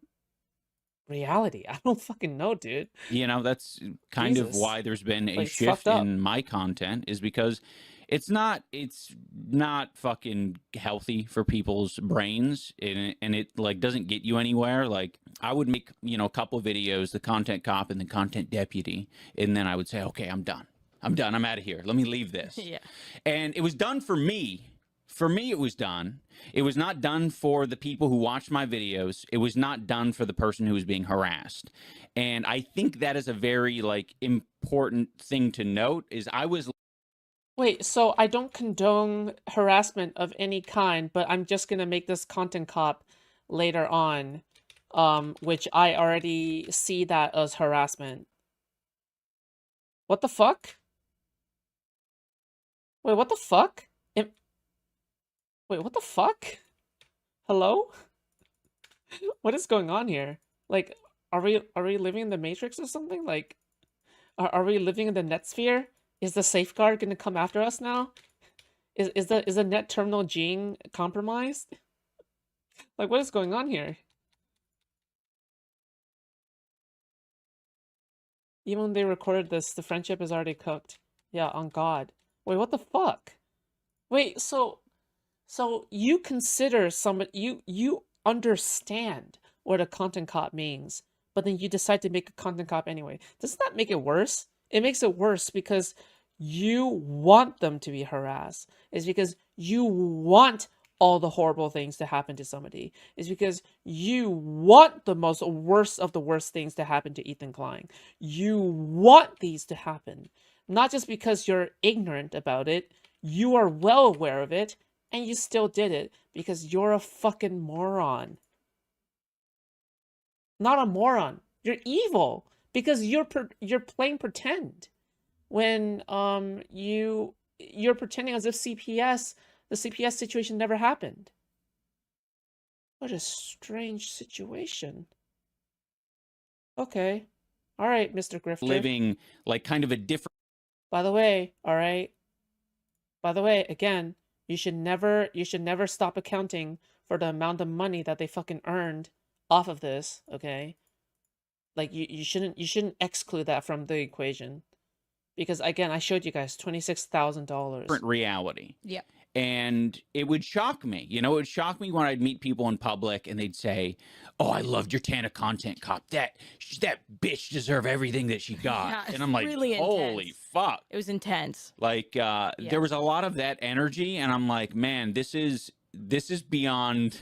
S2: reality. I don't fucking know, dude.
S19: that's kind of
S2: Jesus.
S19: why there's been a
S2: It's fucked
S19: shift
S2: up.
S19: in my content, is because it's not fucking healthy for people's brains, and it doesn't get you anywhere. I would make a couple videos, the content cop and the content deputy, and then I would say, okay, I'm done, I'm out of here, let me leave this.
S11: Yeah.
S19: And it was done for me. For me, it was done. It was not done for the people who watched my videos. It was not done for the person who was being harassed. And I think that is a very important thing to note. Is I was
S2: Wait, so I don't condone harassment of any kind, but I'm just gonna make this content cop later on, which I already see that as harassment. What the fuck? Wait, what the fuck? Wait, what the fuck? Hello? What is going on here? Are we living in the Matrix or something? Are we living in the net sphere? Is the safeguard gonna come after us now? Is the net terminal gene compromised? Like, what is going on here? Even when they recorded this, the friendship is already cooked. Yeah, on God. Wait, what the fuck? Wait, so you consider somebody, you understand what a content cop means, but then you decide to make a content cop anyway. Doesn't that make it worse? It makes it worse because you want them to be harassed. It's because you want all the horrible things to happen to somebody. It's because you want the most worst of the worst things to happen to Ethan Klein. You want these to happen. Not just because you're ignorant about it, you are well aware of it, and you still did it because you're a fucking moron. Not a moron. You're evil because you're playing pretend when you're pretending as if the CPS situation never happened. What a strange situation. Okay. All right, Mr. Grifter.
S19: Living like kind of a different.
S2: By the way, all right. By the way, again, you should never stop accounting for the amount of money that they fucking earned off of this, okay? Like you shouldn't exclude that from the equation. Because again, I showed you guys $26,000.
S19: Different reality.
S11: Yeah.
S19: And it would shock me. You know, it would shock me when I'd meet people in public and they'd say, "Oh, I loved your Tana content cop. That bitch deserve everything that she got."
S11: Yeah,
S19: and I'm like,
S11: really
S19: holy
S11: intense.
S19: fuck.
S11: It was intense.
S19: Like there was a lot of that energy, and I'm like, man, this is beyond.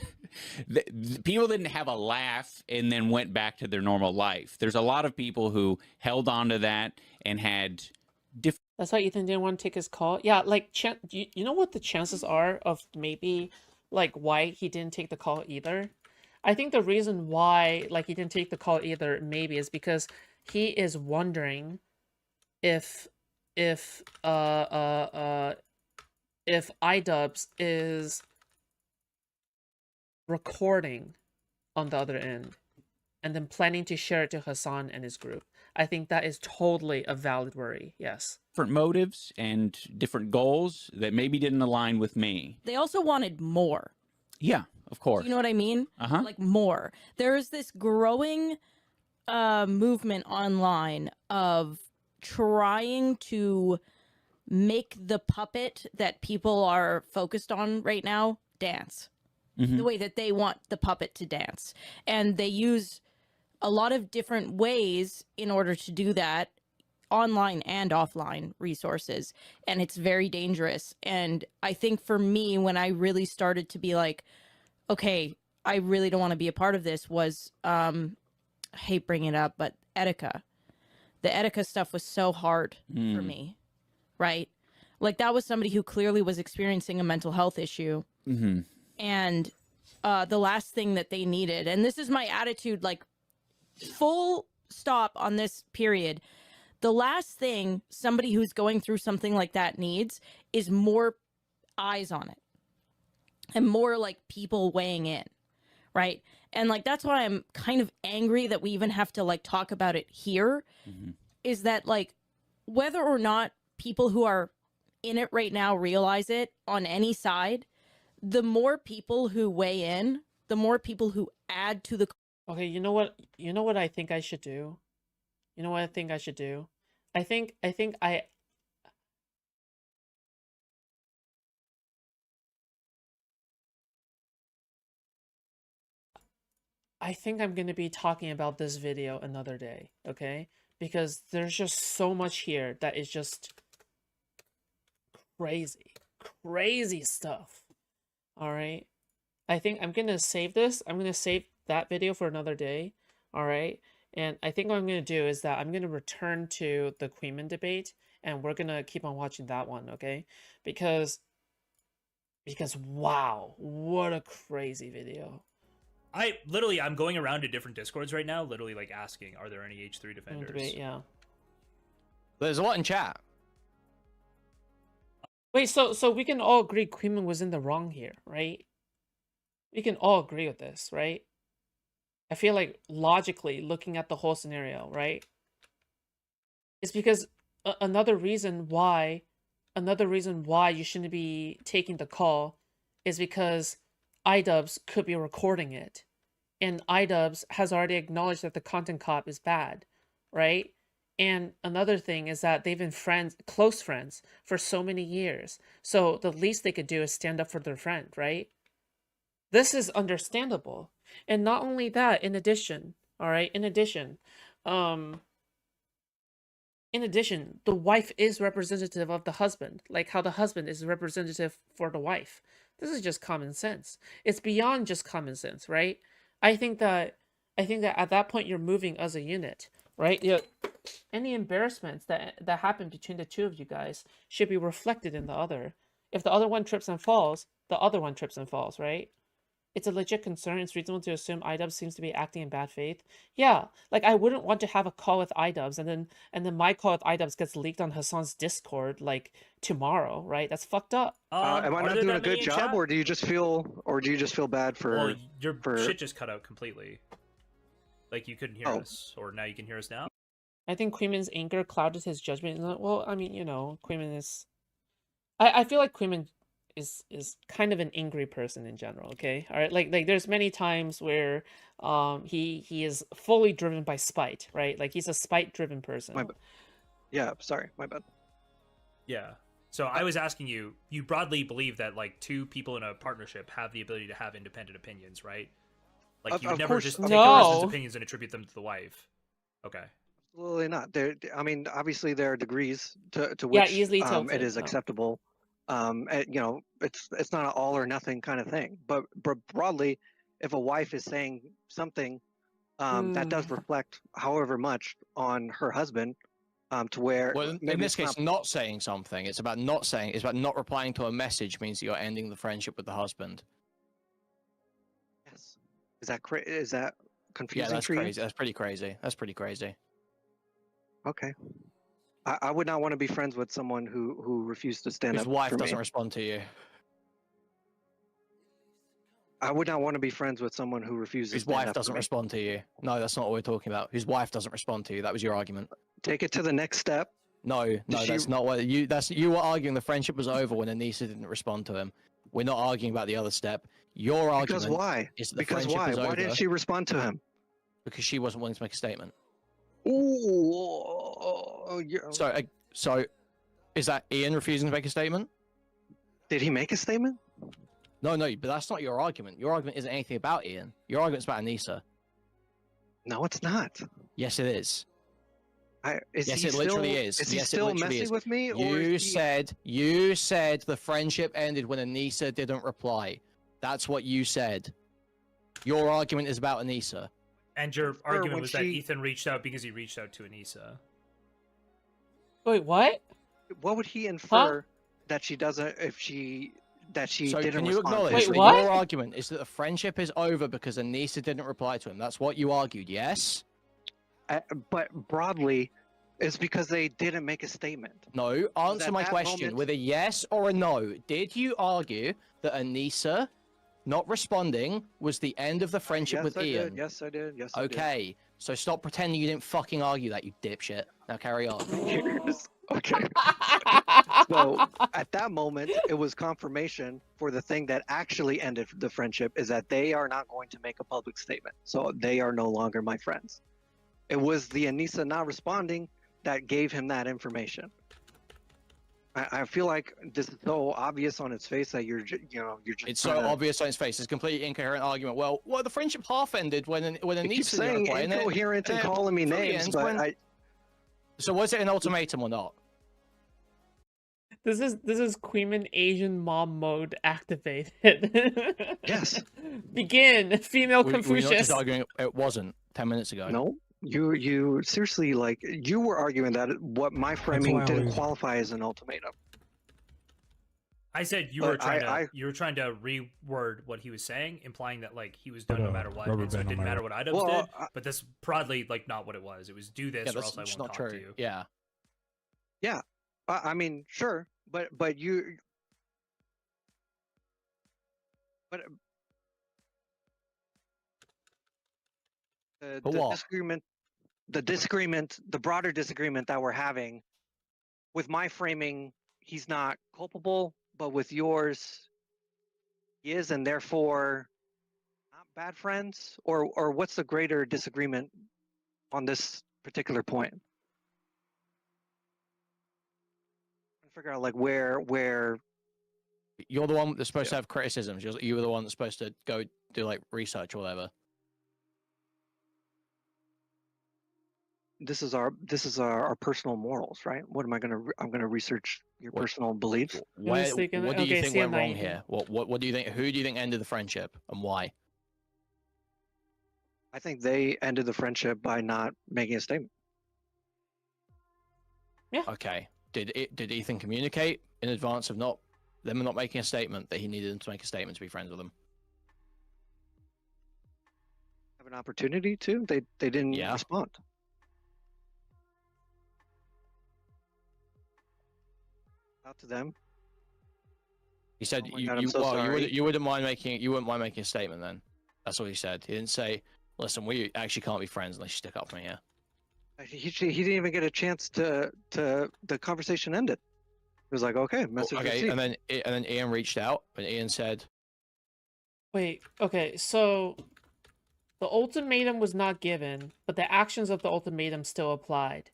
S19: People didn't have a laugh and then went back to their normal life. There's a lot of people who held on to that and had different.
S2: That's why Ethan didn't want to take his call. Yeah, like, you know what the chances are of maybe, like, why he didn't take the call either? I think the reason why, like, he didn't take the call either, maybe, is because he is wondering if iDubbbz is recording on the other end and then planning to share it to Hassan and his group. I think that is totally a valid worry, yes.
S19: Different motives and different goals that maybe didn't align with me.
S11: They also wanted more.
S19: Yeah, of course.
S11: Do you know what I mean?
S19: Uh-huh.
S11: Like more. There's this growing movement online of trying to make the puppet that people are focused on right now dance. The way that they want the puppet to dance. And they use a lot of different ways in order to do that, online and offline resources, and it's very dangerous. And I think for me, when I really started to be like, okay, I really don't want to be a part of this, was I hate bringing it up, but Etika. The Etika stuff was so hard for me, right? Like, that was somebody who clearly was experiencing a mental health issue. And the last thing that they needed, and this is my attitude, like, full stop on this period, the last thing somebody who's going through something like that needs is more eyes on it and more, like, people weighing in, right? And, like, that's why I'm kind of angry that we even have to, like, talk about it here, is that, like, whether or not people who are in it right now realize it on any side, the more people who weigh in, the more people who add to the.
S2: Okay, you know what I think I should do? You know what I think I should do? I think I'm going to be talking about this video another day, okay? Because there's just so much here that is just crazy stuff. All right? I think I'm going to save this. I'm going to save that video for another day. All right? And I think what I'm going to do is that I'm going to return to the Queenman debate, and we're going to keep on watching that one, okay? Because wow, what a crazy video.
S9: I'm going around to different Discords right now, literally, like, asking, are there any H3 defenders?
S2: Debate, yeah.
S17: There's a lot in chat.
S2: Wait, so we can all agree Queenman was in the wrong here, right? We can all agree with this, right? I feel like logically looking at the whole scenario, right? It's because another reason why you shouldn't be taking the call is because iDubbbz could be recording it, and iDubbbz has already acknowledged that the content cop is bad, right? And another thing is that they've been friends, close friends, for so many years. So the least they could do is stand up for their friend, right? This is understandable. And not only that, in addition, all right, um, in addition, the wife is representative of the husband, like how the husband is representative for the wife. This is just common sense. It's beyond just common sense, right? I think that at that point you're moving as a unit, right? Any embarrassments that happen between the two of you guys should be reflected in the other. If the other one trips and falls, the other one trips and falls, right? It's a legit concern. It's reasonable to assume iDubbbz seems to be acting in bad faith. Yeah, like I wouldn't want to have a call with iDubbbz and then my call with iDubbbz gets leaked on Hassan's Discord like tomorrow, right? That's fucked up.
S1: Am I not doing a good job, or do you just feel bad for?
S9: Well, your
S1: for...
S9: shit just cut out completely. Like you couldn't hear us, or now you can hear us now.
S2: I think Queeman's anger clouded his judgment. Well, I mean, Queeman is. I feel like Queeman is kind of an angry person in general. Okay, all right. Like there's many times where he is fully driven by spite, right? Like he's a spite-driven person.
S1: Yeah, sorry, my bad.
S9: Yeah. So I was asking you. You broadly believe that like two people in a partnership have the ability to have independent opinions, right? Like you would never just take a person's opinions and attribute them to the wife. Okay.
S1: Absolutely not. I mean, obviously there are degrees to which it is acceptable. It's not an all or nothing kind of thing. But broadly, if a wife is saying something that does reflect, however much, on her husband, to where
S17: in this case, not saying something. It's about not saying. It's about not replying to a message. Means that you're ending the friendship with the husband.
S1: Yes. Is that confusing?
S17: Yeah, that's
S1: for you?
S17: crazy. That's pretty crazy. That's pretty crazy.
S1: Okay. I would not want to be friends with someone who refused to stand up for me.
S17: His wife doesn't respond to you.
S1: I would not want to be friends with someone who refuses.
S17: His wife doesn't respond to you. No, that's not what we're talking about. His wife doesn't respond to you. That was your argument.
S1: Take it to the next step.
S17: No, that's not what you. You were arguing the friendship was over when Anissa didn't respond to him. We're not arguing about the other step. Your argument.
S1: Because why?
S17: Is that
S1: because
S17: the friendship
S1: why?
S17: is
S1: Why
S17: over
S1: didn't she respond to him?
S17: Because she wasn't willing to make a statement.
S1: Ooh. Yeah.
S17: So, is that Ian refusing to make a statement?
S1: Did he make a statement?
S17: No, but that's not your argument. Your argument isn't anything about Ian. Your argument's about Anissa.
S1: No, it's not.
S17: Yes, it is.
S1: Yes,
S17: it literally is.
S1: Is he
S17: yes,
S1: still
S17: it literally
S1: messing
S17: is.
S1: with me?
S17: You said the friendship ended when Anissa didn't reply. That's what you said. Your argument is about Anissa.
S9: And your argument was that Ethan reached out because he reached out to Anissa.
S2: Wait, what?
S1: What would he infer that she doesn't didn't
S17: can you
S1: respond?
S17: acknowledge
S2: Wait,
S17: that
S2: what?
S17: your argument is that the friendship is over because Anissa didn't reply to him? That's what you argued, yes?
S1: But broadly, it's because they didn't make a statement.
S17: No, answer my question with a yes or a no. Did you argue that Anissa not responding was the end of the friendship with Ian?
S1: Yes, I did. Yes,
S17: okay, so stop pretending you didn't fucking argue that, you dipshit. Now carry on.
S1: Okay. So at that moment, it was confirmation for the thing that actually ended the friendship is that they are not going to make a public statement. So they are no longer my friends. It was the Anissa not responding that gave him that information. I feel like this is so obvious on its face that you're just.
S17: It's so obvious on its face. It's a completely incoherent argument. Well, the friendship half ended when Anissa
S1: keep saying incoherent and calling me names, but
S17: So was it an ultimatum or not?
S2: This is Queeman Asian mom mode activated.
S1: Yes.
S2: Begin, female
S17: We're not
S2: Confucius.
S17: just arguing it wasn't 10 minutes ago.
S1: No. You seriously you were arguing that what my framing didn't qualify as an ultimatum.
S9: I said you were trying to reword what he was saying, implying that like he was done no matter what, and so it didn't matter what iDubbbz did. But that's broadly like not what it was. It was do this or else I won't talk to you.
S17: Yeah.
S1: Yeah. I mean, sure, but you. But the disagreement, the broader disagreement that we're having with my framing, he's not culpable, but with yours, he is, and therefore not bad friends, or what's the greater disagreement on this particular point? I'm trying to figure out like where
S17: You're the one that's supposed to have criticisms. You were the one that's supposed to go do like research or whatever.
S1: this is our personal morals, right? What am I gonna I'm gonna research your personal beliefs?
S17: What do you think went wrong here? What do you think? Who do you think ended the friendship, and why?
S1: I think they ended the friendship by not making a statement.
S2: Yeah.
S17: Okay. Did Ethan communicate in advance of them not making a statement that he needed them to make a statement to be friends with them?
S1: Have an opportunity to? They didn't respond. Out to them.
S17: He said
S1: Oh my God, I'm so sorry.
S17: you wouldn't mind making a statement then. That's what he said. He didn't say, "Listen, we actually can't be friends unless you stick up for me here."
S1: He didn't even get a chance to the conversation ended. It was like, okay, message
S17: Okay,
S1: received.
S17: and then Ian reached out, and Ian said,
S2: Wait, okay, so the ultimatum was not given, but the actions of the ultimatum still applied.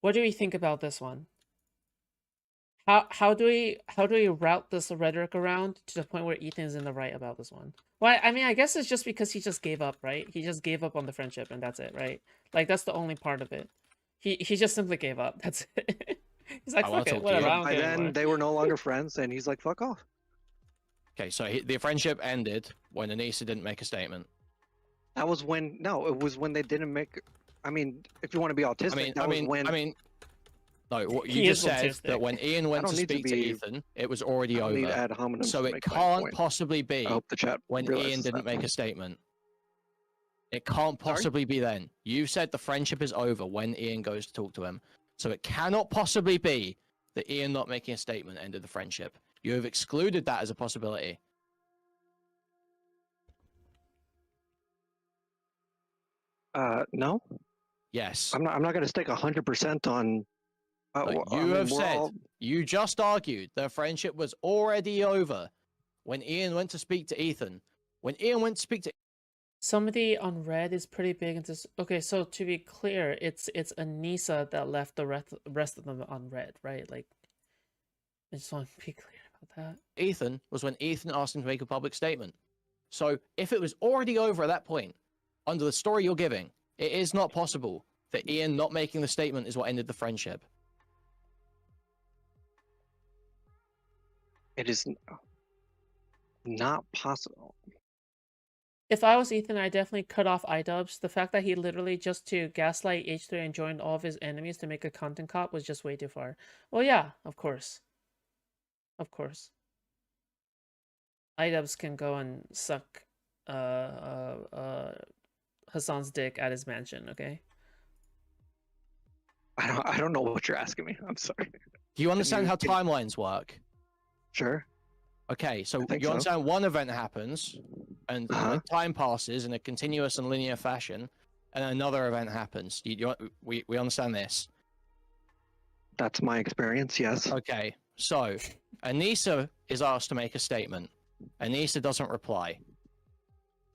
S2: What do we think about this one? How do we route this rhetoric around to the point where Ethan's in the right about this one? Well, I mean, I guess it's just because he just gave up, right? He just gave up on the friendship, and that's it, right? Like, that's the only part of it. He just simply gave up. That's it. He's like, fuck it, whatever. I don't
S1: By
S2: care
S1: then,
S2: anymore.
S1: they were no longer friends, and he's like, fuck off.
S17: "Okay, so the friendship ended when Anissa didn't make a statement."
S1: That was when it was when they didn't make. I mean, if you want to be autistic,
S17: No, what
S1: He
S17: you just
S1: is
S17: said
S1: autistic.
S17: that when Ian
S1: I
S17: went
S1: don't
S17: to
S1: need to
S17: speak to
S1: be-
S17: Ethan, it was already
S1: I don't
S17: over.
S1: need ad hominems
S17: So
S1: to
S17: it
S1: make my
S17: can't
S1: point.
S17: possibly be
S1: I hope the chat
S17: when
S1: realizes
S17: Ian didn't
S1: that.
S17: make a statement. It can't possibly be then. You said the friendship is over when Ian goes to talk to him. So it cannot possibly be that Ian not making a statement ended the friendship. You have excluded that as a possibility.
S1: No.
S17: Yes.
S1: I'm not going to stake 100% on.
S17: No,
S1: I
S17: you
S1: mean,
S17: have
S1: we're
S17: said,
S1: all-
S17: you just argued the friendship was already over when Ian went to speak to Ethan. When Ian went to speak to
S2: Somebody on red is pretty big into. Okay, so to be clear, it's Anissa that left the rest of them on red, right? Like, I just want to be clear about that.
S17: Ethan was when Ethan asked him to make a public statement. So if it was already over at that point, under the story you're giving, it is not possible that Ian not making the statement is what ended the friendship.
S1: It is not possible.
S2: If I was Ethan, I definitely cut off iDubbbz. The fact that he literally just to gaslight H3 and joined all of his enemies to make a content cop was just way too far. Well, yeah, of course. Of course. iDubbbz can go and suck Hassan's dick at his mansion, okay?
S1: I don't know what you're asking me. I'm sorry.
S17: Do you understand how timelines work?
S1: Sure.
S17: Okay, so
S1: think
S17: you
S1: so.
S17: understand one event happens, and time passes in a continuous and linear fashion, and another event happens. We understand this.
S1: That's my experience, yes.
S17: Okay, so Anissa is asked to make a statement. Anissa doesn't reply.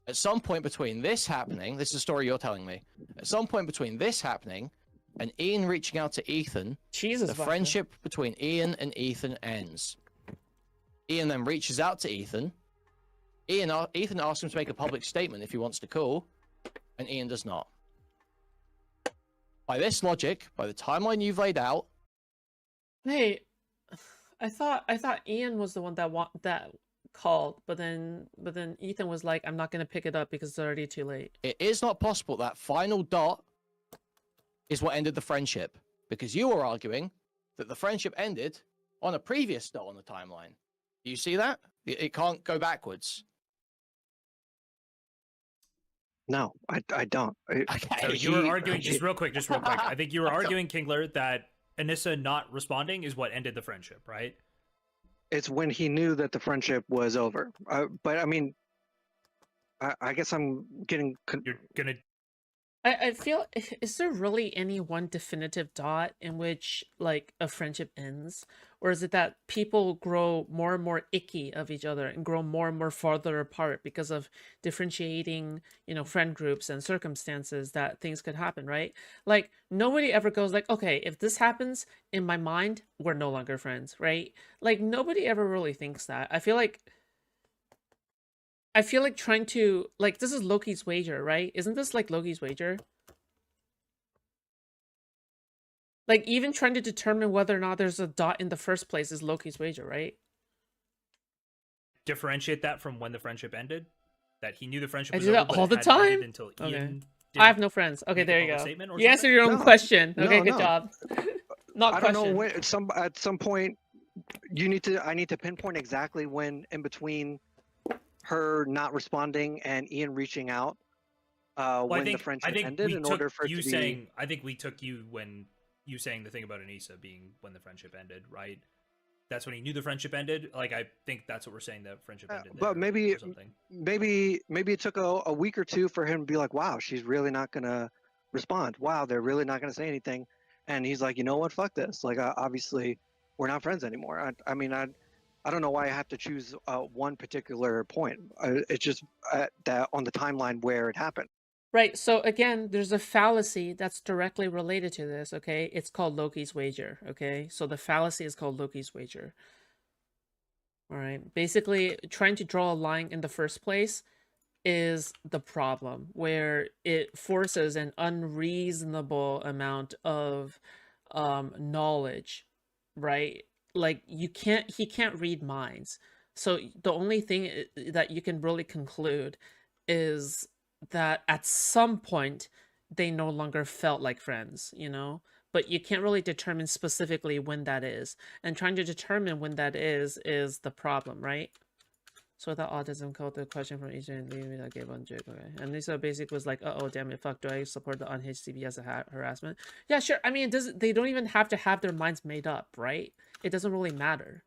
S17: At some point between this happening, this is the story you're telling me. At some point between this happening and Ian reaching out to Ethan,
S2: Jesus,
S17: the
S2: vodka.
S17: friendship between Ian and Ethan ends. Ian then reaches out to Ethan. Ethan asks him to make a public statement if he wants to call, and Ian does not. By this logic, by the timeline you've laid out,
S2: Hey, I thought Ian was the one that called, but then Ethan was like, I'm not gonna pick it up because it's already too late.
S17: it is not possible that final dot is what ended the friendship, because you were arguing that the friendship ended on a previous dot on the timeline. Do you see that? It can't go backwards.
S1: No, I don't.
S9: So you were arguing just real quick. I think you were arguing, Kingler, that Anissa not responding is what ended the friendship, right?
S1: It's when he knew that the friendship was over. But I mean, I guess I'm getting.
S9: You're gonna
S2: I feel, is there really any one definitive dot in which like a friendship ends? Or is it that people grow more and more icky of each other and grow more and more farther apart because of differentiating, friend groups and circumstances that things could happen, right? Like nobody ever goes like, okay, if this happens in my mind, we're no longer friends, right? Like nobody ever really thinks that. I feel like trying to, like, this is Loki's wager, right? Isn't this like Loki's wager? Like, even trying to determine whether or not there's a dot in the first place is Loki's wager, right?
S9: Differentiate that from when the friendship ended? That he knew the friendship
S2: I
S9: was
S2: do
S9: over,
S2: that
S9: but
S2: all
S9: it
S2: the
S9: hadn't ended
S2: time?
S9: until
S2: Okay.
S9: Ian
S2: I have
S9: didn't
S2: no friends. Okay,
S9: make a
S2: there you
S9: public
S2: go.
S9: statement or
S2: You answered your own
S1: No,
S2: question.
S1: no,
S2: Okay, good
S1: no.
S2: job. Not
S1: I don't know
S2: question.
S1: when at some point I need to pinpoint exactly when in between her not responding and Ian reaching out
S9: Well,
S1: when the friendship ended in order for it to be.
S9: I think we took you when you saying the thing about Anissa being when the friendship ended, right? That's when he knew the friendship ended. Like, I think that's what we're saying, that friendship ended there
S1: But maybe
S9: or something.
S1: maybe it took a week or two for him to be like, wow, she's really not gonna respond. Wow, they're really not gonna say anything. And he's like, you know what, fuck this. Like, obviously we're not friends anymore. I mean, I don't know why I have to choose one particular point. It's just that on the timeline where it happened.
S2: Right, so again, there's a fallacy that's directly related to this, okay? It's called Loki's wager, okay? So the fallacy is called Loki's wager. All right, basically, trying to draw a line in the first place is the problem, where it forces an unreasonable amount of knowledge, right? Like he can't read minds. So the only thing that you can really conclude is that at some point they no longer felt like friends, but you can't really determine specifically when that is. And trying to determine when that is the problem, right? So that autism code the question from each and leaving me that gave on Jake. Okay. And Lisa basically was like, oh damn it, fuck, do I support the unhinged CB as a harassment? Yeah, sure. I mean, they don't even have to have their minds made up, right? It doesn't really matter.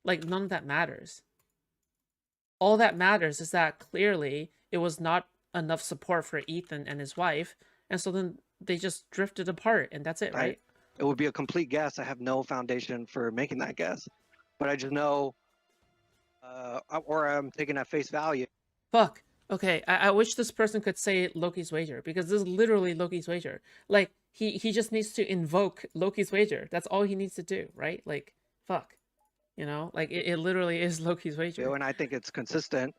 S2: Like, none of that matters. All that matters is that clearly it was not enough support for Ethan and his wife, and so then they just drifted apart, and that's it, right?
S1: It would be a complete guess. I have no foundation for making that guess, but I just know, or I'm taking at face value.
S2: Fuck. Okay, I wish this person could say Loki's wager, because this is literally Loki's wager. Like, he just needs to invoke Loki's wager. That's all he needs to do, right? Like, fuck. Like, it literally is Loki's wager.
S1: And I think it's consistent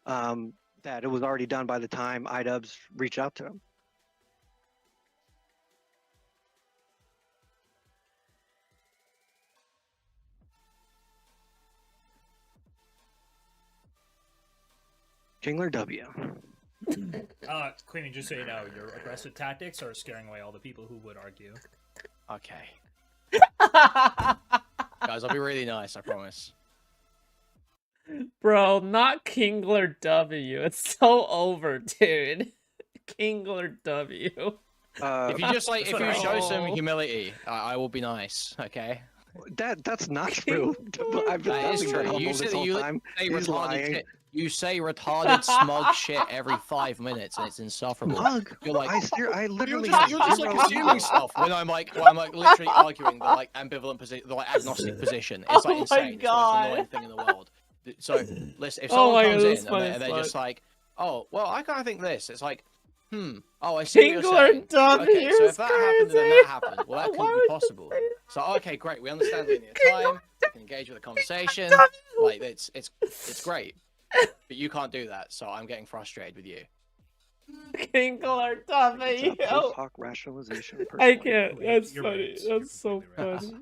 S1: that it was already done by the time iDubbbz reached out to him. Kingler W.
S9: Queenie, just so you know, your aggressive tactics are scaring away all the people who would argue.
S17: Okay. Guys, I'll be really nice, I promise.
S2: Bro, not Kingler W. It's so over, dude. Kingler W.
S17: If you just if you show some humility, I will be nice. Okay.
S1: That's not true. I've been
S17: that is true. You say retarded smug shit every 5 minutes, and it's insufferable.
S1: Smug?
S17: You're like,
S1: I literally
S17: you're just like assuming stuff when I'm like literally arguing the like ambivalent position, the like agnostic position. It's like insane. It's the most annoying thing in the world. So listen, if someone comes in and they're just like, oh well, I kind of think this. It's like, oh, I see what you're saying. Okay, so if that happened, then that happened. Well, that couldn't be possible. So okay, great. We understand linear time. We can engage with the conversation. Like it's great. But you can't do that, so I'm getting frustrated with you.
S2: Kingler W.
S1: Post-hoc rationalization.
S2: I can't. That's funny. Right. That's so funny.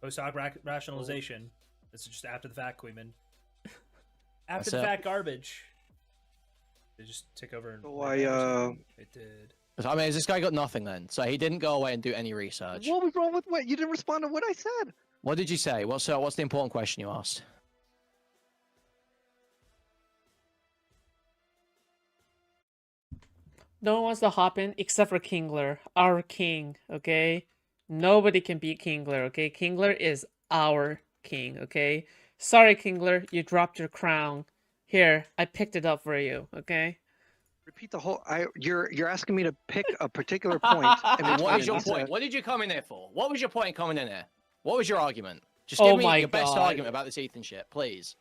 S9: Post-hoc rationalization. This is just after the fact, Queeman. After the fact garbage. They just took over. It did.
S17: I mean, has this guy got nothing then? So he didn't go away and do any research.
S1: What was wrong with what? You didn't respond to what I said.
S17: What did you say? What's the important question you asked?
S2: No one wants to hop in except for Kingler, our king, okay? Nobody can beat Kingler, okay? Kingler is our king, okay? Sorry, Kingler, you dropped your crown. Here, I picked it up for you. Okay.
S1: Repeat the whole. You're asking me to pick a particular point.
S17: And what is your
S1: Anissa-
S17: point? What did you come in here for? What was your point coming in here? What was your argument? Just
S2: Oh
S17: give me
S2: my
S17: your best
S2: God.
S17: argument about this Ethan shit, please.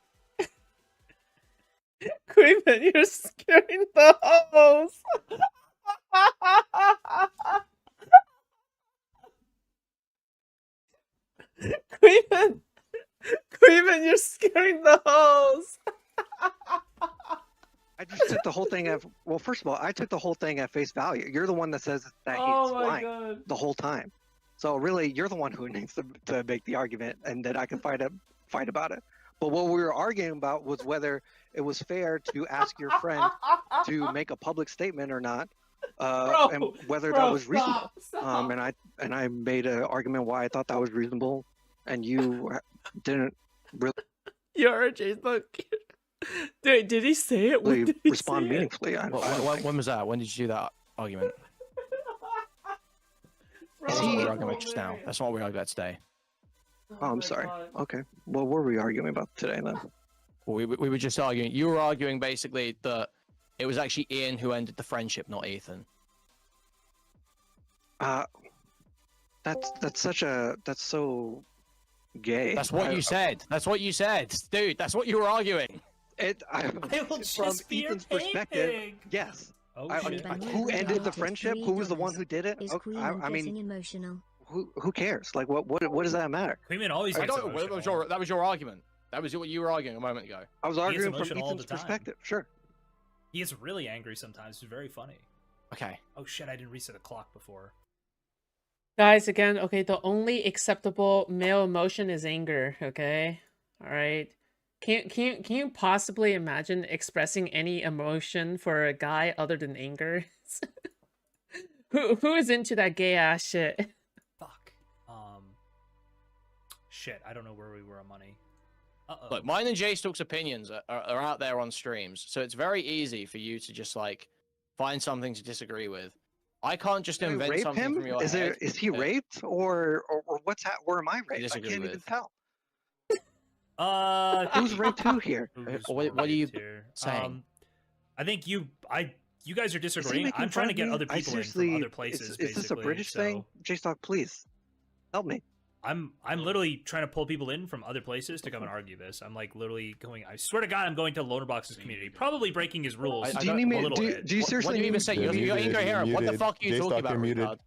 S2: Creeman, you're scaring the host. Creeman, Creeman, you're scaring the host.
S1: I just took the whole thing at. Well, first of all, I took the whole thing at face value. You're the one that says that
S2: Oh
S1: he's
S2: my
S1: lying
S2: God.
S1: the whole time. So really, you're the one who needs to make the argument, and that I can fight about it. But what we were arguing about was whether it was fair to ask your friend to make a public statement or not, and whether that was reasonable.
S2: Stop.
S1: And I made an argument why I thought that was reasonable, and you didn't really
S2: Your RJ's not cute. Dude, did he say it? When did he
S1: respond
S2: say it?
S1: meaningfully.
S17: When was that? When did you do that argument? That's not what we were arguing about just now. That's not what we were arguing about today.
S1: Oh, I'm sorry. Okay. What were we arguing about today then?
S17: Well, we were just arguing. You were arguing basically that it was actually Ian who ended the friendship, not Ethan.
S1: That's so gay.
S17: That's what you said. That's what you said, dude. That's what you were arguing.
S9: I will
S1: From
S9: just be your
S1: Ethan's perspective,
S9: pig.
S1: yes.
S9: Oh,
S1: shit.
S9: shit.
S1: Who ended the friendship? Who was the one who did it? Okay, I mean,
S3: emotional.
S1: who cares? Like, what does that matter?
S9: Queenman always
S17: I
S9: gets
S17: don't.
S9: emotional.
S17: That was your argument. That was what you were arguing a moment ago.
S1: I was
S9: He gets
S1: arguing from
S9: emotional all
S1: Ethan's
S9: the time.
S1: perspective. Sure.
S9: He gets really angry sometimes. It's very funny.
S17: Okay.
S9: Oh shit! I didn't reset the clock before.
S2: Guys, again, okay, the only acceptable male emotion is anger, okay? All right. Can you possibly imagine expressing any emotion for a guy other than anger? Who is into that gay ass shit?
S9: Fuck. Shit. I don't know where we were on money.
S17: Look, mine and Jay Stook's opinions are out there on streams, so it's very easy for you to just like find something to disagree with. I can't just
S1: Did I
S17: invent
S1: rape
S17: something
S1: him?
S17: from your head.
S1: Is he raped or what's where am I raped? I
S17: disagree
S1: can't even
S17: with.
S1: tell.
S9: Who's
S1: raped who here?
S17: What are you saying?
S9: I think you guys are disagreeing.
S1: making
S9: I'm trying to
S1: fun
S9: get
S1: of me?
S9: other people in from
S1: seriously-
S9: other places.
S1: Is this a
S9: basically,
S1: British
S9: so
S1: thing? J-Stock, please help me.
S9: I'm literally trying to pull people in from other places to come and argue this. I'm like literally going. I swear to God, I'm going to Lonerbox's community, probably breaking his rules.
S1: Do you need me?
S9: a little bit.
S1: Do you seriously?
S17: What do you even say? You're incoherent. What the fuck are you talking about,
S12: muted.
S17: retard?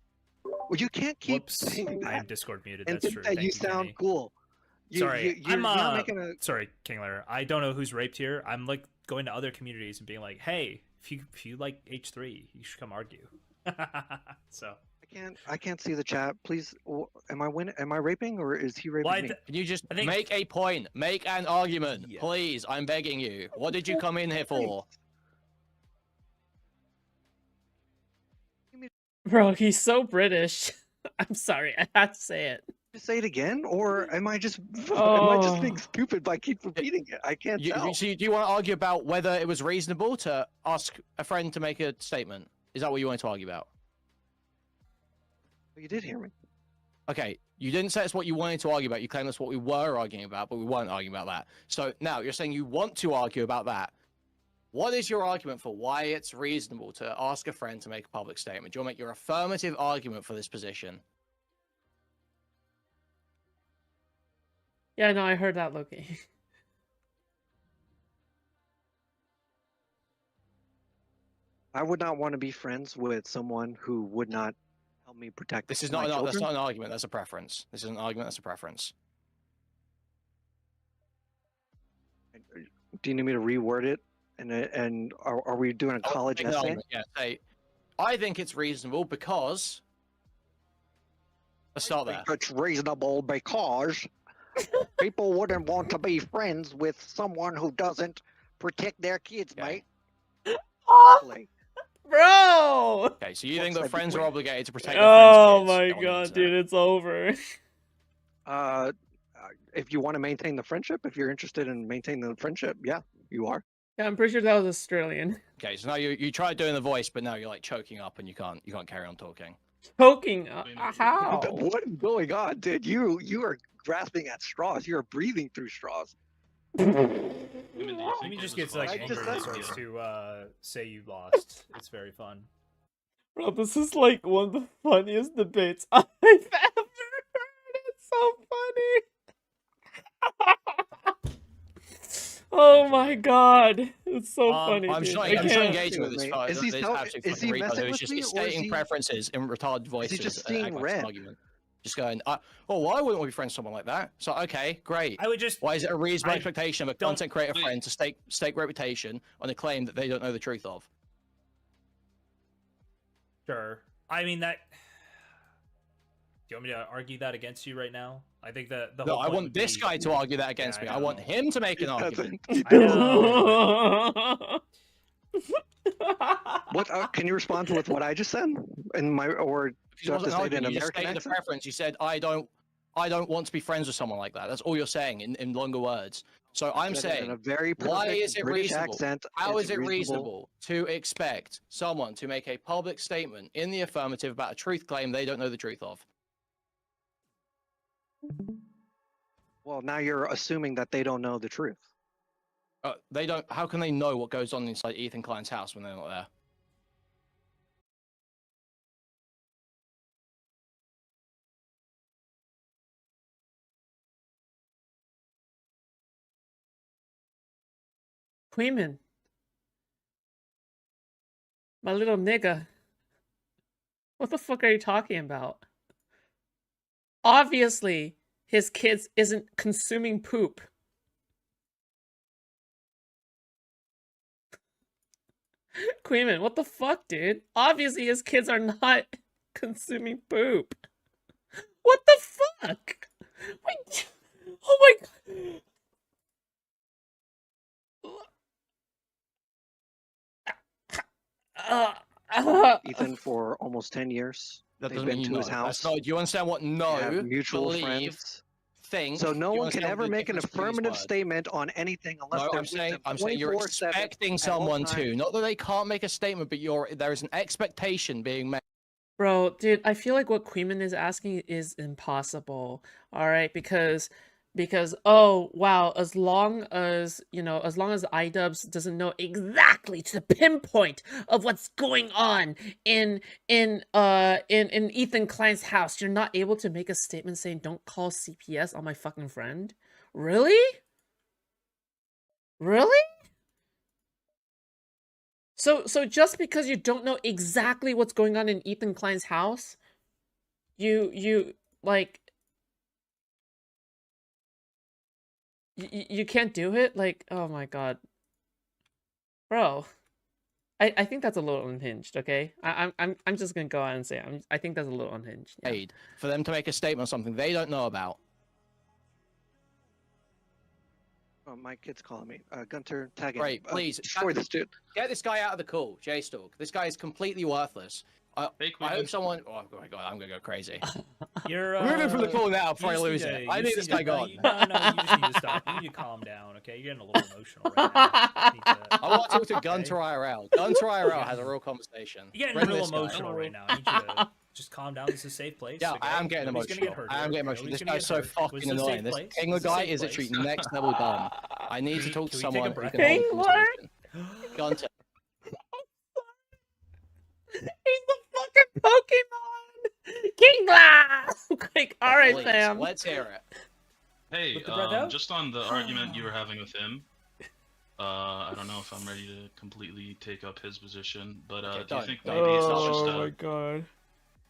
S1: Well, you can't keep
S9: Whoops.
S1: saying that
S9: I am Discord muted.
S1: and
S9: That's
S1: think
S9: true.
S1: that
S9: Thank
S1: you
S9: you,
S1: sound
S9: Kenny.
S1: cool.
S9: Sorry,
S1: you're
S9: I'm
S1: not making a.
S9: sorry, Kingler. I don't know who's raped here. I'm like going to other communities and being like, hey, if you like H3, you should come argue. So
S1: I can't see the chat. Please, am I raping or is he raping me?
S17: Can you just make a point? Make an argument, please. I'm begging you. What did you come in here for?
S2: Bro, he's so British. I'm sorry, I had to say it.
S1: Say it again, or am I just
S2: Oh.
S1: being stupid by keep repeating it? I can't tell.
S17: So do you want to argue about whether it was reasonable to ask a friend to make a statement? Is that what you wanted to argue about?
S1: You did hear me.
S17: Okay, you didn't say it's what you wanted to argue about. You claimed that's what we were arguing about, but we weren't arguing about that. So now you're saying you want to argue about that. What is your argument for why it's reasonable to ask a friend to make a public statement? Do you want to make your affirmative argument for this position?
S2: Yeah, no, I heard that, Loki.
S1: I would not want to be friends with someone who would not help me protect.
S17: This is
S1: my
S17: not. That's
S1: children.
S17: not an argument. That's a preference. This is an argument. That's a preference.
S1: Do you need me to reword it? And are we doing a college
S17: Make an
S1: essay?
S17: argument, yeah. Say, I think it's reasonable because. Let's start there.
S1: It's reasonable because people wouldn't want to be friends with someone who doesn't protect their kids, mate.
S2: Bro!
S17: Okay, so you think that friends are obligated to protect their
S2: Oh
S17: friends' kids?
S2: my
S17: on the
S2: god,
S17: internet.
S2: dude, it's over.
S1: If you want to maintain the friendship, if you're interested in maintaining the friendship, yeah, you are.
S2: Yeah, I'm pretty sure that was Australian.
S17: Okay, so now you tried doing the voice, but now you're like choking up and you can't carry on talking.
S2: Choking? How?
S1: What is going on, dude? You are grasping at straws. You are breathing through straws.
S9: He just gets like
S1: I
S9: angry
S1: just
S9: and
S1: said-
S9: starts to say you lost. It's very fun.
S2: Bro, this is like one of the funniest debates I've ever heard. It's so funny. Oh my god, it's so funny.
S17: I'm
S2: dude.
S17: just not,
S2: I
S17: I'm just not
S2: can't-
S17: engaging with this guy.
S1: Is he
S17: This
S1: so-
S17: absolute
S1: is he
S17: fucking retard
S1: messing
S17: who's
S1: with
S17: just
S1: me, or is
S17: stating
S1: he-
S17: preferences in retarded voices.
S1: just
S17: and
S1: seeing
S17: acting like it's an
S1: red?
S17: argument. Just going, oh, well, I wouldn't want to be friends with someone like that. So, okay, great.
S9: I would just.
S17: Why is it a reasonable
S9: I
S17: expectation of a
S9: don't-
S17: content creator friend to stake reputation on a claim that they don't know the truth of?
S9: Sure. I mean that. Do you want me to argue that against you right now? I think that the
S17: No,
S9: whole
S17: I
S9: point
S17: want
S9: would
S17: this
S9: be-
S17: guy to argue that against me. I want him to make an argument.
S9: I know.
S1: What can you respond with what I just said in my, or do
S17: He
S1: you have to
S17: wasn't
S1: say it in
S17: arguing. You just
S1: American
S17: stated the
S1: accent?
S17: preference. You said, I don't want to be friends with someone like that. That's all you're saying in longer words. So I'm
S1: said it in
S17: saying,
S1: a very
S17: why
S1: perfect
S17: is it
S1: British
S17: reasonable?
S1: accent.
S17: How
S1: It's
S17: is it
S1: reasonable.
S17: reasonable to expect someone to make a public statement in the affirmative about a truth claim they don't know the truth of?
S1: Well, now you're assuming that they don't know the truth.
S17: They don't. How can they know what goes on inside Ethan Klein's house when they're not there?
S2: Queeman. My little nigga. What the fuck are you talking about? Obviously, his kids isn't consuming poop. Queeman, what the fuck, dude? Obviously, his kids are not consuming poop. What the fuck? Wait. Oh my god.
S1: Ethan, for almost 10 years,
S17: That
S1: they've
S17: doesn't
S1: been
S17: mean you
S1: to
S17: know.
S1: his house.
S17: That's not, do you understand what no,
S1: They have mutual
S17: believe,
S1: friends.
S17: think?
S1: So no
S17: do you
S1: one can
S17: understand
S1: ever
S17: the
S1: make an
S17: difference between these
S1: affirmative
S17: words?
S1: statement on anything unless
S17: No,
S1: they're
S17: I'm
S1: with
S17: saying,
S1: them
S17: I'm saying you're
S1: 24/7
S17: expecting
S1: at all
S17: someone
S1: times.
S17: to. Not that they can't make a statement, but there is an expectation being made.
S2: Bro, dude, I feel like what Queeman is asking is impossible. All right, because oh wow, as long as iDubbbz doesn't know exactly to the pinpoint of what's going on in Ethan Klein's house, you're not able to make a statement saying don't call CPS on my fucking friend. Really? Really? So just because you don't know exactly what's going on in Ethan Klein's house, you like you can't do it? Like, oh my god. Bro. I think that's a little unhinged, okay? I'm just gonna go out and say I think that's a little unhinged. Yeah.
S17: Made for them to make a statement on something they don't know about.
S1: Oh, my kid's calling me. Gunter, tag him.
S17: Great, please.
S1: Destroy this dude.
S17: Get this guy out of the call, J-Stalk. This guy is completely worthless. I hope someone. Oh my god, I'm gonna go crazy.
S9: You're
S17: moving from the call now
S9: you
S17: before I
S9: just
S17: lose
S9: need
S17: it.
S9: to-
S17: I
S9: you
S17: need
S9: just
S17: this
S9: need
S17: guy
S9: to-
S17: gone.
S9: No, you just need to stop. You need to calm down, okay? You're getting a little emotional right now. You need to-
S17: I want to talk to Gunter IRL. Gunter IRL has a real conversation.
S9: You're getting
S17: Bring
S9: real
S17: this guy.
S9: emotional right now. I need you to just calm down. This is a safe place.
S17: Yeah,
S9: okay?
S17: I am getting
S9: Nobody's
S17: emotional.
S9: Gonna get hurt
S17: I am
S9: here.
S17: getting emotional.
S9: Nobody's
S17: This
S9: gonna
S17: guy's
S9: get
S17: so
S9: hurt.
S17: fucking
S9: This is a
S17: annoying.
S9: safe
S17: This
S9: place.
S17: Kingler
S9: This is a
S17: guy
S9: safe
S17: is
S9: place.
S17: literally next level dumb. I need to talk to
S9: Can we take
S17: someone
S9: a
S17: who
S9: breath?
S17: can hold a conversation. Gunter.
S2: He's the fucking Pokemon! Kingler! Like, alright,
S17: Please,
S2: fam.
S17: let's hear it.
S18: Hey,
S9: With the breath out?
S18: just on the argument you were having with him, I don't know if I'm ready to completely take up his position, but do you
S17: don't-
S18: think
S17: don't.
S18: maybe it's
S2: Oh
S18: just
S2: my god.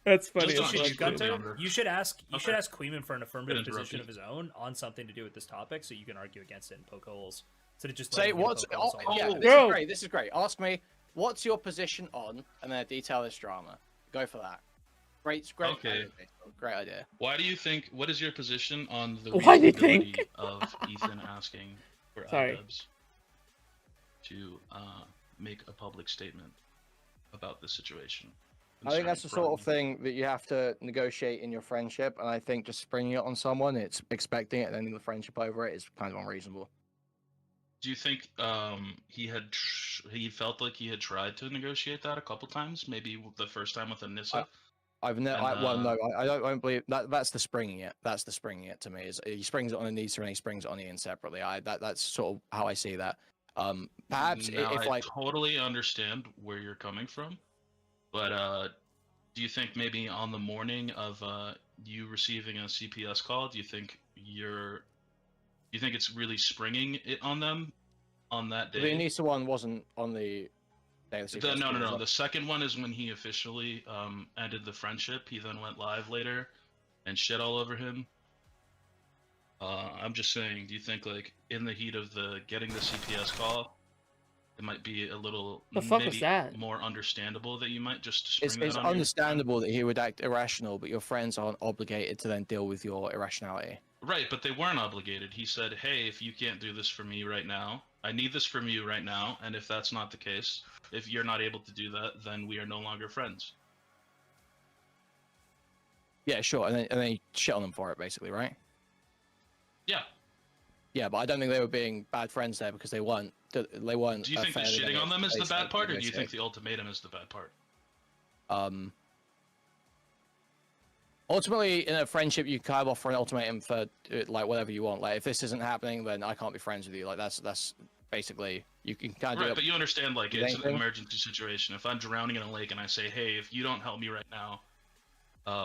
S2: That's funny
S18: Just
S2: as
S18: on-
S2: fuck.
S18: just quickly
S9: Gunter,
S18: on the-
S9: you should ask
S18: Okay.
S9: Queeman for an affirmative
S18: Good
S9: position of
S18: interrupt
S9: his own on something to do with this topic, so you can argue against it and poke holes. So to just
S17: Say
S9: letting him
S17: what's
S9: poke holes all
S17: yeah,
S9: the time.
S17: this is great. This is great. Ask me what's your position on, and then detail this drama. Go for that. Great.
S18: Okay.
S17: Idea. Great idea.
S18: Why do you think? What is your position on the
S2: Why do you
S18: reasonability
S2: think?
S18: of Ethan asking for
S2: Sorry.
S18: iDubbbz to make a public statement about the situation?
S17: I think that's the sort of
S18: concerning
S17: thing that you have to negotiate in your friendship, and I think just springing it on someone, it's expecting it and ending the friendship over it is kind of unreasonable.
S18: Do you think he felt like he had tried to negotiate that a couple times? Maybe the first time with Anissa.
S17: I've never.
S18: And,
S17: Well, no, I don't believe that. That's the springing it. That's the springing it to me. Is he springs it on Anissa and he springs it on Ian separately. That's sort of how I see that. Perhaps
S18: now
S17: if
S18: I
S17: like
S18: totally understand where you're coming from, but do you think maybe on the morning of you receiving a CPS call, do you think it's really springing it on them on that
S17: the
S18: day?
S17: Anissa one wasn't on the day of the CPS.
S18: No. The second one is when he officially ended the friendship. He then went live later and shit all over him. I'm just saying, do you think like in the heat of the getting the CPS call, it might be a little
S2: The fuck was
S18: maybe
S2: that?
S18: more understandable that you might just spring
S17: It's
S18: that on
S17: understandable that he would act irrational, but your friends aren't obligated to then deal with your irrationality.
S18: Right, but they weren't obligated. He said, hey, if you can't do this for me right now, I need this from you right now, and if that's not the case, if you're not able to do that, then we are no longer friends.
S17: Yeah, sure, and then he shit on them for it, basically, right?
S18: Yeah.
S17: Yeah, but I don't think they were being bad friends there because they weren't. They weren't.
S18: Do you think the shitting on them is the bad part, or do you think the ultimatum is the bad part?
S17: Ultimately, in a friendship, you kind of offer an ultimatum for like whatever you want. Like, if this isn't happening, then I can't be friends with you. Like, that's basically you can kind of
S18: Right,
S17: do
S18: but you understand, like, it's an
S17: anything.
S18: emergency situation. If I'm drowning in a lake and I say, hey, if you don't help me right now,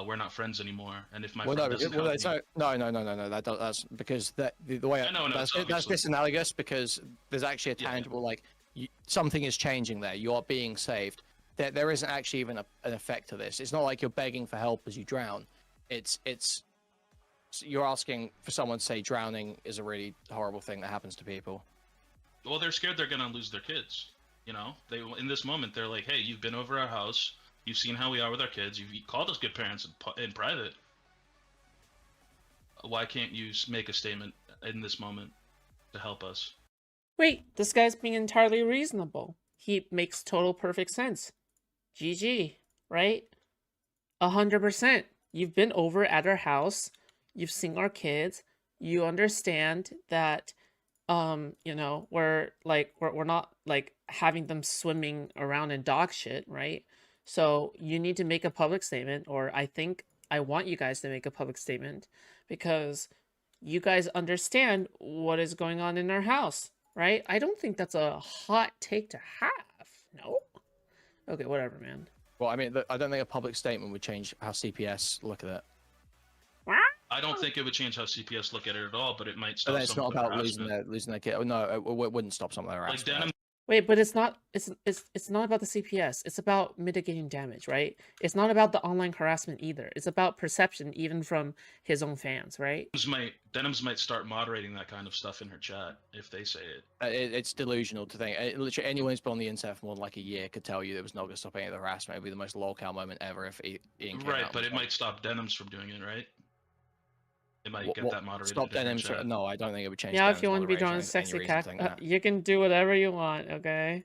S18: we're not friends anymore. And if my friend doesn't help me...
S17: No. That's because the way that's disanalogous because there's actually a tangible like something is changing there. You are being saved. There isn't actually even an effect to this. It's not like you're begging for help as you drown. It's you're asking for someone to say drowning is a really horrible thing that happens to people.
S18: Well, they're scared they're gonna lose their kids. You know, they in this moment they're like, hey, you've been over our house. You've seen how we are with our kids. You've called us good parents in private. Why can't you make a statement in this moment to help us?
S2: Wait, this guy's being entirely reasonable. He makes total perfect sense. GG, right? 100%. You've been over at our house. You've seen our kids. You understand that, you know, we're not like having them swimming around in dog shit, right? So you need to make a public statement, or I want you guys to make a public statement because you guys understand what is going on in our house, right? I don't think that's a hot take to have. No? Okay, whatever, man.
S17: Well, I mean, I don't think a public statement would change how CPS look at it.
S18: I don't think it would change how CPS look at it at all, but it might stop.
S17: But then it's not about losing their kid. Oh, no, it wouldn't stop some of their harassment.
S18: Denim.
S2: Wait, but it's not about the CPS. It's about mitigating damage, right? It's not about the online harassment either. It's about perception, even from his own fans, right?
S18: Denims might start moderating that kind of stuff in her chat if they say it.
S17: It's delusional to think. Literally, anyone who's been on the internet for more than like a year could tell you it was not going to stop any of the harassment. It would be the most lolcow moment ever if Ian came
S18: Right,
S17: out
S18: but
S17: and
S18: it might stop Denims from doing it, right? It might get that moderated.
S17: Stop Denims? No, I don't think it would change.
S2: Yeah, if you want to be drawn as sexy cat, you can do whatever you want, okay?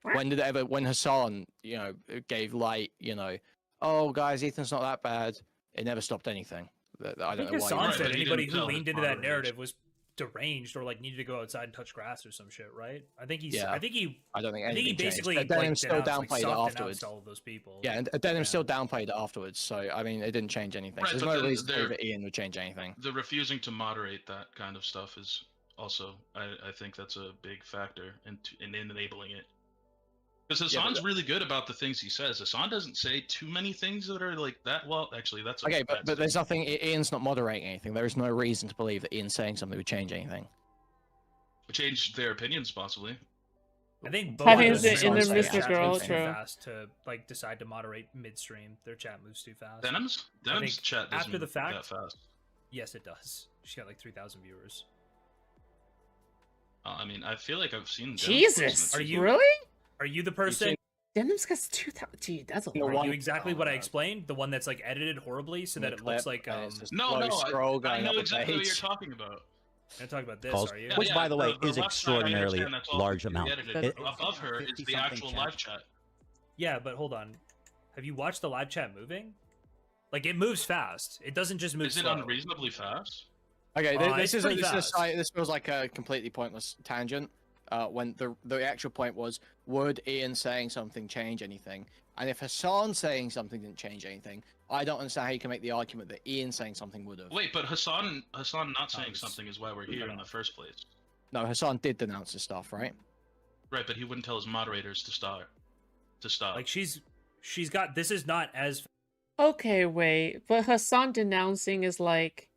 S17: When Hassan, gave light, oh guys, Ethan's not that bad, it never stopped anything. I don't know why.
S9: Hassan said anybody who leaned into that narrative was deranged or like needed to go outside and touch grass or some shit, right? I think he basically
S17: Denim still downplayed it
S9: afterwards.
S17: afterwards.
S9: All of those people.
S17: Yeah, and Denim still downplayed it afterwards. So I mean, it didn't change anything.
S18: Right,
S17: So there's no reason to believe that Ian would change anything.
S18: The refusing to moderate that kind of stuff is also, I think that's a big factor in enabling it. Because Hassan's really good about the things he says. Hassan doesn't say too many things that are like that. Well, actually, that's
S17: okay. But there's nothing. Ian's not moderating anything. There is no reason to believe that Ian saying something would change anything.
S18: Change their opinions, possibly.
S9: I think
S2: both in the Mr. Girl,
S9: too fast to like decide to moderate midstream. Their chat moves too fast.
S18: Denim's chat doesn't
S9: after the fact.
S18: That fast.
S9: Yes, it does. She's got like 3,000 viewers.
S18: I mean, I feel like I've seen.
S2: Jesus,
S9: are you
S2: really?
S9: Are you the person?
S2: Denim's got 2,000. Gee, that's a lot.
S9: Are you exactly what I explained? The one that's like edited horribly so that it looks like
S18: No, I know exactly what you're talking about.
S9: I'm talking about this,
S7: Calls,
S9: are you?
S7: which, by the way, is extraordinarily large amount.
S18: Above her is the actual live chat.
S9: Yeah, but hold on. Have you watched the live chat moving? Like, it moves fast. It doesn't just move slow.
S18: Is it unreasonably fast?
S17: Okay, this feels like a completely pointless tangent. When the actual point was, would Ian saying something change anything? And if Hassan saying something didn't change anything, I don't understand how you can make the argument that Ian saying something would have.
S18: Wait, but Hassan not saying something is why we're here in the first place.
S17: No, Hassan did denounce his stuff, right?
S18: Right, but he wouldn't tell his moderators to stop.
S9: Like she's got this is not as
S2: Okay, wait, but Hassan denouncing is like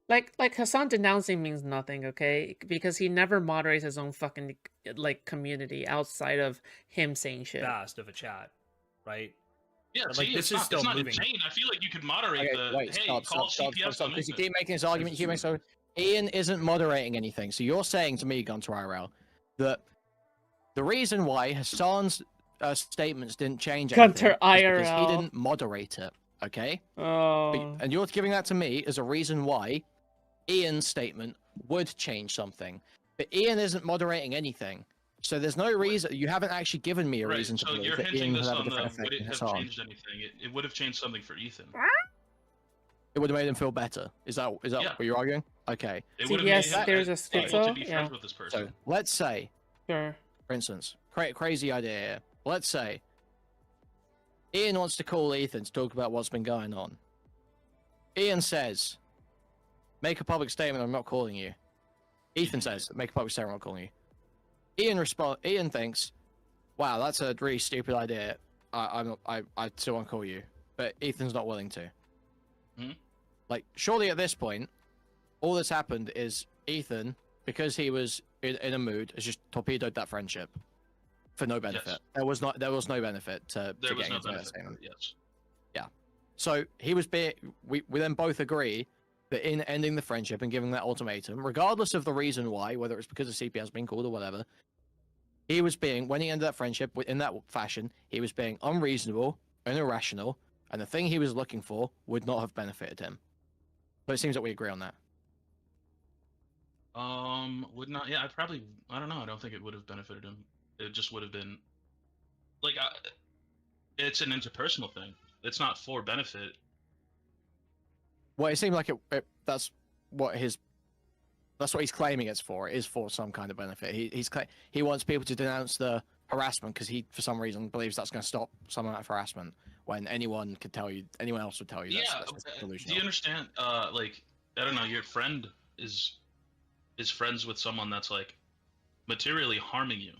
S2: Hassan denouncing means nothing, okay? Because he never moderates his own fucking like community outside of him saying shit.
S9: fast of a chat, right?
S18: Yeah,
S9: But,
S18: see,
S9: like, this
S18: it's
S9: is
S18: not,
S9: still
S18: it's not
S9: moving.
S18: insane. I feel like you could moderate
S17: Okay,
S18: the
S17: wait,
S18: hey,
S17: stop,
S18: call
S17: stop,
S18: CPS on
S17: because you
S18: movement.
S17: keep making this argument, you keep making so Ian isn't moderating anything. So you're saying to me, Gunter IRL, that the reason why Hassan's statements didn't change anything
S2: Gunter
S17: is because he
S2: IRL.
S17: didn't moderate it, okay?
S2: Oh.
S17: And you're giving that to me as a reason why Ian's statement would change something. But Ian isn't moderating anything. So there's no reason, you haven't actually given me a
S18: Right,
S17: reason to
S18: so
S17: believe
S18: you're
S17: that
S18: hinting
S17: Ian would
S18: this
S17: have a
S18: on the
S17: different effect
S18: would it
S17: than
S18: have
S17: Hassan.
S18: changed anything? It would have changed something for Ethan.
S17: It would have made him feel better. Is that
S18: Yeah.
S17: what you're arguing? Okay.
S18: It would have made him
S2: there's a
S18: able to
S2: schizo,
S18: be
S2: yeah.
S18: friends with this person.
S17: So let's say,
S2: Sure.
S17: for instance, crazy idea here. Let's say Ian wants to call Ethan to talk about what's been going on. Ian says, make a public statement, I'm not calling you. Ethan says, make a public statement, I'm not calling you. Ian thinks, wow, that's a really stupid idea. I still won't call you. But Ethan's not willing to.
S18: Hmm?
S17: Like, surely at this point, all that's happened is Ethan, because he was in a mood, has just torpedoed that friendship for no benefit.
S18: Yes.
S17: There was no benefit to
S18: There was
S17: getting
S18: no
S17: into that
S18: benefit.
S17: statement.
S18: Yes.
S17: Yeah. So he was we then both agree that in ending the friendship and giving that ultimatum, regardless of the reason why, whether it's because of CPS being called or whatever, he was being, when he ended that friendship in that fashion, he was being unreasonable and irrational, and the thing he was looking for would not have benefited him. But it seems that we agree on that.
S18: Would not. Yeah, I don't know. I don't think it would have benefited him. It just would have been like it's an interpersonal thing. It's not for benefit.
S17: Well, it seemed like that's what he's claiming it's for. It is for some kind of benefit. He wants people to denounce the harassment because he, for some reason, believes that's going to stop some amount of harassment. When anyone else would tell you that's delusional.
S18: Do you understand? Like, I don't know. Your friend is friends with someone that's like materially harming you,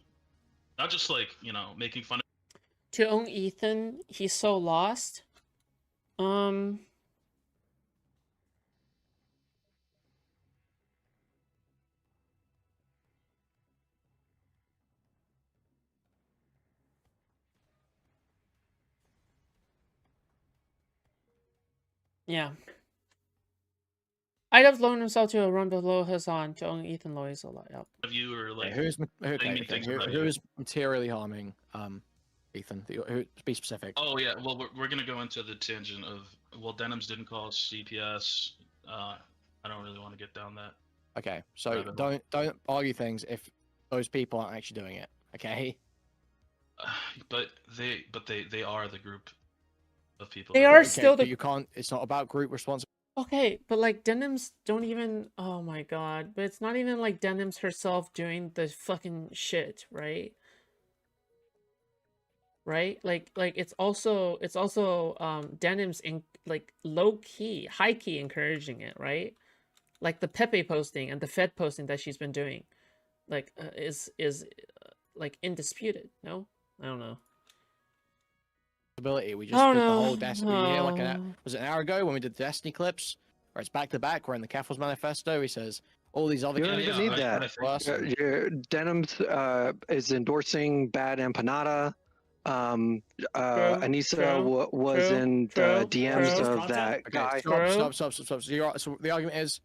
S18: not just like making fun of.
S2: To own Ethan, he's so lost. Yeah. I'd have loaned himself to a run below Hassan to own Ethan Loy is a lot. Yep.
S18: Of you or like
S17: who is materially harming Ethan? Be specific.
S18: Oh yeah, well we're gonna go into the tangent of Denims didn't call CPS. I don't really want to get down that.
S17: Okay, so don't argue things if those people aren't actually doing it. Okay.
S18: But they are the group of people.
S2: They are still the.
S17: You can't. It's not about group responsibility.
S2: Okay, but like Denims don't even. Oh my god! But it's not even like Denims herself doing the fucking shit, right? Right? Like it's also Denims in like low key, high key encouraging it, right? Like the Pepe posting and the Fed posting that she's been doing, like is like indisputed. No, I don't know.
S17: We just did the whole Destiny here was it an hour ago when we did Destiny clips where it's back to back. We're in the Caffels manifesto. He says all these other
S1: You don't even need that. Denims is endorsing bad empanada. Anissa was in the DMs of that guy.
S17: Stop. So the argument is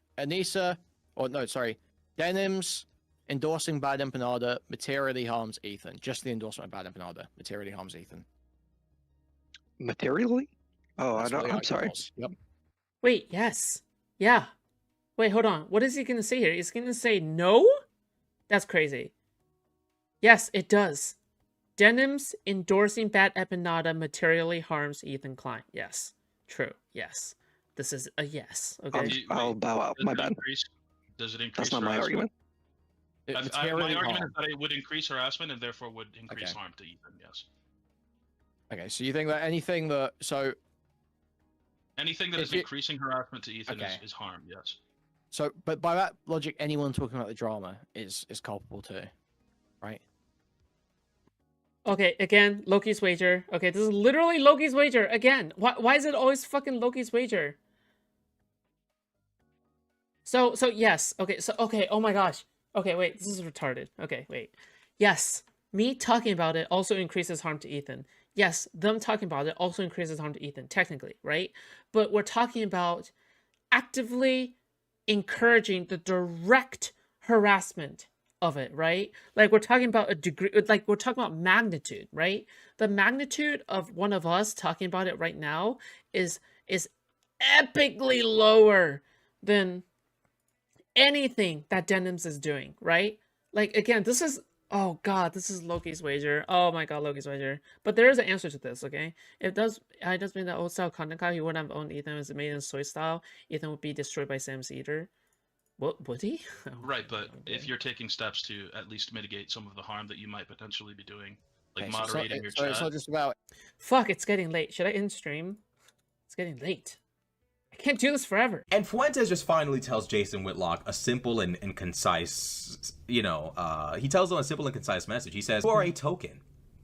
S17: Denims endorsing bad empanada materially harms Ethan. Just the endorsement of bad empanada materially harms Ethan.
S1: Materially? Oh, I'm sorry.
S17: Yep.
S2: Wait, yes. Yeah. Wait, hold on. What is he going to say here? He's going to say no? That's crazy. Yes, it does. Denims endorsing bad empanada materially harms Ethan Klein. Yes. True. Yes. This is a yes. Okay.
S1: I'll bow out. My bad.
S18: Does it increase?
S1: That's not my argument.
S18: My
S17: Materially
S18: argument
S17: harm.
S18: is that it would increase harassment and therefore would increase
S17: Okay.
S18: harm to Ethan. Yes.
S17: Okay, so you think that anything that
S18: Anything that
S17: If
S18: is
S17: you-
S18: increasing harassment to Ethan
S17: Okay.
S18: is harm. Yes.
S17: so but by that logic, anyone talking about the drama is culpable too, right?
S2: Okay, again, Loki's wager. Okay, this is literally Loki's wager again. Why is it always fucking Loki's wager? So yes. Okay, oh my gosh. Okay, wait, this is retarded. Okay, wait. Yes, me talking about it also increases harm to Ethan. Yes, them talking about it also increases harm to Ethan, technically, right? But we're talking about actively encouraging the direct harassment of it, right? Like we're talking about a degree, like we're talking about magnitude, right? The magnitude of one of us talking about it right now is epically lower than anything that Denims is doing, right? Like again, this is, oh god, this is Loki's wager. Oh my god, Loki's wager. But there is an answer to this, okay? It does mean that old style content he wouldn't have owned Ethan. It was made in soy style. Ethan would be destroyed by Sam's eater. What would he? Oh,
S18: Right, but if you're taking steps to at least mitigate some of the harm that you might potentially be doing, like
S17: Okay, so it's not-
S18: moderating your
S17: so
S18: chat.
S17: it's not just about
S2: fuck, it's getting late. Should I end stream? It's getting late. I can't do this forever.
S15: And Fuentes just finally tells Jason Whitlock a simple and concise, he tells him a simple and concise message. He says, you are a token.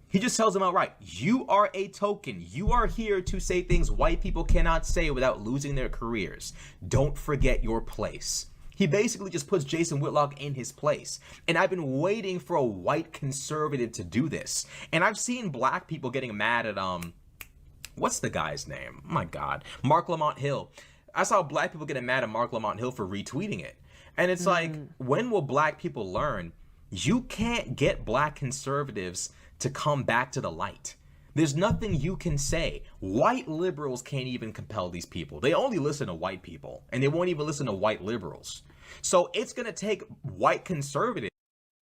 S15: He just tells him outright, you are a token. You are here to say things white people cannot say without losing their careers. Don't forget your place. He basically just puts Jason Whitlock in his place. And I've been waiting for a white conservative to do this. And I've seen black people getting mad at, what's the guy's name? Oh my God. Mark Lamont Hill. I saw black people getting mad at Mark Lamont Hill for retweeting it. And it's like, when will black people learn you can't get black conservatives to come back to the light? There's nothing you can say. White liberals can't even compel these people. They only listen to white people, and they won't even listen to white liberals. So it's going to take white conservatives.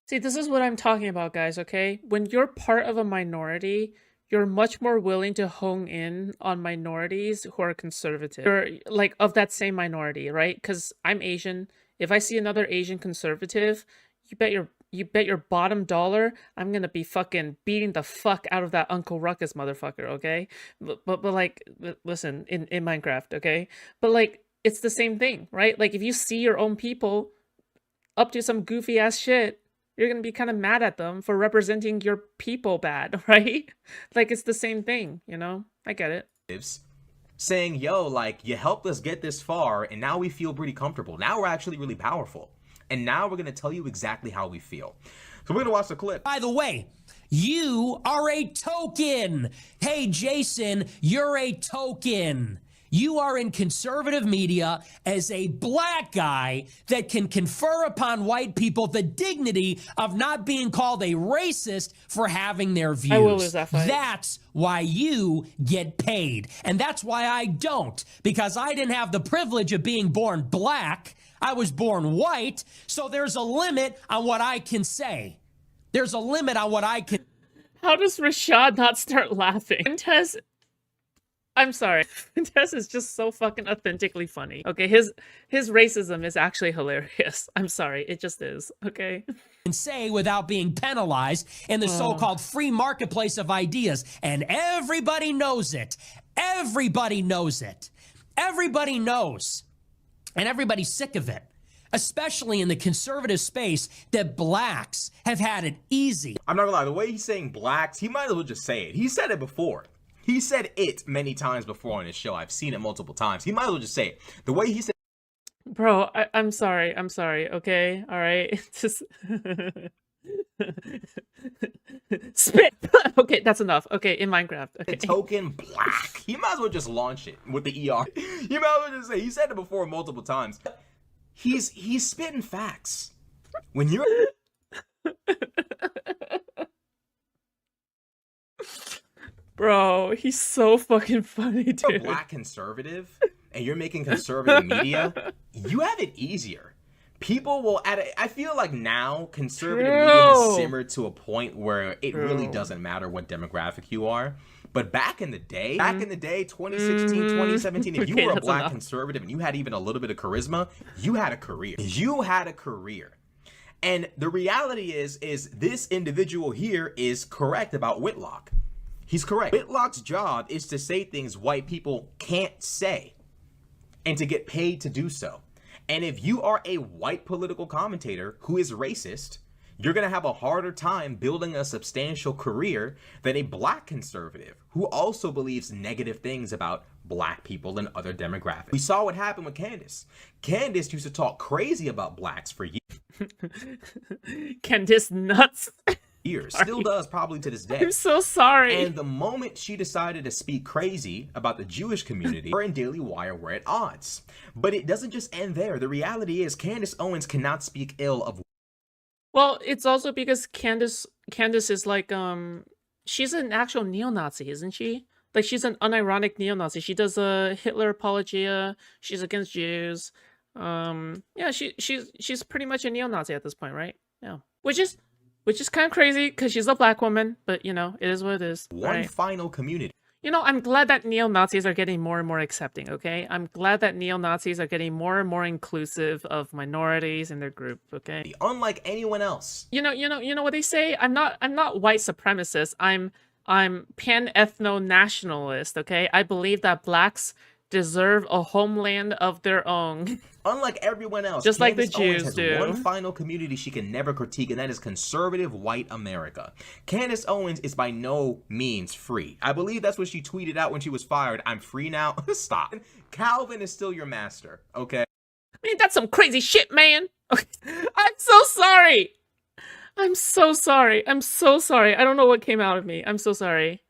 S2: See, this is what I'm talking about, guys, okay? When you're part of a minority, you're much more willing to hone in on minorities who are conservative. You're like of that same minority, right? Because I'm Asian. If I see another Asian conservative, you bet your bottom dollar I'm gonna be fucking beating the fuck out of that Uncle Ruckus motherfucker, okay? But like, listen, in Minecraft, okay? But like, it's the same thing, right? Like, if you see your own people up to some goofy ass shit, you're gonna be kind of mad at them for representing your people bad, right? Like, it's the same thing, you know? I get it.
S15: Saying, yo, like, you helped us get this far, and now we feel pretty comfortable. Now we're actually really powerful. And now we're going to tell you exactly how we feel. So we're going to watch the clip.
S3: By the way, you are a token. Hey, Jason, you're a token. You are in conservative media as a black guy that can confer upon white people the dignity of not being called a racist for having their views.
S2: I will lose that fight.
S3: That's why you get paid. And that's why I don't, because I didn't have the privilege of being born black. I was born white, so there's a limit on what I can say. There's a limit on what I can...
S2: How does Rashad not start laughing? Fuentes, I'm sorry. Fuentes is just so fucking authentically funny. Okay, his racism is actually hilarious. I'm sorry, it just is, okay?
S3: Can say without being penalized in the so-called free marketplace of ideas. And everybody knows it. Everybody knows it. Everybody knows. And everybody's sick of it, especially in the conservative space, that blacks have had it easy.
S15: I'm not gonna lie, the way he's saying blacks, he might as well just say it. He said it before. He said it many times before on his show. I've seen it multiple times. He might as well just say it. The way he said...
S2: Bro, I'm sorry, okay? All right, just... Spit! Okay, that's enough. Okay, in Minecraft. Okay.
S15: The token black. He might as well just launch it with the ER. You might as well just say, he said it before multiple times. He's spitting facts. When you're...
S2: Bro, he's so fucking funny, dude.
S15: You're a black conservative, and you're making conservative media, you have it easier. People will I feel like now conservative media has simmered to a point where it really doesn't matter what demographic you are. But back in the day, 2016, 2017, if you were a black conservative and you had even a little bit of charisma, you had a career. You had a career. And the reality is this individual here is correct about Whitlock. He's correct. Whitlock's job is to say things white people can't say and to get paid to do so. And if you are a white political commentator who is racist, you're going to have a harder time building a substantial career than a black conservative who also believes negative things about black people and other demographics. We saw what happened with Candace. Candace used to talk crazy about blacks for
S2: Candace nuts.
S15: years. Still does, probably to this day.
S2: I'm so sorry.
S15: And the moment she decided to speak crazy about the Jewish community, her and Daily Wire were at odds. But it doesn't just end there. The reality is Candace Owens cannot speak ill of...
S2: Well, it's also because Candace is like, she's an actual neo-Nazi, isn't she? Like, she's an unironic neo-Nazi. She does a Hitler apologia. She's against Jews. Yeah, she's pretty much a neo-Nazi at this point, right? Yeah. Which is kind of crazy because she's a black woman, but you know, it is what it is.
S15: One
S2: right?
S15: final community.
S2: You know, I'm glad that neo-Nazis are getting more and more accepting, okay? I'm glad that neo-Nazis are getting more and more inclusive of minorities in their group, okay?
S15: Unlike anyone else.
S2: You know what they say? I'm not white supremacist. I'm pan-ethno-nationalist, okay? I believe that blacks deserve a homeland of their own.
S15: Unlike everyone else,
S2: just
S15: Candace
S2: like the
S15: Owens
S2: Jews
S15: has
S2: do.
S15: one final community she can never critique, and that is conservative white America. Candace Owens is by no means free. I believe that's what she tweeted out when she was fired. I'm free now. Stop. Calvin is still your master, okay?
S2: I mean, that's some crazy shit, man. Okay. I'm so sorry. I'm so sorry. I'm so sorry. I don't know what came out of me. I'm so sorry.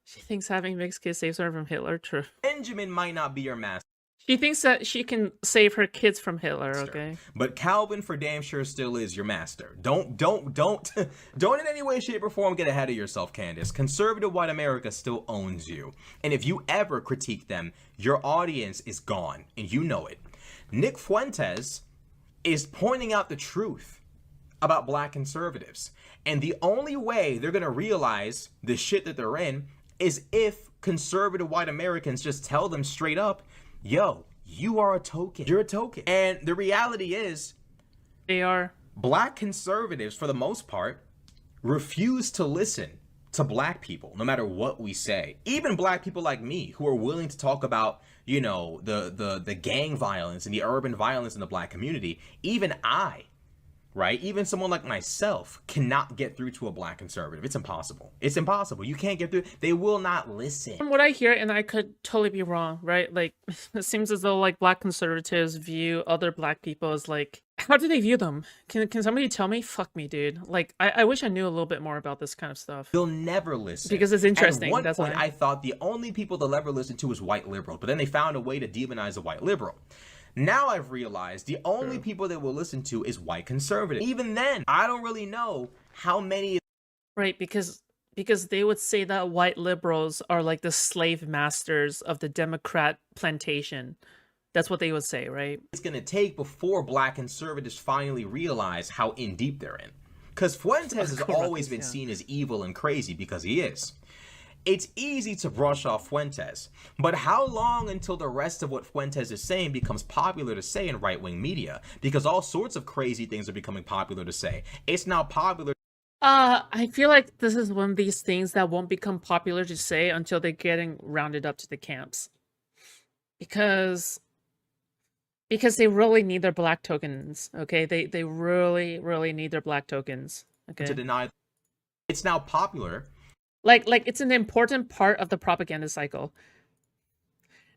S2: She thinks having mixed kids saves her from Hitler. True.
S15: Benjamin might not be your master.
S2: She thinks that she can save her kids from Hitler, okay?
S15: But Calvin for damn sure still is your master. Don't in any way, shape, or form get ahead of yourself, Candace. Conservative white America still owns you. And if you ever critique them, your audience is gone, and you know it. Nick Fuentes is pointing out the truth about black conservatives. And the only way they're gonna realize the shit that they're in is if conservative white Americans just tell them straight up, yo, you are a token. You're a token. And the reality is,
S2: they are.
S15: Black conservatives, for the most part, refuse to listen to black people, no matter what we say. Even black people like me, who are willing to talk about, you know, the gang violence and the urban violence in the black community, even I, right? Even someone like myself cannot get through to a black conservative. It's impossible. It's impossible. You can't get through. They will not listen.
S2: From what I hear, and I could totally be wrong, right? Like, it seems as though like black conservatives view other black people as like, how do they view them? Can somebody tell me? Fuck me, dude. Like, I wish I knew a little bit more about this kind of stuff.
S15: They'll never listen.
S2: Because it's interesting.
S15: At one
S2: That's
S15: point,
S2: why.
S15: I thought the only people they'll ever listen to is white liberals, but then they found a way to demonize a white liberal. Now I've realized the only people that will listen to is white conservatives. Even then, I don't really know how many.
S2: Right, because they would say that white liberals are like the slave masters of the Democrat plantation. That's what they would say, right?
S15: It's going to take before black conservatives finally realize how in deep they're in. Because Fuentes has always been seen as evil and crazy because he is. It's easy to brush off Fuentes, but how long until the rest of what Fuentes is saying becomes popular to say in right-wing media? Because all sorts of crazy things are becoming popular to say. It's now popular.
S2: I feel like this is one of these things that won't become popular to say until they're getting rounded up to the camps. Because they really need their black tokens, okay? They really, really need their black tokens, okay?
S15: To deny. It's now popular.
S2: Like it's an important part of the propaganda cycle.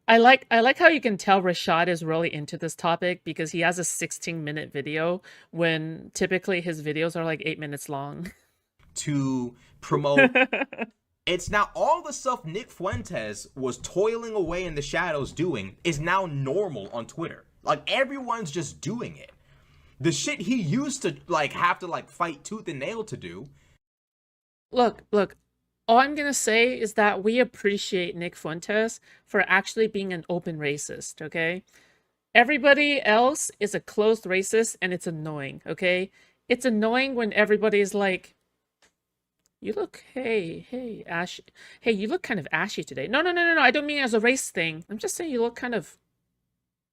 S2: I like how you can tell Rashad is really into this topic because he has a 16-minute video when typically his videos are like 8 minutes long.
S15: To promote. It's now all the stuff Nick Fuentes was toiling away in the shadows doing is now normal on Twitter. Like everyone's just doing it. The shit he used to like have to like fight tooth and nail to do.
S2: Look. All I'm going to say is that we appreciate Nick Fuentes for actually being an open racist, okay? Everybody else is a closed racist, and it's annoying, okay? It's annoying when everybody's like, you look, hey, Ash, hey, you look kind of ashy today. No, I don't mean as a race thing. I'm just saying you look kind of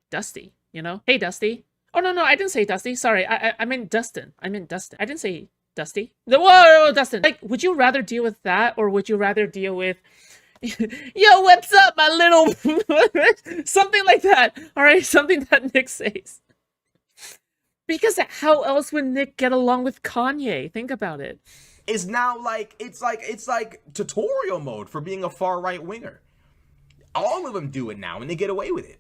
S2: dusty, you know? Hey, Dusty. Oh no, I didn't say Dusty. Sorry, I meant Dustin. I meant Dustin. I didn't say Dusty. Whoa, Dustin. Like, would you rather deal with that, or would you rather deal with, yo, what's up, my little, something like that? All right, something that Nick says. Because how else would Nick get along with Kanye? Think about it.
S15: Is now like it's like tutorial mode for being a far right winger. All of them do it now, and they get away with it.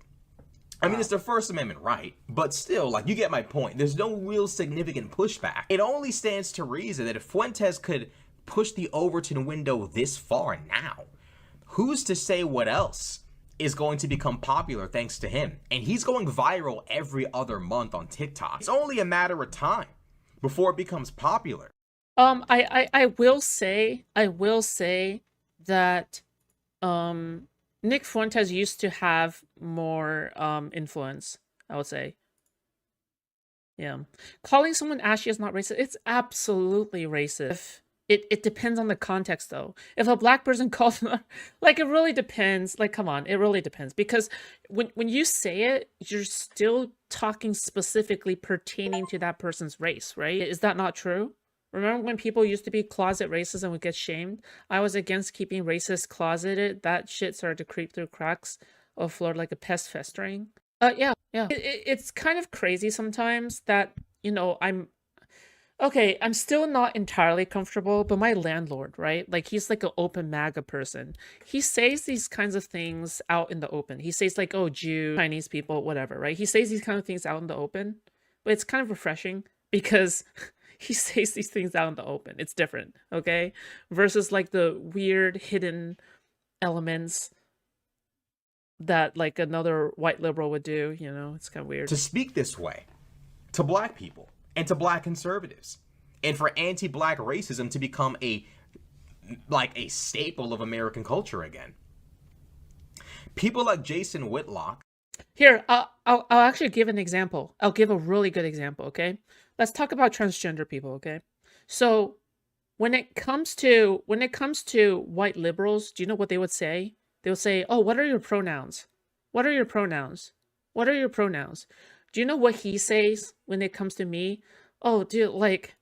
S15: I mean, it's their First Amendment right, but still, like, you get my point. There's no real significant pushback. It only stands to reason that if Fuentes could push the Overton window this far now, who's to say what else is going to become popular thanks to him? And he's going viral every other month on TikTok. It's only a matter of time before it becomes popular.
S2: I will say that Nick Fuentes used to have more influence, I would say. Yeah. Calling someone ashy is not racist. It's absolutely racist. It depends on the context, though. If a black person calls, like, it really depends. Like, come on, it really depends. Because when you say it, you're still talking specifically pertaining to that person's race, right? Is that not true? Remember when people used to be closet racist and would get shamed? I was against keeping racist closeted. That shit started to creep through cracks of floor like a pest festering. Yeah. It's kind of crazy sometimes that, you know, I'm still not entirely comfortable, but my landlord, right? Like, he's like an open MAGA person. He says these kinds of things out in the open. He says like, oh, Jew, Chinese people, whatever, right? He says these kind of things out in the open, but it's kind of refreshing because he says these things out in the open. It's different, okay? Versus like the weird hidden elements that like another white liberal would do, you know? It's kind of weird.
S15: To speak this way to black people and to black conservatives, and for anti-black racism to become a staple of American culture again. People like Jason Whitlock.
S2: Here, I'll actually give an example. I'll give a really good example, okay? Let's talk about transgender people, okay? So when it comes to white liberals, do you know what they would say? They would say, "Oh, what are your pronouns? What are your pronouns? What are your pronouns?" Do you know what he says when it comes to me? Oh, dude, like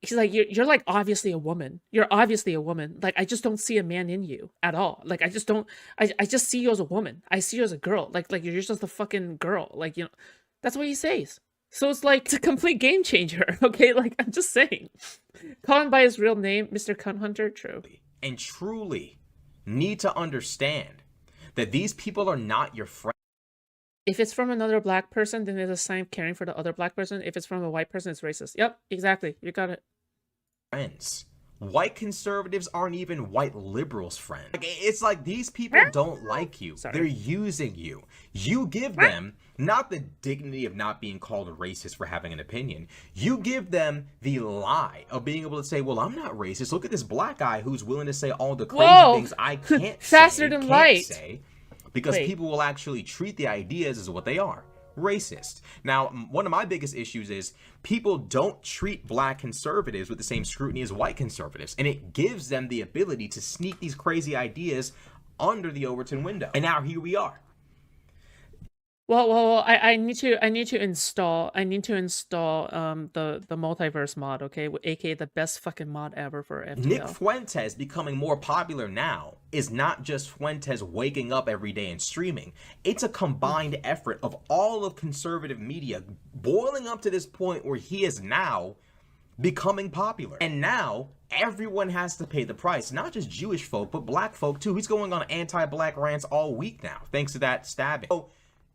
S2: he's like, you're like obviously a woman. You're obviously a woman. Like, I just don't see a man in you at all. Like, I just don't. I just see you as a woman. I see you as a girl. Like you're just a fucking girl. Like, you know, that's what he says. So it's like, it's a complete game changer. Okay, like, I'm just saying. Call him by his real name, Mr. Cunt Hunter. True.
S15: And truly need to understand that these people are not your friends.
S2: If it's from another black person, then there's a sign of caring for the other black person. If it's from a white person, it's racist. Yep, exactly. You got it.
S15: Friends. White conservatives aren't even white liberals' friends. Like, it's like these people don't like you. They're using you. You give them not the dignity of not being called a racist for having an opinion. You give them the lie of being able to say, well, I'm not racist. Look at this black guy who's willing to say all the crazy things I can't
S2: Faster than light.
S15: say. Because people will actually treat the ideas as what they are. Racist. Now, one of my biggest issues is people don't treat black conservatives with the same scrutiny as white conservatives, and it gives them the ability to sneak these crazy ideas under the Overton window. And now here we are.
S2: Well, I need to install the multiverse mod, okay? AKA the best fucking mod ever for FTL.
S15: Nick Fuentes becoming more popular now is not just Fuentes waking up every day and streaming. It's a combined effort of all of conservative media boiling up to this point where he is now becoming popular. And now everyone has to pay the price, not just Jewish folk, but black folk too. He's going on anti-black rants all week now, thanks to that stabbing. So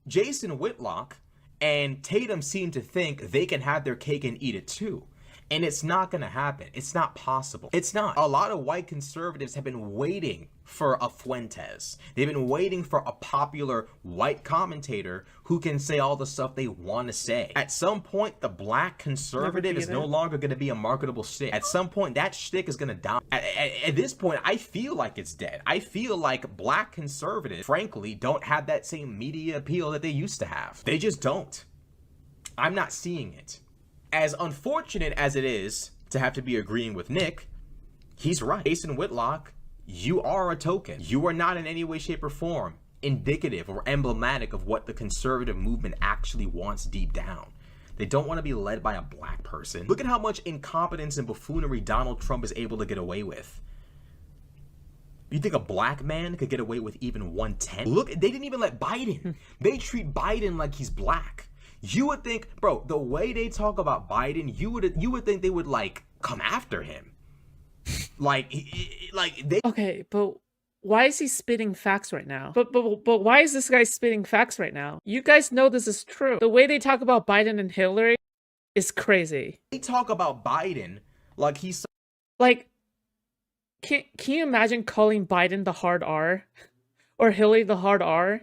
S15: Jason Whitlock and Tatum seem to think they can have their cake and eat it too. And it's not going to happen. It's not possible. It's not. A lot of white conservatives have been waiting for a Fuentes. They've been waiting for a popular white commentator who can say all the stuff they want to say. At some point, the black conservative is no longer going to be a marketable shtick. At some point, that shtick is going to die. At this point, I feel like it's dead. I feel like black conservatives, frankly, don't have that same media appeal that they used to have. They just don't. I'm not seeing it. As unfortunate as it is to have to be agreeing with Nick, he's right. Jason Whitlock, you are a token. You are not in any way, shape, or form indicative or emblematic of what the conservative movement actually wants deep down. They don't want to be led by a black person. Look at how much incompetence and buffoonery Donald Trump is able to get away with. You think a black man could get away with even 1/10? Look, they didn't even let Biden. They treat Biden like he's black. You would think, bro, the way they talk about Biden, you would think they would like come after him. Like they.
S2: Okay, but why is he spitting facts right now? But why is this guy spitting facts right now? You guys know this is true. The way they talk about Biden and Hillary is crazy.
S15: They talk about Biden like he's
S2: like. Can you imagine calling Biden the hard R, or Hillary the hard R,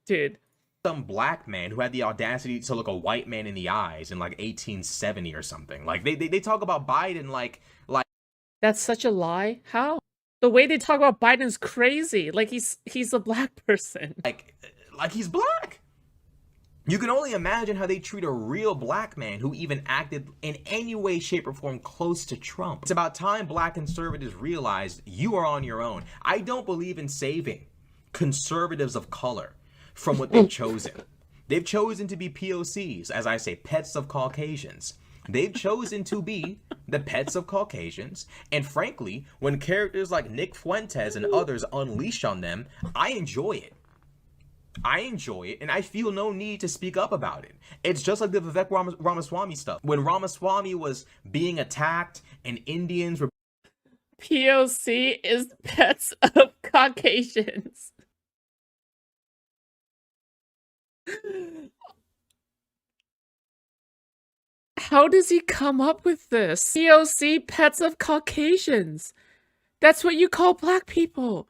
S2: dude?
S15: Some black man who had the audacity to look a white man in the eyes in like 1870 or something. Like they talk about Biden like.
S2: That's such a lie. How? The way they talk about Biden's crazy. Like he's a black person.
S15: Like he's black. You can only imagine how they treat a real black man who even acted in any way, shape, or form close to Trump. It's about time black conservatives realized you are on your own. I don't believe in saving conservatives of color from what they've chosen. They've chosen to be POCs, as I say, pets of Caucasians. They've chosen to be the pets of Caucasians. And frankly, when characters like Nick Fuentes and others unleash on them, I enjoy it. I enjoy it, and I feel no need to speak up about it. It's just like the Vivek Ramaswamy stuff. When Ramaswamy was being attacked and Indians were...
S2: POC is pets of Caucasians. How does he come up with this? POC, pets of Caucasians. That's what you call black people.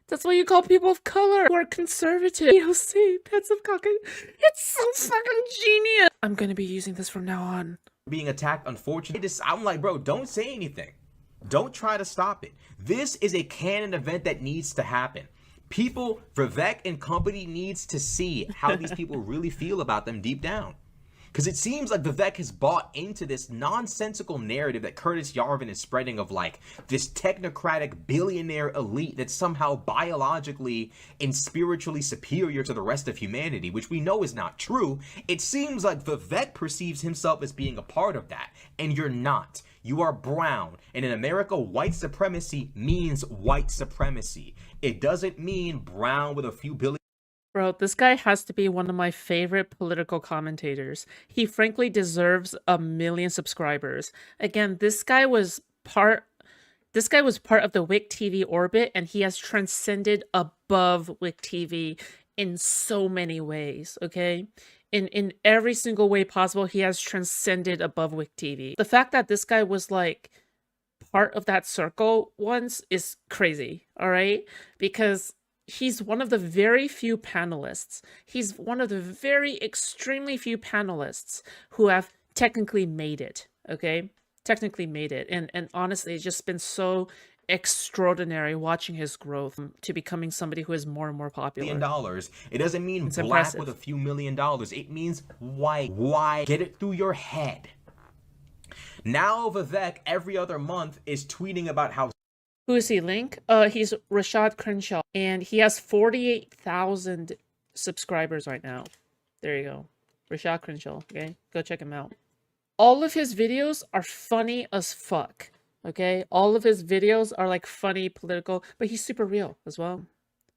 S2: That's what you call people of color who are conservative. POC, pets of Caucasians. It's so fucking genius. I'm gonna be using this from now on.
S15: Being attacked, unfortunately. I'm like, bro, don't say anything. Don't try to stop it. This is a canon event that needs to happen. People, Vivek and company needs to see how these people really feel about them deep down. Because it seems like Vivek has bought into this nonsensical narrative that Curtis Yarvin is spreading of like this technocratic billionaire elite that's somehow biologically and spiritually superior to the rest of humanity, which we know is not true. It seems like Vivek perceives himself as being a part of that, and you're not. You are brown, and in America, white supremacy means white supremacy. It doesn't mean brown with a few billion.
S2: Bro, this guy has to be one of my favorite political commentators. He frankly deserves 1 million subscribers. Again, this guy was part of the WIC TV orbit, and he has transcended above WIC TV in so many ways, okay? In every single way possible, he has transcended above WIC TV. The fact that this guy was like part of that circle once is crazy, all right? Because he's one of the very few panelists. He's one of the very extremely few panelists who have technically made it, okay? Technically made it. And honestly, it's just been so extraordinary watching his growth to becoming somebody who is more and more popular.
S15: $1 million. It doesn't mean
S2: It's
S15: black
S2: impressive.
S15: with a few $1 million. It means white. Why? Get it through your head. Now Vivek every other month is tweeting about how...
S2: Who is he, Link? He's Rashad Crenshaw, and he has 48,000 subscribers right now. There you go. Rashad Crenshaw, okay? Go check him out. All of his videos are funny as fuck, okay? All of his videos are like funny, political, but he's super real as well.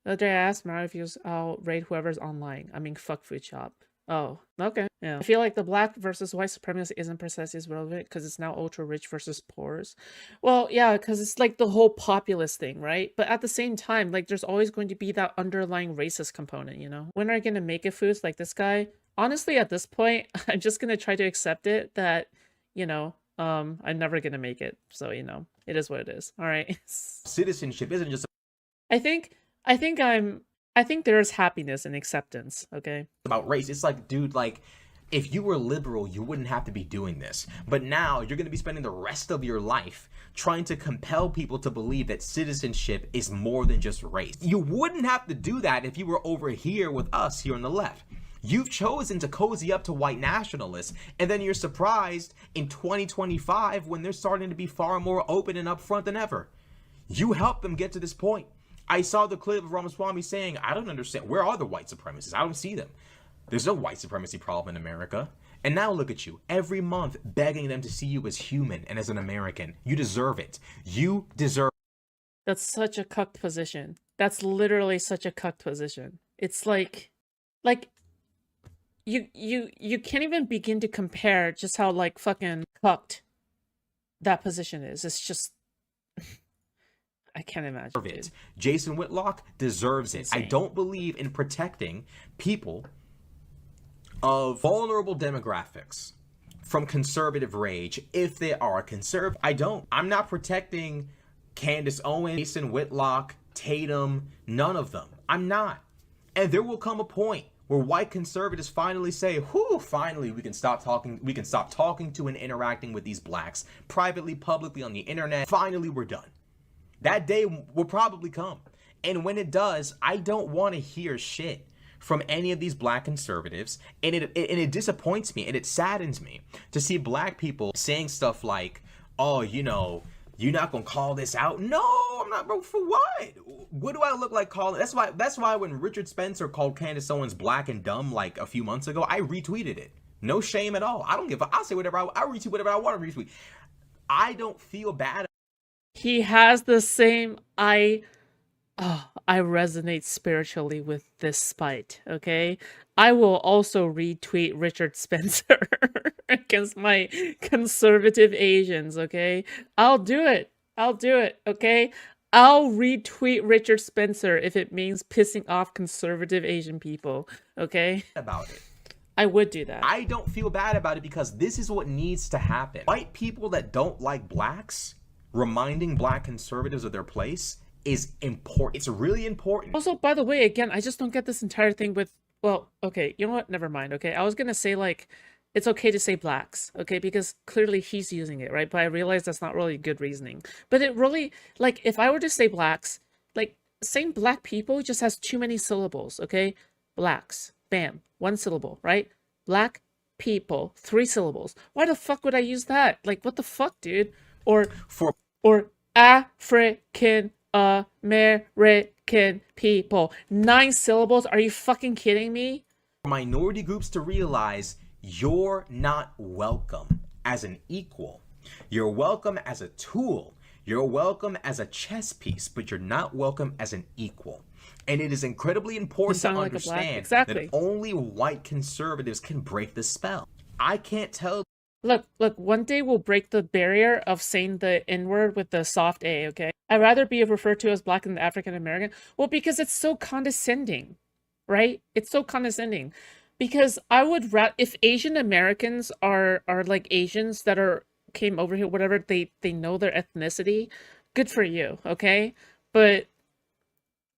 S2: The other day I asked Mario if he was, I'll raid whoever's online. I mean, fuck Foodshop. Oh, okay. Yeah. I feel like the black versus white supremacy isn't precisely as relevant because it's now ultra rich versus poors. Well, yeah, because it's like the whole populist thing, right? But at the same time, like there's always going to be that underlying racist component, you know? When are you going to make it foods like this guy? Honestly, at this point, I'm just going to try to accept it that, you know, I'm never going to make it. So, you know, it is what it is. All right.
S15: Citizenship isn't just
S2: I think there's happiness and acceptance, okay?
S15: about race. It's like, dude, like, if you were liberal, you wouldn't have to be doing this. But now you're going to be spending the rest of your life trying to compel people to believe that citizenship is more than just race. You wouldn't have to do that if you were over here with us here on the left. You've chosen to cozy up to white nationalists, and then you're surprised in 2025 when they're starting to be far more open and upfront than ever. You helped them get to this point. I saw the clip of Ramaswamy saying, I don't understand. Where are the white supremacists? I don't see them. There's no white supremacy problem in America. And now look at you, every month begging them to see you as human and as an American. You deserve it. You deserve.
S2: That's such a cucked position. That's literally such a cucked position. It's like you can't even begin to compare just how like fucking cucked that position is. It's just I can't imagine.
S15: It. Jason Whitlock deserves it. I don't believe in protecting people of vulnerable demographics from conservative rage if they are conservative. I don't. I'm not protecting Candace Owens, Jason Whitlock, Tatum, none of them. I'm not. And there will come a point where white conservatives finally say, whew, finally we can stop talking to and interacting with these blacks privately, publicly on the internet. Finally, we're done. That day will probably come. And when it does, I don't want to hear shit from any of these black conservatives. And it disappoints me and it saddens me to see black people saying stuff like, oh, you know, you're not gonna call this out. No, I'm not, bro. For what? What do I look like calling? That's why when Richard Spencer called Candace Owens black and dumb like a few months ago, I retweeted it. No shame at all. I don't give I'll say whatever I retweet whatever I want to retweet. I don't feel bad.
S2: He has the same I resonate spiritually with this spite, okay? I will also retweet Richard Spencer against my conservative Asians, okay? I'll do it. I'll do it, okay? I'll retweet Richard Spencer if it means pissing off conservative Asian people, okay?
S15: About it.
S2: I would do that.
S15: I don't feel bad about it because this is what needs to happen. White people that don't like blacks, reminding black conservatives of their place is important. It's really important.
S2: Also, by the way, again, I just don't get this entire thing with, well, okay, you know what? Never mind, okay? I was gonna say, like, it's okay to say blacks, okay? Because clearly he's using it, right? But I realize that's not really good reasoning. But it really, like, if I were to say blacks, like, saying black people just has too many syllables, okay? Blacks, bam, 1 syllable, right? Black people, 3 syllables. Why the fuck would I use that? Like, what the fuck, dude? Or African American people. 9 syllables? Are you fucking kidding me?
S15: Minority groups to realize you're not welcome as an equal. You're welcome as a tool. You're welcome as a chess piece, but you're not welcome as an equal. And it is incredibly important to understand that only white conservatives can break the spell. I can't tell.
S2: Look, one day we'll break the barrier of saying the N-word with the soft A, okay? I'd rather be referred to as black than African American. Well, because it's so condescending, right? It's so condescending. Because I would if Asian Americans are like Asians that came over here, whatever, they know their ethnicity, good for you, okay? But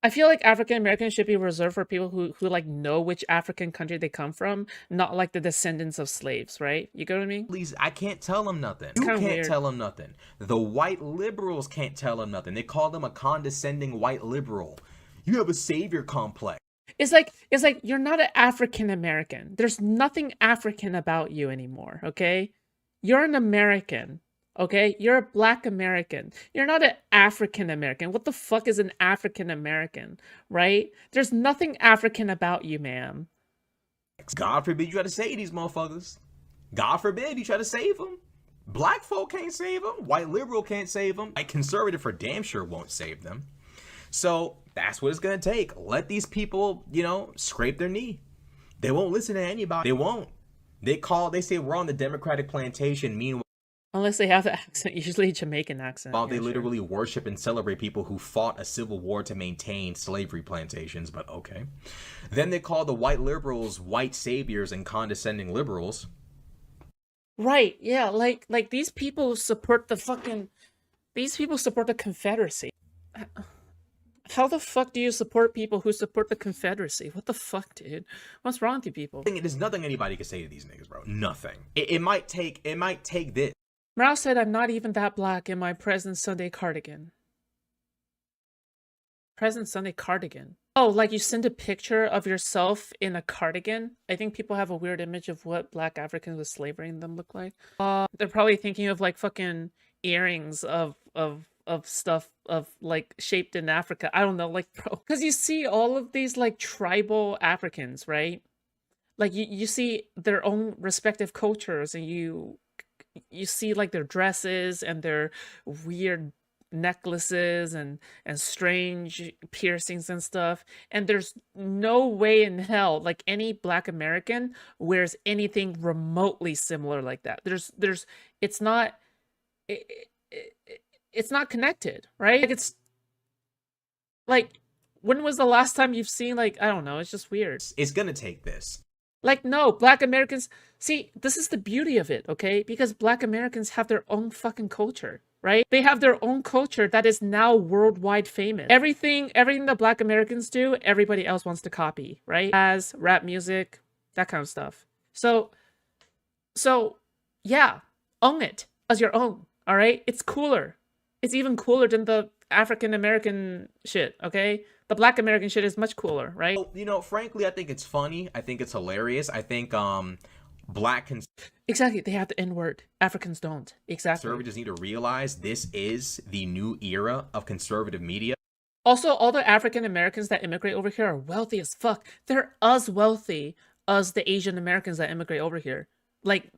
S2: I feel like African Americans should be reserved for people who like know which African country they come from, not like the descendants of slaves, right? You get what I mean?
S15: Please, I can't tell them nothing. You can't tell them nothing. The white liberals can't tell them nothing. They call them a condescending white liberal. You have a savior complex.
S2: It's like you're not an African American. There's nothing African about you anymore, okay? You're an American. Okay, you're a black American. You're not an African American. What the fuck is an African American, right? There's nothing African about you, ma'am.
S15: God forbid you try to save these motherfuckers. God forbid you try to save them. Black folk can't save them. White liberal can't save them. White conservative for damn sure won't save them. So that's what it's gonna take. Let these people, you know, scrape their knee. They won't listen to anybody. They won't. They say we're on the Democratic plantation. Meanwhile,
S2: unless they have the accent, usually Jamaican accent.
S15: While they literally worship and celebrate people who fought a civil war to maintain slavery plantations, but okay. Then they call the white liberals white saviors and condescending liberals.
S2: Right, yeah, like these people support the Confederacy. How the fuck do you support people who support the Confederacy? What the fuck, dude? What's wrong with you people?
S15: There's nothing anybody can say to these niggas, bro. Nothing. It might take this.
S2: Mao said, I'm not even that black in my present Sunday cardigan. Present Sunday cardigan? Oh, like you send a picture of yourself in a cardigan? I think people have a weird image of what black Africans with slavery in them look like. They're probably thinking of like fucking earrings of stuff of like shaped in Africa. I don't know, like bro, because you see all of these like tribal Africans, right? Like you see their own respective cultures, and you see like their dresses and their weird necklaces and strange piercings and stuff, and there's no way in hell like any Black American wears anything remotely similar like that. There's it's not it, it's not connected, right? Like it's like, when was the last time you've seen, like, I don't know, it's just weird.
S15: It's gonna take this.
S2: Like, no, Black Americans, see, this is the beauty of it, okay? Because Black Americans have their own fucking culture, right? They have their own culture that is now worldwide famous. Everything that Black Americans do, everybody else wants to copy, right? As rap music, that kind of stuff. So yeah, own it as your own, all right? It's cooler. It's even cooler than the African American shit, okay? The Black American shit is much cooler, right?
S15: You know, frankly, I think it's funny. I think it's hilarious. I think Black
S2: Exactly, they have the N-word. Africans don't. Exactly.
S15: conservatives need to realize this is the new era of conservative media.
S2: Also, all the African Americans that immigrate over here are wealthy as fuck. They're as wealthy as the Asian Americans that immigrate over here. Like,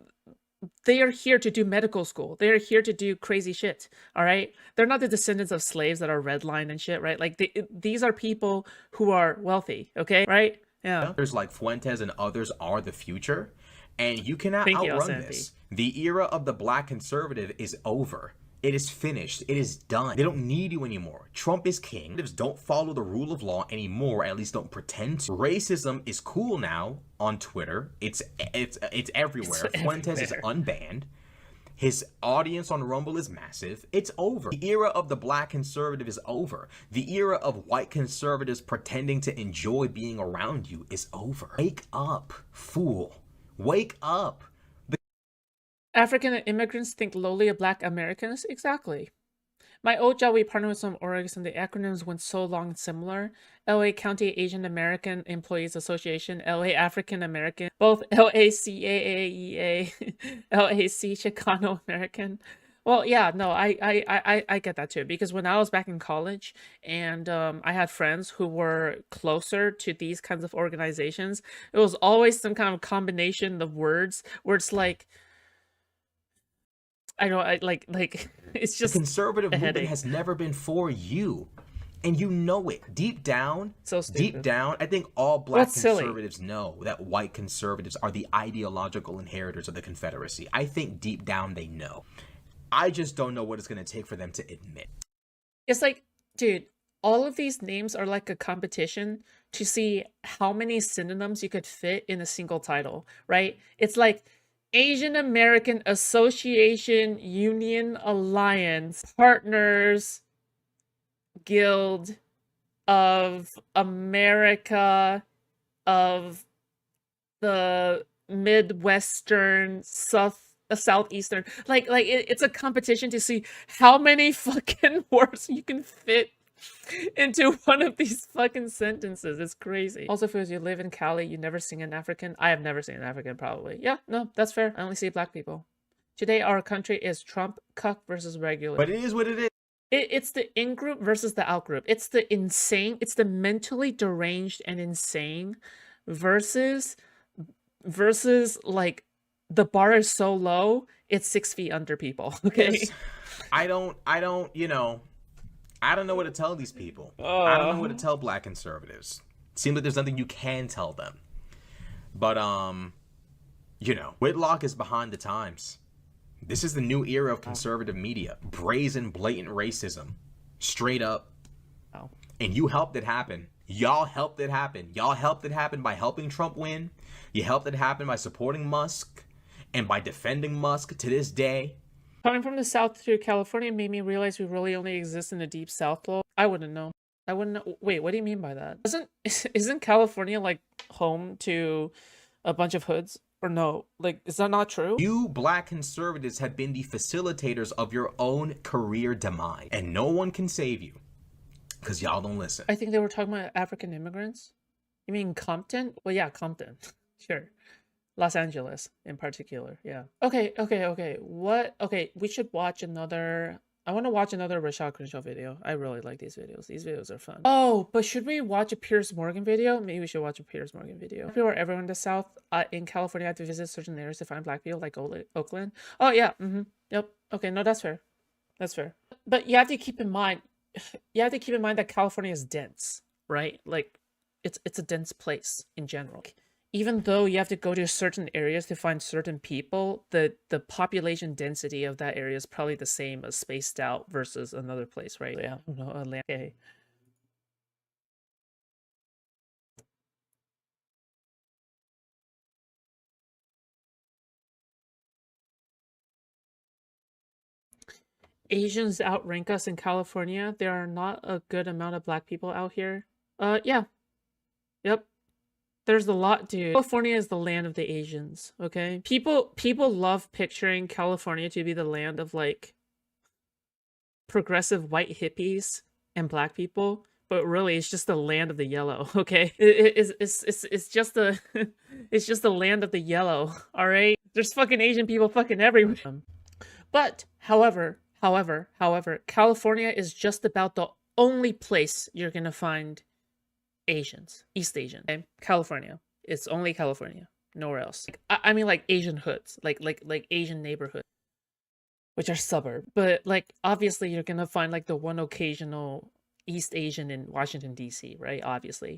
S2: they are here to do medical school. They are here to do crazy shit, all right? They're not the descendants of slaves that are redlined and shit, right? Like, these are people who are wealthy, okay? Right? Yeah.
S15: There's like Fuentes and others are the future, and you cannot
S2: Thank you,
S15: outrun
S2: Sandy.
S15: this. The era of the Black conservative is over. It is finished. It is done. They don't need you anymore. Trump is king. Conservatives don't follow the rule of law anymore, at least don't pretend to. Racism is cool now on Twitter. It's everywhere. Fuentes is unbanned. His audience on Rumble is massive. It's over. The era of the Black conservative is over. The era of white conservatives pretending to enjoy being around you is over. Wake up, fool. Wake up.
S2: African immigrants think lowly of Black Americans? Exactly. My old job, we partnered with some orgs, and the acronyms went so long and similar. LA County Asian American Employees Association, LA African American, both LACAAEA, LAC Chicano American. Well, yeah, no, I get that too, because when I was back in college and I had friends who were closer to these kinds of organizations, it was always some kind of combination of words where it's like, I know, like it's just
S15: the conservative
S2: a
S15: movement
S2: headache.
S15: has never been for you, and you know it deep down.
S2: So stupid.
S15: Deep down, I think all Black
S2: That's silly.
S15: conservatives know that white conservatives are the ideological inheritors of the Confederacy. I think deep down they know. I just don't know what it's going to take for them to admit.
S2: It's like, dude, all of these names are like a competition to see how many synonyms you could fit in a single title, right? It's like Asian American Association Union Alliance Partners Guild of America of the Midwestern Southeastern. Like it's a competition to see how many fucking words you can fit into one of these fucking sentences. It's crazy. Also, if you live in Cali, you never seen an African. I have never seen an African, probably. Yeah, no, that's fair. I only see Black people. Today, our country is Trump, cuck versus regular.
S15: But it is what it is.
S2: It's the in-group versus the out-group. It's the insane, it's the mentally deranged and insane versus like the bar is so low, it's 6 feet under people, okay?
S15: Yes. I don't, you know, I don't know what to tell these people. I don't know what to tell Black conservatives. Seems like there's nothing you can tell them. But, you know, Whitlock is behind the times. This is the new era of conservative media. Brazen, blatant racism. Straight up.
S2: Oh.
S15: And you helped it happen. Y'all helped it happen. Y'all helped it happen by helping Trump win. You helped it happen by supporting Musk and by defending Musk to this day.
S2: Coming from the South to California made me realize we really only exist in the deep South, though. I wouldn't know. I wouldn't know. Wait, what do you mean by that? Isn't California like home to a bunch of hoods? Or no? Like, is that not true?
S15: You Black conservatives have been the facilitators of your own career demise. And no one can save you. Because y'all don't listen.
S2: I think they were talking about African immigrants. You mean Compton? Well, yeah, Compton. Sure. Los Angeles in particular. Yeah. Okay. What? Okay, we should watch another I want to watch another Rashad Crenshaw video. I really like these videos. These videos are fun. Oh, but should we watch a Piers Morgan video? Maybe we should watch a Piers Morgan video. People are everyone in the South, in California, have to visit certain areas to find black people, like Oakland. Oh yeah. Yep. Okay. No, that's fair. That's fair. But you have to keep in mind, that California is dense, right? Like, it's a dense place in general. Even though you have to go to certain areas to find certain people, the population density of that area is probably the same as spaced out versus another place, right? Yeah, no, Atlanta. Okay. Asians outrank us in California. There are not a good amount of black people out here. Yeah. Yep. There's a lot, dude. California is the land of the Asians, okay? People love picturing California to be the land of, like, progressive white hippies and black people, but really it's just the land of the yellow, okay? It's just the it's just the land of the yellow, all right? There's fucking Asian people fucking everywhere. But however, California is just about the only place you're gonna find Asians, East Asian. Okay? California. It's only California, nowhere else. Like, I mean, like Asian hoods, like Asian neighborhoods, which are suburb. But like, obviously, you're gonna find like the one occasional East Asian in Washington D.C., right? Obviously,